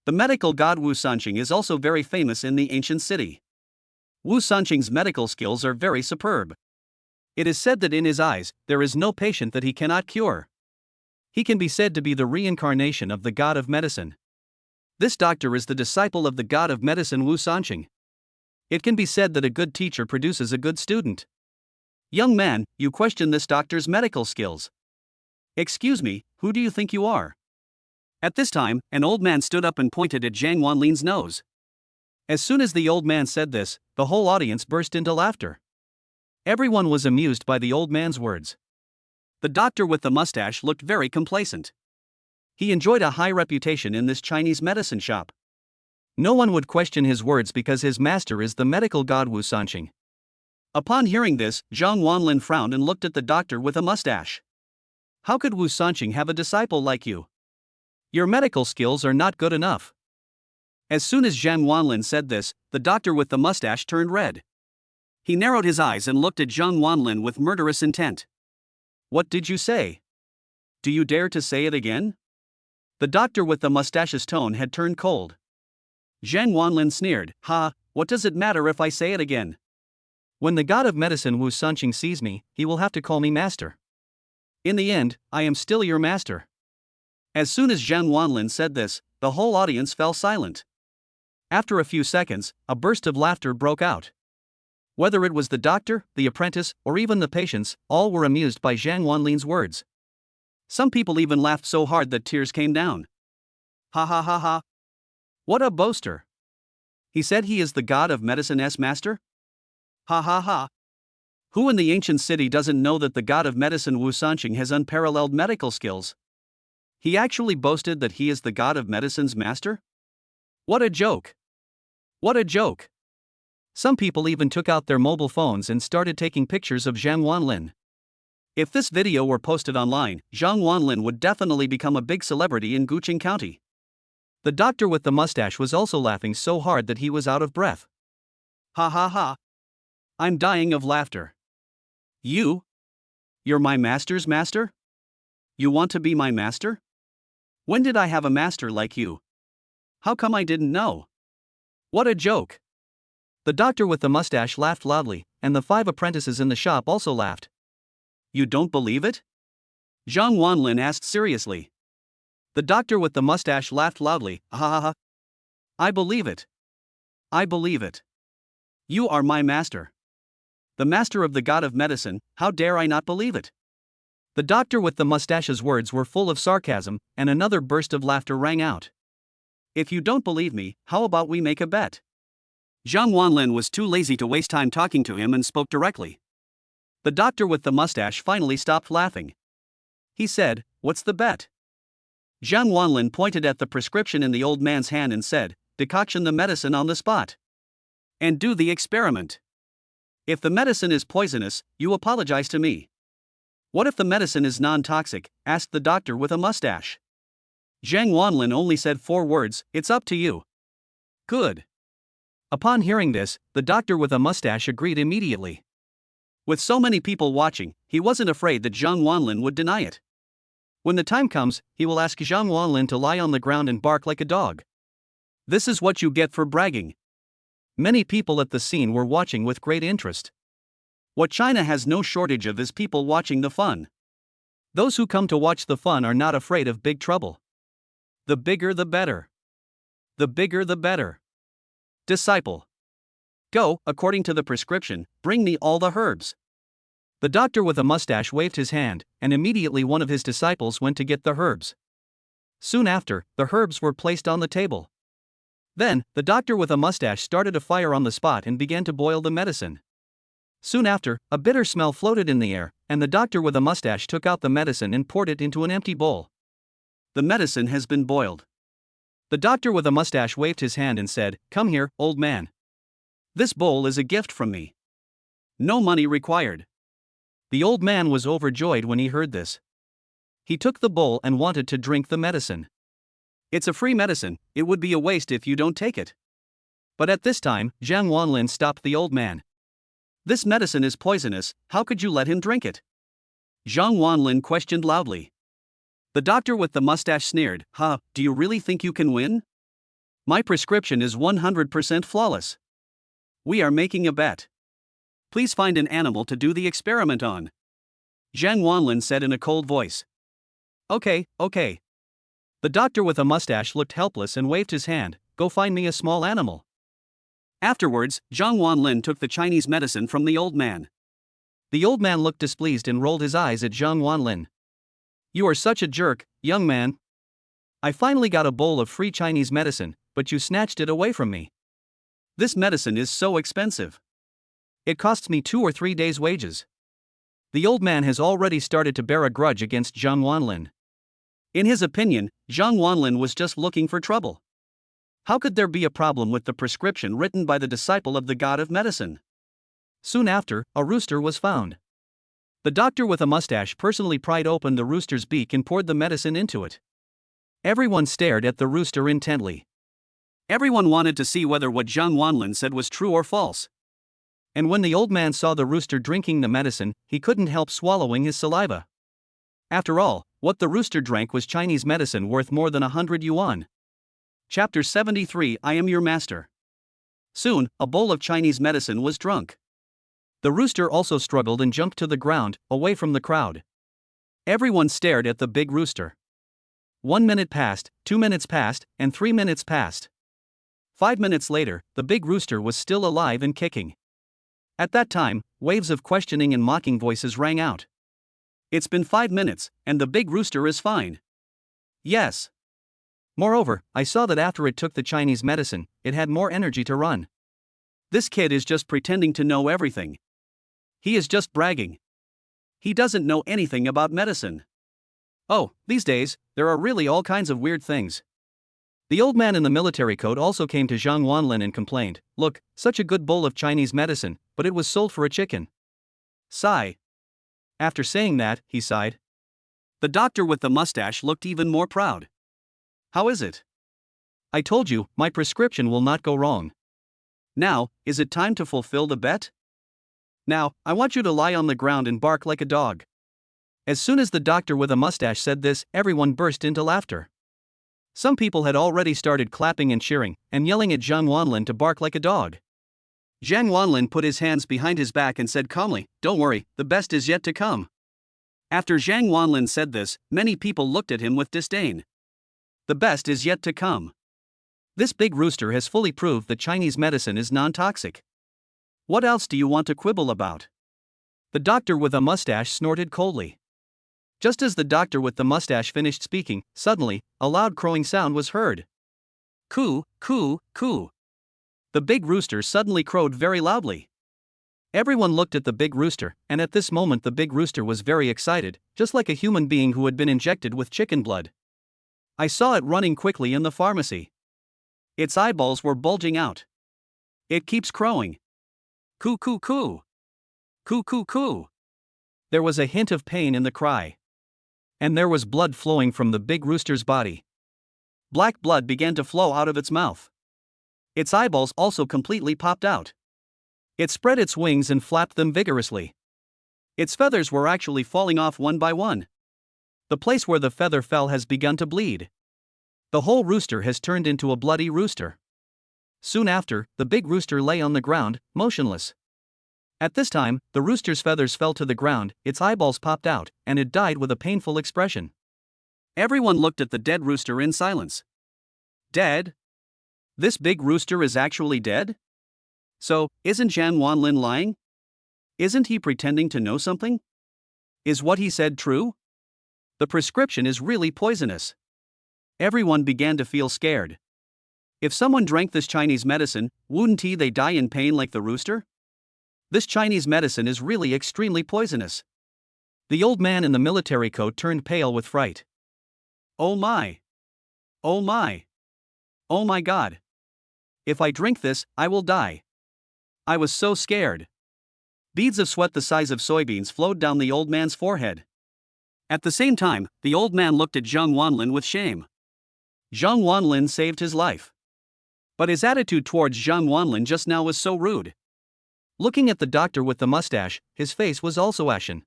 The medical god Wu Sanqing is also very famous in the ancient city. Wu Sanqing's medical skills are very superb. It is said that in his eyes, there is no patient that he cannot cure. He can be said to be the reincarnation of the god of medicine. This doctor is the disciple of the god of medicine Wu Sanqing. It can be said that a good teacher produces a good student. Young man, you question this doctor's medical skills. Excuse me, who do you think you are? At this time, an old man stood up and pointed at Zhang Wanlin's nose. As soon as the old man said this, the whole audience burst into laughter. Everyone was amused by the old man's words. The doctor with the mustache looked very complacent. He enjoyed a high reputation in this Chinese medicine shop. No one would question his words because his master is the medical god Wu Sanqing. Upon hearing this, Zhang Wanlin frowned and looked at the doctor with a mustache. How could Wu Sanqing have a disciple like you? Your medical skills are not good enough. As soon as Zhang Wanlin said this, the doctor with the mustache turned red. He narrowed his eyes and looked at Zhang Wanlin with murderous intent. What did you say? Do you dare to say it again? The doctor with the mustache's tone had turned cold. Zhang Wanlin sneered, Ha, what does it matter if I say it again? When the god of medicine Wu Sanqing sees me, he will have to call me master. In the end, I am still your master. As soon as Zhang Wanlin said this, the whole audience fell silent. After a few seconds, a burst of laughter broke out. Whether it was the doctor, the apprentice, or even the patients, all were amused by Zhang Wanlin's words. Some people even laughed so hard that tears came down. Ha ha ha ha. What a boaster. He said he is the god of medicine's master? Ha ha ha. Who in the ancient city doesn't know that the god of medicine Wu Sanqing has unparalleled medical skills? He actually boasted that he is the god of medicine's master? What a joke. What a joke. Some people even took out their mobile phones and started taking pictures of Zhang Wanlin. If this video were posted online, Zhang Wanlin would definitely become a big celebrity in Guqing County. The doctor with the mustache was also laughing so hard that he was out of breath. Ha ha ha. I'm dying of laughter. You're my master's master? You want to be my master? When did I have a master like you? How come I didn't know? What a joke. The doctor with the mustache laughed loudly, and the 5 apprentices in the shop also laughed. You don't believe it? Zhang Wanlin asked seriously. The doctor with the mustache laughed loudly. Ha ha ha. I believe it. I believe it. You are my master. The master of the god of medicine, how dare I not believe it? The doctor with the mustache's words were full of sarcasm, and another burst of laughter rang out. If you don't believe me, how about we make a bet? Zhang Wanlin was too lazy to waste time talking to him and spoke directly. The doctor with the mustache finally stopped laughing. He said, What's the bet? Zhang Wanlin pointed at the prescription in the old man's hand and said, Decoction the medicine on the spot. And do the experiment. If the medicine is poisonous, you apologize to me. What if the medicine is non-toxic? Asked the doctor with a mustache. Zhang Wanlin only said 4 words, It's up to you. Good. Upon hearing this, the doctor with a mustache agreed immediately. With so many people watching, he wasn't afraid that Zhang Wanlin would deny it. When the time comes, he will ask Zhang Wanlin to lie on the ground and bark like a dog. This is what you get for bragging. Many people at the scene were watching with great interest. What China has no shortage of is people watching the fun. Those who come to watch the fun are not afraid of big trouble. The bigger the better. The bigger the better. Disciple. Go, according to the prescription, bring me all the herbs. The doctor with a mustache waved his hand, and immediately one of his disciples went to get the herbs. Soon after, the herbs were placed on the table. Then, the doctor with a mustache started a fire on the spot and began to boil the medicine. Soon after, a bitter smell floated in the air, and the doctor with a mustache took out the medicine and poured it into an empty bowl. The medicine has been boiled. The doctor with a mustache waved his hand and said, "Come here, old man. This bowl is a gift from me. No money required." The old man was overjoyed when he heard this. He took the bowl and wanted to drink the medicine. It's a free medicine, it would be a waste if you don't take it. But at this time, Zhang Wanlin stopped the old man. "This medicine is poisonous, how could you let him drink it?" Zhang Wanlin questioned loudly. The doctor with the mustache sneered, "Huh, do you really think you can win? My prescription is 100% flawless. We are making a bet. Please find an animal to do the experiment on." Zhang Wanlin said in a cold voice. Okay. The doctor with a mustache looked helpless and waved his hand, "Go find me a small animal." Afterwards, Zhang Wanlin took the Chinese medicine from the old man. The old man looked displeased and rolled his eyes at Zhang Wanlin. "You are such a jerk, young man. I finally got a bowl of free Chinese medicine, but you snatched it away from me. This medicine is so expensive. It costs me 2 or 3 days' wages." The old man has already started to bear a grudge against Zhang Wanlin. In his opinion, Zhang Wanlin was just looking for trouble. How could there be a problem with the prescription written by the disciple of the god of medicine? Soon after, a rooster was found. The doctor with a mustache personally pried open the rooster's beak and poured the medicine into it. Everyone stared at the rooster intently. Everyone wanted to see whether what Zhang Wanlin said was true or false. And when the old man saw the rooster drinking the medicine, he couldn't help swallowing his saliva. After all, what the rooster drank was Chinese medicine worth more than 100 yuan. Chapter 73 I Am Your Master. Soon, a bowl of Chinese medicine was drunk. The rooster also struggled and jumped to the ground, away from the crowd. Everyone stared at the big rooster. 1 minute passed, 2 minutes passed, and 3 minutes passed. 5 minutes later, the big rooster was still alive and kicking. At that time, waves of questioning and mocking voices rang out. "It's been 5 minutes, and the big rooster is fine." "Yes. Moreover, I saw that after it took the Chinese medicine, it had more energy to run. This kid is just pretending to know everything. He is just bragging. He doesn't know anything about medicine. Oh, these days, there are really all kinds of weird things." The old man in the military coat also came to Zhang Wanlin and complained, "Look, such a good bowl of Chinese medicine, but it was sold for a chicken." Sigh. After saying that, he sighed. The doctor with the mustache looked even more proud. "How is it? I told you, my prescription will not go wrong. Now, is it time to fulfill the bet? Now, I want you to lie on the ground and bark like a dog." As soon as the doctor with a mustache said this, everyone burst into laughter. Some people had already started clapping and cheering, and yelling at Zhang Wanlin to bark like a dog. Zhang Wanlin put his hands behind his back and said calmly, "Don't worry, the best is yet to come." After Zhang Wanlin said this, many people looked at him with disdain. The best is yet to come. This big rooster has fully proved that Chinese medicine is non-toxic. What else do you want to quibble about? The doctor with a mustache snorted coldly. Just as the doctor with the mustache finished speaking, suddenly, a loud crowing sound was heard. Coo, coo, coo. The big rooster suddenly crowed very loudly. Everyone looked at the big rooster, and at this moment the big rooster was very excited, just like a human being who had been injected with chicken blood. I saw it running quickly in the pharmacy. Its eyeballs were bulging out. It keeps crowing. Coo, coo, coo. Coo, coo, coo. There was a hint of pain in the cry. And there was blood flowing from the big rooster's body. Black blood began to flow out of its mouth. Its eyeballs also completely popped out. It spread its wings and flapped them vigorously. Its feathers were actually falling off one by one. The place where the feather fell has begun to bleed. The whole rooster has turned into a bloody rooster. Soon after, the big rooster lay on the ground, motionless. At this time, the rooster's feathers fell to the ground, its eyeballs popped out, and it died with a painful expression. Everyone looked at the dead rooster in silence. Dead? This big rooster is actually dead? So, isn't Zhang Wanlin lying? Isn't he pretending to know something? Is what he said true? The prescription is really poisonous. Everyone began to feel scared. If someone drank this Chinese medicine, wouldn't they die in pain like the rooster? This Chinese medicine is really extremely poisonous. The old man in the military coat turned pale with fright. Oh my! Oh my! Oh my God! If I drink this, I will die. I was so scared. Beads of sweat the size of soybeans flowed down the old man's forehead. At the same time, the old man looked at Zhang Wanlin with shame. Zhang Wanlin saved his life. But his attitude towards Zhang Wanlin just now was so rude. Looking at the doctor with the mustache, his face was also ashen.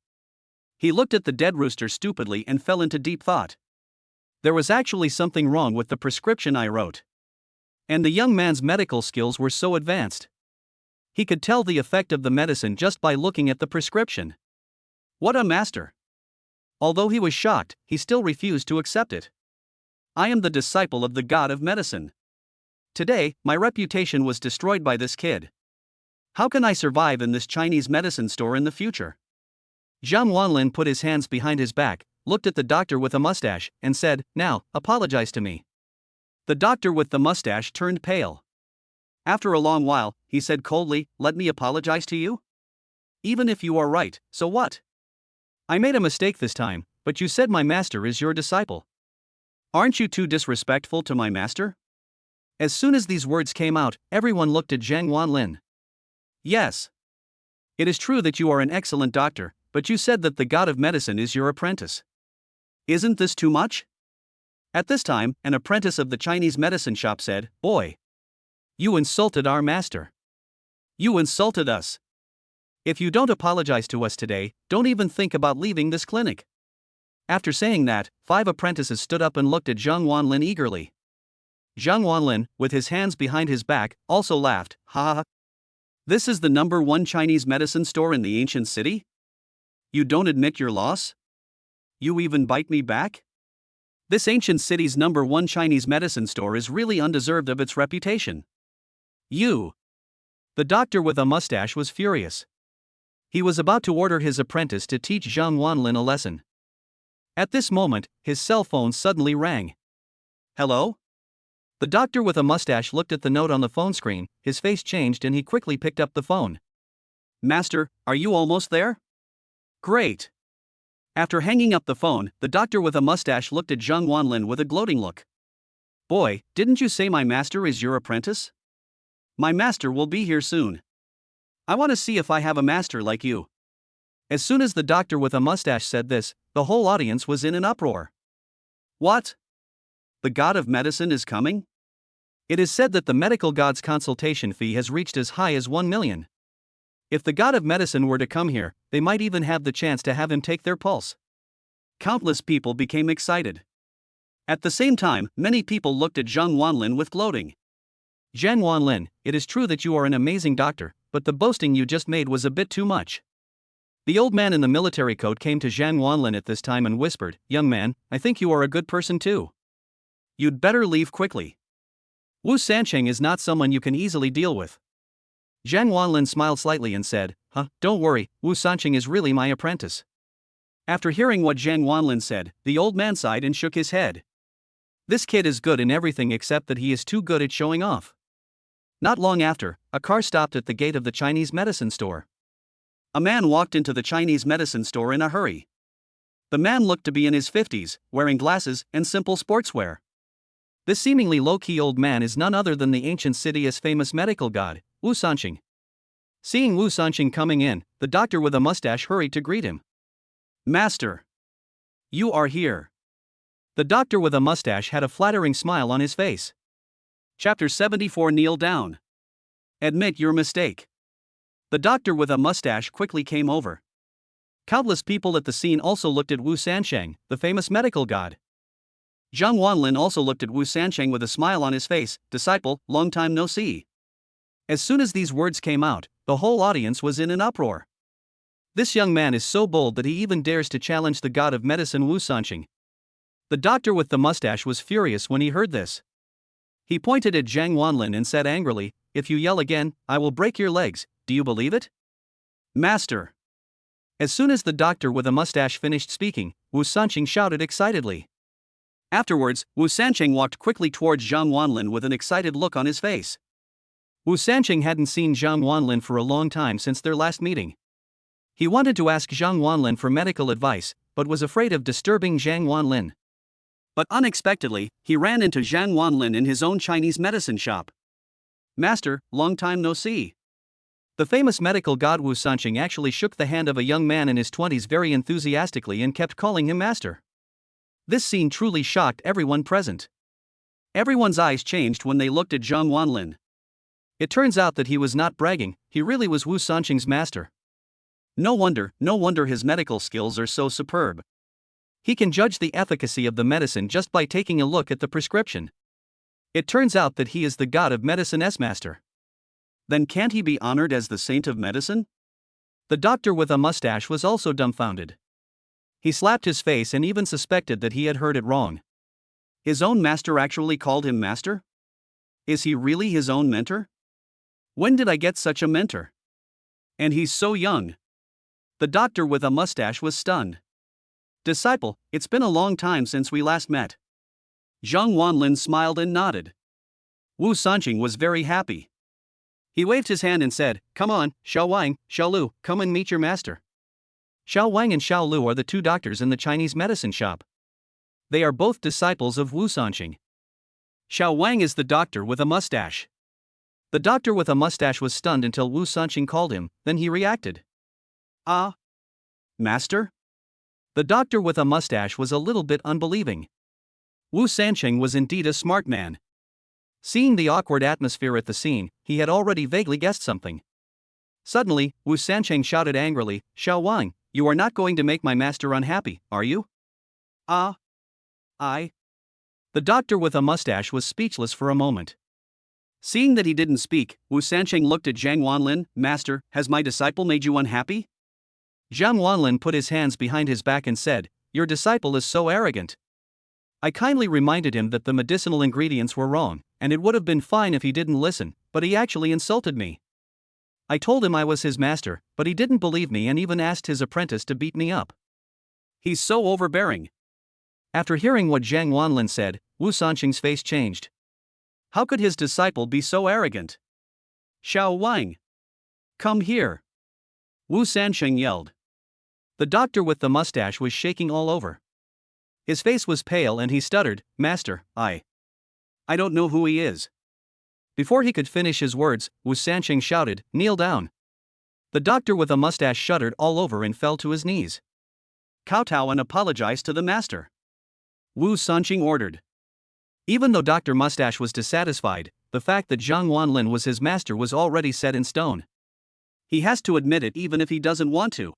He looked at the dead rooster stupidly and fell into deep thought. There was actually something wrong with the prescription I wrote. And the young man's medical skills were so advanced. He could tell the effect of the medicine just by looking at the prescription. What a master! Although he was shocked, he still refused to accept it. I am the disciple of the god of medicine. Today, my reputation was destroyed by this kid. How can I survive in this Chinese medicine store in the future? Zhang Wanlin put his hands behind his back, looked at the doctor with a mustache, and said, "Now, apologize to me." The doctor with the mustache turned pale. After a long while, he said coldly, "Let me apologize to you? Even if you are right, so what? I made a mistake this time, but you said my master is your disciple. Aren't you too disrespectful to my master?" As soon as these words came out, everyone looked at Zhang Wanlin. Yes. It is true that you are an excellent doctor, but you said that the god of medicine is your apprentice. Isn't this too much? At this time, an apprentice of the Chinese medicine shop said, "Boy, you insulted our master. You insulted us. If you don't apologize to us today, don't even think about leaving this clinic." After saying that, 5 apprentices stood up and looked at Zhang Wanlin eagerly. Zhang Wanlin, with his hands behind his back, also laughed, "Ha ha ha. This is the #1 Chinese medicine store in the ancient city? You don't admit your loss? You even bite me back? This ancient city's #1 Chinese medicine store is really undeserved of its reputation. You." The doctor with a mustache was furious. He was about to order his apprentice to teach Zhang Wanlin a lesson. At this moment, his cell phone suddenly rang. Hello? The doctor with a mustache looked at the note on the phone screen, his face changed and he quickly picked up the phone. "Master, are you almost there? Great." After hanging up the phone, the doctor with a mustache looked at Zhang Wanlin with a gloating look. "Boy, didn't you say my master is your apprentice? My master will be here soon. I want to see if I have a master like you." As soon as the doctor with a mustache said this, the whole audience was in an uproar. What? The god of medicine is coming? It is said that the medical god's consultation fee has reached as high as 1 million. If the god of medicine were to come here, they might even have the chance to have him take their pulse. Countless people became excited. At the same time, many people looked at Zhang Wanlin with gloating. "Zhang Wanlin, it is true that you are an amazing doctor, but the boasting you just made was a bit too much." The old man in the military coat came to Zhang Wanlin at this time and whispered, "Young man, I think you are a good person too. You'd better leave quickly. Wu Sancheng is not someone you can easily deal with." Zhang Wanlin smiled slightly and said, Don't worry, Wu Sancheng is really my apprentice." After hearing what Zhang Wanlin said, the old man sighed and shook his head. This kid is good in everything except that he is too good at showing off. Not long after, a car stopped at the gate of the Chinese medicine store. A man walked into the Chinese medicine store in a hurry. The man looked to be in his 50s, wearing glasses and simple sportswear. This seemingly low-key old man is none other than the ancient city's famous medical god, Wu Sancheng. Seeing Wu Sancheng coming in, the doctor with a mustache hurried to greet him. "Master! You are here." The doctor with a mustache had a flattering smile on his face. Chapter 74. Kneel down. Admit your mistake. The doctor with a mustache quickly came over. Countless people at the scene also looked at Wu Sansheng, the famous medical god. Zhang Wanlin also looked at Wu Sansheng with a smile on his face. Disciple, long time no see. As soon as these words came out, the whole audience was in an uproar. This young man is so bold that he even dares to challenge the god of medicine Wu Sansheng. The doctor with the mustache was furious when he heard this. He pointed at Zhang Wanlin and said angrily, "If you yell again, I will break your legs. Do you believe it?" Master. As soon as the doctor with a mustache finished speaking, Wu Sansheng shouted excitedly. Afterwards, Wu Sansheng walked quickly towards Zhang Wanlin with an excited look on his face. Wu Sansheng hadn't seen Zhang Wanlin for a long time since their last meeting. He wanted to ask Zhang Wanlin for medical advice, but was afraid of disturbing Zhang Wanlin. But unexpectedly, he ran into Zhang Wanlin in his own Chinese medicine shop. Master, long time no see. The famous medical god Wu Sansheng actually shook the hand of a young man in his 20s very enthusiastically and kept calling him master. This scene truly shocked everyone present. Everyone's eyes changed when they looked at Zhang Wanlin. It turns out that he was not bragging, he really was Wu Sansheng's master. No wonder his medical skills are so superb. He can judge the efficacy of the medicine just by taking a look at the prescription. It turns out that he is the god of medicine's master. Then can't he be honored as the saint of medicine? The doctor with a mustache was also dumbfounded. He slapped his face and even suspected that he had heard it wrong. His own master actually called him master? Is he really his own mentor? When did I get such a mentor? And he's so young. The doctor with a mustache was stunned. Disciple, it's been a long time since we last met. Zhang Wanlin smiled and nodded. Wu Sansheng was very happy. He waved his hand and said, "Come on, Xiao Wang, Xiao Lu, come and meet your master." Xiao Wang and Xiao Lu are the two doctors in the Chinese medicine shop. They are both disciples of Wu Sansheng. Xiao Wang is the doctor with a mustache. The doctor with a mustache was stunned until Wu Sansheng called him, then he reacted. "Ah? Master?" The doctor with a mustache was a little bit unbelieving. Wu Sansheng was indeed a smart man. Seeing the awkward atmosphere at the scene, he had already vaguely guessed something. Suddenly, Wu Sansheng shouted angrily, "Xiao Wang, you are not going to make my master unhappy, are you?" "Ah? I?" The doctor with a mustache was speechless for a moment. Seeing that he didn't speak, Wu Sansheng looked at Zhang Wanlin. "Master, has my disciple made you unhappy?" Zhang Wanlin put his hands behind his back and said, "Your disciple is so arrogant." I kindly reminded him that the medicinal ingredients were wrong, and it would have been fine if he didn't listen, but he actually insulted me. I told him I was his master, but he didn't believe me and even asked his apprentice to beat me up. He's so overbearing. After hearing what Zhang Wanlin said, Wu Sansheng's face changed. How could his disciple be so arrogant? "Xiao Wang! Come here!" Wu Sansheng yelled. The doctor with the mustache was shaking all over. His face was pale and he stuttered, "Master, I don't know who he is." Before he could finish his words, Wu Sansheng shouted, "Kneel down." The doctor with a mustache shuddered all over and fell to his knees. "Kowtow and apologize to the master," Wu Sansheng ordered. Even though Dr. Mustache was dissatisfied, the fact that Zhang Wanlin was his master was already set in stone. He has to admit it even if he doesn't want to.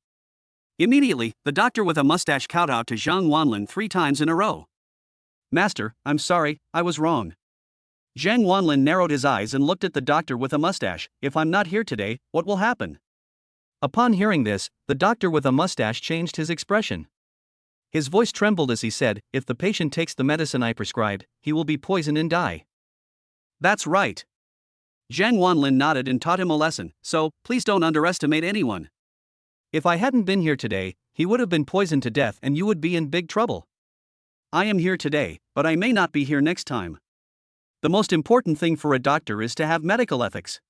Immediately, the doctor with a mustache kowtowed to Zhang Wanlin 3 times in a row. "Master, I'm sorry, I was wrong." Zhang Wanlin narrowed his eyes and looked at the doctor with a mustache. "If I'm not here today, what will happen?" Upon hearing this, the doctor with a mustache changed his expression. His voice trembled as he said, "If the patient takes the medicine I prescribed, he will be poisoned and die." "That's right." Zhang Wanlin nodded and taught him a lesson, "So, please don't underestimate anyone. If I hadn't been here today, he would have been poisoned to death and you would be in big trouble. I am here today, but I may not be here next time. The most important thing for a doctor is to have medical ethics."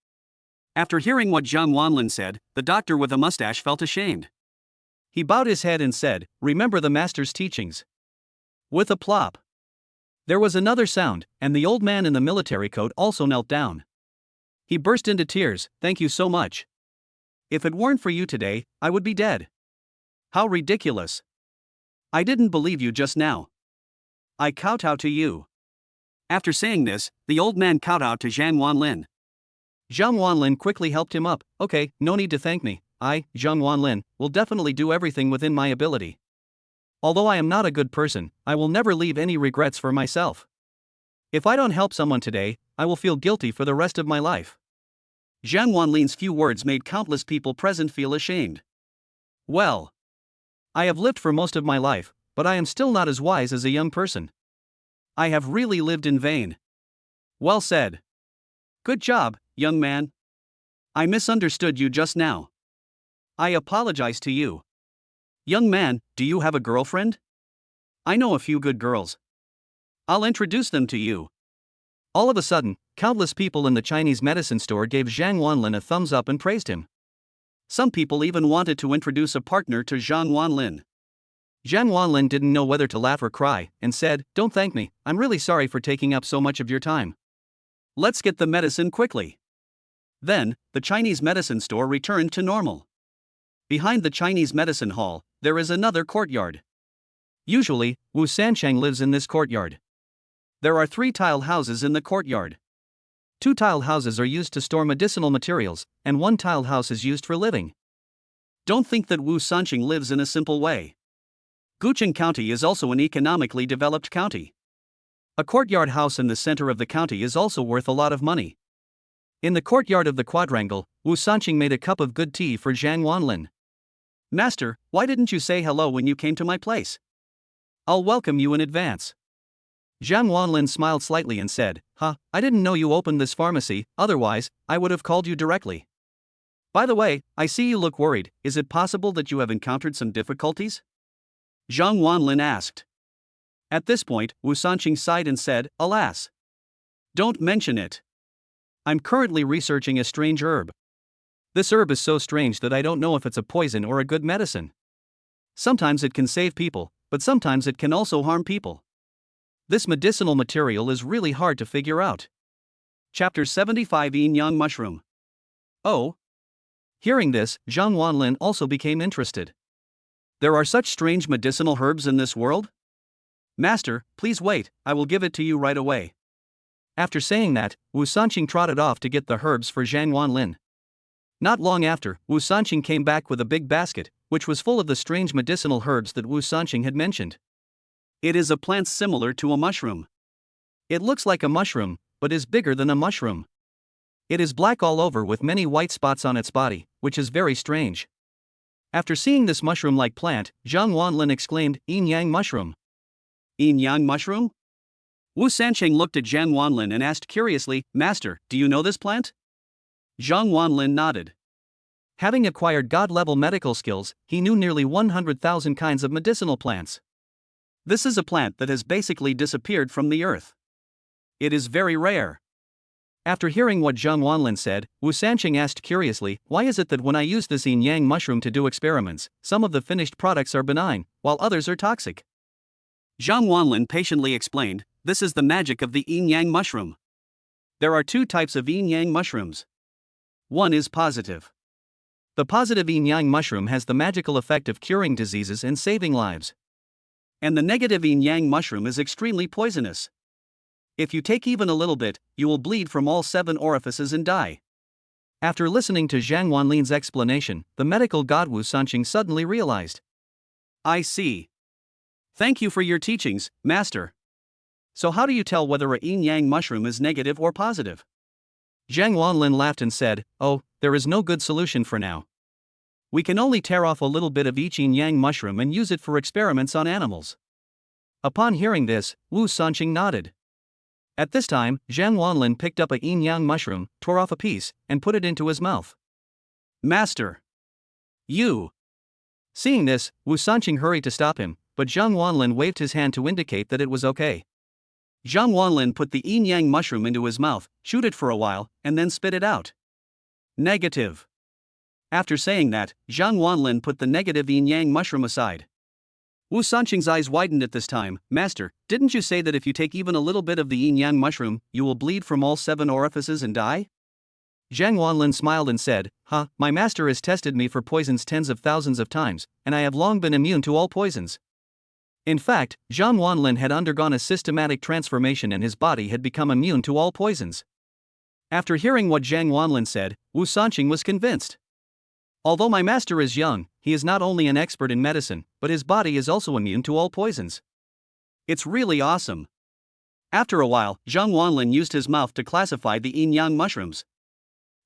After hearing what Zhang Wanlin said, the doctor with a mustache felt ashamed. He bowed his head and said, "Remember the master's teachings." With a plop, there was another sound, and the old man in the military coat also knelt down. He burst into tears. "Thank you so much. If it weren't for you today, I would be dead." "How ridiculous. I didn't believe you just now. I kowtow to you." After saying this, the old man kowtowed to Zhang Wanlin. Zhang Wanlin quickly helped him up. "Okay, no need to thank me, I, Zhang Wanlin, will definitely do everything within my ability. Although I am not a good person, I will never leave any regrets for myself. If I don't help someone today, I will feel guilty for the rest of my life. Zhang Wanlin's few words made countless people present feel ashamed. Well, I have lived for most of my life, but I am still not as wise as a young person. I have really lived in vain. Well said. Good job, young man. I misunderstood you just now. I apologize to you. Young man, do you have a girlfriend? I know a few good girls. I'll introduce them to you. All of a sudden, countless people in the Chinese medicine store gave Zhang Wanlin a thumbs up and praised him. Some people even wanted to introduce a partner to Zhang Wanlin. Zhang Wanlin didn't know whether to laugh or cry, and said, "Don't thank me, I'm really sorry for taking up so much of your time. Let's get the medicine quickly." Then, the Chinese medicine store returned to normal. Behind the Chinese medicine hall, there is another courtyard. Usually, Wu Sancheng lives in this courtyard. There are 3 tile houses in the courtyard. 2 tile houses are used to store medicinal materials, and 1 tile house is used for living. Don't think that Wu Sancheng lives in a simple way. Gucheng County is also an economically developed county. A courtyard house in the center of the county is also worth a lot of money. In the courtyard of the quadrangle, Wu Sancheng made a cup of good tea for Zhang Wanlin. "Master, why didn't you say hello when you came to my place? I'll welcome you in advance." Zhang Wanlin smiled slightly and said, I didn't know you opened this pharmacy, otherwise, I would have called you directly. By the way, I see you look worried. Is it possible that you have encountered some difficulties? Zhang Wanlin asked. At this point, Wu Sancheng sighed and said, "Alas. Don't mention it. I'm currently researching a strange herb. This herb is so strange that I don't know if it's a poison or a good medicine. Sometimes it can save people, but sometimes it can also harm people. This medicinal material is really hard to figure out." Chapter 75 Yin Yang Mushroom. Oh. Hearing this, Zhang Wanlin also became interested. There are such strange medicinal herbs in this world? Master, please wait, I will give it to you right away. After saying that, Wu Sancheng trotted off to get the herbs for Zhang Wanlin. Not long after, Wu Sancheng came back with a big basket, which was full of the strange medicinal herbs that Wu Sancheng had mentioned. It is a plant similar to a mushroom. It looks like a mushroom, but is bigger than a mushroom. It is black all over with many white spots on its body, which is very strange. After seeing this mushroom-like plant, Zhang Wanlin exclaimed, "Yin Yang mushroom." Yin Yang mushroom? Wu Sancheng looked at Zhang Wanlin and asked curiously, "Master, do you know this plant?" Zhang Wanlin nodded. Having acquired God-level medical skills, he knew nearly 100,000 kinds of medicinal plants. This is a plant that has basically disappeared from the earth. It is very rare. After hearing what Zhang Wanlin said, Wu Sancheng asked curiously, "Why is it that when I use this yin yang mushroom to do experiments, some of the finished products are benign, while others are toxic?" Zhang Wanlin patiently explained, "This is the magic of the yin yang mushroom. There are 2 types of yin yang mushrooms. One is positive. The positive yin yang mushroom has the magical effect of curing diseases and saving lives. And the negative yin yang mushroom is extremely poisonous. If you take even a little bit, you will bleed from all 7 orifices and die." After listening to Zhang Wanlin's explanation, the medical god Wu Sancheng suddenly realized. "I see. Thank you for your teachings, Master. So how do you tell whether a yin yang mushroom is negative or positive?" Zhang Wanlin laughed and said, "Oh, there is no good solution for now. We can only tear off a little bit of each yin yang mushroom and use it for experiments on animals." Upon hearing this, Wu Sancheng nodded. At this time, Zhang Wanlin picked up a yin yang mushroom, tore off a piece, and put it into his mouth. "Master! You!" Seeing this, Wu Sancheng hurried to stop him, but Zhang Wanlin waved his hand to indicate that it was okay. Zhang Wanlin put the yin yang mushroom into his mouth, chewed it for a while, and then spit it out. Negative. After saying that, Zhang Wanlin put the negative yin yang mushroom aside. Wu Sancheng's eyes widened at this time. "Master, didn't you say that if you take even a little bit of the yin yang mushroom, you will bleed from all 7 orifices and die?" Zhang Wanlin smiled and said, My master has tested me for poisons tens of thousands of times, and I have long been immune to all poisons." In fact, Zhang Wanlin had undergone a systematic transformation and his body had become immune to all poisons. After hearing what Zhang Wanlin said, Wu Sancheng was convinced. Although my master is young, he is not only an expert in medicine, but his body is also immune to all poisons. It's really awesome. After a while, Zhang Wanlin used his mouth to classify the yin-yang mushrooms.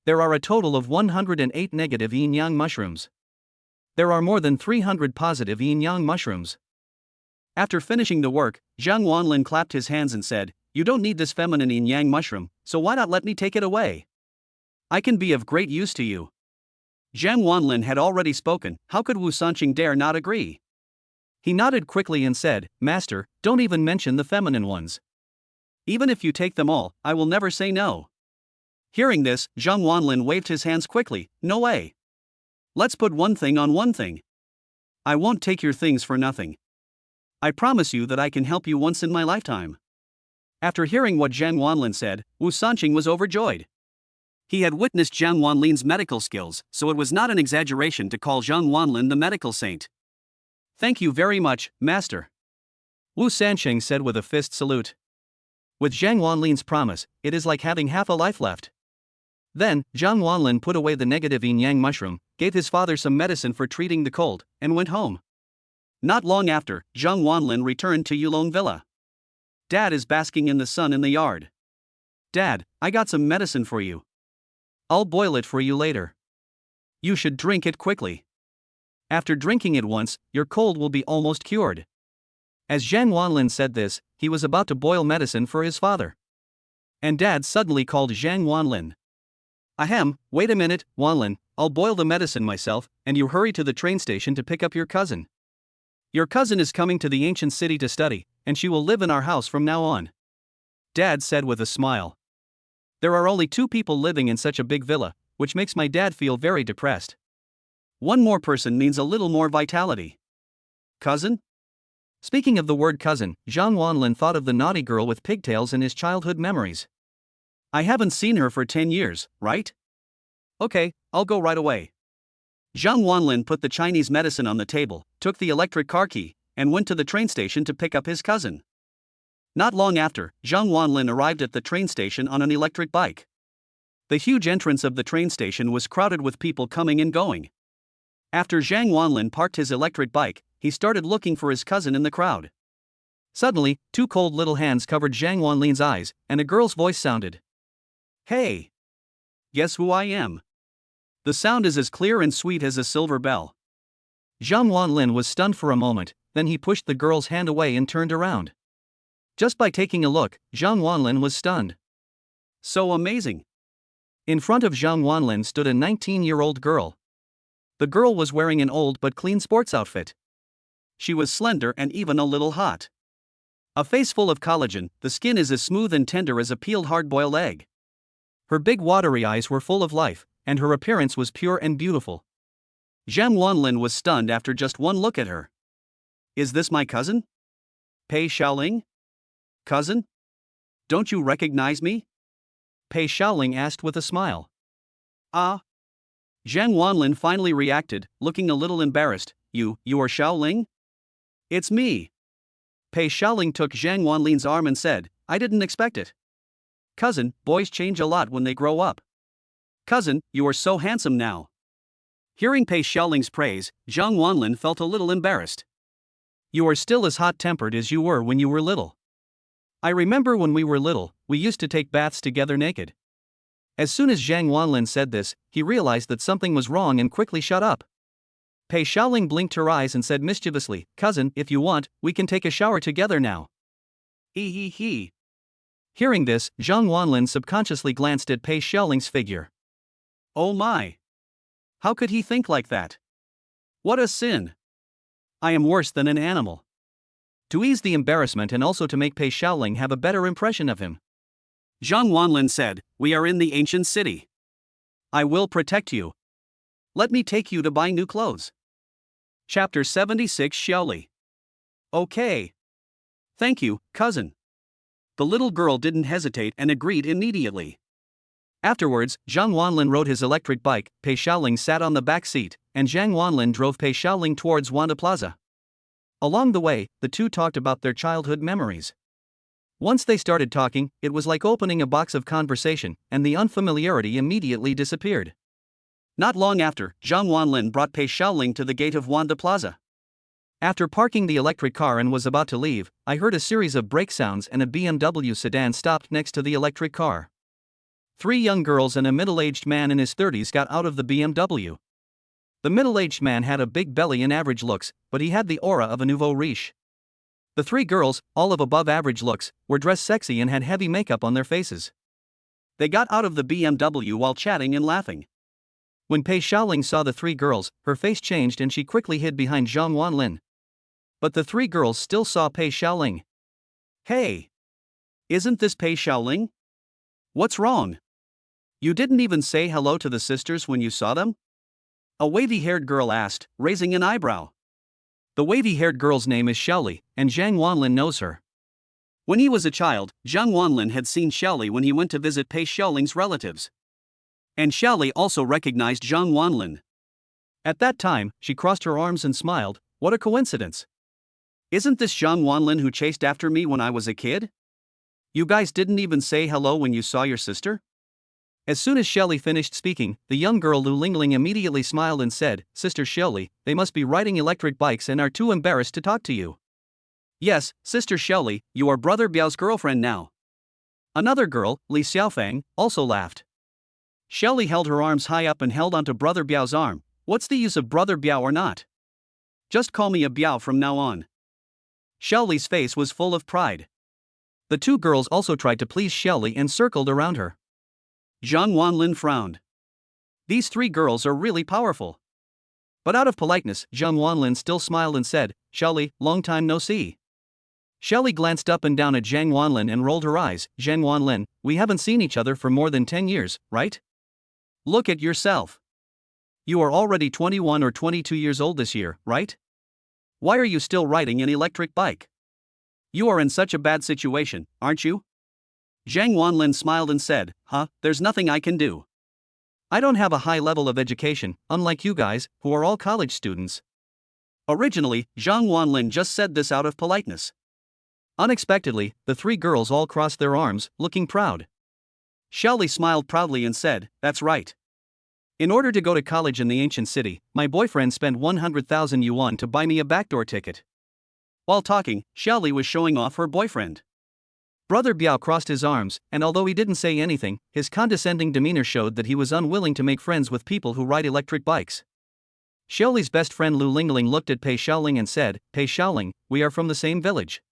There are a total of 108 negative yin-yang mushrooms. There are more than 300 positive yin-yang mushrooms. After finishing the work, Zhang Wanlin clapped his hands and said, "You don't need this feminine yin-yang mushroom, so why not let me take it away? I can be of great use to you." Zhang Wanlin had already spoken, how could Wu Sanqing dare not agree? He nodded quickly and said, "Master, don't even mention the feminine ones. Even if you take them all, I will never say no." Hearing this, Zhang Wanlin waved his hands quickly, "No way. Let's put one thing on one thing. I won't take your things for nothing. I promise you that I can help you once in my lifetime." After hearing what Zhang Wanlin said, Wu Sanqing was overjoyed. He had witnessed Zhang Wanlin's medical skills, so it was not an exaggeration to call Zhang Wanlin the medical saint. "Thank you very much, master," Wu Sanqing said with a fist salute. With Zhang Wanlin's promise, it is like having half a life left. Then, Zhang Wanlin put away the negative yin-yang mushroom, gave his father some medicine for treating the cold, and went home. Not long after, Zhang Wanlin returned to Yulong Villa. "Dad is basking in the sun in the yard. Dad, I got some medicine for you. I'll boil it for you later. You should drink it quickly. After drinking it once, your cold will be almost cured." As Zhang Wanlin said this, he was about to boil medicine for his father. And Dad suddenly called Zhang Wanlin. "Ahem, wait a minute, Wanlin, I'll boil the medicine myself, and you hurry to the train station to pick up your cousin. Your cousin is coming to the ancient city to study, and she will live in our house from now on," Dad said with a smile. "There are only 2 people living in such a big villa, which makes my dad feel very depressed. One more person means a little more vitality. Cousin?" Speaking of the word cousin, Zhang Wanlin thought of the naughty girl with pigtails in his childhood memories. "I haven't seen her for 10 years, right? Okay, I'll go right away." Zhang Wanlin put the Chinese medicine on the table, took the electric car key, and went to the train station to pick up his cousin. Not long after, Zhang Wanlin arrived at the train station on an electric bike. The huge entrance of the train station was crowded with people coming and going. After Zhang Wanlin parked his electric bike, he started looking for his cousin in the crowd. Suddenly, 2 cold little hands covered Zhang Wanlin's eyes, and a girl's voice sounded. "Hey! Guess who I am?" The sound is as clear and sweet as a silver bell. Zhang Wanlin was stunned for a moment, then he pushed the girl's hand away and turned around. Just by taking a look, Zhang Wanlin was stunned. So amazing! In front of Zhang Wanlin stood a 19-year-old girl. The girl was wearing an old but clean sports outfit. She was slender and even a little hot. A face full of collagen, the skin is as smooth and tender as a peeled hard-boiled egg. Her big watery eyes were full of life, and her appearance was pure and beautiful. Zhang Wanlin was stunned after just one look at her. "Is this my cousin? Pei Xiaoling? Cousin? Don't you recognize me?" Pei Xiaoling asked with a smile. "Ah." Zhang Wanlin finally reacted, looking a little embarrassed. You are Xiaoling?" "It's me." Pei Xiaoling took Zhang Wanlin's arm and said, "I didn't expect it. Cousin, boys change a lot when they grow up. Cousin, you are so handsome now." Hearing Pei Xiaoling's praise, Zhang Wanlin felt a little embarrassed. "You are still as hot-tempered as you were when you were little. I remember when we were little, we used to take baths together naked." As soon as Zhang Wanlin said this, he realized that something was wrong and quickly shut up. Pei Xiaoling blinked her eyes and said mischievously, "Cousin, if you want, we can take a shower together now." He. Hearing this, Zhang Wanlin subconsciously glanced at Pei Xiaoling's figure. Oh my! How could he think like that? What a sin! I am worse than an animal. To ease the embarrassment and also to make Pei Xiaoling have a better impression of him, Zhang Wanlin said, "We are in the ancient city. I will protect you. Let me take you to buy new clothes." Chapter 76 Xiaoli. "Okay. Thank you, cousin." The little girl didn't hesitate and agreed immediately. Afterwards, Zhang Wanlin rode his electric bike, Pei Xiaoling sat on the back seat, and Zhang Wanlin drove Pei Xiaoling towards Wanda Plaza. Along the way, the two talked about their childhood memories. Once they started talking, it was like opening a box of conversation, and the unfamiliarity immediately disappeared. Not long after, Zhang Wanlin brought Pei Xiaoling to the gate of Wanda Plaza. After parking the electric car and was about to leave, I heard a series of brake sounds and a BMW sedan stopped next to the electric car. 3 young girls and a middle-aged man in his 30s got out of the BMW. The middle-aged man had a big belly and average looks, but he had the aura of a nouveau riche. The 3 girls, all of above average looks, were dressed sexy and had heavy makeup on their faces. They got out of the BMW while chatting and laughing. When Pei Xiaoling saw the 3 girls, her face changed and she quickly hid behind Zhang Wanlin. But the 3 girls still saw Pei Xiaoling. Hey! Isn't this Pei Xiaoling? What's wrong? You didn't even say hello to the sisters when you saw them? A wavy-haired girl asked, raising an eyebrow. The wavy-haired girl's name is Xiaoli, and Zhang Wanlin knows her. When he was a child, Zhang Wanlin had seen Xiaoli when he went to visit Pei Xiaoling's relatives. And Xiaoli also recognized Zhang Wanlin. At that time, she crossed her arms and smiled. What a coincidence! Isn't this Zhang Wanlin who chased after me when I was a kid? You guys didn't even say hello when you saw your sister? As soon as Xiaoli finished speaking, the young girl Lu Lingling immediately smiled and said, Sister Xiaoli, they must be riding electric bikes and are too embarrassed to talk to you. Yes, Sister Xiaoli, you are Brother Biao's girlfriend now. Another girl, Li Xiaofang, also laughed. Xiaoli held her arms high up and held onto Brother Biao's arm. What's the use of Brother Biao or not? Just call me a Biao from now on. Xiaoli's face was full of pride. The 2 girls also tried to please Xiaoli and circled around her. Zhang Wanlin frowned. These 3 girls are really powerful. But out of politeness, Zhang Wanlin still smiled and said, Xiaoli, long time no see. Xiaoli glanced up and down at Zhang Wanlin and rolled her eyes. Zhang Wanlin, we haven't seen each other for more than 10 years, right? Look at yourself. You are already 21 or 22 years old this year, right? Why are you still riding an electric bike? You are in such a bad situation, aren't you? Zhang Wanlin smiled and said, there's nothing I can do. I don't have a high level of education, unlike you guys, who are all college students. Originally, Zhang Wanlin just said this out of politeness. Unexpectedly, the 3 girls all crossed their arms, looking proud. Xiaoli smiled proudly and said, that's right. In order to go to college in the ancient city, my boyfriend spent 100,000 yuan to buy me a backdoor ticket. While talking, Xiaoli was showing off her boyfriend. Brother Biao crossed his arms, and although he didn't say anything, his condescending demeanor showed that he was unwilling to make friends with people who ride electric bikes. Xiaoli's best friend Lu Lingling looked at Pei Xiaoling and said, Pei Xiaoling, we are from the same village.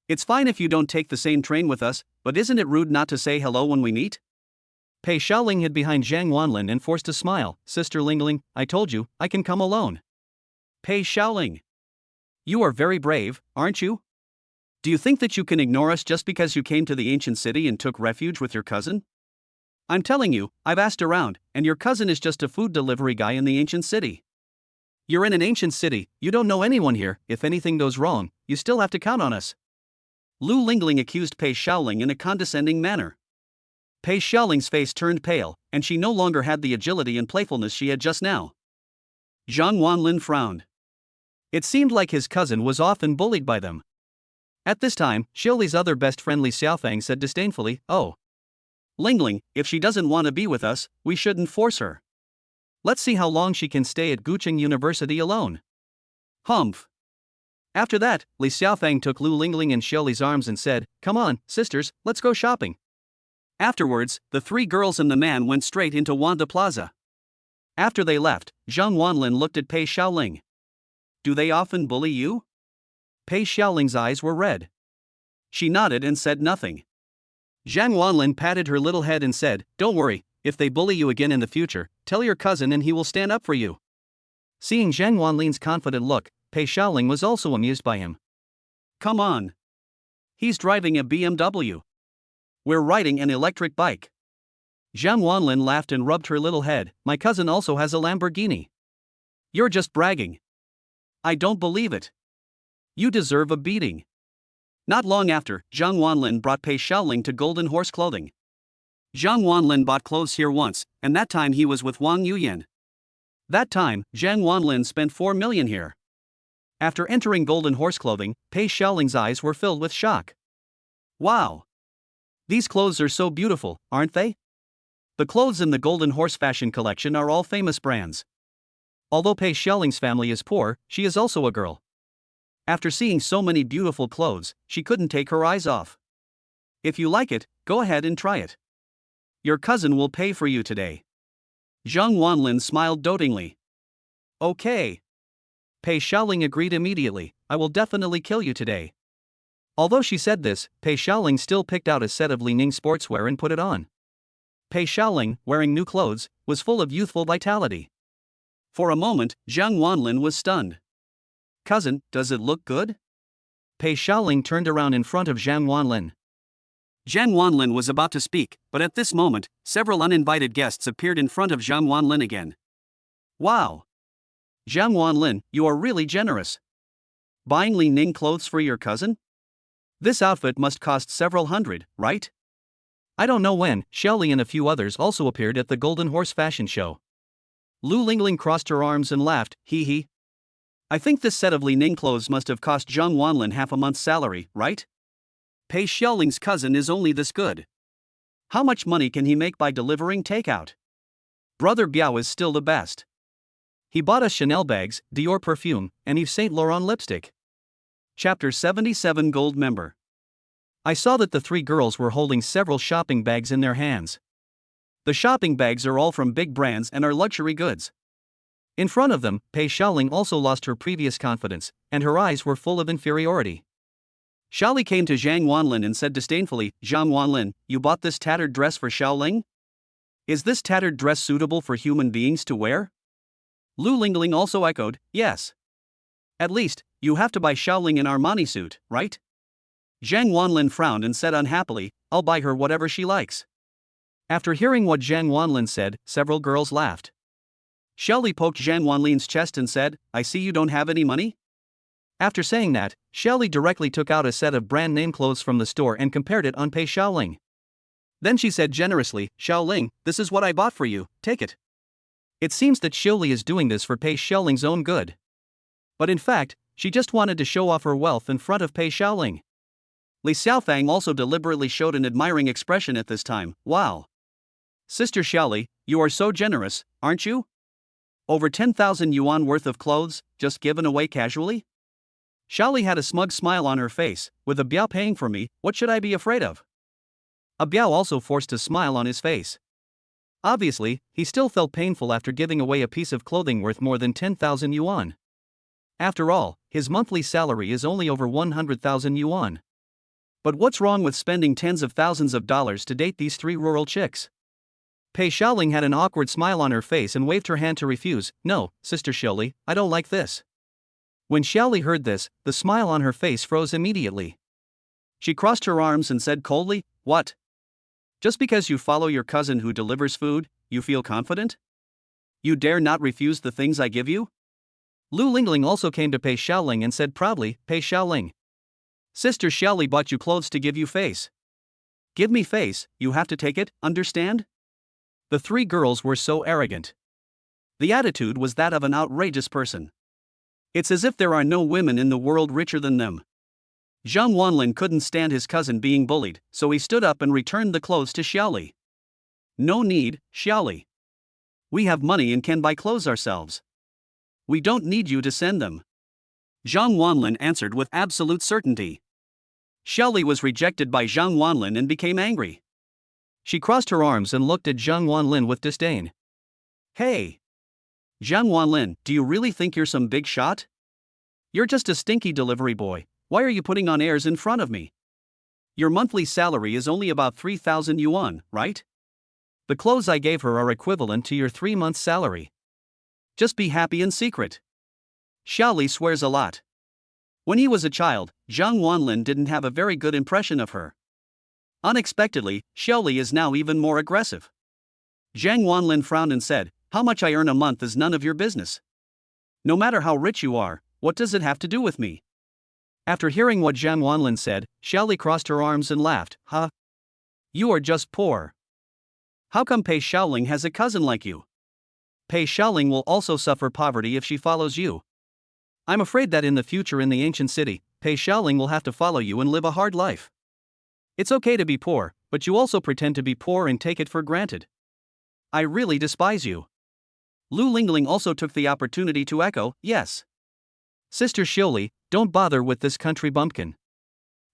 It's fine if you don't take the same train with us, but isn't it rude not to say hello when we meet? Pei Xiaoling hid behind Zhang Wanlin and forced a smile. Sister Lingling, I told you, I can come alone. Pei Xiaoling. You are very brave, aren't you? Do you think that you can ignore us just because you came to the ancient city and took refuge with your cousin? I'm telling you, I've asked around, and your cousin is just a food delivery guy in the ancient city. You're in an ancient city, you don't know anyone here. If anything goes wrong, you still have to count on us. Lu Lingling accused Pei Xiaoling in a condescending manner. Pei Xiaoling's face turned pale, and she no longer had the agility and playfulness she had just now. Zhang Wanlin frowned. It seemed like his cousin was often bullied by them. At this time, Xiaoli's other best friend Li Xiaofang said disdainfully, Oh. Lingling, if she doesn't want to be with us, we shouldn't force her. Let's see how long she can stay at Guqing University alone. Humph. After that, Li Xiaofang took Lu Lingling in Xiaoli's arms and said, Come on, sisters, let's go shopping. Afterwards, the 3 girls and the man went straight into Wanda Plaza. After they left, Zhang Wanlin looked at Pei Xiaoling. Do they often bully you? Pei Xiaoling's eyes were red. She nodded and said nothing. Zhang Wanlin patted her little head and said, Don't worry, if they bully you again in the future, tell your cousin and he will stand up for you. Seeing Zhang Wanlin's confident look, Pei Xiaoling was also amused by him. Come on. He's driving a BMW. We're riding an electric bike. Zhang Wanlin laughed and rubbed her little head. My cousin also has a Lamborghini. You're just bragging. I don't believe it. You deserve a beating. Not long after, Zhang Wanlin brought Pei Xiaoling to Golden Horse Clothing. Zhang Wanlin bought clothes here once, and that time he was with Wang Yuyan. That time, Zhang Wanlin spent 4 million here. After entering Golden Horse Clothing, Pei Xiaoling's eyes were filled with shock. Wow! These clothes are so beautiful, aren't they? The clothes in the Golden Horse fashion collection are all famous brands. Although Pei Xiaoling's family is poor, she is also a girl. After seeing so many beautiful clothes, she couldn't take her eyes off. If you like it, go ahead and try it. Your cousin will pay for you today. Zhang Wanlin smiled dotingly. Okay. Pei Xiaoling agreed immediately. I will definitely kill you today. Although she said this, Pei Xiaoling still picked out a set of Li Ning sportswear and put it on. Pei Xiaoling, wearing new clothes, was full of youthful vitality. For a moment, Zhang Wanlin was stunned. Cousin, does it look good? Pei Xiaoling turned around in front of Zhang Wanlin. Zhang Wanlin was about to speak, but at this moment, several uninvited guests appeared in front of Zhang Wanlin again. Wow! Zhang Wanlin, you are really generous. Buying Li Ning clothes for your cousin? This outfit must cost several hundred, right? I don't know when. Xiaoli and a few others also appeared at the Golden Horse fashion show. Lu Lingling crossed her arms and laughed, hee hee. I think this set of Li Ning clothes must have cost Zhang Wanlin half a month's salary, right? Pei Xiaoling's cousin is only this good. How much money can he make by delivering takeout? Brother Biao is still the best. He bought us Chanel bags, Dior perfume, and Yves Saint Laurent lipstick. Chapter 77 Gold Member. I saw that the three girls were holding several shopping bags in their hands. The shopping bags are all from big brands and are luxury goods. In front of them, Pei Xiaoling also lost her previous confidence, and her eyes were full of inferiority. Xiaoli came to Zhang Wanlin and said disdainfully, Zhang Wanlin, you bought this tattered dress for Xiaoling? Is this tattered dress suitable for human beings to wear? Lu Lingling also echoed, yes. At least, you have to buy Xiaoling an Armani suit, right? Zhang Wanlin frowned and said unhappily, I'll buy her whatever she likes. After hearing what Zhang Wanlin said, several girls laughed. Xiaoli poked Zhang Wanlin's chest and said, I see you don't have any money? After saying that, Xiaoli directly took out a set of brand name clothes from the store and compared it on Pei Xiaoling. Then she said generously, Xiaoling, this is what I bought for you, take it. It seems that Xiaoli is doing this for Pei Xiaoling's own good. But in fact, she just wanted to show off her wealth in front of Pei Xiaoling. Li Xiaofang also deliberately showed an admiring expression at this time. Wow! Sister Xiaoli, you are so generous, aren't you? Over 10,000 yuan worth of clothes, just given away casually? Xiaoli had a smug smile on her face. With a Biao paying for me, what should I be afraid of? A Biao also forced a smile on his face. Obviously, he still felt painful after giving away a piece of clothing worth more than 10,000 yuan. After all, his monthly salary is only over 100,000 yuan. But what's wrong with spending tens of thousands of dollars to date these three rural chicks? Pei Xiaoling had an awkward smile on her face and waved her hand to refuse. No, Sister Xiaoli, I don't like this. When Xiaoli heard this, the smile on her face froze immediately. She crossed her arms and said coldly, What? Just because you follow your cousin who delivers food, you feel confident? You dare not refuse the things I give you? Lu Lingling also came to Pei Xiaoling and said proudly, Pei Xiaoling. Sister Xiaoli bought you clothes to give you face. Give me face, you have to take it, understand? The three girls were so arrogant. The attitude was that of an outrageous person. It's as if there are no women in the world richer than them. Zhang Wanlin couldn't stand his cousin being bullied, so he stood up and returned the clothes to Xiaoli. No need, Xiaoli. We have money and can buy clothes ourselves. We don't need you to send them. Zhang Wanlin answered with absolute certainty. Xiaoli was rejected by Zhang Wanlin and became angry. She crossed her arms and looked at Zhang Wanlin with disdain. Hey! Zhang Wanlin, do you really think you're some big shot? You're just a stinky delivery boy, why are you putting on airs in front of me? Your monthly salary is only about 3,000 yuan, right? The clothes I gave her are equivalent to your 3 months' salary. Just be happy in secret. Xiaoli swears a lot. When he was a child, Zhang Wanlin didn't have a very good impression of her. Unexpectedly, Xiaoli is now even more aggressive. Zhang Wanlin frowned and said, How much I earn a month is none of your business. No matter how rich you are, what does it have to do with me? After hearing what Zhang Wanlin said, Xiaoli crossed her arms and laughed, Huh? You are just poor. How come Pei Xiaoling has a cousin like you? Pei Xiaoling will also suffer poverty if she follows you. I'm afraid that in the future in the ancient city, Pei Xiaoling will have to follow you and live a hard life. It's okay to be poor, but you also pretend to be poor and take it for granted. I really despise you. Lu Lingling also took the opportunity to echo, yes. Sister Xiuli, don't bother with this country bumpkin.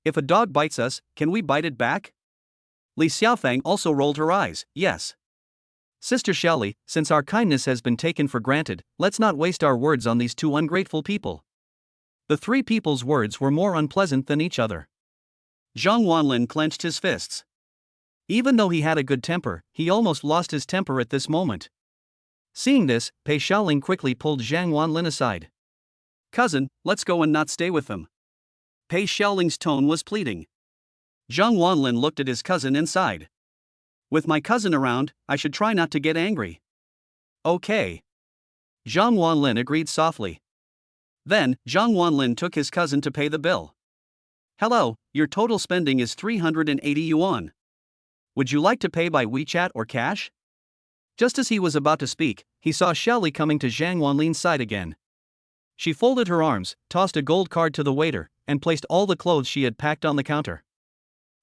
If a dog bites us, can we bite it back? Li Xiaofang also rolled her eyes, yes. Sister Xiaoli, since our kindness has been taken for granted, let's not waste our words on these two ungrateful people. The three people's words were more unpleasant than each other. Zhang Wanlin clenched his fists. Even though he had a good temper, he almost lost his temper at this moment. Seeing this, Pei Xiaoling quickly pulled Zhang Wanlin aside. Cousin, let's go and not stay with them. Pei Xiaoling's tone was pleading. Zhang Wanlin looked at his cousin and sighed. With my cousin around, I should try not to get angry. Okay. Zhang Wanlin agreed softly. Then, Zhang Wanlin took his cousin to pay the bill. Hello, your total spending is 380 yuan. Would you like to pay by WeChat or cash? Just as he was about to speak, he saw Xiaoli coming to Zhang Wanlin's side again. She folded her arms, tossed a gold card to the waiter, and placed all the clothes she had packed on the counter.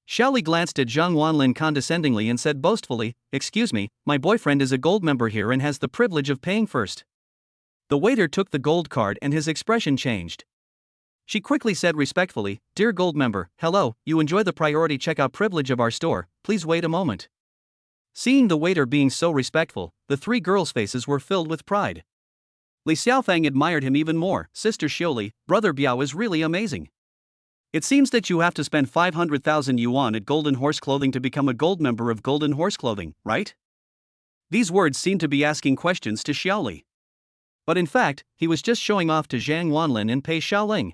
Xiaoli glanced at Zhang Wanlin condescendingly and said boastfully, "Excuse me, my boyfriend is a gold member here and has the privilege of paying first." The waiter took the gold card and his expression changed. She quickly said respectfully, "Dear gold member, hello, you enjoy the priority checkout privilege of our store, please wait a moment." Seeing the waiter being so respectful, the three girls' faces were filled with pride. Li Xiaofang admired him even more. Sister Xiuli, Brother Biao is really amazing. It seems that you have to spend 500,000 yuan at Golden Horse Clothing to become a gold member of Golden Horse Clothing, right? These words seemed to be asking questions to Xiaoli. But in fact, he was just showing off to Zhang Wanlin and Pei Xiaoling.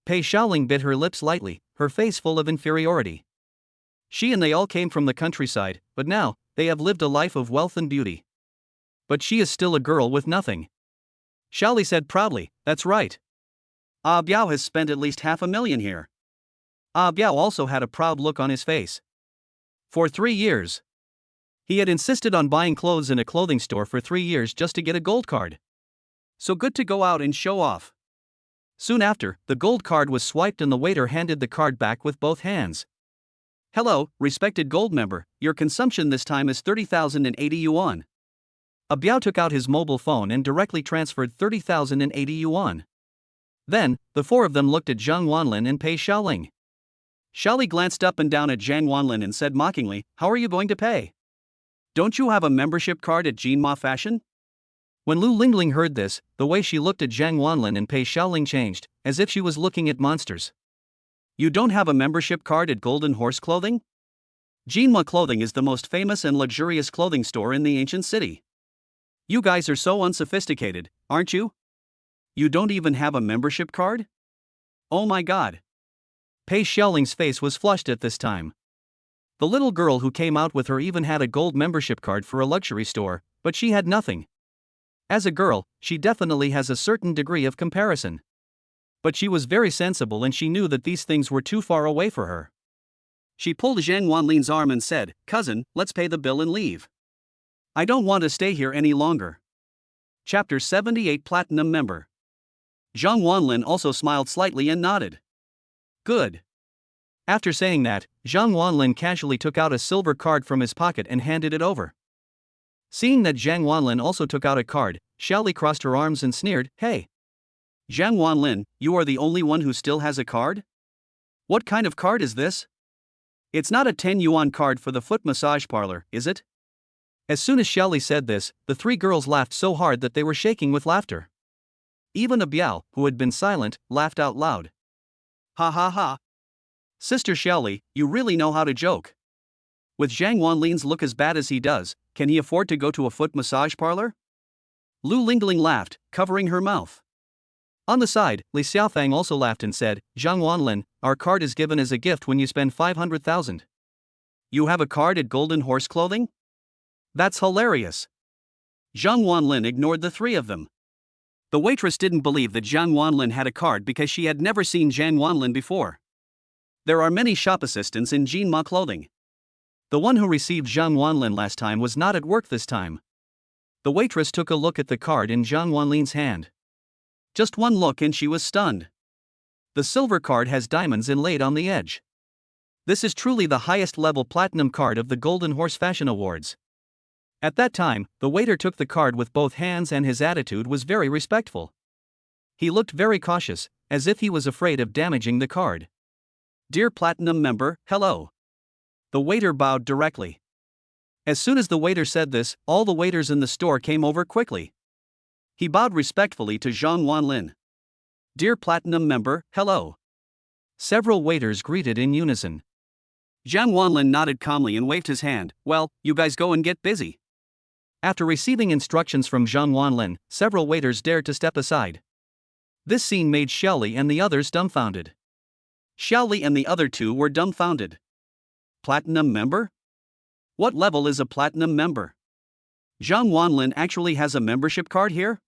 Pei Xiaoling bit her lips lightly, her face full of inferiority. She and they all came from the countryside, but now, they have lived a life of wealth and beauty. But she is still a girl with nothing. Xiaoli said proudly, "That's right. Ah Biao has spent at least 500,000 here." Ah Biao also had a proud look on his face. For 3 years. He had insisted on buying clothes in a clothing store for 3 years just to get a gold card. So good to go out and show off. Soon after, the gold card was swiped and the waiter handed the card back with both hands. Hello, respected gold member, your consumption this time is 30,080 yuan. Ah Biao took out his mobile phone and directly transferred 30,080 yuan. Then, the four of them looked at Zhang Wanlin and Pei Xiaoling. Xiaoli glanced up and down at Zhang Wanlin and said mockingly, "How are you going to pay? Don't you have a membership card at Jinma Fashion?" When Lu Lingling heard this, the way she looked at Zhang Wanlin and Pei Xiaoling changed, as if she was looking at monsters. You don't have a membership card at Golden Horse Clothing? Jinma Clothing is the most famous and luxurious clothing store in the ancient city. You guys are so unsophisticated, aren't you? You don't even have a membership card? Oh my god. Pei Xiaoling's face was flushed at this time. The little girl who came out with her even had a gold membership card for a luxury store, but she had nothing. As a girl, she definitely has a certain degree of comparison. But she was very sensible and she knew that these things were too far away for her. She pulled Zhang Wanlin's arm and said, "Cousin, let's pay the bill and leave. I don't want to stay here any longer." Chapter 78 Platinum Member. Zhang Wanlin also smiled slightly and nodded. Good. After saying that, Zhang Wanlin casually took out a silver card from his pocket and handed it over. Seeing that Zhang Wanlin also took out a card, Xiaoli crossed her arms and sneered, "Hey! Zhang Wanlin, you are the only one who still has a card? What kind of card is this? It's not a 10 yuan card for the foot massage parlor, is it?" As soon as Xiaoli said this, the three girls laughed so hard that they were shaking with laughter. Even Ah Biao, who had been silent, laughed out loud. Ha ha ha. Sister Xiaoli, you really know how to joke. With Zhang Wanlin's look as bad as he does, can he afford to go to a foot massage parlor? Lu Lingling laughed, covering her mouth. On the side, Li Xiaofang also laughed and said, "Zhang Wanlin, our card is given as a gift when you spend 500,000. You have a card at Golden Horse Clothing? That's hilarious." Zhang Wanlin ignored the three of them. The waitress didn't believe that Zhang Wanlin had a card because she had never seen Zhang Wanlin before. There are many shop assistants in Jinma Clothing. The one who received Zhang Wanlin last time was not at work this time. The waitress took a look at the card in Zhang Wanlin's hand. Just one look and she was stunned. The silver card has diamonds inlaid on the edge. This is truly the highest level platinum card of the Golden Horse Fashion Awards. At that time, the waiter took the card with both hands and his attitude was very respectful. He looked very cautious, as if he was afraid of damaging the card. Dear Platinum member, hello. The waiter bowed directly. As soon as the waiter said this, all the waiters in the store came over quickly. He bowed respectfully to Zhang Wanlin. Dear Platinum member, hello. Several waiters greeted in unison. Zhang Wanlin nodded calmly and waved his hand. Well, you guys go and get busy. After receiving instructions from Zhang Wanlin, several waiters dared to step aside. This scene made Xiaoli and the others dumbfounded. Xiaoli and the other two were dumbfounded. Platinum member? What level is a platinum member? Zhang Wanlin actually has a membership card here?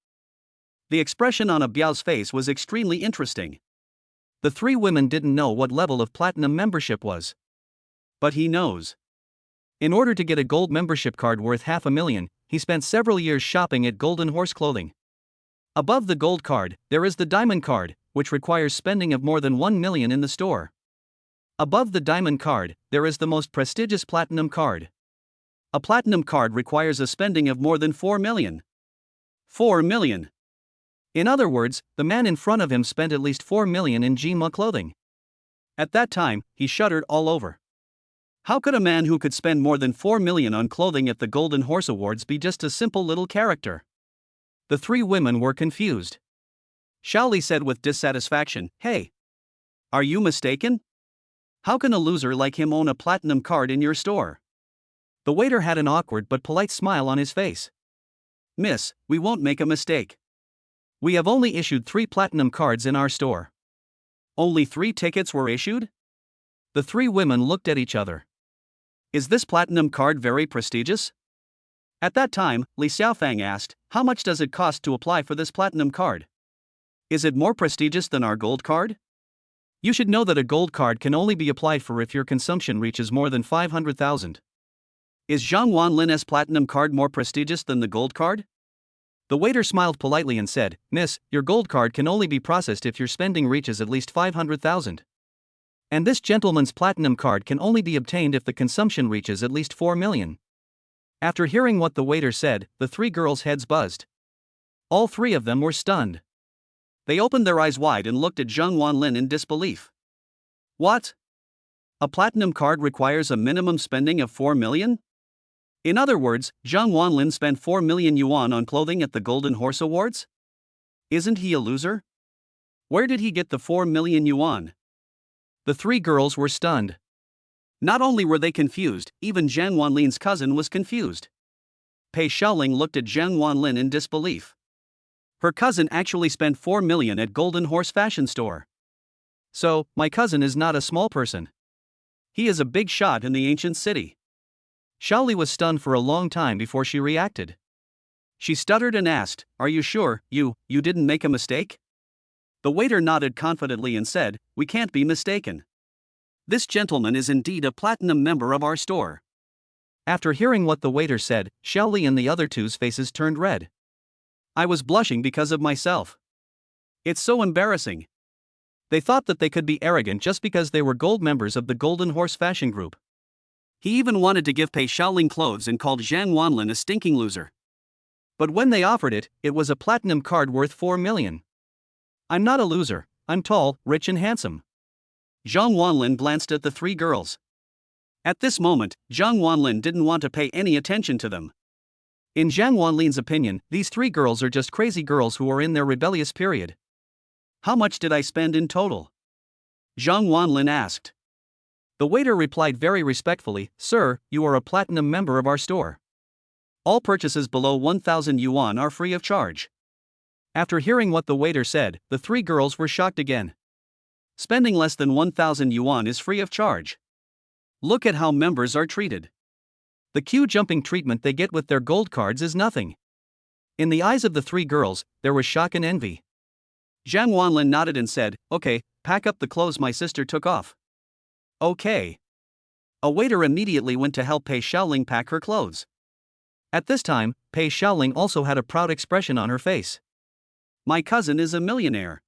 The expression on Biao's face was extremely interesting. The three women didn't know what level of platinum membership was. But he knows. In order to get a gold membership card worth $500,000, he spent several years shopping at Golden Horse Clothing. Above the gold card, there is the diamond card, which requires spending of more than $1 million in the store. Above the diamond card, there is the most prestigious platinum card. A platinum card requires a spending of more than $4 million. 4 million. In other words, the man in front of him spent at least $4 million in Jinma clothing. At that time, he shuddered all over. How could a man who could spend more than $4 million on clothing at the Golden Horse Awards be just a simple little character? The three women were confused. Xiaoli said with dissatisfaction, Hey! Are you mistaken? How can a loser like him own a platinum card in your store? The waiter had an awkward but polite smile on his face. Miss, we won't make a mistake. We have only issued 3 platinum cards in our store. Only 3 tickets were issued? The three women looked at each other. Is this platinum card very prestigious? At that time, Li Xiaofang asked, How much does it cost to apply for this platinum card? Is it more prestigious than our gold card? You should know that a gold card can only be applied for if your consumption reaches more than 500,000. Is Zhang Wanlin's platinum card more prestigious than the gold card? The waiter smiled politely and said, Miss, your gold card can only be processed if your spending reaches at least 500,000. And this gentleman's platinum card can only be obtained if the consumption reaches at least 4 million. After hearing what the waiter said, the 3 girls' heads buzzed. All 3 of them were stunned. They opened their eyes wide and looked at Zhang Wanlin in disbelief. What? A platinum card requires a minimum spending of 4 million? In other words, Zhang Wanlin spent 4 million yuan on clothing at the Golden Horse Awards? Isn't he a loser? Where did he get the 4 million yuan? The 3 girls were stunned. Not only were they confused, even Zhang Wanlin's cousin was confused. Pei Xiaoling looked at Zhang Wanlin in disbelief. Her cousin actually spent 4 million at Golden Horse Fashion Store. So, my cousin is not a small person. He is a big shot in the ancient city. Xiaoli was stunned for a long time before she reacted. She stuttered and asked, Are you sure, you didn't make a mistake? The waiter nodded confidently and said, We can't be mistaken. This gentleman is indeed a platinum member of our store. After hearing what the waiter said, Xiaoli and the other two's faces turned red. I was blushing because of myself. It's so embarrassing. They thought that they could be arrogant just because they were gold members of the Golden Horse Fashion Group. He even wanted to give Pei Xiaoling clothes and called Zhang Wanlin a stinking loser. But when they offered it, it was a platinum card worth 4 million. I'm not a loser, I'm tall, rich and handsome. Zhang Wanlin glanced at the 3 girls. At this moment, Zhang Wanlin didn't want to pay any attention to them. In Zhang Wanlin's opinion, these 3 girls are just crazy girls who are in their rebellious period. How much did I spend in total? Zhang Wanlin asked. The waiter replied very respectfully, Sir, you are a platinum member of our store. All purchases below 1,000 yuan are free of charge. After hearing what the waiter said, the 3 girls were shocked again. Spending less than 1,000 yuan is free of charge. Look at how members are treated. The queue-jumping treatment they get with their gold cards is nothing. In the eyes of the 3 girls, there was shock and envy. Zhang Wanlin nodded and said, Okay, pack up the clothes my sister took off. Okay. A waiter immediately went to help Pei Xiaoling pack her clothes. At this time, Pei Xiaoling also had a proud expression on her face. My cousin is a millionaire.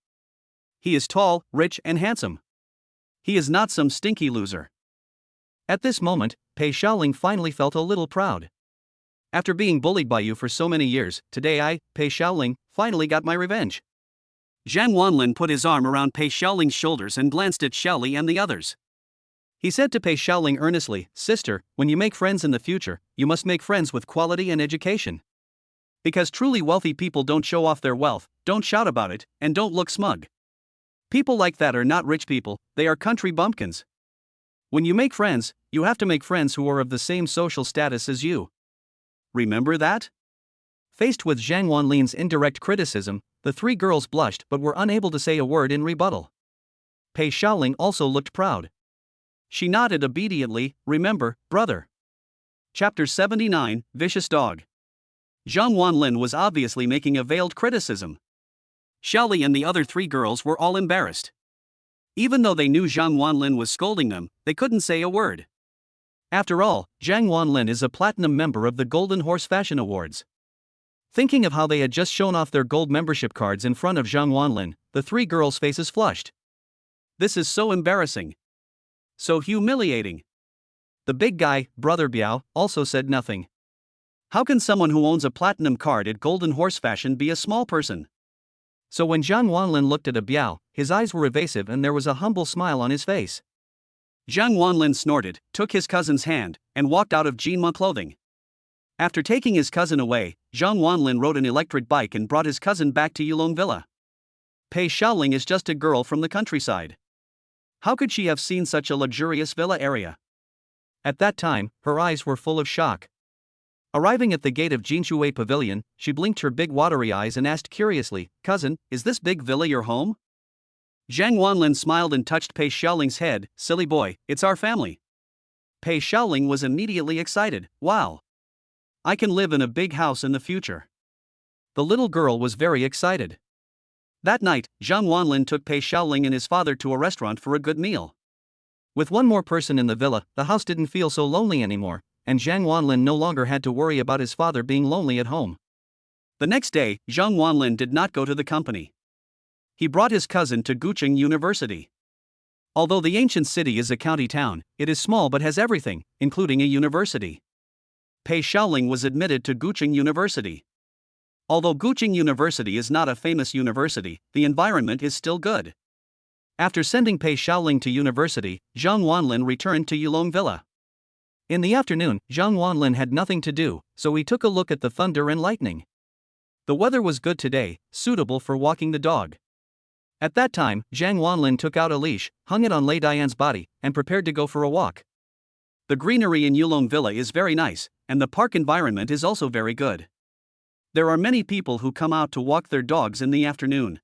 He is tall, rich and handsome. He is not some stinky loser. At this moment, Pei Xiaoling finally felt a little proud. After being bullied by you for so many years, today I, Pei Xiaoling, finally got my revenge. Zhang Wanlin put his arm around Pei Xiaoling's shoulders and glanced at Xiaoli and the others. He said to Pei Xiaoling earnestly, "Sister, when you make friends in the future, you must make friends with quality and education. Because truly wealthy people don't show off their wealth, don't shout about it, and don't look smug. People like that are not rich people, they are country bumpkins. When you make friends, you have to make friends who are of the same social status as you. Remember that?" Faced with Zhang Wanlin's indirect criticism, the three girls blushed but were unable to say a word in rebuttal. Pei Xiaoling also looked proud. She nodded obediently. "Remember, brother." Chapter 79, Vicious Dog. Zhang Wanlin was obviously making a veiled criticism. Xiaoli and the other three girls were all embarrassed. Even though they knew Zhang Wanlin was scolding them, they couldn't say a word. After all, Zhang Wanlin is a platinum member of the Golden Horse Fashion Awards. Thinking of how they had just shown off their gold membership cards in front of Zhang Wanlin, the three girls' faces flushed. This is so embarrassing. So humiliating. The big guy, Brother Biao, also said nothing. How can someone who owns a platinum card at Golden Horse Fashion be a small person? So when Zhang Wanlin looked at Biao, his eyes were evasive and there was a humble smile on his face. Zhang Wanlin snorted, took his cousin's hand, and walked out of Jinma clothing. After taking his cousin away, Zhang Wanlin rode an electric bike and brought his cousin back to Yulong Villa. Pei Xiaoling is just a girl from the countryside. How could she have seen such a luxurious villa area? At that time, her eyes were full of shock. Arriving at the gate of Jinshuwei Pavilion, she blinked her big watery eyes and asked curiously, "Cousin, is this big villa your home?" Zhang Wanlin smiled and touched Pei Xiaoling's head. "Silly boy, it's our family." Pei Xiaoling was immediately excited. "Wow! I can live in a big house in the future." The little girl was very excited. That night, Zhang Wanlin took Pei Xiaoling and his father to a restaurant for a good meal. With one more person in the villa, the house didn't feel so lonely anymore, and Zhang Wanlin no longer had to worry about his father being lonely at home. The next day, Zhang Wanlin did not go to the company. He brought his cousin to Guqing University. Although the ancient city is a county town, it is small but has everything, including a university. Pei Xiaoling was admitted to Guqing University. Although Guqing University is not a famous university, the environment is still good. After sending Pei Xiaoling to university, Zhang Wanlin returned to Yulong Villa. In the afternoon, Zhang Wanlin had nothing to do, so he took a look at the thunder and lightning. The weather was good today, suitable for walking the dog. At that time, Zhang Wanlin took out a leash, hung it on Lei Dian's body, and prepared to go for a walk. The greenery in Yulong Villa is very nice, and the park environment is also very good. There are many people who come out to walk their dogs in the afternoon.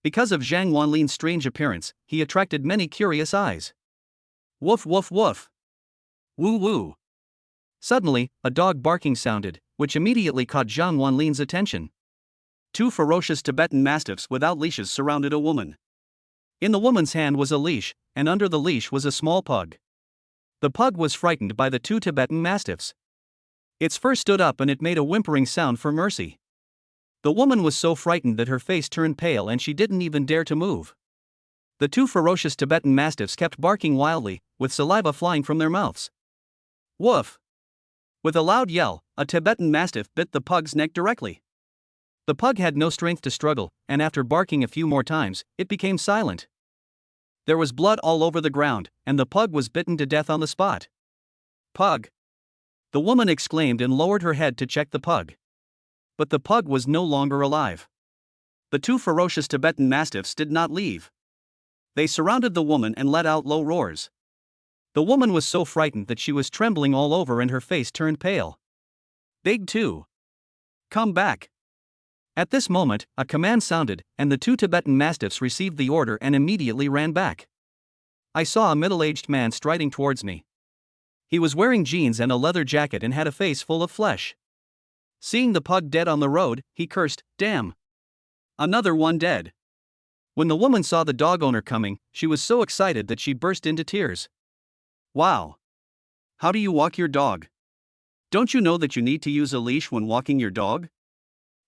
Because of Zhang Wanlin's strange appearance, he attracted many curious eyes. Woof woof woof. Woo woo. Suddenly, a dog barking sounded, which immediately caught Zhang Wanlin's attention. Two ferocious Tibetan mastiffs without leashes surrounded a woman. In the woman's hand was a leash, and under the leash was a small pug. The pug was frightened by the two Tibetan mastiffs. Its fur stood up and it made a whimpering sound for mercy. The woman was so frightened that her face turned pale and she didn't even dare to move. The two ferocious Tibetan mastiffs kept barking wildly, with saliva flying from their mouths. Woof! With a loud yell, a Tibetan mastiff bit the pug's neck directly. The pug had no strength to struggle, and after barking a few more times, it became silent. There was blood all over the ground, and the pug was bitten to death on the spot. Pug! The woman exclaimed and lowered her head to check the pug. But the pug was no longer alive. The two ferocious Tibetan mastiffs did not leave. They surrounded the woman and let out low roars. The woman was so frightened that she was trembling all over and her face turned pale. Big Two! Come back! At this moment, a command sounded, and the two Tibetan mastiffs received the order and immediately ran back. I saw a middle-aged man striding towards me. He was wearing jeans and a leather jacket and had a face full of flesh. Seeing the pug dead on the road, he cursed, "Damn! Another one dead." When the woman saw the dog owner coming, she was so excited that she burst into tears. Wow! How do you walk your dog? Don't you know that you need to use a leash when walking your dog?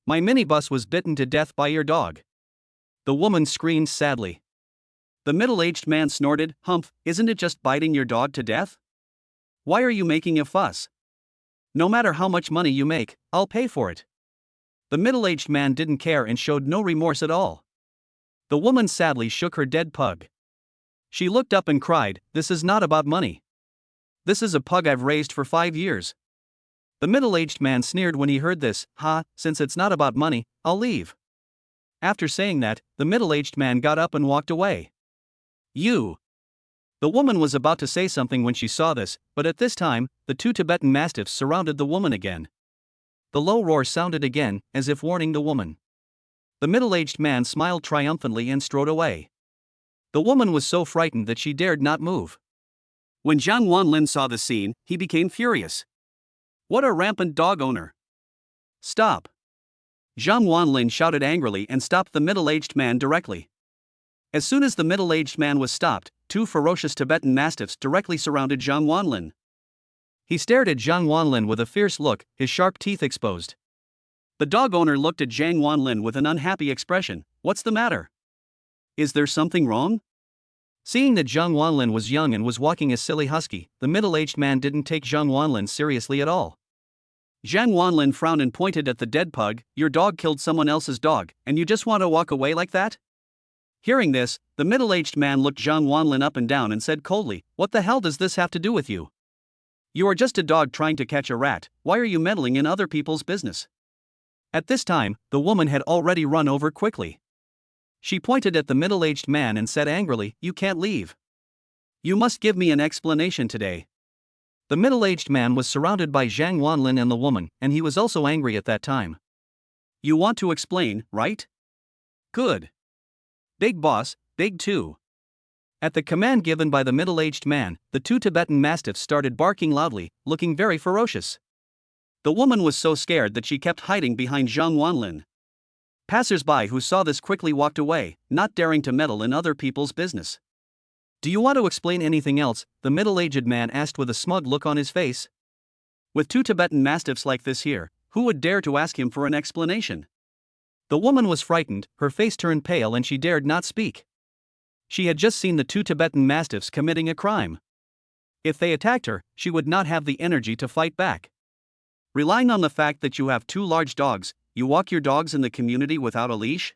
My minibus was bitten to death by your dog. The woman screamed sadly. The middle-aged man snorted, "Humph, isn't it just biting your dog to death? Why are you making a fuss?" No matter how much money you make, I'll pay for it. The middle-aged man didn't care and showed no remorse at all. The woman sadly shook her dead pug. She looked up and cried, "This is not about money. This is a pug I've raised for 5 years." The middle-aged man sneered when he heard this. Since it's not about money, I'll leave." After saying that, the middle-aged man got up and walked away. "You!" The woman was about to say something when she saw this, but at this time, the 2 Tibetan mastiffs surrounded the woman again. The low roar sounded again, as if warning the woman. The middle-aged man smiled triumphantly and strode away. The woman was so frightened that she dared not move. When Zhang Wanlin saw the scene, he became furious. What a rampant dog owner! Stop! Zhang Wanlin shouted angrily and stopped the middle-aged man directly. As soon as the middle-aged man was stopped, 2 ferocious Tibetan mastiffs directly surrounded Zhang Wanlin. He stared at Zhang Wanlin with a fierce look, his sharp teeth exposed. The dog owner looked at Zhang Wanlin with an unhappy expression. What's the matter? Is there something wrong? Seeing that Zhang Wanlin was young and was walking a silly husky, the middle-aged man didn't take Zhang Wanlin seriously at all. Zhang Wanlin frowned and pointed at the dead pug. Your dog killed someone else's dog, and you just want to walk away like that? Hearing this, the middle-aged man looked Zhang Wanlin up and down and said coldly, What the hell does this have to do with you? You are just a dog trying to catch a rat. Why are you meddling in other people's business? At this time, the woman had already run over quickly. She pointed at the middle-aged man and said angrily, You can't leave. You must give me an explanation today. The middle-aged man was surrounded by Zhang Wanlin and the woman, and he was also angry at that time. You want to explain, right? Good. Big boss, big too. At the command given by the middle-aged man, the 2 Tibetan mastiffs started barking loudly, looking very ferocious. The woman was so scared that she kept hiding behind Zhang Wanlin. Passers-by who saw this quickly walked away, not daring to meddle in other people's business. Do you want to explain anything else? The middle-aged man asked with a smug look on his face. With 2 Tibetan mastiffs like this here, who would dare to ask him for an explanation? The woman was frightened, her face turned pale and she dared not speak. She had just seen the 2 Tibetan mastiffs committing a crime. If they attacked her, she would not have the energy to fight back. Relying on the fact that you have 2 large dogs, you walk your dogs in the community without a leash?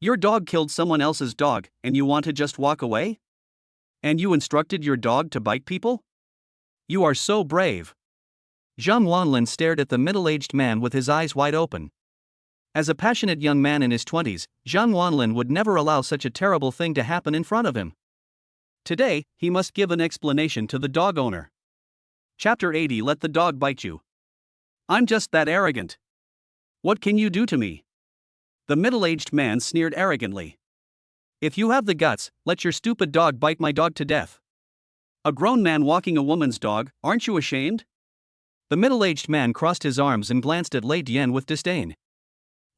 Your dog killed someone else's dog, and you want to just walk away? And you instructed your dog to bite people? You are so brave. Zhang Wanlin stared at the middle-aged man with his eyes wide open. As a passionate young man in his 20s, Zhang Wanlin would never allow such a terrible thing to happen in front of him. Today, he must give an explanation to the dog owner. Chapter 80 Let the dog bite you. I'm just that arrogant. What can you do to me? The middle-aged man sneered arrogantly. If you have the guts, let your stupid dog bite my dog to death. A grown man walking a woman's dog, aren't you ashamed? The middle-aged man crossed his arms and glanced at Lei Dian with disdain.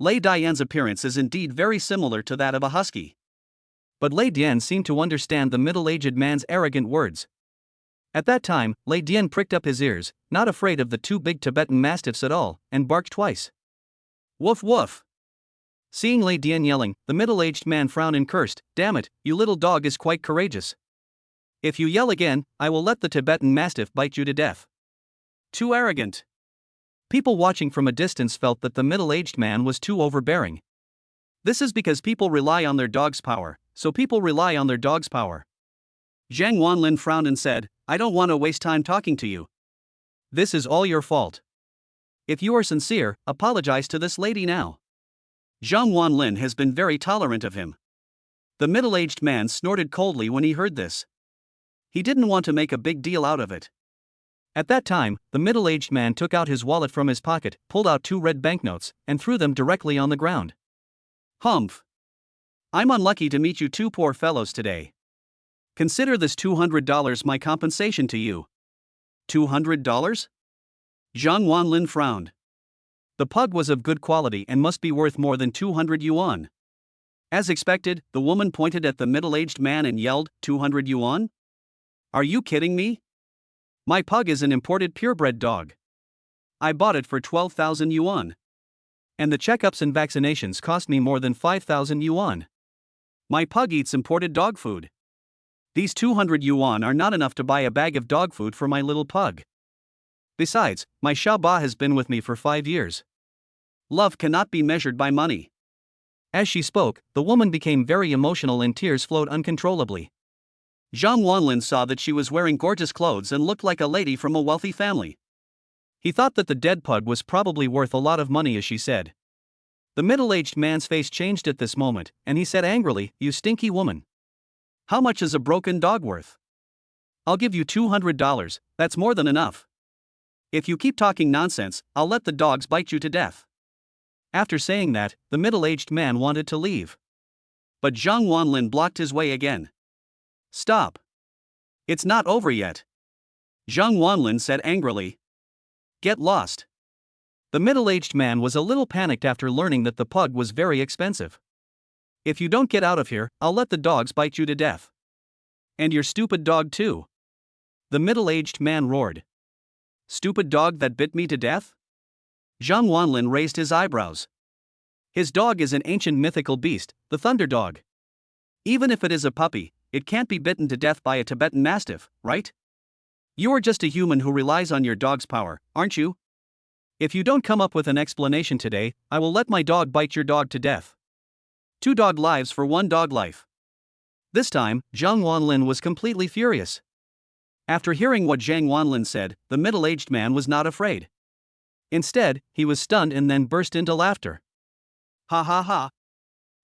Lei Dian's appearance is indeed very similar to that of a husky. But Lei Dian seemed to understand the middle-aged man's arrogant words. At that time, Lei Dian pricked up his ears, not afraid of the 2 big Tibetan mastiffs at all, and barked twice. Woof woof. Seeing Lei Dian yelling, the middle-aged man frowned and cursed, Damn it, you little dog is quite courageous. If you yell again, I will let the Tibetan mastiff bite you to death. Too arrogant. People watching from a distance felt that the middle-aged man was too overbearing. This is because people rely on their dog's power, so people rely on their dog's power. Zhang Wanlin frowned and said, I don't want to waste time talking to you. This is all your fault. If you are sincere, apologize to this lady now. Zhang Wanlin has been very tolerant of him. The middle-aged man snorted coldly when he heard this. He didn't want to make a big deal out of it. At that time, the middle-aged man took out his wallet from his pocket, pulled out 2 red banknotes, and threw them directly on the ground. Humph. I'm unlucky to meet you 2 poor fellows today. Consider this $200 my compensation to you. $200? Zhang Wanlin frowned. The pug was of good quality and must be worth more than 200 yuan. As expected, the woman pointed at the middle-aged man and yelled, 200 yuan? Are you kidding me? My pug is an imported purebred dog. I bought it for 12,000 yuan. And the checkups and vaccinations cost me more than 5,000 yuan. My pug eats imported dog food. These 200 yuan are not enough to buy a bag of dog food for my little pug. Besides, my Xiaoba has been with me for 5 years. Love cannot be measured by money. As she spoke, the woman became very emotional and tears flowed uncontrollably. Zhang Wanlin saw that she was wearing gorgeous clothes and looked like a lady from a wealthy family. He thought that the dead pug was probably worth a lot of money, as she said. The middle-aged man's face changed at this moment, and he said angrily, "You stinky woman. How much is a broken dog worth?" "I'll give you $200, that's more than enough. If you keep talking nonsense, I'll let the dogs bite you to death." After saying that, the middle-aged man wanted to leave. But Zhang Wanlin blocked his way again. "Stop. It's not over yet," Zhang Wanlin said angrily. "Get lost." The middle-aged man was a little panicked after learning that the pug was very expensive. "If you don't get out of here, I'll let the dogs bite you to death. And your stupid dog too," the middle-aged man roared. "Stupid dog that bit me to death?" Zhang Wanlin raised his eyebrows. "His dog is an ancient mythical beast, the thunder dog. Even if it is a puppy, it can't be bitten to death by a Tibetan Mastiff, right? You are just a human who relies on your dog's power, aren't you? If you don't come up with an explanation today, I will let my dog bite your dog to death. 2 dog lives for 1 dog life." This time, Zhang Wanlin was completely furious. After hearing what Zhang Wanlin said, the middle-aged man was not afraid. Instead, he was stunned and then burst into laughter. "Ha ha ha.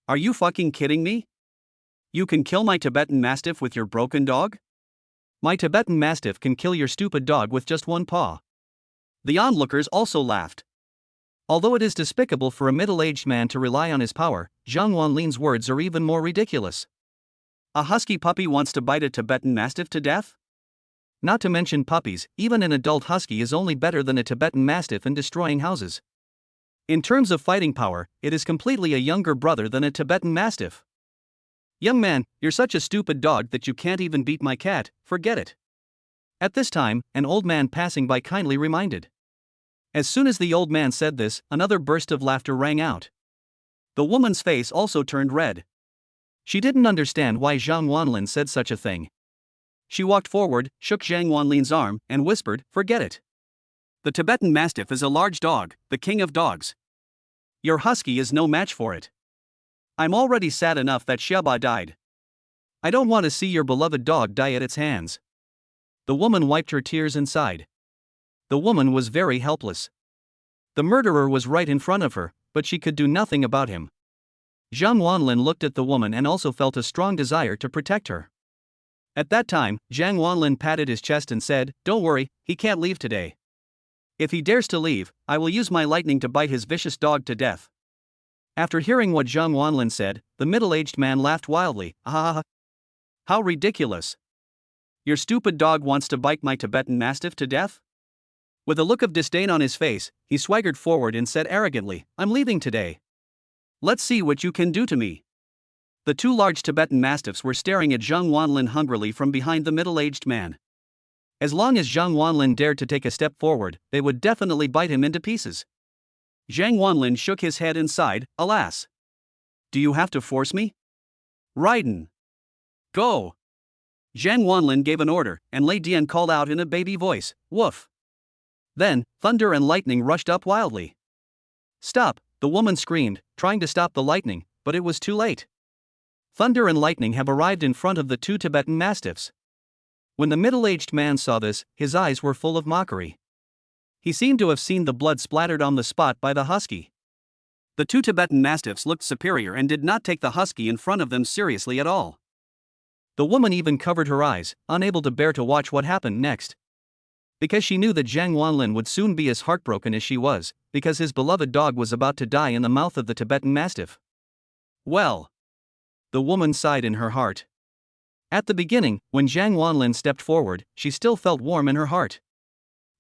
Are you fucking kidding me? You can kill my Tibetan Mastiff with your broken dog?" "My Tibetan Mastiff can kill your stupid dog with just 1 paw." The onlookers also laughed. Although it is despicable for a middle-aged man to rely on his power, Zhang Wanlin's words are even more ridiculous. A husky puppy wants to bite a Tibetan Mastiff to death? Not to mention puppies, even an adult husky is only better than a Tibetan Mastiff in destroying houses. In terms of fighting power, it is completely a younger brother than a Tibetan Mastiff. "Young man, you're such a stupid dog that you can't even beat my cat, forget it." At this time, an old man passing by kindly reminded. As soon as the old man said this, another burst of laughter rang out. The woman's face also turned red. She didn't understand why Zhang Wanlin said such a thing. She walked forward, shook Zhang Wanlin's arm, and whispered, "Forget it. The Tibetan Mastiff is a large dog, the king of dogs. Your husky is no match for it. I'm already sad enough that Xiaoba died. I don't want to see your beloved dog die at its hands." The woman wiped her tears and sighed. The woman was very helpless. The murderer was right in front of her, but she could do nothing about him. Zhang Wanlin looked at the woman and also felt a strong desire to protect her. At that time, Zhang Wanlin patted his chest and said, "Don't worry, he can't leave today. If he dares to leave, I will use my lightning to bite his vicious dog to death." After hearing what Zhang Wanlin said, the middle-aged man laughed wildly. "Ah, how ridiculous. Your stupid dog wants to bite my Tibetan Mastiff to death?" With a look of disdain on his face, he swaggered forward and said arrogantly, "I'm leaving today. Let's see what you can do to me." The 2 large Tibetan Mastiffs were staring at Zhang Wanlin hungrily from behind the middle-aged man. As long as Zhang Wanlin dared to take a step forward, they would definitely bite him into pieces. Zhang Wanlin shook his head and sighed, "Alas. Do you have to force me? Raiden. Go." Zhang Wanlin gave an order, and Lei Dian called out in a baby voice, "Woof." Then, thunder and lightning rushed up wildly. "Stop," the woman screamed, trying to stop the lightning, but it was too late. Thunder and lightning have arrived in front of the 2 Tibetan Mastiffs. When the middle-aged man saw this, his eyes were full of mockery. He seemed to have seen the blood splattered on the spot by the husky. The 2 Tibetan Mastiffs looked superior and did not take the husky in front of them seriously at all. The woman even covered her eyes, unable to bear to watch what happened next. Because she knew that Zhang Wanlin would soon be as heartbroken as she was, because his beloved dog was about to die in the mouth of the Tibetan Mastiff. "Well," the woman sighed in her heart. At the beginning, when Zhang Wanlin stepped forward, she still felt warm in her heart.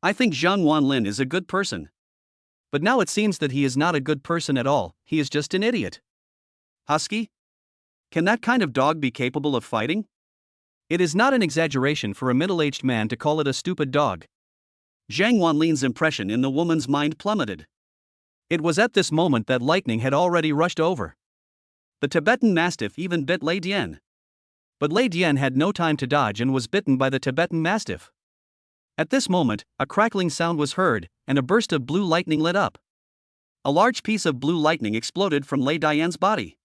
"I think Zhang Wanlin is a good person. But now it seems that he is not a good person at all, he is just an idiot." "Husky? Can that kind of dog be capable of fighting?" It is not an exaggeration for a middle-aged man to call it a stupid dog. Zhang Wanlin's impression in the woman's mind plummeted. It was at this moment that lightning had already rushed over. The Tibetan Mastiff even bit Lei Dian. But Lei Dian had no time to dodge and was bitten by the Tibetan Mastiff. At this moment, a crackling sound was heard, and a burst of blue lightning lit up. A large piece of blue lightning exploded from Lei Dian's body.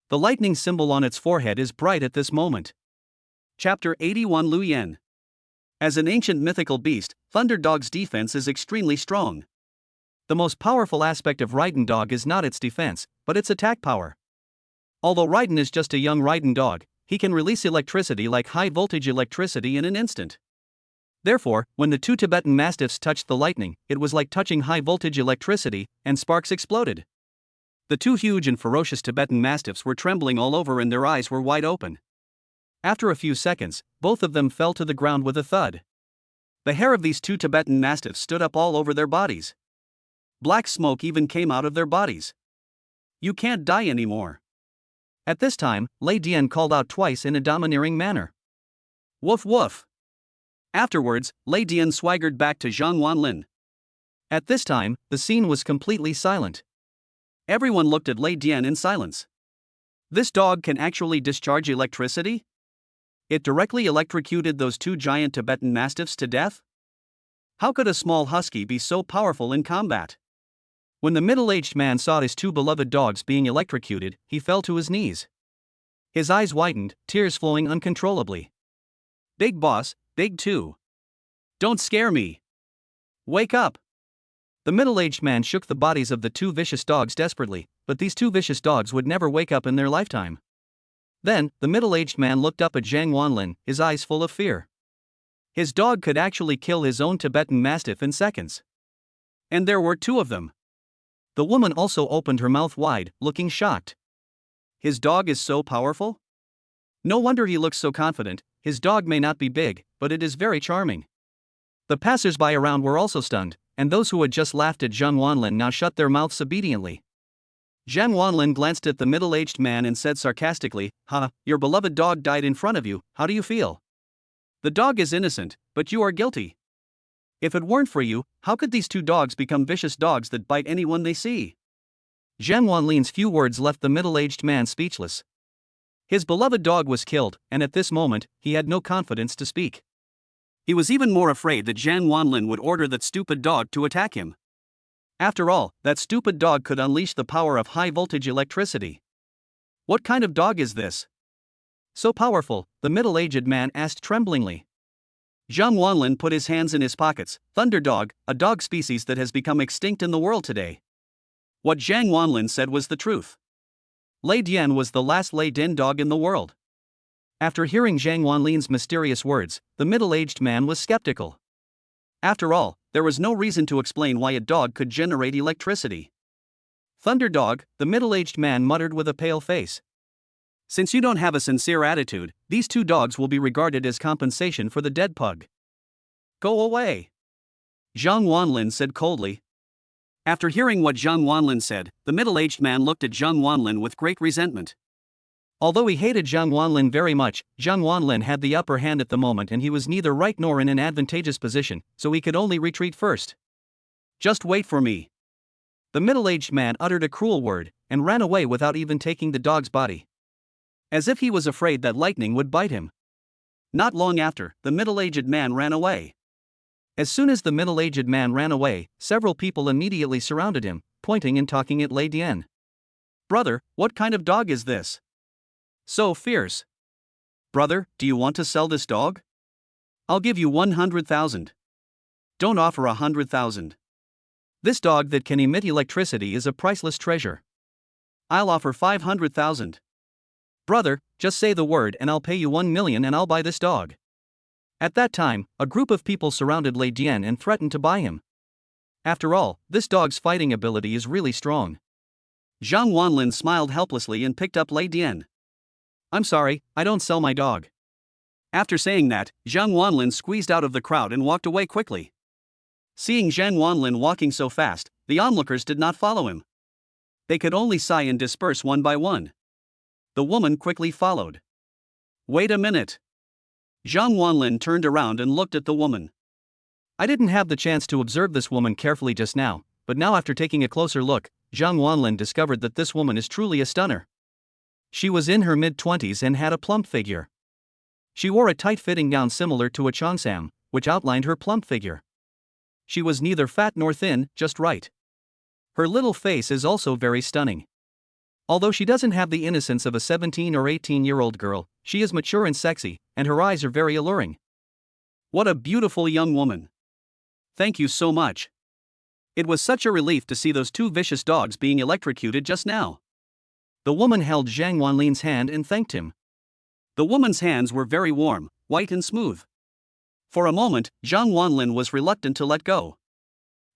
The lightning symbol on its forehead is bright at this moment. Chapter 81 Lu Yan. As an ancient mythical beast, Thunder Dog's defense is extremely strong. The most powerful aspect of Raiden Dog is not its defense, but its attack power. Although Raiden is just a young Raiden Dog, he can release electricity like high-voltage electricity in an instant. Therefore, when the two Tibetan Mastiffs touched the lightning, it was like touching high-voltage electricity, and sparks exploded. The two huge and ferocious Tibetan Mastiffs were trembling all over and their eyes were wide open. After a few seconds, both of them fell to the ground with a thud. The hair of these two Tibetan Mastiffs stood up all over their bodies. Black smoke even came out of their bodies. You can't die anymore. At this time, Lei Dian called out twice in a domineering manner. Woof woof. Afterwards, Lei Dian swaggered back to Zhang Wanlin. At this time, the scene was completely silent. Everyone looked at Lei Dian in silence. This dog can actually discharge electricity? It directly electrocuted those two giant Tibetan Mastiffs to death? How could a small husky be so powerful in combat? When the middle-aged man saw his two beloved dogs being electrocuted, he fell to his knees. His eyes widened, tears flowing uncontrollably. Big boss, big too. Don't scare me. Wake up. The middle-aged man shook the bodies of the two vicious dogs desperately, but these two vicious dogs would never wake up in their lifetime. Then, the middle-aged man looked up at Zhang Wanlin, his eyes full of fear. His dog could actually kill his own Tibetan Mastiff in seconds. And there were two of them. The woman also opened her mouth wide, looking shocked. His dog is so powerful? No wonder he looks so confident. His dog may not be big, but it is very charming. The passers-by around were also stunned, and those who had just laughed at Zhang Wanlin now shut their mouths obediently. Zhang Wanlin glanced at the middle-aged man and said sarcastically, "Ha, your beloved dog died in front of you, how do you feel? The dog is innocent, but you are guilty. If it weren't for you, how could these two dogs become vicious dogs that bite anyone they see?" Zhang Wanlin's few words left the middle-aged man speechless. His beloved dog was killed, and at this moment, he had no confidence to speak. He was even more afraid that Zhang Wanlin would order that stupid dog to attack him. After all, that stupid dog could unleash the power of high-voltage electricity. What kind of dog is this? So powerful, the middle-aged man asked tremblingly. Zhang Wanlin put his hands in his pockets. Thunder Dog, a dog species that has become extinct in the world today. What Zhang Wanlin said was the truth. Lei Dian was the last Lei Din dog in the world. After hearing Zhang Wanlin's mysterious words, the middle-aged man was skeptical. After all, there was no reason to explain why a dog could generate electricity. Thunder Dog, the middle-aged man muttered with a pale face. Since you don't have a sincere attitude, these two dogs will be regarded as compensation for the dead pug. Go away. Zhang Wanlin said coldly. After hearing what Zhang Wanlin said, the middle-aged man looked at Zhang Wanlin with great resentment. Although he hated Zhang Wanlin very much, Zhang Wanlin had the upper hand at the moment and he was neither right nor in an advantageous position, so he could only retreat first. Just wait for me. The middle-aged man uttered a cruel word, and ran away without even taking the dog's body. As if he was afraid that lightning would bite him. Not long after, the middle-aged man ran away. As soon as the middle-aged man ran away, several people immediately surrounded him, pointing and talking at Lei Dian. Brother, what kind of dog is this? So fierce. Brother, do you want to sell this dog? I'll give you 100,000. Don't offer 100,000. This dog that can emit electricity is a priceless treasure. I'll offer 500,000. Brother, just say the word and I'll pay you 1 million and I'll buy this dog. At that time, a group of people surrounded Lei Dian and threatened to buy him. After all, this dog's fighting ability is really strong. Zhang Wanlin smiled helplessly and picked up Lei Dian. I'm sorry, I don't sell my dog. After saying that, Zhang Wanlin squeezed out of the crowd and walked away quickly. Seeing Zhang Wanlin walking so fast, the onlookers did not follow him. They could only sigh and disperse one by one. The woman quickly followed. Wait a minute. Zhang Wanlin turned around and looked at the woman. I didn't have the chance to observe this woman carefully just now, but now after taking a closer look, Zhang Wanlin discovered that this woman is truly a stunner. She was in her mid-20s and had a plump figure. She wore a tight-fitting gown similar to a cheongsam, which outlined her plump figure. She was neither fat nor thin, just right. Her little face is also very stunning. Although she doesn't have the innocence of a 17 or 18-year-old girl, she is mature and sexy, and her eyes are very alluring. What a beautiful young woman. Thank you so much. It was such a relief to see those two vicious dogs being electrocuted just now. The woman held Zhang Wanlin's hand and thanked him. The woman's hands were very warm, white and smooth. For a moment, Zhang Wanlin was reluctant to let go.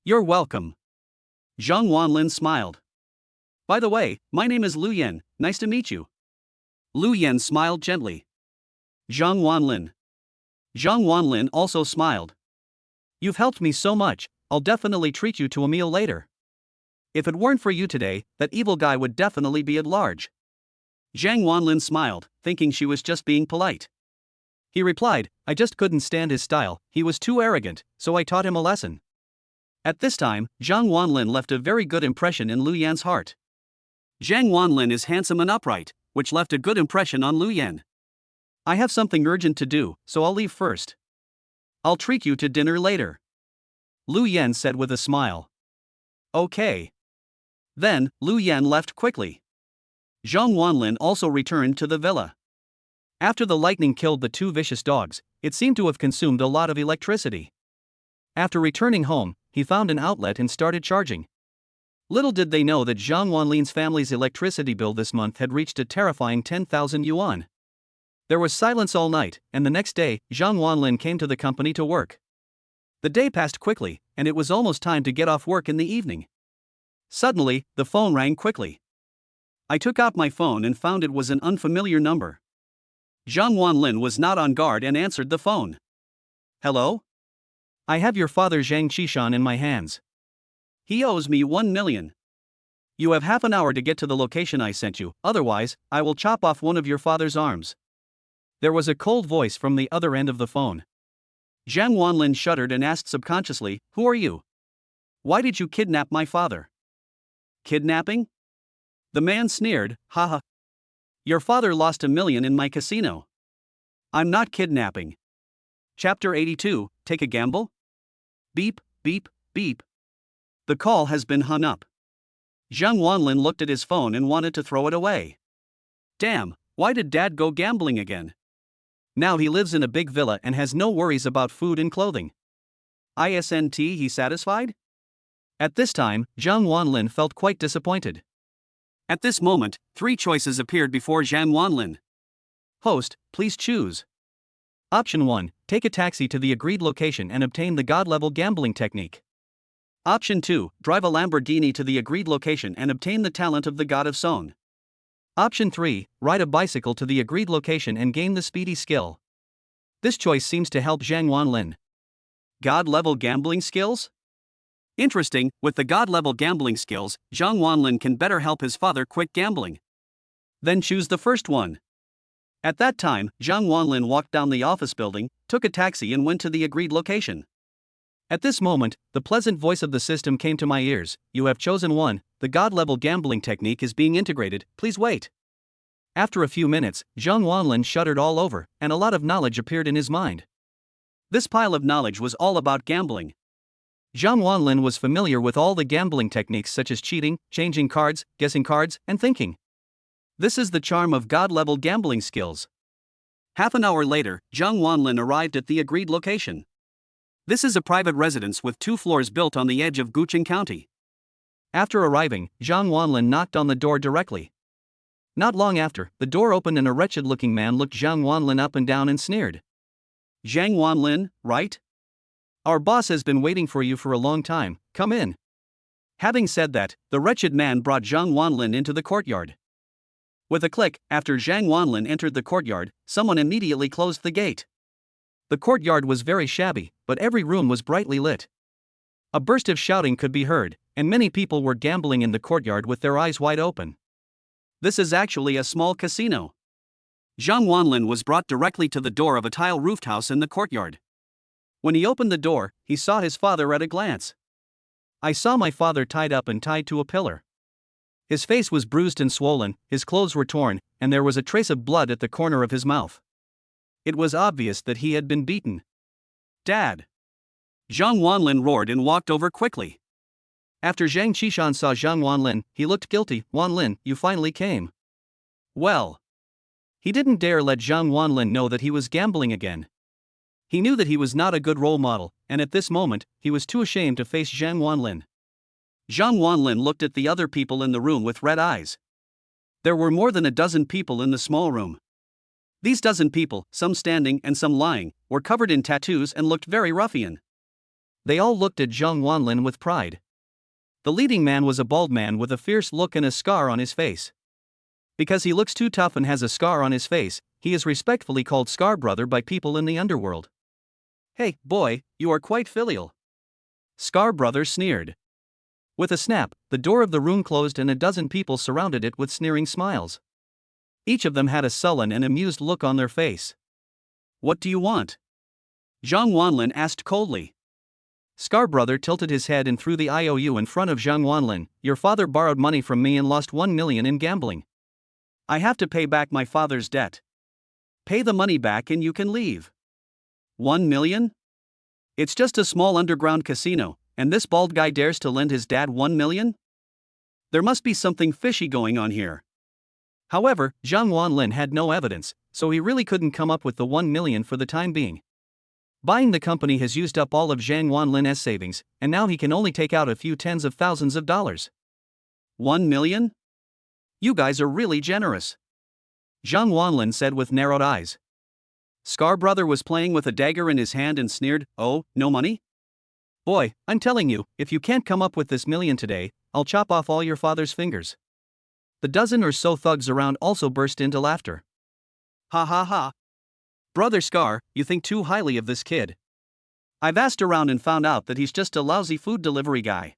You're welcome. Zhang Wanlin smiled. By the way, my name is Lu Yan, nice to meet you. Lu Yan smiled gently. Zhang Wanlin. Zhang Wanlin also smiled. You've helped me so much, I'll definitely treat you to a meal later. If it weren't for you today, that evil guy would definitely be at large. Zhang Wanlin smiled, thinking she was just being polite. He replied, I just couldn't stand his style, he was too arrogant, so I taught him a lesson. At this time, Zhang Wanlin left a very good impression in Lu Yan's heart. Zhang Wanlin is handsome and upright, which left a good impression on Lu Yan. I have something urgent to do, so I'll leave first. I'll treat you to dinner later. Lu Yan said with a smile. Okay. Then, Lu Yan left quickly. Zhang Wanlin also returned to the villa. After the lightning killed the two vicious dogs, it seemed to have consumed a lot of electricity. After returning home, he found an outlet and started charging. Little did they know that Zhang Wanlin's family's electricity bill this month had reached a terrifying 10,000 yuan. There was silence all night, and the next day, Zhang Wanlin came to the company to work. The day passed quickly, and it was almost time to get off work in the evening. Suddenly, the phone rang quickly. I took out my phone and found it was an unfamiliar number. Zhang Wanlin was not on guard and answered the phone. Hello? I have your father Zhang Qishan in my hands. He owes me 1 million. You have half an hour to get to the location I sent you, otherwise, I will chop off one of your father's arms. There was a cold voice from the other end of the phone. Zhang Wanlin shuddered and asked subconsciously, Who are you? Why did you kidnap my father? Kidnapping? The man sneered, Haha. Your father lost 1 million in my casino. I'm not kidnapping. Chapter 82, Take a Gamble? Beep, beep, beep. The call has been hung up. Zhang Wanlin looked at his phone and wanted to throw it away. Damn, why did Dad go gambling again? Now he lives in a big villa and has no worries about food and clothing. Isn't he satisfied? At this time, Zhang Wanlin felt quite disappointed. At this moment, 3 choices appeared before Zhang Wanlin. Host, please choose. Option 1, take a taxi to the agreed location and obtain the God-level gambling technique. Option 2, drive a Lamborghini to the agreed location and obtain the talent of the God of Song. Option 3, ride a bicycle to the agreed location and gain the speedy skill. This choice seems to help Zhang Wanlin. God-level gambling skills? Interesting, with the God-level gambling skills, Zhang Wanlin can better help his father quit gambling. Then choose the first one. At that time, Zhang Wanlin walked down the office building, took a taxi and went to the agreed location. At this moment, the pleasant voice of the system came to my ears. You have chosen one, the God-level gambling technique is being integrated, please wait. After a few minutes, Zhang Wanlin shuddered all over, and a lot of knowledge appeared in his mind. This pile of knowledge was all about gambling. Zhang Wanlin was familiar with all the gambling techniques such as cheating, changing cards, guessing cards, and thinking. This is the charm of God-level gambling skills. Half an hour later, Zhang Wanlin arrived at the agreed location. This is a private residence with 2 floors built on the edge of Guqing County. After arriving, Zhang Wanlin knocked on the door directly. Not long after, the door opened and a wretched-looking man looked Zhang Wanlin up and down and sneered. Zhang Wanlin, right? Our boss has been waiting for you for a long time, come in. Having said that, the wretched man brought Zhang Wanlin into the courtyard. With a click, after Zhang Wanlin entered the courtyard, someone immediately closed the gate. The courtyard was very shabby, but every room was brightly lit. A burst of shouting could be heard, and many people were gambling in the courtyard with their eyes wide open. This is actually a small casino. Zhang Wanlin was brought directly to the door of a tile-roofed house in the courtyard. When he opened the door, he saw his father at a glance. I saw my father tied up and tied to a pillar. His face was bruised and swollen, his clothes were torn, and there was a trace of blood at the corner of his mouth. It was obvious that he had been beaten. Dad! Zhang Wanlin roared and walked over quickly. After Zhang Qishan saw Zhang Wanlin, he looked guilty. Wanlin, you finally came. Well. He didn't dare let Zhang Wanlin know that he was gambling again. He knew that he was not a good role model, and at this moment, he was too ashamed to face Zhang Wanlin. Zhang Wanlin looked at the other people in the room with red eyes. There were more than a dozen people in the small room. These dozen people, some standing and some lying, were covered in tattoos and looked very ruffian. They all looked at Zhang Wanlin with pride. The leading man was a bald man with a fierce look and a scar on his face. Because he looks too tough and has a scar on his face, he is respectfully called Scar Brother by people in the underworld. Hey, boy, you are quite filial. Scar Brother sneered. With a snap, the door of the room closed and a dozen people surrounded it with sneering smiles. Each of them had a sullen and amused look on their face. What do you want? Zhang Wanlin asked coldly. Scar Brother tilted his head and threw the IOU in front of Zhang Wanlin. Your father borrowed money from me and lost 1 million in gambling. I have to pay back my father's debt. Pay the money back and you can leave. 1 million? It's just a small underground casino, and this bald guy dares to lend his dad 1 million? There must be something fishy going on here. However, Zhang Wanlin had no evidence, so he really couldn't come up with the 1 million for the time being. Buying the company has used up all of Zhang Wanlin's savings, and now he can only take out a few tens of thousands of dollars. 1 million? You guys are really generous. Zhang Wanlin said with narrowed eyes. Scar Brother was playing with a dagger in his hand and sneered, "Oh, no money? Boy, I'm telling you, if you can't come up with this million today, I'll chop off all your father's fingers." The dozen or so thugs around also burst into laughter. Ha ha ha. Brother Scar, you think too highly of this kid. I've asked around and found out that he's just a lousy food delivery guy.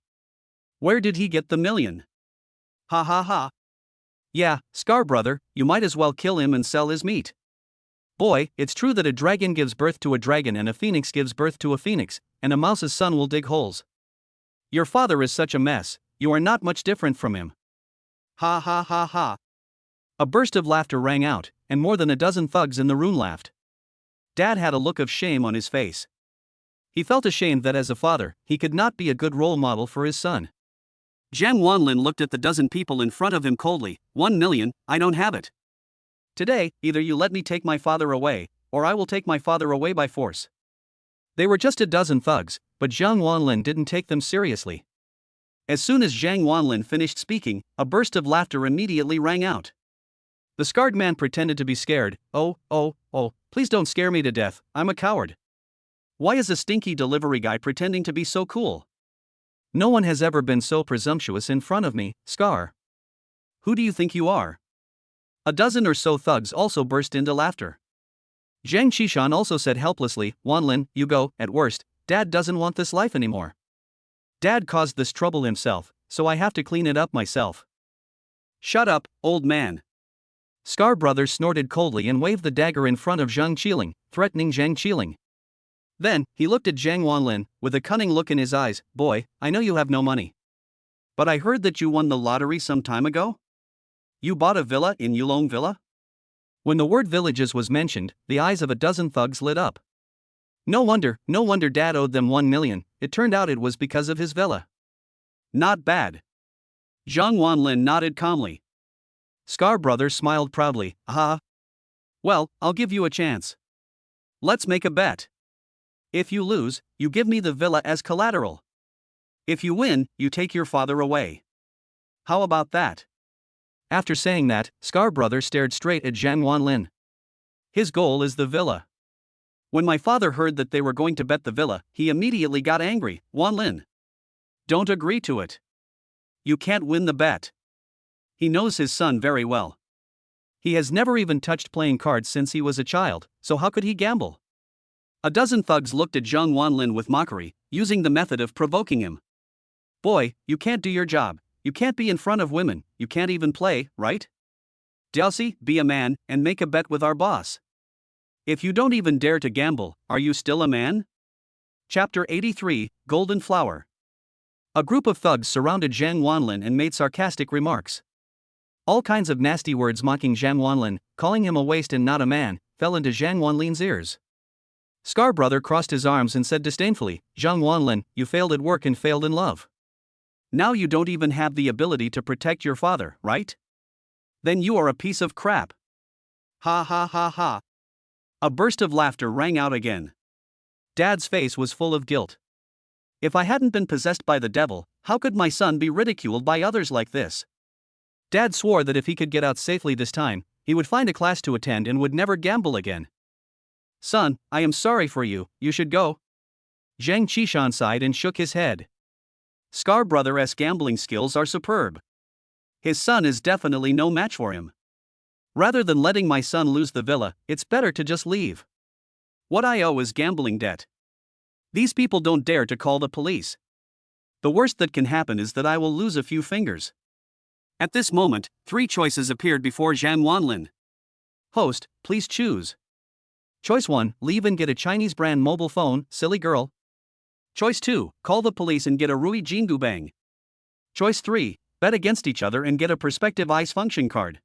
Where did he get the million? Ha ha ha. Yeah, Scar Brother, you might as well kill him and sell his meat. Boy, it's true that a dragon gives birth to a dragon and a phoenix gives birth to a phoenix, and a mouse's son will dig holes. Your father is such a mess, you are not much different from him. Ha ha ha ha. A burst of laughter rang out, and more than a dozen thugs in the room laughed. Dad had a look of shame on his face. He felt ashamed that as a father, he could not be a good role model for his son. Zhang Wanlin looked at the dozen people in front of him coldly. 1 million, I don't have it. Today, either you let me take my father away, or I will take my father away by force. They were just a dozen thugs, but Zhang Wanlin didn't take them seriously. As soon as Zhang Wanlin finished speaking, a burst of laughter immediately rang out. The scarred man pretended to be scared. Oh, please don't scare me to death, I'm a coward. Why is a stinky delivery guy pretending to be so cool? No one has ever been so presumptuous in front of me, Scar. Who do you think you are? A dozen or so thugs also burst into laughter. Zhang Qishan also said helplessly, Wanlin, you go, at worst, Dad doesn't want this life anymore. Dad caused this trouble himself, so I have to clean it up myself. Shut up, old man. Scar Brother snorted coldly and waved the dagger in front of Zhang Qiling, threatening Zhang Qiling. Then, he looked at Zhang Wanlin, with a cunning look in his eyes. Boy, I know you have no money. But I heard that you won the lottery some time ago? You bought a villa in Yulong Villa? When the word villages was mentioned, the eyes of a dozen thugs lit up. No wonder Dad owed them 1 million, it turned out it was because of his villa. Not bad. Zhang Wanlin nodded calmly. Scar Brother smiled proudly. Ah. Well, I'll give you a chance. Let's make a bet. If you lose, you give me the villa as collateral. If you win, you take your father away. How about that? After saying that, Scar Brother stared straight at Zhang Wanlin. His goal is the villa. When my father heard that they were going to bet the villa, he immediately got angry. Wanlin, don't agree to it. You can't win the bet. He knows his son very well. He has never even touched playing cards since he was a child, so how could he gamble? A dozen thugs looked at Zhang Wanlin with mockery, using the method of provoking him. Boy, you can't do your job, you can't be in front of women, you can't even play, right? Delcy, be a man, and make a bet with our boss. If you don't even dare to gamble, are you still a man? Chapter 83, Golden Flower. A group of thugs surrounded Zhang Wanlin and made sarcastic remarks. All kinds of nasty words mocking Zhang Wanlin, calling him a waste and not a man, fell into Zhang Wanlin's ears. Scar Brother crossed his arms and said disdainfully, Zhang Wanlin, you failed at work and failed in love. Now you don't even have the ability to protect your father, right? Then you are a piece of crap. Ha ha ha ha. A burst of laughter rang out again. Dad's face was full of guilt. If I hadn't been possessed by the devil, how could my son be ridiculed by others like this? Dad swore that if he could get out safely this time, he would find a class to attend and would never gamble again. Son, I am sorry for you, you should go. Zhang Qishan sighed and shook his head. Scar Brother's gambling skills are superb. His son is definitely no match for him. Rather than letting my son lose the villa, it's better to just leave. What I owe is gambling debt. These people don't dare to call the police. The worst that can happen is that I will lose a few fingers. At this moment, 3 choices appeared before Zhang Wanlin. Host, please choose. Choice 1, leave and get a Chinese brand mobile phone, silly girl. Choice 2, call the police and get a Rui Jingu Bang. Choice 3, bet against each other and get a prospective ICE function card.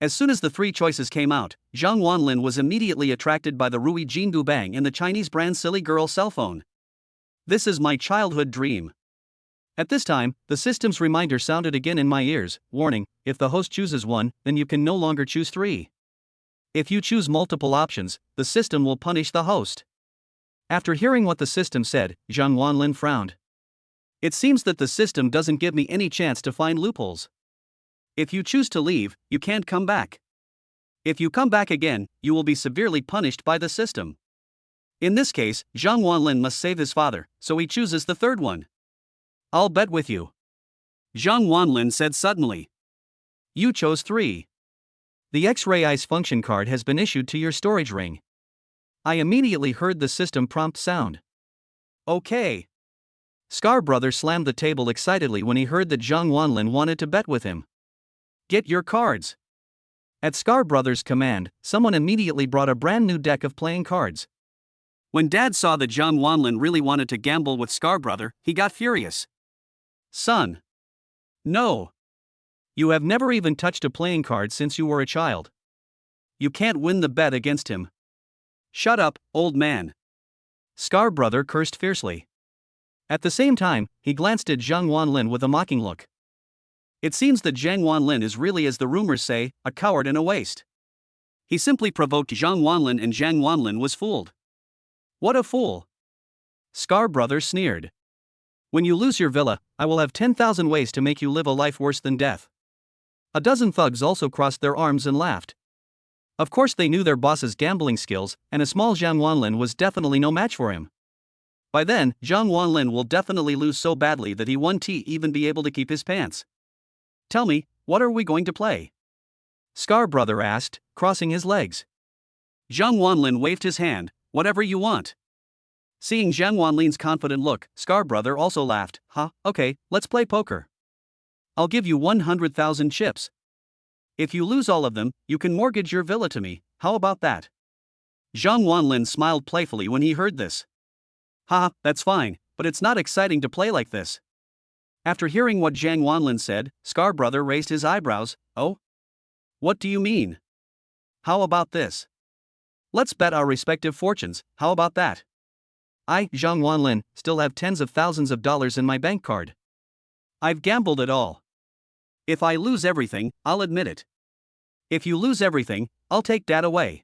As soon as the 3 choices came out, Zhang Wanlin was immediately attracted by the Rui Jingu Bang and the Chinese brand silly girl cell phone. This is my childhood dream. At this time, the system's reminder sounded again in my ears, warning, if the host chooses 1, then you can no longer choose 3. If you choose multiple options, the system will punish the host. After hearing what the system said, Zhang Wanlin frowned. It seems that the system doesn't give me any chance to find loopholes. If you choose to leave, you can't come back. If you come back again, you will be severely punished by the system. In this case, Zhang Wanlin must save his father, so he chooses the 3rd one. I'll bet with you. Zhang Wanlin said suddenly. You chose 3. The X-ray ICE function card has been issued to your storage ring. I immediately heard the system prompt sound. Okay. Scar Brother slammed the table excitedly when he heard that Zhang Wanlin wanted to bet with him. Get your cards. At Scar Brother's command, someone immediately brought a brand new deck of playing cards. When Dad saw that Zhang Wanlin really wanted to gamble with Scar Brother, he got furious. Son. No. You have never even touched a playing card since you were a child. You can't win the bet against him. Shut up, old man. Scar Brother cursed fiercely. At the same time, he glanced at Zhang Wanlin with a mocking look. It seems that Zhang Wanlin is really, as the rumors say, a coward and a waste. He simply provoked Zhang Wanlin and Zhang Wanlin was fooled. What a fool! Scar Brother sneered. When you lose your villa, I will have 10,000 ways to make you live a life worse than death. A dozen thugs also crossed their arms and laughed. Of course they knew their boss's gambling skills, and a small Zhang Wanlin was definitely no match for him. By then, Zhang Wanlin will definitely lose so badly that he won't even be able to keep his pants. Tell me, what are we going to play? Scar Brother asked, crossing his legs. Zhang Wanlin waved his hand, whatever you want. Seeing Zhang Wanlin's confident look, Scar Brother also laughed. Okay, let's play poker. I'll give you 100,000 chips. If you lose all of them, you can mortgage your villa to me, how about that? Zhang Wanlin smiled playfully when he heard this. That's fine, but it's not exciting to play like this. After hearing what Zhang Wanlin said, Scar Brother raised his eyebrows. Oh? What do you mean? How about this? Let's bet our respective fortunes, how about that? I, Zhang Wanlin, still have tens of thousands of dollars in my bank card. I've gambled it all. If I lose everything, I'll admit it. If you lose everything, I'll take Dad away.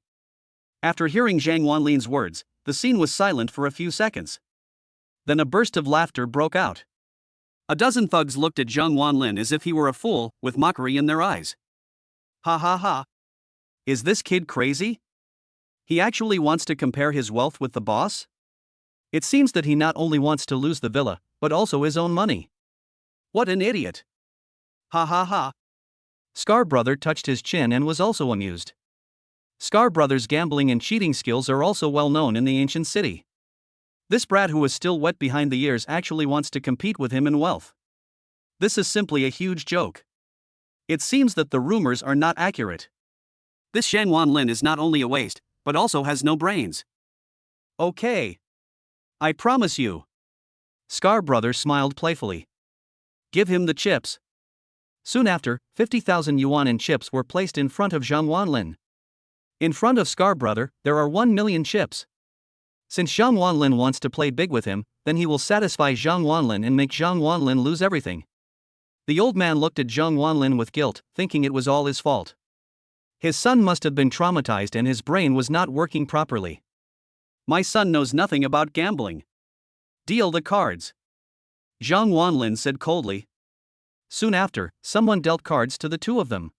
After hearing Zhang Wanlin's words, the scene was silent for a few seconds. Then a burst of laughter broke out. A dozen thugs looked at Zhang Wanlin as if he were a fool, with mockery in their eyes. Ha ha ha. Is this kid crazy? He actually wants to compare his wealth with the boss? It seems that he not only wants to lose the villa, but also his own money. What an idiot. Ha ha ha. Scar Brother touched his chin and was also amused. Scar Brother's gambling and cheating skills are also well known in the ancient city. This brat who is still wet behind the ears actually wants to compete with him in wealth. This is simply a huge joke. It seems that the rumors are not accurate. This Zhang Wanlin is not only a waste, but also has no brains. Okay. I promise you. Scar Brother smiled playfully. Give him the chips. Soon after, 50,000 yuan in chips were placed in front of Zhang Wanlin. In front of Scar Brother, there are 1 million chips. Since Zhang Wanlin wants to play big with him, then he will satisfy Zhang Wanlin and make Zhang Wanlin lose everything. The old man looked at Zhang Wanlin with guilt, thinking it was all his fault. His son must have been traumatized and his brain was not working properly. My son knows nothing about gambling. Deal the cards. Zhang Wanlin said coldly. Soon after, someone dealt cards to the two of them.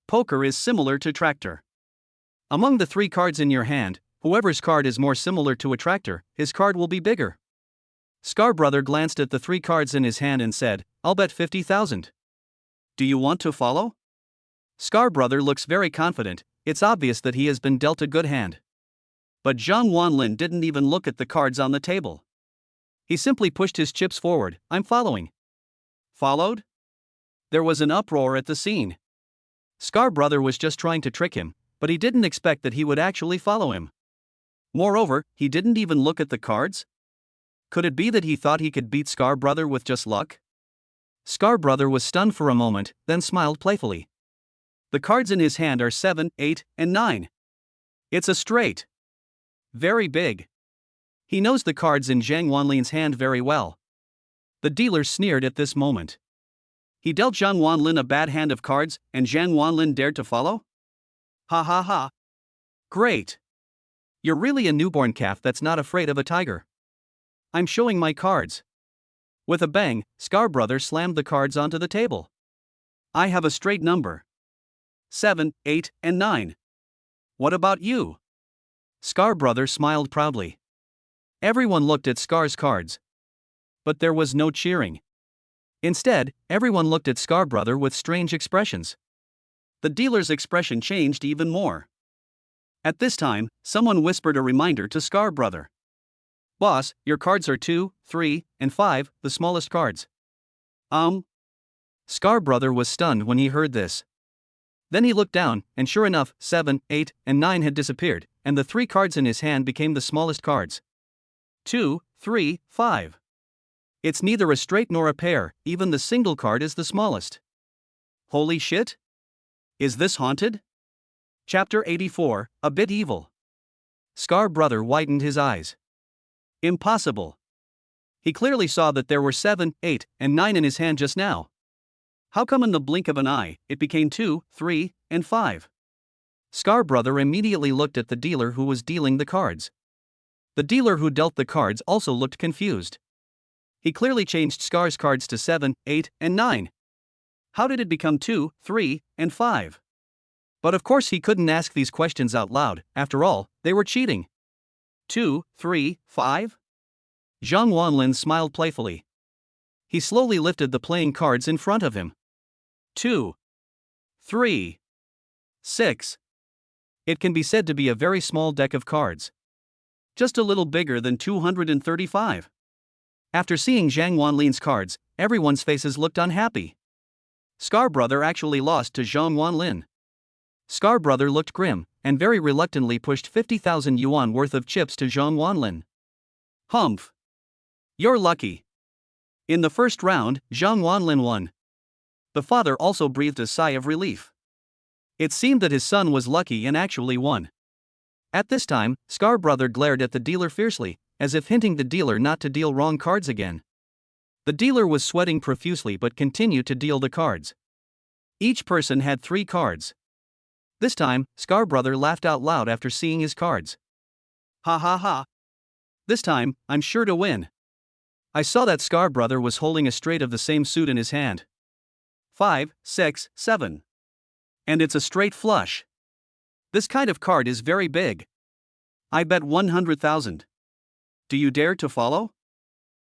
Poker is similar to tractor. Among the 3 cards in your hand, whoever's card is more similar to a tractor, his card will be bigger. Scar Brother glanced at the 3 cards in his hand and said, I'll bet 50,000. Do you want to follow? Scar Brother looks very confident, it's obvious that he has been dealt a good hand. But Zhang Wanlin didn't even look at the cards on the table. He simply pushed his chips forward. I'm following. Followed? There was an uproar at the scene. Scar Brother was just trying to trick him, but he didn't expect that he would actually follow him. Moreover, he didn't even look at the cards? Could it be that he thought he could beat Scar Brother with just luck? Scar Brother was stunned for a moment, then smiled playfully. The cards in his hand are 7, 8, and 9. It's a straight. Very big. He knows the cards in Zhang Wanlin's hand very well. The dealer sneered at this moment. He dealt Zhang Wanlin a bad hand of cards, and Zhang Wanlin dared to follow? Ha ha ha. Great. You're really a newborn calf that's not afraid of a tiger. I'm showing my cards. With a bang, Scar Brother slammed the cards onto the table. I have a straight number. 7, 8, and 9. What about you? Scar Brother smiled proudly. Everyone looked at Scar's cards. But there was no cheering. Instead, everyone looked at Scar Brother with strange expressions. The dealer's expression changed even more. At this time, someone whispered a reminder to Scar Brother. Boss, your cards are 2, 3, and 5, the smallest cards. Scar Brother was stunned when he heard this. Then he looked down, and sure enough, 7, 8, and 9 had disappeared, and the 3 cards in his hand became the smallest cards. 2, 3, 5. It's neither a straight nor a pair, even the single card is the smallest. Holy shit! Is this haunted? Chapter 84, A Bit Evil. Scar Brother widened his eyes. Impossible. He clearly saw that there were 7, 8, and 9 in his hand just now. How come in the blink of an eye, it became 2, 3, and 5? Scar Brother immediately looked at the dealer who was dealing the cards. The dealer who dealt the cards also looked confused. He clearly changed Scar's cards to 7, 8, and 9. How did it become 2, 3, and 5? But of course he couldn't ask these questions out loud, after all, they were cheating. 2, 3, 5? Zhang Wanlin smiled playfully. He slowly lifted the playing cards in front of him. 2, 3, 6. It can be said to be a very small deck of cards. Just a little bigger than 235. After seeing Zhang Wanlin's cards, everyone's faces looked unhappy. Scar Brother actually lost to Zhang Wanlin. Scar Brother looked grim, and very reluctantly pushed 50,000 yuan worth of chips to Zhang Wanlin. Humph. You're lucky. In the first round, Zhang Wanlin won. The father also breathed a sigh of relief. It seemed that his son was lucky and actually won. At this time, Scar Brother glared at the dealer fiercely, as if hinting the dealer not to deal wrong cards again. The dealer was sweating profusely but continued to deal the cards. Each person had 3 cards. This time, Scar Brother laughed out loud after seeing his cards. Ha ha ha. This time, I'm sure to win. I saw that Scar Brother was holding a straight of the same suit in his hand. 5, 6, 7. And it's a straight flush. This kind of card is very big. I bet 100,000. Do you dare to follow?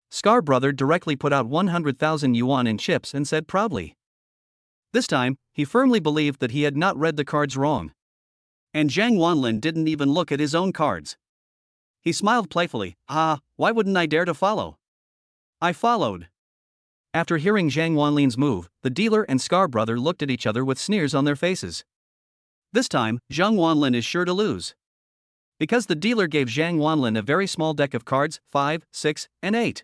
Scar Brother directly put out 100,000 yuan in chips and said proudly. This time, he firmly believed that he had not read the cards wrong. And Zhang Wanlin didn't even look at his own cards. He smiled playfully. Why wouldn't I dare to follow? I followed. After hearing Zhang Wanlin's move, the dealer and Scar Brother looked at each other with sneers on their faces. This time, Zhang Wanlin is sure to lose. Because the dealer gave Zhang Wanlin a very small deck of cards, 5, 6, and 8.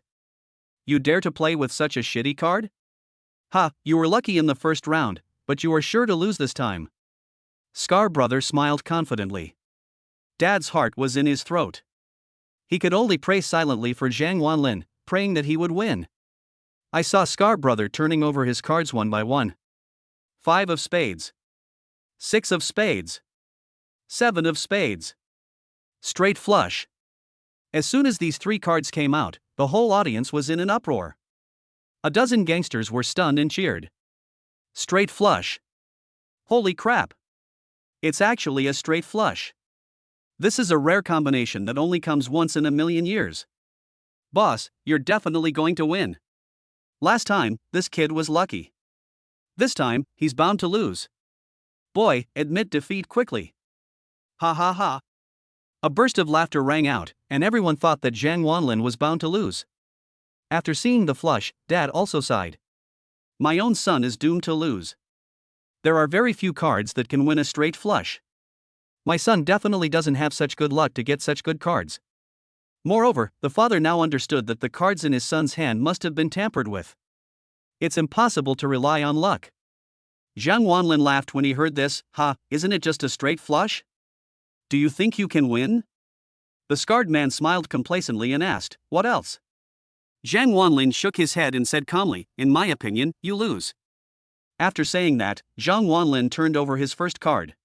You dare to play with such a shitty card? You were lucky in the first round, but you are sure to lose this time. Scar Brother smiled confidently. Dad's heart was in his throat. He could only pray silently for Zhang Wanlin, praying that he would win. I saw Scar Brother turning over his cards one by one. 5 of spades. 6 of spades. 7 of spades. Straight flush. As soon as these 3 cards came out, the whole audience was in an uproar. A dozen gangsters were stunned and cheered. Straight flush. Holy crap! It's actually a straight flush. This is a rare combination that only comes once in a million years. Boss, you're definitely going to win. Last time, this kid was lucky. This time, he's bound to lose. Boy, admit defeat quickly. Ha ha ha. A burst of laughter rang out, and everyone thought that Zhang Wanlin was bound to lose. After seeing the flush, Dad also sighed. My own son is doomed to lose. There are very few cards that can win a straight flush. My son definitely doesn't have such good luck to get such good cards. Moreover, the father now understood that the cards in his son's hand must have been tampered with. It's impossible to rely on luck. Zhang Wanlin laughed when he heard this. Isn't it just a straight flush? Do you think you can win? The scarred man smiled complacently and asked, what else? Zhang Wanlin shook his head and said calmly, in my opinion, you lose. After saying that, Zhang Wanlin turned over his first card.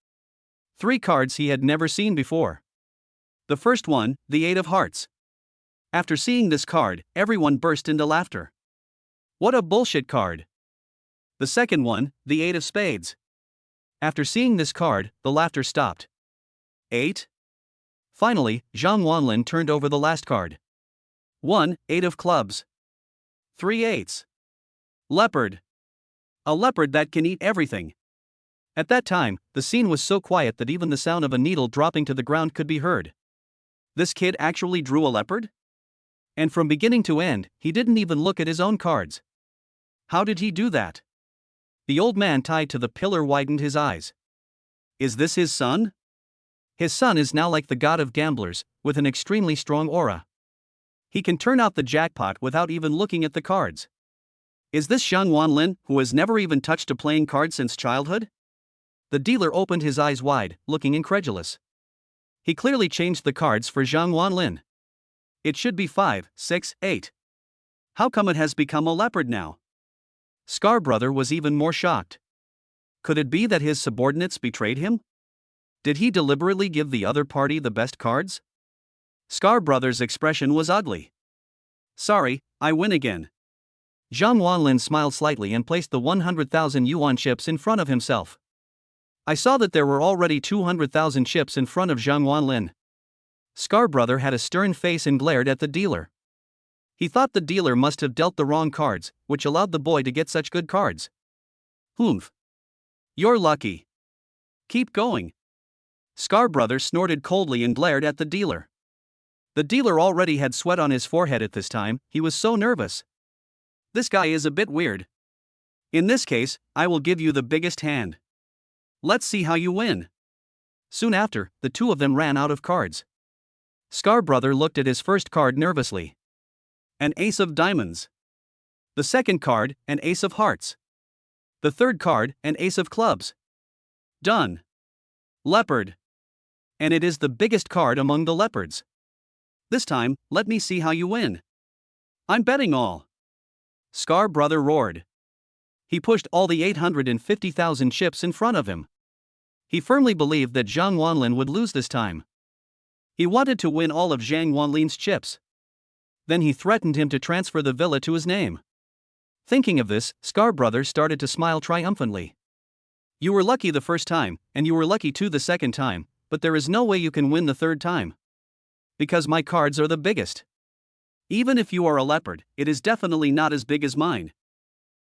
3 cards he had never seen before. The first one, the 8 of hearts. After seeing this card, everyone burst into laughter. What a bullshit card. The second one, the 8 of spades. After seeing this card, the laughter stopped. 8? Finally, Zhang Wanlin turned over the last card. 1, 8 of clubs. 3 8s. Leopard. A leopard that can eat everything. At that time, the scene was so quiet that even the sound of a needle dropping to the ground could be heard. This kid actually drew a leopard? And from beginning to end, he didn't even look at his own cards. How did he do that? The old man tied to the pillar widened his eyes. Is this his son? His son is now like the god of gamblers, with an extremely strong aura. He can turn out the jackpot without even looking at the cards. Is this Zhang Wanlin, who has never even touched a playing card since childhood? The dealer opened his eyes wide, looking incredulous. He clearly changed the cards for Zhang Wanlin. It should be 5, 6, 8. How come it has become a leopard now? Scar Brother was even more shocked. Could it be that his subordinates betrayed him? Did he deliberately give the other party the best cards? Scar Brother's expression was ugly. Sorry, I win again. Zhang Wanlin smiled slightly and placed the 100,000 yuan chips in front of himself. I saw that there were already 200,000 chips in front of Zhang Wanlin. Scar Brother had a stern face and glared at the dealer. He thought the dealer must have dealt the wrong cards, which allowed the boy to get such good cards. Humph. You're lucky. Keep going. Scar Brother snorted coldly and glared at the dealer. The dealer already had sweat on his forehead at this time, he was so nervous. This guy is a bit weird. In this case, I will give you the biggest hand. Let's see how you win. Soon after, the two of them ran out of cards. Scar Brother looked at his first card nervously. An ace of diamonds. The second card, an ace of hearts. The third card, an ace of clubs. Done. Leopard. And it is the biggest card among the leopards. This time, let me see how you win. I'm betting all. Scar Brother roared. He pushed all the 850,000 chips in front of him. He firmly believed that Zhang Wanlin would lose this time. He wanted to win all of Zhang Wanlin's chips. Then he threatened him to transfer the villa to his name. Thinking of this, Scar Brother started to smile triumphantly. You were lucky the first time, and you were lucky too the second time, but there is no way you can win the third time. Because my cards are the biggest. Even if you are a leopard, it is definitely not as big as mine.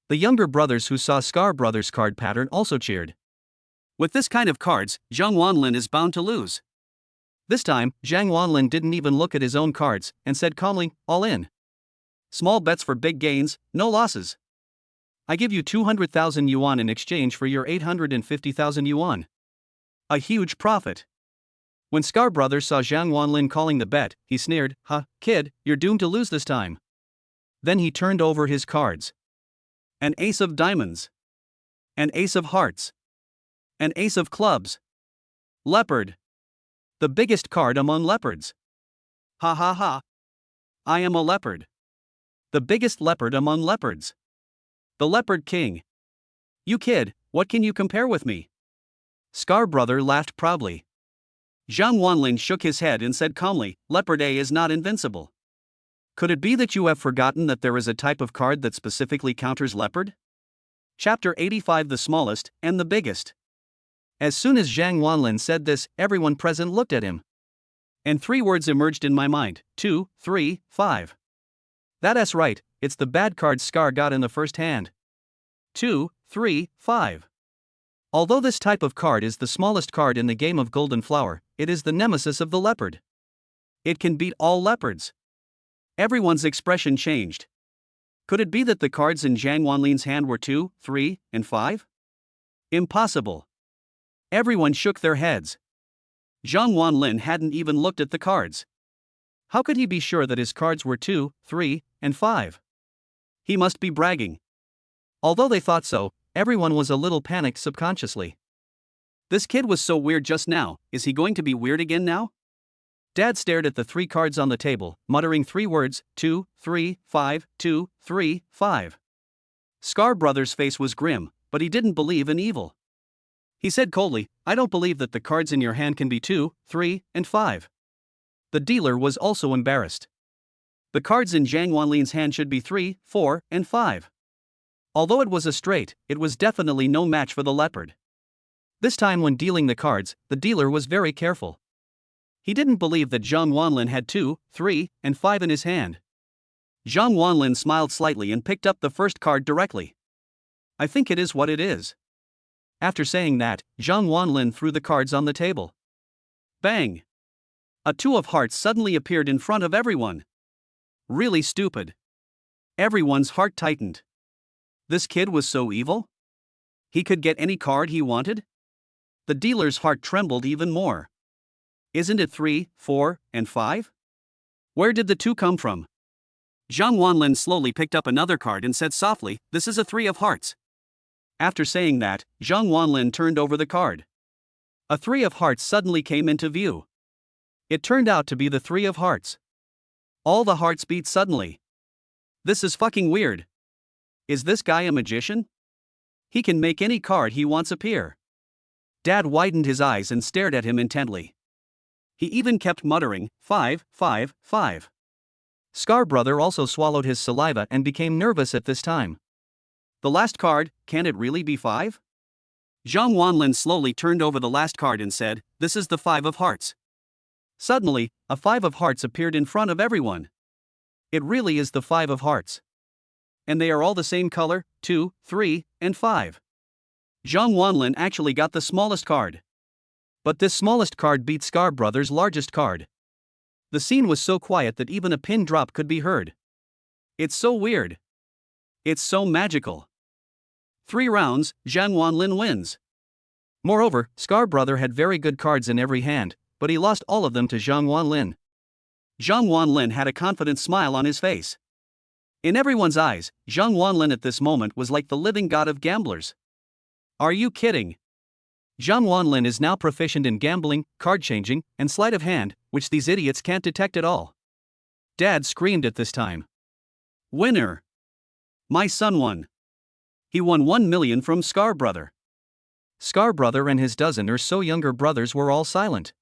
The younger brothers who saw Scar Brother's card pattern also cheered. With this kind of cards, Zhang Wanlin is bound to lose. This time, Zhang Wanlin didn't even look at his own cards and said calmly, all in. Small bets for big gains, no losses. I give you 200,000 yuan in exchange for your 850,000 yuan. A huge profit. When Scar Brother saw Zhang Wanlin calling the bet, he sneered, kid, you're doomed to lose this time. Then he turned over his cards. An ace of diamonds. An ace of hearts. An ace of clubs. Leopard. The biggest card among leopards. Ha ha ha. I am a leopard. The biggest leopard among leopards. The Leopard King. You kid, what can you compare with me? Scar Brother laughed proudly. Zhang Wanlin shook his head and said calmly, Leopard A is not invincible. Could it be that you have forgotten that there is a type of card that specifically counters leopard? Chapter 85 The Smallest and the Biggest. As soon as Zhang Wanlin said this, everyone present looked at him. And three words emerged in my mind: 2, 3, 5. That's right, it's the bad card Scar got in the first hand. 2, 3, 5. Although this type of card is the smallest card in the game of Golden Flower, it is the nemesis of the leopard. It can beat all leopards. Everyone's expression changed. Could it be that the cards in Zhang Wanlin's hand were 2, 3, and 5? Impossible. Everyone shook their heads. Zhang Wanlin hadn't even looked at the cards. How could he be sure that his cards were 2, 3, and 5? He must be bragging. Although they thought so, everyone was a little panicked subconsciously. This kid was so weird just now, is he going to be weird again now? Dad stared at the three cards on the table, muttering three words: 2, 3, 5, 2, 3, 5. Scar Brother's face was grim, but he didn't believe in evil. He said coldly, I don't believe that the cards in your hand can be 2, 3, and 5. The dealer was also embarrassed. The cards in Zhang Wanlin's hand should be 3, 4, and 5. Although it was a straight, it was definitely no match for the leopard. This time when dealing the cards, the dealer was very careful. He didn't believe that Zhang Wanlin had 2, 3, and 5 in his hand. Zhang Wanlin smiled slightly and picked up the first card directly. I think it is what it is. After saying that, Zhang Wanlin threw the cards on the table. Bang! A 2 of hearts suddenly appeared in front of everyone. Really stupid. Everyone's heart tightened. This kid was so evil? He could get any card he wanted? The dealer's heart trembled even more. Isn't it 3, 4, and 5? Where did the 2 come from? Zhang Wanlin slowly picked up another card and said softly, this is a 3 of hearts. After saying that, Zhang Wanlin turned over the card. A 3 of hearts suddenly came into view. It turned out to be the 3 of hearts. All the hearts beat suddenly. This is fucking weird. Is this guy a magician? He can make any card he wants appear. Dad widened his eyes and stared at him intently. He even kept muttering, 5, 5, 5. Scar Brother also swallowed his saliva and became nervous at this time. The last card, can it really be 5? Zhang Wanlin slowly turned over the last card and said, this is the 5 of hearts. Suddenly, a 5 of hearts appeared in front of everyone. It really is the 5 of hearts. And they are all the same color, 2, 3, and 5. Zhang Wanlin actually got the smallest card. But this smallest card beat Scar Brother's largest card. The scene was so quiet that even a pin drop could be heard. It's so weird. It's so magical. 3 rounds, Zhang Wanlin wins. Moreover, Scar Brother had very good cards in every hand, but he lost all of them to Zhang Wanlin. Zhang Wanlin had a confident smile on his face. In everyone's eyes, Zhang Wanlin at this moment was like the living god of gamblers. Are you kidding? Zhang Wanlin is now proficient in gambling, card changing, and sleight of hand, which these idiots can't detect at all. Dad screamed at this time. Winner! My son won. He won 1 million from Scar Brother. Scar Brother and his dozen or so younger brothers were all silent.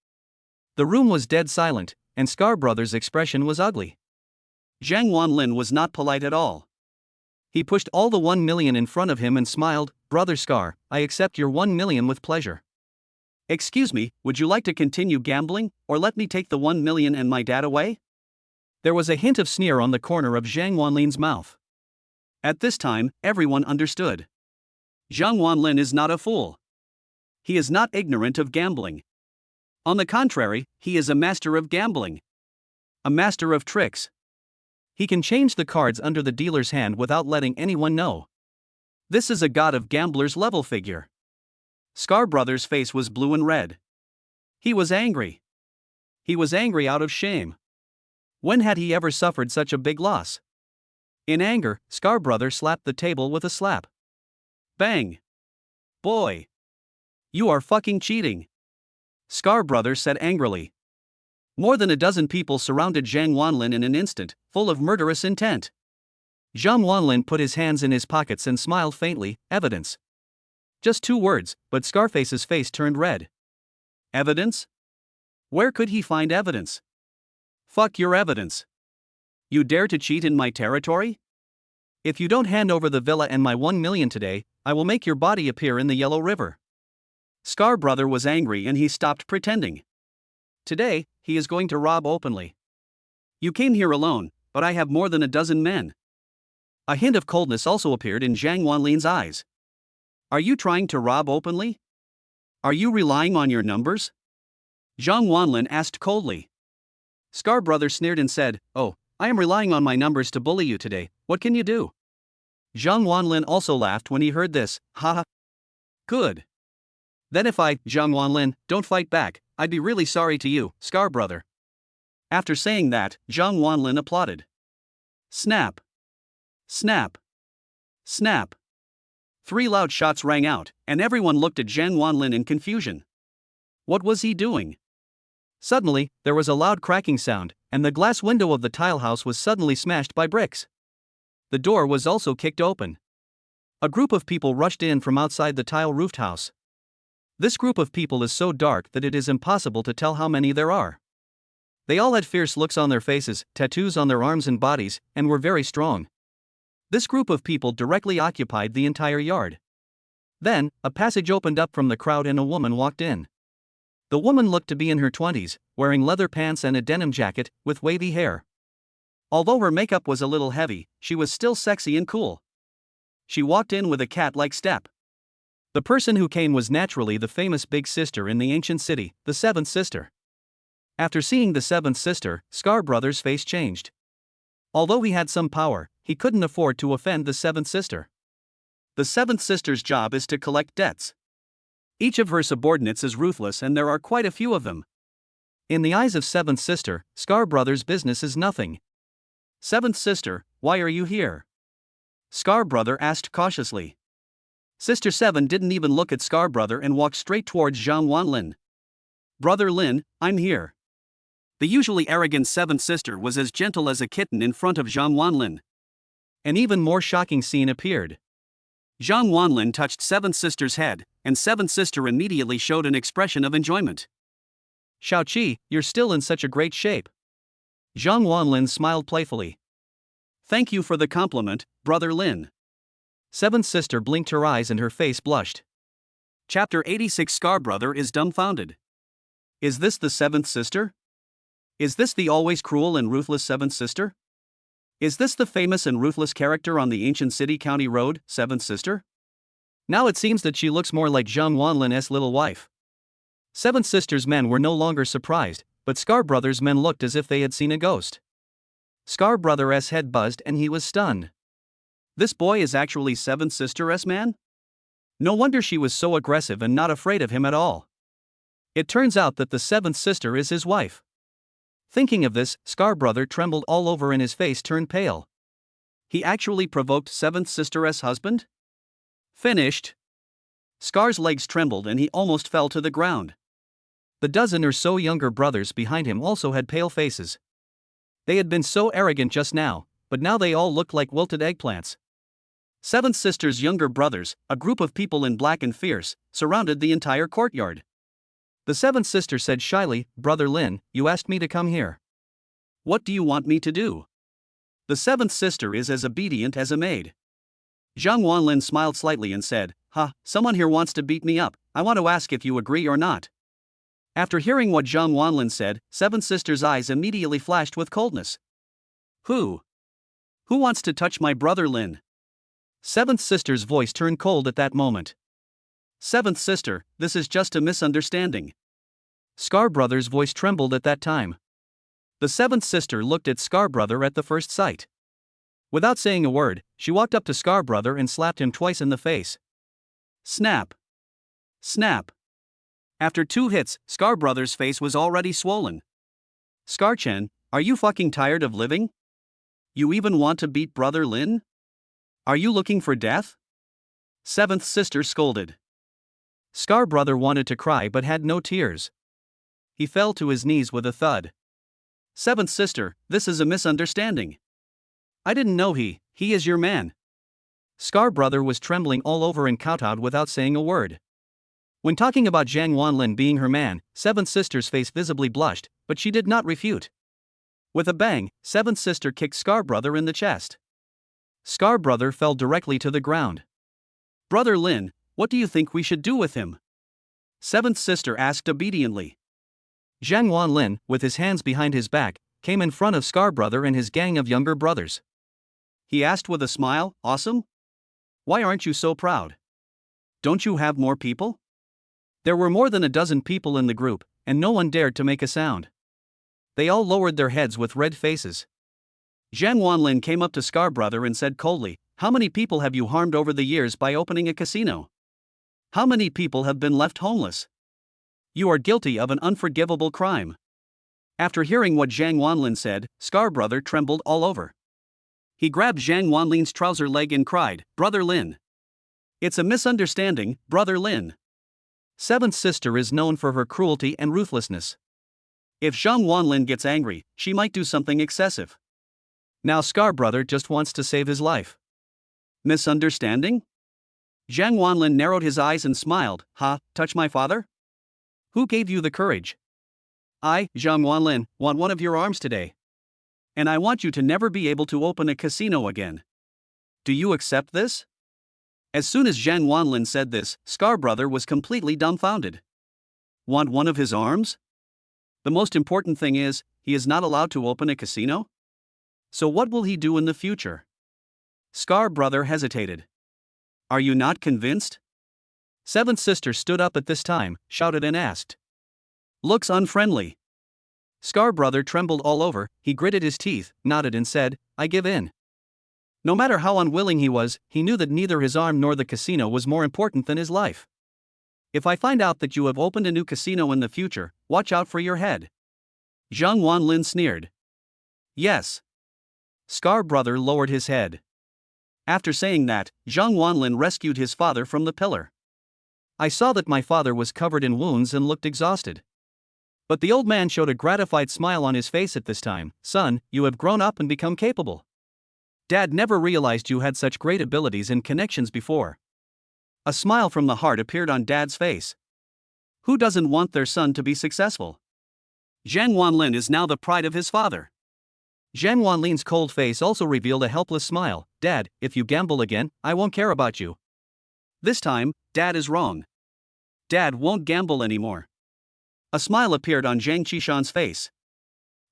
The room was dead silent, and Scar Brother's expression was ugly. Zhang Wanlin was not polite at all. He pushed all the 1 million in front of him and smiled, Brother Scar, I accept your 1 million with pleasure. Excuse me, would you like to continue gambling, or let me take the 1 million and my dad away? There was a hint of sneer on the corner of Zhang Wanlin's mouth. At this time, everyone understood. Zhang Wanlin is not a fool. He is not ignorant of gambling. On the contrary, he is a master of gambling. A master of tricks. He can change the cards under the dealer's hand without letting anyone know. This is a god of gamblers level figure. Scar Brother's face was blue and red. He was angry. He was angry out of shame. When had he ever suffered such a big loss? In anger, Scar Brother slapped the table with a slap. Bang! Boy! You are fucking cheating! Scar Brother said angrily. More than a dozen people surrounded Zhang Wanlin in an instant, full of murderous intent. Zhang Wanlin put his hands in his pockets and smiled faintly. Evidence. Just 2 words, but Scarface's face turned red. Evidence? Where could he find evidence? Fuck your evidence. You dare to cheat in my territory? If you don't hand over the villa and my 1 million today, I will make your body appear in the Yellow River. Scar Brother was angry and he stopped pretending. Today, he is going to rob openly. You came here alone, but I have more than a dozen men. A hint of coldness also appeared in Zhang Wanlin's eyes. Are you trying to rob openly? Are you relying on your numbers? Zhang Wanlin asked coldly. Scar Brother sneered and said, "Oh, I am relying on my numbers to bully you today. What can you do?" Zhang Wanlin also laughed when he heard this. Haha. Good. Then if I, Zhang Wanlin, don't fight back, I'd be really sorry to you, Scar Brother. After saying that, Zhang Wanlin applauded. Snap. Snap. Snap. 3 loud shots rang out, and everyone looked at Zhang Wanlin in confusion. What was he doing? Suddenly, there was a loud cracking sound, and the glass window of the tile house was suddenly smashed by bricks. The door was also kicked open. A group of people rushed in from outside the tile-roofed house. This group of people is so dark that it is impossible to tell how many there are. They all had fierce looks on their faces, tattoos on their arms and bodies, and were very strong. This group of people directly occupied the entire yard. Then, a passage opened up from the crowd and a woman walked in. The woman looked to be in her 20s, wearing leather pants and a denim jacket, with wavy hair. Although her makeup was a little heavy, she was still sexy and cool. She walked in with a cat-like step. The person who came was naturally the famous big sister in the ancient city, the 7th sister. After seeing the 7th sister, Scar Brother's face changed. Although he had some power, he couldn't afford to offend the 7th sister. The 7th sister's job is to collect debts. Each of her subordinates is ruthless and there are quite a few of them. In the eyes of 7th sister, Scar Brother's business is nothing. 7th sister, why are you here? Scar Brother asked cautiously. Sister 7 didn't even look at Scar Brother and walked straight towards Zhang Wanlin. Brother Lin, I'm here. The usually arrogant 7th sister was as gentle as a kitten in front of Zhang Wanlin. An even more shocking scene appeared. Zhang Wanlin touched 7th sister's head, and 7th sister immediately showed an expression of enjoyment. Xiaoqi, you're still in such a great shape. Zhang Wanlin smiled playfully. Thank you for the compliment, Brother Lin. 7th sister blinked her eyes and her face blushed. Chapter 86 Scar Brother is dumbfounded. Is this the 7th sister? Is this the always cruel and ruthless 7th sister? Is this the famous and ruthless character on the ancient city county road, 7th sister? Now it seems that she looks more like Zhang Wanlin's little wife. 7th sister's men were no longer surprised, but Scar Brother's men looked as if they had seen a ghost. Scar Brother's head buzzed and he was stunned. This boy is actually 7th sister's man? No wonder she was so aggressive and not afraid of him at all. It turns out that the 7th sister is his wife. Thinking of this, Scar Brother trembled all over and his face turned pale. He actually provoked 7th sister's husband? Finished. Scar's legs trembled and he almost fell to the ground. The dozen or so younger brothers behind him also had pale faces. They had been so arrogant just now, but now they all looked like wilted eggplants. 7th sister's younger brothers, a group of people in black and fierce, surrounded the entire courtyard. The 7th sister said shyly, Brother Lin, you asked me to come here. What do you want me to do? The 7th sister is as obedient as a maid. Zhang Wanlin smiled slightly and said, someone here wants to beat me up, I want to ask if you agree or not. After hearing what Zhang Wanlin said, 7th sister's eyes immediately flashed with coldness. Who? Who wants to touch my brother Lin? 7th sister's voice turned cold at that moment. 7th sister, this is just a misunderstanding. Scar Brother's voice trembled at that time. The 7th sister looked at Scar Brother at the first sight. Without saying a word, she walked up to Scar Brother and slapped him twice in the face. Snap. Snap. After 2 hits, Scar Brother's face was already swollen. Scar Chen, are you fucking tired of living? You even want to beat Brother Lin? Are you looking for death? 7th sister scolded. Scar Brother wanted to cry but had no tears. He fell to his knees with a thud. Seventh sister, this is a misunderstanding. I didn't know he is your man. Scar brother was trembling all over and kowtowed without saying a word. When talking about Zhang Wanlin being her man, seventh sister's face visibly blushed, but she did not refute. With a bang, seventh sister kicked Scar brother in the chest. Scar brother fell directly to the ground. Brother Lin, what do you think we should do with him? Seventh sister asked obediently. Zhang Wanlin, with his hands behind his back, came in front of Scar brother and his gang of younger brothers. He asked with a smile, awesome? Why aren't you so proud? Don't you have more people? There were more than a dozen people in the group, and no one dared to make a sound. They all lowered their heads with red faces. Zhang Wanlin came up to Scar brother and said coldly, how many people have you harmed over the years by opening a casino? How many people have been left homeless? You are guilty of an unforgivable crime. After hearing what Zhang Wanlin said, Scar brother trembled all over. He grabbed Zhang Wanlin's trouser leg and cried, Brother Lin. It's a misunderstanding, Brother Lin. Seventh sister is known for her cruelty and ruthlessness. If Zhang Wanlin gets angry, she might do something excessive. Now Scar brother just wants to save his life. Misunderstanding? Zhang Wanlin narrowed his eyes and smiled, touch my father? Who gave you the courage? I, Zhang Wanlin, want one of your arms today. And I want you to never be able to open a casino again. Do you accept this? As soon as Zhang Wanlin said this, Scar brother was completely dumbfounded. Want one of his arms? The most important thing is, he is not allowed to open a casino? So what will he do in the future? Scar brother hesitated. Are you not convinced? Seventh sister stood up at this time, shouted and asked. Looks unfriendly. Scar brother trembled all over, he gritted his teeth, nodded and said, I give in. No matter how unwilling he was, he knew that neither his arm nor the casino was more important than his life. If I find out that you have opened a new casino in the future, watch out for your head. Zhang Wanlin sneered. Yes. Scar brother lowered his head. After saying that, Zhang Wanlin rescued his father from the pillar. I saw that my father was covered in wounds and looked exhausted. But the old man showed a gratified smile on his face at this time. Son, you have grown up and become capable. Dad never realized you had such great abilities and connections before. A smile from the heart appeared on Dad's face. Who doesn't want their son to be successful? Zhang Wanlin is now the pride of his father. Zhang Wanlin's cold face also revealed a helpless smile. Dad, if you gamble again, I won't care about you. This time, Dad is wrong. Dad won't gamble anymore. A smile appeared on Zhang Qishan's face.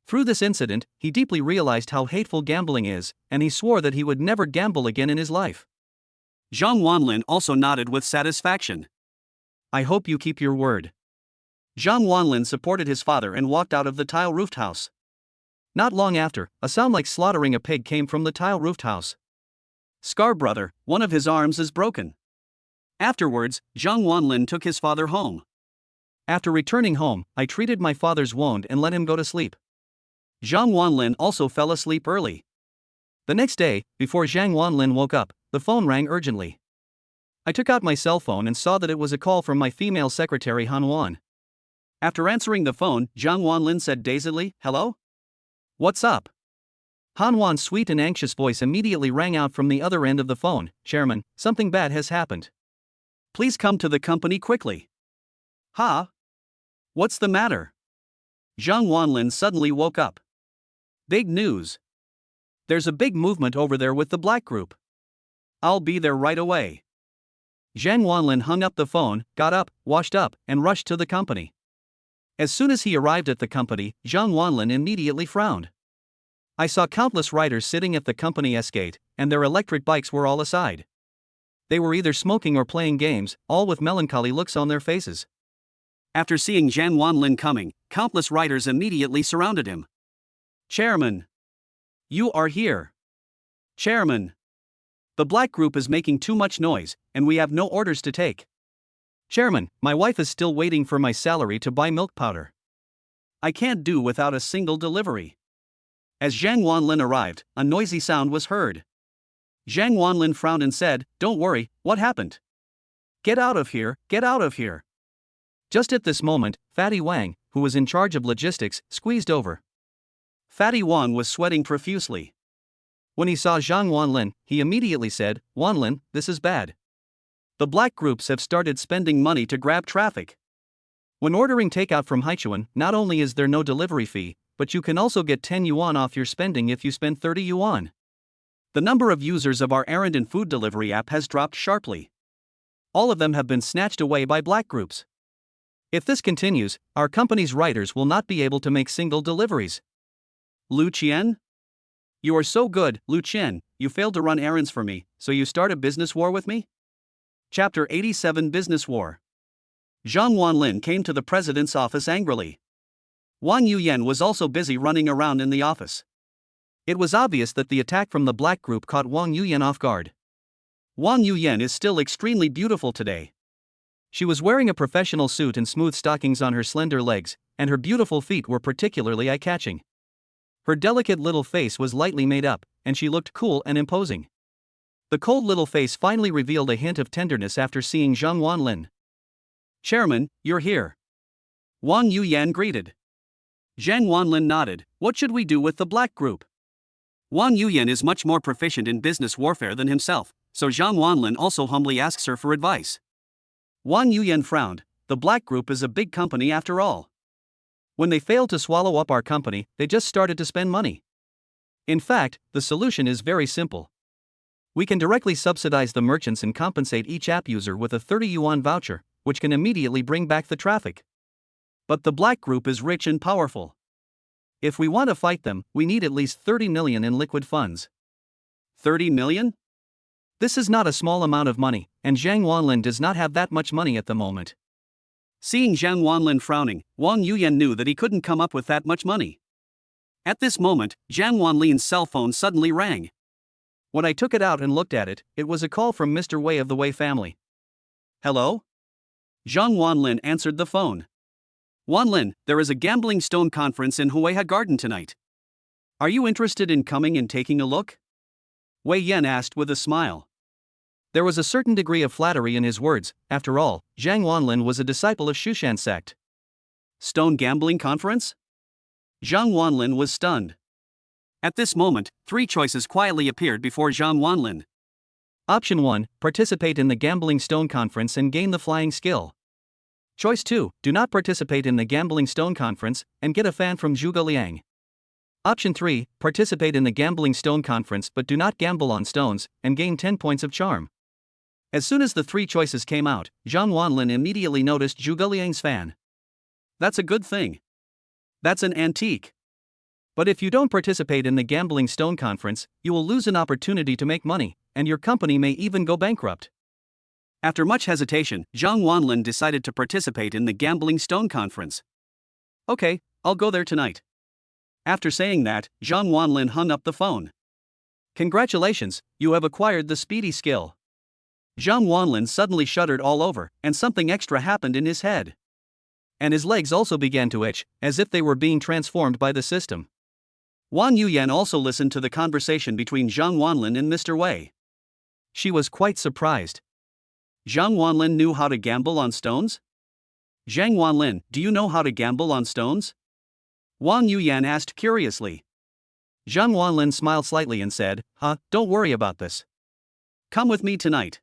Through this incident, he deeply realized how hateful gambling is, and he swore that he would never gamble again in his life. Zhang Wanlin also nodded with satisfaction. I hope you keep your word. Zhang Wanlin supported his father and walked out of the tile-roofed house. Not long after, a sound like slaughtering a pig came from the tile-roofed house. Scar brother, one of his arms is broken. Afterwards, Zhang Wanlin took his father home. After returning home, I treated my father's wound and let him go to sleep. Zhang Wanlin also fell asleep early. The next day, before Zhang Wanlin woke up, the phone rang urgently. I took out my cell phone and saw that it was a call from my female secretary Han Wan. After answering the phone, Zhang Wanlin said dazedly, Hello? What's up? Han Wan's sweet and anxious voice immediately rang out from the other end of the phone. Chairman, something bad has happened. Please come to the company quickly. What's the matter? Zhang Wanlin suddenly woke up. Big news. There's a big movement over there with the black group. I'll be there right away. Zhang Wanlin hung up the phone, got up, washed up, and rushed to the company. As soon as he arrived at the company, Zhang Wanlin immediately frowned. I saw countless riders sitting at the company S-gate, and their electric bikes were all aside. They were either smoking or playing games, all with melancholy looks on their faces. After seeing Zhang Wanlin coming, countless riders immediately surrounded him. Chairman! You are here! Chairman! The black group is making too much noise, and we have no orders to take. Chairman, my wife is still waiting for my salary to buy milk powder. I can't do without a single delivery. As Zhang Wanlin arrived, a noisy sound was heard. Zhang Wanlin frowned and said, Don't worry, what happened? Get out of here, get out of here. Just at this moment, Fatty Wang, who was in charge of logistics, squeezed over. Fatty Wan was sweating profusely. When he saw Zhang Wanlin, he immediately said, "Wanlin, this is bad. The black groups have started spending money to grab traffic. When ordering takeout from Haichuan, not only is there no delivery fee, but you can also get 10 yuan off your spending if you spend 30 yuan. The number of users of our errand and food delivery app has dropped sharply. All of them have been snatched away by black groups. If this continues, our company's riders will not be able to make single deliveries." Lu Qian? You are so good, Lu Qian, you failed to run errands for me, so you start a business war with me? Chapter 87 Business War. Zhang Wanlin came to the president's office angrily. Wang Yuyan was also busy running around in the office. It was obvious that the attack from the black group caught Wang Yuyan off guard. Wang Yuyan is still extremely beautiful today. She was wearing a professional suit and smooth stockings on her slender legs, and her beautiful feet were particularly eye-catching. Her delicate little face was lightly made up, and she looked cool and imposing. The cold little face finally revealed a hint of tenderness after seeing Zhang Wanlin. "Chairman, you're here." Wang Yuyan greeted. Zhang Wanlin nodded. "What should we do with the black group?" Wang Yuyan is much more proficient in business warfare than himself, so Zhang Wanlin also humbly asks her for advice. Wang Yuyan frowned. The black group is a big company after all. When they failed to swallow up our company, they just started to spend money. In fact, the solution is very simple. We can directly subsidize the merchants and compensate each app user with a 30 yuan voucher, which can immediately bring back the traffic. But the black group is rich and powerful. If we want to fight them, we need at least 30 million in liquid funds. 30 million? This is not a small amount of money, and Zhang Wanlin does not have that much money at the moment. Seeing Zhang Wanlin frowning, Wang Yuyan knew that he couldn't come up with that much money. At this moment, Zhang Wanlin's cell phone suddenly rang. When I took it out and looked at it, it was a call from Mr. Wei of the Wei family. "Hello?" Zhang Wanlin answered the phone. "Wanlin, there is a gambling stone conference in Huiha Garden tonight. Are you interested in coming and taking a look?" Wei Yan asked with a smile. There was a certain degree of flattery in his words. After all, Zhang Wanlin was a disciple of Shushan sect. Stone gambling conference? Zhang Wanlin was stunned. At this moment, 3 choices quietly appeared before Zhang Wanlin. Option 1, participate in the gambling stone conference and gain the flying skill. Choice 2, do not participate in the gambling stone conference and get a fan from Zhuge Liang. Option 3, participate in the gambling stone conference but do not gamble on stones and gain 10 points of charm. As soon as the 3 choices came out, Zhang Wanlin immediately noticed Zhuge Liang's fan. That's a good thing. That's an antique. But if you don't participate in the gambling stone conference, you will lose an opportunity to make money, and your company may even go bankrupt. After much hesitation, Zhang Wanlin decided to participate in the gambling stone conference. "Okay, I'll go there tonight." After saying that, Zhang Wanlin hung up the phone. "Congratulations, you have acquired the speedy skill." Zhang Wanlin suddenly shuddered all over, and something extra happened in his head. And his legs also began to itch, as if they were being transformed by the system. Wang Yuyan also listened to the conversation between Zhang Wanlin and Mr. Wei. She was quite surprised. Zhang Wanlin knew how to gamble on stones? Zhang Wanlin, do you know how to gamble on stones? Wang Yuyan asked curiously. Zhang Wanlin smiled slightly and said, don't worry about this. Come with me tonight.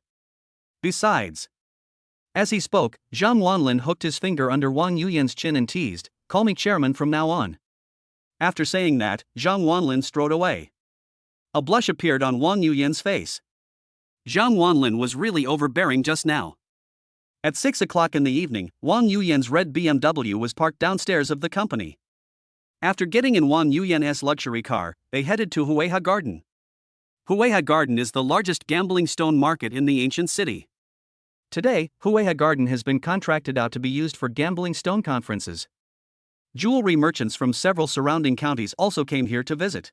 Besides. As he spoke, Zhang Wanlin hooked his finger under Wang Yuyan's chin and teased, "Call me chairman from now on." After saying that, Zhang Wanlin strode away. A blush appeared on Wang Yuyan's face. Zhang Wanlin was really overbearing just now. At 6 o'clock in the evening, Wang Yuyan's red BMW was parked downstairs of the company. After getting in Wang Yuyan's luxury car, they headed to Huiha Garden. Huiha Garden is the largest gambling stone market in the ancient city. Today, Huiha Garden has been contracted out to be used for gambling stone conferences. Jewelry merchants from several surrounding counties also came here to visit.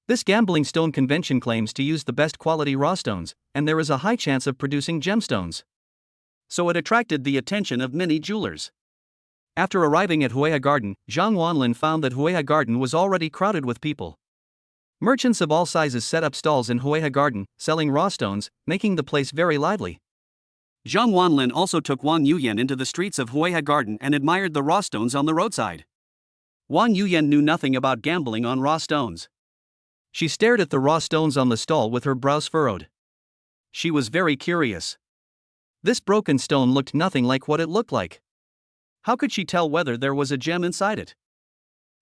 This gambling stone convention claims to use the best quality raw stones, and there is a high chance of producing gemstones. So it attracted the attention of many jewelers. After arriving at Huiha Garden, Zhang Wanlin found that Huiha Garden was already crowded with people. Merchants of all sizes set up stalls in Huiha Garden, selling raw stones, making the place very lively. Zhang Wanlin also took Wang Yuyan into the streets of Huiha Garden and admired the raw stones on the roadside. Wang Yuyan knew nothing about gambling on raw stones. She stared at the raw stones on the stall with her brows furrowed. She was very curious. This broken stone looked nothing like what it looked like. How could she tell whether there was a gem inside it?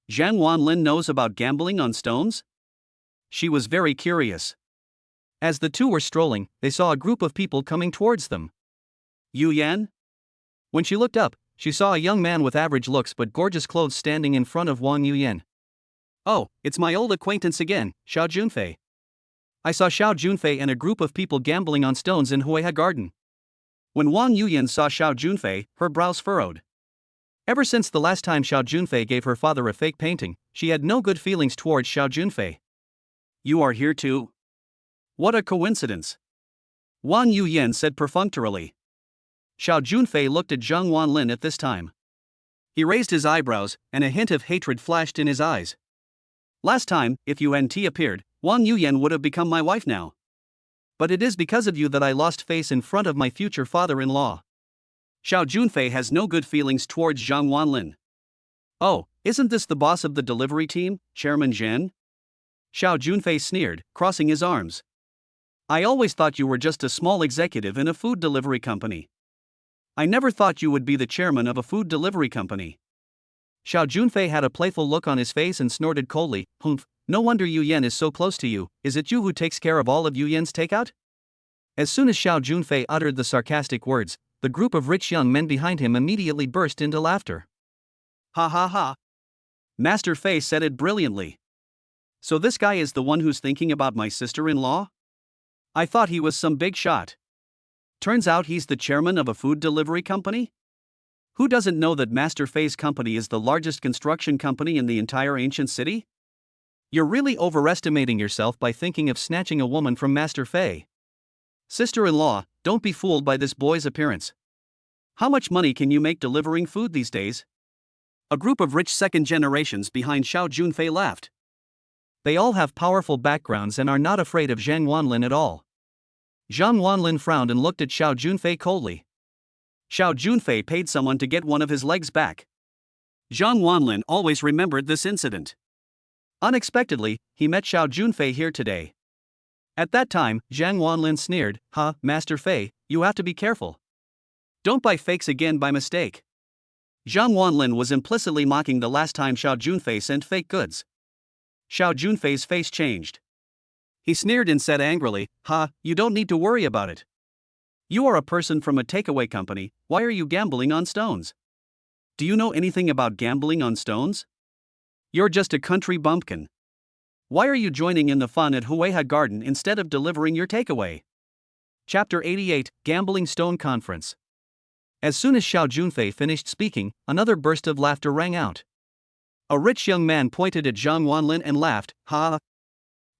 Zhang Wanlin knows about gambling on stones? She was very curious. As the two were strolling, they saw a group of people coming towards them. Yu Yan? When she looked up, she saw a young man with average looks but gorgeous clothes standing in front of Wang Yuyan. Oh, it's my old acquaintance again, Xiao Junfei. I saw Xiao Junfei and a group of people gambling on stones in Huiha Garden. When Wang Yuyan saw Xiao Junfei, her brows furrowed. Ever since the last time Xiao Junfei gave her father a fake painting, she had no good feelings towards Xiao Junfei. You are here too? What a coincidence. Wang Yuyan said perfunctorily. Xiao Junfei looked at Zhang Wanlin at this time. He raised his eyebrows, and a hint of hatred flashed in his eyes. Last time, if UNT appeared, Wang Yuyan would have become my wife now. But it is because of you that I lost face in front of my future father-in-law. Xiao Junfei has no good feelings towards Zhang Wanlin. Oh, isn't this the boss of the delivery team, Chairman Zhen? Xiao Junfei sneered, crossing his arms. I always thought you were just a small executive in a food delivery company. I never thought you would be the chairman of a food delivery company. Xiao Junfei had a playful look on his face and snorted coldly, "Humph, no wonder Yu Yan is so close to you. Is it you who takes care of all of Yu Yan's takeout?" As soon as Xiao Junfei uttered the sarcastic words, the group of rich young men behind him immediately burst into laughter. Ha ha ha. Master Fei said it brilliantly. So this guy is the one who's thinking about my sister-in-law? I thought he was some big shot. Turns out he's the chairman of a food delivery company? Who doesn't know that Master Fei's company is the largest construction company in the entire ancient city? You're really overestimating yourself by thinking of snatching a woman from Master Fei. Sister-in-law, don't be fooled by this boy's appearance. How much money can you make delivering food these days? A group of rich second generations behind Xiao Junfei laughed. They all have powerful backgrounds and are not afraid of Zhang Wanlin at all. Zhang Wanlin frowned and looked at Xiao Junfei coldly. Xiao Junfei paid someone to get one of his legs back. Zhang Wanlin always remembered this incident. Unexpectedly, he met Xiao Junfei here today. At that time, Zhang Wanlin sneered, Master Fei, you have to be careful. Don't buy fakes again by mistake. Zhang Wanlin was implicitly mocking the last time Xiao Junfei sent fake goods. Xiao Junfei's face changed. He sneered and said angrily, you don't need to worry about it. You are a person from a takeaway company, why are you gambling on stones? Do you know anything about gambling on stones? You're just a country bumpkin. Why are you joining in the fun at Huiha Garden instead of delivering your takeaway? Chapter 88, Gambling Stone Conference. As soon as Xiao Junfei finished speaking, another burst of laughter rang out. A rich young man pointed at Zhang Wanlin and laughed,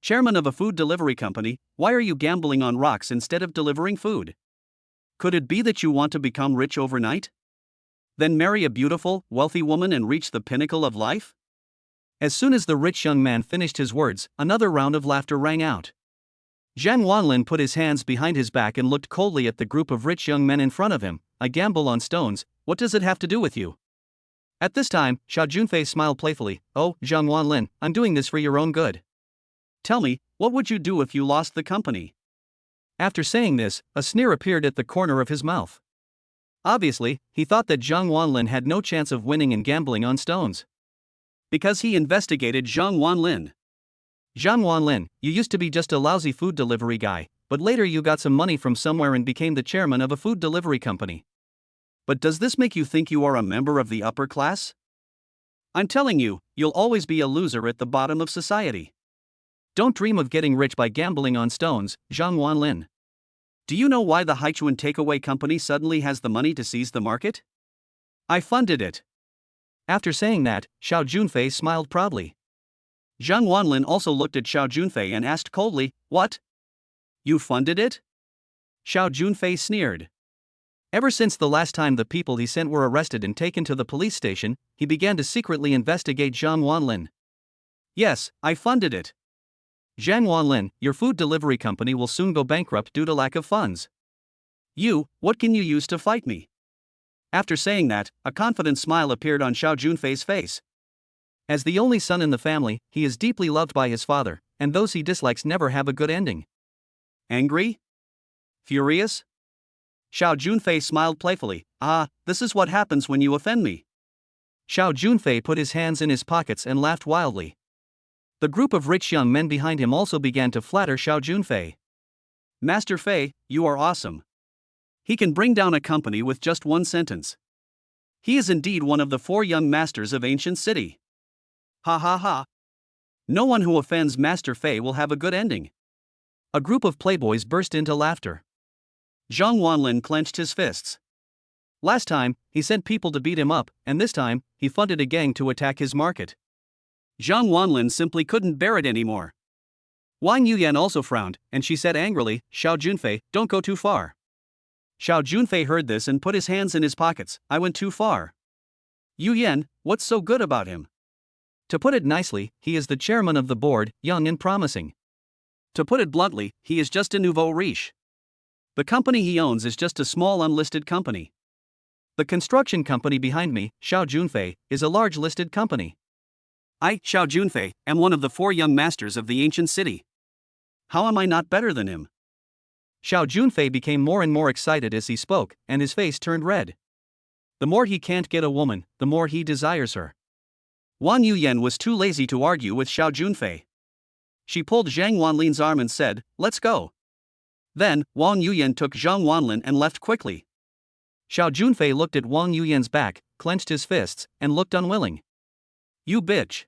Chairman of a food delivery company, why are you gambling on rocks instead of delivering food? Could it be that you want to become rich overnight? Then marry a beautiful, wealthy woman and reach the pinnacle of life? As soon as the rich young man finished his words, another round of laughter rang out. Zhang Wanlin put his hands behind his back and looked coldly at the group of rich young men in front of him. I gamble on stones, what does it have to do with you? At this time, Xiao Junfei smiled playfully. Oh, Zhang Wanlin, I'm doing this for your own good. Tell me, what would you do if you lost the company? After saying this, a sneer appeared at the corner of his mouth. Obviously, he thought that Zhang Wanlin had no chance of winning in gambling on stones. Because he investigated Zhang Wanlin. Zhang Wanlin, you used to be just a lousy food delivery guy, but later you got some money from somewhere and became the chairman of a food delivery company. But does this make you think you are a member of the upper class? I'm telling you, you'll always be a loser at the bottom of society. Don't dream of getting rich by gambling on stones, Zhang Wanlin. Do you know why the Haichuan takeaway company suddenly has the money to seize the market? I funded it. After saying that, Xiao Junfei smiled proudly. Zhang Wanlin also looked at Xiao Junfei and asked coldly, What? You funded it? Xiao Junfei sneered. Ever since the last time the people he sent were arrested and taken to the police station, he began to secretly investigate Zhang Wanlin. Yes, I funded it. Zhang Wanlin, your food delivery company will soon go bankrupt due to lack of funds. What can you use to fight me? After saying that, a confident smile appeared on Xiao Junfei's face. As the only son in the family, he is deeply loved by his father, and those he dislikes never have a good ending. Angry? Furious? Xiao Junfei smiled playfully. Ah, this is what happens when you offend me. Xiao Junfei put his hands in his pockets and laughed wildly. The group of rich young men behind him also began to flatter Xiao Junfei. Master Fei, you are awesome. He can bring down a company with just one sentence. He is indeed one of the 4 young masters of ancient city. Ha ha ha. No one who offends Master Fei will have a good ending. A group of playboys burst into laughter. Zhang Wanlin clenched his fists. Last time, he sent people to beat him up, and this time, he funded a gang to attack his market. Zhang Wanlin simply couldn't bear it anymore. Wang Yuyan also frowned, and she said angrily, Xiao Junfei, don't go too far. Xiao Junfei heard this and put his hands in his pockets. I went too far. Yuyan, what's so good about him? To put it nicely, he is the chairman of the board, young and promising. To put it bluntly, he is just a nouveau riche. The company he owns is just a small unlisted company. The construction company behind me, Xiao Junfei, is a large listed company. I, Xiao Junfei, am one of the 4 young masters of the ancient city. How am I not better than him? Xiao Junfei became more and more excited as he spoke, and his face turned red. The more he can't get a woman, the more he desires her. Wang Yuyan was too lazy to argue with Xiao Junfei. She pulled Zhang Wanlin's arm and said, let's go. Then, Wang Yuyan took Zhang Wanlin and left quickly. Xiao Junfei looked at Wang Yuyan's back, clenched his fists, and looked unwilling. You bitch.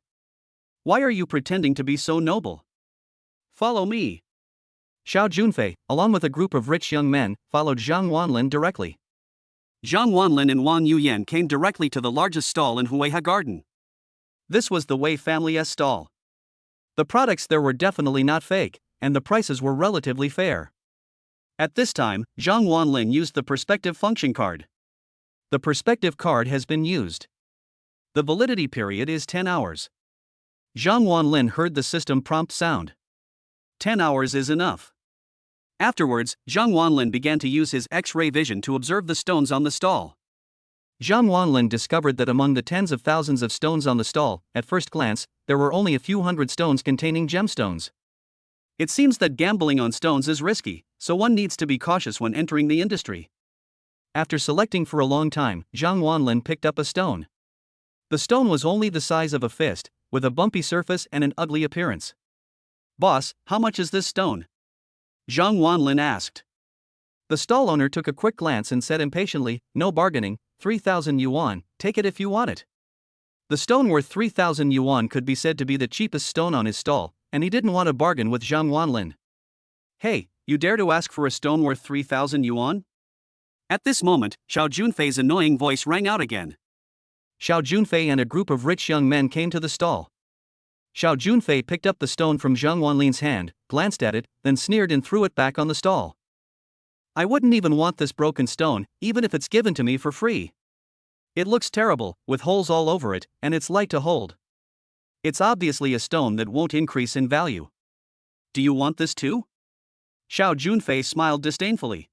Why are you pretending to be so noble? Follow me. Xiao Junfei, along with a group of rich young men, followed Zhang Wanlin directly. Zhang Wanlin and Wang Yuyan came directly to the largest stall in Huiha Garden. This was the Wei family's stall. The products there were definitely not fake, and the prices were relatively fair. At this time, Zhang Wanlin used the perspective function card. The perspective card has been used. The validity period is 10 hours. Zhang Wanlin heard the system prompt sound. 10 hours is enough. Afterwards, Zhang Wanlin began to use his X-ray vision to observe the stones on the stall. Zhang Wanlin discovered that among the tens of thousands of stones on the stall, at first glance, there were only a few hundred stones containing gemstones. It seems that gambling on stones is risky, so one needs to be cautious when entering the industry. After selecting for a long time, Zhang Wanlin picked up a stone. The stone was only the size of a fist, with a bumpy surface and an ugly appearance. Boss, how much is this stone? Zhang Wanlin asked. The stall owner took a quick glance and said impatiently, no bargaining, 3,000 yuan, take it if you want it. The stone worth 3,000 yuan could be said to be the cheapest stone on his stall, and he didn't want to bargain with Zhang Wanlin. Hey, you dare to ask for a stone worth 3,000 yuan? At this moment, Xiao Junfei's annoying voice rang out again. Xiao Junfei and a group of rich young men came to the stall. Xiao Junfei picked up the stone from Zhang Wanlin's hand, glanced at it, then sneered and threw it back on the stall. I wouldn't even want this broken stone, even if it's given to me for free. It looks terrible, with holes all over it, and it's light to hold. It's obviously a stone that won't increase in value. Do you want this too? Xiao Junfei smiled disdainfully.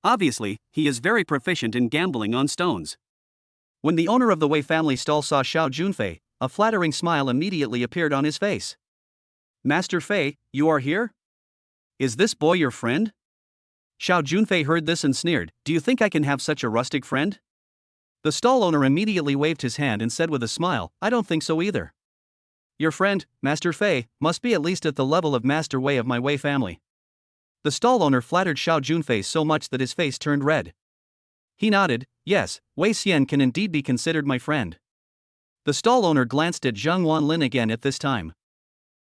Obviously, he is very proficient in gambling on stones. When the owner of the Wei family stall saw Xiao Junfei, a flattering smile immediately appeared on his face. Master Fei, you are here? Is this boy your friend? Xiao Junfei heard this and sneered, do you think I can have such a rustic friend? The stall owner immediately waved his hand and said with a smile, I don't think so either. Your friend, Master Fei, must be at least at the level of Master Wei of my Wei family. The stall owner flattered Xiao Junfei so much that his face turned red. He nodded, yes, Wei Xian can indeed be considered my friend. The stall owner glanced at Zhang Wanlin again at this time.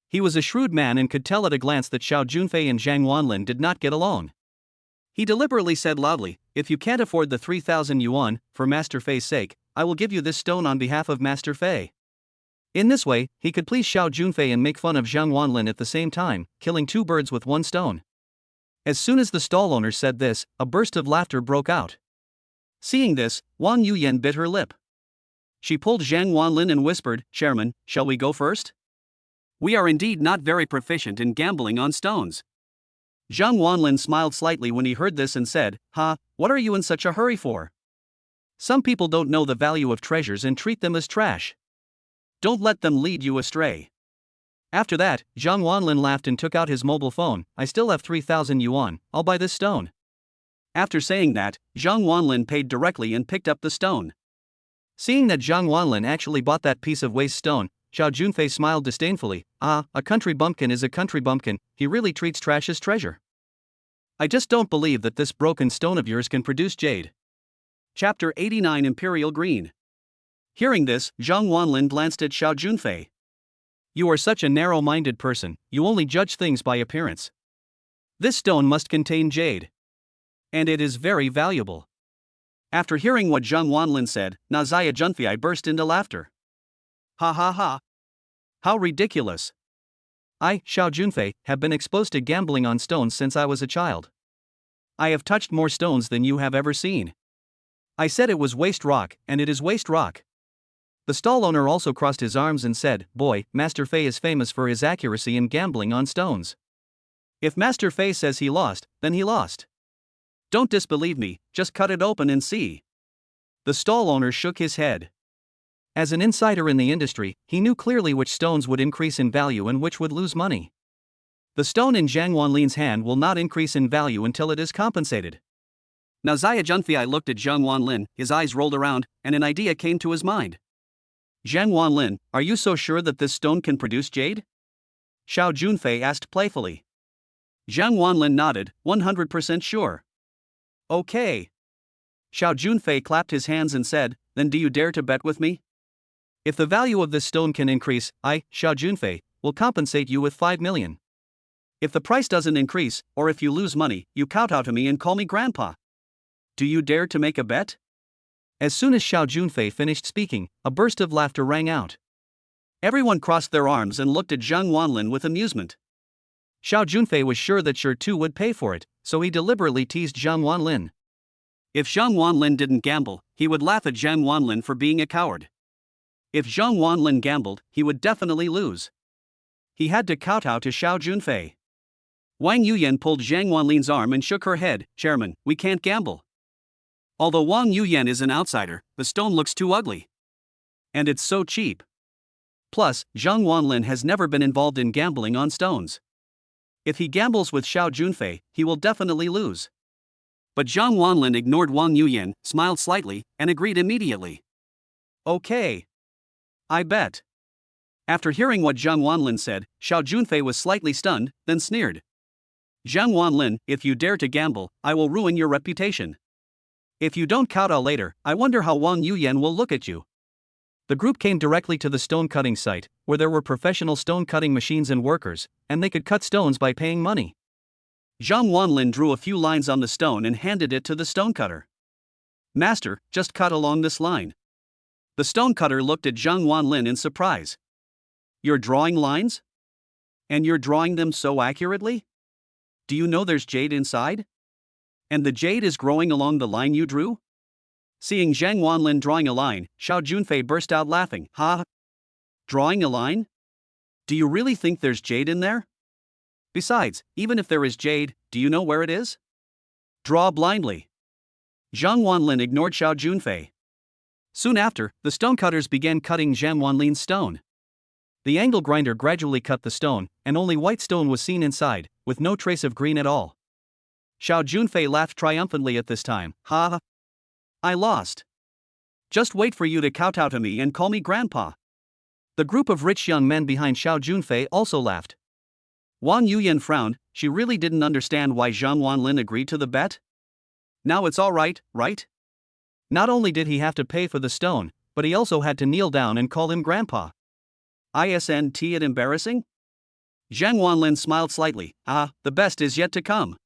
He was a shrewd man and could tell at a glance that Xiao Junfei and Zhang Wanlin did not get along. He deliberately said loudly, if you can't afford the 3,000 yuan, for Master Fei's sake, I will give you this stone on behalf of Master Fei. In this way, he could please Xiao Junfei and make fun of Zhang Wanlin at the same time, killing 2 birds with 1 stone. As soon as the stall owner said this, a burst of laughter broke out. Seeing this, Wang Yuyan bit her lip. She pulled Zhang Wanlin and whispered, Chairman, shall we go first? We are indeed not very proficient in gambling on stones. Zhang Wanlin smiled slightly when he heard this and said, what are you in such a hurry for? Some people don't know the value of treasures and treat them as trash. Don't let them lead you astray. After that, Zhang Wanlin laughed and took out his mobile phone. I still have 3,000 yuan, I'll buy this stone. After saying that, Zhang Wanlin paid directly and picked up the stone. Seeing that Zhang Wanlin actually bought that piece of waste stone, Xiao Junfei smiled disdainfully. Ah, a country bumpkin is a country bumpkin, he really treats trash as treasure. I just don't believe that this broken stone of yours can produce jade. Chapter 89 Imperial Green. Hearing this, Zhang Wanlin glanced at Xiao Junfei. You are such a narrow-minded person, you only judge things by appearance. This stone must contain jade. And it is very valuable. After hearing what Zhang Wanlin said, Nazaya Junfei burst into laughter. Ha ha ha. How ridiculous. I, Xiao Junfei, have been exposed to gambling on stones since I was a child. I have touched more stones than you have ever seen. I said it was waste rock, and it is waste rock. The stall owner also crossed his arms and said, Boy, Master Fei is famous for his accuracy in gambling on stones. If Master Fei says he lost, then he lost. Don't disbelieve me, just cut it open and see. The stall owner shook his head. As an insider in the industry, he knew clearly which stones would increase in value and which would lose money. The stone in Zhang Wanlin's hand will not increase in value until it is compensated. Nazaya Junfei looked at Zhang Wanlin, his eyes rolled around, and an idea came to his mind. Zhang Wanlin, are you so sure that this stone can produce jade? Xiao Junfei asked playfully. Zhang Wanlin nodded, 100% sure. Okay. Xiao Junfei clapped his hands and said, Then do you dare to bet with me? If the value of this stone can increase, I, Xiao Junfei, will compensate you with 5 million. If the price doesn't increase, or if you lose money, you kowtow to me and call me grandpa. Do you dare to make a bet? As soon as Xiao Junfei finished speaking, a burst of laughter rang out. Everyone crossed their arms and looked at Zhang Wanlin with amusement. Xiao Junfei was sure that Shi Tu would pay for it, so he deliberately teased Zhang Wanlin. If Zhang Wanlin didn't gamble, he would laugh at Zhang Wanlin for being a coward. If Zhang Wanlin gambled, he would definitely lose. He had to kowtow to Xiao Junfei. Wang Yuyan pulled Zhang Wanlin's arm and shook her head. Chairman, we can't gamble. Although Wang Yuyan is an outsider, the stone looks too ugly. And it's so cheap. Plus, Zhang Wanlin has never been involved in gambling on stones. If he gambles with Xiao Junfei, he will definitely lose. But Zhang Wanlin ignored Wang Yuyan, smiled slightly, and agreed immediately. Okay. I bet. After hearing what Zhang Wanlin said, Xiao Junfei was slightly stunned, then sneered. Zhang Wanlin, if you dare to gamble, I will ruin your reputation. If you don't kowtow later, I wonder how Wang Yuyan will look at you. The group came directly to the stone cutting site, where there were professional stone cutting machines and workers, and they could cut stones by paying money. Zhang Wanlin drew a few lines on the stone and handed it to the stonecutter. Master, just cut along this line. The stonecutter looked at Zhang Wanlin in surprise. You're drawing lines? And you're drawing them so accurately? Do you know there's jade inside? And the jade is growing along the line you drew? Seeing Zhang Wanlin drawing a line, Xiao Junfei burst out laughing. Ha! Drawing a line? Do you really think there's jade in there? Besides, even if there is jade, do you know where it is? Draw blindly. Zhang Wanlin ignored Xiao Junfei. Soon after, the stonecutters began cutting Zhang Wanlin's stone. The angle grinder gradually cut the stone, and only white stone was seen inside, with no trace of green at all. Xiao Junfei laughed triumphantly at this time. Ha! I lost. Just wait for you to kowtow to me and call me grandpa. The group of rich young men behind Xiao Junfei also laughed. Wang Yuyan frowned. She really didn't understand why Zhang Wanlin agreed to the bet. Now it's all right, right? Not only did he have to pay for the stone, but he also had to kneel down and call him grandpa. Isn't it embarrassing? Zhang Wanlin smiled slightly. Ah, the best is yet to come.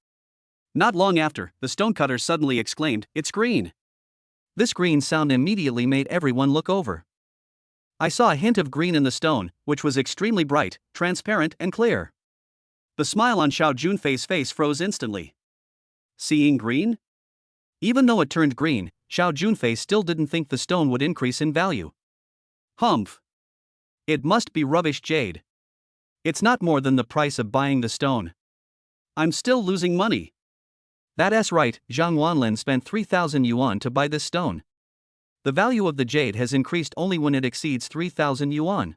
Not long after, the stonecutter suddenly exclaimed, It's green. This green sound immediately made everyone look over. I saw a hint of green in the stone, which was extremely bright, transparent, and clear. The smile on Xiao Junfei's face froze instantly. Seeing green? Even though it turned green, Xiao Junfei still didn't think the stone would increase in value. Humph. It must be rubbish jade. It's not more than the price of buying the stone. I'm still losing money. That's right, Zhang Wanlin spent 3,000 yuan to buy this stone. The value of the jade has increased only when it exceeds 3,000 yuan.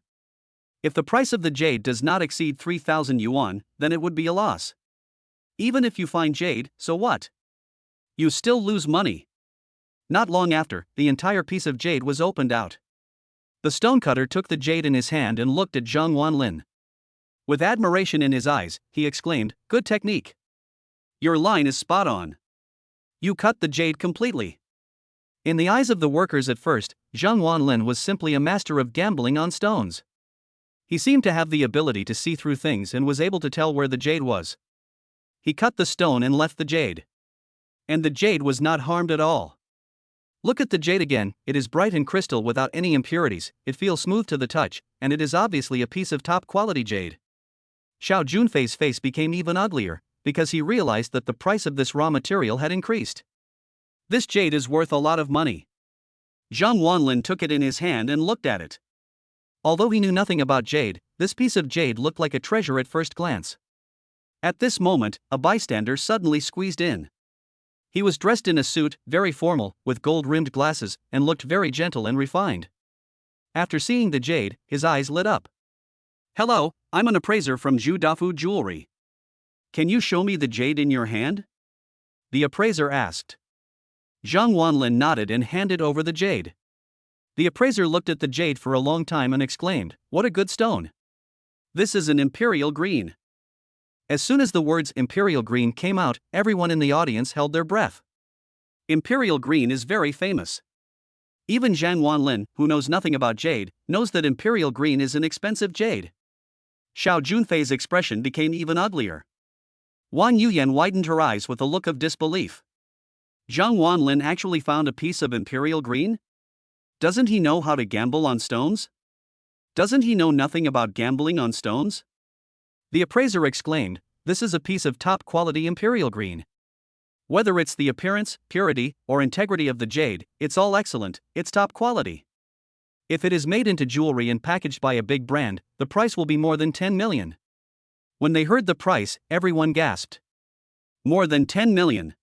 If the price of the jade does not exceed 3,000 yuan, then it would be a loss. Even if you find jade, so what? You still lose money. Not long after, the entire piece of jade was opened out. The stonecutter took the jade in his hand and looked at Zhang Wanlin. With admiration in his eyes, he exclaimed, "Good technique. Your line is spot on. You cut the jade completely." In the eyes of the workers at first, Zhang Wanlin was simply a master of gambling on stones. He seemed to have the ability to see through things and was able to tell where the jade was. He cut the stone and left the jade. And the jade was not harmed at all. Look at the jade again, it is bright and crystal without any impurities, it feels smooth to the touch, and it is obviously a piece of top quality jade. Xiao Junfei's face became even uglier, because he realized that the price of this raw material had increased. This jade is worth a lot of money. Zhang Wanlin took it in his hand and looked at it. Although he knew nothing about jade, this piece of jade looked like a treasure at first glance. At this moment, a bystander suddenly squeezed in. He was dressed in a suit, very formal, with gold-rimmed glasses, and looked very gentle and refined. After seeing the jade, his eyes lit up. "Hello, I'm an appraiser from Zhu Dafu Jewelry. Can you show me the jade in your hand?" The appraiser asked. Zhang Wanlin nodded and handed over the jade. The appraiser looked at the jade for a long time and exclaimed, "What a good stone! This is an imperial green." As soon as the words imperial green came out, everyone in the audience held their breath. Imperial green is very famous. Even Zhang Wanlin, who knows nothing about jade, knows that imperial green is an expensive jade. Xiao Junfei's expression became even uglier. Wang Yuyan widened her eyes with a look of disbelief. Zhang Wanlin actually found a piece of imperial green? Doesn't he know how to gamble on stones? Doesn't he know nothing about gambling on stones? The appraiser exclaimed, "This is a piece of top-quality imperial green. Whether it's the appearance, purity, or integrity of the jade, it's all excellent, it's top quality. If it is made into jewelry and packaged by a big brand, the price will be more than 10 million. When they heard the price, everyone gasped. More than 10 million.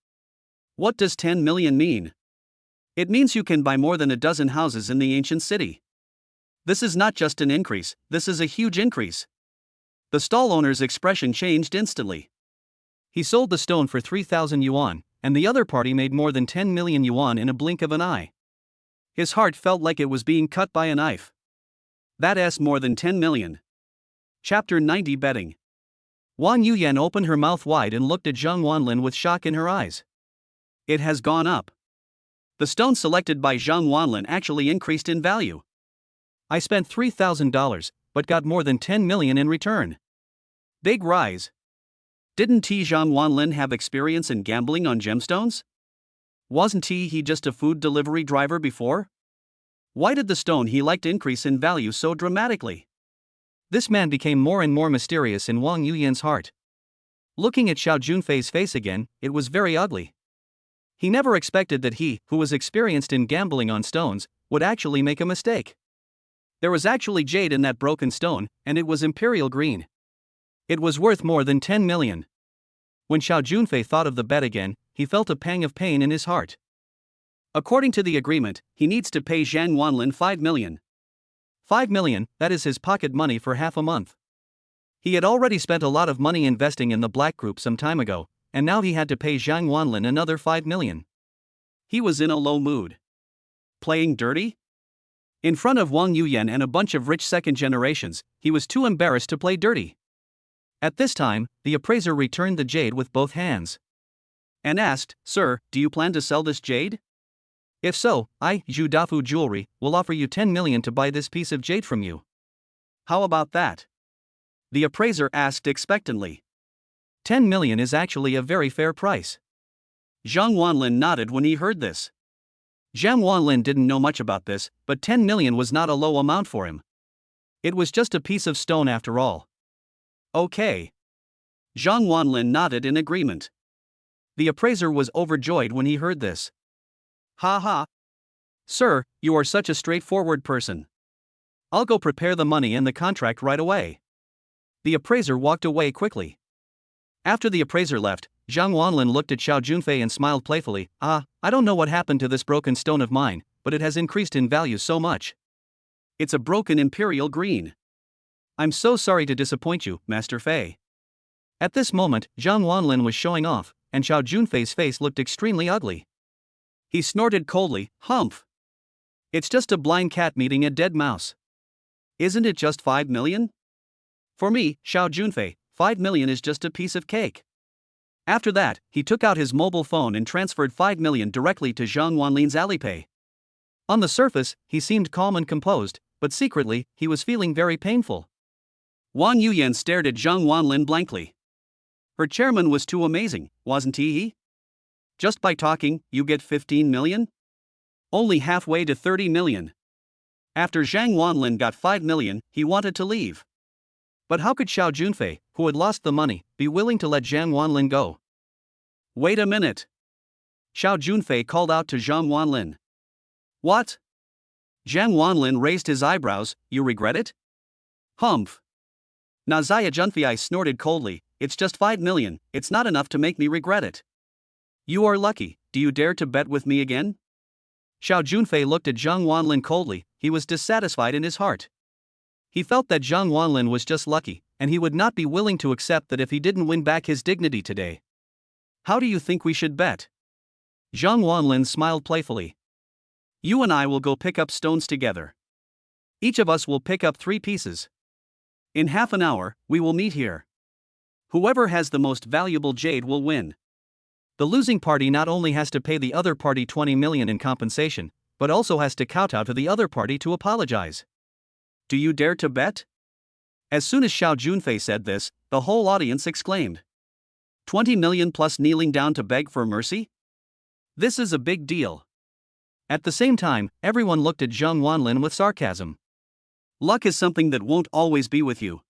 What does 10 million mean? It means you can buy more than a dozen houses in the ancient city. This is not just an increase, this is a huge increase. The stall owner's expression changed instantly. He sold the stone for 3,000 yuan, and the other party made more than 10 million yuan in a blink of an eye. His heart felt like it was being cut by a knife. That's more than 10 million. Chapter 90 Betting. Wang Yuyan opened her mouth wide and looked at Zhang Wanlin with shock in her eyes. It has gone up. The stone selected by Zhang Wanlin actually increased in value. I spent $3,000, but got more than 10 million in return. Big rise. Didn't Zhang Wanlin have experience in gambling on gemstones? Wasn't he just a food delivery driver before? Why did the stone he liked increase in value so dramatically? This man became more and more mysterious in Wang Yuyan's heart. Looking at Xiao Junfei's face again, it was very ugly. He never expected that he, who was experienced in gambling on stones, would actually make a mistake. There was actually jade in that broken stone, and it was imperial green. It was worth more than 10 million. When Xiao Junfei thought of the bet again, he felt a pang of pain in his heart. According to the agreement, he needs to pay Zhang Wanlin 5 million. 5 million, that is his pocket money for half a month. He had already spent a lot of money investing in the Black Group some time ago, and now he had to pay Zhang Wanlin another 5 million. He was in a low mood. Playing dirty? In front of Wang Yuyan and a bunch of rich second generations, he was too embarrassed to play dirty. At this time, the appraiser returned the jade with both hands. And asked, "Sir, do you plan to sell this jade? If so, I, Zhu Dafu Jewelry, will offer you 10 million to buy this piece of jade from you. How about that?" The appraiser asked expectantly. 10 million is actually a very fair price. Zhang Wanlin nodded when he heard this. Zhang Wanlin didn't know much about this, but 10 million was not a low amount for him. It was just a piece of stone after all. Okay. Zhang Wanlin nodded in agreement. The appraiser was overjoyed when he heard this. Ha ha. Sir, you are such a straightforward person. I'll go prepare the money and the contract right away. The appraiser walked away quickly. After the appraiser left, Zhang Wanlin looked at Xiao Junfei and smiled playfully. I don't know what happened to this broken stone of mine, but it has increased in value so much. It's a broken imperial green. I'm so sorry to disappoint you, Master Fei. At this moment, Zhang Wanlin was showing off, and Xiao Junfei's face looked extremely ugly. He snorted coldly, "Humph. It's just a blind cat meeting a dead mouse. Isn't it just 5 million? For me, Xiao Junfei, 5 million is just a piece of cake." After that, he took out his mobile phone and transferred 5 million directly to Zhang Wanlin's Alipay. On the surface, he seemed calm and composed, but secretly, he was feeling very painful. Wang Yuyan stared at Zhang Wanlin blankly. Her chairman was too amazing, wasn't he? Just by talking, you get 15 million? Only halfway to 30 million. After Zhang Wanlin got 5 million, he wanted to leave. But how could Xiao Junfei, who had lost the money, be willing to let Zhang Wanlin go? Wait a minute. Xiao Junfei called out to Zhang Wanlin. What? Zhang Wanlin raised his eyebrows. You regret it? Humph. Nazaya Junfei snorted coldly. It's just 5 million, it's not enough to make me regret it. You are lucky, do you dare to bet with me again? Xiao Junfei looked at Zhang Wanlin coldly. He was dissatisfied in his heart. He felt that Zhang Wanlin was just lucky, and he would not be willing to accept that if he didn't win back his dignity today. How do you think we should bet? Zhang Wanlin smiled playfully. You and I will go pick up stones together. Each of us will pick up 3 pieces. In half an hour, we will meet here. Whoever has the most valuable jade will win. The losing party not only has to pay the other party 20 million in compensation, but also has to kowtow to the other party to apologize. Do you dare to bet? As soon as Xiao Junfei said this, the whole audience exclaimed. 20 million plus kneeling down to beg for mercy? This is a big deal. At the same time, everyone looked at Zhang Wanlin with sarcasm. Luck is something that won't always be with you.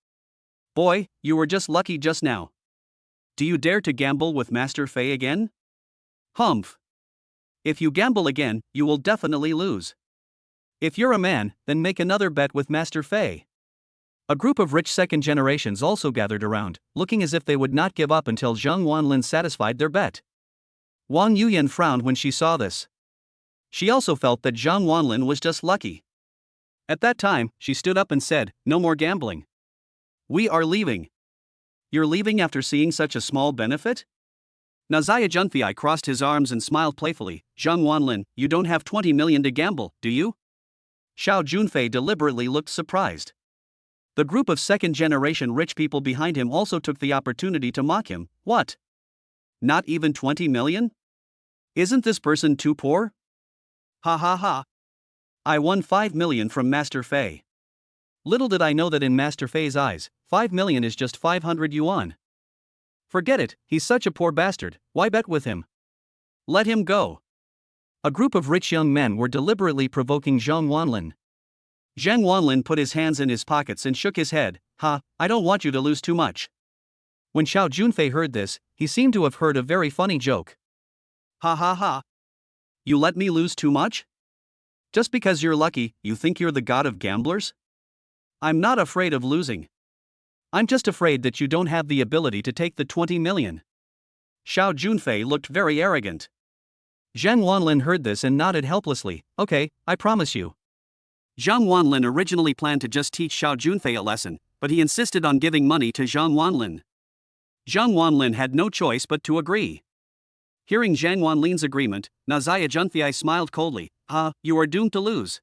Boy, you were just lucky just now. Do you dare to gamble with Master Fei again? Humph. If you gamble again, you will definitely lose. If you're a man, then make another bet with Master Fei. A group of rich second generations also gathered around, looking as if they would not give up until Zhang Wanlin satisfied their bet. Wang Yuyan frowned when she saw this. She also felt that Zhang Wanlin was just lucky. At that time, she stood up and said, "No more gambling. We are leaving." You're leaving after seeing such a small benefit? Nazaya Junfei crossed his arms and smiled playfully. Zhang Wanlin, you don't have 20 million to gamble, do you? Xiao Junfei deliberately looked surprised. The group of second-generation rich people behind him also took the opportunity to mock him. What? Not even 20 million? Isn't this person too poor? Ha ha ha. I won 5 million from Master Fei. Little did I know that in Master Fei's eyes, 5 million is just 500 yuan. Forget it, he's such a poor bastard, why bet with him? Let him go. A group of rich young men were deliberately provoking Zhang Wanlin. Zhang Wanlin put his hands in his pockets and shook his head. I don't want you to lose too much. When Xiao Junfei heard this, he seemed to have heard a very funny joke. Ha ha ha. You let me lose too much? Just because you're lucky, you think you're the god of gamblers? I'm not afraid of losing. I'm just afraid that you don't have the ability to take the 20 million. Xiao Junfei looked very arrogant. Zhang Wanlin heard this and nodded helplessly. Okay, I promise you. Zhang Wanlin originally planned to just teach Xiao Junfei a lesson, but he insisted on giving money to Zhang Wanlin. Zhang Wanlin had no choice but to agree. Hearing Zhang Wanlin's agreement, Nazaya Junfei smiled coldly. You are doomed to lose.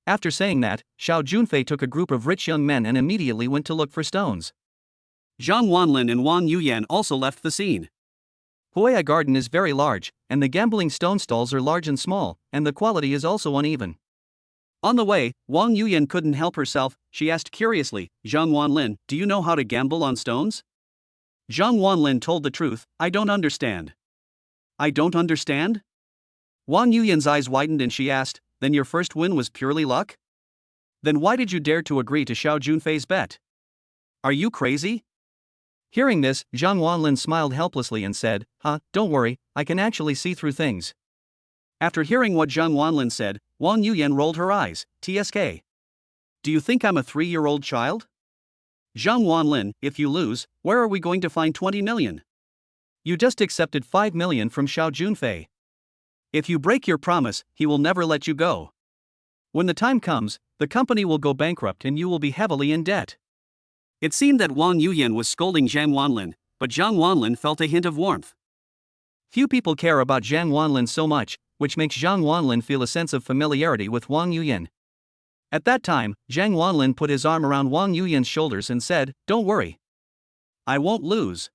After saying that, Xiao Junfei took a group of rich young men and immediately went to look for stones. Zhang Wanlin and Wang Yuyan also left the scene. Huaya Garden is very large, and the gambling stone stalls are large and small, and the quality is also uneven. On the way, Wang Yuyan couldn't help herself. She asked curiously, Zhang Wanlin, do you know how to gamble on stones? Zhang Wanlin told the truth, I don't understand. I don't understand? Wang Yuyan's eyes widened and she asked, then your first win was purely luck? Then why did you dare to agree to Xiao Junfei's bet? Are you crazy? Hearing this, Zhang Wanlin smiled helplessly and said, don't worry, I can actually see through things. After hearing what Zhang Wanlin said, Wang Yuyan rolled her eyes. TSK. Do you think I'm a 3-year-old child? Zhang Wanlin, if you lose, where are we going to find 20 million? You just accepted 5 million from Xiao Junfei. If you break your promise, he will never let you go. When the time comes, the company will go bankrupt and you will be heavily in debt. It seemed that Wang Yuyan was scolding Zhang Wanlin, but Zhang Wanlin felt a hint of warmth. Few people care about Zhang Wanlin so much, which makes Zhang Wanlin feel a sense of familiarity with Wang Yuyan. At that time, Zhang Wanlin put his arm around Wang Yuyan's shoulders and said, "Don't worry. I won't lose.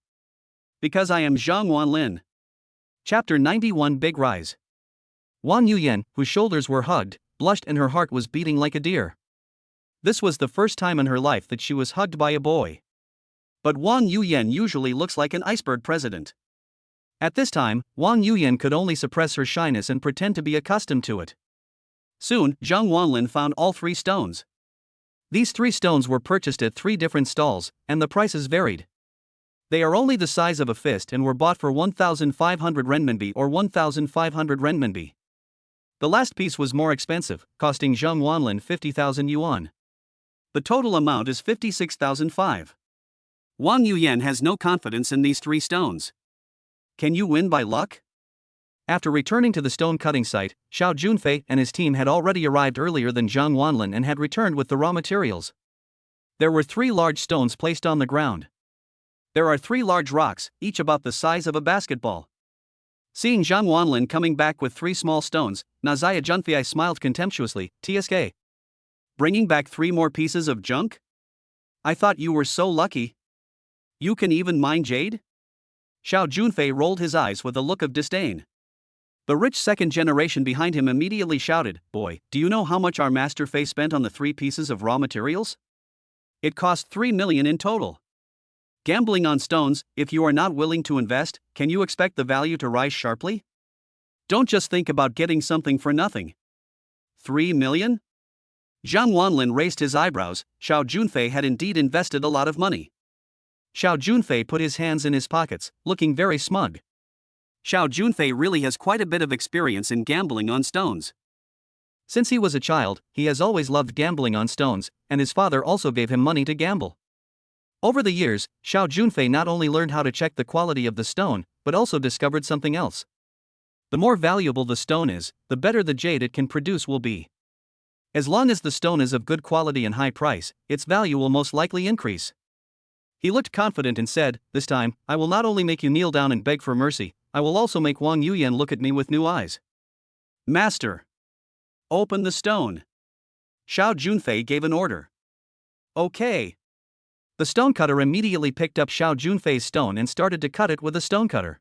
Because I am Zhang Wanlin." Chapter 91 Big Rise. Wang Yuyan, whose shoulders were hugged, blushed and her heart was beating like a deer. This was the first time in her life that she was hugged by a boy. But Wang Yuyan usually looks like an iceberg president. At this time, Wang Yuyan could only suppress her shyness and pretend to be accustomed to it. Soon, Zhang Wanlin found all 3 stones. These 3 stones were purchased at 3 different stalls, and the prices varied. They are only the size of a fist and were bought for 1,500 renminbi or 1,500 renminbi. The last piece was more expensive, costing Zhang Wanlin 50,000 yuan. The total amount is 56,005. Wang Yuyan has no confidence in these 3 stones. Can you win by luck? After returning to the stone cutting site, Xiao Junfei and his team had already arrived earlier than Zhang Wanlin and had returned with the raw materials. There were 3 large stones placed on the ground. There are 3 large rocks, each about the size of a basketball. Seeing Zhang Wanlin coming back with 3 small stones, Nazaya Junfei smiled contemptuously. "TSK. Bringing back 3 more pieces of junk? I thought you were so lucky. You can even mine jade?" Xiao Junfei rolled his eyes with a look of disdain. The rich second generation behind him immediately shouted, "Boy, do you know how much our Master Fei spent on the 3 pieces of raw materials? It cost 3 million in total. Gambling on stones, if you are not willing to invest, can you expect the value to rise sharply? Don't just think about getting something for nothing. 3 million? Zhang Wanlin raised his eyebrows. Xiao Junfei had indeed invested a lot of money. Xiao Junfei put his hands in his pockets, looking very smug. Xiao Junfei really has quite a bit of experience in gambling on stones. Since he was a child, he has always loved gambling on stones, and his father also gave him money to gamble. Over the years, Xiao Junfei not only learned how to check the quality of the stone, but also discovered something else. The more valuable the stone is, the better the jade it can produce will be. As long as the stone is of good quality and high price, its value will most likely increase. He looked confident and said, "This time, I will not only make you kneel down and beg for mercy, I will also make Wang Yuyan look at me with new eyes." "Master, open the stone." Xiao Junfei gave an order. "Okay." The stonecutter immediately picked up Xiao Junfei's stone and started to cut it with a stonecutter.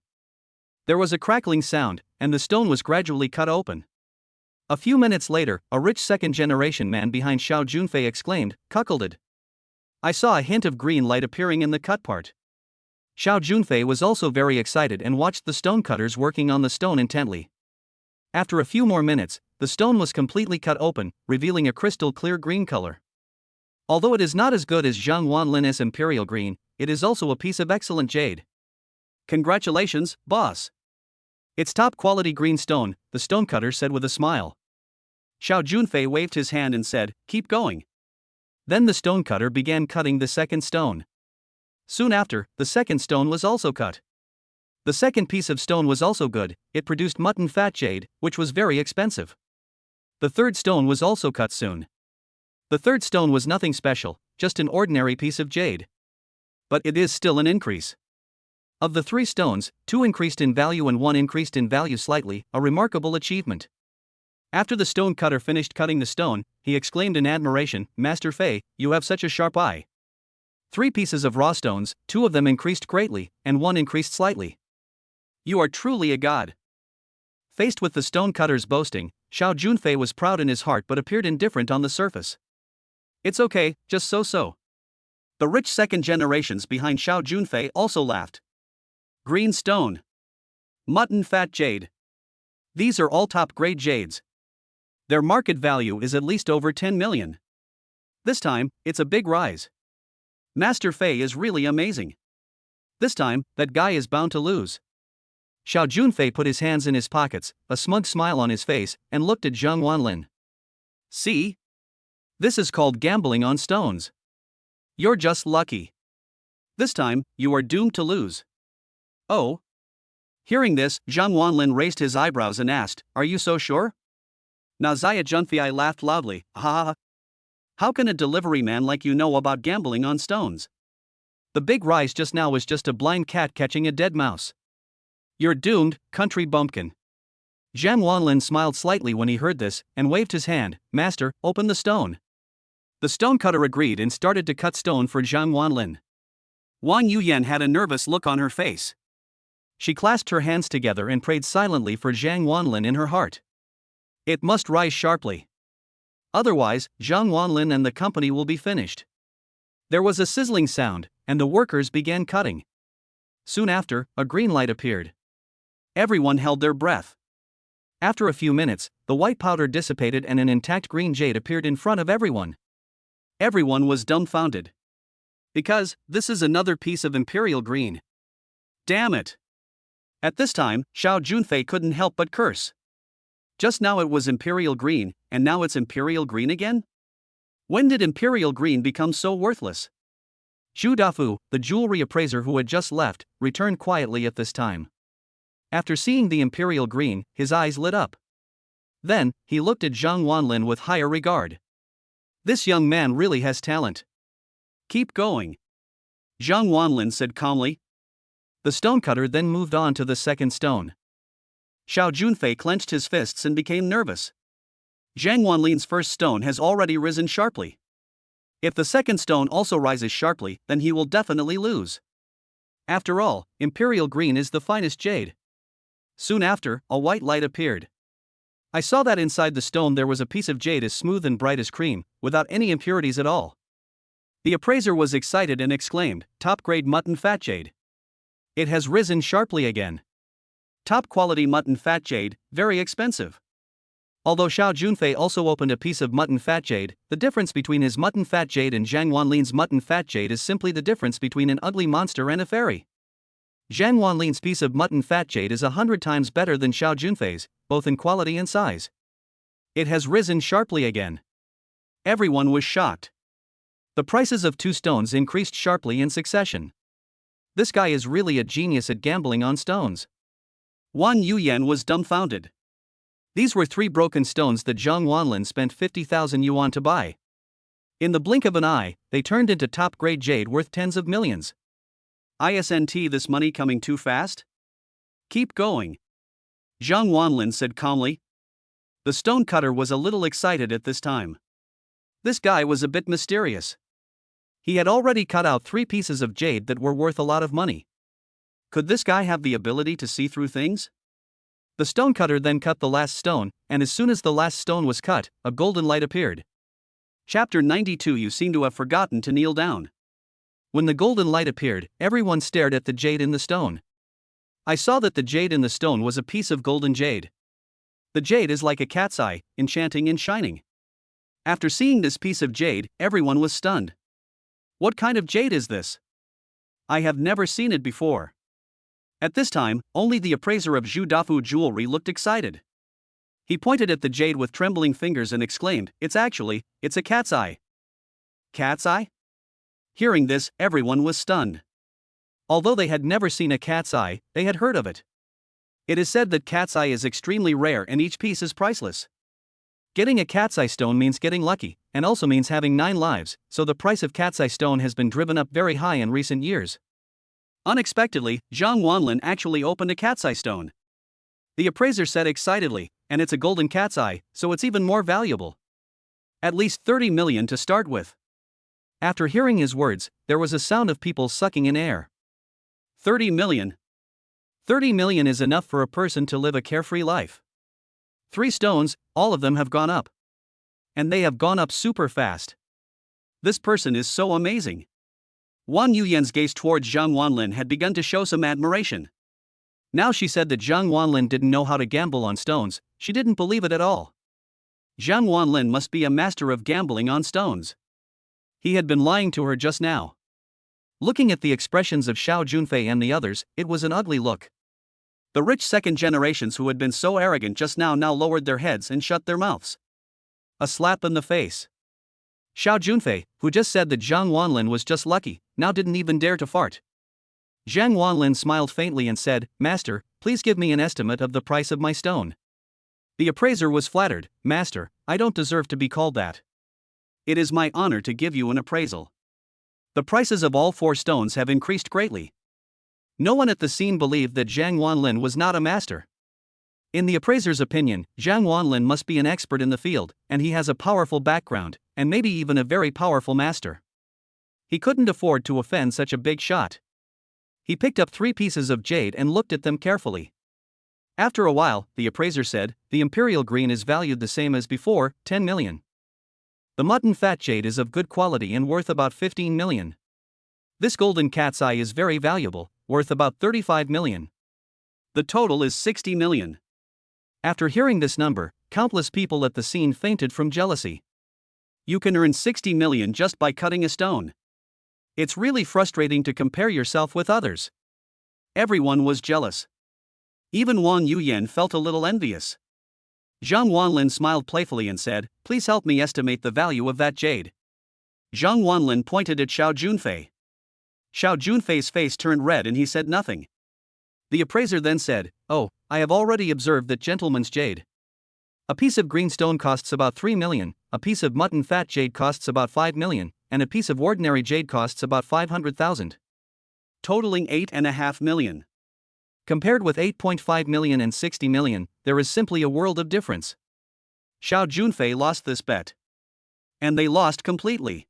There was a crackling sound, and the stone was gradually cut open. A few minutes later, a rich second-generation man behind Xiao Junfei exclaimed, "Cuckolded. I saw a hint of green light appearing in the cut part." Xiao Junfei was also very excited and watched the stonecutters working on the stone intently. After a few more minutes, the stone was completely cut open, revealing a crystal clear green color. Although it is not as good as Zhang Wanlin's Imperial Green, it is also a piece of excellent jade. "Congratulations, boss. It's top-quality green stone," the stonecutter said with a smile. Xiao Junfei waved his hand and said, "Keep going." Then the stonecutter began cutting the second stone. Soon after, the second stone was also cut. The second piece of stone was also good, it produced mutton fat jade, which was very expensive. The third stone was also cut soon. The third stone was nothing special, just an ordinary piece of jade. But it is still an increase. Of the 3 stones, 2 increased in value and 1 increased in value slightly, a remarkable achievement. After the stonecutter finished cutting the stone, he exclaimed in admiration, "Master Fei, you have such a sharp eye. 3 pieces of raw stones, 2 of them increased greatly, and 1 increased slightly. You are truly a god." Faced with the stonecutter's boasting, Xiao Junfei was proud in his heart but appeared indifferent on the surface. "It's okay, just so." The rich second generations behind Xiao Junfei also laughed. "Green stone. Mutton fat jade. These are all top-grade jades. Their market value is at least over 10 million. This time, it's a big rise. Master Fei is really amazing. This time, that guy is bound to lose." Xiao Junfei put his hands in his pockets, a smug smile on his face, and looked at Zhang Wanlin. "See? This is called gambling on stones. You're just lucky. This time, you are doomed to lose." "Oh?" Hearing this, Zhang Wanlin raised his eyebrows and asked, "Are you so sure?" Na Zia Junfei laughed loudly, "Ha ha ha. How can a delivery man like you know about gambling on stones? The big rise just now was just a blind cat catching a dead mouse. You're doomed, country bumpkin." Zhang Wanlin smiled slightly when he heard this, and waved his hand. "Master, open the stone." The stonecutter agreed and started to cut stone for Zhang Wanlin. Wang Yuyan had a nervous look on her face. She clasped her hands together and prayed silently for Zhang Wanlin in her heart. It must rise sharply. Otherwise, Zhang Wanlin and the company will be finished. There was a sizzling sound, and the workers began cutting. Soon after, a green light appeared. Everyone held their breath. After a few minutes, the white powder dissipated and an intact green jade appeared in front of everyone. Everyone was dumbfounded. Because, this is another piece of imperial green. Damn it! At this time, Xiao Junfei couldn't help but curse. Just now it was imperial green, and now it's imperial green again? When did imperial green become so worthless? Zhu Dafu, the jewelry appraiser who had just left, returned quietly at this time. After seeing the imperial green, his eyes lit up. Then, he looked at Zhang Wanlin with higher regard. This young man really has talent. Keep going. Zhang Wanlin said calmly. The stonecutter then moved on to the second stone. Xiao Junfei clenched his fists and became nervous. Zhang Wanlin's first stone has already risen sharply. If the second stone also rises sharply, then he will definitely lose. After all, imperial green is the finest jade. Soon after, a white light appeared. I saw that inside the stone there was a piece of jade as smooth and bright as cream, without any impurities at all. The appraiser was excited and exclaimed, "Top-grade mutton fat jade. It has risen sharply again. Top-quality mutton fat jade, very expensive." Although Xiao Junfei also opened a piece of mutton fat jade, the difference between his mutton fat jade and Zhang Wanlin's mutton fat jade is simply the difference between an ugly monster and a fairy. Zhang Wanlin's piece of mutton fat jade is 100 times better than Xiao Junfei's, both in quality and size. It has risen sharply again. Everyone was shocked. The prices of two stones increased sharply in succession. This guy is really a genius at gambling on stones. Wan Yuyan was dumbfounded. These were 3 broken stones that Zhang Wanlin spent 50,000 yuan to buy. In the blink of an eye, they turned into top-grade jade worth tens of millions. Isn't this money coming too fast? Keep going. Zhang Wanlin said calmly. The stonecutter was a little excited at this time. This guy was a bit mysterious. He had already cut out 3 pieces of jade that were worth a lot of money. Could this guy have the ability to see through things? The stonecutter then cut the last stone, and as soon as the last stone was cut, a golden light appeared. Chapter 92. You seem to have forgotten to kneel down. When the golden light appeared, everyone stared at the jade in the stone. I saw that the jade in the stone was a piece of golden jade. The jade is like a cat's eye, enchanting and shining. After seeing this piece of jade, everyone was stunned. What kind of jade is this? I have never seen it before. At this time, only the appraiser of Zhu Dafu jewelry looked excited. He pointed at the jade with trembling fingers and exclaimed, it's a cat's eye. Cat's eye? Hearing this, everyone was stunned. Although they had never seen a cat's eye, they had heard of it. It is said that cat's eye is extremely rare and each piece is priceless. Getting a cat's eye stone means getting lucky, and also means having 9 lives, so the price of cat's eye stone has been driven up very high in recent years. Unexpectedly, Zhang Wanlin actually opened a cat's eye stone. The appraiser said excitedly, and it's a golden cat's eye, so it's even more valuable. At least 30 million to start with. After hearing his words, there was a sound of people sucking in air. 30 million. 30 million is enough for a person to live a carefree life. 3 stones, all of them have gone up. And they have gone up super fast. This person is so amazing. Wan Yuyan's gaze towards Zhang Wanlin had begun to show some admiration. Now she said that Zhang Wanlin didn't know how to gamble on stones, she didn't believe it at all. Zhang Wanlin must be a master of gambling on stones. He had been lying to her just now. Looking at the expressions of Xiao Junfei and the others, it was an ugly look. The rich second generations who had been so arrogant just now lowered their heads and shut their mouths. A slap in the face. Xiao Junfei, who just said that Zhang Wanlin was just lucky, now didn't even dare to fart. Zhang Wanlin smiled faintly and said, "Master, please give me an estimate of the price of my stone." The appraiser was flattered. "Master, I don't deserve to be called that. It is my honor to give you an appraisal. The prices of all 4 stones have increased greatly." No one at the scene believed that Zhang Wanlin was not a master. In the appraiser's opinion, Zhang Wanlin must be an expert in the field, and he has a powerful background, and maybe even a very powerful master. He couldn't afford to offend such a big shot. He picked up 3 pieces of jade and looked at them carefully. After a while, the appraiser said, "The imperial green is valued the same as before, 10 million. The mutton fat jade is of good quality and worth about 15 million. This golden cat's eye is very valuable, worth about 35 million. The total is 60 million. After hearing this number, countless people at the scene fainted from jealousy. You can earn 60 million just by cutting a stone. It's really frustrating to compare yourself with others. Everyone was jealous. Even Wang Yuyan felt a little envious. Zhang Wanlin smiled playfully and said, "Please help me estimate the value of that jade." Zhang Wanlin pointed at Xiao Junfei. Xiao Junfei's face turned red and he said nothing. The appraiser then said, "Oh, I have already observed that gentleman's jade. A piece of green stone costs about 3 million, a piece of mutton fat jade costs about 5 million, and a piece of ordinary jade costs about 500,000. Totaling 8.5 million. Compared with 8.5 million and 60 million, there is simply a world of difference." Xiao Junfei lost this bet. And they lost completely.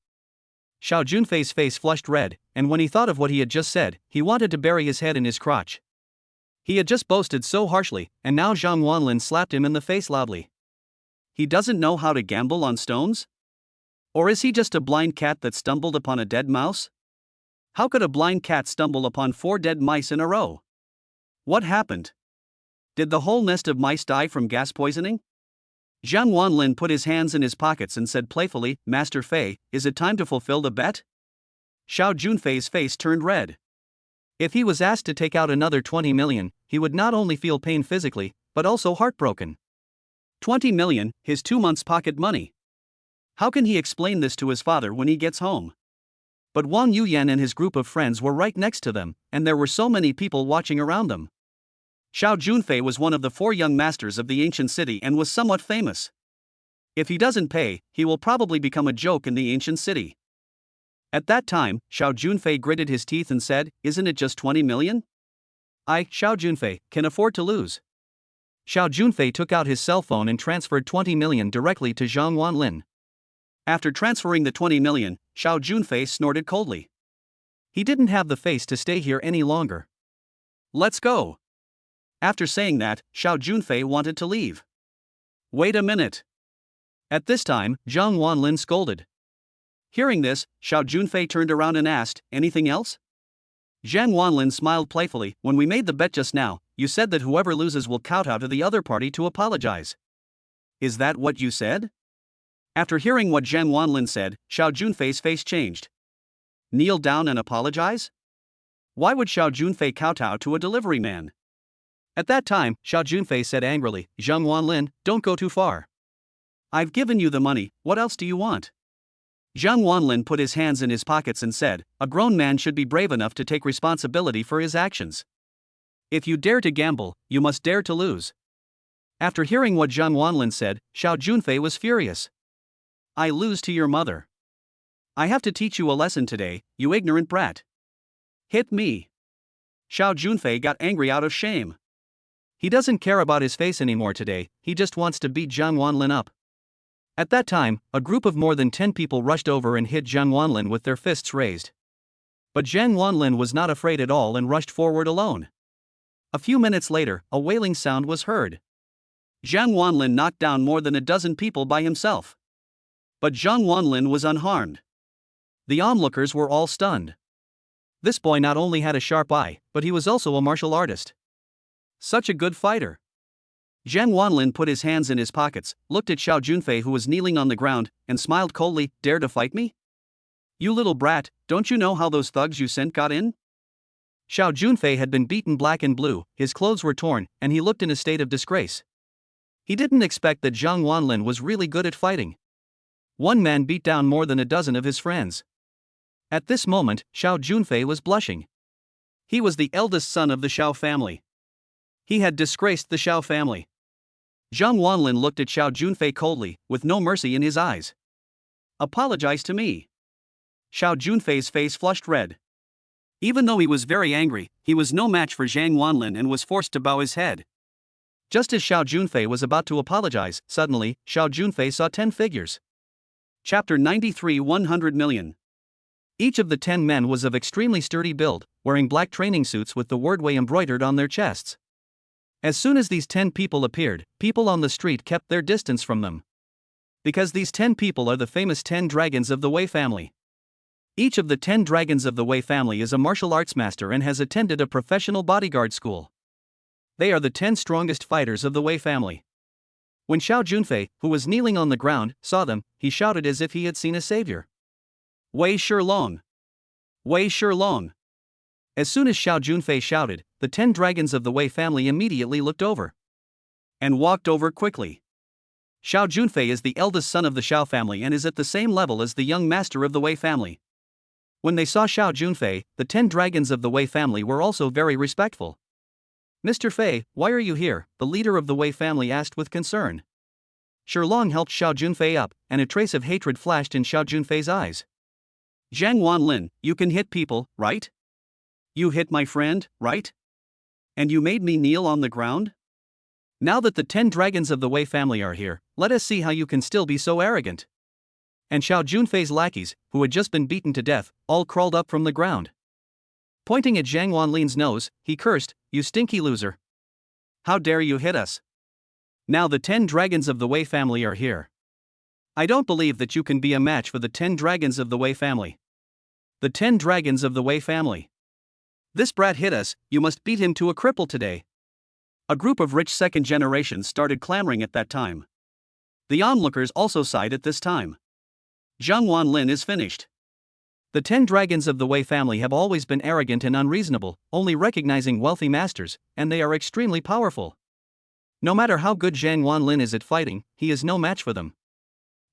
Xiao Junfei's face flushed red, and when he thought of what he had just said, he wanted to bury his head in his crotch. He had just boasted so harshly, and now Zhang Wanlin slapped him in the face loudly. He doesn't know how to gamble on stones? Or is he just a blind cat that stumbled upon a dead mouse? How could a blind cat stumble upon 4 dead mice in a row? What happened? Did the whole nest of mice die from gas poisoning? Zhang Wanlin put his hands in his pockets and said playfully, "Master Fei, is it time to fulfill the bet?" Xiao Junfei's face turned red. If he was asked to take out another 20 million, he would not only feel pain physically, but also heartbroken. 20 million, his 2 months' pocket money. How can he explain this to his father when he gets home? But Wang Yuyan and his group of friends were right next to them, and there were so many people watching around them. Xiao Junfei was one of the 4 young masters of the ancient city and was somewhat famous. If he doesn't pay, he will probably become a joke in the ancient city. At that time, Xiao Junfei gritted his teeth and said, "Isn't it just 20 million? I, Xiao Junfei, can afford to lose." Xiao Junfei took out his cell phone and transferred 20 million directly to Zhang Wanlin. After transferring the 20 million, Xiao Junfei snorted coldly. He didn't have the face to stay here any longer. "Let's go." After saying that, Xiao Junfei wanted to leave. "Wait a minute." At this time, Zhang Wanlin scolded. Hearing this, Xiao Junfei turned around and asked, "Anything else?" Zhang Wanlin smiled playfully. "When we made the bet just now, you said that whoever loses will kowtow to the other party to apologize. Is that what you said?" After hearing what Zhang Wanlin said, Xiao Junfei's face changed. Kneel down and apologize? Why would Xiao Junfei kowtow to a delivery man? At that time, Xiao Junfei said angrily, "Zhang Wanlin, don't go too far. I've given you the money, what else do you want?" Zhang Wanlin put his hands in his pockets and said, "A grown man should be brave enough to take responsibility for his actions. If you dare to gamble, you must dare to lose." After hearing what Zhang Wanlin said, Xiao Junfei was furious. "I lose to your mother. I have to teach you a lesson today, you ignorant brat. Hit me." Xiao Junfei got angry out of shame. He doesn't care about his face anymore today, he just wants to beat Zhang Wanlin up. At that time, a group of more than 10 people rushed over and hit Zhang Wanlin with their fists raised. But Zhang Wanlin was not afraid at all and rushed forward alone. A few minutes later, a wailing sound was heard. Zhang Wanlin knocked down more than a dozen people by himself. But Zhang Wanlin was unharmed. The onlookers were all stunned. This boy not only had a sharp eye, but he was also a martial artist. Such a good fighter. Zhang Wanlin put his hands in his pockets, looked at Xiao Junfei who was kneeling on the ground, and smiled coldly, "Dare to fight me? You little brat, don't you know how those thugs you sent got in?" Xiao Junfei had been beaten black and blue, his clothes were torn, and he looked in a state of disgrace. He didn't expect that Zhang Wanlin was really good at fighting. One man beat down more than a dozen of his friends. At this moment, Xiao Junfei was blushing. He was the eldest son of the Xiao family. He had disgraced the Xiao family. Zhang Wanlin looked at Xiao Junfei coldly, with no mercy in his eyes. Apologize to me. Xiao Junfei's face flushed red. Even though he was very angry, he was no match for Zhang Wanlin and was forced to bow his head. Just as Xiao Junfei was about to apologize, suddenly, Xiao Junfei saw 10 figures. Chapter 93 100 million. Each of the 10 men was of extremely sturdy build, wearing black training suits with the word Wei embroidered on their chests. As soon as these 10 people appeared, people on the street kept their distance from them. Because these 10 people are the famous 10 dragons of the Wei family. Each of the 10 dragons of the Wei family is a martial arts master and has attended a professional bodyguard school. They are the 10 strongest fighters of the Wei family. When Xiao Junfei, who was kneeling on the ground, saw them, he shouted as if he had seen a savior. Wei Shilong! Wei Shilong! As soon as Xiao Junfei shouted, the 10 dragons of the Wei family immediately looked over. And walked over quickly. Xiao Junfei is the eldest son of the Xiao family and is at the same level as the young master of the Wei family. When they saw Xiao Junfei, the 10 dragons of the Wei family were also very respectful. Mr. Fei, why are you here? The leader of the Wei family asked with concern. Shilong helped Xiao Junfei up, and a trace of hatred flashed in Xiao Junfei's eyes. Zhang Wanlin, you can hit people, right? You hit my friend, right? And you made me kneel on the ground? Now that the 10 dragons of the Wei family are here, let us see how you can still be so arrogant. And Xiao Junfei's lackeys, who had just been beaten to death, all crawled up from the ground. Pointing at Zhang Wanlin's nose, he cursed, "You stinky loser. How dare you hit us? Now the 10 dragons of the Wei family are here. I don't believe that you can be a match for the 10 dragons of the Wei family. The 10 dragons of the Wei family. This brat hit us, you must beat him to a cripple today." A group of rich second generations started clamoring at that time. The onlookers also sighed at this time. Zhang Wanlin is finished. The 10 dragons of the Wei family have always been arrogant and unreasonable, only recognizing wealthy masters, and they are extremely powerful. No matter how good Zhang Wanlin is at fighting, he is no match for them.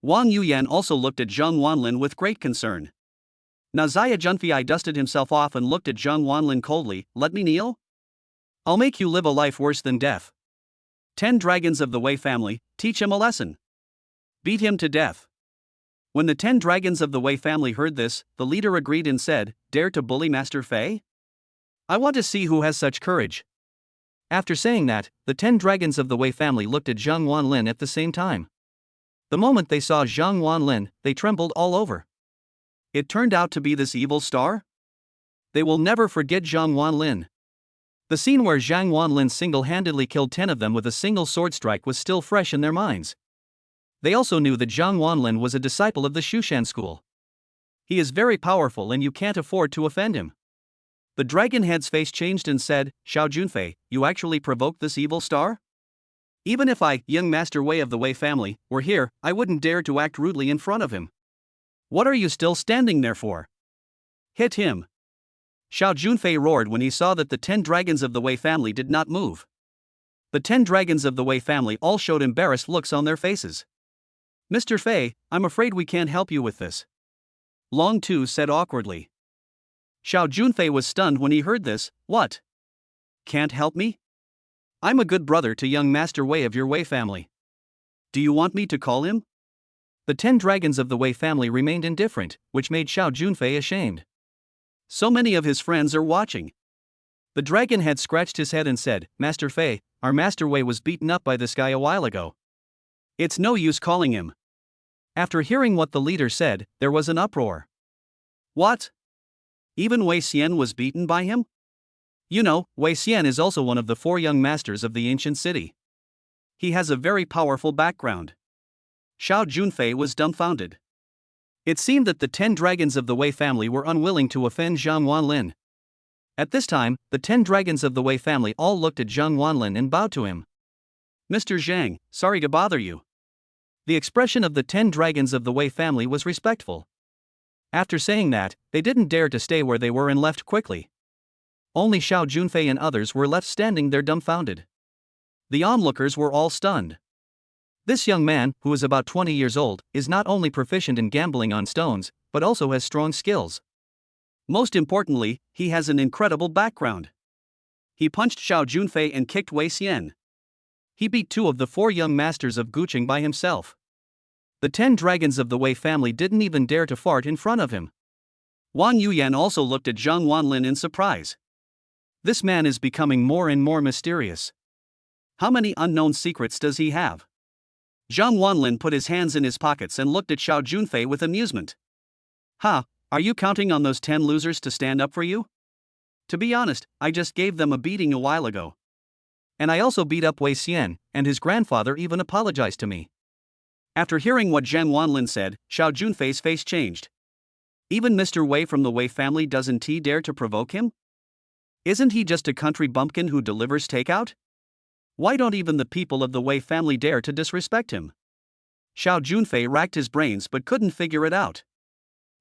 Wang Yuyan also looked at Zhang Wanlin with great concern. Now Xia Junfei dusted himself off and looked at Zhang Wanlin coldly. "Let me kneel? I'll make you live a life worse than death. 10 dragons of the Wei family, teach him a lesson. Beat him to death." When the 10 dragons of the Wei family heard this, the leader agreed and said, "Dare to bully Master Fei? I want to see who has such courage." After saying that, the 10 dragons of the Wei family looked at Zhang Wanlin at the same time. The moment they saw Zhang Wanlin, they trembled all over. It turned out to be this evil star? They will never forget Zhang Wanlin. The scene where Zhang Wanlin single-handedly killed 10 of them with a single sword strike was still fresh in their minds. They also knew that Zhang Wanlin was a disciple of the Shushan school. He is very powerful and you can't afford to offend him. The dragon head's face changed and said, "Xiao Junfei, you actually provoked this evil star? Even if I, young Master Wei of the Wei family, were here, I wouldn't dare to act rudely in front of him. What are you still standing there for? Hit him." Xiao Junfei roared when he saw that the 10 dragons of the Wei family did not move. The 10 dragons of the Wei family all showed embarrassed looks on their faces. "Mr. Fei, I'm afraid we can't help you with this," Long Tu said awkwardly. Xiao Junfei was stunned when he heard this. "What? Can't help me? I'm a good brother to young Master Wei of your Wei family. Do you want me to call him?" The 10 dragons of the Wei family remained indifferent, which made Xiao Junfei ashamed. So many of his friends are watching. The dragon had scratched his head and said, "Master Fei, our Master Wei was beaten up by this guy a while ago. It's no use calling him." After hearing what the leader said, there was an uproar. "What? Even Wei Xian was beaten by him? You know, Wei Xian is also one of the 4 young masters of the ancient city. He has a very powerful background." Xiao Junfei was dumbfounded. It seemed that the 10 dragons of the Wei family were unwilling to offend Zhang Wanlin. At this time, the 10 dragons of the Wei family all looked at Zhang Wanlin and bowed to him. "Mr. Zhang, sorry to bother you." The expression of the 10 dragons of the Wei family was respectful. After saying that, they didn't dare to stay where they were and left quickly. Only Xiao Junfei and others were left standing there dumbfounded. The onlookers were all stunned. This young man, who is about 20 years old, is not only proficient in gambling on stones, but also has strong skills. Most importantly, he has an incredible background. He punched Xiao Junfei and kicked Wei Xian. He beat 2 of the 4 young masters of Guqing by himself. The 10 dragons of the Wei family didn't even dare to fart in front of him. Wang Yuyan also looked at Zhang Wanlin in surprise. This man is becoming more and more mysterious. How many unknown secrets does he have? Zhang Wanlin put his hands in his pockets and looked at Xiao Junfei with amusement. Ha, are you counting on those 10 losers to stand up for you? To be honest, I just gave them a beating a while ago. And I also beat up Wei Xian, and his grandfather even apologized to me. After hearing what Zhang Wanlin said, Xiao Junfei's face changed. Even Mr. Wei from the Wei family doesn't he dare to provoke him? Isn't he just a country bumpkin who delivers takeout? Why don't even the people of the Wei family dare to disrespect him? Xiao Junfei racked his brains but couldn't figure it out.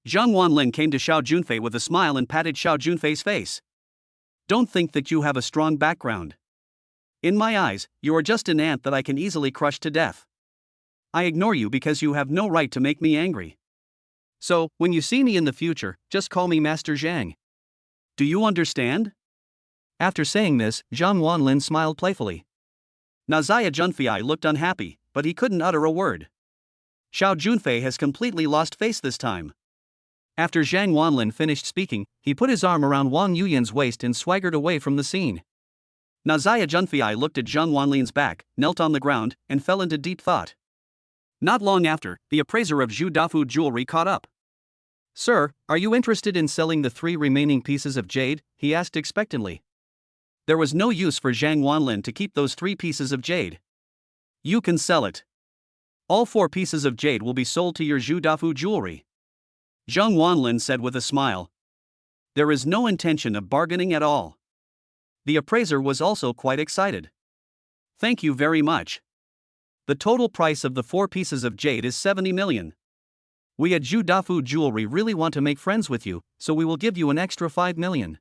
Zhang Wanlin came to Xiao Junfei with a smile and patted Xiao Junfei's face. Don't think that you have a strong background. In my eyes, you are just an ant that I can easily crush to death. I ignore you because you have no right to make me angry. So, when you see me in the future, just call me Master Zhang. Do you understand? After saying this, Zhang Wanlin smiled playfully. Nazaya Junfei looked unhappy, but he couldn't utter a word. Xiao Junfei has completely lost face this time. After Zhang Wanlin finished speaking, he put his arm around Wang Yuyan's waist and swaggered away from the scene. Nazaya Junfei looked at Zhang Wanlin's back, knelt on the ground, and fell into deep thought. Not long after, the appraiser of Zhu Dafu Jewelry caught up. Sir, are you interested in selling the 3 remaining pieces of jade? He asked expectantly. There was no use for Zhang Wanlin to keep those 3 pieces of jade. You can sell it. All 4 pieces of jade will be sold to your Zhu Dafu Jewelry. Zhang Wanlin said with a smile. There is no intention of bargaining at all. The appraiser was also quite excited. Thank you very much. The total price of the 4 pieces of jade is 70 million. We at Zhu Dafu Jewelry really want to make friends with you, so we will give you an extra 5 million.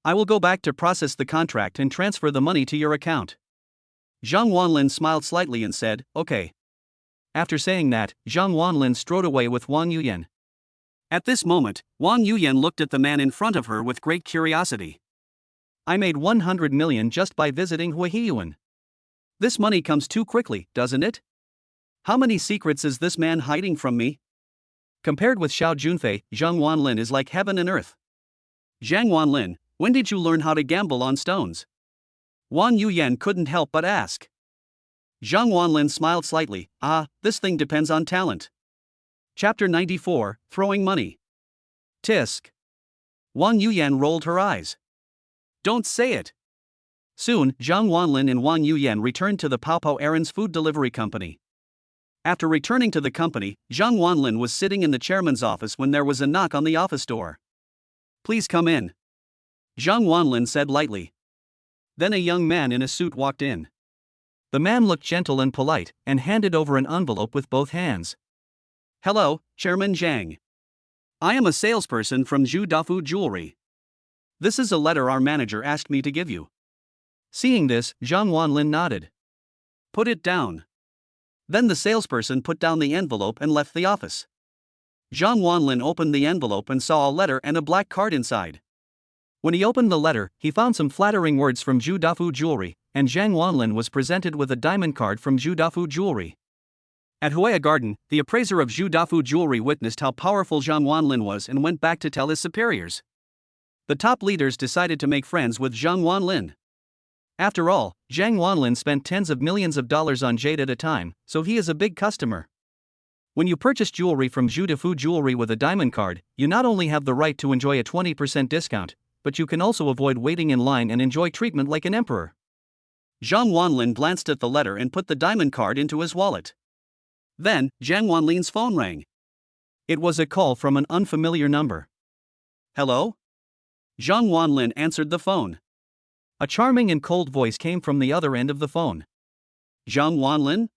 I will go back to process the contract and transfer the money to your account. Zhang Wanlin smiled slightly and said, okay. After saying that, Zhang Wanlin strode away with Wang Yuyan. At this moment, Wang Yuyan looked at the man in front of her with great curiosity. I made 100 million just by visiting Huihiyuan. This money comes too quickly, doesn't it? How many secrets is this man hiding from me? Compared with Xiao Junfei, Zhang Wanlin is like heaven and earth. Zhang Wanlin, when did you learn how to gamble on stones? Wang Yuyan couldn't help but ask. Zhang Wanlin smiled slightly. This thing depends on talent. Chapter 94, Throwing Money. Tisk. Wang Yuyan rolled her eyes. Don't say it. Soon, Zhang Wanlin and Wang Yuyan returned to the Paopao Aaron's food delivery company. After returning to the company, Zhang Wanlin was sitting in the chairman's office when there was a knock on the office door. Please come in. Zhang Wanlin said lightly. Then a young man in a suit walked in. The man looked gentle and polite, and handed over an envelope with both hands. Hello, Chairman Zhang. I am a salesperson from Zhu Dafu Jewelry. This is a letter our manager asked me to give you. Seeing this, Zhang Wanlin nodded. Put it down. Then the salesperson put down the envelope and left the office. Zhang Wanlin opened the envelope and saw a letter and a black card inside. When he opened the letter, he found some flattering words from Zhu Dafu Jewelry, and Zhang Wanlin was presented with a diamond card from Zhu Dafu Jewelry. At Huaya Garden, the appraiser of Zhu Dafu Jewelry witnessed how powerful Zhang Wanlin was and went back to tell his superiors. The top leaders decided to make friends with Zhang Wanlin. After all, Zhang Wanlin spent tens of millions of dollars on jade at a time, so he is a big customer. When you purchase jewelry from Zhu Dafu Jewelry with a diamond card, you not only have the right to enjoy a 20% discount, but you can also avoid waiting in line and enjoy treatment like an emperor. Zhang Wanlin glanced at the letter and put the diamond card into his wallet. Then, Zhang Wanlin's phone rang. It was a call from an unfamiliar number. Hello? Zhang Wanlin answered the phone. A charming and cold voice came from the other end of the phone. Zhang Wanlin?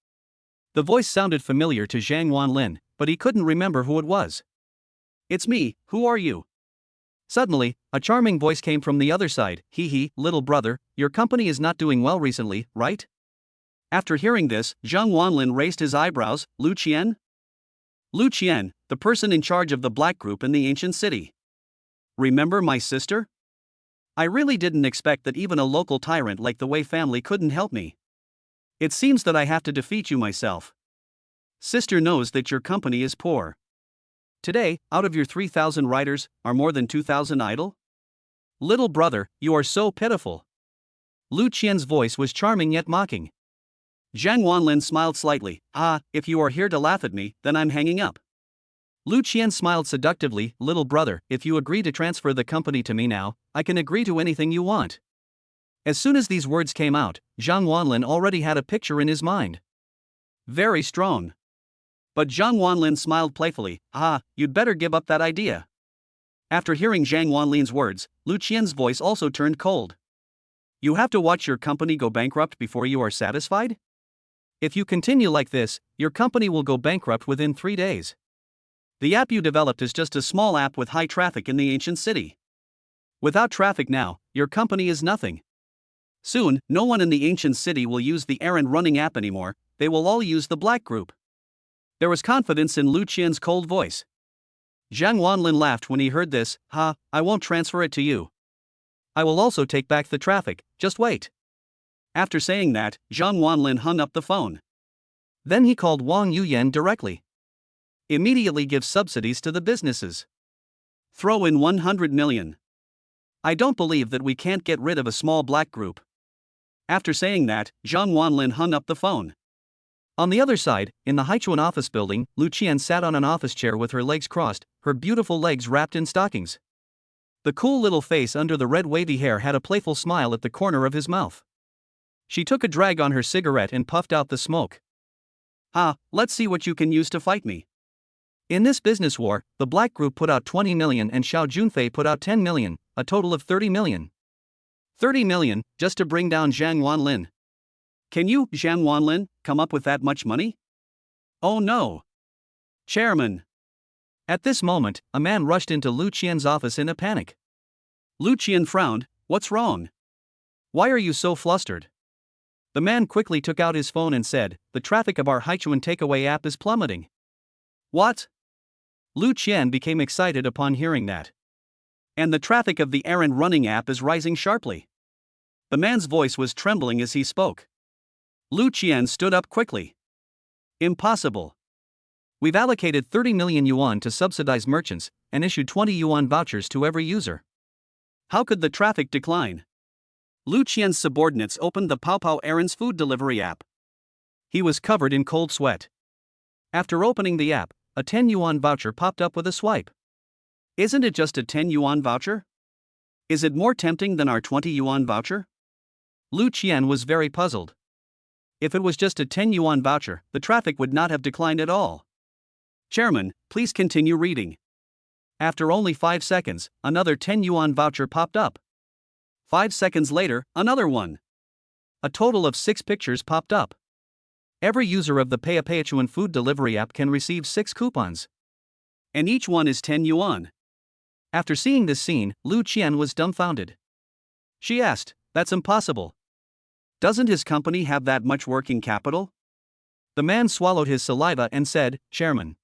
The voice sounded familiar to Zhang Wanlin, but he couldn't remember who it was. It's me, who are you? Suddenly, a charming voice came from the other side. Little brother, your company is not doing well recently, right? After hearing this, Zhang Wanlin raised his eyebrows. Lu Qian? Lu Qian, the person in charge of the black group in the ancient city. Remember my sister? I really didn't expect that even a local tyrant like the Wei family couldn't help me. It seems that I have to defeat you myself. Sister knows that your company is poor. Today, out of your 3,000 writers, are more than 2,000 idle? Little brother, you are so pitiful. Lu Qian's voice was charming yet mocking. Zhang Wanlin smiled slightly. If you are here to laugh at me, then I'm hanging up. Lu Qian smiled seductively. Little brother, if you agree to transfer the company to me now, I can agree to anything you want. As soon as these words came out, Zhang Wanlin already had a picture in his mind. Very strong. But Zhang Wanlin smiled playfully. You'd better give up that idea. After hearing Zhang Wanlin's words, Lu Qian's voice also turned cold. You have to watch your company go bankrupt before you are satisfied? If you continue like this, your company will go bankrupt within 3 days. The app you developed is just a small app with high traffic in the ancient city. Without traffic now, your company is nothing. Soon, no one in the ancient city will use the errand running app anymore, they will all use the Black Group. There was confidence in Lu Qian's cold voice. Zhang Wanlin laughed when he heard this. I won't transfer it to you. I will also take back the traffic, just wait. After saying that, Zhang Wanlin hung up the phone. Then he called Wang Yuyan directly. Immediately give subsidies to the businesses. Throw in 100 million. I don't believe that we can't get rid of a small Black Group. After saying that, Zhang Wanlin hung up the phone. On the other side, in the Haichuan office building, Lu Qian sat on an office chair with her legs crossed, her beautiful legs wrapped in stockings. The cool little face under the red wavy hair had a playful smile at the corner of his mouth. She took a drag on her cigarette and puffed out the smoke. Let's see what you can use to fight me. In this business war, the Black Group put out 20 million and Xiao Junfei put out 10 million, a total of 30 million. 30 million, just to bring down Zhang Wanlin. Can you, Zhang Wanlin, come up with that much money? Oh no. Chairman. At this moment, a man rushed into Lu Qian's office in a panic. Lu Qian frowned. What's wrong? Why are you so flustered? The man quickly took out his phone and said, the traffic of our Haichuan takeaway app is plummeting. What? Lu Qian became excited upon hearing that. And the traffic of the errand running app is rising sharply. The man's voice was trembling as he spoke. Lu Qian stood up quickly. Impossible. We've allocated 30 million yuan to subsidize merchants, and issued 20 yuan vouchers to every user. How could the traffic decline? Lu Qian's subordinates opened the Pao Pao Errands food delivery app. He was covered in cold sweat. After opening the app, a 10 yuan voucher popped up with a swipe. Isn't it just a 10 yuan voucher? Is it more tempting than our 20 yuan voucher? Lu Qian was very puzzled. If it was just a 10 yuan voucher, the traffic would not have declined at all. Chairman, please continue reading. After only 5 seconds, another 10 yuan voucher popped up. 5 seconds later, another one. A total of 6 pictures popped up. Every user of the Peichuan food delivery app can receive 6 coupons. And each one is 10 yuan. After seeing this scene, Lu Qian was dumbfounded. She asked, that's impossible. Doesn't his company have that much working capital? The man swallowed his saliva and said, Chairman.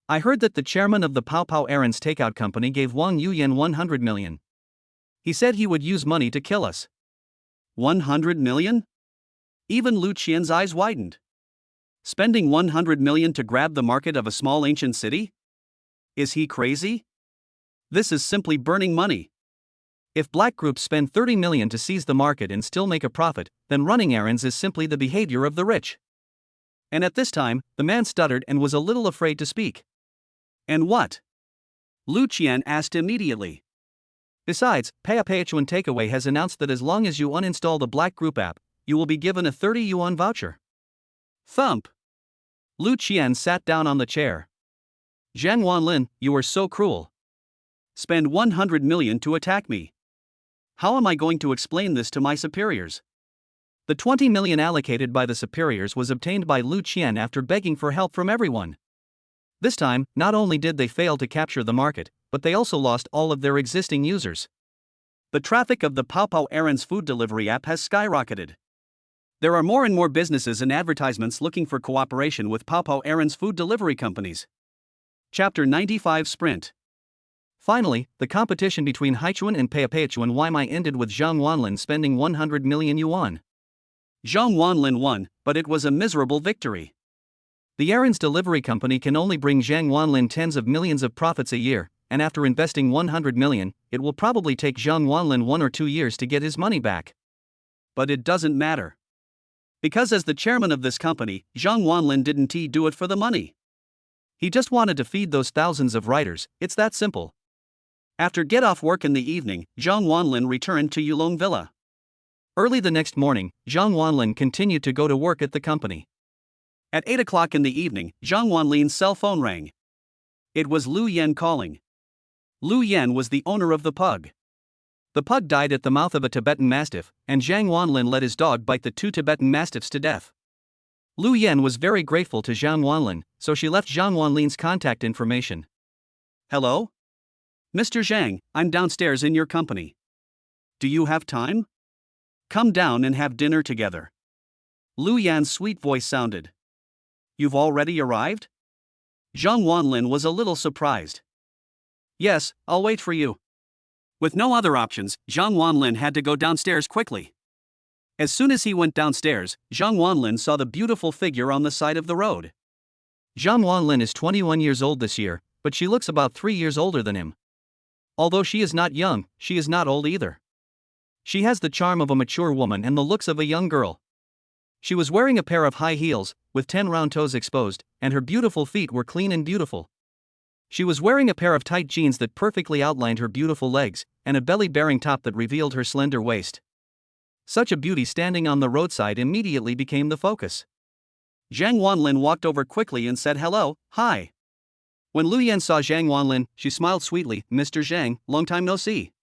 I heard that the chairman of the Pao Pao Errands takeout company gave Wang Yuyan 100 million. He said he would use money to kill us. 100 million? Even Lu Qian's eyes widened. Spending 100 million to grab the market of a small ancient city? Is he crazy? This is simply burning money. If Black Groups spend 30 million to seize the market and still make a profit, then running errands is simply the behavior of the rich. And at this time, the man stuttered and was a little afraid to speak. And what? Lu Qian asked immediately. Besides, Peichuan Takeaway has announced that as long as you uninstall the Black Group app, you will be given a 30 yuan voucher. Thump! Lu Qian sat down on the chair. Zhang Wanlin, you are so cruel. Spend 100 million to attack me. How am I going to explain this to my superiors? The 20 million allocated by the superiors was obtained by Lu Qian after begging for help from everyone. This time, not only did they fail to capture the market, but they also lost all of their existing users. The traffic of the Pao Pao Errands food delivery app has skyrocketed. There are more and more businesses and advertisements looking for cooperation with Pao Pao Errands food delivery companies. Chapter 95 Sprint. Finally, the competition between Haichuan and Peichuan Waimai ended with Zhang Wanlin spending 100 million yuan. Zhang Wanlin won, but it was a miserable victory. The errands delivery company can only bring Zhang Wanlin tens of millions of profits a year, and after investing 100 million, it will probably take Zhang Wanlin 1 or 2 years to get his money back. But it doesn't matter. Because as the chairman of this company, Zhang Wanlin didn't do it for the money. He just wanted to feed those thousands of writers, it's that simple. After get off work in the evening, Zhang Wanlin returned to Yulong Villa. Early the next morning, Zhang Wanlin continued to go to work at the company. At 8 o'clock in the evening, Zhang Wanlin's cell phone rang. It was Lu Yan calling. Lu Yan was the owner of the pug. The pug died at the mouth of a Tibetan Mastiff, and Zhang Wanlin let his dog bite the 2 Tibetan Mastiffs to death. Lu Yan was very grateful to Zhang Wanlin, so she left Zhang Wanlin's contact information. Hello? Mr. Zhang, I'm downstairs in your company. Do you have time? Come down and have dinner together. Lu Yan's sweet voice sounded. You've already arrived? Zhang Wanlin was a little surprised. Yes, I'll wait for you. With no other options, Zhang Wanlin had to go downstairs quickly. As soon as he went downstairs, Zhang Wanlin saw the beautiful figure on the side of the road. Zhang Wanlin is 21 years old this year, but she looks about 3 years older than him. Although she is not young, she is not old either. She has the charm of a mature woman and the looks of a young girl. She was wearing a pair of high heels, with 10 round toes exposed, and her beautiful feet were clean and beautiful. She was wearing a pair of tight jeans that perfectly outlined her beautiful legs, and a belly-bearing top that revealed her slender waist. Such a beauty standing on the roadside immediately became the focus. Zhang Wanlin walked over quickly and said hello, hi. When Lu Yan saw Zhang Wanlin, she smiled sweetly, Mr. Zhang, long time no see.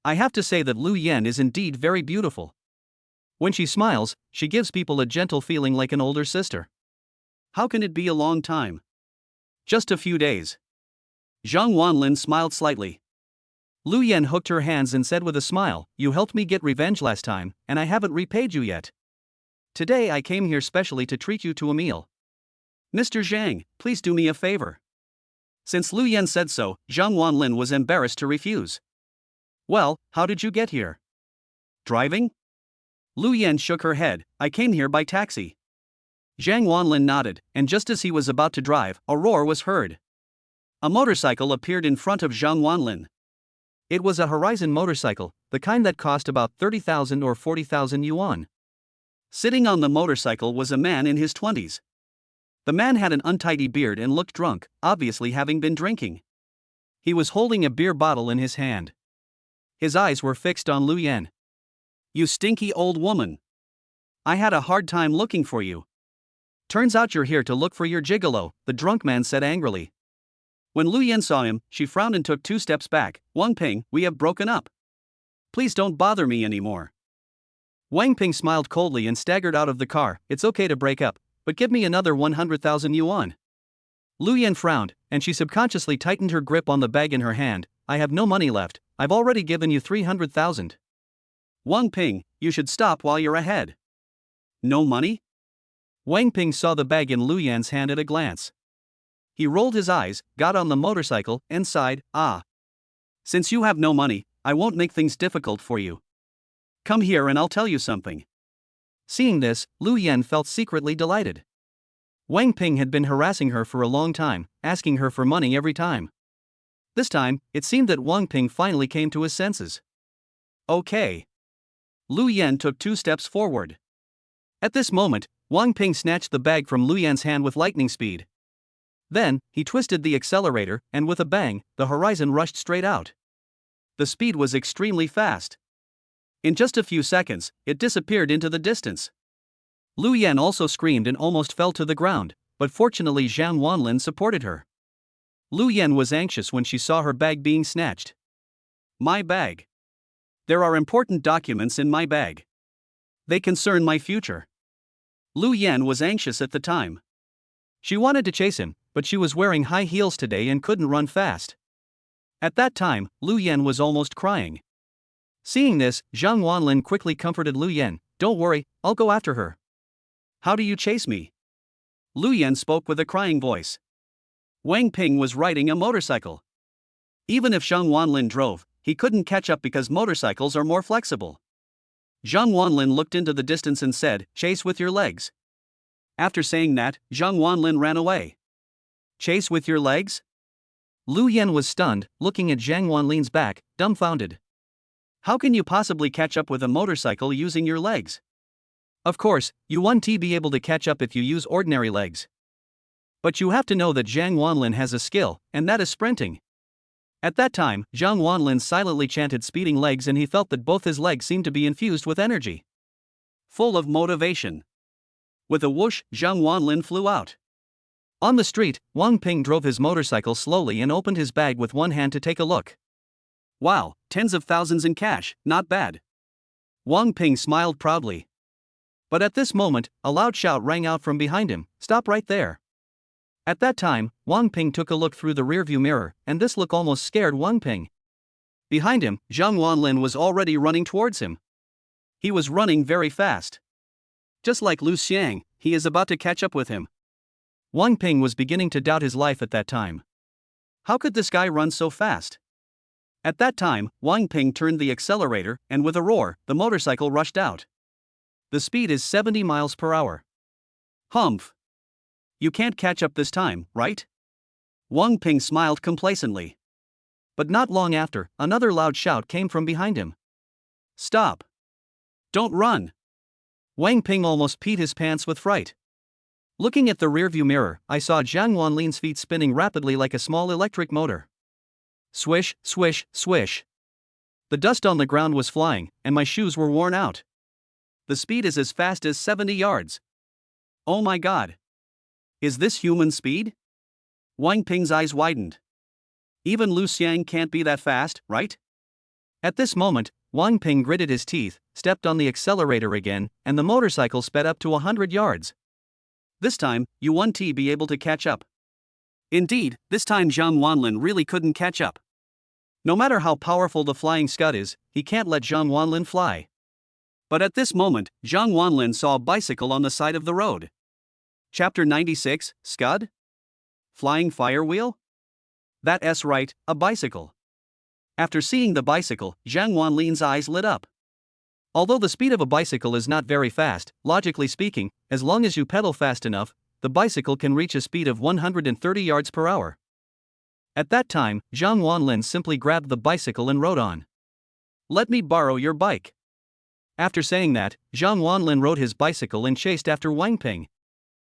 I have to say that Lu Yan is indeed very beautiful. When she smiles, she gives people a gentle feeling like an older sister. How can it be a long time? Just a few days. Zhang Wanlin smiled slightly. Lu Yan hooked her hands and said with a smile, you helped me get revenge last time, and I haven't repaid you yet. Today I came here specially to treat you to a meal. Mr. Zhang, please do me a favor. Since Lu Yan said so, Zhang Wanlin was embarrassed to refuse. Well, how did you get here? Driving? Lu Yan shook her head, I came here by taxi. Zhang Wanlin nodded, and just as he was about to drive, a roar was heard. A motorcycle appeared in front of Zhang Wanlin. It was a Horizon motorcycle, the kind that cost about 30,000 or 40,000 yuan. Sitting on the motorcycle was a man in his 20s. The man had an untidy beard and looked drunk, obviously having been drinking. He was holding a beer bottle in his hand. His eyes were fixed on Lu Yan. You stinky old woman. I had a hard time looking for you. Turns out you're here to look for your gigolo, the drunk man said angrily. When Lu Yan saw him, she frowned and took 2 steps back. Wang Ping, we have broken up. Please don't bother me anymore. Wang Ping smiled coldly and staggered out of the car. It's okay to break up, but give me another 100,000 yuan. Lu Yan frowned, and she subconsciously tightened her grip on the bag in her hand. I have no money left, I've already given you 300,000. Wang Ping, you should stop while you're ahead. No money? Wang Ping saw the bag in Lu Yan's hand at a glance. He rolled his eyes, got on the motorcycle, and sighed, ah. Since you have no money, I won't make things difficult for you. Come here and I'll tell you something. Seeing this, Lu Yan felt secretly delighted. Wang Ping had been harassing her for a long time, asking her for money every time. This time, it seemed that Wang Ping finally came to his senses. Okay. Lu Yan took 2 steps forward. At this moment, Wang Ping snatched the bag from Lu Yan's hand with lightning speed. Then, he twisted the accelerator, and with a bang, the Horizon rushed straight out. The speed was extremely fast. In just a few seconds, it disappeared into the distance. Lu Yan also screamed and almost fell to the ground, but fortunately Zhang Wanlin supported her. Lu Yan was anxious when she saw her bag being snatched. My bag. There are important documents in my bag. They concern my future. Lu Yan was anxious at the time. She wanted to chase him, but she was wearing high heels today and couldn't run fast. At that time, Lu Yan was almost crying. Seeing this, Zhang Wanlin quickly comforted Lu Yan, don't worry, I'll go after her. How do you chase me? Lu Yan spoke with a crying voice. Wang Ping was riding a motorcycle. Even if Zhang Wanlin drove, he couldn't catch up because motorcycles are more flexible. Zhang Wanlin looked into the distance and said, "Chase with your legs." After saying that, Zhang Wanlin ran away. Chase with your legs? Lu Yan was stunned, looking at Zhang Wanlin's back, dumbfounded. How can you possibly catch up with a motorcycle using your legs? Of course, you won't be able to catch up if you use ordinary legs. But you have to know that Zhang Wanlin has a skill, and that is sprinting. At that time, Zhang Wanlin silently chanted speeding legs and he felt that both his legs seemed to be infused with energy. Full of motivation. With a whoosh, Zhang Wanlin flew out. On the street, Wang Ping drove his motorcycle slowly and opened his bag with one hand to take a look. Wow, tens of thousands in cash, not bad. Wang Ping smiled proudly. But at this moment, a loud shout rang out from behind him, "Stop right there." At that time, Wang Ping took a look through the rearview mirror, and this look almost scared Wang Ping. Behind him, Zhang Wanlin was already running towards him. He was running very fast. Just like Lu Xiang, he is about to catch up with him. Wang Ping was beginning to doubt his life at that time. How could this guy run so fast? At that time, Wang Ping turned the accelerator, and with a roar, the motorcycle rushed out. The speed is 70 miles per hour. Humph. You can't catch up this time, right? Wang Ping smiled complacently. But not long after, another loud shout came from behind him. "Stop! Don't run!" Wang Ping almost peed his pants with fright. Looking at the rearview mirror, I saw Zhang Wanlin's feet spinning rapidly like a small electric motor. Swish, swish, swish. The dust on the ground was flying, and my shoes were worn out. The speed is as fast as 70 yards. Oh my god. Is this human speed? Wang Ping's eyes widened. Even Lu Xiang can't be that fast, right? At this moment, Wang Ping gritted his teeth, stepped on the accelerator again, and the motorcycle sped up to 100 yards. This time, you won't be able to catch up. Indeed, this time Zhang Wanlin really couldn't catch up. No matter how powerful the flying scud is, he can't let Zhang Wanlin fly. But at this moment, Zhang Wanlin saw a bicycle on the side of the road. Chapter 96, Scud? Flying fire wheel? That's right, a bicycle. After seeing the bicycle, Zhang Wanlin's eyes lit up. Although the speed of a bicycle is not very fast, logically speaking, as long as you pedal fast enough, the bicycle can reach a speed of 130 yards per hour. At that time, Zhang Wanlin simply grabbed the bicycle and rode on. "Let me borrow your bike." After saying that, Zhang Wanlin rode his bicycle and chased after Wang Ping.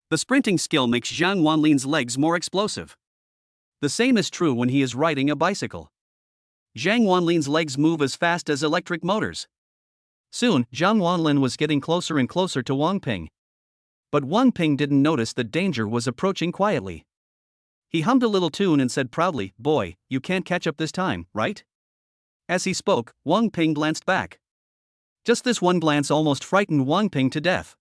The sprinting skill makes Zhang Wanlin's legs more explosive. The same is true when he is riding a bicycle. Zhang Wanlin's legs move as fast as electric motors. Soon, Zhang Wanlin was getting closer and closer to Wang Ping. But Wang Ping didn't notice that danger was approaching quietly. He hummed a little tune and said proudly, "Boy, you can't catch up this time, right?" As he spoke, Wang Ping glanced back. Just this one glance almost frightened Wang Ping to death.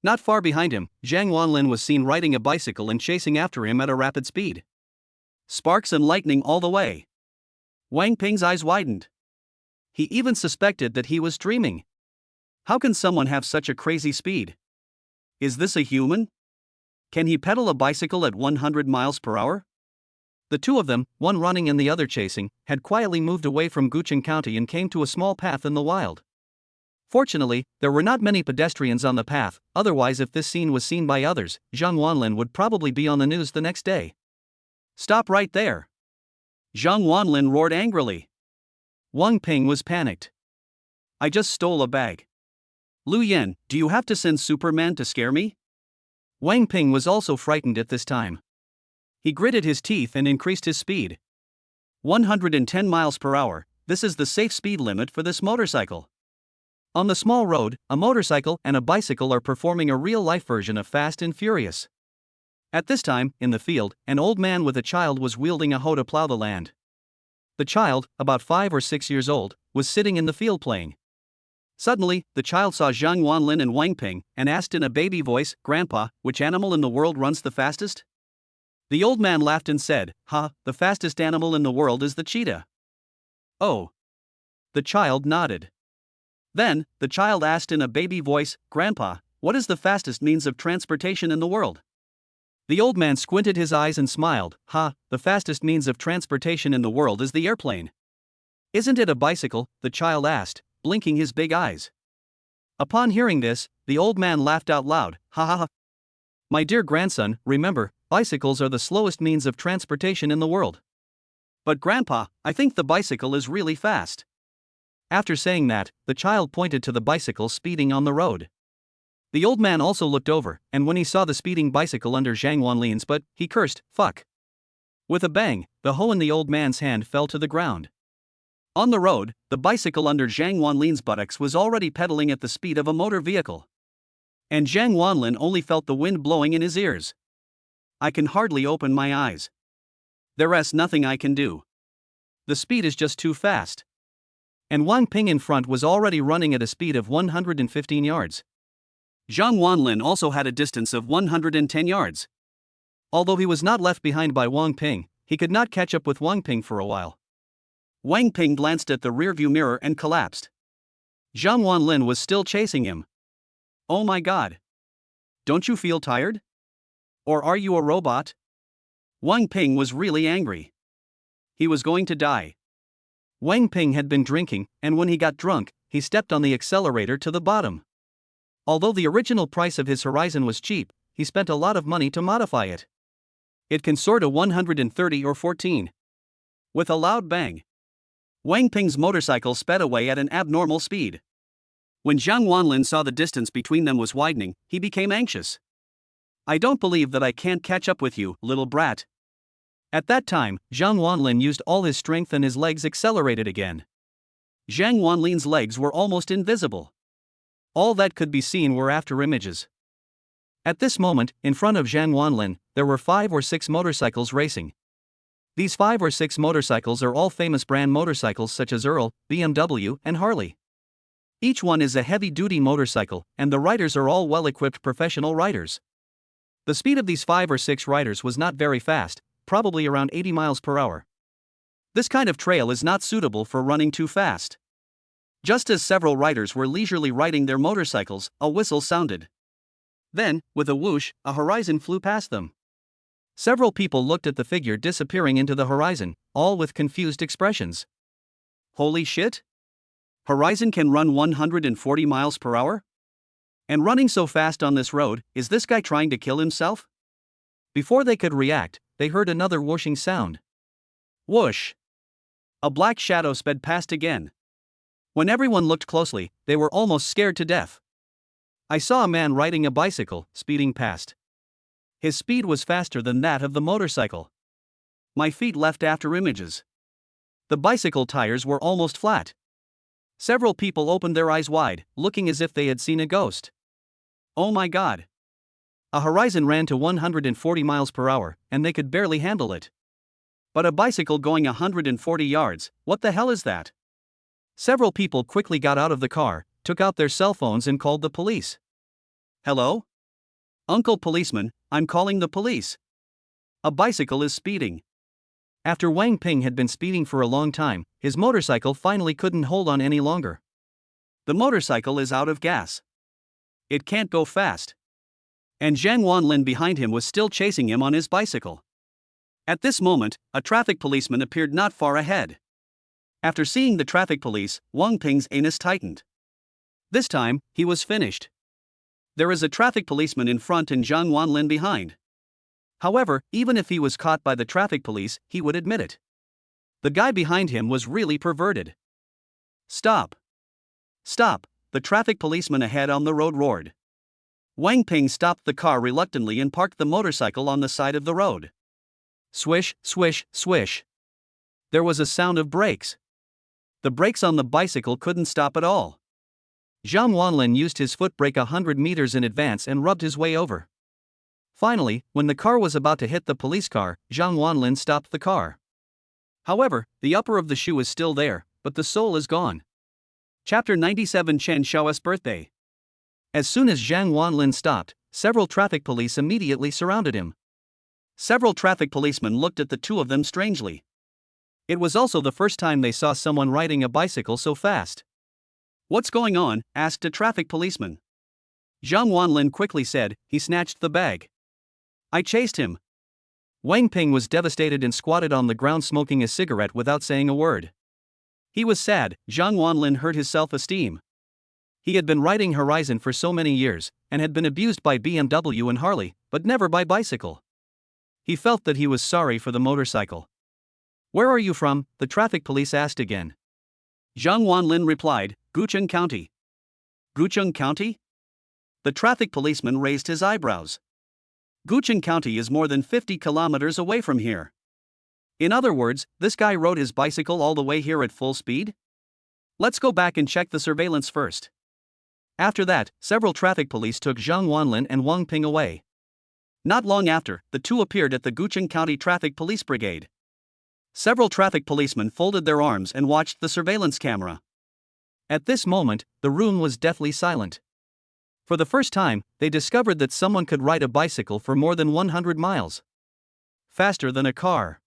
Not far behind him, Zhang Wanlin was seen riding a bicycle and chasing after him at a rapid speed. Sparks and lightning all the way. Wang Ping's eyes widened. He even suspected that he was dreaming. How can someone have such a crazy speed? Is this a human? Can he pedal a bicycle at 100 miles per hour? The two of them, one running and the other chasing, had quietly moved away from Gucheng County and came to a small path in the wild. Fortunately, there were not many pedestrians on the path, otherwise if this scene was seen by others, Zhang Wanlin would probably be on the news the next day. "Stop right there!" Zhang Wanlin roared angrily. Wang Ping was panicked. "I just stole a bag. Lu Yan, do you have to send Superman to scare me?" Wang Ping was also frightened at this time. He gritted his teeth and increased his speed. 110 miles per hour, this is the safe speed limit for this motorcycle. On the small road, a motorcycle and a bicycle are performing a real-life version of Fast and Furious. At this time, in the field, an old man with a child was wielding a hoe to plow the land. The child, about 5 or 6 years old, was sitting in the field playing. Suddenly, the child saw Zhang Wanlin and Wang Ping, and asked in a baby voice, "Grandpa, which animal in the world runs the fastest?" The old man laughed and said, "The fastest animal in the world is the cheetah." "Oh." The child nodded. Then, the child asked in a baby voice, "Grandpa, what is the fastest means of transportation in the world?" The old man squinted his eyes and smiled. Ha, the fastest means of transportation in the world is the airplane. Isn't it a bicycle? The child asked, blinking his big eyes. Upon hearing this, the old man laughed out loud. Ha ha ha. My dear grandson, remember, bicycles are the slowest means of transportation in the world. But Grandpa, I think the bicycle is really fast. After saying that, the child pointed to the bicycle speeding on the road. The old man also looked over, and when he saw the speeding bicycle under Zhang Wanlin's butt, he cursed, fuck. With a bang, the hoe in the old man's hand fell to the ground. On the road, the bicycle under Zhang Wanlin's buttocks was already pedaling at the speed of a motor vehicle. And Zhang Wanlin only felt the wind blowing in his ears. I can hardly open my eyes. There's nothing I can do. The speed is just too fast. And Wang Ping in front was already running at a speed of 115 yards. Zhang Wanlin also had a distance of 110 yards. Although he was not left behind by Wang Ping, he could not catch up with Wang Ping for a while. Wang Ping glanced at the rearview mirror and collapsed. Zhang Wanlin was still chasing him. Oh my god. Don't you feel tired? Or are you a robot? Wang Ping was really angry. He was going to die. Wang Ping had been drinking, and when he got drunk, he stepped on the accelerator to the bottom. Although the original price of his Horizon was cheap, he spent a lot of money to modify it. It can soar to 130 or 14. With a loud bang, Wang Ping's motorcycle sped away at an abnormal speed. When Zhang Wanlin saw the distance between them was widening, he became anxious. I don't believe that I can't catch up with you, little brat. At that time, Zhang Wanlin used all his strength and his legs accelerated again. Zhang Wanlin's legs were almost invisible. All that could be seen were after images. At this moment, in front of Zhang Wanlin, there were 5 or 6 motorcycles racing. These 5 or 6 motorcycles are all famous brand motorcycles such as Earl, BMW, and Harley. Each one is a heavy-duty motorcycle, and the riders are all well-equipped professional riders. The speed of these 5 or 6 riders was not very fast, probably around 80 miles per hour. This kind of trail is not suitable for running too fast. Just as several riders were leisurely riding their motorcycles, a whistle sounded. Then, with a whoosh, a horizon flew past them. Several people looked at the figure disappearing into the horizon, all with confused expressions. Holy shit! Horizon can run 140 miles per hour? And running so fast on this road, is this guy trying to kill himself? Before they could react, they heard another whooshing sound. Whoosh! A black shadow sped past again. When everyone looked closely, they were almost scared to death. I saw a man riding a bicycle, speeding past. His speed was faster than that of the motorcycle. My feet left after images. The bicycle tires were almost flat. Several people opened their eyes wide, looking as if they had seen a ghost. Oh my god! A horizon ran to 140 miles per hour, and they could barely handle it. But a bicycle going 140 yards, what the hell is that? Several people quickly got out of the car, took out their cell phones and called the police. Hello? Uncle Policeman, I'm calling the police. A bicycle is speeding. After Wang Ping had been speeding for a long time, his motorcycle finally couldn't hold on any longer. The motorcycle is out of gas. It can't go fast. And Zhang Wanlin behind him was still chasing him on his bicycle. At this moment, a traffic policeman appeared not far ahead. After seeing the traffic police, Wang Ping's anus tightened. This time, he was finished. There is a traffic policeman in front and Zhang Wanlin behind. However, even if he was caught by the traffic police, he would admit it. The guy behind him was really perverted. Stop! Stop! The traffic policeman ahead on the road roared. Wang Ping stopped the car reluctantly and parked the motorcycle on the side of the road. Swish, swish, swish. There was a sound of brakes. The brakes on the bicycle couldn't stop at all. Zhang Wanlin used his foot brake 100 meters in advance and rubbed his way over. Finally, when the car was about to hit the police car, Zhang Wanlin stopped the car. However, the upper of the shoe is still there, but the sole is gone. Chapter 97 Chen Xiao's birthday. As soon as Zhang Wanlin stopped, several traffic police immediately surrounded him. Several traffic policemen looked at the two of them strangely. It was also the first time they saw someone riding a bicycle so fast. What's going on? Asked a traffic policeman. Zhang Wanlin quickly said, he snatched the bag. I chased him. Wang Ping was devastated and squatted on the ground smoking a cigarette without saying a word. He was sad. Zhang Wanlin hurt his self-esteem. He had been riding Horizon for so many years, and had been abused by BMW and Harley, but never by bicycle. He felt that he was sorry for the motorcycle. "Where are you from?" the traffic police asked again. Zhang Wanlin replied, "Gucheng County." "Gucheng County?" The traffic policeman raised his eyebrows. "Gucheng County is more than 50 kilometers away from here." In other words, this guy rode his bicycle all the way here at full speed? Let's go back and check the surveillance first. After that, several traffic police took Zhang Wanlin and Wang Ping away. Not long after, the two appeared at the Gucheng County Traffic Police Brigade. Several traffic policemen folded their arms and watched the surveillance camera. At this moment, the room was deathly silent. For the first time, they discovered that someone could ride a bicycle for more than 100 miles. Faster than a car.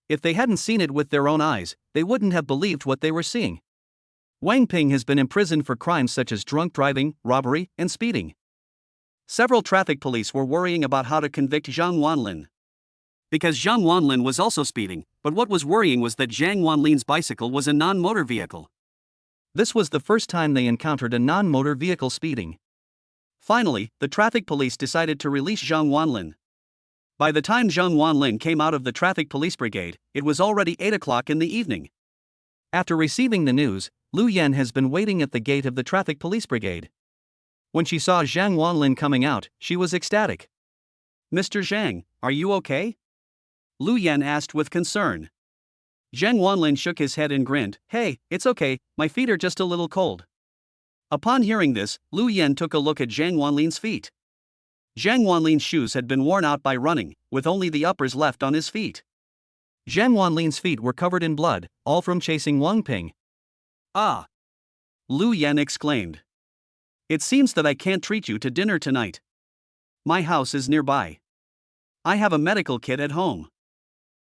If they hadn't seen it with their own eyes, they wouldn't have believed what they were seeing. Wang Ping has been imprisoned for crimes such as drunk driving, robbery, and speeding. Several traffic police were worrying about how to convict Zhang Wanlin. Because Zhang Wanlin was also speeding, but what was worrying was that Zhang Wanlin's bicycle was a non-motor vehicle. This was the first time they encountered a non-motor vehicle speeding. Finally, the traffic police decided to release Zhang Wanlin. By the time Zhang Wanlin came out of the traffic police brigade, it was already 8 o'clock in the evening. After receiving the news, Lu Yan has been waiting at the gate of the traffic police brigade. When she saw Zhang Wanlin coming out, she was ecstatic. "Mr. Zhang, are you okay?" Lu Yan asked with concern. Zhang Wanlin shook his head and grinned. "Hey, it's okay, my feet are just a little cold." Upon hearing this, Lu Yan took a look at Zhang Wanlin's feet. Zhang Wanlin's shoes had been worn out by running, with only the uppers left on his feet. Zhang Wanlin's feet were covered in blood, all from chasing Wang Ping. "Ah!" Lu Yan exclaimed. "It seems that I can't treat you to dinner tonight. My house is nearby. I have a medical kit at home.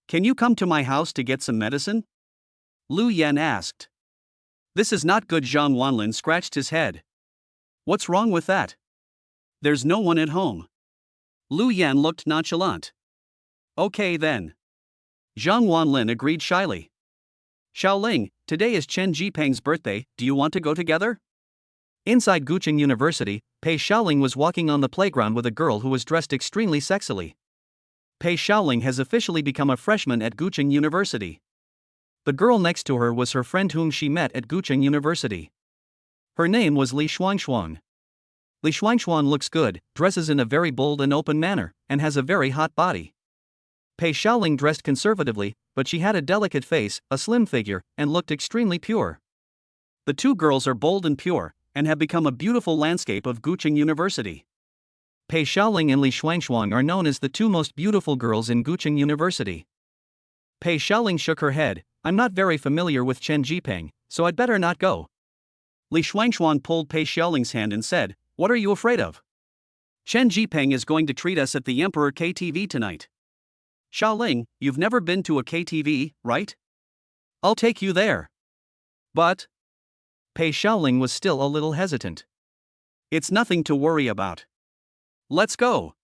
Can you come to my house to get some medicine?" Lu Yan asked. "This is not good." Zhang Wanlin scratched his head. "What's wrong with that?" "There's no one at home." Lu Yan looked nonchalant. "Okay then." Zhang Wanlin agreed shyly. "Xiaoling, today is Chen Jipeng's birthday, do you want to go together?" Inside Gucheng University, Pei Xiaoling was walking on the playground with a girl who was dressed extremely sexily. Pei Xiaoling has officially become a freshman at Gucheng University. The girl next to her was her friend whom she met at Gucheng University. Her name was Li Shuangshuang. Li Shuangshuang looks good, dresses in a very bold and open manner, and has a very hot body. Pei Xiaoling dressed conservatively, but she had a delicate face, a slim figure, and looked extremely pure. The two girls are bold and pure, and have become a beautiful landscape of Gucheng University. Pei Xiaoling and Li Shuangshuang are known as the two most beautiful girls in Gucheng University. Pei Xiaoling shook her head. "I'm not very familiar with Chen Jipeng, so I'd better not go." Li Shuangshuang pulled Pei Xiaoling's hand and said, "What are you afraid of? Chen Jipeng is going to treat us at the Emperor KTV tonight. Xiaoling, you've never been to a KTV, right? I'll take you there." "But..." Pei Xiaoling was still a little hesitant. "It's nothing to worry about. Let's go."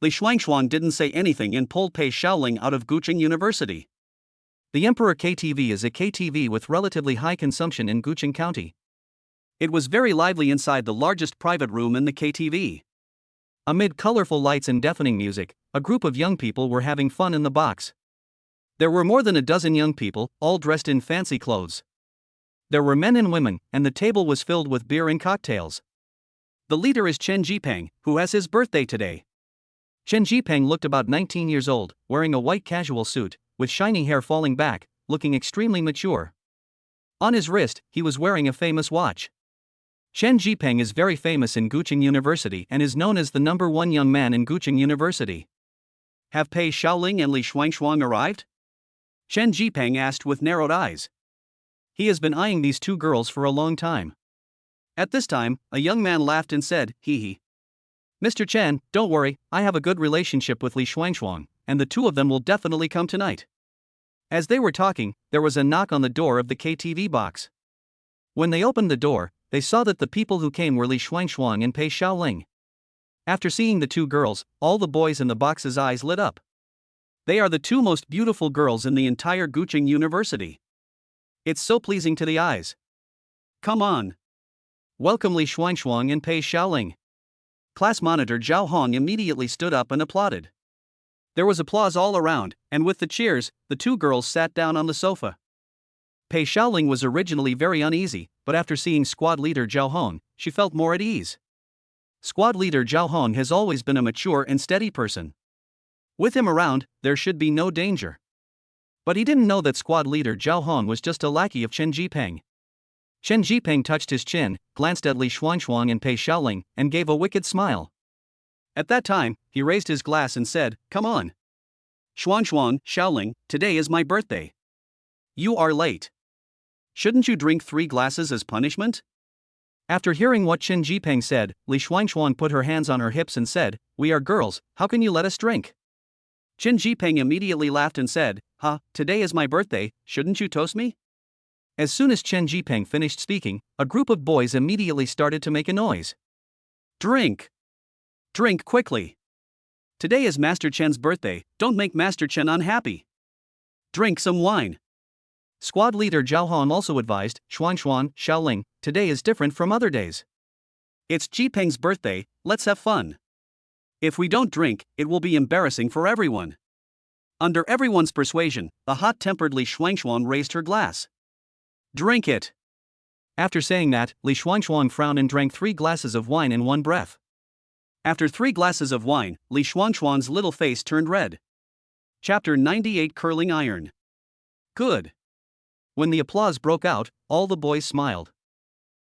Li Shuangshuang didn't say anything and pulled Pei Xiaoling out of Gucheng University. The Emperor KTV is a KTV with relatively high consumption in Gucheng County. It was very lively inside the largest private room in the KTV. Amid colorful lights and deafening music, a group of young people were having fun in the box. There were more than a dozen young people, all dressed in fancy clothes. There were men and women, and the table was filled with beer and cocktails. The leader is Chen Jipeng, who has his birthday today. Chen Jipeng looked about 19 years old, wearing a white casual suit, with shiny hair falling back, looking extremely mature. On his wrist, he was wearing a famous watch. Chen Jipeng is very famous in Gucheng University and is known as the #1 young man in Gucheng University. Have Pei Xiaoling and Li Shuangshuang arrived? Chen Jipeng asked with narrowed eyes. He has been eyeing these two girls for a long time. At this time, a young man laughed and said, "Hee hee. Mr. Chen, don't worry, I have a good relationship with Li Shuangshuang, and the two of them will definitely come tonight." As they were talking, there was a knock on the door of the KTV box. When they opened the door, they saw that the people who came were Li Shuangshuang and Pei Xiaoling. After seeing the two girls, all the boys in the box's eyes lit up. They are the two most beautiful girls in the entire Gucheng University. It's so pleasing to the eyes. Come on. Welcome Li Shuangshuang and Pei Xiaoling. Class monitor Zhao Hong immediately stood up and applauded. There was applause all around, and with the cheers, the two girls sat down on the sofa. Pei Xiaoling was originally very uneasy, but after seeing squad leader Zhao Hong, she felt more at ease. Squad leader Zhao Hong has always been a mature and steady person. With him around, there should be no danger. But he didn't know that squad leader Zhao Hong was just a lackey of Chen Jipeng. Chen Jipeng touched his chin, glanced at Li Shuangshuang and Pei Xiaoling, and gave a wicked smile. At that time, he raised his glass and said, "Come on. Shuangshuang, Xiaoling, today is my birthday. You are late. Shouldn't you drink 3 glasses as punishment?" After hearing what Chen Jipeng said, Li Shuangshuang put her hands on her hips and said, "We are girls, how can you let us drink?" Chen Jipeng immediately laughed and said, "Today is my birthday, shouldn't you toast me?" As soon as Chen Jipeng finished speaking, a group of boys immediately started to make a noise. "Drink! Drink quickly! Today is Master Chen's birthday, don't make Master Chen unhappy. Drink some wine." Squad leader Zhao Hong also advised, "Shuangshuang, Xiaoling, today is different from other days. It's Jipeng's birthday, let's have fun. If we don't drink, it will be embarrassing for everyone." Under everyone's persuasion, the hot-tempered Li Shuangshuang raised her glass. "Drink it." After saying that, Li Shuangshuang frowned and drank 3 glasses of wine in one breath. After 3 glasses of wine, Li Shuangshuang's little face turned red. Chapter 98 Curling Iron. Good. When the applause broke out, all the boys smiled.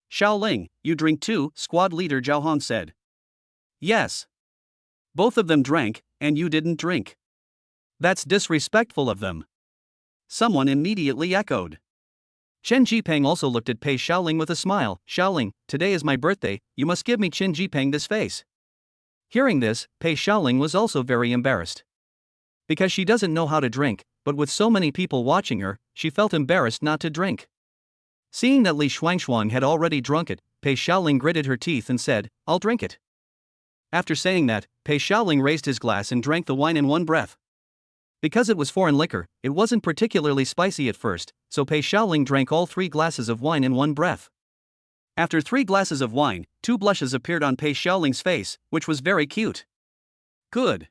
"Xiaoling, you drink too," squad leader Zhao Hong said. "Yes. Both of them drank, and you didn't drink. That's disrespectful of them." Someone immediately echoed. Chen Jipeng also looked at Pei Xiaoling with a smile. "Xiaoling, today is my birthday, you must give me Chen Jipeng this face." Hearing this, Pei Xiaoling was also very embarrassed. Because she doesn't know how to drink, but with so many people watching her, she felt embarrassed not to drink. Seeing that Li Shuangshuang had already drunk it, Pei Xiaoling gritted her teeth and said, "I'll drink it." After saying that, Pei Xiaoling raised his glass and drank the wine in one breath. Because it was foreign liquor, it wasn't particularly spicy at first, so Pei Xiaoling drank all 3 glasses of wine in one breath. After 3 glasses of wine, 2 blushes appeared on Pei Xiaoling's face, which was very cute. Good.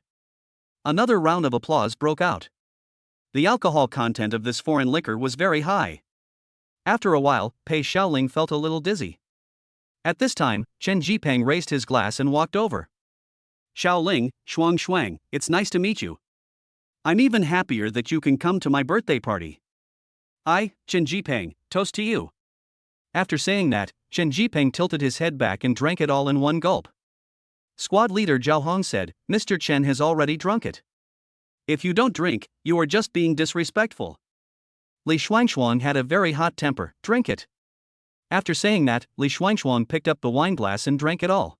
Another round of applause broke out. The alcohol content of this foreign liquor was very high. After a while, Pei Xiaoling felt a little dizzy. At this time, Chen Jipeng raised his glass and walked over. "Xiaoling, Shuangshuang, it's nice to meet you. I'm even happier that you can come to my birthday party. I, Chen Jipeng, toast to you." After saying that, Chen Jipeng tilted his head back and drank it all in one gulp. Squad leader Zhao Hong said, "Mr. Chen has already drunk it. If you don't drink, you are just being disrespectful." Li Shuangshuang had a very hot temper. "Drink it." After saying that, Li Shuangshuang picked up the wine glass and drank it all.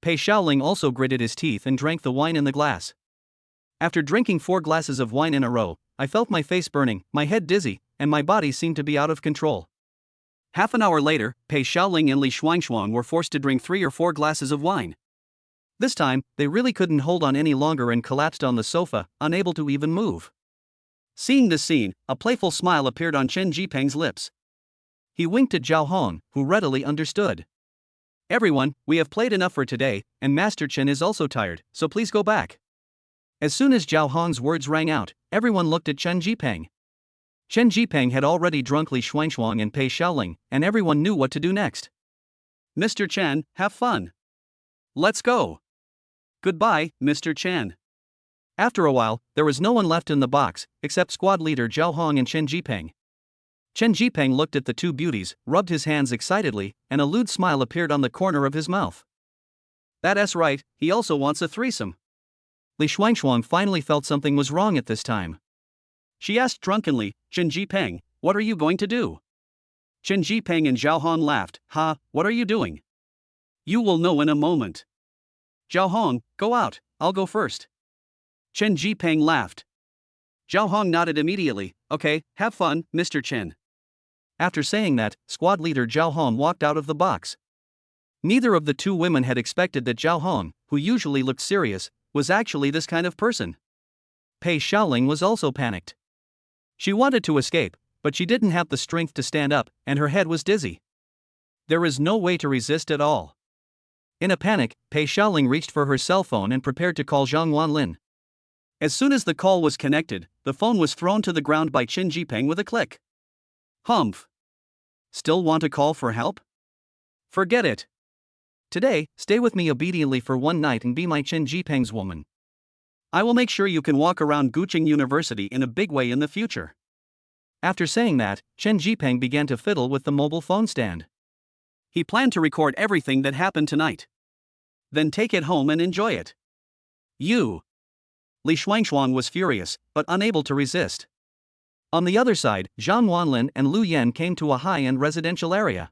Pei Xiaoling also gritted his teeth and drank the wine in the glass. After drinking 4 glasses of wine in a row, I felt my face burning, my head dizzy, and my body seemed to be out of control. Half an hour later, Pei Xiaoling and Li Shuangshuang were forced to drink 3 or 4 glasses of wine. This time, they really couldn't hold on any longer and collapsed on the sofa, unable to even move. Seeing this scene, a playful smile appeared on Chen Jipeng's lips. He winked at Zhao Hong, who readily understood. "Everyone, we have played enough for today, and Master Chen is also tired, so please go back." As soon as Zhao Hong's words rang out, everyone looked at Chen Jipeng. Chen Jipeng had already drunk Li Shuangshuang and Pei Xiaoling, and everyone knew what to do next. "Mr. Chen, have fun. Let's go. Goodbye, Mr. Chen." After a while, there was no one left in the box, except squad leader Zhao Hong and Chen Jipeng. Chen Jipeng looked at the two beauties, rubbed his hands excitedly, and a lewd smile appeared on the corner of his mouth. "That's right, he also wants a threesome." Li Shuangshuang finally felt something was wrong at this time. She asked drunkenly, "Chen Jipeng, what are you going to do?" Chen Jipeng and Zhao Hong laughed. What are you doing?" "You will know in a moment." "Zhao Hong, go out, I'll go first." Chen Jipeng laughed. Zhao Hong nodded immediately. "Okay, have fun, Mr. Chen." After saying that, squad leader Zhao Hong walked out of the box. Neither of the two women had expected that Zhao Hong, who usually looked serious, was actually this kind of person. Pei Xiaoling was also panicked. She wanted to escape, but she didn't have the strength to stand up, and her head was dizzy. There is no way to resist at all. In a panic, Pei Xiaoling reached for her cell phone and prepared to call Zhang Wanlin. As soon as the call was connected, the phone was thrown to the ground by Qin Jipeng with a click. Humph. Still want to call for help? Forget it. Today, stay with me obediently for one night and be my Qin Jipeng's woman. I will make sure you can walk around Guqing University in a big way in the future. After saying that, Chen Jipeng began to fiddle with the mobile phone stand. He planned to record everything that happened tonight. Then take it home and enjoy it. You. Li Shuangshuang was furious, but unable to resist. On the other side, Zhang Wanlin and Lu Yan came to a high-end residential area.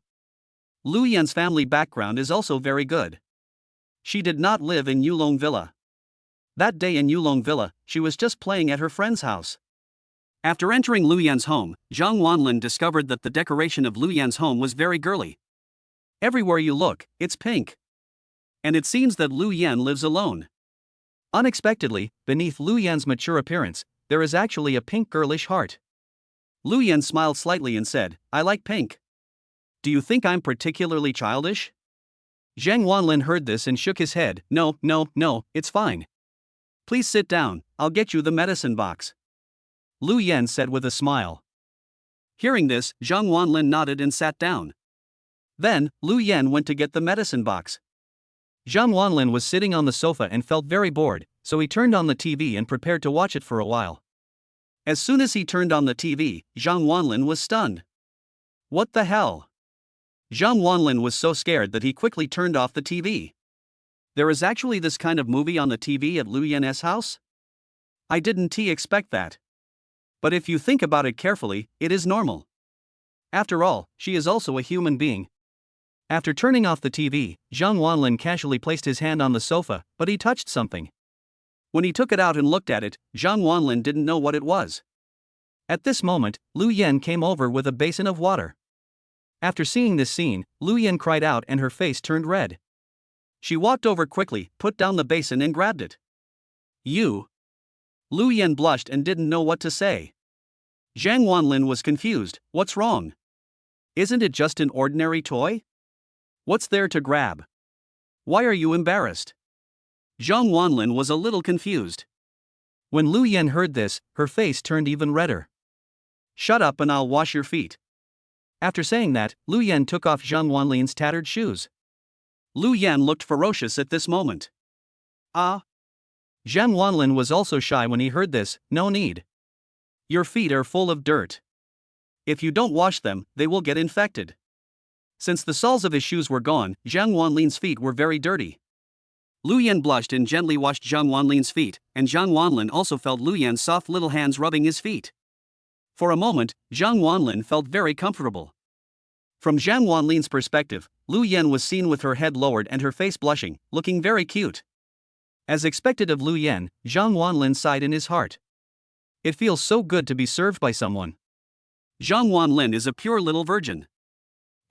Lu Yan's family background is also very good. She did not live in Yulong Villa. That day in Yulong Villa, she was just playing at her friend's house. After entering Lu Yan's home, Zhang Wanlin discovered that the decoration of Lu Yan's home was very girly. Everywhere you look, it's pink. And it seems that Lu Yan lives alone. Unexpectedly, beneath Lu Yan's mature appearance, there is actually a pink girlish heart. Lu Yan smiled slightly and said, I like pink. Do you think I'm particularly childish? Zhang Wanlin heard this and shook his head. No, it's fine. Please sit down, I'll get you the medicine box. Lu Yan said with a smile. Hearing this, Zhang Wanlin nodded and sat down. Then, Lu Yan went to get the medicine box. Zhang Wanlin was sitting on the sofa and felt very bored, so he turned on the TV and prepared to watch it for a while. As soon as he turned on the TV, Zhang Wanlin was stunned. What the hell? Zhang Wanlin was so scared that he quickly turned off the TV. There is actually this kind of movie on the TV at Lu Yan's house? I didn't expect that. But if you think about it carefully, it is normal. After all, she is also a human being. After turning off the TV, Zhang Wanlin casually placed his hand on the sofa, but he touched something. When he took it out and looked at it, Zhang Wanlin didn't know what it was. At this moment, Lu Yan came over with a basin of water. After seeing this scene, Lu Yan cried out and her face turned red. She walked over quickly, put down the basin and grabbed it. You. Lu Yan blushed and didn't know what to say. Zhang Wanlin was confused. What's wrong? Isn't it just an ordinary toy? What's there to grab? Why are you embarrassed? Zhang Wanlin was a little confused. When Lu Yan heard this, her face turned even redder. Shut up and I'll wash your feet. After saying that, Lu Yan took off Zhang Wanlin's tattered shoes. Lu Yan looked ferocious at this moment. Ah. Zhang Wanlin was also shy when he heard this. No need. Your feet are full of dirt. If you don't wash them, they will get infected. Since the soles of his shoes were gone, Zhang Wanlin's feet were very dirty. Lu Yan blushed and gently washed Zhang Wanlin's feet, and Zhang Wanlin also felt Lu Yan's soft little hands rubbing his feet. For a moment, Zhang Wanlin felt very comfortable. From Zhang Wanlin's perspective, Lu Yan was seen with her head lowered and her face blushing, looking very cute. As expected of Lu Yan, Zhang Wanlin sighed in his heart. It feels so good to be served by someone. Zhang Wanlin is a pure little virgin.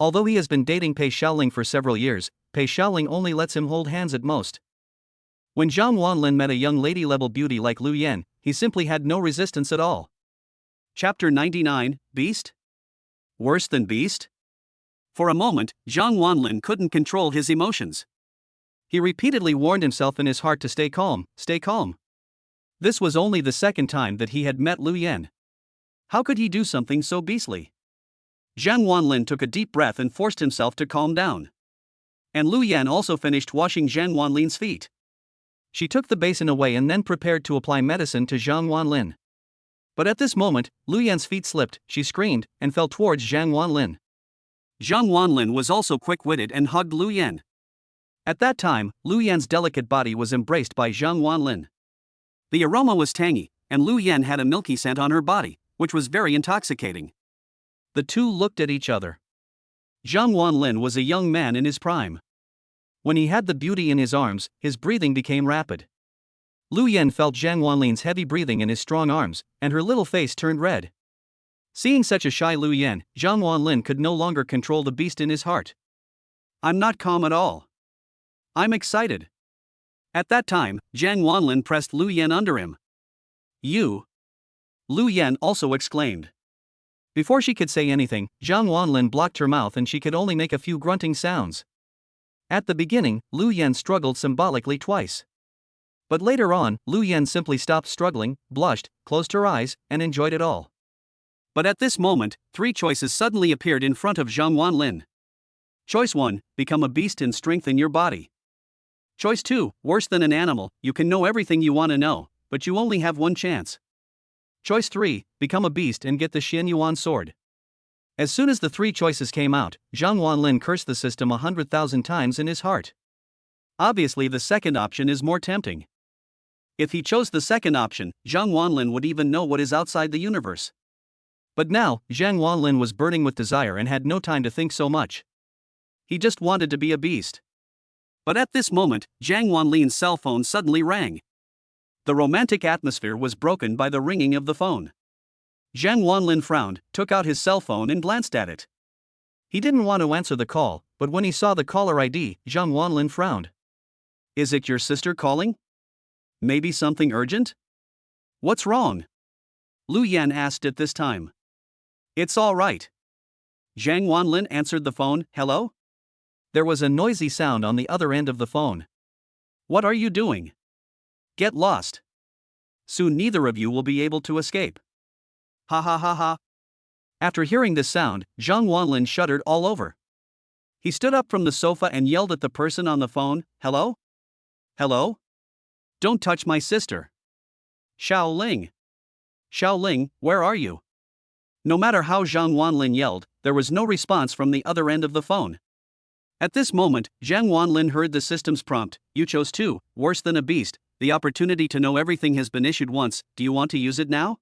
Although he has been dating Pei Xiaoling for several years, Pei Xiaoling only lets him hold hands at most. When Zhang Wanlin met a young lady-level beauty like Lu Yan, he simply had no resistance at all. Chapter 99, Beast? Worse than Beast? For a moment, Zhang Wanlin couldn't control his emotions. He repeatedly warned himself in his heart to stay calm, stay calm. This was only the second time that he had met Lu Yan. How could he do something so beastly? Zhang Wanlin took a deep breath and forced himself to calm down. And Lu Yan also finished washing Zhang Wanlin's feet. She took the basin away and then prepared to apply medicine to Zhang Wanlin. But at this moment, Lu Yan's feet slipped, she screamed, and fell towards Zhang Wanlin. Zhang Wanlin was also quick-witted and hugged Lu Yan. At that time, Lu Yan's delicate body was embraced by Zhang Wanlin. The aroma was tangy, and Lu Yan had a milky scent on her body, which was very intoxicating. The two looked at each other. Zhang Wanlin was a young man in his prime. When he had the beauty in his arms, his breathing became rapid. Lu Yan felt Zhang Wanlin's heavy breathing in his strong arms, and her little face turned red. Seeing such a shy Lu Yan, Zhang Wanlin could no longer control the beast in his heart. I'm not calm at all. I'm excited. At that time, Zhang Wanlin pressed Lu Yan under him. You! Lu Yan also exclaimed. Before she could say anything, Zhang Wanlin blocked her mouth and she could only make a few grunting sounds. At the beginning, Lu Yan struggled symbolically twice. But later on, Lu Yan simply stopped struggling, blushed, closed her eyes, and enjoyed it all. But at this moment, three choices suddenly appeared in front of Zhang Wanlin. Choice 1, become a beast and strengthen your body. Choice 2, worse than an animal, you can know everything you want to know, but you only have one chance. Choice 3, become a beast and get the Xian Yuan sword. As soon as the three choices came out, Zhang Wanlin cursed the system 100,000 times in his heart. Obviously, the second option is more tempting. If he chose the second option, Zhang Wanlin would even know what is outside the universe. But now, Zhang Wanlin was burning with desire and had no time to think so much. He just wanted to be a beast. But at this moment, Zhang Wanlin's cell phone suddenly rang. The romantic atmosphere was broken by the ringing of the phone. Zhang Wanlin frowned, took out his cell phone and glanced at it. He didn't want to answer the call, but when he saw the caller ID, Zhang Wanlin frowned. Is it your sister calling? Maybe something urgent? What's wrong? Lu Yan asked at this time. It's all right. Zhang Wanlin answered the phone. Hello? There was a noisy sound on the other end of the phone. What are you doing? Get lost. Soon neither of you will be able to escape. Ha ha ha ha. After hearing this sound, Zhang Wanlin shuddered all over. He stood up from the sofa and yelled at the person on the phone. Hello? Hello? Don't touch my sister. Xiao Ling. Xiao Ling, where are you? No matter how Zhang Wanlin yelled, there was no response from the other end of the phone. At this moment, Zhang Wanlin heard the system's prompt. You chose 2, worse than a beast. The opportunity to know everything has been issued once. Do you want to use it now?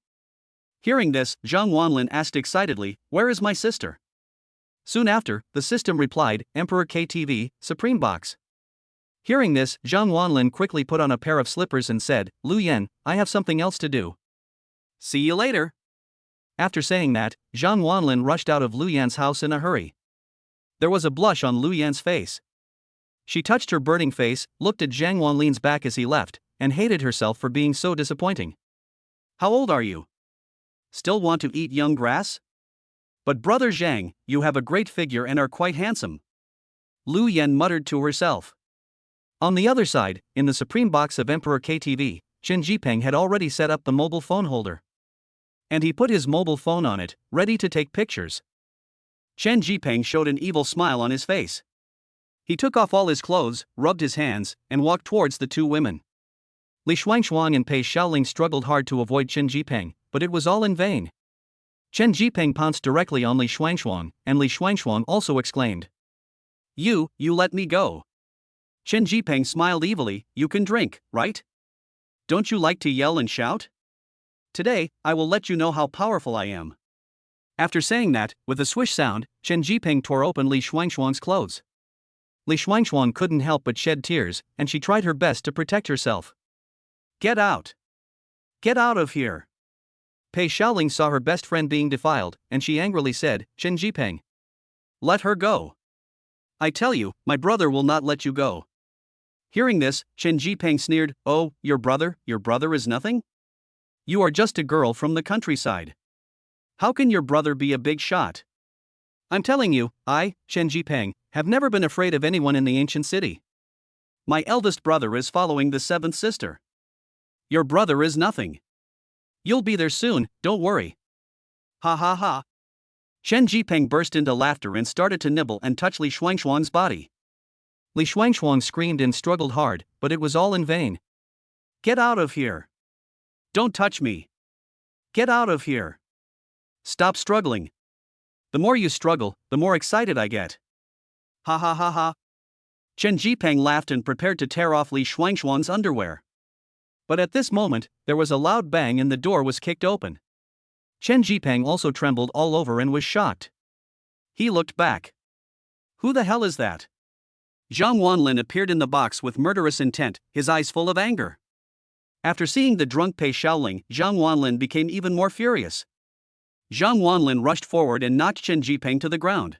Hearing this, Zhang Wanlin asked excitedly, where is my sister? Soon after, the system replied, Emperor KTV, Supreme Box. Hearing this, Zhang Wanlin quickly put on a pair of slippers and said, Lu Yan, I have something else to do. See you later. After saying that, Zhang Wanlin rushed out of Lu Yan's house in a hurry. There was a blush on Lu Yan's face. She touched her burning face, looked at Zhang Wanlin's back as he left, and hated herself for being so disappointing. How old are you? Still want to eat young grass? But brother Zhang, you have a great figure and are quite handsome. Lu Yan muttered to herself. On the other side, in the Supreme Box of Emperor KTV, Chen Jipeng had already set up the mobile phone holder. And he put his mobile phone on it, ready to take pictures. Chen Jipeng showed an evil smile on his face. He took off all his clothes, rubbed his hands, and walked towards the two women. Li Shuangshuang and Pei Xiaoling struggled hard to avoid Chen Jipeng, but it was all in vain. Chen Jipeng pounced directly on Li Shuangshuang, and Li Shuangshuang also exclaimed. You let me go. Chen Jipeng smiled evilly. You can drink, right? Don't you like to yell and shout? Today, I will let you know how powerful I am. After saying that, with a swish sound, Chen Jipeng tore open Li Shuangshuang's clothes. Li Shuangshuang couldn't help but shed tears, and she tried her best to protect herself. Get out! Get out of here! Pei Xiaoling saw her best friend being defiled, and she angrily said, Chen Jipeng. Let her go. I tell you, my brother will not let you go. Hearing this, Chen Jipeng sneered, Oh, your brother is nothing? You are just a girl from the countryside. How can your brother be a big shot? I'm telling you, I, Chen Jipeng, have never been afraid of anyone in the ancient city. My eldest brother is following the seventh sister. Your brother is nothing. You'll be there soon, don't worry. Ha ha ha. Chen Jipeng burst into laughter and started to nibble and touch Li Shuangshuang's body. Li Shuangshuang screamed and struggled hard, but it was all in vain. Get out of here. Don't touch me. Get out of here. Stop struggling. The more you struggle, the more excited I get. Ha ha ha ha. Chen Jipeng laughed and prepared to tear off Li Shuangshuang's underwear. But at this moment, there was a loud bang and the door was kicked open. Chen Jipeng also trembled all over and was shocked. He looked back. Who the hell is that? Zhang Wanlin appeared in the box with murderous intent, his eyes full of anger. After seeing the drunk Pei Xiaoling, Zhang Wanlin became even more furious. Zhang Wanlin rushed forward and knocked Chen Jipeng to the ground.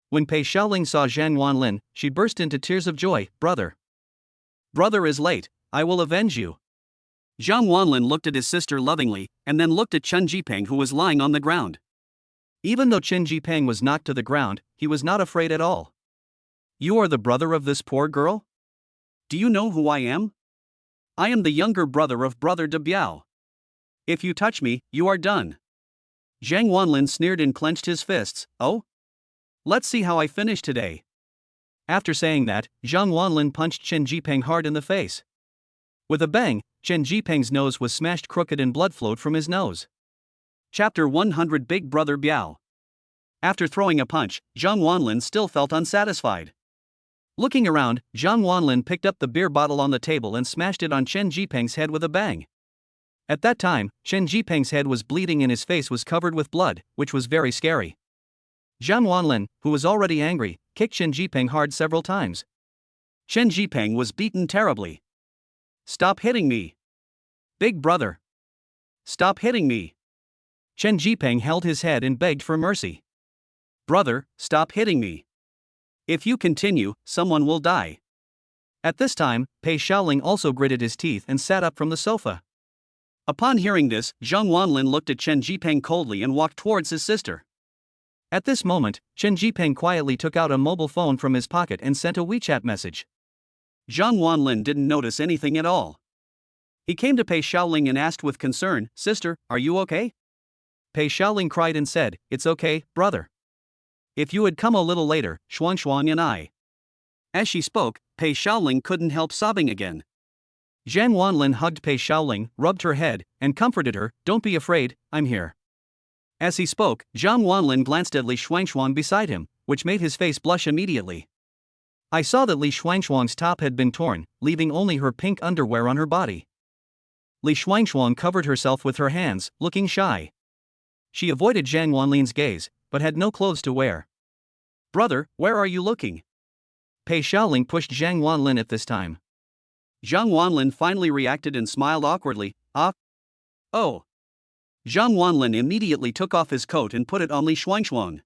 When Pei Xiaoling saw Zhang Wanlin, she burst into tears of joy. Brother! Brother is late, I will avenge you. Zhang Wanlin looked at his sister lovingly, and then looked at Chen Jipeng, who was lying on the ground. Even though Chen Jipeng was knocked to the ground, he was not afraid at all. You are the brother of this poor girl? Do you know who I am? I am the younger brother of Brother De Biao. If you touch me, you are done. Zhang Wanlin sneered and clenched his fists. Oh? Let's see how I finish today. After saying that, Zhang Wanlin punched Chen Jipeng hard in the face. With a bang, Chen Jipeng's nose was smashed crooked and blood flowed from his nose. Chapter 100 Big Brother Biao. After throwing a punch, Zhang Wanlin still felt unsatisfied. Looking around, Zhang Wanlin picked up the beer bottle on the table and smashed it on Chen Jipeng's head with a bang. At that time, Chen Jipeng's head was bleeding and his face was covered with blood, which was very scary. Zhang Wanlin, who was already angry, kicked Chen Jipeng hard several times. Chen Jipeng was beaten terribly. Stop hitting me. Big brother. Stop hitting me. Chen Jipeng held his head and begged for mercy. Brother, stop hitting me. If you continue, someone will die. At this time, Pei Xiaoling also gritted his teeth and sat up from the sofa. Upon hearing this, Zhang Wanlin looked at Chen Jipeng coldly and walked towards his sister. At this moment, Chen Jipeng quietly took out a mobile phone from his pocket and sent a WeChat message. Zhang Wanlin didn't notice anything at all. He came to Pei Xiaoling and asked with concern, Sister, are you okay? Pei Xiaoling cried and said, It's okay, brother. If you had come a little later, Shuang and I. As she spoke, Pei Xiaoling couldn't help sobbing again. Zhang Wanlin hugged Pei Xiaoling, rubbed her head, and comforted her, Don't be afraid, I'm here. As he spoke, Zhang Wanlin glanced at Li Shuang beside him, which made his face blush immediately. I saw that Li Shuang's top had been torn, leaving only her pink underwear on her body. Li Shuang covered herself with her hands, looking shy. She avoided Zhang Wanlin's gaze, but had no clothes to wear. Brother, where are you looking? Pei Xiaoling pushed Zhang Wanlin at this time. Zhang Wanlin finally reacted and smiled awkwardly. Ah? Oh. Zhang Wanlin immediately took off his coat and put it on Li Shuang.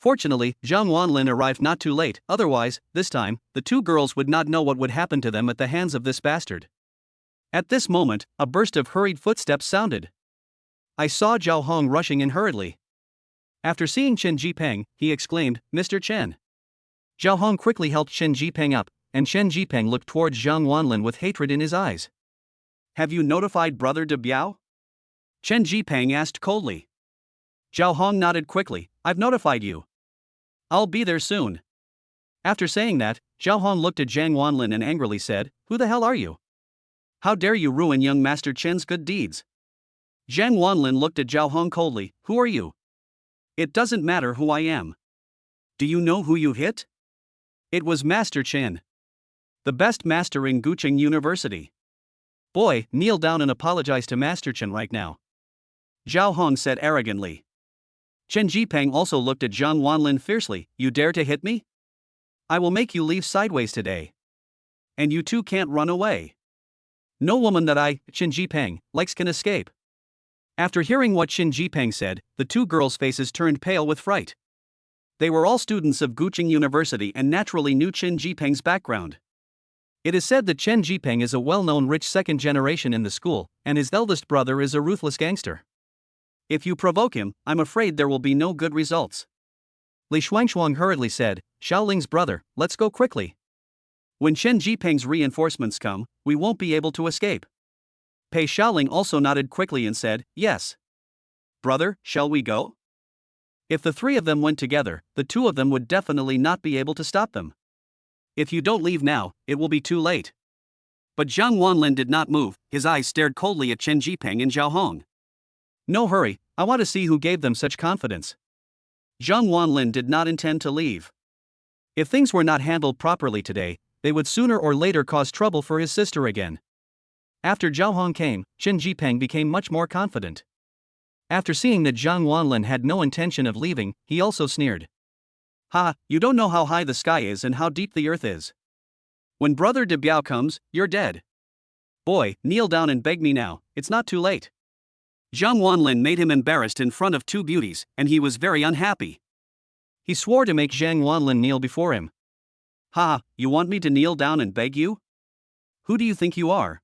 Fortunately, Zhang Wanlin arrived not too late, otherwise, this time, the two girls would not know what would happen to them at the hands of this bastard. At this moment, a burst of hurried footsteps sounded. I saw Zhao Hong rushing in hurriedly. After seeing Chen Jipeng, he exclaimed, Mr. Chen. Zhao Hong quickly helped Chen Jipeng up, and Chen Jipeng looked towards Zhang Wanlin with hatred in his eyes. Have you notified Brother De Biao? Chen Jipeng asked coldly. Zhao Hong nodded quickly, I've notified you. I'll be there soon. After saying that, Zhao Hong looked at Zhang Wanlin and angrily said, Who the hell are you? How dare you ruin young Master Chen's good deeds? Zhang Wanlin looked at Zhao Hong coldly, Who are you? It doesn't matter who I am. Do you know who you hit? It was Master Chen. The best master in Gucheng University. Boy, kneel down and apologize to Master Chen right now. Zhao Hong said arrogantly. Chen Jipeng also looked at Zhang Wanlin fiercely, You dare to hit me? I will make you leave sideways today. And you two can't run away. No woman that Chen Jipeng, likes can escape. After hearing what Chen Jipeng said, the two girls' faces turned pale with fright. They were all students of Gucheng University and naturally knew Chen Jipeng's background. It is said that Chen Jipeng is a well-known rich second generation in the school, and his eldest brother is a ruthless gangster. If you provoke him, I'm afraid there will be no good results. Li Shuang hurriedly said, Xiaoling's brother, let's go quickly. When Chen Jipeng's reinforcements come, we won't be able to escape. Pei Xiaoling also nodded quickly and said, Yes. Brother, shall we go? If the three of them went together, the two of them would definitely not be able to stop them. If you don't leave now, it will be too late. But Zhang Wanlin did not move, his eyes stared coldly at Chen Jipeng and Zhao Hong. No hurry, I want to see who gave them such confidence. Zhang Wanlin did not intend to leave. If things were not handled properly today, they would sooner or later cause trouble for his sister again. After Zhao Hong came, Chen Jipeng became much more confident. After seeing that Zhang Wanlin had no intention of leaving, he also sneered. Ha, you don't know how high the sky is and how deep the earth is. When Brother De Biao comes, you're dead. Boy, kneel down and beg me now, it's not too late. Zhang Wanlin made him embarrassed in front of two beauties, and he was very unhappy. He swore to make Zhang Wanlin kneel before him. Ha, you want me to kneel down and beg you? Who do you think you are?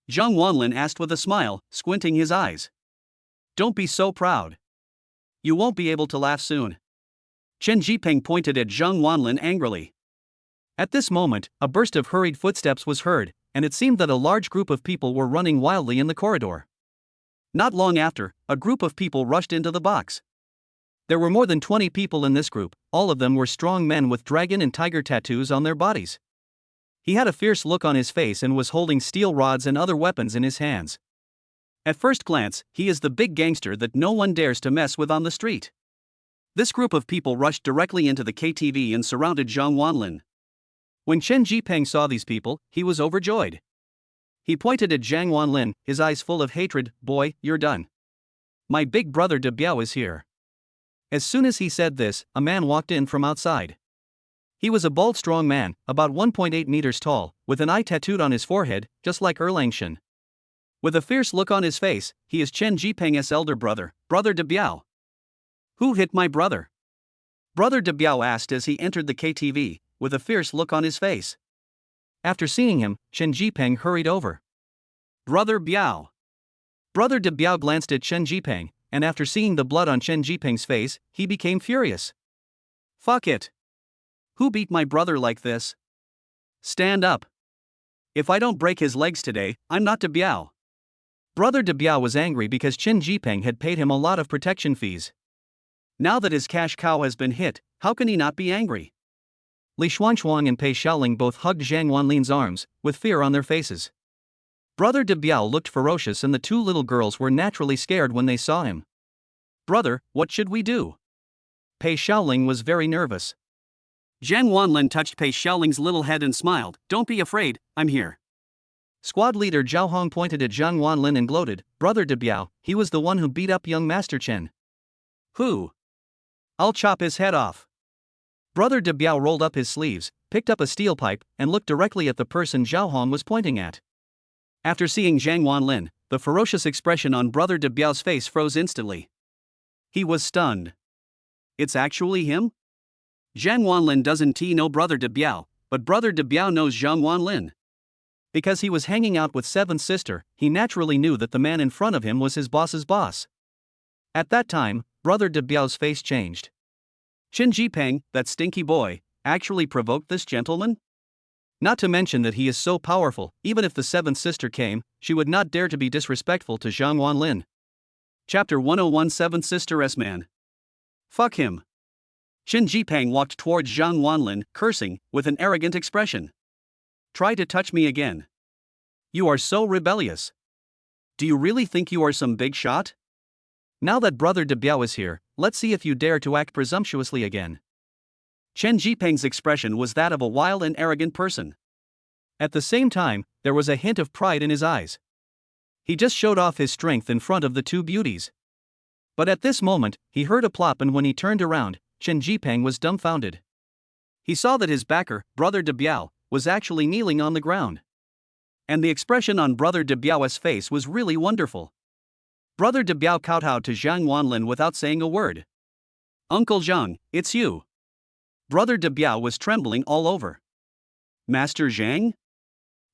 Zhang Wanlin asked with a smile, squinting his eyes. Don't be so proud. You won't be able to laugh soon. Chen Jipeng pointed at Zhang Wanlin angrily. At this moment, a burst of hurried footsteps was heard, and it seemed that a large group of people were running wildly in the corridor. Not long after, a group of people rushed into the box. There were more than 20 people in this group, all of them were strong men with dragon and tiger tattoos on their bodies. He had a fierce look on his face and was holding steel rods and other weapons in his hands. At first glance, he is the big gangster that no one dares to mess with on the street. This group of people rushed directly into the KTV and surrounded Zhang Wanlin. When Chen Jipeng saw these people, he was overjoyed. He pointed at Zhang Wanlin, his eyes full of hatred. Boy, you're done. My big brother De Biao is here. As soon as he said this, a man walked in from outside. He was a bald strong man, about 1.8 meters tall, with an eye tattooed on his forehead, just like Erlangshan. With a fierce look on his face, he is Chen Jipeng's elder brother, Brother De Biao. Who hit my brother? Brother De Biao asked as he entered the KTV, with a fierce look on his face. After seeing him, Chen Jipeng hurried over. Brother Biao. Brother De Biao glanced at Chen Jipeng, and after seeing the blood on Chen Jipeng's face, he became furious. Fuck it. Who beat my brother like this? Stand up. If I don't break his legs today, I'm not De Biao. Brother De Biao was angry because Chen Jipeng had paid him a lot of protection fees. Now that his cash cow has been hit, how can he not be angry? Li Xuanchuang and Pei Xiaoling both hugged Zhang Wanlin's arms, with fear on their faces. Brother De Biao looked ferocious and the two little girls were naturally scared when they saw him. Brother, what should we do? Pei Xiaoling was very nervous. Zhang Wanlin touched Pei Xiaoling's little head and smiled. Don't be afraid, I'm here. Squad leader Zhao Hong pointed at Zhang Wanlin and gloated. Brother De Biao, he was the one who beat up young Master Chen. Who? I'll chop his head off. Brother De Biao rolled up his sleeves, picked up a steel pipe, and looked directly at the person Zhao Hong was pointing at. After seeing Zhang Wanlin, the ferocious expression on Brother De Biao's face froze instantly. He was stunned. It's actually him? Zhang Wanlin doesn't know Brother De Biao, but Brother De Biao knows Zhang Wanlin. Because he was hanging out with Seventh Sister, he naturally knew that the man in front of him was his boss's boss. At that time, Brother De Biao's face changed. Chen Jipeng, that stinky boy, actually provoked this gentleman? Not to mention that he is so powerful, even if the Seventh Sister came, she would not dare to be disrespectful to Zhang Wanlin. Chapter 101 Seventh Sister S-Man. Fuck him. Chen Jipeng walked towards Zhang Wanlin, cursing, with an arrogant expression. Try to touch me again. You are so rebellious. Do you really think you are some big shot? Now that Brother De Biao is here, let's see if you dare to act presumptuously again. Chen Jipeng's expression was that of a wild and arrogant person. At the same time, there was a hint of pride in his eyes. He just showed off his strength in front of the two beauties. But at this moment, he heard a plop, and when he turned around, Chen Jipeng was dumbfounded. He saw that his backer, Brother De Biao, was actually kneeling on the ground. And the expression on Brother De Biao's face was really wonderful. Brother De Biao kowtowed to Zhang Wanlin without saying a word. Uncle Zhang, it's you. Brother De Biao was trembling all over. Master Zhang?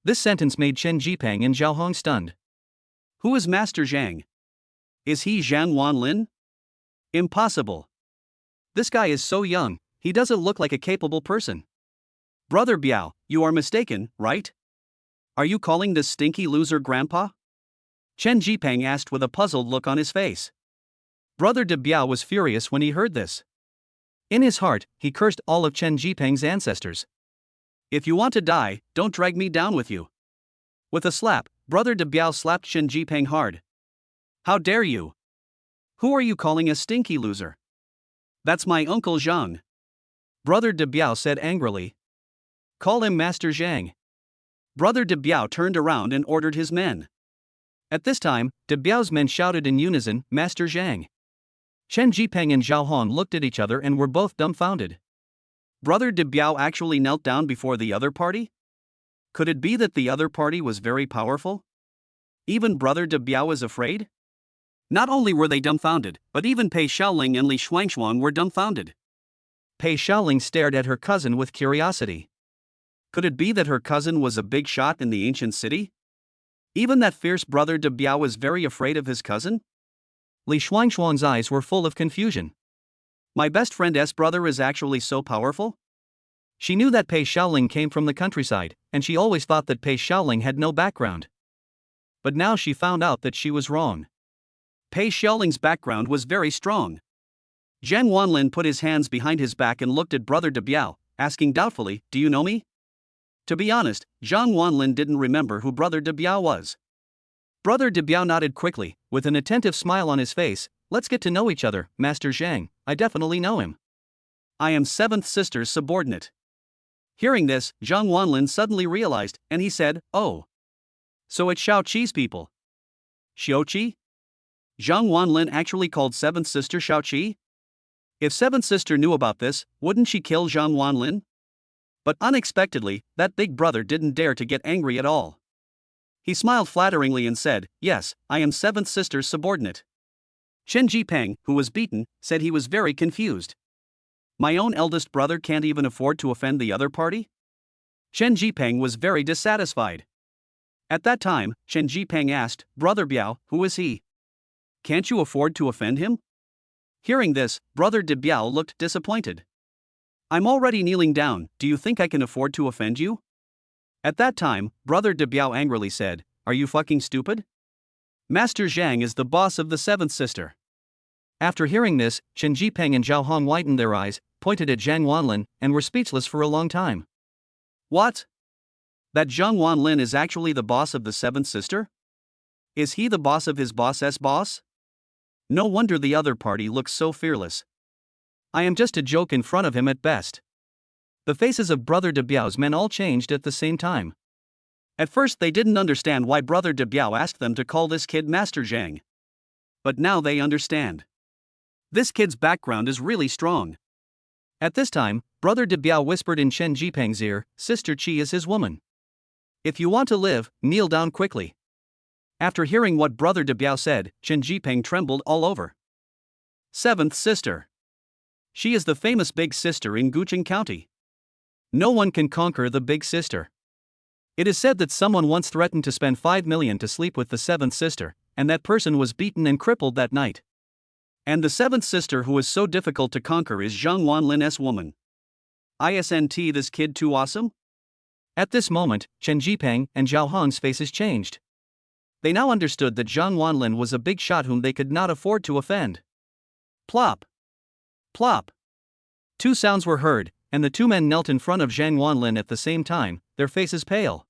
This sentence made Chen Jipeng and Zhao Hong stunned. Who is Master Zhang? Is he Zhang Wanlin? Impossible. This guy is so young, he doesn't look like a capable person. Brother Biao, you are mistaken, right? Are you calling this stinky loser grandpa? Chen Jipeng asked with a puzzled look on his face. Brother De Biao was furious when he heard this. In his heart, he cursed all of Chen Jipeng's ancestors. If you want to die, don't drag me down with you. With a slap, Brother De Biao slapped Chen Jipeng hard. How dare you? Who are you calling a stinky loser? That's my Uncle Zhang. Brother De Biao said angrily. Call him Master Zhang. Brother De Biao turned around and ordered his men. At this time, De Biao's men shouted in unison, Master Zhang. Chen Jipeng and Zhao Hong looked at each other and were both dumbfounded. Brother De Biao actually knelt down before the other party? Could it be that the other party was very powerful? Even Brother De Biao was afraid? Not only were they dumbfounded, but even Pei Xiaoling and Li Xuanchuang were dumbfounded. Pei Xiaoling stared at her cousin with curiosity. Could it be that her cousin was a big shot in the ancient city? Even that fierce brother de Biao was very afraid of his cousin? Li Shuangchuan's eyes were full of confusion. My best friend's brother is actually so powerful? She knew that Pei Xiaoling came from the countryside, and she always thought that Pei Xiaoling had no background. But now she found out that she was wrong. Pei Xiaoling's background was very strong. Zhang Wanlin put his hands behind his back and looked at brother de Biao, asking doubtfully, "Do you know me?" To be honest, Zhang Wanlin didn't remember who brother de Biao was. Brother de Biao nodded quickly, with an attentive smile on his face. "Let's get to know each other, Master Zhang. I definitely know him. I am seventh sister's subordinate." Hearing this, Zhang Wanlin suddenly realized, and he said, "Oh. So it's Xiao Qi's people." Xiao Qi? Zhang Wanlin actually called seventh sister Xiao Qi? If seventh sister knew about this, wouldn't she kill Zhang Wanlin? But unexpectedly, that big brother didn't dare to get angry at all. He smiled flatteringly and said, "Yes, I am seventh sister's subordinate." Chen Jipeng, who was beaten, said he was very confused. My own eldest brother can't even afford to offend the other party? Chen Jipeng was very dissatisfied. At that time, Chen Jipeng asked, "Brother Biao, who is he? Can't you afford to offend him?" Hearing this, brother de Biao looked disappointed. "I'm already kneeling down, do you think I can afford to offend you?" At that time, brother de Biao angrily said, "Are you fucking stupid? Master Zhang is the boss of the seventh sister." After hearing this, Chen Jipeng and Zhao Hong widened their eyes, pointed at Zhang Wanlin, and were speechless for a long time. What? That Zhang Wanlin is actually the boss of the seventh sister? Is he the boss of his boss's boss? No wonder the other party looks so fearless. I am just a joke in front of him at best. The faces of brother de Biao's men all changed at the same time. At first they didn't understand why brother de Biao asked them to call this kid Master Zhang. But now they understand. This kid's background is really strong. At this time, brother de Biao whispered in Chen Jipeng's ear, "Sister Qi is his woman. If you want to live, kneel down quickly." After hearing what brother de Biao said, Chen Jipeng trembled all over. Seventh sister. She is the famous big sister in Gucheng County. No one can conquer the big sister. It is said that someone once threatened to spend 5 million to sleep with the seventh sister, and that person was beaten and crippled that night. And the seventh sister who is so difficult to conquer is Zhang Wanlin's woman. Isn't this kid too awesome? At this moment, Chen Jipeng and Zhao Hong's faces changed. They now understood that Zhang Wanlin was a big shot whom they could not afford to offend. Plop. Plop. Two sounds were heard, and the two men knelt in front of Zhang Wanlin at the same time, their faces pale.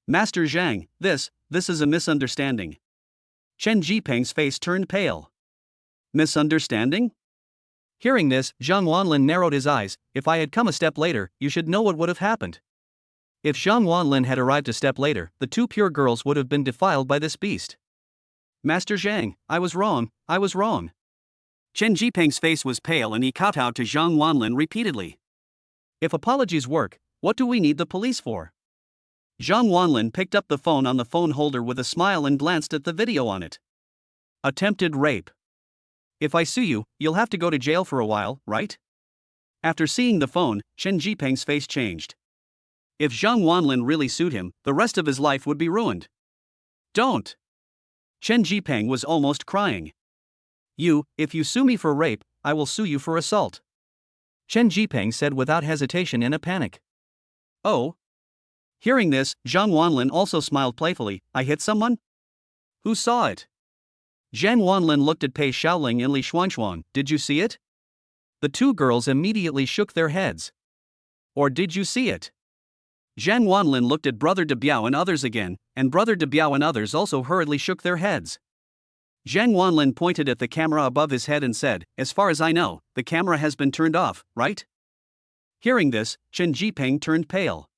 Master Zhang, this is a misunderstanding. Chen Jipeng's face turned pale. Misunderstanding? Hearing this, Zhang Wanlin narrowed his eyes. "If I had come a step later, you should know what would have happened." If Zhang Wanlin had arrived a step later, the two pure girls would have been defiled by this beast. Master Zhang, I was wrong. Chen Jipeng's face was pale and he kowtowed to Zhang Wanlin repeatedly. If apologies work, what do we need the police for? Zhang Wanlin picked up the phone on the phone holder with a smile and glanced at the video on it. Attempted rape. If I sue you, you'll have to go to jail for a while, right? After seeing the phone, Chen Jipeng's face changed. If Zhang Wanlin really sued him, the rest of his life would be ruined. Don't. Chen Jipeng was almost crying. If you sue me for rape, I will sue you for assault," Chen Jipeng said without hesitation in a panic. Oh? Hearing this, Zhang Wanlin also smiled playfully. "I hit someone? Who saw it?" Zhang Wanlin looked at Pei Xiaoling and Li Shuangchuan. "Did you see it?" The two girls immediately shook their heads. "Or did you see it?" Zhang Wanlin looked at brother de Biao and others again, and brother de Biao and others also hurriedly shook their heads. Zhang Wanlin pointed at the camera above his head and said, "As far as I know, the camera has been turned off, right?" Hearing this, Chen Jipeng turned pale.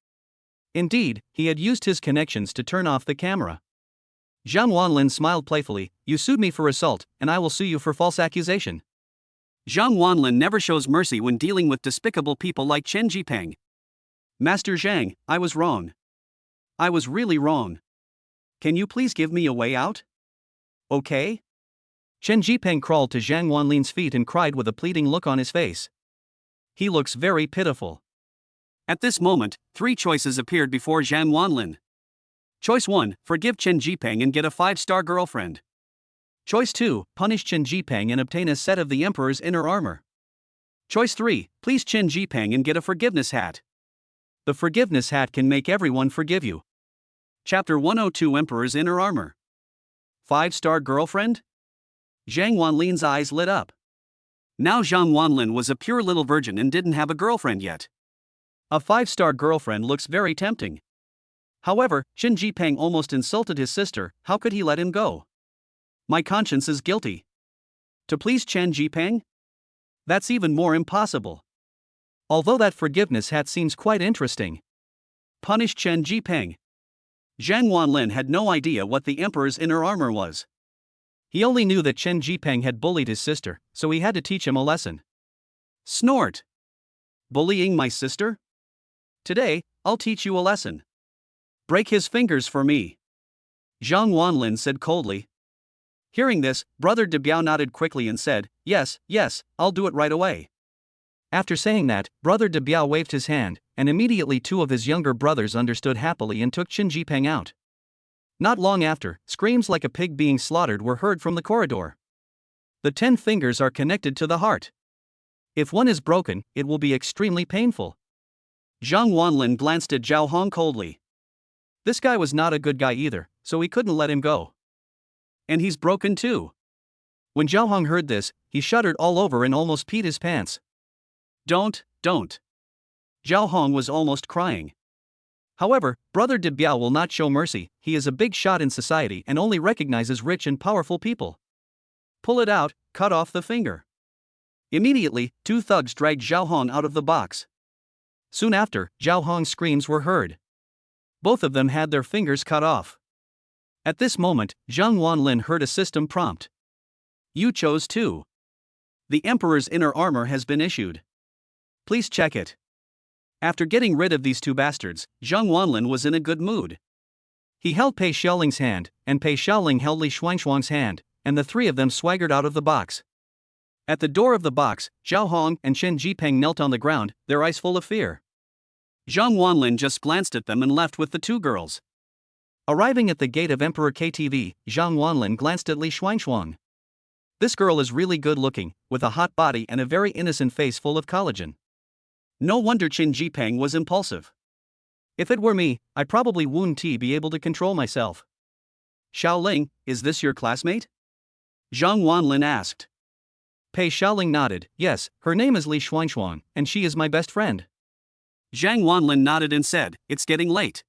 Indeed, he had used his connections to turn off the camera. Zhang Wanlin smiled playfully. "You sued me for assault, and I will sue you for false accusation." Zhang Wanlin never shows mercy when dealing with despicable people like Chen Jipeng. "Master Zhang, I was wrong. I was really wrong. Can you please give me a way out? Okay?" Chen Jipeng crawled to Zhang Wanlin's feet and cried with a pleading look on his face. He looks very pitiful. At this moment, 3 choices appeared before Zhang Wanlin. Choice 1, forgive Chen Jipeng and get a 5-star girlfriend. Choice 2, punish Chen Jipeng and obtain a set of the Emperor's inner armor. Choice 3, please Chen Jipeng and get a forgiveness hat. The forgiveness hat can make everyone forgive you. Chapter 102, Emperor's Inner Armor. 5-star girlfriend? Zhang Wanlin's eyes lit up. Now Zhang Wanlin was a pure little virgin and didn't have a girlfriend yet. A 5-star girlfriend looks very tempting. However, Chen Jipeng almost insulted his sister. How could he let him go? My conscience is guilty. To please Chen Jipeng? That's even more impossible. Although that forgiveness hat seems quite interesting. Punish Chen Jipeng. Zhang Wanlin had no idea what the Emperor's inner armor was. He only knew that Chen Jipeng had bullied his sister, so he had to teach him a lesson. Snort. Bullying my sister? Today, I'll teach you a lesson. Break his fingers for me. Zhang Wanlin said coldly. Hearing this, Brother De Biao nodded quickly and said, yes, I'll do it right away. After saying that, Brother De Biao waved his hand, and immediately 2 of his younger brothers understood happily and took Chen Jipeng out. Not long after, screams like a pig being slaughtered were heard from the corridor. The 10 fingers are connected to the heart. If one is broken, it will be extremely painful. Zhang Wanlin glanced at Zhao Hong coldly. This guy was not a good guy either, so he couldn't let him go. And he's broken too. When Zhao Hong heard this, he shuddered all over and almost peed his pants. Don't. Zhao Hong was almost crying. However, Brother De Biao will not show mercy. He is a big shot in society and only recognizes rich and powerful people. Pull it out, cut off the finger. Immediately, 2 thugs dragged Zhao Hong out of the box. Soon after, Zhao Hong's screams were heard. Both of them had their fingers cut off. At this moment, Zhang Wanlin heard a system prompt. You chose 2. The Emperor's inner armor has been issued. Please check it. After getting rid of these 2 bastards, Zhang Wanlin was in a good mood. He held Pei Xiaoling's hand, and Pei Xiaoling held Li Xuangshuang's hand, and the 3 of them swaggered out of the box. At the door of the box, Zhao Hong and Chen Jipeng knelt on the ground, their eyes full of fear. Zhang Wanlin just glanced at them and left with the 2 girls. Arriving at the gate of Emperor KTV, Zhang Wanlin glanced at Li Xuangshuang. This girl is really good looking, with a hot body and a very innocent face full of collagen. No wonder Chen Jipeng was impulsive. If it were me, I probably wouldn't be able to control myself. Xiaoling, is this your classmate? Zhang Wanlin asked. Pei Xiaoling nodded. Yes, her name is Li Xuangshuang, and she is my best friend. Zhang Wanlin nodded and said, it's getting late.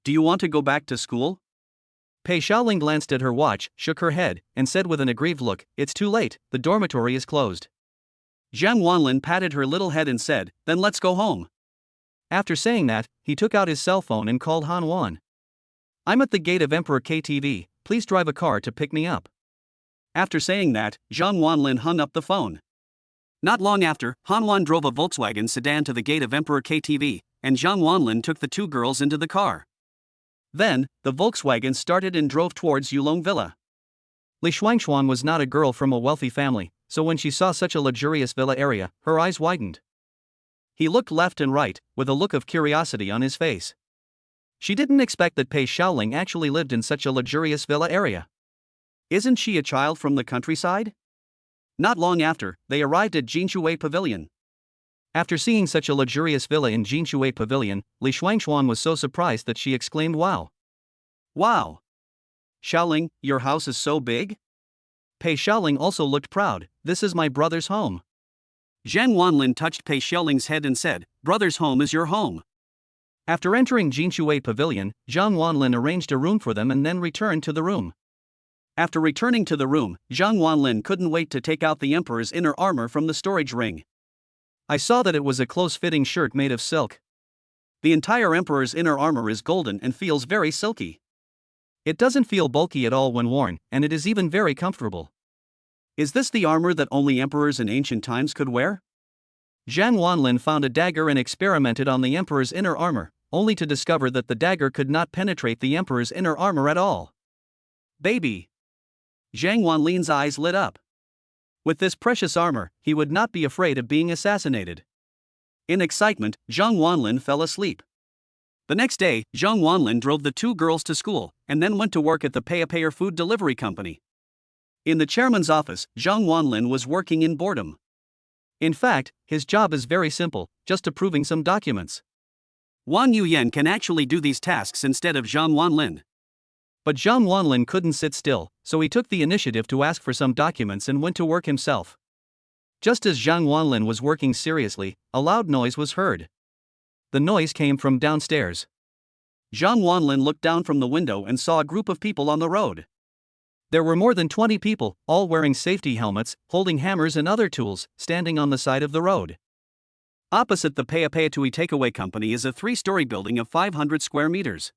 Do you want to go back to school? Pei Xiaoling glanced at her watch, shook her head, and said with an aggrieved look, it's too late, the dormitory is closed. Zhang Wanlin patted her little head and said, then let's go home. After saying that, he took out his cell phone and called Han Wan. I'm at the gate of Emperor KTV, please drive a car to pick me up. After saying that, Zhang Wanlin hung up the phone. Not long after, Han Wan drove a Volkswagen sedan to the gate of Emperor KTV, and Zhang Wanlin took the 2 girls into the car. Then, the Volkswagen started and drove towards Yulong Villa. Li Xuangshuang was not a girl from a wealthy family, so when she saw such a luxurious villa area, her eyes widened. He looked left and right, with a look of curiosity on his face. She didn't expect that Pei Xiaoling actually lived in such a luxurious villa area. Isn't she a child from the countryside? Not long after, they arrived at Jinshui Pavilion. After seeing such a luxurious villa in Jinshui Pavilion, Li Xuangshuang was so surprised that she exclaimed wow. Wow! Xiaoling, your house is so big? Pei Xiaoling also looked proud. This is my brother's home. Zhang Wanlin touched Pei Xiaoling's head and said, brother's home is your home. After entering Jinshui Pavilion, Zhang Wanlin arranged a room for them and then returned to the room. After returning to the room, Zhang Wanlin couldn't wait to take out the Emperor's inner armor from the storage ring. I saw that it was a close-fitting shirt made of silk. The entire Emperor's inner armor is golden and feels very silky. It doesn't feel bulky at all when worn, and it is even very comfortable. Is this the armor that only emperors in ancient times could wear? Zhang Wanlin found a dagger and experimented on the Emperor's inner armor, only to discover that the dagger could not penetrate the Emperor's inner armor at all. Baby! Zhang Wanlin's eyes lit up. With this precious armor, he would not be afraid of being assassinated. In excitement, Zhang Wanlin fell asleep. The next day, Zhang Wanlin drove the two girls to school and then went to work at the pay-a-payer food delivery company. In the chairman's office, Zhang Wanlin was working in boredom. In fact, his job is very simple, just approving some documents. Wang Yuyan can actually do these tasks instead of Zhang Wanlin. But Zhang Wanlin couldn't sit still, so he took the initiative to ask for some documents and went to work himself. Just as Zhang Wanlin was working seriously, a loud noise was heard. The noise came from downstairs. Zhang Wanlin looked down from the window and saw a group of people on the road. There were more than 20 people, all wearing safety helmets, holding hammers and other tools, standing on the side of the road. Opposite the Pay-a-Pay-to-Eat takeaway company is a 3-story building of 500 square meters.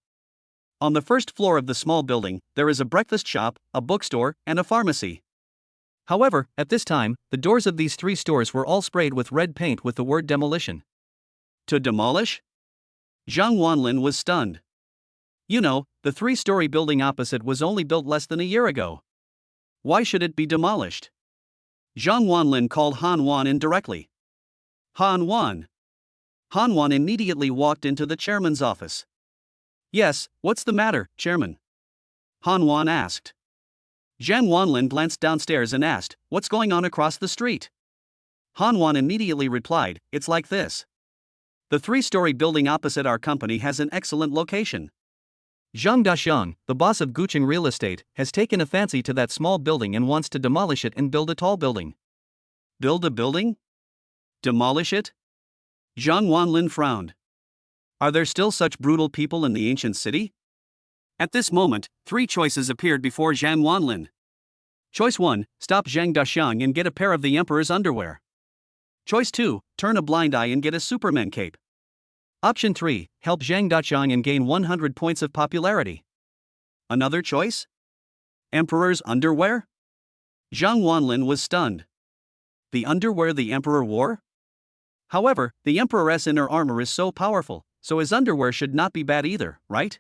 On the first floor of the small building, there is a breakfast shop, a bookstore, and a pharmacy. However, at this time, the doors of these 3 stores were all sprayed with red paint with the word demolition. To demolish? Zhang Wanlin was stunned. You know, the 3-story building opposite was only built less than a year ago. Why should it be demolished? Zhang Wanlin called Han Wan in directly. Han Wan. Han Wan immediately walked into the chairman's office. Yes, what's the matter, chairman? Han Wan asked. Zhang Wanlin glanced downstairs and asked, what's going on across the street? Han Wan immediately replied, it's like this. The 3-story building opposite our company has an excellent location. Zhang Daxiang, the boss of Gucheng Real Estate, has taken a fancy to that small building and wants to demolish it and build a tall building. Build a building? Demolish it? Zhang Wanlin frowned. Are there still such brutal people in the ancient city? At this moment, 3 choices appeared before Zhang Wanlin. Choice 1, stop Zhang Daxiang and get a pair of the emperor's underwear. Choice 2, turn a blind eye and get a Superman cape. Option 3, help Zhang Daxiang and gain 100 points of popularity. Another choice? Emperor's underwear? Zhang Wanlin was stunned. The underwear the emperor wore? However, the emperor's inner armor is so powerful, so his underwear should not be bad either, right?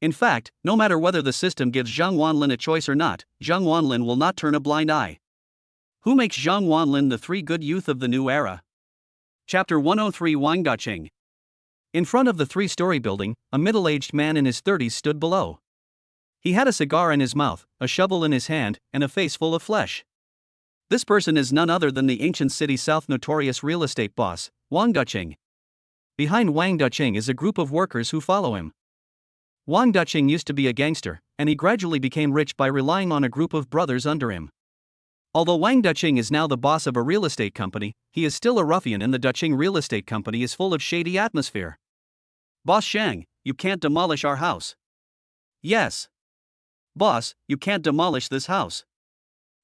In fact, no matter whether the system gives Zhang Wanlin a choice or not, Zhang Wanlin will not turn a blind eye. Who makes Zhang Wanlin the 3 good youth of the new era? Chapter 103 Wang Dacheng. In front of the 3-story building, a middle-aged man in his 30s stood below. He had a cigar in his mouth, a shovel in his hand, and a face full of flesh. This person is none other than the ancient city south notorious real estate boss, Wang Dacheng. Behind Wang Dacheng is a group of workers who follow him. Wang Dacheng used to be a gangster, and he gradually became rich by relying on a group of brothers under him. Although Wang Dacheng is now the boss of a real estate company, he is still a ruffian and the Dacheng real estate company is full of shady atmosphere. Boss Shang, you can't demolish our house. Yes. Boss, you can't demolish this house.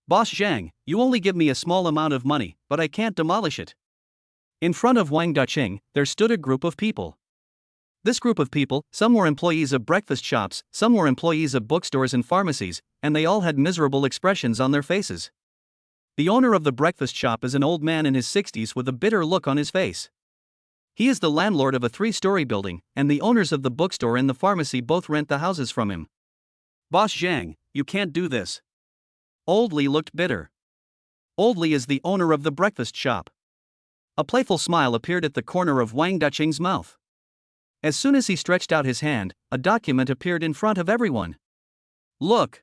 Boss Zhang, you only give me a small amount of money, but I can't demolish it. In front of Wang Dacheng, there stood a group of people. This group of people, some were employees of breakfast shops, some were employees of bookstores and pharmacies, and they all had miserable expressions on their faces. The owner of the breakfast shop is an old man in his 60s with a bitter look on his face. He is the landlord of a 3-story building, and the owners of the bookstore and the pharmacy both rent the houses from him. Boss Zhang, you can't do this. Old Li looked bitter. Old Li is the owner of the breakfast shop. A playful smile appeared at the corner of Wang Dacheng's mouth. As soon as he stretched out his hand, a document appeared in front of everyone. Look.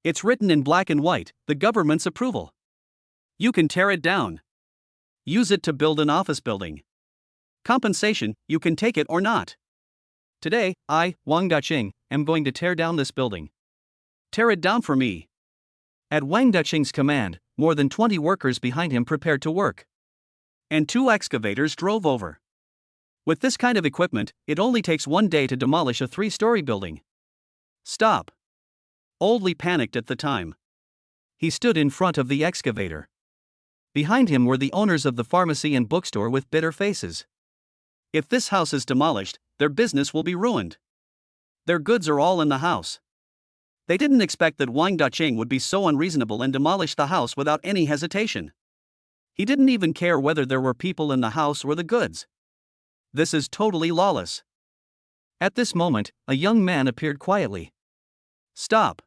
It's written in black and white, the government's approval. You can tear it down. Use it to build an office building. Compensation, you can take it or not. Today, I, Wang Dacheng, am going to tear down this building. Tear it down for me. At Wang Dacheng's command, more than 20 workers behind him prepared to work. And 2 excavators drove over. With this kind of equipment, it only takes 1 day to demolish a 3-story building. Stop. Old Li panicked at the time. He stood in front of the excavator. Behind him were the owners of the pharmacy and bookstore with bitter faces. If this house is demolished, their business will be ruined. Their goods are all in the house. They didn't expect that Wang Dacheng would be so unreasonable and demolish the house without any hesitation. He didn't even care whether there were people in the house or the goods. This is totally lawless. At this moment, a young man appeared quietly. Stop!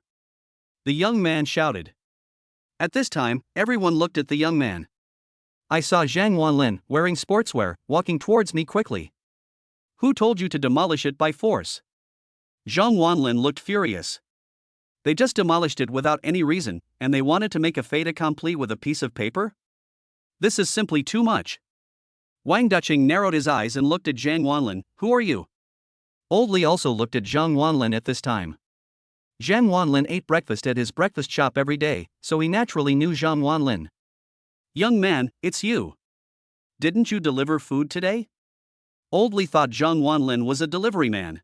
The young man shouted. At this time, everyone looked at the young man. I saw Zhang Wanlin, wearing sportswear, walking towards me quickly. Who told you to demolish it by force? Zhang Wanlin looked furious. They just demolished it without any reason, and they wanted to make a fait accompli with a piece of paper? This is simply too much. Wang Duqing narrowed his eyes and looked at Zhang Wanlin. Who are you? Old Li also looked at Zhang Wanlin at this time. Zhang Wanlin ate breakfast at his breakfast shop every day, so he naturally knew Zhang Wanlin. Young man, it's you. Didn't you deliver food today? Old Li thought Zhang Wanlin was a delivery man.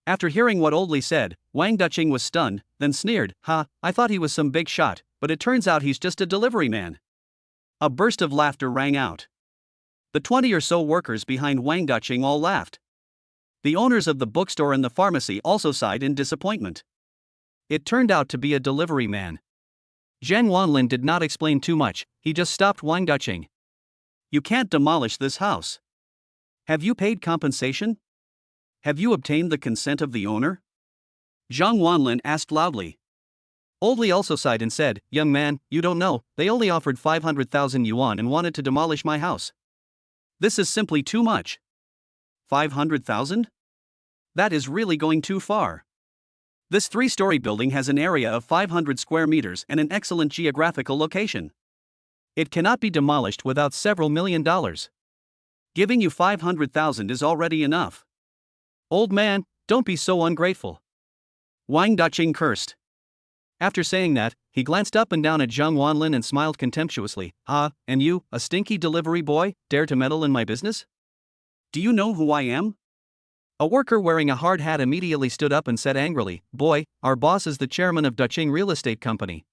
After hearing what Old Li said, Wang Duqing was stunned, then sneered, I thought he was some big shot, but it turns out he's just a delivery man. A burst of laughter rang out. The 20 or so workers behind Wang Duqing all laughed. The owners of the bookstore and the pharmacy also sighed in disappointment. It turned out to be a delivery man. Zhang Wanlin did not explain too much, he just stopped Wang Duqing. You can't demolish this house. Have you paid compensation? Have you obtained the consent of the owner? Zhang Wanlin asked loudly. Old Li also sighed and said, Young man, you don't know, they only offered 500,000 yuan and wanted to demolish my house. This is simply too much. 500,000? That is really going too far. This 3-story building has an area of 500 square meters and an excellent geographical location. It cannot be demolished without several $1 million. Giving you 500,000 is already enough. Old man, don't be so ungrateful. Wang Duqing cursed. After saying that, he glanced up and down at Zhang Wanlin and smiled contemptuously. And you, a stinky delivery boy, dare to meddle in my business? Do you know who I am? A worker wearing a hard hat immediately stood up and said angrily, Boy, our boss is the chairman of Duqing Real Estate Company.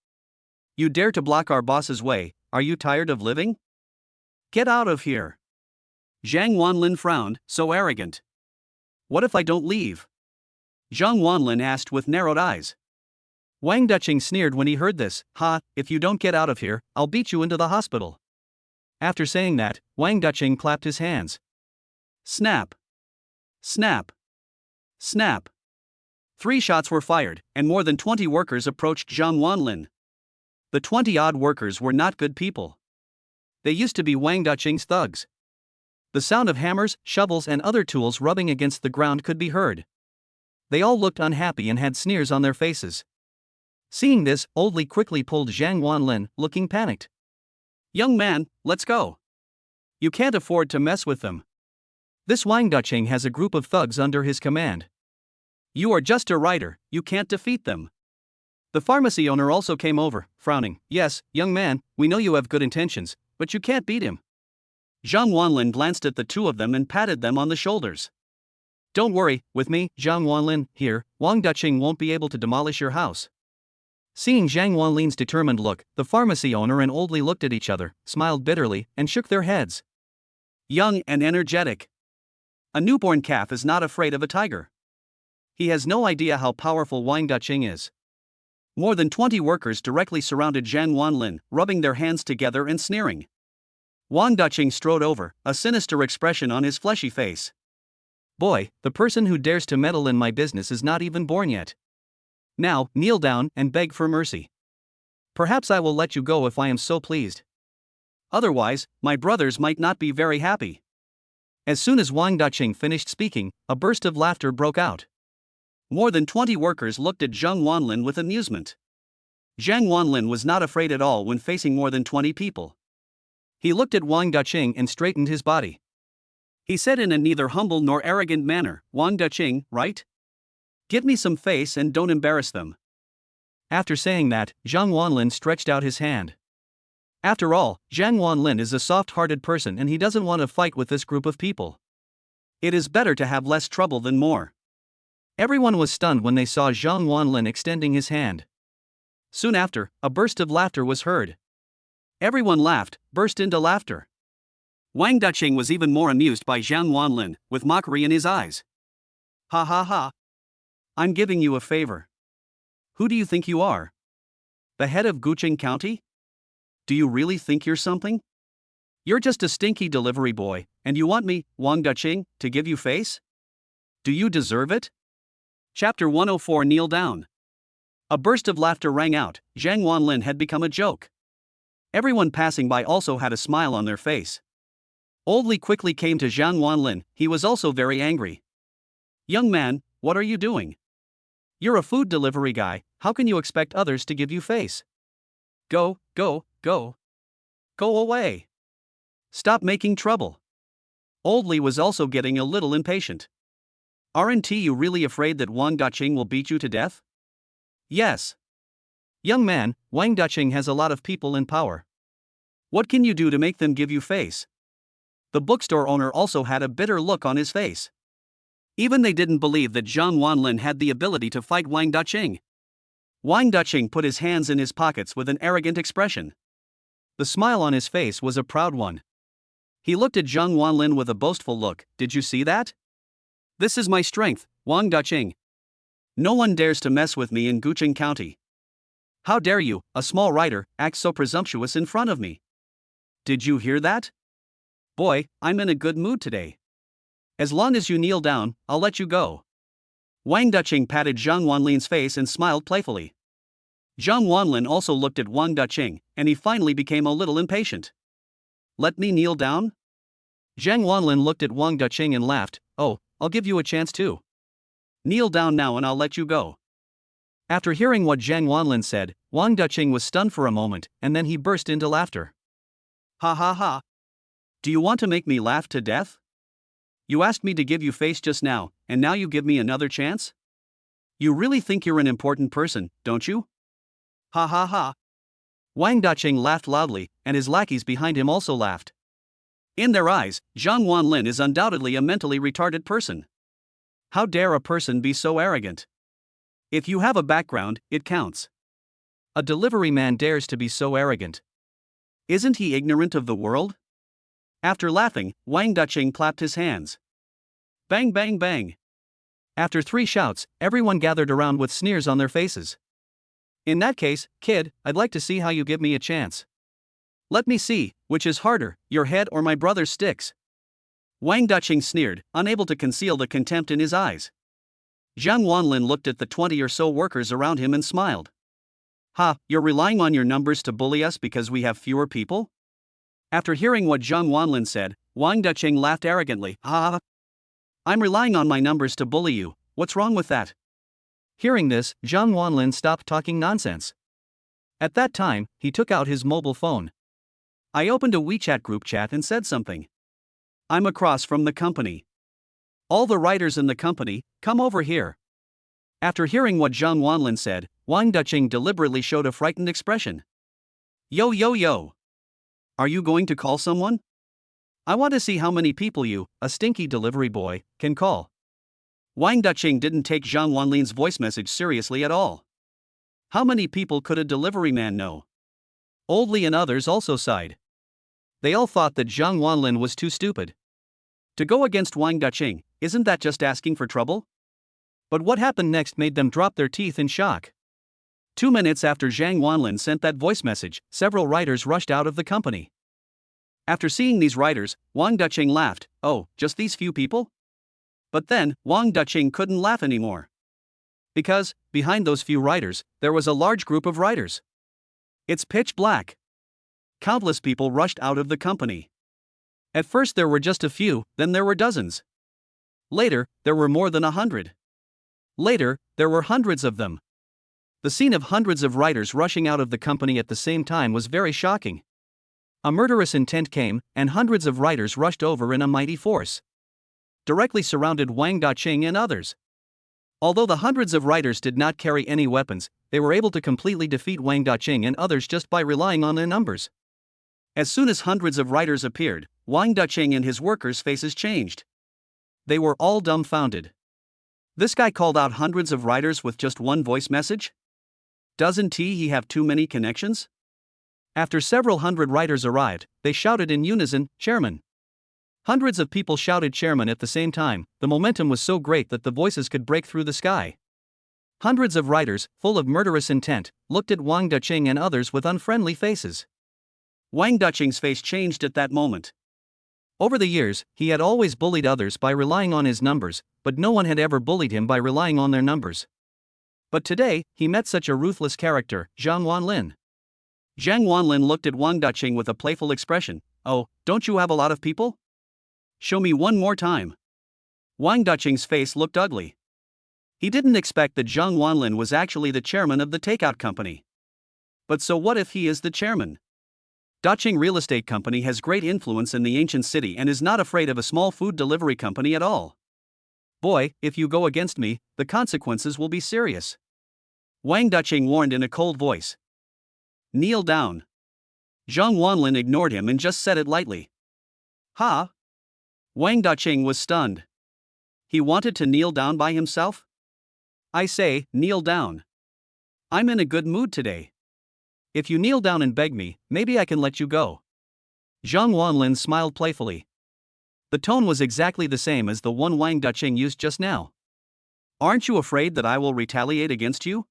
You dare to block our boss's way, are you tired of living? Get out of here. Zhang Wanlin frowned, so arrogant. What if I don't leave? Zhang Wanlin asked with narrowed eyes. Wang Duqing sneered when he heard this. If you don't get out of here, I'll beat you into the hospital. After saying that, Wang Duqing clapped his hands. Snap. Snap. Snap. 3 shots were fired, and more than 20 workers approached Zhang Wanlin. The 20-odd workers were not good people. They used to be Wang Duqing's thugs. The sound of hammers, shovels and other tools rubbing against the ground could be heard. They all looked unhappy and had sneers on their faces. Seeing this, Old Li quickly pulled Zhang Wanlin, looking panicked. Young man, let's go. You can't afford to mess with them. This Wang Duqing has a group of thugs under his command. You are just a writer, you can't defeat them. The pharmacy owner also came over, frowning. Yes, young man, we know you have good intentions, but you can't beat him. Zhang Wanlin glanced at the 2 of them and patted them on the shoulders. Don't worry, with me, Zhang Wanlin, here, Wang Duqing won't be able to demolish your house. Seeing Zhang Wanlin's determined look, the pharmacy owner and Old Li looked at each other, smiled bitterly, and shook their heads. Young and energetic. A newborn calf is not afraid of a tiger. He has no idea how powerful Wang Duqing is. More than 20 workers directly surrounded Zhang Wanlin, rubbing their hands together and sneering. Wang Duqing strode over, a sinister expression on his fleshy face. Boy, the person who dares to meddle in my business is not even born yet. Now, kneel down and beg for mercy. Perhaps I will let you go if I am so pleased. Otherwise, my brothers might not be very happy. As soon as Wang Duqing finished speaking, a burst of laughter broke out. More than 20 workers looked at Zhang Wanlin with amusement. Zhang Wanlin was not afraid at all when facing more than 20 people. He looked at Wang Duqing and straightened his body. He said in a neither humble nor arrogant manner, Wang Duqing, right? Give me some face and don't embarrass them. After saying that, Zhang Wanlin stretched out his hand. After all, Zhang Wanlin is a soft-hearted person and he doesn't want to fight with this group of people. It is better to have less trouble than more. Everyone was stunned when they saw Zhang Wanlin extending his hand. Soon after, a burst of laughter was heard. Everyone laughed, burst into laughter. Wang Duqing was even more amused by Zhang Wanlin, with mockery in his eyes. Ha ha ha. I'm giving you a favor. Who do you think you are? The head of Guqing County? Do you really think you're something? You're just a stinky delivery boy, and you want me, Wang Duqing, to give you face? Do you deserve it? Chapter 104 Kneel Down. A burst of laughter rang out. Zhang Wanlin had become a joke. Everyone passing by also had a smile on their face. Old Li quickly came to Zhang Wanlin, he was also very angry. Young man, what are you doing? You're a food delivery guy, how can you expect others to give you face? Go, go, go. Go away. Stop making trouble. Old Li was also getting a little impatient. Aren't you really afraid that Wang Daqing will beat you to death? Yes. Young man, Wang Daqing has a lot of people in power. What can you do to make them give you face? The bookstore owner also had a bitter look on his face. Even they didn't believe that Zhang Wanlin had the ability to fight Wang Daqing. Wang Daqing put his hands in his pockets with an arrogant expression. The smile on his face was a proud one. He looked at Zhang Wanlin with a boastful look. Did you see that? This is my strength, Wang Daqing. No one dares to mess with me in Gucheng County. How dare you, a small writer, act so presumptuous in front of me? Did you hear that? Boy, I'm in a good mood today. As long as you kneel down, I'll let you go. Wang Daqing patted Zhang Wanlin's face and smiled playfully. Zhang Wanlin also looked at Wang Daqing, and he finally became a little impatient. Let me kneel down? Zhang Wanlin looked at Wang Daqing and laughed. Oh, I'll give you a chance too. Kneel down now and I'll let you go. After hearing what Zhang Wanlin said, Wang Daqing was stunned for a moment, and then he burst into laughter. Ha ha ha. Do you want to make me laugh to death? You asked me to give you face just now, and now you give me another chance? You really think you're an important person, don't you? Ha ha ha. Wang Daqing laughed loudly, and his lackeys behind him also laughed. In their eyes, Zhang Wanlin is undoubtedly a mentally retarded person. How dare a person be so arrogant? If you have a background, it counts. A delivery man dares to be so arrogant. Isn't he ignorant of the world? After laughing, Wang Daqing clapped his hands. Bang bang bang. After 3 shouts, everyone gathered around with sneers on their faces. In that case, kid, I'd like to see how you give me a chance. Let me see, which is harder, your head or my brother's sticks? Wang Daqing sneered, unable to conceal the contempt in his eyes. Zhang Wanlin looked at the 20 or so workers around him and smiled. Ha, you're relying on your numbers to bully us because we have fewer people? After hearing what Zhang Wanlin said, Wang Daqing laughed arrogantly. Ha! I'm relying on my numbers to bully you, what's wrong with that? Hearing this, Zhang Wanlin stopped talking nonsense. At that time, he took out his mobile phone. I opened a WeChat group chat and said something. I'm across from the company. All the writers in the company, come over here. After hearing what Zhang Wanlin said, Wang Daqing deliberately showed a frightened expression. Yo yo yo. Are you going to call someone? I want to see how many people you, a stinky delivery boy, can call. Wang Daqing didn't take Zhang Wanlin's voice message seriously at all. How many people could a delivery man know? Old Li and others also sighed. They all thought that Zhang Wanlin was too stupid. To go against Wang Daqing, isn't that just asking for trouble? But what happened next made them drop their teeth in shock. 2 minutes after Zhang Wanlin sent that voice message, several writers rushed out of the company. After seeing these writers, Wang Daqing laughed. Oh, just these few people? But then, Wang Daqing couldn't laugh anymore. Because, behind those few writers, there was a large group of writers. It's pitch black. Countless people rushed out of the company. At first there were just a few, then there were dozens. Later, there were more than 100. Later, there were hundreds of them. The scene of hundreds of writers rushing out of the company at the same time was very shocking. A murderous intent came, and hundreds of writers rushed over in a mighty force. Directly surrounded Wang Daqing and others. Although the hundreds of writers did not carry any weapons, they were able to completely defeat Wang Daqing and others just by relying on their numbers. As soon as hundreds of writers appeared, Wang Daqing and his workers' faces changed. They were all dumbfounded. This guy called out hundreds of writers with just one voice message? Doesn't he have too many connections? After several hundred writers arrived, they shouted in unison, Chairman. Hundreds of people shouted Chairman at the same time. The momentum was so great that the voices could break through the sky. Hundreds of writers, full of murderous intent, looked at Wang Daqing and others with unfriendly faces. Wang Daqing's face changed at that moment. Over the years, he had always bullied others by relying on his numbers, but no one had ever bullied him by relying on their numbers. But today, he met such a ruthless character, Zhang Wanlin. Zhang Wanlin looked at Wang Daqing with a playful expression. Oh, don't you have a lot of people? Show me one more time. Wang Daqing's face looked ugly. He didn't expect that Zhang Wanlin was actually the chairman of the takeout company. But so what if he is the chairman? Daqing Real Estate Company has great influence in the ancient city and is not afraid of a small food delivery company at all. Boy, if you go against me, the consequences will be serious. Wang Daqing warned in a cold voice. Kneel down. Zhang Wanlin ignored him and just said it lightly. Ha! Wang Daqing was stunned. He wanted to kneel down by himself? I say, kneel down. I'm in a good mood today. If you kneel down and beg me, maybe I can let you go. Zhang Wanlin smiled playfully. The tone was exactly the same as the one Wang Daqing used just now. Aren't you afraid that I will retaliate against you?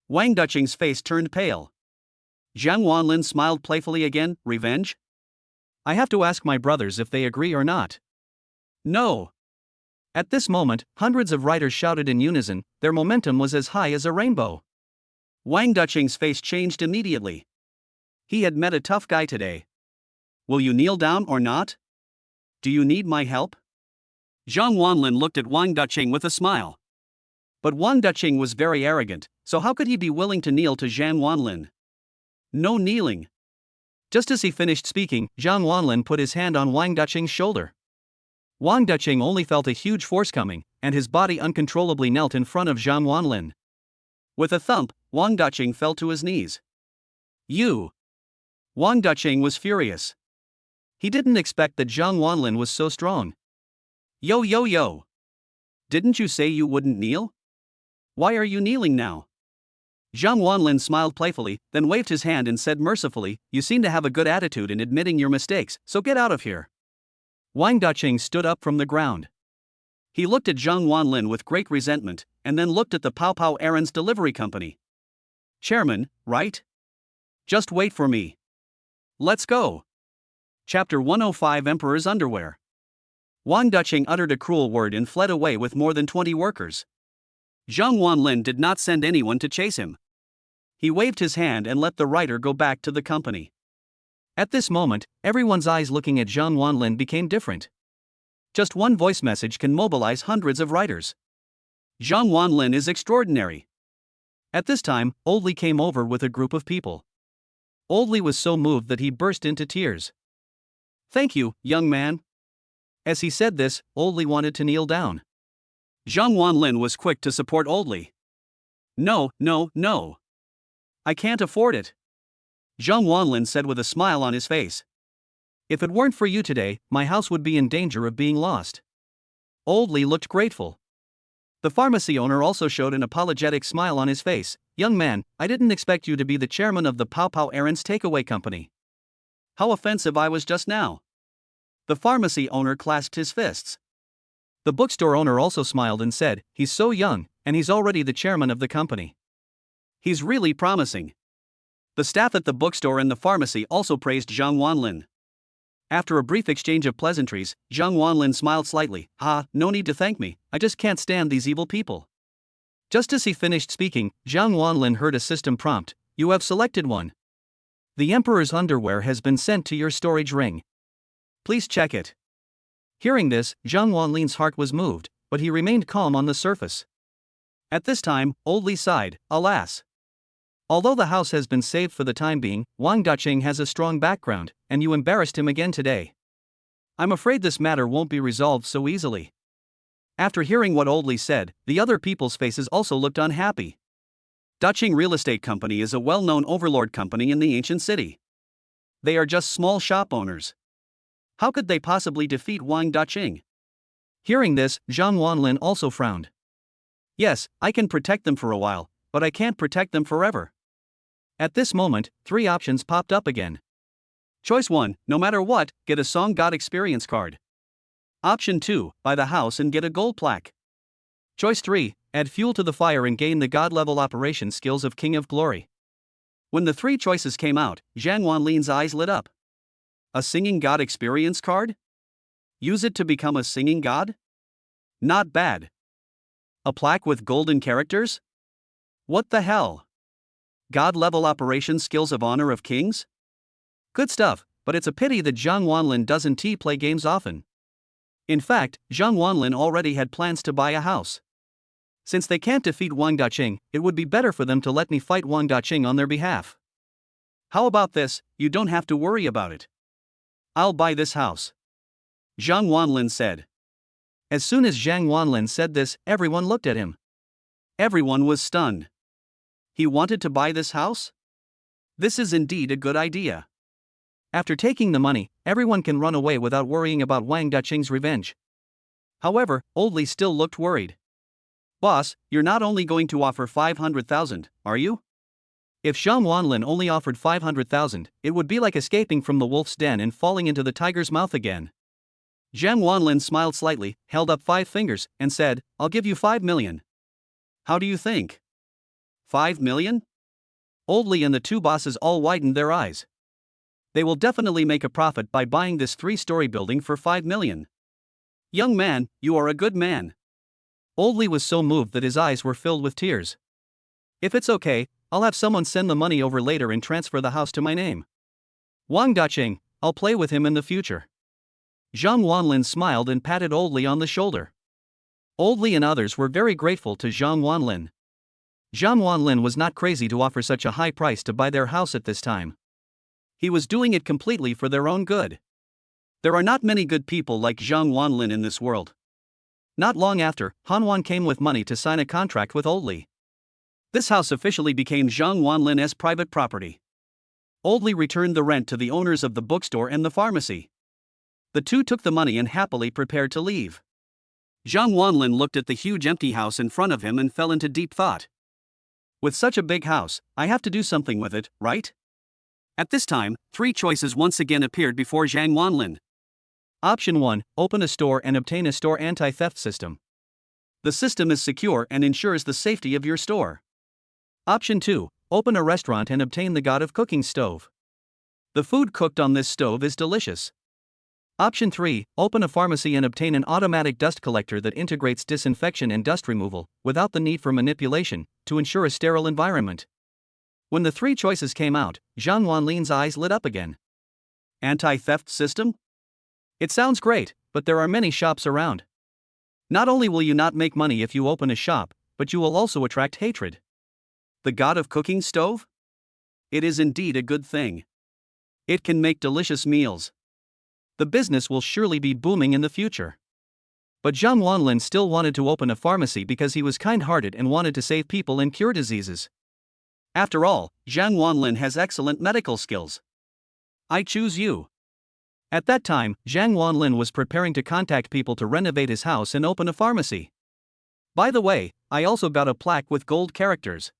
Wang Daqing's face turned pale. Zhang Wanlin smiled playfully again. Revenge? I have to ask my brothers if they agree or not. No. At this moment, hundreds of riders shouted in unison. Their momentum was as high as a rainbow. Wang Daqing's face changed immediately. He had met a tough guy today. Will you kneel down or not? Do you need my help? Zhang Wanlin looked at Wang Daqing with a smile. But Wang Daqing was very arrogant, so how could he be willing to kneel to Zhang Wanlin? No kneeling. Just as he finished speaking, Zhang Wanlin put his hand on Wang Daqing's shoulder. Wang Daqing only felt a huge force coming, and his body uncontrollably knelt in front of Zhang Wanlin. With a thump, Wang Daqing fell to his knees. You! Wang Daqing was furious. He didn't expect that Zhang Wanlin was so strong. Yo yo yo! Didn't you say you wouldn't kneel? Why are you kneeling now? Zhang Wanlin smiled playfully, then waved his hand and said mercifully, you seem to have a good attitude in admitting your mistakes, so get out of here. Wang Daqing stood up from the ground. He looked at Zhang Wanlin with great resentment, and then looked at the Pao Pao Errands Delivery Company. Chairman, right? Just wait for me. Let's go. Chapter 105 Emperor's Underwear. Wang Daqing uttered a cruel word and fled away with more than 20 workers. Zhang Wanlin did not send anyone to chase him. He waved his hand and let the rider go back to the company. At this moment, everyone's eyes looking at Zhang Wanlin became different. Just one voice message can mobilize hundreds of riders. Zhang Wanlin is extraordinary. At this time, Oldly came over with a group of people. Oldly was so moved that he burst into tears. Thank you, young man. As he said this, Oldly wanted to kneel down. Zhang Wanlin was quick to support Oldly. No, no, no. I can't afford it. Zhang Wanlin said with a smile on his face. If it weren't for you today, my house would be in danger of being lost. Oldly looked grateful. The pharmacy owner also showed an apologetic smile on his face. Young man, I didn't expect you to be the chairman of the Pao Pao Errands Takeaway Company. How offensive I was just now. The pharmacy owner clasped his fists. The bookstore owner also smiled and said, he's so young, and he's already the chairman of the company. He's really promising. The staff at the bookstore and the pharmacy also praised Zhang Wanlin. After a brief exchange of pleasantries, Zhang Wanlin smiled slightly. No need to thank me, I just can't stand these evil people. Just as he finished speaking, Zhang Wanlin heard a system prompt. You have selected one. The Emperor's underwear has been sent to your storage ring. Please check it. Hearing this, Zhang Wanlin's heart was moved, but he remained calm on the surface. At this time, Oldly sighed, alas. Although the house has been saved for the time being, Wang Daqing has a strong background, and you embarrassed him again today. I'm afraid this matter won't be resolved so easily. After hearing what Oldly said, the other people's faces also looked unhappy. Daqing Real Estate Company is a well-known overlord company in the ancient city. They are just small shop owners. How could they possibly defeat Wang Daqing? Hearing this, Zhang Wanlin also frowned. Yes, I can protect them for a while, but I can't protect them forever. At this moment, 3 options popped up again. Choice 1, no matter what, get a Song God Experience card. Option 2, buy the house and get a gold plaque. Choice 3, add fuel to the fire and gain the God-level operation skills of King of Glory. When the 3 choices came out, Zhang Wanlin's eyes lit up. A Singing God Experience card? Use it to become a singing god? Not bad. A plaque with golden characters? What the hell? God-level operation skills of honor of kings? Good stuff, but it's a pity that Zhang Wanlin doesn't play games often. In fact, Zhang Wanlin already had plans to buy a house. Since they can't defeat Wang Daqing, it would be better for them to let me fight Wang Daqing on their behalf. How about this? You don't have to worry about it. I'll buy this house, Zhang Wanlin said. As soon as Zhang Wanlin said this, everyone looked at him. Everyone was stunned. He wanted to buy this house? This is indeed a good idea. After taking the money, everyone can run away without worrying about Wang Daqing's revenge. However, Old Li still looked worried. Boss, you're not only going to offer 500,000, are you? If Zhang Wanlin only offered 500,000, it would be like escaping from the wolf's den and falling into the tiger's mouth again. Zhang Wanlin smiled slightly, held up 5 fingers, and said, I'll give you 5 million. How do you think? 5 million? Old Li and the two bosses all widened their eyes. They will definitely make a profit by buying this 3-story building for 5 million. Young man, you are a good man. Old Li was so moved that his eyes were filled with tears. If it's okay, I'll have someone send the money over later and transfer the house to my name. Wang Daqing, I'll play with him in the future. Zhang Wanlin smiled and patted Old Li on the shoulder. Old Li and others were very grateful to Zhang Wanlin. Zhang Wanlin was not crazy to offer such a high price to buy their house at this time. He was doing it completely for their own good. There are not many good people like Zhang Wanlin in this world. Not long after, Han came with money to sign a contract with Old Li. This house officially became Zhang Wanlin's private property. Old Li returned the rent to the owners of the bookstore and the pharmacy. The two took the money and happily prepared to leave. Zhang Wanlin looked at the huge empty house in front of him and fell into deep thought. With such a big house, I have to do something with it, right? At this time, 3 choices once again appeared before Zhang Wanlin. Option 1, open a store and obtain a store anti-theft system. The system is secure and ensures the safety of your store. Option 2, open a restaurant and obtain the God of Cooking stove. The food cooked on this stove is delicious. Option 3, open a pharmacy and obtain an automatic dust collector that integrates disinfection and dust removal, without the need for manipulation, to ensure a sterile environment. When the 3 choices came out, Zhang Wanlin's eyes lit up again. Anti-theft system? It sounds great, but there are many shops around. Not only will you not make money if you open a shop, but you will also attract hatred. The God of Cooking stove? It is indeed a good thing. It can make delicious meals. The business will surely be booming in the future. But Zhang Wanlin still wanted to open a pharmacy because he was kind-hearted and wanted to save people and cure diseases. After all, Zhang Wanlin has excellent medical skills. I choose you. At that time, Zhang Wanlin was preparing to contact people to renovate his house and open a pharmacy. By the way, I also got a plaque with gold characters.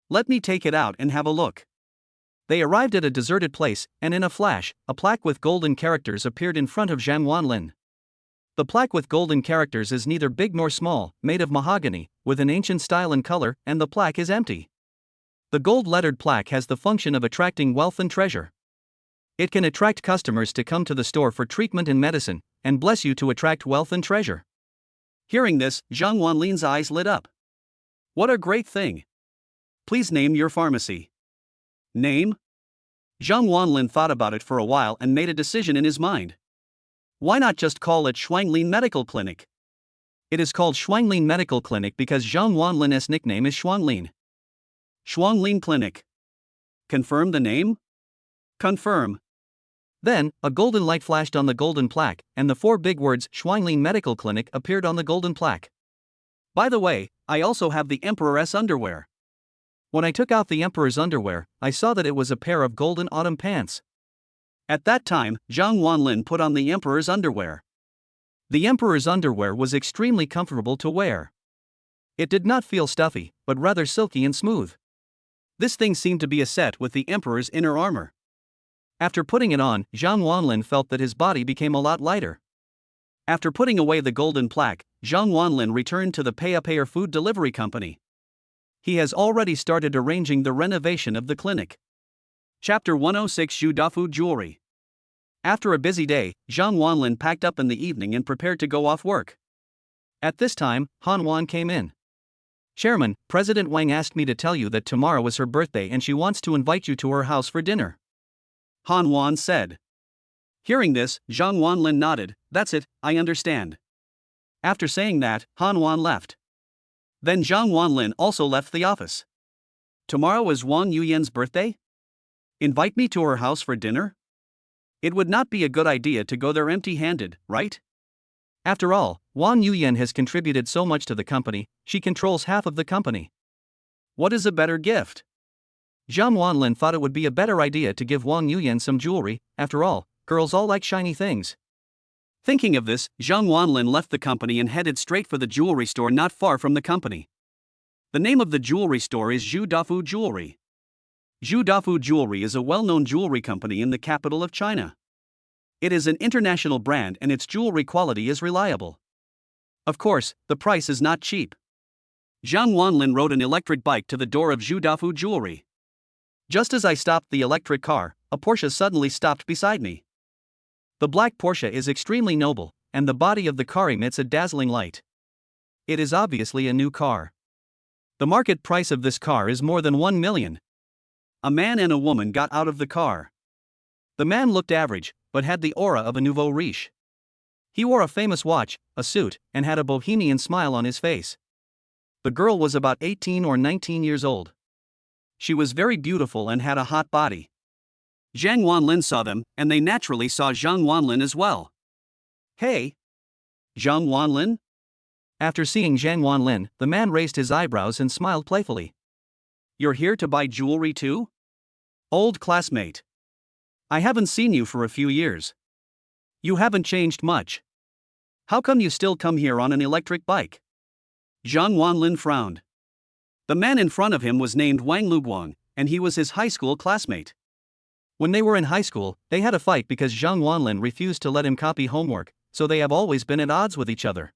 Let me take it out and have a look. They arrived at a deserted place, and in a flash, a plaque with golden characters appeared in front of Zhang Wanlin. The plaque with golden characters is neither big nor small, made of mahogany, with an ancient style and color, and the plaque is empty. The gold-lettered plaque has the function of attracting wealth and treasure. It can attract customers to come to the store for treatment and medicine, and bless you to attract wealth and treasure. Hearing this, Zhang Wanlin's eyes lit up. What a great thing! Please name your pharmacy. Name? Zhang Wanlin thought about it for a while and made a decision in his mind. Why not just call it Shuanglin Medical Clinic? It is called Shuanglin Medical Clinic because Zhang Wanlin's nickname is Shuanglin. Shuanglin Clinic. Confirm the name? Confirm. Then, a golden light flashed on the golden plaque, and the 4 big words Shuanglin Medical Clinic appeared on the golden plaque. By the way, I also have the Emperor's underwear. When I took out the Emperor's underwear, I saw that it was a pair of golden autumn pants. At that time, Zhang Wanlin put on the Emperor's underwear. The Emperor's underwear was extremely comfortable to wear. It did not feel stuffy, but rather silky and smooth. This thing seemed to be a set with the Emperor's inner armor. After putting it on, Zhang Wanlin felt that his body became a lot lighter. After putting away the golden plaque, Zhang Wanlin returned to the Payer food delivery company. He has already started arranging the renovation of the clinic. Chapter 106 Zhu Dafu Jewelry. After a busy day, Zhang Wanlin packed up in the evening and prepared to go off work. At this time, Han Wan came in. Chairman, President Wang asked me to tell you that tomorrow is her birthday and she wants to invite you to her house for dinner. Han Wan said. Hearing this, Zhang Wanlin nodded. That's it, I understand. After saying that, Han Wan left. Then Zhang Wanlin also left the office. Tomorrow is Wang Yuyan's birthday? Invite me to her house for dinner? It would not be a good idea to go there empty-handed, right? After all, Wang Yuyan has contributed so much to the company, she controls half of the company. What is a better gift? Zhang Wanlin thought it would be a better idea to give Wang Yuyan some jewelry. After all, girls all like shiny things. Thinking of this, Zhang Wanlin left the company and headed straight for the jewelry store not far from the company. The name of the jewelry store is Zhu Dafu Jewelry. Zhu Dafu Jewelry is a well-known jewelry company in the capital of China. It is an international brand and its jewelry quality is reliable. Of course, the price is not cheap. Zhang Wanlin rode an electric bike to the door of Zhu Dafu Jewelry. Just as I stopped the electric car, a Porsche suddenly stopped beside me. The black Porsche is extremely noble, and the body of the car emits a dazzling light. It is obviously a new car. The market price of this car is more than 1 million. A man and a woman got out of the car. The man looked average, but had the aura of a nouveau riche. He wore a famous watch, a suit, and had a bohemian smile on his face. The girl was about 18 or 19 years old. She was very beautiful and had a hot body. Zhang Wanlin saw them, and they naturally saw Zhang Wanlin as well. Hey! Zhang Wanlin? After seeing Zhang Wanlin, the man raised his eyebrows and smiled playfully. You're here to buy jewelry too? Old classmate. I haven't seen you for a few years. You haven't changed much. How come you still come here on an electric bike? Zhang Wanlin frowned. The man in front of him was named Wang Luguang, and he was his high school classmate. When they were in high school, they had a fight because Zhang Wanlin refused to let him copy homework, so they have always been at odds with each other.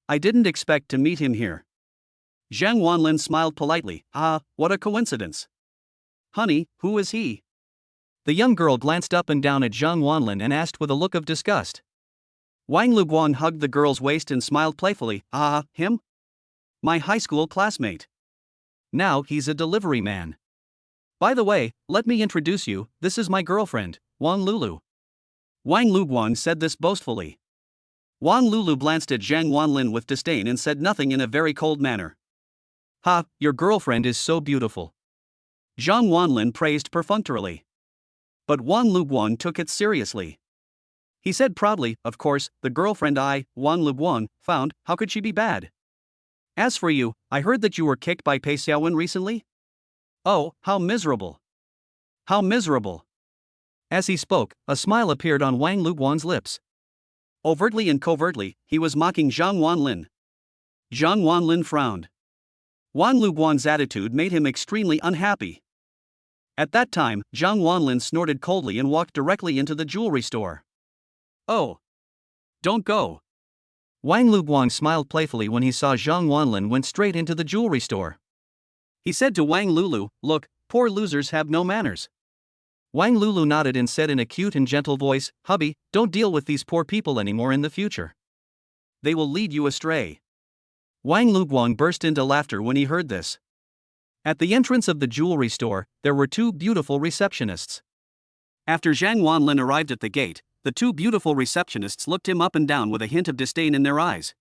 I didn't expect to meet him here. Zhang Wanlin smiled politely. Ah, what a coincidence. Honey, who is he? The young girl glanced up and down at Zhang Wanlin and asked with a look of disgust. Wang Luguang hugged the girl's waist and smiled playfully. Ah, him? My high school classmate. Now he's a delivery man. By the way, let me introduce you, this is my girlfriend, Wang Lulu. Wang Luguang said this boastfully. Wang Lulu glanced at Zhang Wanlin with disdain and said nothing in a very cold manner. Ha, your girlfriend is so beautiful. Zhang Wanlin praised perfunctorily. But Wang Luguang took it seriously. He said proudly, of course, the girlfriend I, Wang Luguang, found, how could she be bad? As for you, I heard that you were kicked by Pei Xiaowen recently? Oh, how miserable. How miserable. As he spoke, a smile appeared on Wang Luguang's lips. Overtly and covertly, he was mocking Zhang Wanlin. Zhang Wanlin frowned. Wang Luguang's attitude made him extremely unhappy. At that time, Zhang Wanlin snorted coldly and walked directly into the jewelry store. Oh! Don't go! Wang Luguang smiled playfully when he saw Zhang Wanlin went straight into the jewelry store. He said to Wang Lulu, look, poor losers have no manners. Wang Lulu nodded and said in a cute and gentle voice, hubby, don't deal with these poor people anymore in the future. They will lead you astray. Wang Luguang burst into laughter when he heard this. At the entrance of the jewelry store, there were two beautiful receptionists. After Zhang Wanlin arrived at the gate, the two beautiful receptionists looked him up and down with a hint of disdain in their eyes.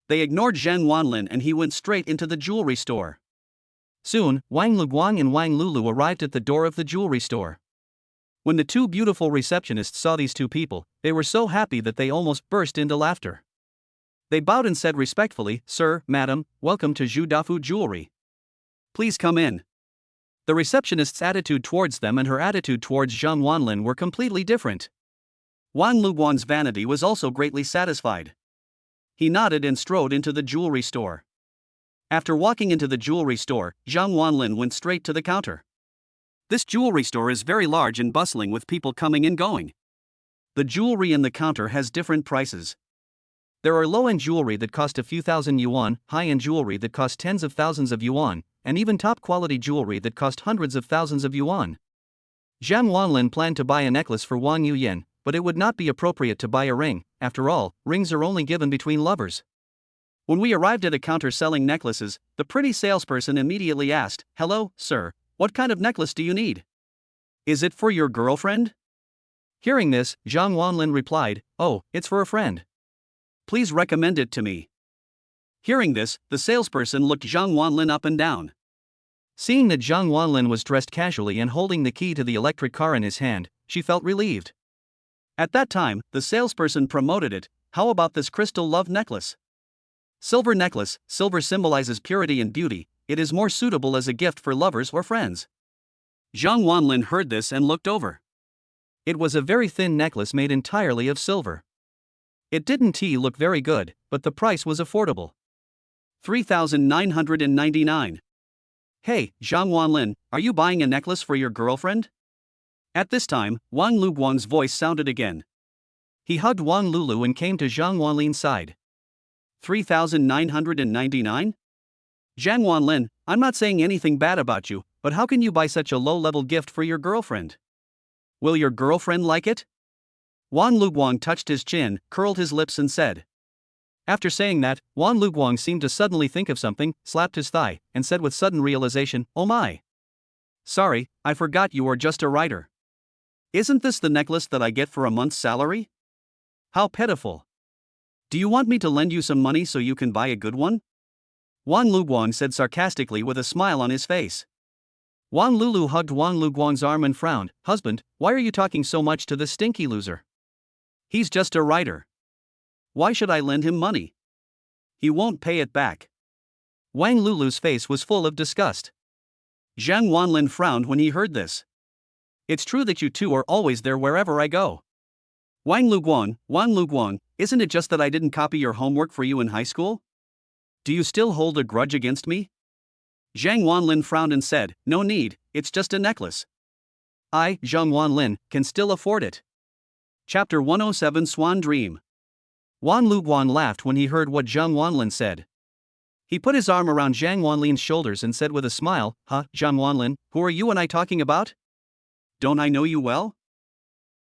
They ignored Zhang Wanlin and he went straight into the jewelry store. Soon, Wang Luguang and Wang Lulu arrived at the door of the jewelry store. When the two beautiful receptionists saw these two people, they were so happy that they almost burst into laughter. They bowed and said respectfully, Sir, Madam, welcome to Zhu Dafu Jewelry. Please come in. The receptionist's attitude towards them and her attitude towards Zhang Wanlin were completely different. Wang Luguang's vanity was also greatly satisfied. He nodded and strode into the jewelry store. After walking into the jewelry store, Zhang Wanlin went straight to the counter. This jewelry store is very large and bustling with people coming and going. The jewelry in the counter has different prices. There are low-end jewelry that cost a few thousand yuan, high-end jewelry that cost tens of thousands of yuan, and even top-quality jewelry that cost hundreds of thousands of yuan. Zhang Wanlin planned to buy a necklace for Wang Yuyan, but it would not be appropriate to buy a ring. After all, rings are only given between lovers. When we arrived at a counter selling necklaces, the pretty salesperson immediately asked, "Hello, sir, what kind of necklace do you need? Is it for your girlfriend?" Hearing this, Zhang Wanlin replied, "Oh, it's for a friend. Please recommend it to me." Hearing this, the salesperson looked Zhang Wanlin up and down. Seeing that Zhang Wanlin was dressed casually and holding the key to the electric car in his hand, she felt relieved. At that time, the salesperson promoted it. "How about this crystal love necklace? Silver necklace, silver symbolizes purity and beauty, it is more suitable as a gift for lovers or friends." Zhang Wanlin heard this and looked over. It was a very thin necklace made entirely of silver. It didn't look very good, but the price was affordable. 3,999. "Hey, Zhang Wanlin, are you buying a necklace for your girlfriend?" At this time, Wang Luguang's voice sounded again. He hugged Wang Lulu and came to Zhang Wanlin's side. 3,999? Zhang Wanlin, I'm not saying anything bad about you, but how can you buy such a low-level gift for your girlfriend? Will your girlfriend like it? Wang Luguang touched his chin, curled his lips and said. After saying that, Wang Luguang seemed to suddenly think of something, slapped his thigh, and said with sudden realization, "Oh my! Sorry, I forgot you are just a writer. Isn't this the necklace that I get for a month's salary? How pitiful. Do you want me to lend you some money so you can buy a good one?" Wang Luguang said sarcastically with a smile on his face. Wang Lulu hugged Wang Luguang's arm and frowned. "Husband, why are you talking so much to this stinky loser? He's just a writer. Why should I lend him money? He won't pay it back." Wang Lulu's face was full of disgust. Zhang Wanlin frowned when he heard this. "It's true that you two are always there wherever I go. Wang Luguang, isn't it just that I didn't copy your homework for you in high school? Do you still hold a grudge against me?" Zhang Wanlin frowned and said, "No need, it's just a necklace. I, Zhang Wanlin, can still afford it." Chapter 107 Swan Dream. Wang Luguang laughed when he heard what Zhang Wanlin said. He put his arm around Zhang Wanlin's shoulders and said with a smile, "Huh, Zhang Wanlin, who are you and I talking about? Don't I know you well?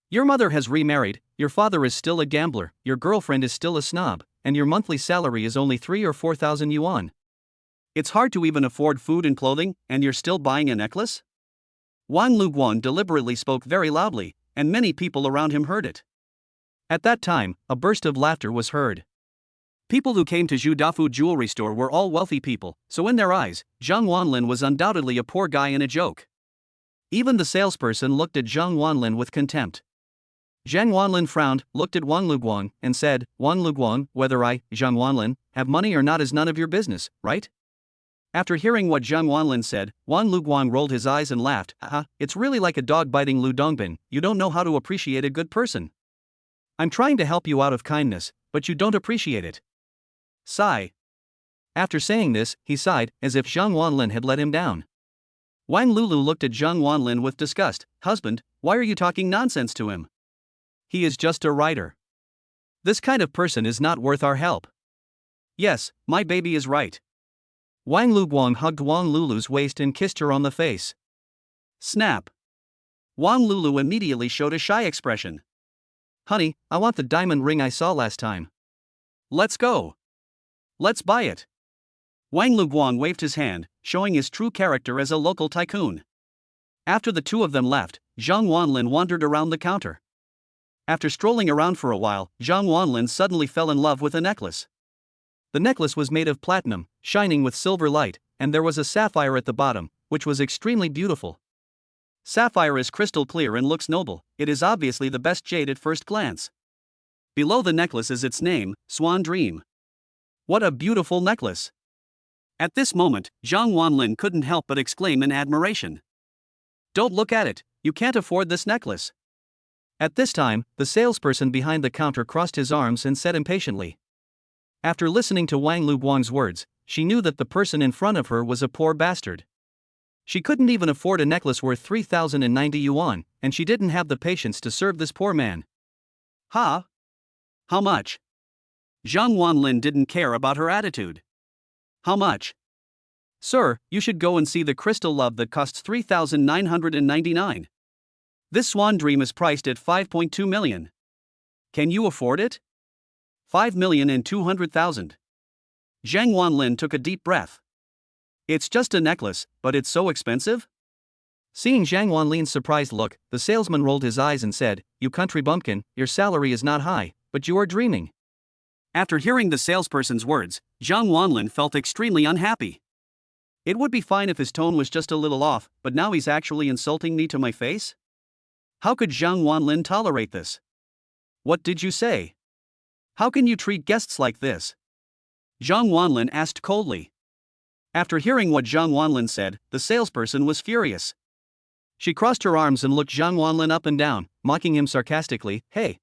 Your mother has remarried, your father is still a gambler, your girlfriend is still a snob, and your monthly salary is only 3 or 4,000 yuan. It's hard to even afford food and clothing, and you're still buying a necklace?" Wang Luguang deliberately spoke very loudly, and many people around him heard it. At that time, a burst of laughter was heard. People who came to Zhu Dafu jewelry store were all wealthy people, so in their eyes, Zhang Wanlin was undoubtedly a poor guy and a joke. Even the salesperson looked at Zhang Wanlin with contempt. Zhang Wanlin frowned, looked at Wang Luguang, and said, "Wang Luguang, whether I, Zhang Wanlin, have money or not is none of your business, right?" After hearing what Zhang Wanlin said, Wang Luguang rolled his eyes and laughed. "Haha, it's really like a dog biting Lu Dongbin, you don't know how to appreciate a good person. I'm trying to help you out of kindness, but you don't appreciate it." Sigh. After saying this, he sighed, as if Zhang Wanlin had let him down. Wang Lulu looked at Zhang Wanlin with disgust. "Husband, why are you talking nonsense to him? He is just a writer. This kind of person is not worth our help." "Yes, my baby is right." Wang Luguang hugged Wang Lulu's waist and kissed her on the face. Snap. Wang Lulu immediately showed a shy expression. "Honey, I want the diamond ring I saw last time." "Let's go. Let's buy it." Wang Luguang waved his hand, showing his true character as a local tycoon. After the two of them left, Zhang Wanlin wandered around the counter. After strolling around for a while, Zhang Wanlin suddenly fell in love with a necklace. The necklace was made of platinum, shining with silver light, and there was a sapphire at the bottom, which was extremely beautiful. Sapphire is crystal clear and looks noble, it is obviously the best jade at first glance. Below the necklace is its name, Swan Dream. What a beautiful necklace! At this moment, Zhang Wanlin couldn't help but exclaim in admiration. "Don't look at it, you can't afford this necklace." At this time, the salesperson behind the counter crossed his arms and said impatiently. After listening to Wang Luguang's words, she knew that the person in front of her was a poor bastard. She couldn't even afford a necklace worth 3,090 yuan, and she didn't have the patience to serve this poor man. "Ha? How much?" Zhang Wanlin didn't care about her attitude. "How much?" "Sir, you should go and see the crystal love that costs 3,999. This Swan Dream is priced at 5.2 million. Can you afford it?" 5,200,000. Zhang Wanlin took a deep breath. It's just a necklace, but it's so expensive? Seeing Zhang Wanlin's surprised look, the salesman rolled his eyes and said, "You country bumpkin, your salary is not high, but you are dreaming." After hearing the salesperson's words, Zhang Wanlin felt extremely unhappy. It would be fine if his tone was just a little off, but now he's actually insulting me to my face? How could Zhang Wanlin tolerate this? What did you say? How can you treat guests like this? Zhang Wanlin asked coldly. After hearing what Zhang Wanlin said, the salesperson was furious. She crossed her arms and looked Zhang Wanlin up and down, mocking him sarcastically. Hey!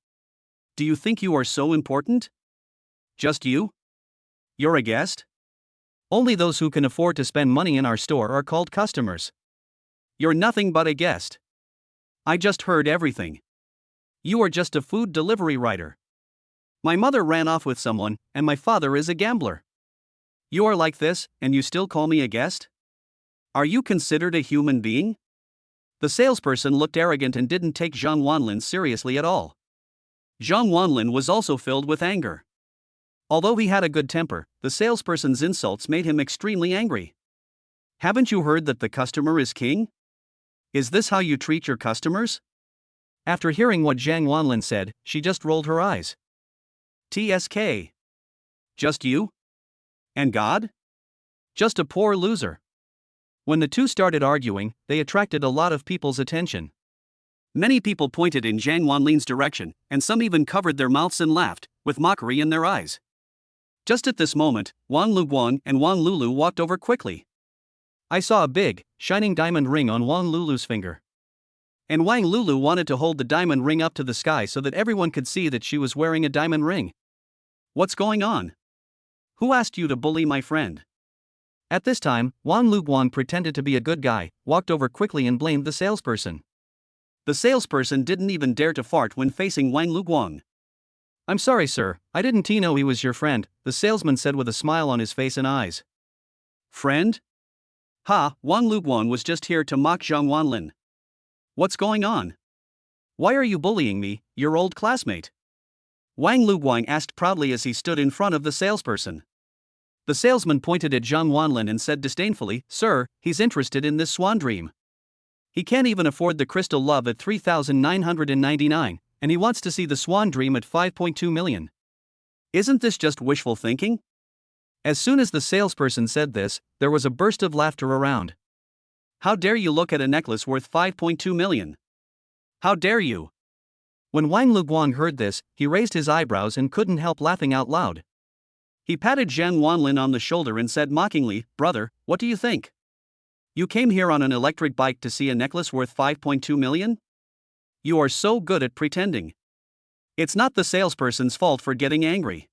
Do you think you are so important? Just you? You're a guest? Only those who can afford to spend money in our store are called customers. You're nothing but a guest. I just heard everything. You are just a food delivery rider. My mother ran off with someone, and my father is a gambler. You are like this, and you still call me a guest? Are you considered a human being? The salesperson looked arrogant and didn't take Zhang Wanlin seriously at all. Zhang Wanlin was also filled with anger. Although he had a good temper, the salesperson's insults made him extremely angry. Haven't you heard that the customer is king? Is this how you treat your customers? After hearing what Zhang Wanlin said, she just rolled her eyes. TSK. Just you? And God? Just a poor loser. When the two started arguing, they attracted a lot of people's attention. Many people pointed in Zhang Wanlin's direction, and some even covered their mouths and laughed, with mockery in their eyes. Just at this moment, Wang Luguang and Wang Lulu walked over quickly. I saw a big, shining diamond ring on Wang Lulu's finger. And Wang Lulu wanted to hold the diamond ring up to the sky so that everyone could see that she was wearing a diamond ring. What's going on? Who asked you to bully my friend? At this time, Wang Luguang pretended to be a good guy, walked over quickly and blamed the salesperson. The salesperson didn't even dare to fart when facing Wang Luguang. I'm sorry, sir, I didn't know he was your friend, the salesman said with a smile on his face and eyes. Friend? Ha, Wang Luguang was just here to mock Zhang Wanlin. What's going on? Why are you bullying me, your old classmate? Wang Luguang asked proudly as he stood in front of the salesperson. The salesman pointed at Zhang Wanlin and said disdainfully, Sir, he's interested in this swan dream. He can't even afford the crystal love at 3,999, and he wants to see the swan dream at 5.2 million. Isn't this just wishful thinking? As soon as the salesperson said this, there was a burst of laughter around. How dare you look at a necklace worth 5.2 million? How dare you? When Wang Luguang heard this, he raised his eyebrows and couldn't help laughing out loud. He patted Zhang Wanlin on the shoulder and said mockingly, Brother, what do you think? You came here on an electric bike to see a necklace worth 5.2 million? You are so good at pretending. It's not the salesperson's fault for getting angry.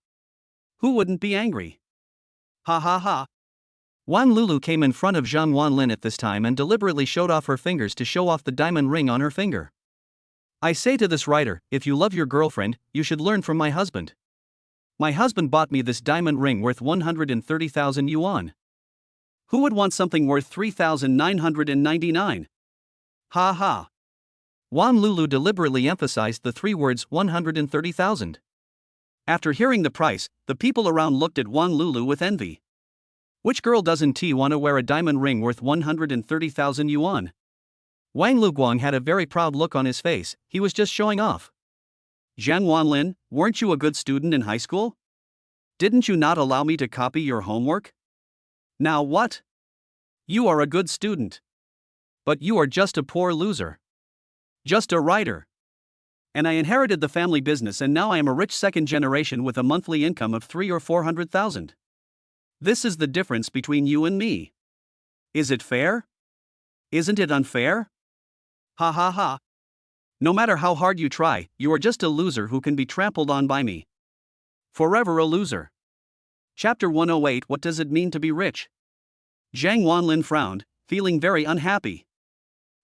Who wouldn't be angry? Ha ha ha. Wang Lulu came in front of Zhang Wanlin at this time and deliberately showed off her fingers to show off the diamond ring on her finger. I say to this writer, if you love your girlfriend, you should learn from my husband. My husband bought me this diamond ring worth 130,000 yuan. Who would want something worth 3,999? Ha ha. Wang Lulu deliberately emphasized the three words 130,000. After hearing the price, the people around looked at Wang Lulu with envy. Which girl doesn't want to wear a diamond ring worth 130,000 yuan? Wang Luguang had a very proud look on his face, he was just showing off. Zhang Wanlin, weren't you a good student in high school? Didn't you not allow me to copy your homework? Now what? You are a good student. But you are just a poor loser. Just a writer. And I inherited the family business and now I am a rich second generation with a monthly income of 3 or 400,000. This is the difference between you and me. Is it fair? Isn't it unfair? Ha ha ha. No matter how hard you try, you are just a loser who can be trampled on by me. Forever a loser. Chapter 108 What does it mean to be rich? Zhang Wanlin frowned, feeling very unhappy.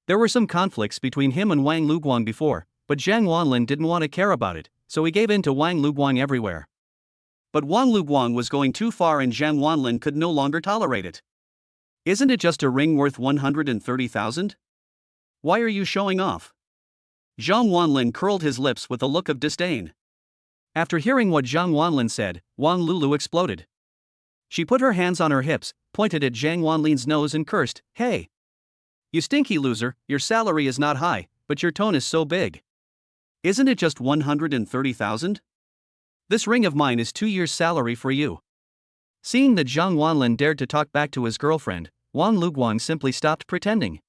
There were some conflicts between him and Wang Luguang before, but Zhang Wanlin didn't want to care about it, so he gave in to Wang Luguang everywhere. But Wang Luguang was going too far and Zhang Wanlin could no longer tolerate it. Isn't it just a ring worth 130,000? Why are you showing off? Zhang Wanlin curled his lips with a look of disdain. After hearing what Zhang Wanlin said, Wang Lulu exploded. She put her hands on her hips, pointed at Zhang Wanlin's nose and cursed, "Hey! You stinky loser, your salary is not high, but your tone is so big. Isn't it just 130,000? This ring of mine is 2 years' salary for you." Seeing that Zhang Wanlin dared to talk back to his girlfriend, Wang Luguang simply stopped pretending.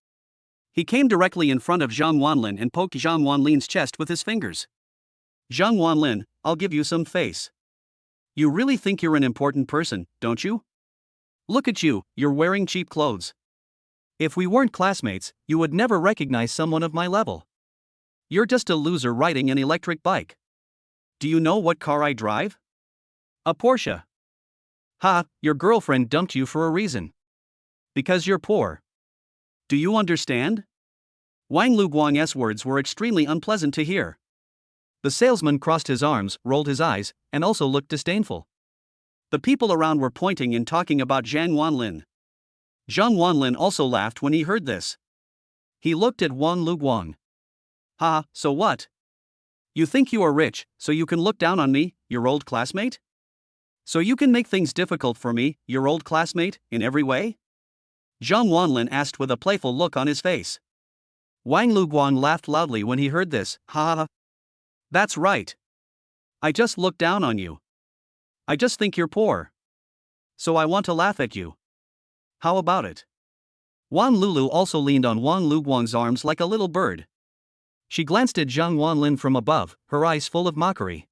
He came directly in front of Zhang Wanlin and poked Zhang Wanlin's chest with his fingers. "Zhang Wanlin, I'll give you some face. You really think you're an important person, don't you? Look at you, you're wearing cheap clothes. If we weren't classmates, you would never recognize someone of my level. You're just a loser riding an electric bike. Do you know what car I drive? A Porsche. Ha, your girlfriend dumped you for a reason. Because you're poor. Do you understand?" Wang Luguang's words were extremely unpleasant to hear. The salesman crossed his arms, rolled his eyes, and also looked disdainful. The people around were pointing and talking about Zhang Wanlin. Zhang Wanlin also laughed when he heard this. He looked at Wang Luguang. "Ha, so what? You think you are rich, so you can look down on me, your old classmate? So you can make things difficult for me, your old classmate, in every way?" Zhang Wanlin asked with a playful look on his face. Wang Luguang laughed loudly when he heard this. "Ha ha. That's right. I just look down on you. I just think you're poor. So I want to laugh at you. How about it?" Wan Lulu also leaned on Wang Luguang's arms like a little bird. She glanced at Zhang Wanlin from above, her eyes full of mockery.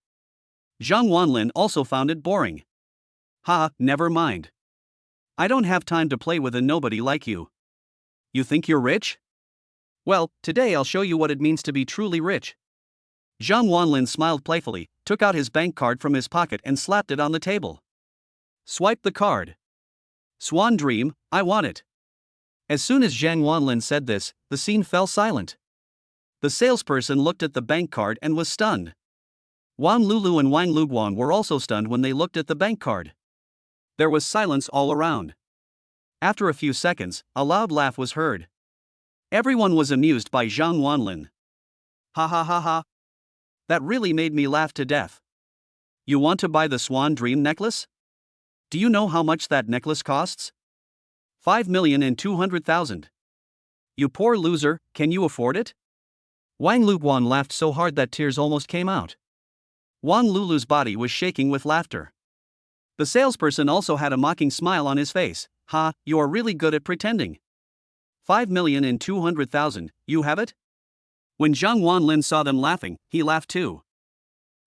Zhang Wanlin also found it boring. "Ha, never mind. I don't have time to play with a nobody like you. You think you're rich? Well, today I'll show you what it means to be truly rich." Zhang Wanlin smiled playfully, took out his bank card from his pocket and slapped it on the table. "Swipe the card. Swan Dream, I want it." As soon as Zhang Wanlin said this, the scene fell silent. The salesperson looked at the bank card and was stunned. Wang Lulu and Wang Luguang were also stunned when they looked at the bank card. There was silence all around. After a few seconds, a loud laugh was heard. Everyone was amused by Zhang Wanlin. "Ha ha ha ha. That really made me laugh to death. You want to buy the Swan Dream necklace? Do you know how much that necklace costs? 5,200,000. You poor loser, can you afford it?" Wang Luguang laughed so hard that tears almost came out. Wang Lulu's body was shaking with laughter. The salesperson also had a mocking smile on his face. "Ha, you are really good at pretending. 5,200,000, you have it?" When Zhang Wanlin saw them laughing, he laughed too.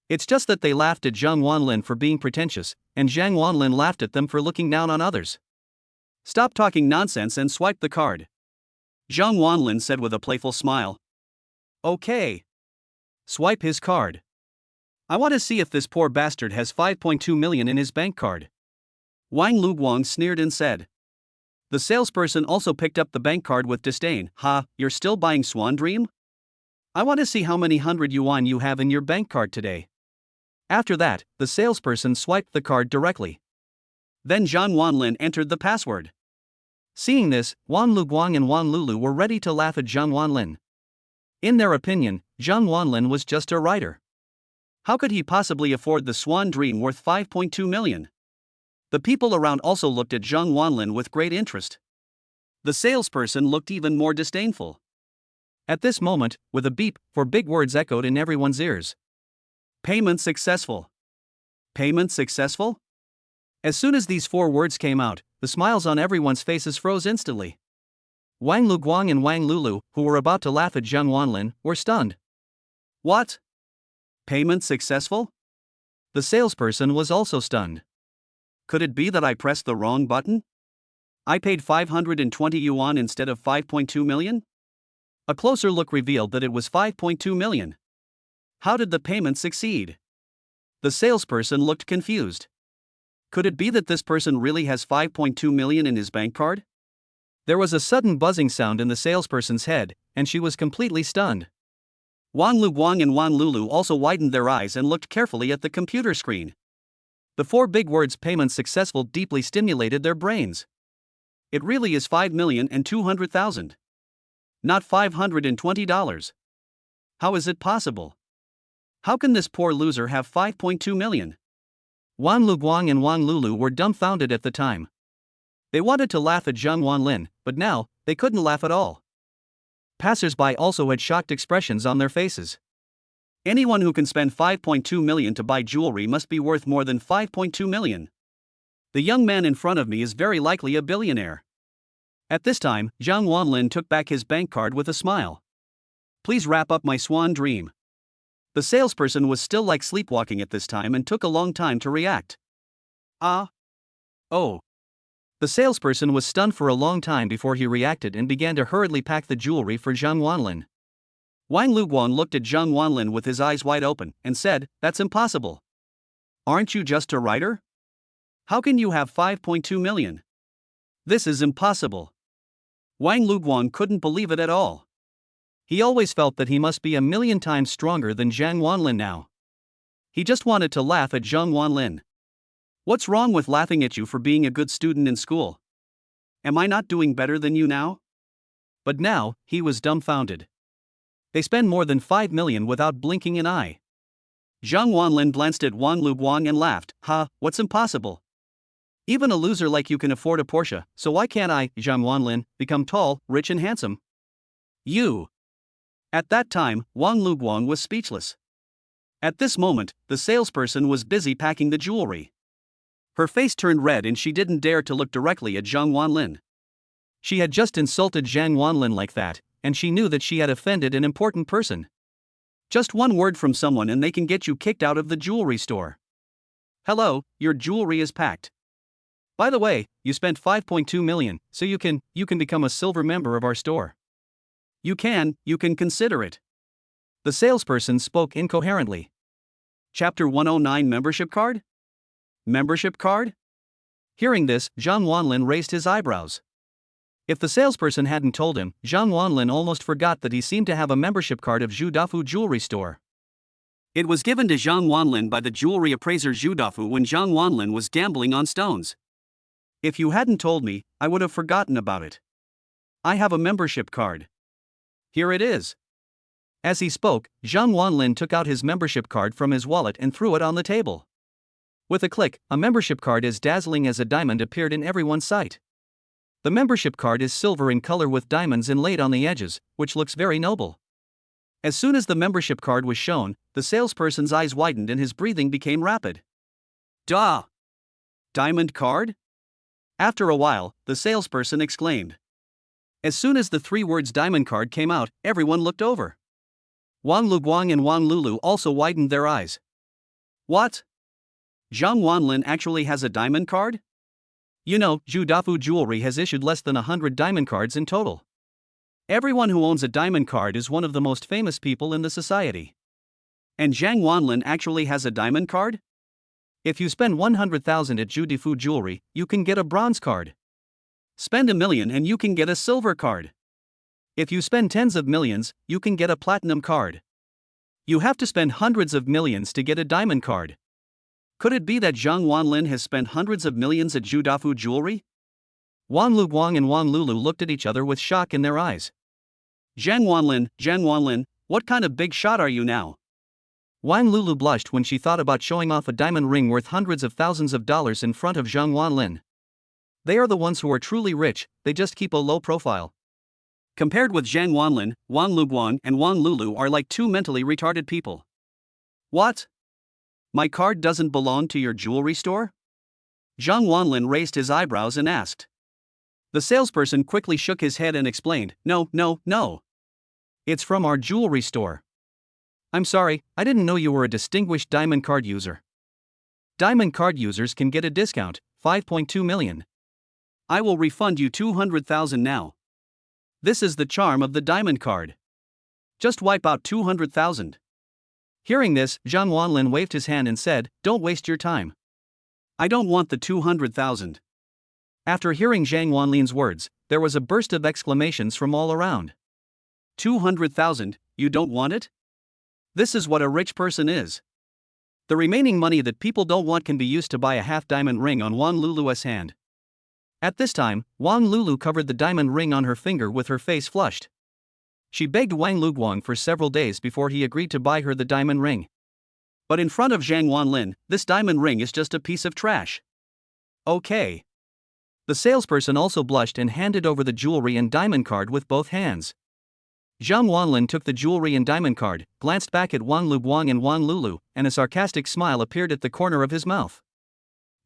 It's just that they laughed at Zhang Wanlin for being pretentious, and Zhang Wanlin laughed at them for looking down on others. "Stop talking nonsense and swipe the card," Zhang Wanlin said with a playful smile. "Okay. Swipe his card. I want to see if this poor bastard has 5.2 million in his bank card." Wang Luguang sneered and said. The salesperson also picked up the bank card with disdain. "Ha, you're still buying Swan Dream? I want to see how many hundred yuan you have in your bank card today." After that, the salesperson swiped the card directly. Then Zhang Wanlin entered the password. Seeing this, Wang Luguang and Wang Lulu were ready to laugh at Zhang Wanlin. In their opinion, Zhang Wanlin was just a writer. How could he possibly afford the Swan Dream worth 5.2 million? The people around also looked at Zhang Wanlin with great interest. The salesperson looked even more disdainful. At this moment, with a beep, four big words echoed in everyone's ears. "Payment successful. Payment successful?" As soon as these 4 words came out, the smiles on everyone's faces froze instantly. Wang Luguang and Wang Lulu, who were about to laugh at Zhang Wanlin, were stunned. "What? Payment successful?" The salesperson was also stunned. "Could it be that I pressed the wrong button? I paid 520 yuan instead of 5.2 million? A closer look revealed that it was 5.2 million. How did the payment succeed?" The salesperson looked confused. Could it be that this person really has 5.2 million in his bank card? There was a sudden buzzing sound in the salesperson's head, and she was completely stunned. Wang Luguang and Wang Lulu also widened their eyes and looked carefully at the computer screen. The 4 big words "payment successful" deeply stimulated their brains. It really is 5,200,000. Not $520. How is it possible? How can this poor loser have 5.2 million? Wang Luguang and Wang Lulu were dumbfounded at the time. They wanted to laugh at Zhang Wanlin, but now, they couldn't laugh at all. Passers-by also had shocked expressions on their faces. Anyone who can spend 5.2 million to buy jewelry must be worth more than 5.2 million. The young man in front of me is very likely a billionaire. At this time, Zhang Wanlin took back his bank card with a smile. Please wrap up my swan dream. The salesperson was still like sleepwalking at this time and took a long time to react. Ah. Oh. The salesperson was stunned for a long time before he reacted and began to hurriedly pack the jewelry for Zhang Wanlin. Wang Luguang looked at Zhang Wanlin with his eyes wide open and said, "That's impossible. Aren't you just a writer? How can you have 5.2 million? This is impossible." Wang Luguang couldn't believe it at all. He always felt that he must be a million times stronger than Zhang Wanlin now. He just wanted to laugh at Zhang Wanlin. What's wrong with laughing at you for being a good student in school? Am I not doing better than you now? But now, he was dumbfounded. They spend more than 5 million without blinking an eye. Zhang Wanlin glanced at Wang Luguang and laughed. "Ha, what's impossible? Even a loser like you can afford a Porsche, so why can't I, Zhang Wanlin, become tall, rich and handsome?" You. At that time, Wang Luguang was speechless. At this moment, the salesperson was busy packing the jewelry. Her face turned red and she didn't dare to look directly at Zhang Wanlin. She had just insulted Zhang Wanlin like that, and she knew that she had offended an important person. Just one word from someone and they can get you kicked out of the jewelry store. "Hello, your jewelry is packed. By the way, you spent 5.2 million, so you can become a silver member of our store. You can consider it." The salesperson spoke incoherently. Chapter 109 Membership Card? Membership card? Hearing this, Zhang Wanlin raised his eyebrows. If the salesperson hadn't told him, Zhang Wanlin almost forgot that he seemed to have a membership card of Zhu Dafu Jewelry Store. It was given to Zhang Wanlin by the jewelry appraiser Zhu Dafu when Zhang Wanlin was gambling on stones. If you hadn't told me, I would have forgotten about it. I have a membership card. Here it is. As he spoke, Zhang Wanlin took out his membership card from his wallet and threw it on the table. With a click, a membership card as dazzling as a diamond appeared in everyone's sight. The membership card is silver in color with diamonds inlaid on the edges, which looks very noble. As soon as the membership card was shown, the salesperson's eyes widened and his breathing became rapid. Duh! Diamond card? After a while, the salesperson exclaimed. As soon as the 3 words diamond card came out, everyone looked over. Wang Luguang and Wang Lulu also widened their eyes. What? Zhang Wanlin actually has a diamond card? You know, Zhu Dafu Jewelry has issued less than 100 diamond cards in total. Everyone who owns a diamond card is one of the most famous people in the society. And Zhang Wanlin actually has a diamond card? If you spend 100,000 at Zhu Dafu Jewelry, you can get a bronze card. Spend 1 million and you can get a silver card. If you spend tens of millions, you can get a platinum card. You have to spend hundreds of millions to get a diamond card. Could it be that Zhang Wanlin has spent hundreds of millions at Zhu Dafu Jewelry? Wang Luguang and Wang Lulu looked at each other with shock in their eyes. Zhang Wanlin, what kind of big shot are you now? Wang Lulu blushed when she thought about showing off a diamond ring worth hundreds of thousands of dollars in front of Zhang Wanlin. They are the ones who are truly rich, they just keep a low profile. Compared with Zhang Wanlin, Wang Luguang and Wang Lulu are like 2 mentally retarded people. What? My card doesn't belong to your jewelry store? Zhang Wanlin raised his eyebrows and asked. The salesperson quickly shook his head and explained, No. It's from our jewelry store. I'm sorry, I didn't know you were a distinguished diamond card user. Diamond card users can get a discount, 5.2 million. I will refund you 200,000 now. This is the charm of the diamond card. Just wipe out 200,000. Hearing this, Zhang Wanlin waved his hand and said, Don't waste your time. I don't want the 200,000. After hearing Zhang Wanlin's words, there was a burst of exclamations from all around. 200,000, you don't want it? This is what a rich person is. The remaining money that people don't want can be used to buy a half-diamond ring on Wang Lulu's hand. At this time, Wang Lulu covered the diamond ring on her finger with her face flushed. She begged Wang Luguang for several days before he agreed to buy her the diamond ring. But in front of Zhang Wanlin, this diamond ring is just a piece of trash. Okay. The salesperson also blushed and handed over the jewelry and diamond card with both hands. Zhang Wanlin took the jewelry and diamond card, glanced back at Wang Luguang and Wang Lulu, and a sarcastic smile appeared at the corner of his mouth.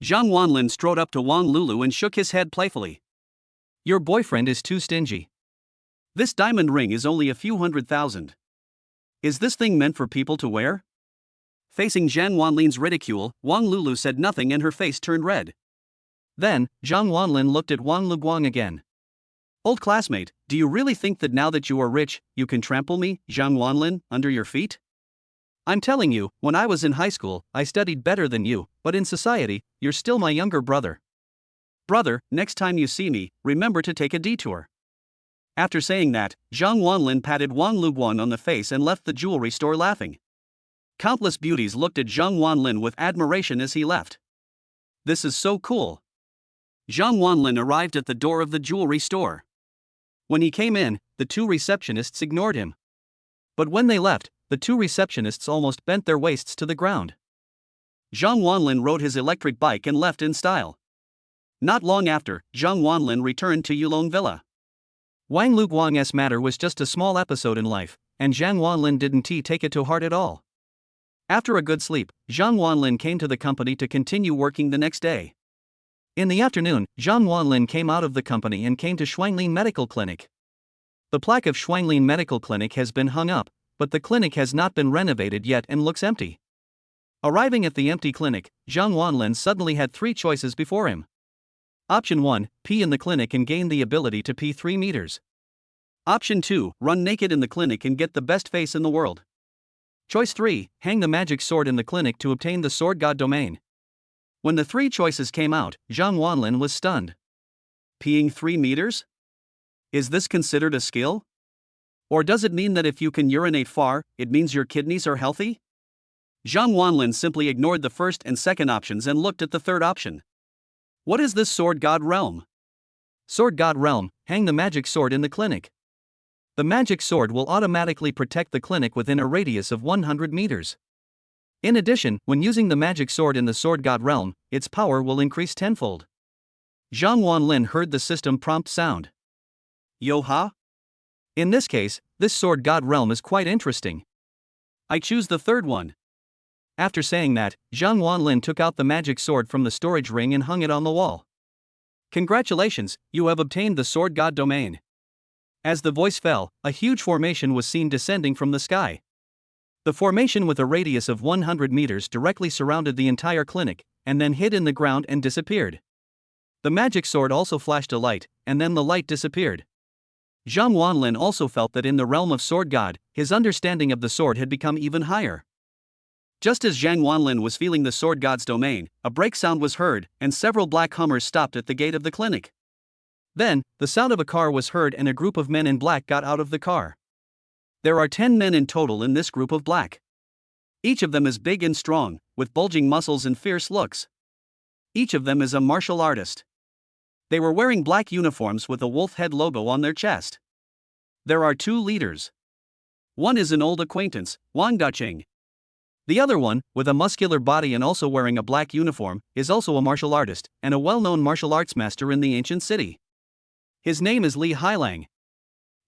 Zhang Wanlin strode up to Wang Lulu and shook his head playfully. Your boyfriend is too stingy. This diamond ring is only a few $100,000. Is this thing meant for people to wear? Facing Zhang Wanlin's ridicule, Wang Lulu said nothing and her face turned red. Then, Zhang Wanlin looked at Wang Luguang again. Old classmate, do you really think that now that you are rich, you can trample me, Zhang Wanlin, under your feet? I'm telling you, when I was in high school, I studied better than you, but in society, you're still my younger brother. Brother, next time you see me, remember to take a detour. After saying that, Zhang Wanlin patted Wang Luguang on the face and left the jewelry store laughing. Countless beauties looked at Zhang Wanlin with admiration as he left. This is so cool. Zhang Wanlin arrived at the door of the jewelry store. When he came in, the two receptionists ignored him. But when they left, the two receptionists almost bent their waists to the ground. Zhang Wanlin rode his electric bike and left in style. Not long after, Zhang Wanlin returned to Yulong Villa. Wang Luguang's matter was just a small episode in life, and Zhang Wanlin didn't take it to heart at all. After a good sleep, Zhang Wanlin came to the company to continue working the next day. In the afternoon, Zhang Wanlin came out of the company and came to Shuanglin Medical Clinic. The plaque of Shuanglin Medical Clinic has been hung up, but the clinic has not been renovated yet and looks empty. Arriving at the empty clinic, Zhang Wanlin suddenly had three choices before him. Option 1, pee in the clinic and gain the ability to pee 3 meters. Option 2, run naked in the clinic and get the best face in the world. Choice 3, hang the magic sword in the clinic to obtain the sword god domain. When the three choices came out, Zhang Wanlin was stunned. Peeing 3 meters? Is this considered a skill? Or does it mean that if you can urinate far, it means your kidneys are healthy? Zhang Wanlin simply ignored the first and second options and looked at the third option. What is this sword god realm? Sword god realm, hang the magic sword in the clinic. The magic sword will automatically protect the clinic within a radius of 100 meters. In addition, when using the magic sword in the sword god realm, its power will increase tenfold. Zhang Wanlin heard the system prompt sound. Yo-ha? In this case, this sword god realm is quite interesting. I choose the third one. After saying that, Zhang Wanlin took out the magic sword from the storage ring and hung it on the wall. Congratulations, you have obtained the sword god domain. As the voice fell, a huge formation was seen descending from the sky. The formation with a radius of 100 meters directly surrounded the entire clinic, and then hid in the ground and disappeared. The magic sword also flashed a light, and then the light disappeared. Zhang Wanlin also felt that in the realm of sword god, his understanding of the sword had become even higher. Just as Zhang Wanlin was feeling the sword god's domain, a brake sound was heard, and several black Hummers stopped at the gate of the clinic. Then, the sound of a car was heard and a group of men in black got out of the car. There are 10 men in total in this group of black. Each of them is big and strong, with bulging muscles and fierce looks. Each of them is a martial artist. They were wearing black uniforms with a wolf head logo on their chest. There are 2 leaders. One is an old acquaintance, Wang Dacheng. The other one, with a muscular body and also wearing a black uniform, is also a martial artist, and a well-known martial arts master in the ancient city. His name is Li Hailang.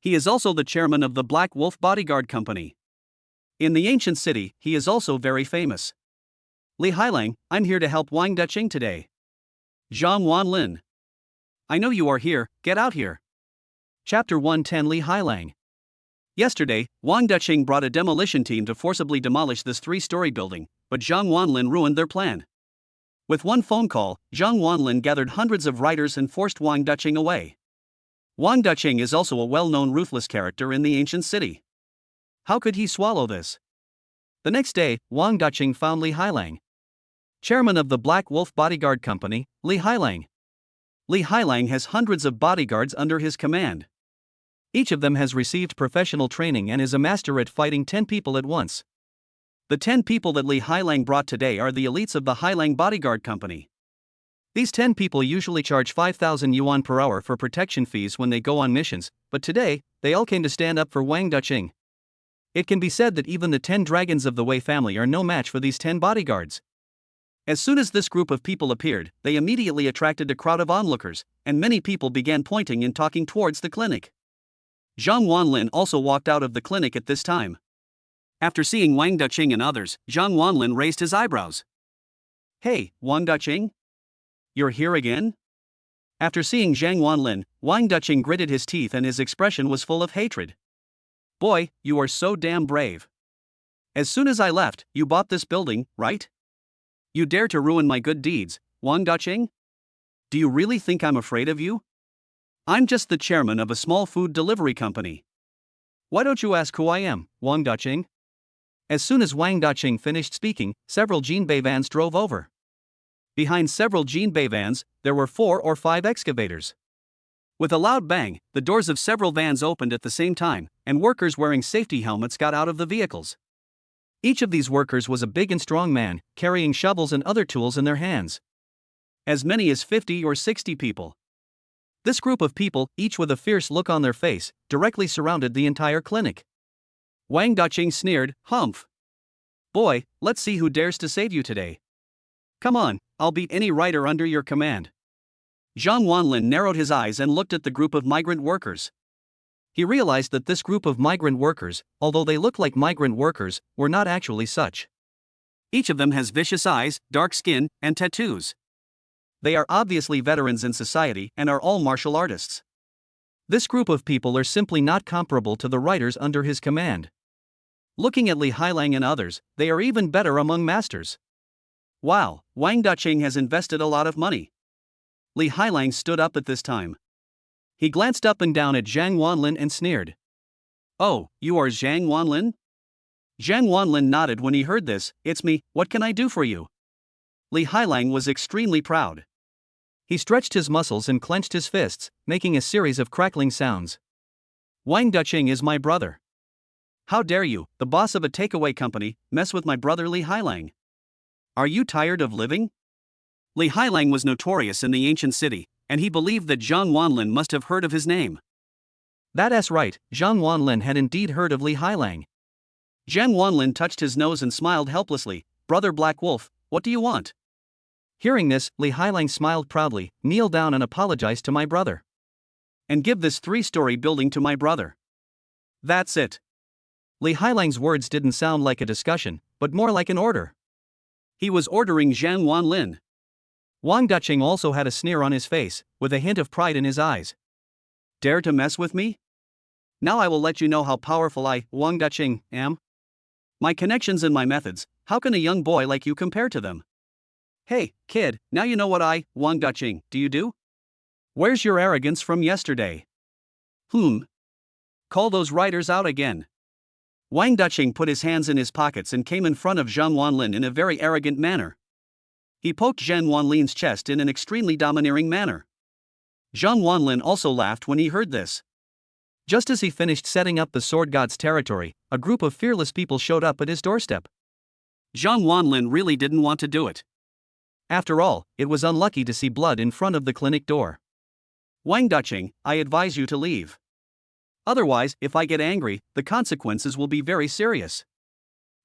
He is also the chairman of the Black Wolf Bodyguard Company. In the ancient city, he is also very famous. Li Hailang, I'm here to help Wang Dacheng today. Zhang Wanlin. I know you are here, get out here. Chapter 110 Li Hailang. Yesterday, Wang Dacheng brought a demolition team to forcibly demolish this 3-story building, but Zhang Wanlin ruined their plan. With one phone call, Zhang Wanlin gathered hundreds of riders and forced Wang Dacheng away. Wang Dacheng is also a well-known ruthless character in the ancient city. How could he swallow this? The next day, Wang Dacheng found Li Hailang. Chairman of the Black Wolf Bodyguard Company, Li Hailang. Li Hailang has hundreds of bodyguards under his command. Each of them has received professional training and is a master at fighting 10 people at once. The 10 people that Li Hailang brought today are the elites of the Hailang Bodyguard Company. These 10 people usually charge 5,000 yuan per hour for protection fees when they go on missions, but today, they all came to stand up for Wang Dacheng. It can be said that even the 10 dragons of the Wei family are no match for these 10 bodyguards. As soon as this group of people appeared, they immediately attracted a crowd of onlookers, and many people began pointing and talking towards the clinic. Zhang Wanlin also walked out of the clinic at this time. After seeing Wang Duqing and others, Zhang Wanlin raised his eyebrows. "Hey, Wang Duqing? You're here again?" After seeing Zhang Wanlin, Wang Duqing gritted his teeth and his expression was full of hatred. "Boy, you are so damn brave. As soon as I left, you bought this building, right? You dare to ruin my good deeds, Wang Duqing? Do you really think I'm afraid of you? I'm just the chairman of a small food delivery company. Why don't you ask who I am, Wang Duqing?" As soon as Wang Duqing finished speaking, several Jinbei vans drove over. Behind several Jinbei vans, there were 4 or 5 excavators. With a loud bang, the doors of several vans opened at the same time, and workers wearing safety helmets got out of the vehicles. Each of these workers was a big and strong man, carrying shovels and other tools in their hands. As many as 50 or 60 people. This group of people, each with a fierce look on their face, directly surrounded the entire clinic. Wang Duqing sneered, "Humph. Boy, let's see who dares to save you today. Come on, I'll beat any rider under your command." Zhang Wanlin narrowed his eyes and looked at the group of migrant workers. He realized that this group of migrant workers, although they look like migrant workers, were not actually such. Each of them has vicious eyes, dark skin, and tattoos. They are obviously veterans in society and are all martial artists. This group of people are simply not comparable to the riders under his command. Looking at Li Hailang and others, they are even better among masters. Wow, Wang Duqing has invested a lot of money. Li Hailang stood up at this time. He glanced up and down at Zhang Wanlin and sneered. "Oh, you are Zhang Wanlin?" Zhang Wanlin nodded when he heard this. "It's me, what can I do for you?" Li Hailang was extremely proud. He stretched his muscles and clenched his fists, making a series of crackling sounds. "Wang Duqing is my brother. How dare you, the boss of a takeaway company, mess with my brother Li Hailang? Are you tired of living?" Li Hailang was notorious in the ancient city, and he believed that Zhang Wanlin must have heard of his name. That's right, Zhang Wanlin had indeed heard of Li Hailang. Zhang Wanlin touched his nose and smiled helplessly. "Brother Black Wolf, what do you want?" Hearing this, Li Hailang smiled proudly. "Kneel down and apologize to my brother. And give this 3-story building to my brother. That's it." Li Hailang's words didn't sound like a discussion, but more like an order. He was ordering Zhang Wanlin. Wang Duqing also had a sneer on his face, with a hint of pride in his eyes. "Dare to mess with me? Now I will let you know how powerful I, Wang Duqing, am. My connections and my methods, how can a young boy like you compare to them? Hey, kid, now you know what I, Wang Duqing, do? Where's your arrogance from yesterday? Call those riders out again." Wang Duqing put his hands in his pockets and came in front of Zhang Wanlin in a very arrogant manner. He poked Zhang Wanlin's chest in an extremely domineering manner. Zhang Wanlin also laughed when he heard this. Just as he finished setting up the sword god's territory, a group of fearless people showed up at his doorstep. Zhang Wanlin really didn't want to do it. After all, it was unlucky to see blood in front of the clinic door. "Wang Duqing, I advise you to leave. Otherwise, if I get angry, the consequences will be very serious."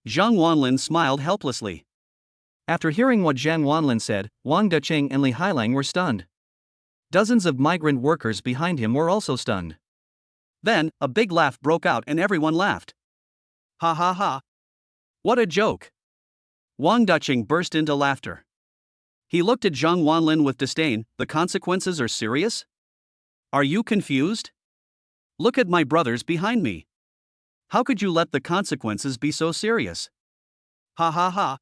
Zhang Wanlin smiled helplessly. After hearing what Zhang Wanlin said, Wang Duqing and Li Hailang were stunned. Dozens of migrant workers behind him were also stunned. Then, a big laugh broke out and everyone laughed. "Ha ha ha. What a joke." Wang Duqing burst into laughter. He looked at Zhang Wanlin with disdain. "The consequences are serious? Are you confused? Look at my brothers behind me. How could you let the consequences be so serious? Ha ha ha."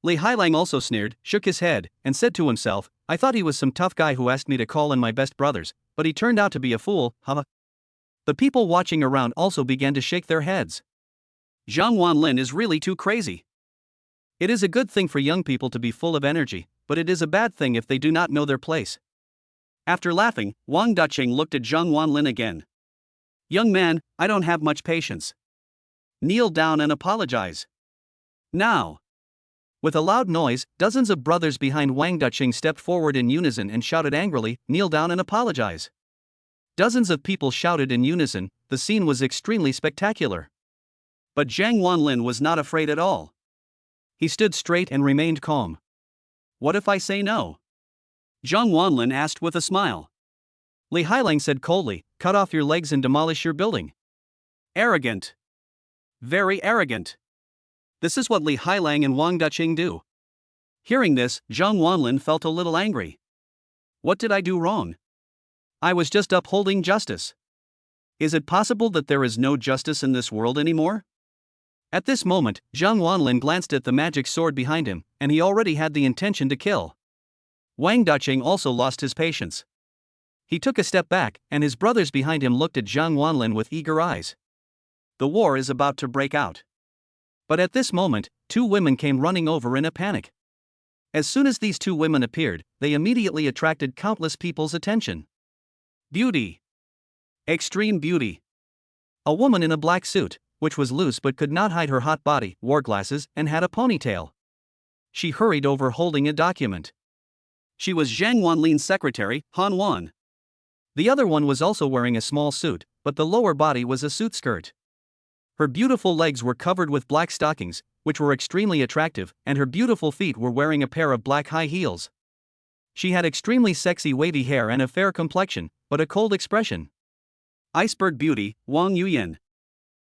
Li Hailang also sneered, shook his head, and said to himself, "I thought he was some tough guy who asked me to call in my best brothers, but he turned out to be a fool, huh?" The people watching around also began to shake their heads. Zhang Wanlin is really too crazy. It is a good thing for young people to be full of energy, but it is a bad thing if they do not know their place. After laughing, Wang Duqing looked at Zhang Wanlin again. "Young man, I don't have much patience. Kneel down and apologize. Now." With a loud noise, dozens of brothers behind Wang Duqing stepped forward in unison and shouted angrily, "Kneel down and apologize." Dozens of people shouted in unison. The scene was extremely spectacular. But Zhang Wanlin was not afraid at all. He stood straight and remained calm. What if I say no? Zhang Wanlin asked with a smile. Li Hailang said coldly, cut off your legs and demolish your building. Arrogant. Very arrogant. This is what Li Hailang and Wang Duqing do. Hearing this, Zhang Wanlin felt a little angry. What did I do wrong? I was just upholding justice. Is it possible that there is no justice in this world anymore? At this moment, Zhang Wanlin glanced at the magic sword behind him, and he already had the intention to kill. Wang Duqing also lost his patience. He took a step back, and his brothers behind him looked at Zhang Wanlin with eager eyes. The war is about to break out. But at this moment, two women came running over in a panic. As soon as these two women appeared, they immediately attracted countless people's attention. Beauty. Extreme beauty. A woman in a black suit, which was loose but could not hide her hot body, wore glasses, and had a ponytail. She hurried over holding a document. She was Zhang Wanlin's secretary, Han Wan. The other one was also wearing a small suit, but the lower body was a suit skirt. Her beautiful legs were covered with black stockings, which were extremely attractive, and her beautiful feet were wearing a pair of black high heels. She had extremely sexy wavy hair and a fair complexion, but a cold expression. Iceberg beauty, Wang Yuyan.